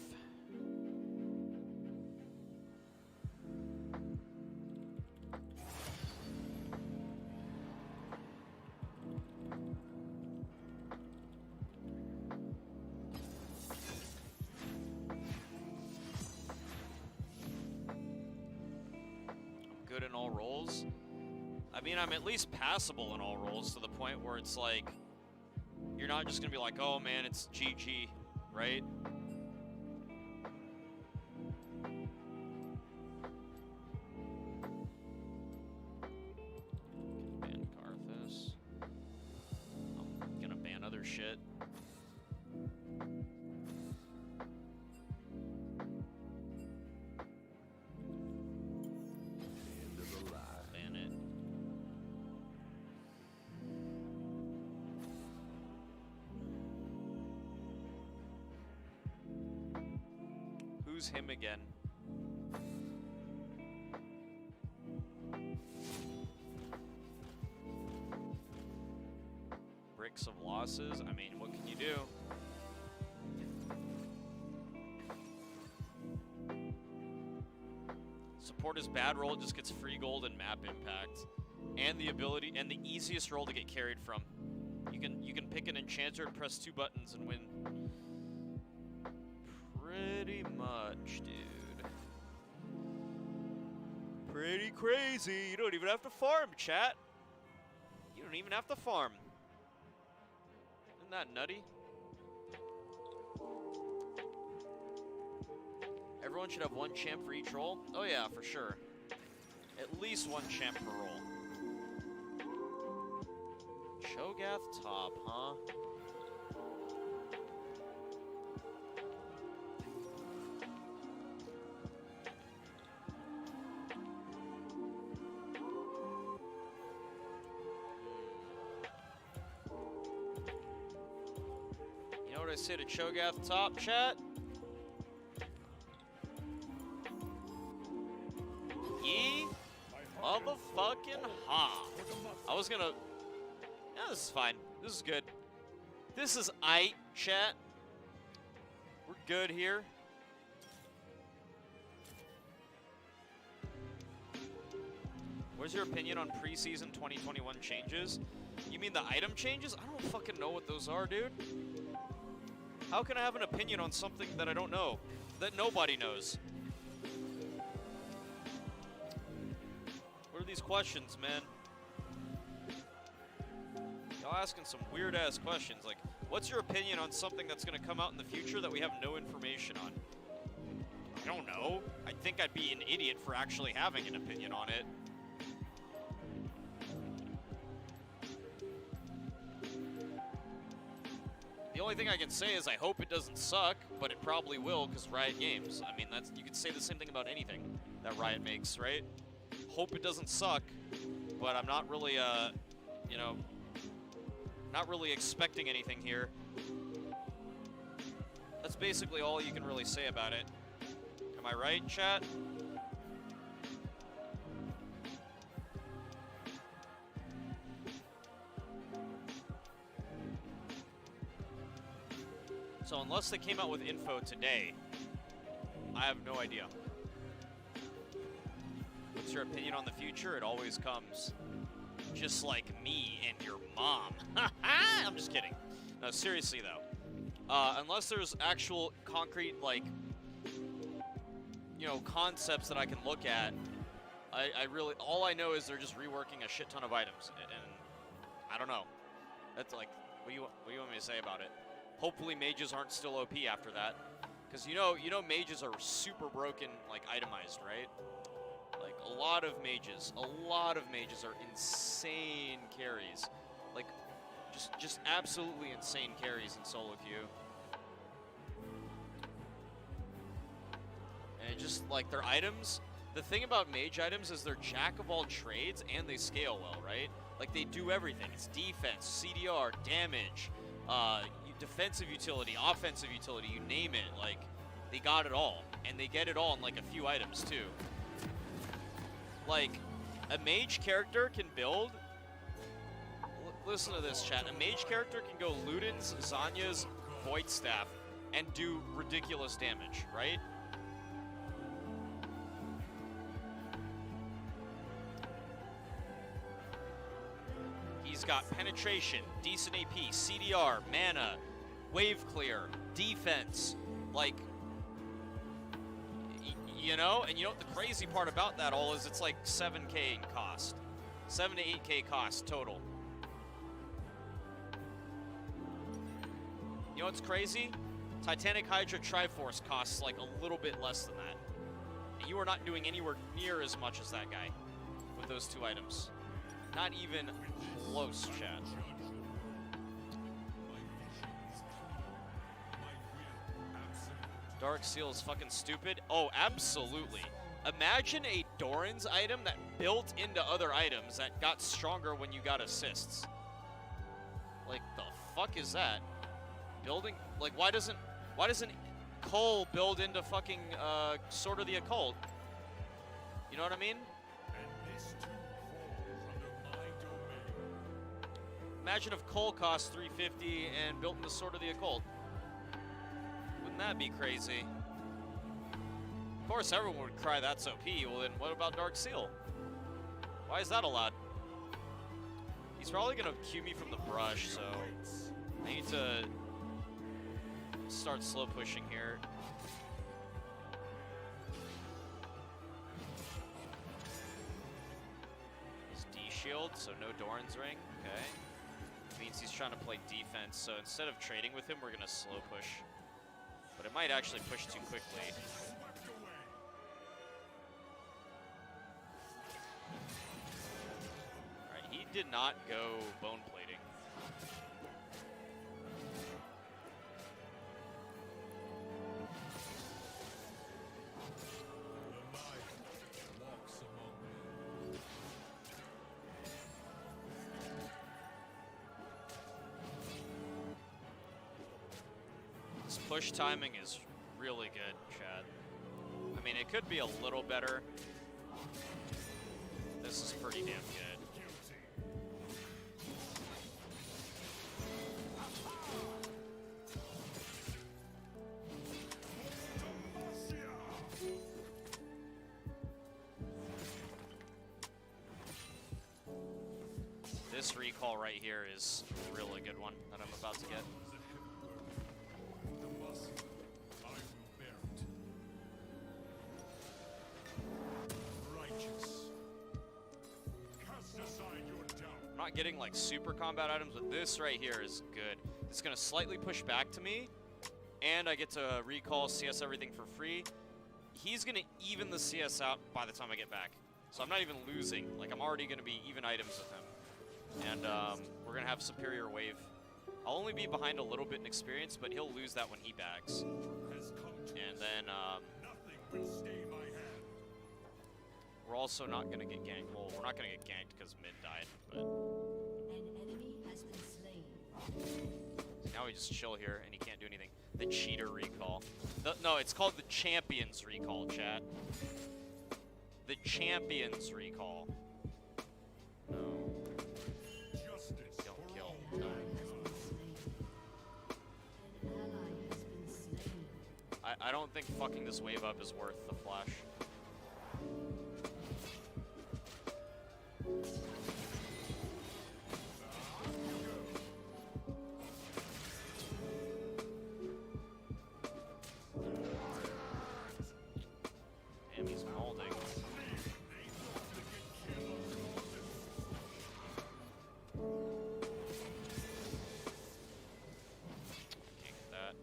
Good in all roles. I mean, I'm at least passable in all roles to the point where it's like, you're not just gonna be like, oh man, it's GG, right? Ban Karthus. I'm gonna ban other shit. Ban it. Who's him again? Bricks of losses? I mean, what can you do? Support is bad roll, it just gets free gold and map impact. And the ability, and the easiest roll to get carried from. You can pick an enchanter and press 2 buttons and win. Pretty much, dude. Pretty crazy. You don't even have to farm, chat. You don't even have to farm. Isn't that nutty? Everyone should have 1 champ for each roll? Oh yeah, for sure. At least 1 champ per roll. Cho'Gath top, huh? You know what I say to Cho'Gath top, chat? Ye motherfucking ha. I was gonna... Yeah, this is fine. This is good. This is aight, chat. We're good here. What's your opinion on preseason 2021 changes? You mean the item changes? I don't fucking know what those are, dude. How can I have an opinion on something that I don't know? That nobody knows? What are these questions, man? Y'all asking some weird-ass questions, like, what's your opinion on something that's gonna come out in the future that we have no information on? I don't know. I think I'd be an idiot for actually having an opinion on it. The only thing I can say is I hope it doesn't suck, but it probably will because Riot Games. I mean, that's, you could say the same thing about anything that Riot makes, right? Hope it doesn't suck, but I'm not really, you know, not really expecting anything here. That's basically all you can really say about it. Am I right, chat? So unless they came out with info today, I have no idea. What's your opinion on the future? It always comes just like me and your mom. I'm just kidding. No, seriously though. Unless there's actual concrete, like, you know, concepts that I can look at, I really, all I know is they're just reworking a shit ton of items, and I don't know. That's like, what do you want me to say about it? Hopefully mages aren't still OP after that, because you know mages are super broken, like itemized, right? Like a lot of mages are insane carries, like just absolutely insane carries in solo queue. And just like their items, the thing about mage items is they're jack of all trades and they scale well, right? Like they do everything. It's defense, CDR, damage, defensive utility, offensive utility, you name it. Like they got it all, and they get it all in like a few items too. Like a mage character can build. Listen to this, chat. A mage character can go Luden's, Zanya's, Void Staff, and do ridiculous damage, right? He's got penetration, decent AP, CDR, mana, wave clear, defense, like, you know? And you know what the crazy part about that all is? It's like 7K in cost. 7 to 8K cost total. You know what's crazy? Titanic Hydra Triforce costs like a little bit less than that. And you are not doing anywhere near as much as that guy with those two items. Not even close, chat. Dark Seal is fucking stupid. Oh, absolutely. Imagine a Doran's item that built into other items that got stronger when you got assists. Like, the fuck is that? Building, like, why doesn't Cole build into fucking Sword of the Occult? You know what I mean? Imagine if Cole cost 350 and built into Sword of the Occult. Wouldn't that be crazy? Of course, everyone would cry that's OP. Well, then what about Dark Seal? Why is that allowed? He's probably gonna cue me from the brush, so I need to start slow pushing here. He's D-shield, so no Doran's ring. Okay. Means he's trying to play defense, so instead of trading with him, we're gonna slow push. But it might actually push too quickly. Alright, he did not go bone plating. Push timing is really good, Chad. I mean, it could be a little better. This is pretty damn good. This recall right here is a really good one that I'm about to get. I'm not getting like super combat items, but this right here is good. It's gonna slightly push back to me, and I get to recall CS everything for free. He's gonna even the CS out by the time I get back, so I'm not even losing. Like, I'm already gonna be even items with him, and we're gonna have superior wave. I'll only be behind a little bit in experience, but he'll lose that when he bags. And then we're also not gonna get ganked. Well, we're not gonna get ganked because mid died, but now we just chill here and he can't do anything. The cheater recall. No, it's called the Champions recall, chat. The Champions recall. No. Don't kill. No. I don't think fucking this wave up is worth the flash. Damn, he's molding. Can't get that.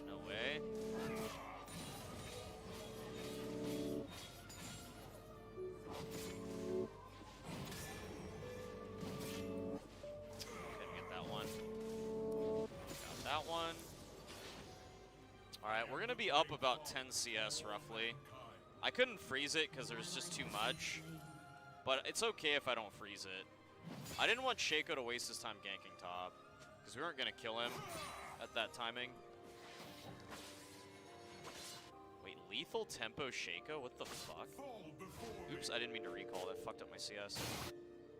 No way. Couldn't get that one. Got that one. Alright, we're gonna be up about 10 CS roughly. I couldn't freeze it because there's just too much. But it's okay if I don't freeze it. I didn't want Shaco to waste his time ganking top. Because we weren't gonna kill him at that timing. Wait, lethal tempo Shaco? What the fuck? Oops, I didn't mean to recall. That fucked up my CS.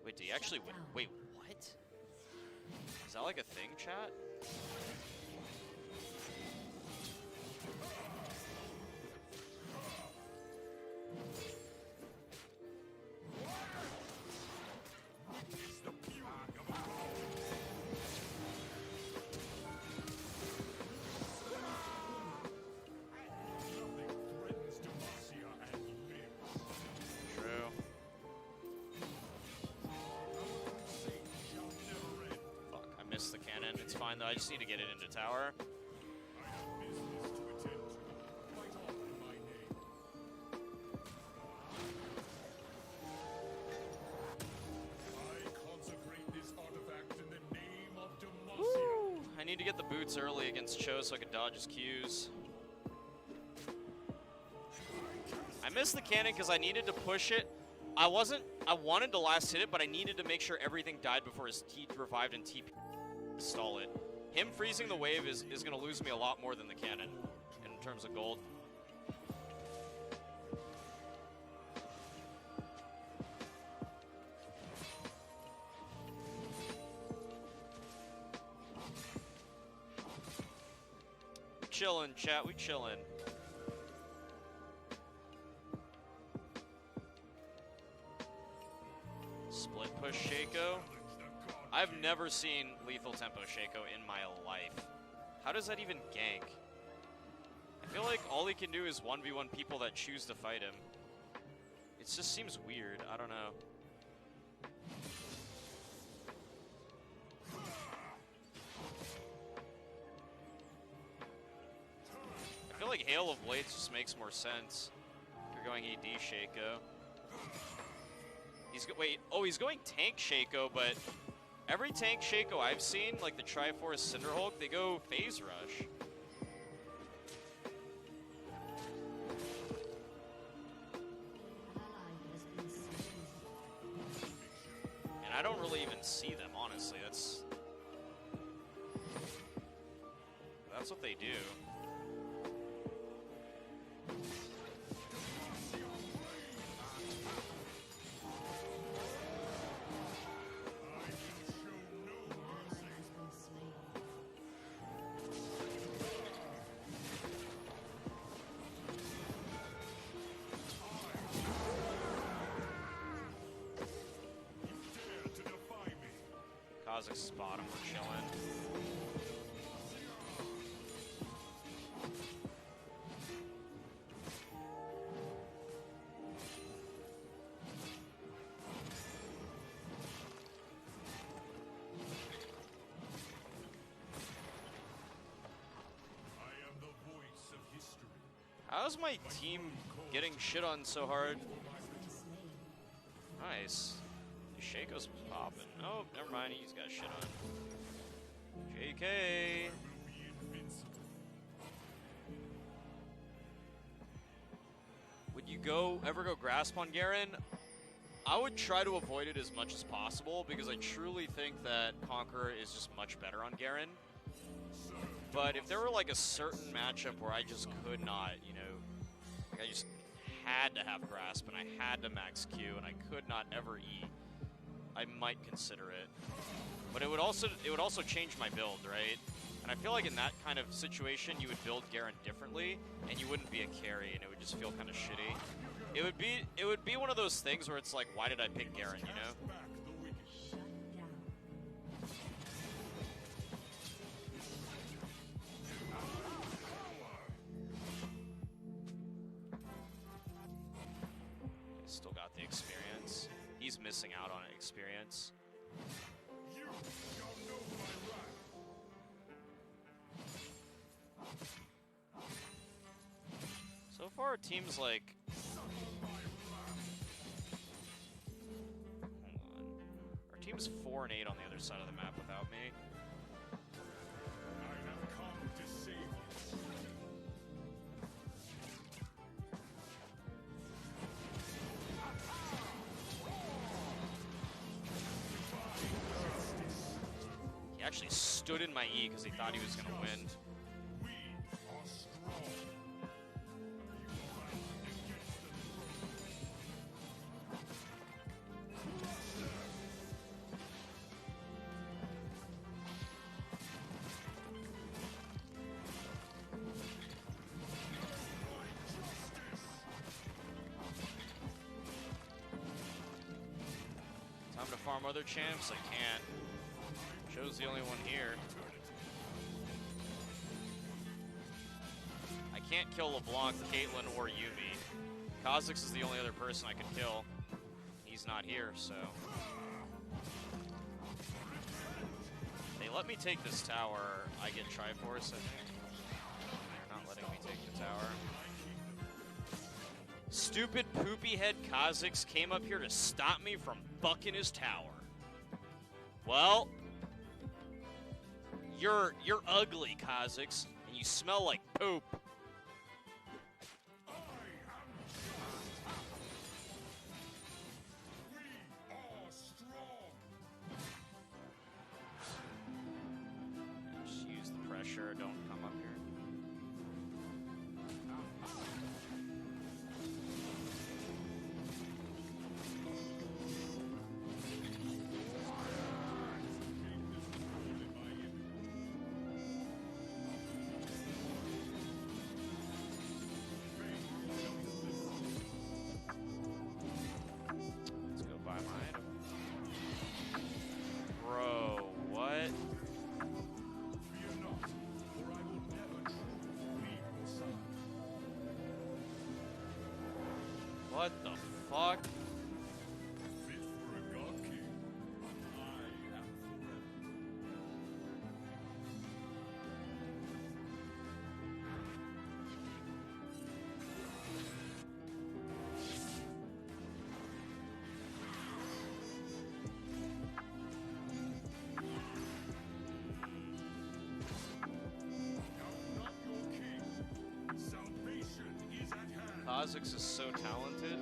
Wait, did he actually win? Wait, what? Is that like a thing, chat? True. Fuck, I missed the cannon. It's fine though, I just need to get it into tower. Woo! I need to get the boots early against Cho so I can dodge his Qs. I missed the cannon because I needed to push it. I wanted to last hit it, but I needed to make sure everything died before his T revived and TP stall it. Him freezing the wave is going to lose me a lot more than the cannon in terms of gold. We chillin', chat, we chillin'. Split push Shaco. I've never seen lethal tempo Shaco in my life. How does that even gank? I feel like all he can do is 1v1 people that choose to fight him. It just seems weird. I don't know. I feel like Hail of Blades just makes more sense. If you're going AD Shaco. He's going tank Shaco, but every tank Shaco I've seen, like the Triforce Cinderhulk, they go phase rush. And I don't really even see them, honestly. That's what they do. Kha'Zix's bottom, we're chilling. How's my team getting shit on so hard? Nice. Shaco's popping. Oh, never mind. He's got shit on. JK. Would you ever go grasp on Garen? I would try to avoid it as much as possible because I truly think that Conqueror is just much better on Garen. But if there were like a certain matchup where I just could not, you know, like I just had to have grasp and I had to max Q and I could not ever E, I might consider it. But it would also change my build, right? And I feel like in that kind of situation, you would build Garen differently, and you wouldn't be a carry, and it would just feel kind of shitty. It would be one of those things where it's like, why did I pick Garen, you know? Still got the experience. He's missing out on experience. So far, our team's like... Hold on. Our team's 4 and 8 on the other side of the map without me. I have come to save you. He actually stood in my E because he thought he was going to win. Time to farm other champs? I can't. Show's the only one here. I can't kill LeBlanc, Caitlyn, or Yuumi. Kha'Zix is the only other person I can kill. He's not here, so... They let me take this tower. I get Triforce, I think. They're not letting me take the tower. Stupid poopy head Kha'Zix came up here to stop me from bucking his tower. Well... You're ugly, Kha'Zix, and you smell like poop. Just use the pressure, don't come up here. What the fuck? Kha'Zix is so talented.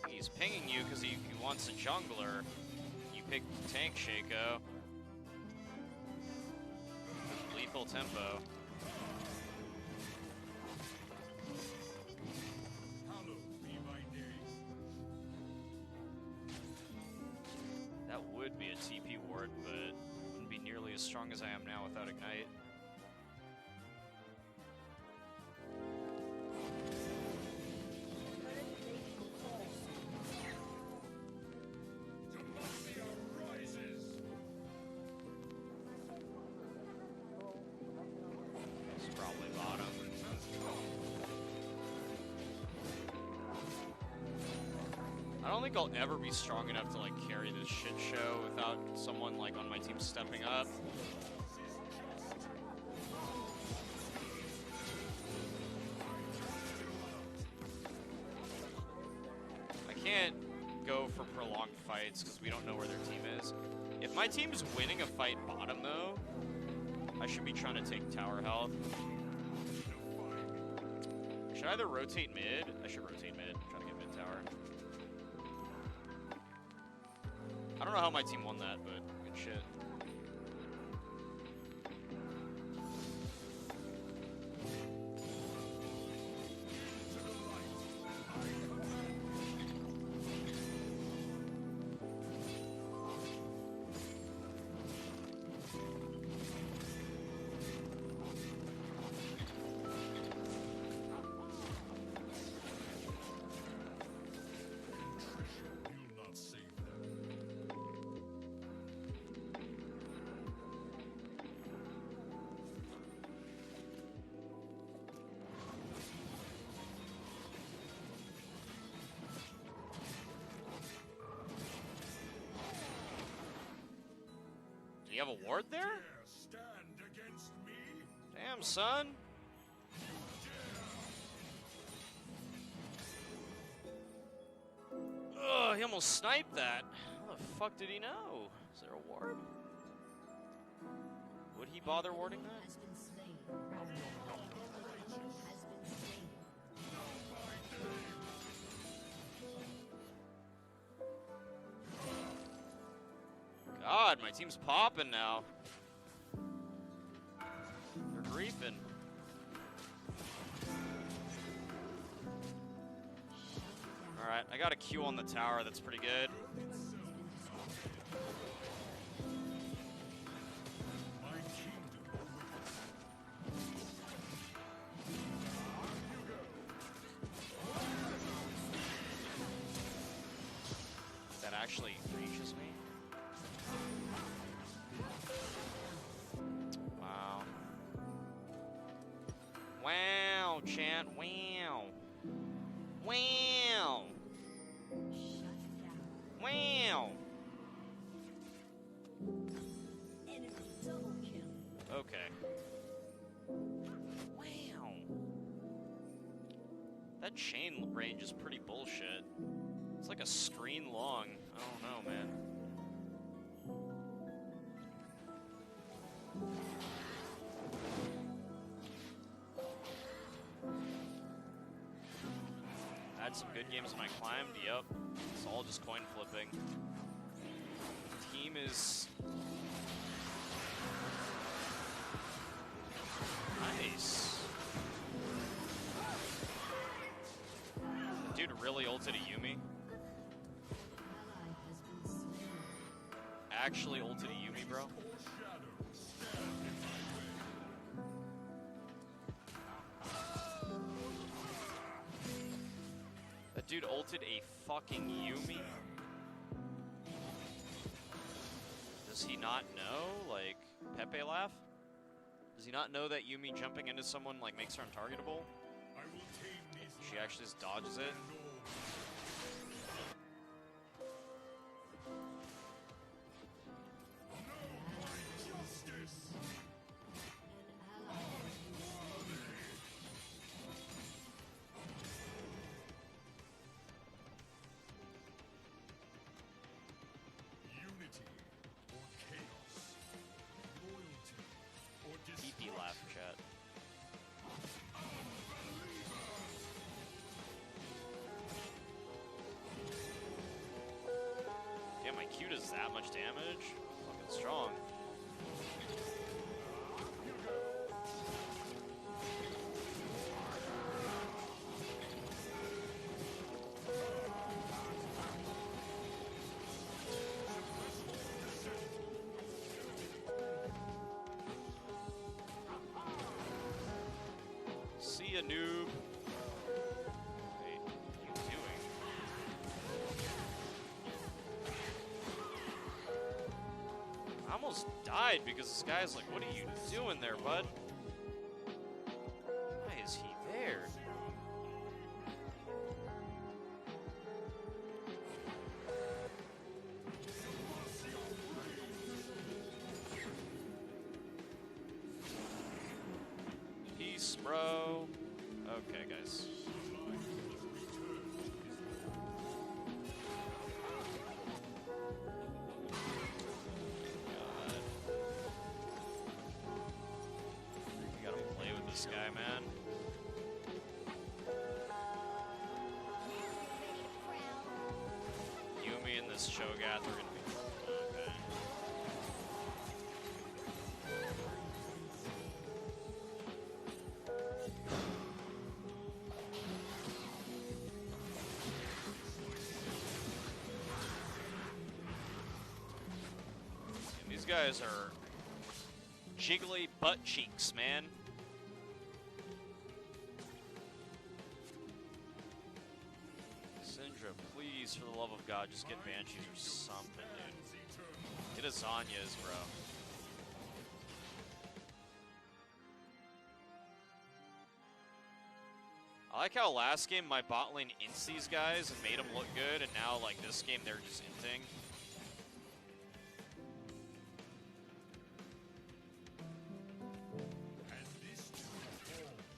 He's pinging you because he wants a jungler. You pick tank Shaco. Lethal tempo. That would be a TP ward, but wouldn't be nearly as strong as I am now without Ignite. I don't think I'll ever be strong enough to like carry this shit show without someone like on my team stepping up. I can't go for prolonged fights because we don't know where their team is. If my team's winning a fight bottom, though, I should be trying to take tower health. Should I either rotate mid? I should rotate mid. Try to get mid tower. I don't know how my team won that, but good shit. You'll not save them. Do you have a ward there? Stand against me. Damn, son. Ugh, he almost sniped that. How the fuck did he know? Is there a ward? Would he bother warding that? God, my team's popping now. They're griefing. Alright, I got a Q on the tower, that's pretty good. That actually reaches me. Wow. Wow, chat, wow. Wow. Wow. Okay. Wow. That chain range is pretty bullshit. It's like a screen long. I don't know, man. Had some good games when I climbed, yep. It's all just coin flipping. Team is nice. Dude really ulted a Yumi. Actually ulted a Yumi, bro. That dude ulted a fucking Yumi? Does he not know? Like, Pepe laugh? Does he not know that Yumi jumping into someone, like, makes her untargetable? She actually just dodges it? PP laugh, chat. Damn, my Q does that much damage? Fucking strong. See ya, noob. Wait, what are you doing? I almost died because this guy's like, what are you doing there, bud? Why is he there? Peace, bro. Okay, guys. this guy, man. Yumi and this Cho'Gath are gonna be okay. And these guys are jiggly butt cheeks, man. Syndra, please, for the love of God, just get Banshees or something, dude. Get a Zanya's, bro. I like how last game my bot lane ints these guys and made them look good, and now, like, this game they're just inting.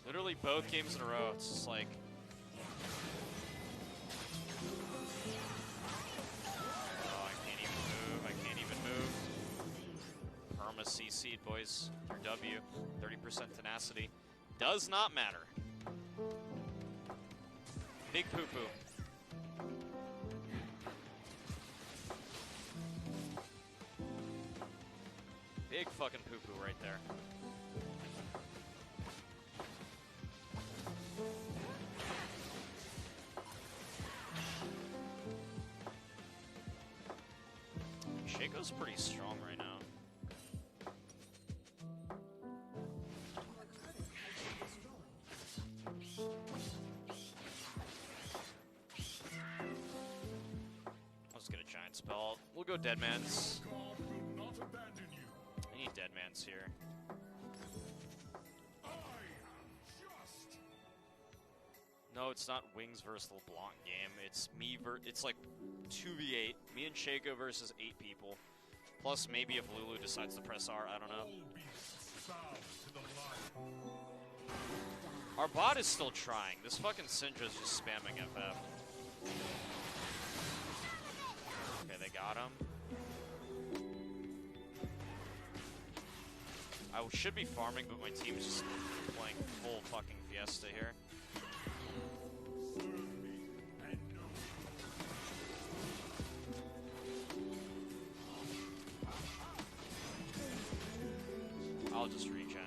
Literally both games in a row, it's just like... Oh, I can't even move, I can't even move. Perma CC'd, boys. Or W. 30% tenacity. Does not matter. Big poo-poo. Big fucking poo-poo right there. Shaco's pretty strong right now. I'll just get a giant spell. We'll go Deadman's. I need Deadman's here. No, it's not Wings versus LeBlanc game. It's me it's like 2v8. Me and Shaco versus 8 people. Plus maybe if Lulu decides to press R, I don't know. Our bot is still trying. This fucking Syndra's just spamming FF. Okay, they got him. I should be farming, but my team's just playing full fucking Fiesta here. I'll just regen.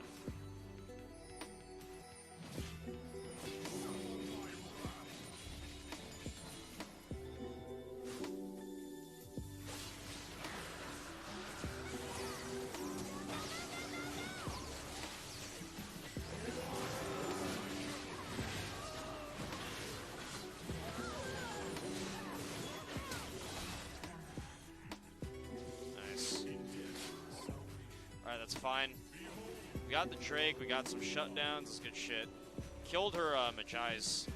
Nice. Alright, that's fine. We got the Drake, we got some shutdowns, it's good shit. Killed her Majai's.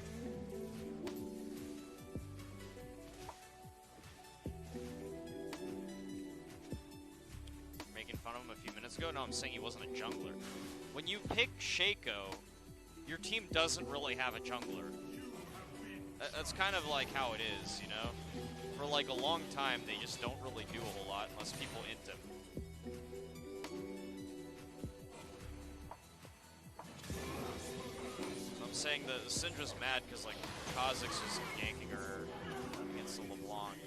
Making fun of him a few minutes ago? No, I'm saying he wasn't a jungler. When you pick Shaco, your team doesn't really have a jungler. That's kind of like how it is, you know? For like a long time, they just don't really do a whole lot unless people int him. Saying that Syndra's mad because like Kha'Zix is yanking her against the LeBlanc.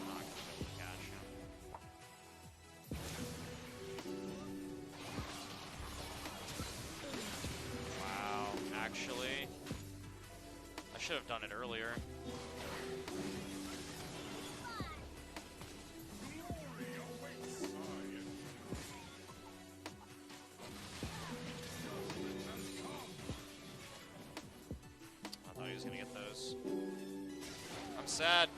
Not gonna be able to catch him. Wow, actually, I should have done it earlier. Gonna get those. I'm sad.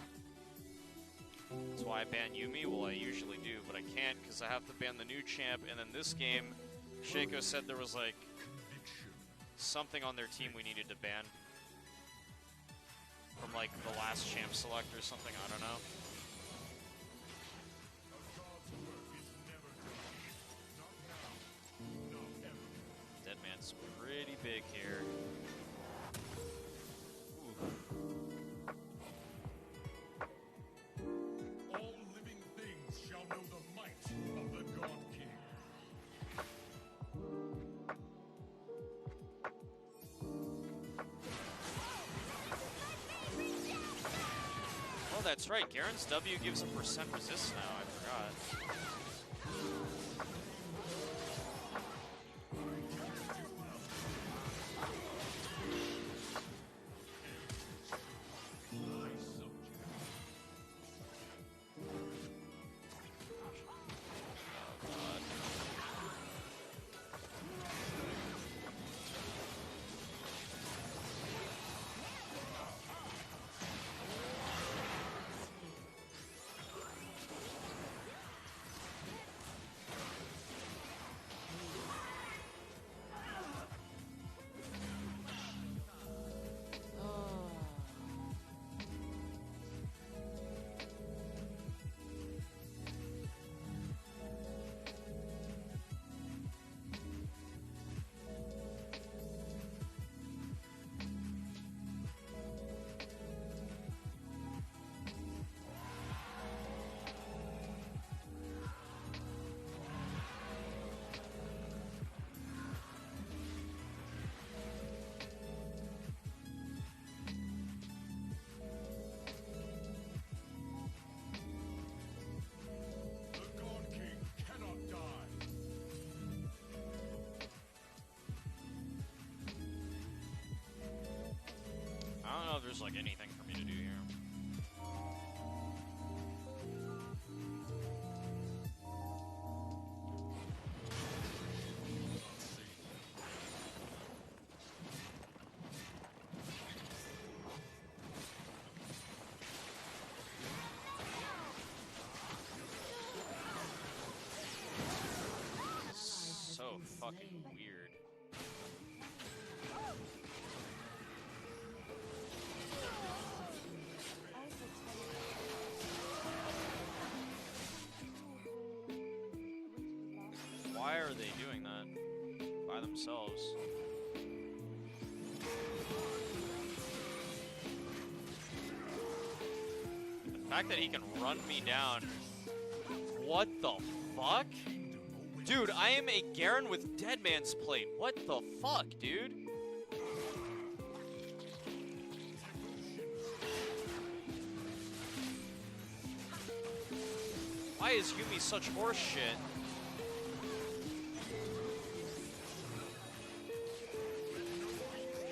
That's why I ban Yumi. Well, I usually do, but I can't because I have to ban the new champ. And then this game, Shaco said there was like something on their team we needed to ban from like the last champ select or something. I don't know. Deadman's pretty big here. that's right. Garen's W gives a percent resist now. I forgot. I don't know if there's like anything for me to do here. So fucking weird. Why are they doing that by themselves? The fact that he can run me down. What the fuck? Dude, I am a Garen with Dead Man's Plate. What the fuck, dude? Why is Yumi such horse shit?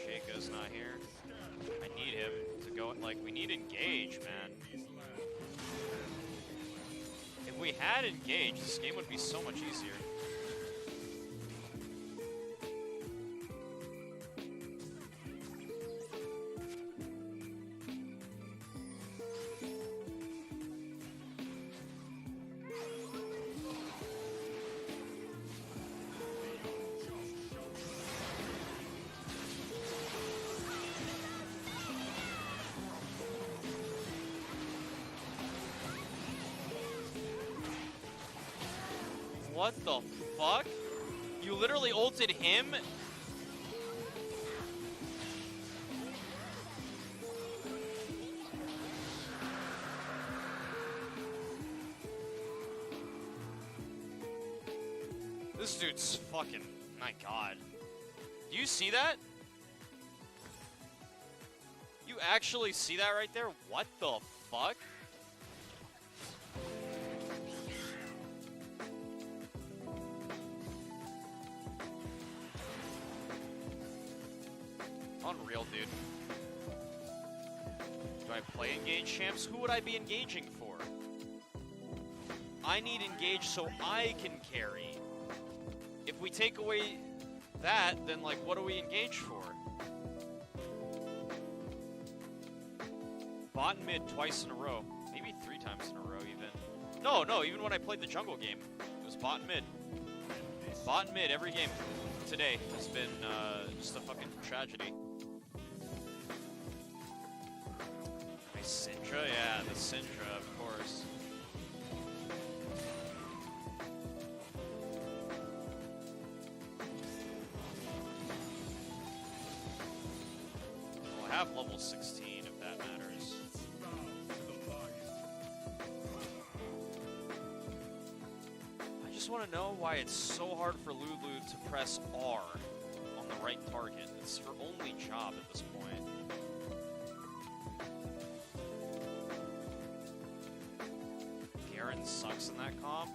Shaco's not here. I need him to go, like, we need Engage, man. If we had Engage, this game would be so much easier. What the fuck? You literally ulted him? This dude's fucking... my god. Do you see that? You actually see that right there? What the fuck? Unreal, dude. Do I play Engage champs? Who would I be engaging for? I need Engage so I can carry. If we take away that, then like, what do we engage for? Bot and mid twice in a row. Maybe 3 times in a row even. No, even when I played the jungle game, it was bot and mid. Bot and mid every game today has been just a fucking tragedy. Syndra? Yeah, the Syndra, of course. We'll have level 16 if that matters. I just want to know why it's so hard for Lulu to press R on the right target. It's her only job at this point. Zen sucks in that comp.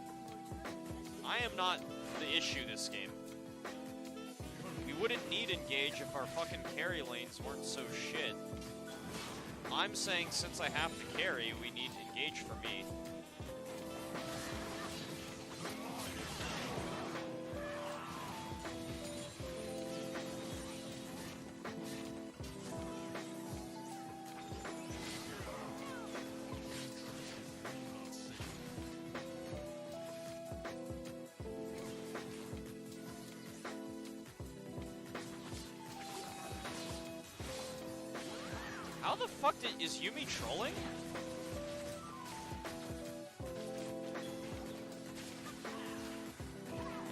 I am not the issue this game. We wouldn't need Engage if our fucking carry lanes weren't so shit. I'm saying since I have to carry, we need Engage for me. How the fuck is Yumi trolling?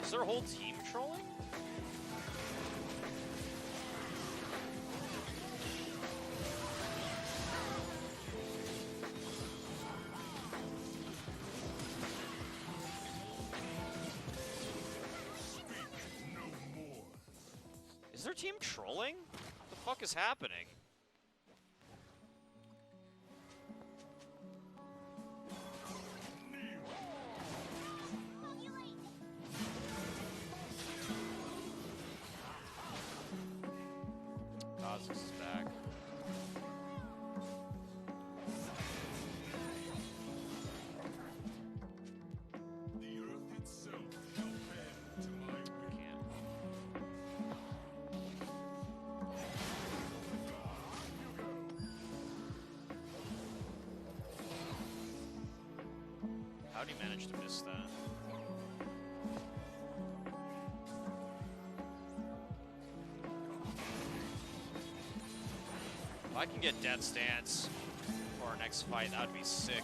Is their whole team trolling? Is their team trolling? What the fuck is happening? Cosmos is back. The earth itself shall bend to my will. How do you manage to miss that? If I can get Death's Dance for our next fight, that would be sick.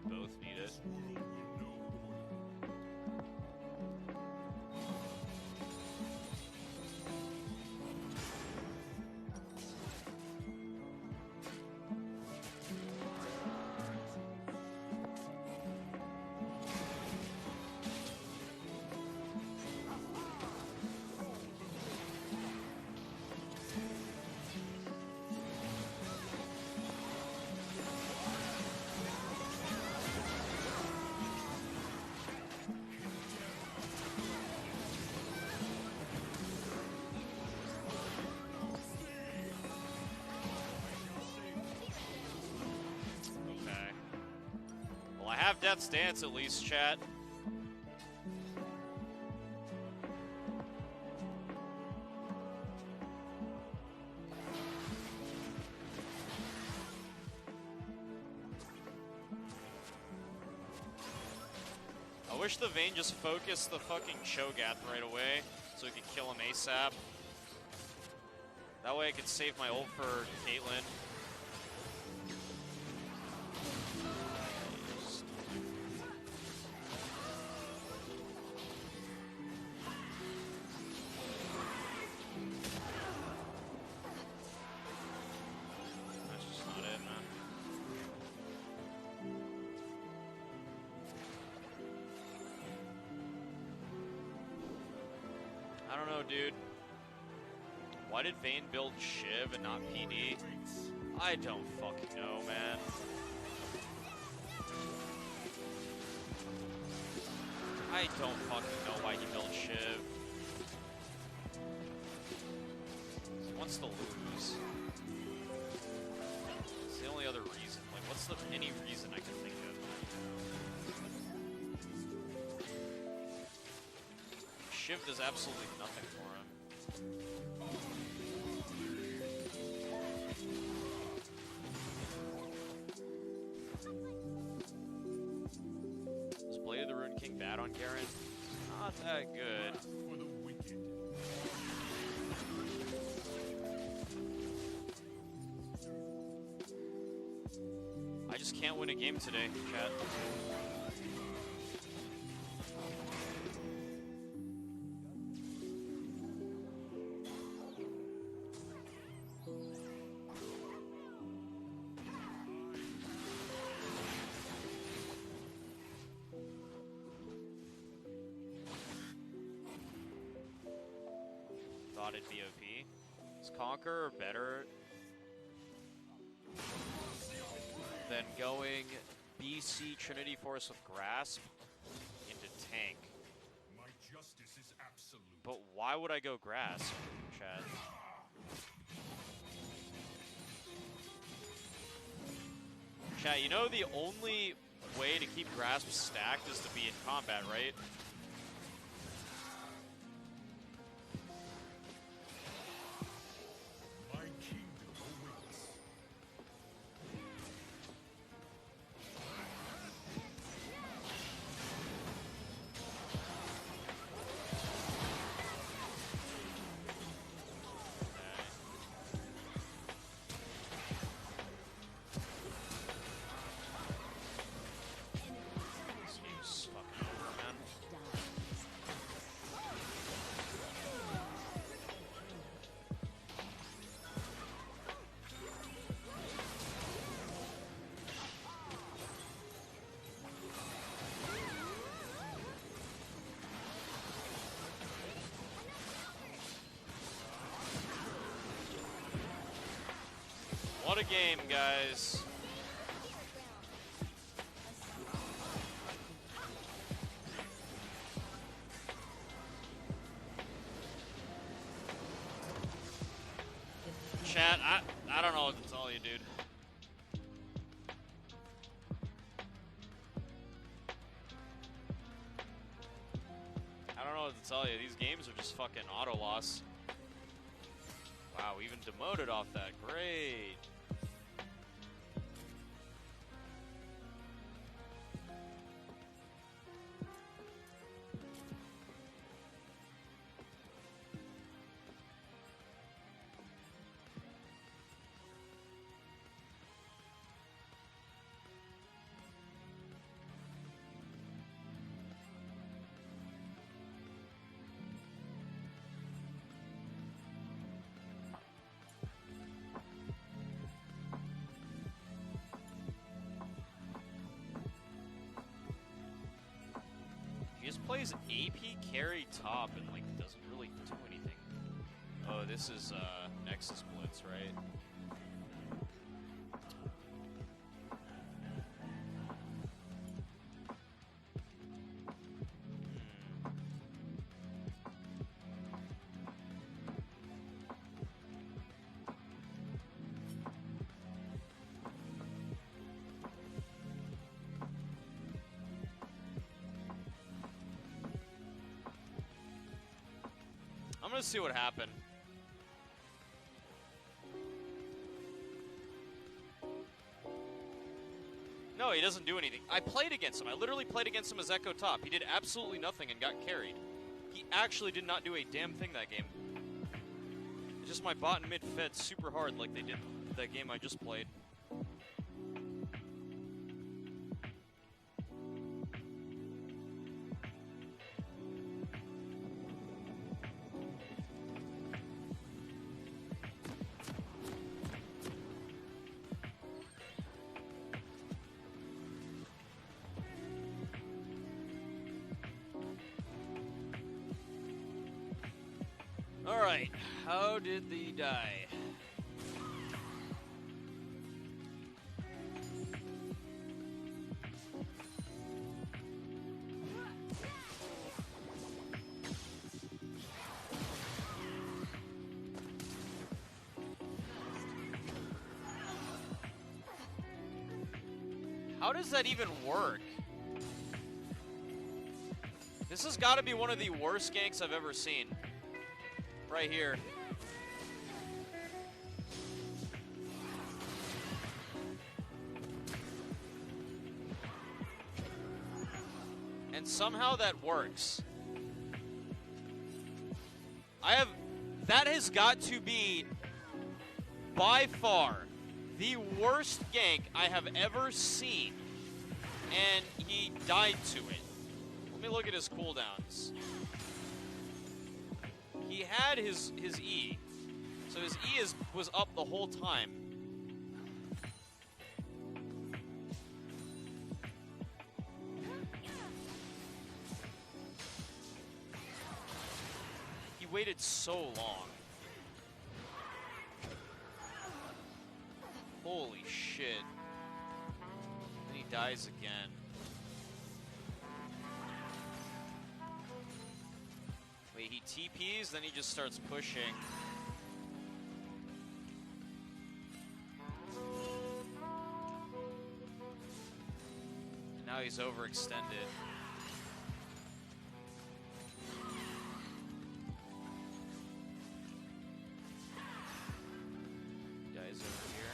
We both need it. Okay. Well, I have Death's Dance at least, chat. I wish the Vayne just focused the fucking Cho'Gath right away so we could kill him ASAP. That way I could save my ult for Caitlyn. That's just not it, man. I don't know, dude. Why did Vayne build Shiv and not PD? I don't fucking know, man. I don't fucking know why he built Shiv. He wants to lose. It's the only other reason. Like, what's the any reason I can think of? Shiv does absolutely nothing for him. Was Blade of the Rune King bad on Garen? Not that good. For the wicked. I just can't win a game today, chat. modded BOP. Is Conqueror better than going BC Trinity Force with Grasp into tank? My justice is absolute. But why would I go Grasp, Chad? Chat, you know the only way to keep Grasp stacked is to be in combat, right? My kingdom awaits. This game's fucking over, man. What a game, guys. Chat, I don't know what to tell you, dude. I don't know what to tell you. These games are just fucking auto loss. Wow, even demoted off that. Great. He just plays AP carry top and like doesn't really do anything. Oh, this is Nexus Blitz, right? I'm gonna see what happened. No, he doesn't do anything. I played against him. I literally played against him as Echo Top. He did absolutely nothing and got carried. He actually did not do a damn thing that game. It's just my bot and mid fed super hard like they did that game I just played. Alright, how did the die? How does that even work? This has got to be one of the worst ganks I've ever seen. Right here. And somehow that works. That has got to be by far the worst gank I have ever seen. And he died to it. Let me look at his cooldowns. He had his E. So his E was up the whole time. He waited so long. shit. Then he dies again. Wait, he TPs, then he just starts pushing. And now he's overextended. Dies over here.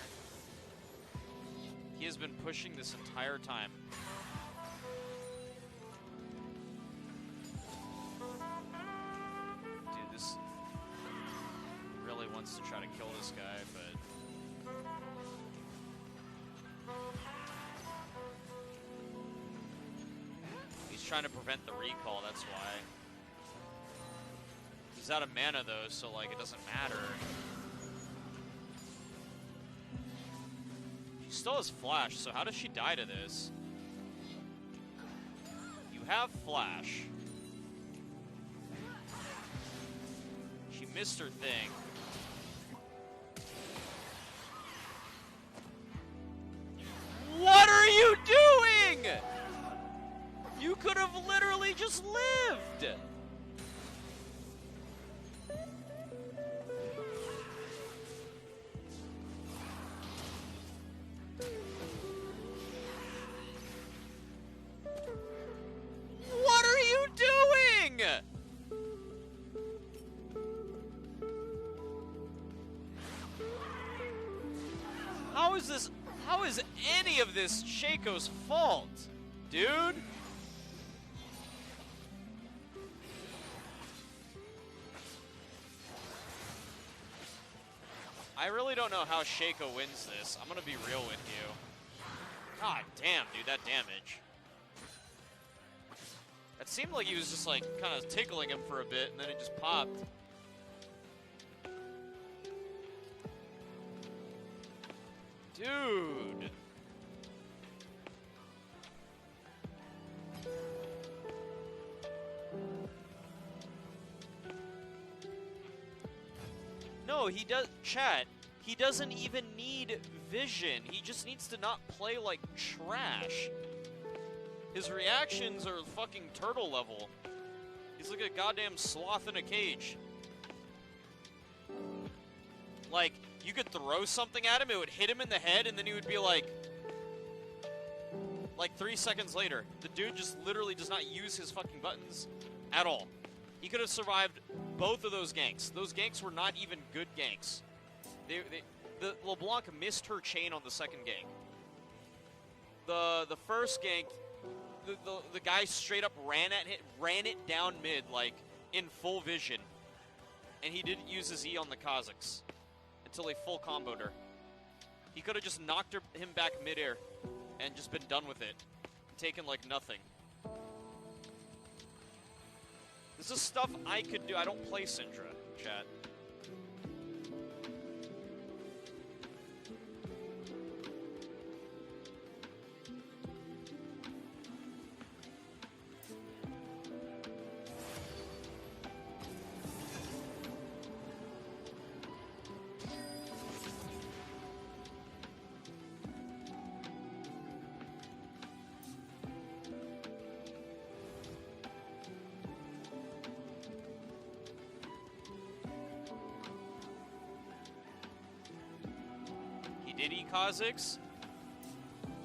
He has been pushing this entire time. Dude, this really wants to try to kill this guy, but he's trying to prevent the recall, that's why. He's out of mana though, so like it doesn't matter. She still has flash, so how does she die to this? You have flash. She missed her thing. What are you doing? You could have literally just lived. What are you doing? How is any of this Shaco's fault, dude? I really don't know how Shaco wins this. I'm gonna be real with you. God damn, dude, that damage. It seemed like he was just like kind of tickling him for a bit and then it just popped. Dude. No, he does, chat, he doesn't even need vision. He just needs to not play like trash. His reactions are fucking turtle level. He's like a goddamn sloth in a cage. Like, you could throw something at him, it would hit him in the head, and then he would be like 3 seconds later. The dude just literally does not use his fucking buttons at all. He could have survived both of those ganks. Those ganks were not even good ganks. The LeBlanc missed her chain on the second gank. The first gank, the guy straight up ran it down mid, like in full vision, and he didn't use his E on the Kha'Zix until he full comboed her. He could have just knocked him back midair and just been done with it, taken like nothing. This is stuff I could do. I don't play Syndra, chat. Did he Kha'Zix?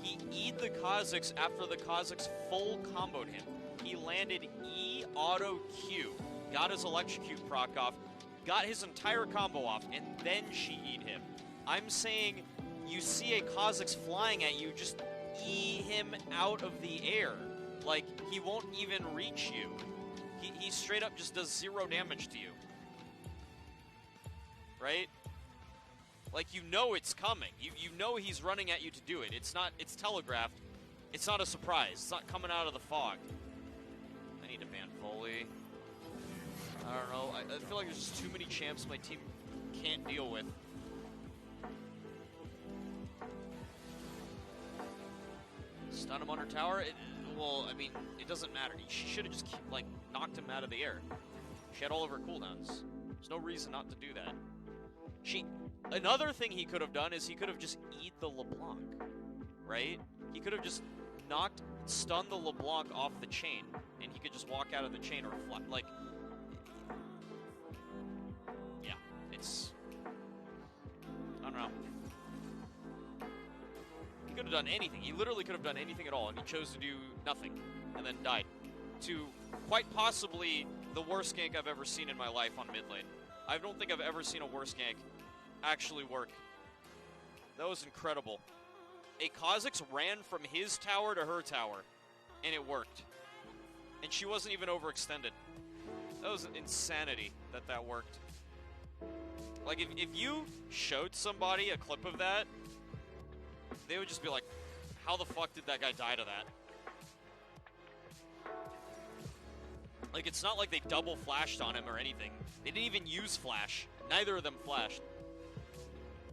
He E'd the Kha'Zix after the Kha'Zix full comboed him. He landed E auto Q, got his electrocute proc off, got his entire combo off, and then she E'd him. I'm saying you see a Kha'Zix flying at you, just E him out of the air. Like, he won't even reach you. He straight up just does 0 damage to you. Right? Like, you know it's coming. You know he's running at you to do it. It's telegraphed. It's not a surprise. It's not coming out of the fog. I need to ban Foley. I don't know. I feel like there's just too many champs my team can't deal with. Stun him under tower? Well, I mean, it doesn't matter. She should have just, like, knocked him out of the air. She had all of her cooldowns. There's no reason not to do that. Another thing he could have done is he could have just eat the LeBlanc, right? He could have just stunned the LeBlanc off the chain, and he could just walk out of the chain or fly. Like, yeah, it's, I don't know. He could have done anything. He literally could have done anything at all, and he chose to do nothing, and then died. To quite possibly the worst gank I've ever seen in my life on mid lane. I don't think I've ever seen a worse gank actually work. That was incredible. A Kha'Zix ran from his tower to her tower, and it worked. And she wasn't even overextended. That was insanity that worked. Like, if you showed somebody a clip of that, they would just be like, how the fuck did that guy die to that? Like, it's not like they double flashed on him or anything. They didn't even use flash. Neither of them flashed.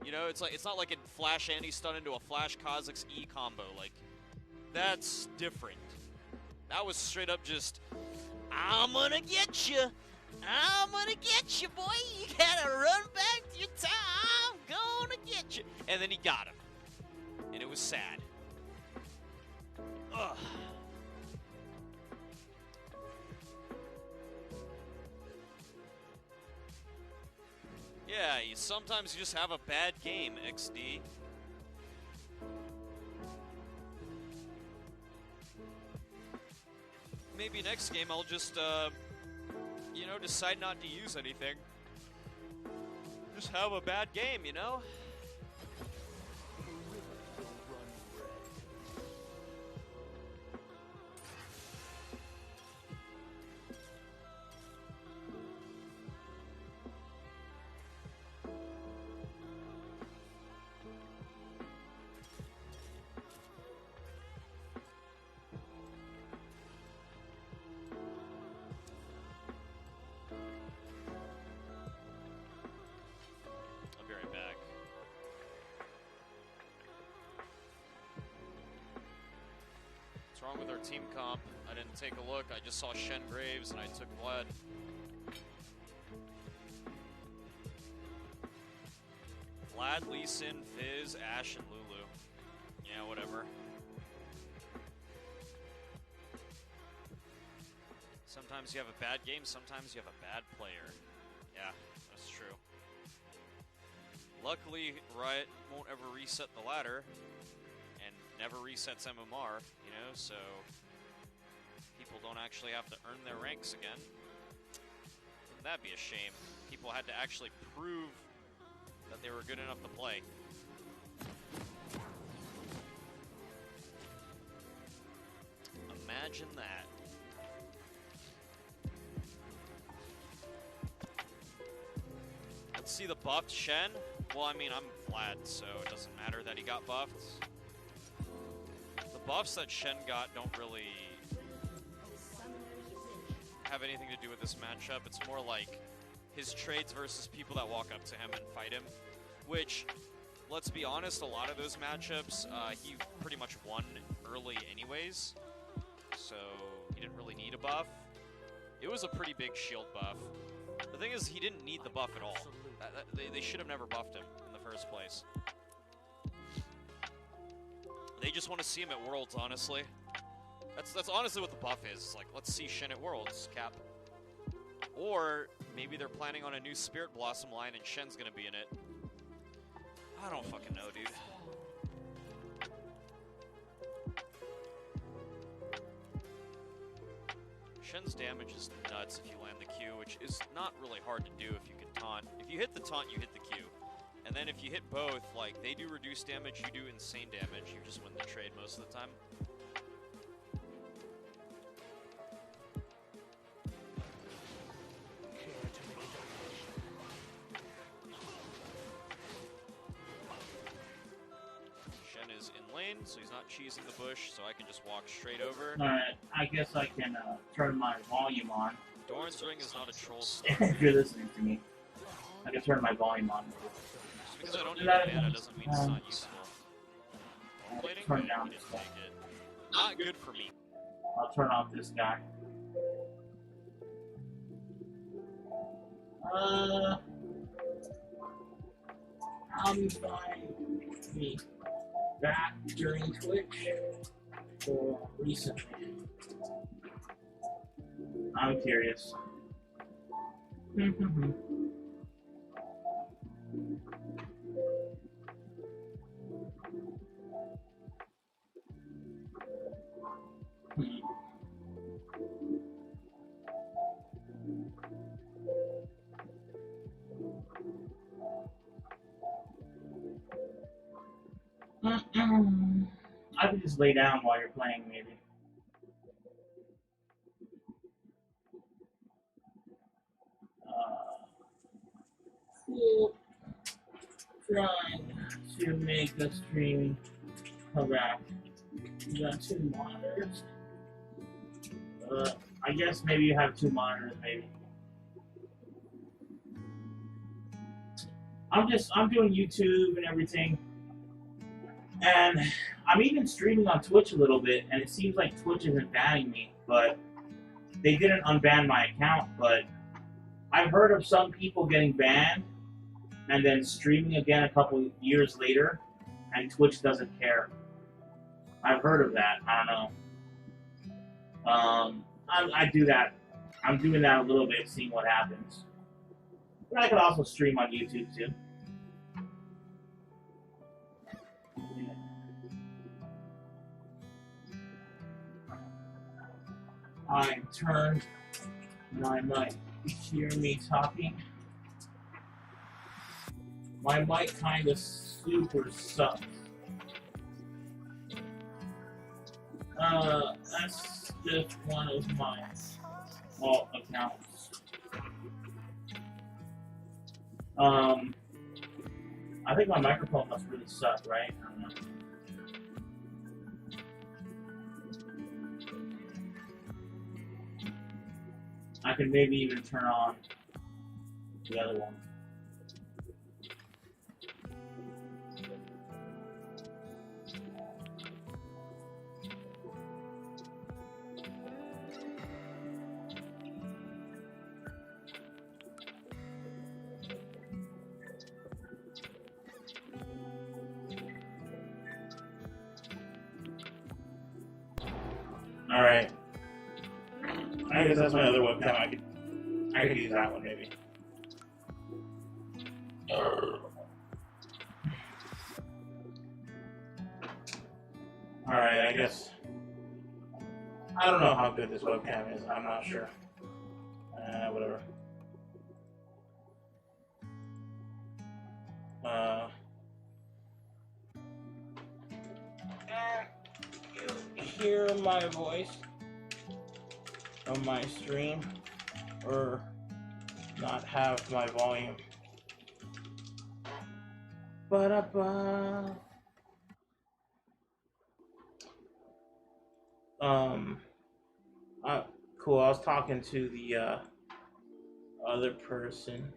You know, it's not like it flash anti-stun into a flash Kha'Zix E combo. Like, that's different. That was straight up just, I'm gonna get you. I'm gonna get you, boy. You gotta run back to your tower. I'm gonna get you. And then he got him. And it was sad. Ugh. Yeah, sometimes you just have a bad game, XD. Maybe next game I'll just, you know, decide not to use anything. Just have a bad game, you know? Wrong with our team comp. I didn't take a look. I just saw Shen Graves and I took Vlad. Vlad, Lee Sin, Fizz, Ashe, and Lulu. Yeah, whatever. Sometimes you have a bad game, sometimes you have a bad player. Yeah, that's true. Luckily, Riot won't ever reset the ladder. And never resets MMR, you know, so people don't actually have to earn their ranks again. Wouldn't that be a shame? People had to actually prove that they were good enough to play. Imagine that. Let's see the buffed Shen. Well, I mean, I'm Vlad, so it doesn't matter that he got buffed. The buffs that Shen got don't really have anything to do with this matchup. It's more like his trades versus people that walk up to him and fight him, which, let's be honest, a lot of those matchups, he pretty much won early anyways, so he didn't really need a buff. It was a pretty big shield buff. The thing is, he didn't need the buff at all. They should have never buffed him in the first place. They just want to see him at Worlds, honestly. That's honestly what the buff is. It's like, let's see Shen at Worlds, Cap. Or maybe they're planning on a new Spirit Blossom line and Shen's gonna be in it. I don't fucking know, dude. Shen's damage is nuts if you land the Q, which is not really hard to do if you can taunt. If you hit the taunt, you hit the Q. And then if you hit both, like, they do reduced damage, you do insane damage. You just win the trade most of the time. Shen is in lane, so he's not cheesing the bush, so I can just walk straight over. Alright, I guess I can turn my volume on. Doran's Ring is not a troll If you're listening to me, I can turn my volume on. Just because I don't need the mana doesn't mean it's not useful. Plating? Turn down He this didn't guy. take it. Not good for me. I'll turn off this guy. I'll be fine. Me back during Twitch or recently. I'm curious. I could just lay down while you're playing, maybe. Cool. Trying to make the stream come back. You got 2 monitors. I guess maybe you have 2 monitors, maybe. I'm doing YouTube and everything. And I'm even streaming on Twitch a little bit, and it seems like Twitch isn't banning me, but they didn't unban my account. But I've heard of some people getting banned and then streaming again a couple years later, and Twitch doesn't care. I've heard of that. I don't know. I do that. I'm doing that a little bit, seeing what happens. But I could also stream on YouTube too. I turned my mic. You hear me talking? My mic kind of super sucks. That's just one of my alt accounts. I think my microphone must really suck, right? I don't know. I can maybe even turn on the other one. All right. I guess that's my other webcam. I could use that one maybe. All right. I guess I don't know how good this webcam is. I'm not sure. Whatever. You hear my voice on my stream, or not have my volume. Ba-da-ba. Cool. I was talking to the other person.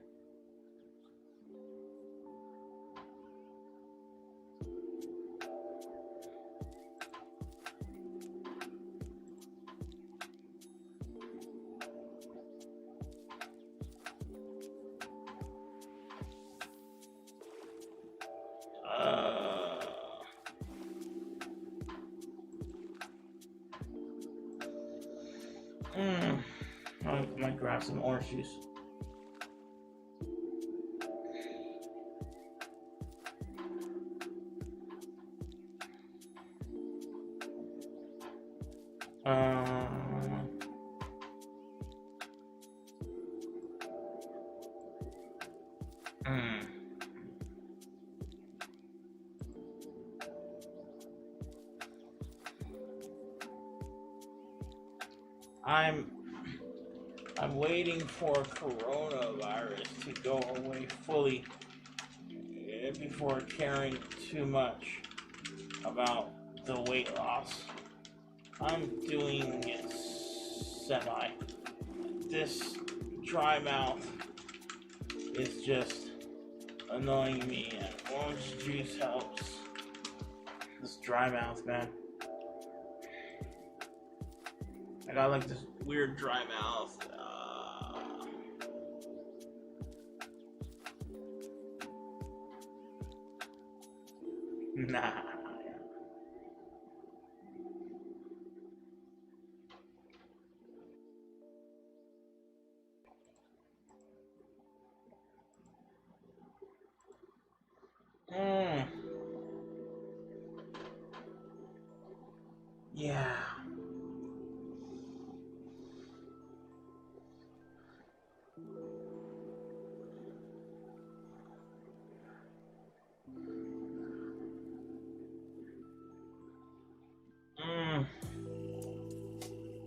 I might grab some orange juice. I'm waiting for coronavirus to go away fully before caring too much about the weight loss. I'm doing it semi. This dry mouth is just annoying me, and orange juice helps. This dry mouth, man. I got like this weird dry mouth. Yeah.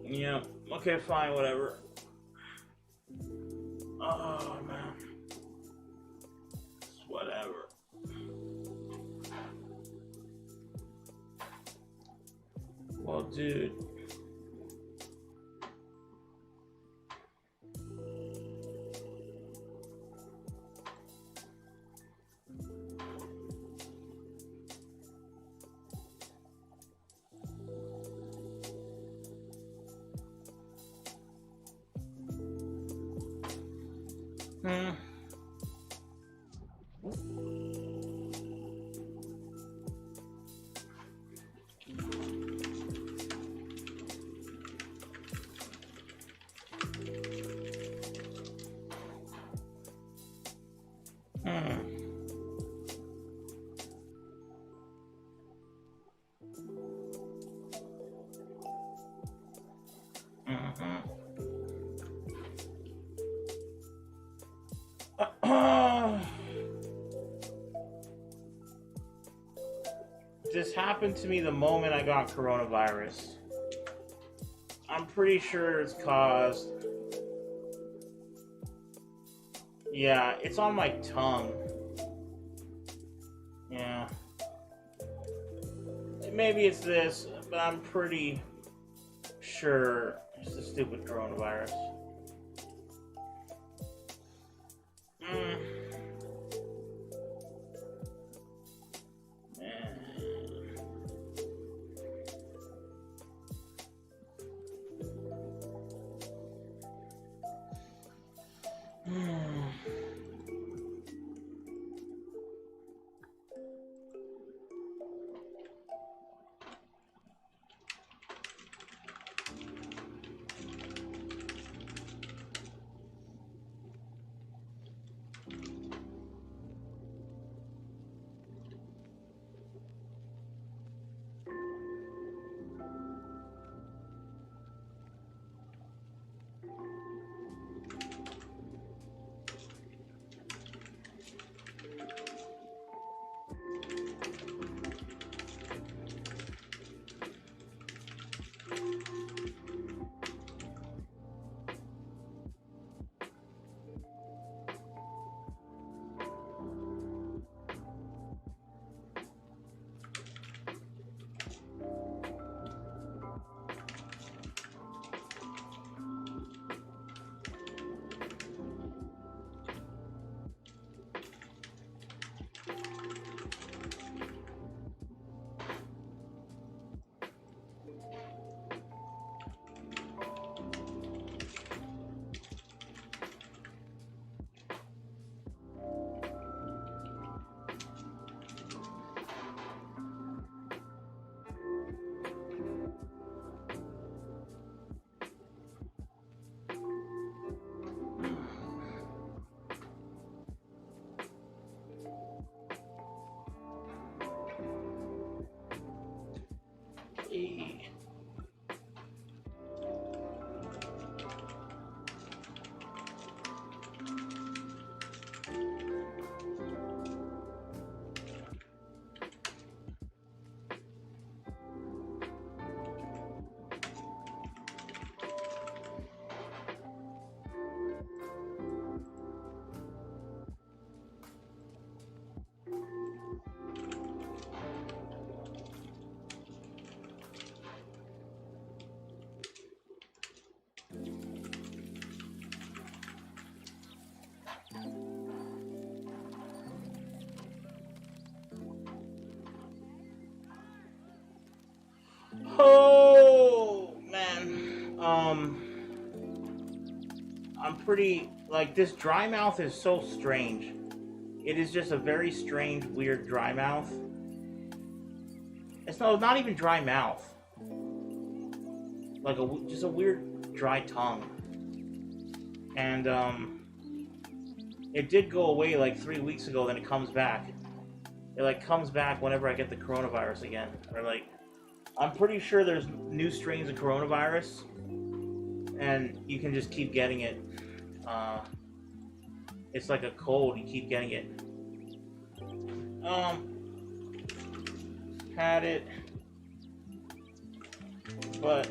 Yeah. Okay, fine, whatever. Oh, man. It's whatever. Well, dude. This happened to me the moment I got coronavirus. I'm pretty sure it's caused... Yeah, it's on my tongue. Yeah. Maybe it's this, but I'm pretty sure it's the stupid coronavirus. Oh, man. I'm pretty... Like, this dry mouth is so strange. It is just a very strange, weird dry mouth. It's not even dry mouth. Like, just a weird dry tongue. And, it did go away, like, 3 weeks ago, then it comes back. It, like, comes back whenever I get the coronavirus again. Or, like... I'm pretty sure there's new strains of coronavirus, and you can just keep getting it. It's like a cold, you keep getting it. Had it, but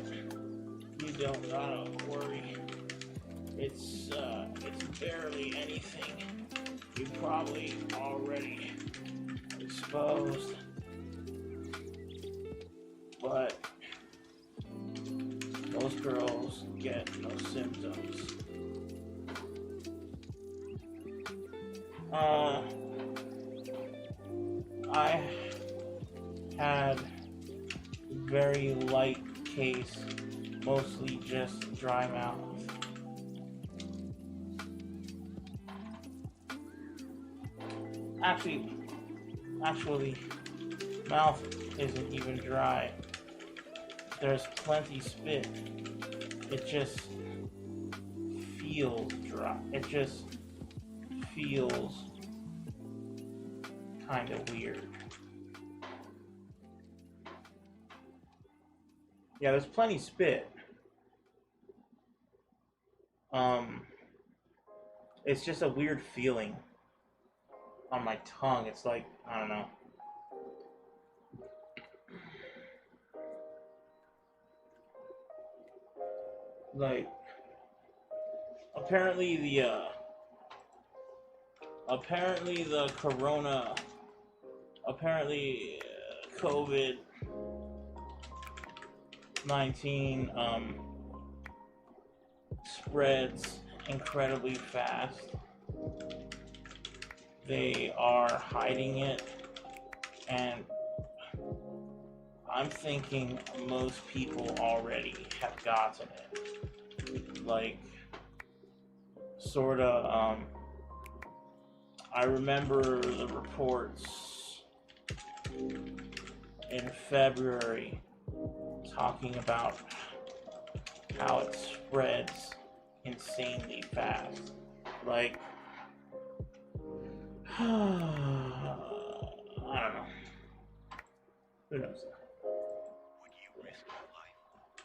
you don't gotta worry. It's barely anything. You're probably already exposed, but most girls get no symptoms. I had very light case, mostly just dry mouth. Actually, mouth isn't even dry. There's plenty spit. It just feels dry. It just feels kind of weird. Yeah, there's plenty spit. It's just a weird feeling on my tongue. It's like, I don't know. Like, apparently the COVID-19 spreads incredibly fast. They are hiding it, and I'm thinking most people already have gotten it. Like, sorta, I remember the reports in February talking about how it spreads insanely fast. Like, I don't know. Who knows?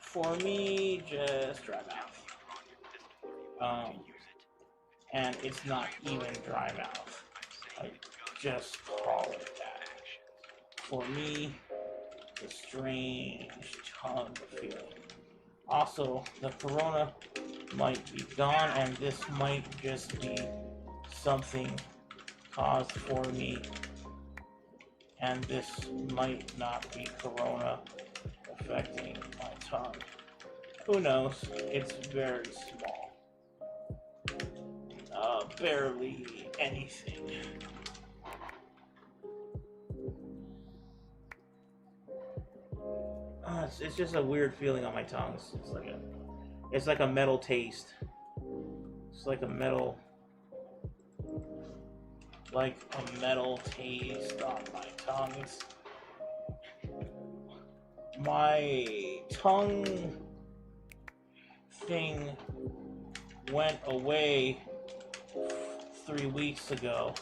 For me, just dry mouth. And it's not even dry mouth. I just call it that. For me, it's a strange tongue feeling. Also, the corona might be gone, and this might just be something caused for me, and this might not be corona affecting my tongue. Who knows? It's very small. Barely anything. It's just a weird feeling on my tongue. It's like a metal taste. It's like a metal taste on my tongue. My tongue thing went away 3 weeks ago,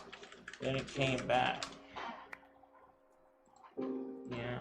then it came back. Yeah.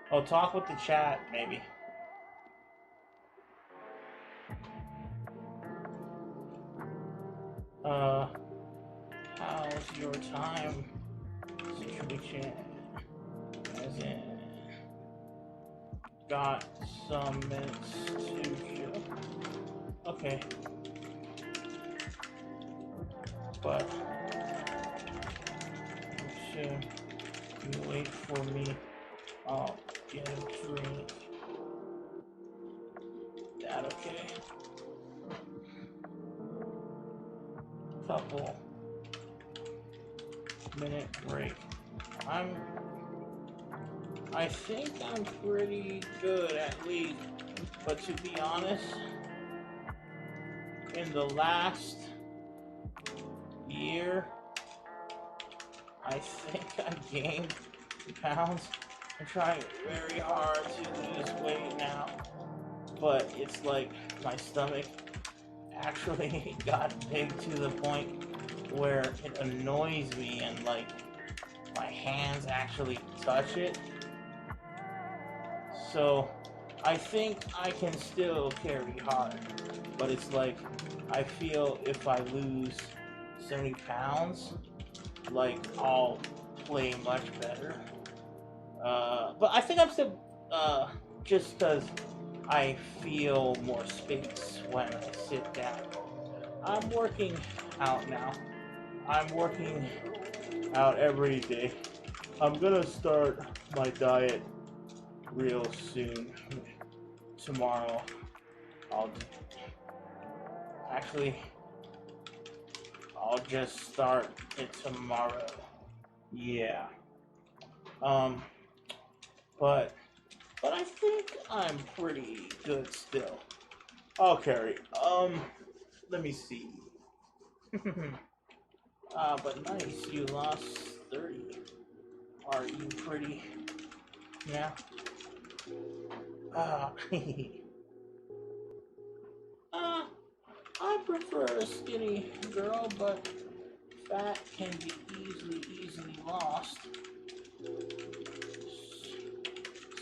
I'll talk with the chat, maybe. How's your time situation? As in, got some minutes to chill. Okay. But soon, you wait for me. I'll get a drink. That okay? couple minute break. I think I'm pretty good at least, but to be honest, in the last year, I think I gained pounds. I'm trying very hard to lose weight now, but it's like my stomach actually got big to the point where it annoys me and like my hands actually touch it. So I think I can still carry hard, but it's like I feel if I lose 70 pounds, like I'll play much better. But I think I'm still, just because I feel more space when I sit down. I'm working out now. I'm working out every day. I'm gonna start my diet real soon. Tomorrow, I'll just start it tomorrow. Yeah. But I think I'm pretty good still. I'll carry. Let me see. But nice, you lost 30. Are you pretty now? I prefer a skinny girl, but fat can be easily lost.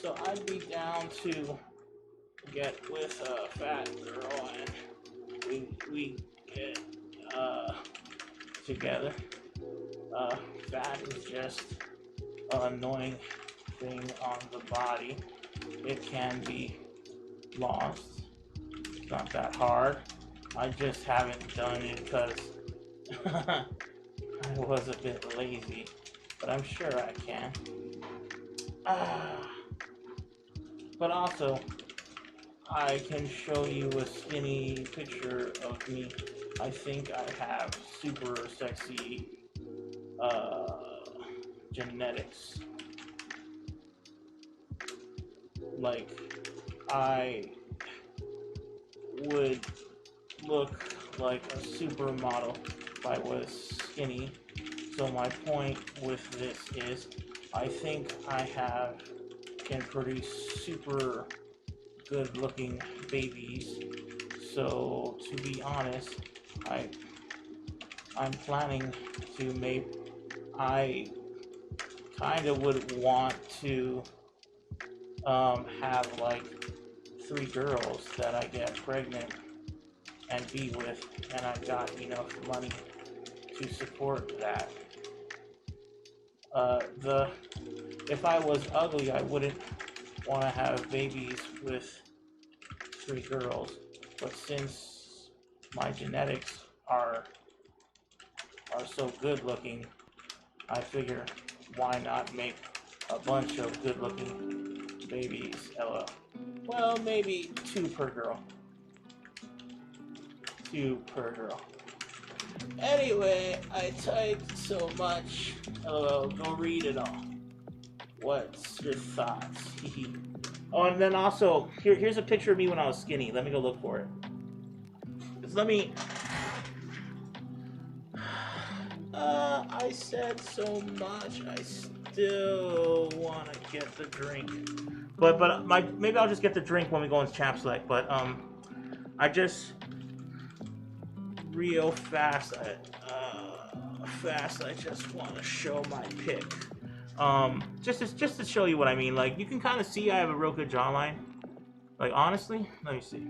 So I'd be down to get with a fat girl and we get together. Fat is just an annoying thing on the body. It can be lost. It's not that hard. I just haven't done it because I was a bit lazy, but I'm sure I can. But also, I can show you a skinny picture of me. I think I have super sexy genetics. Like, I would look like a supermodel if I was skinny. So my point with this is, I think I can produce super good looking babies. So to be honest, I'm planning to I kind of would want to have like 3 girls that I get pregnant and be with, and I've got enough money to support that. If I was ugly, I wouldn't want to have babies with 3 girls, but since my genetics are so good looking, I figure why not make a bunch of good looking babies. Well, maybe 2 per girl. 2 per girl. Anyway, I typed so much. LOL, go read it all. What's your thoughts? Oh, and then also, here's a picture of me when I was skinny. Let me go look for it. I said so much. I still want to get the drink. But maybe I'll just get the drink when we go into Champ Select. But I just real fast. I just want to show my pic. Just to show you what I mean. Like, you can kind of see I have a real good jawline. Like, honestly, let me see.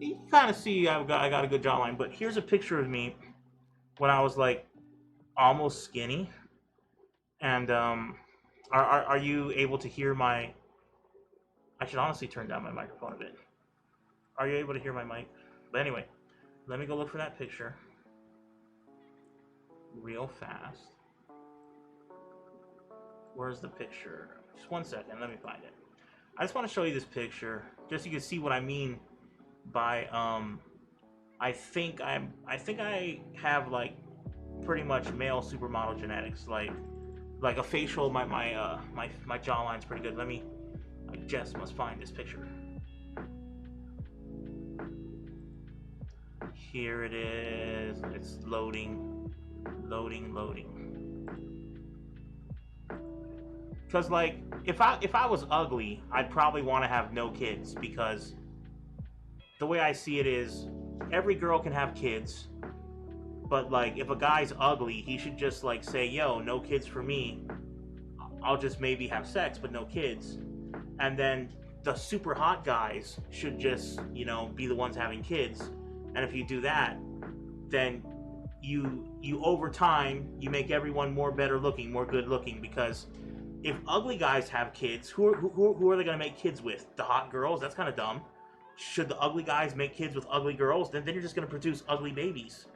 You can kind of see I got a good jawline. But here's a picture of me when I was like almost skinny. And are you able to hear my? I should honestly turn down my microphone a bit. Are you able to hear my mic? But anyway, let me go look for that picture real fast. Where's the picture? Just 1 second, let me find it. I just want to show you this picture, just so you can see what I mean by I think I have like pretty much male supermodel genetics. Like a facial, my jawline's pretty good. I just must find this picture. Here it is. It's loading. Because like if I was ugly, I'd probably want to have no kids, because the way I see it is every girl can have kids, but like if a guy's ugly, he should just like say, yo, no kids for me. I'll just maybe have sex but no kids. And then the super hot guys should just, you know, be the ones having kids. And if you do that, then you over time you make everyone more better looking, more good looking, because if ugly guys have kids, who are they going to make kids with? The hot girls? That's kind of dumb. Should the ugly guys make kids with ugly girls? Then you're just going to produce ugly babies.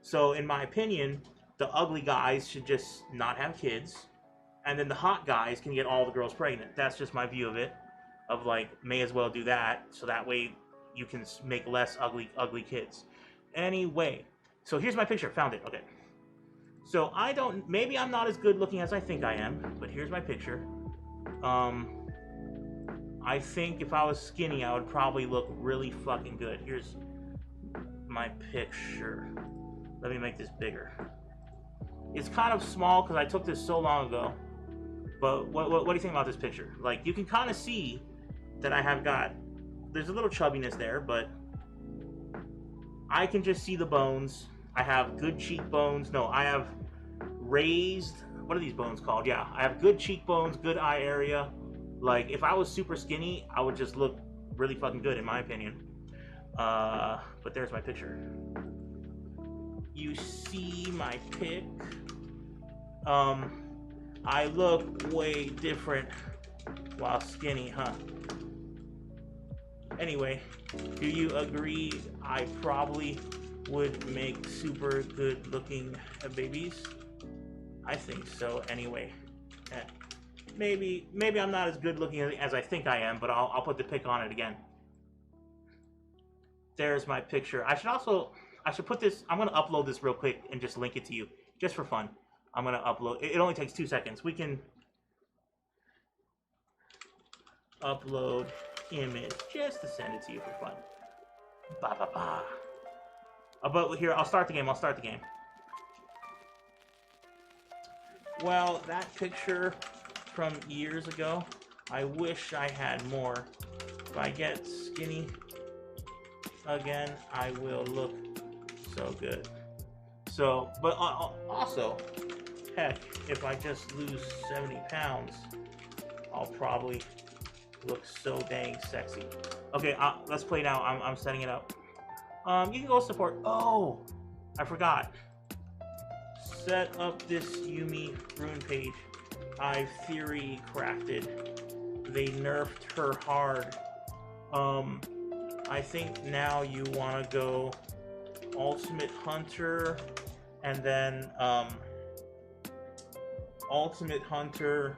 So in my opinion, the ugly guys should just not have kids, and then the hot guys can get all the girls pregnant. That's just my view of it. Of like, may as well do that, so that way you can make less ugly kids. Anyway, so here's my picture. Found it. Okay. So maybe I'm not as good looking as I think I am, but here's my picture. I think if I was skinny, I would probably look really fucking good. Here's my picture. Let me make this bigger. It's kind of small because I took this so long ago. But what do you think about this picture? Like, you can kind of see that I have there's a little chubbiness there, but I can just see the bones. I have good cheekbones. No, I have raised, what are these bones called? Yeah, I have good cheekbones, good eye area. Like, if I was super skinny, I would just look really fucking good, in my opinion. But there's my picture. You see my pic. I look way different while skinny, huh? Anyway, do you agree I probably would make super good looking babies? I think so, anyway. Maybe I'm not as good looking as I think I am, but I'll put the pic on it again. There's my picture. I should put this, I'm gonna upload this real quick and just link it to you, just for fun. I'm gonna upload, it only takes 2 seconds. We can upload image just to send it to you for fun. But here, I'll start the game. Well, that picture from years ago, I wish I had more. If I get skinny again, I will look so good. So, but also, heck, if I just lose 70 pounds, I'll probably look so dang sexy. Okay, let's play now. I'm setting it up. You can go support. Oh, I forgot. Set up this Yumi rune page. I've theory crafted. They nerfed her hard. I think now you want to go Ultimate Hunter, and then Ultimate Hunter,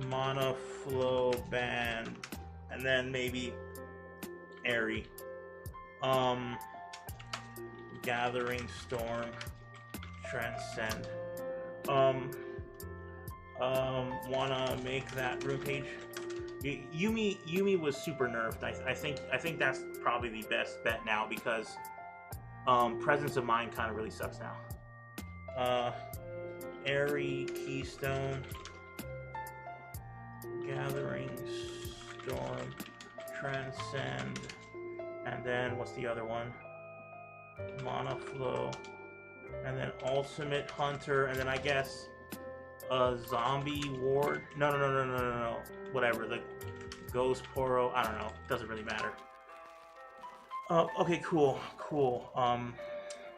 Mana Flow Band, and then maybe Airy. Gathering Storm, Transcend. Wanna make that rune page? Yumi was super nerfed. I think that's probably the best bet now, because Presence of Mind kind of really sucks now. Airy, Keystone, Gathering Storm, Transcend, and then what's the other one? Mana Flow, and then Ultimate Hunter, and then I guess Zombie Ward. No. Whatever, the Ghost Poro. I don't know. Doesn't really matter. Okay, cool.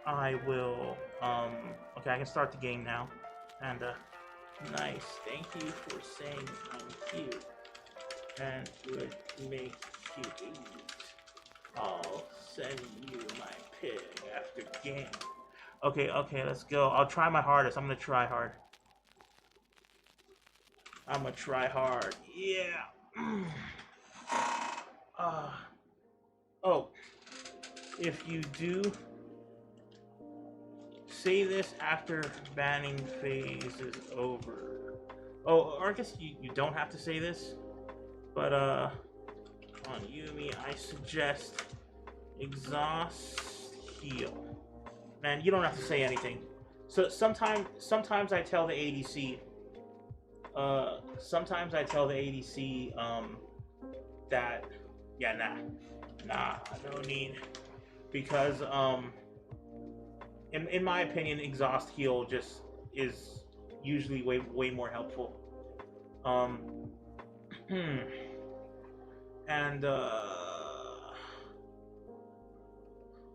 I will. Okay, I can start the game now. And nice. Thank you for saying I'm cute and would make cute. I'll send you my pic after game. Okay, let's go. I'll try my hardest. I'm gonna try hard. Yeah. Oh. if you do say this after banning phase is over. Oh, or I guess you don't have to say this, but on Yumi, I suggest exhaust heal. Man, you don't have to say anything. So sometimes I tell the ADC, that yeah, nah, I don't need, because in my opinion, exhaust heal just is usually way more helpful. And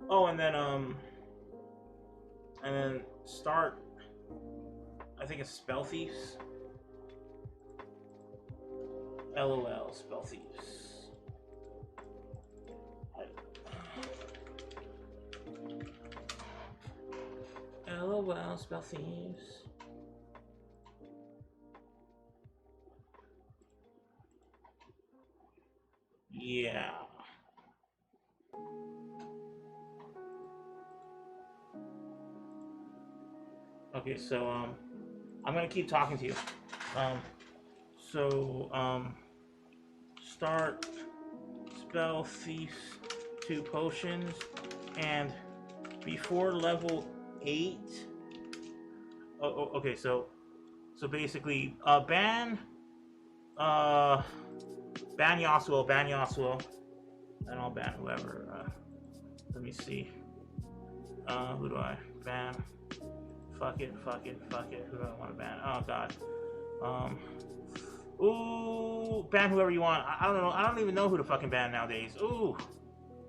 oh, and then start, I think it's Spell Thieves. LOL, Spell Thieves. LOL, Spell Thieves. Yeah. Okay, so I'm gonna keep talking to you. Start Spell Thieves 2 potions, and before level 8. Okay, so basically, ban Yasuo, and I'll ban whoever. Let me see. Who do I ban? Fuck it. Who do I want to ban? Oh god. Ooh, ban whoever you want. I don't know. I don't even know who to fucking ban nowadays. Ooh,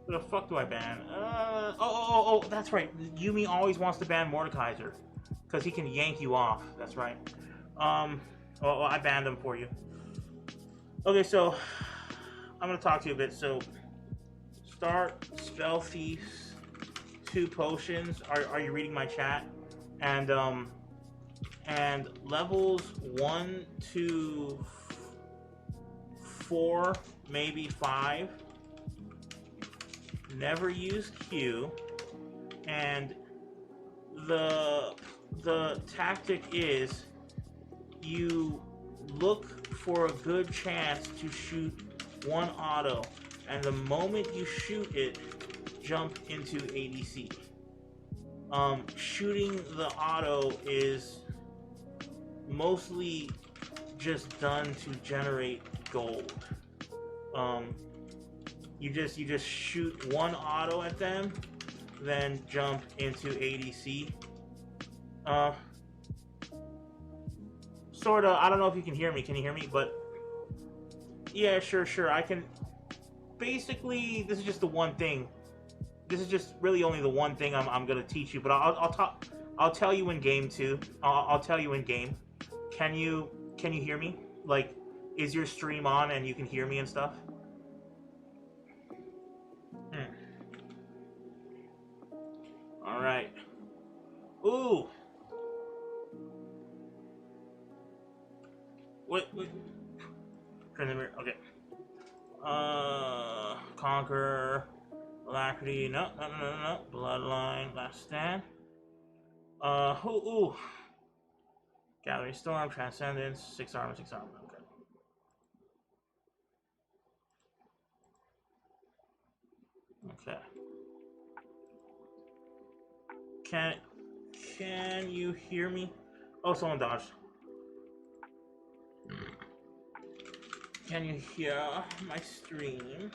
who the fuck do I ban? Oh, that's right. Yumi always wants to ban Mordekaiser because he can yank you off. That's right. I banned him for you. Okay, so I'm gonna talk to you a bit. So start Spell Thieves 2 potions. Are you reading my chat? And levels 1 to 4, maybe 5. Never use Q, and the tactic is you look for a good chance to shoot one auto, and the moment you shoot it, jump into ADC. Shooting the auto is mostly just done to generate gold. You just shoot one auto at them, then jump into ADC. Sorta. I don't know if you can hear me. Can you hear me? But yeah, sure. I can. Basically, this is just the one thing. This is just really only the one thing I'm gonna teach you. But I'll tell you in game too. I'll tell you in game. Can you hear me? Like, is your stream on and you can hear me and stuff? All right. Ooh. Wait. Okay. Conquer. Alacrity. No. Bloodline. Last stand. Ooh. Gathering Storm. Transcendence. 6 armor. Okay. Okay. Can you hear me? Oh, someone dodged. Can you hear my stream?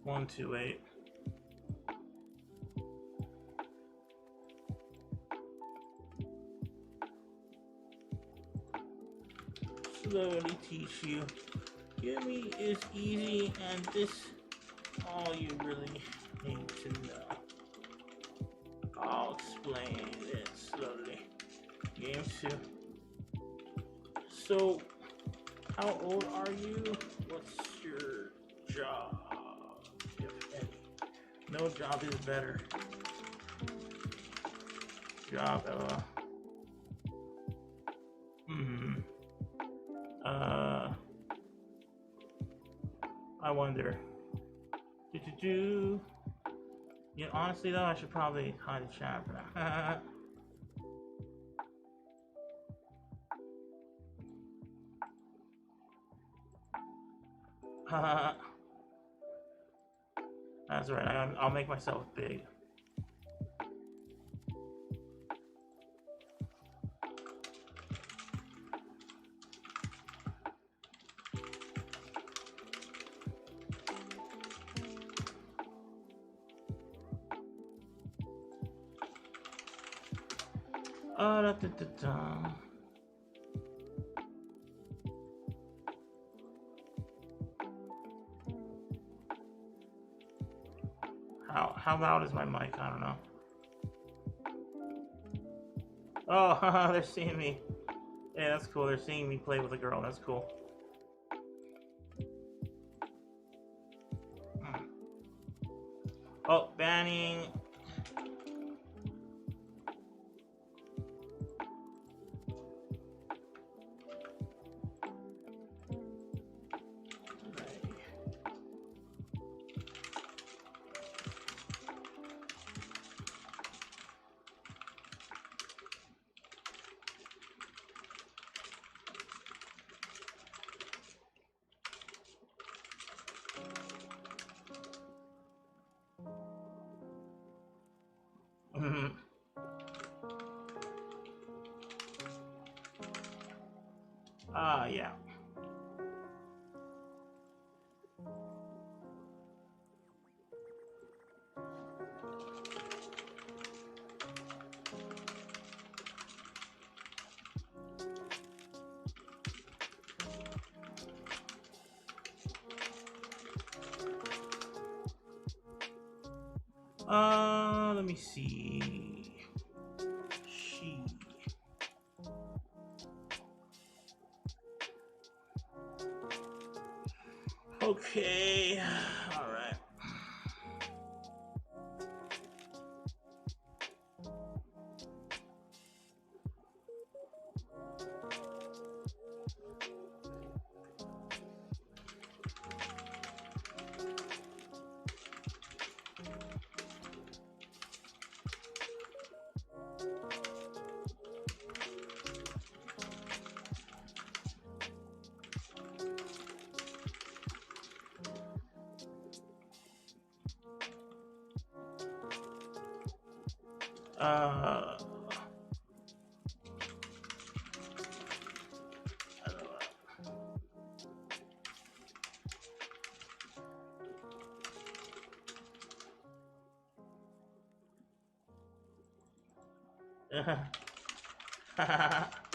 One, 2, 8. Slowly teach you. Yumi is easy, and this all you really need to know. I'll explain it slowly. Game 2. So, how old are you? What's your job, if any? No job is better. job, Ella. I wonder. Yeah, honestly though, I should probably hide the chat for that. That's right. I'll make myself big. Da, da, da, da. How loud is my mic? I don't know. Oh, they're seeing me. Yeah, that's cool. They're seeing me play with a girl. That's cool. Oh, banning. Yeah. Let me see. She. Okay. All right.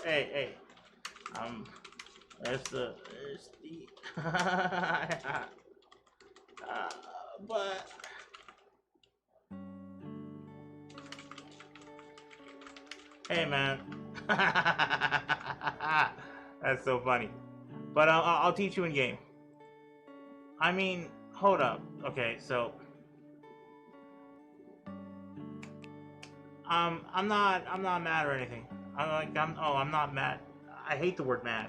Hey, there's the, but hey, man, that's so funny. But I'll teach you in game. I mean, hold up. Okay, so I'm not mad or anything. I'm not mad. I hate the word mad.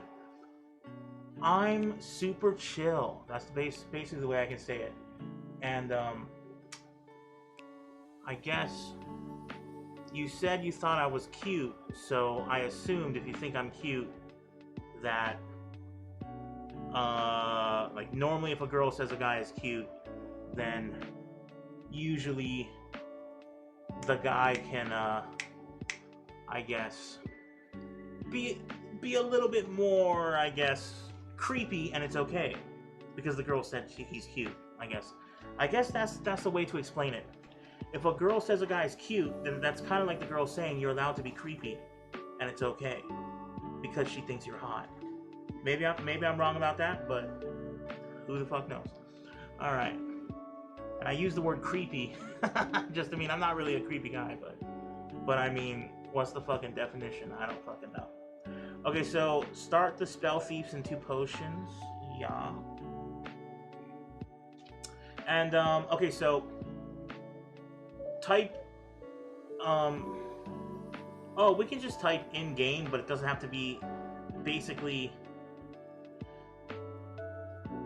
I'm super chill. That's basically the way I can say it. And I guess you said you thought I was cute, so I assumed if you think I'm cute that like normally if a girl says a guy is cute, then usually the guy can I guess be a little bit more, I guess, creepy, and it's okay because the girl said he's cute. I guess that's the way to explain it. If a girl says a guy is cute, then that's kind of like the girl saying you're allowed to be creepy, and it's okay because she thinks you're hot. Maybe I'm wrong about that, but who the fuck knows? All right. And I use the word creepy just to mean I'm not really a creepy guy, but I mean, what's the fucking definition? I don't fucking know. Okay, so start the spell thieves in 2 potions. Yeah. And okay, so type Oh, we can just type in game, but it doesn't have to be. Basically,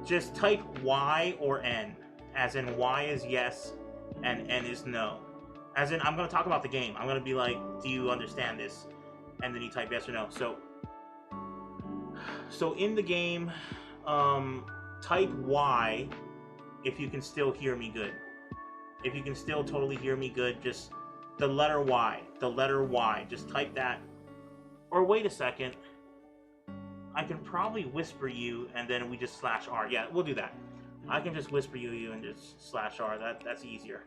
just type Y or N, as in Y is yes and N is no. As in, I'm going to talk about the game. I'm going to be like, do you understand this? And then you type yes or no. So in the game, type Y if you can still hear me good. If you can still totally hear me good, just the letter Y. The letter Y. Just type that. Or wait a second. I can probably whisper you and then we just /R. Yeah, we'll do that. I can just whisper you and just /R. That's easier.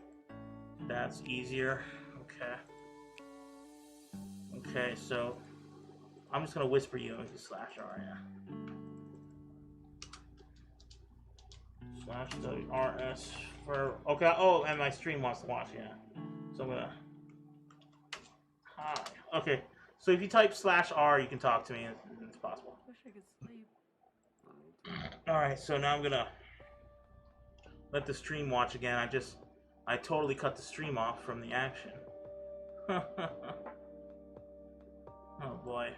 That's easier. Okay. Okay, so I'm just gonna whisper you and just /R, yeah. /WRS for okay. Oh, and my stream wants to watch, yeah. So I'm gonna hi. Okay, so if you type /R, you can talk to me and it's possible. Wish I could sleep. All right, so now I'm gonna let the stream watch again. I totally cut the stream off from the action. Oh boy.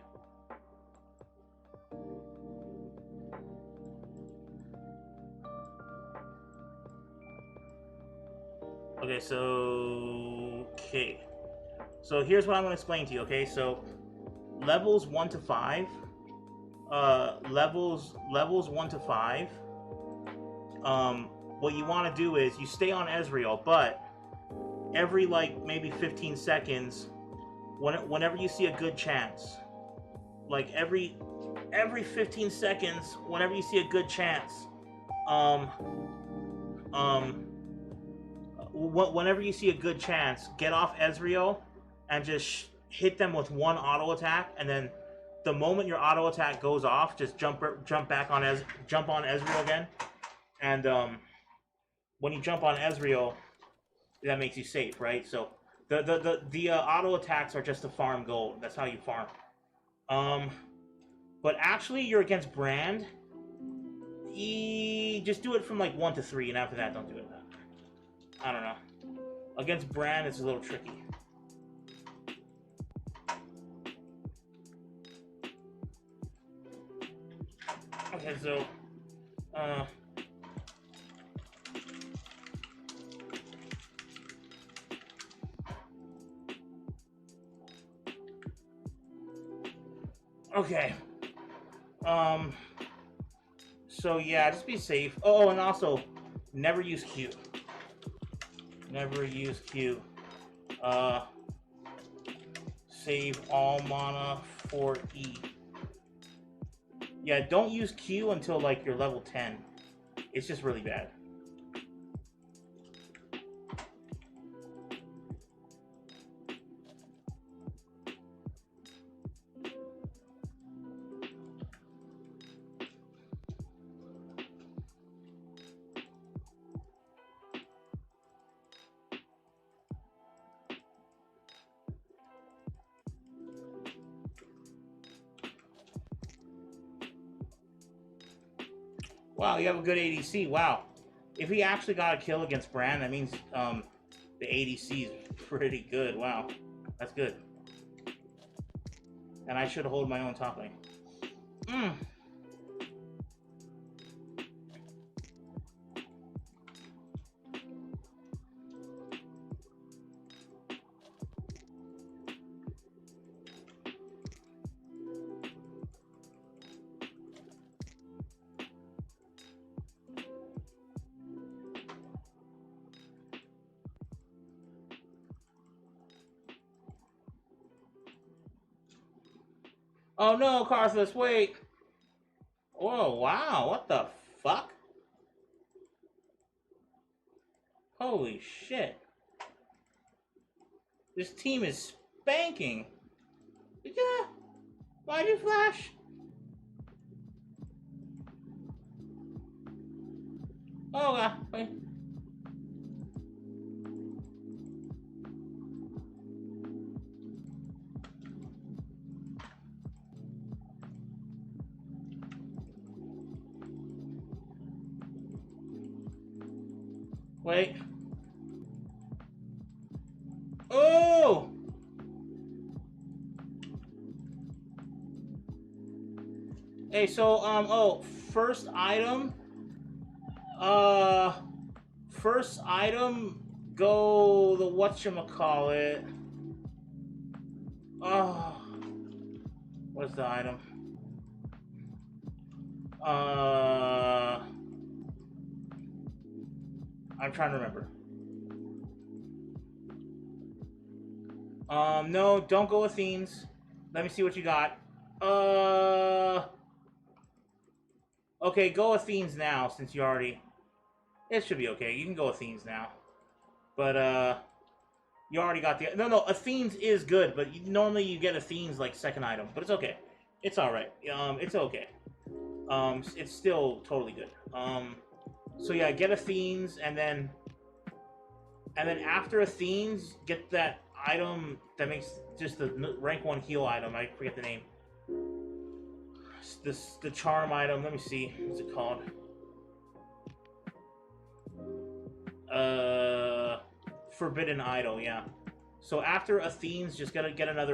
Okay, so here's what I'm going to explain to you, okay? So levels 1 to 5, levels 1 to 5, what you want to do is you stay on Ezreal, but every like maybe 15 seconds, whenever you see a good chance, like every 15 seconds, whenever you see a good chance, whenever you see a good chance, get off Ezreal and just hit them with one auto attack, and then the moment your auto attack goes off, just jump back on Ezreal again, and when you jump on Ezreal, that makes you safe, right? So the auto attacks are just to farm gold. That's how you farm. But actually, you're against Brand. Just do it from like 1 to 3, and after that, don't do it. I don't know. Against Brand, it's a little tricky. Okay, so okay. So yeah, just be safe. Oh, and also, never use Q. Never use Q. Save all mana for E. Yeah, don't use Q until like you're level 10. It's just really bad. Wow, you have a good ADC. Wow. If he actually got a kill against Brand, that means the ADC is pretty good. Wow. That's good. And I should hold my own top lane. Oh no, Carthus, wait. Oh wow, what the fuck? Holy shit. This team is spanking. Yeah. Why'd you flash? Oh god, wait. Wait. Oh! Hey, so first item. First item. Go the whatchamacallit. What's the item? I'm trying to remember. No, don't go Athenes. Let me see what you got. Okay, go Athenes now, since you already... It should be okay. You can go Athenes now. But, you already got the... No, Athenes is good, but normally you get Athenes, like, second item. But it's okay. It's alright. It's okay. It's still totally good. So yeah, get Athenes, and then after Athenes, get that item that makes just the rank 1 heal item. I forget the name. The charm item. Let me see. What's it called? Forbidden Idol. Yeah. So after Athenes, just gotta get another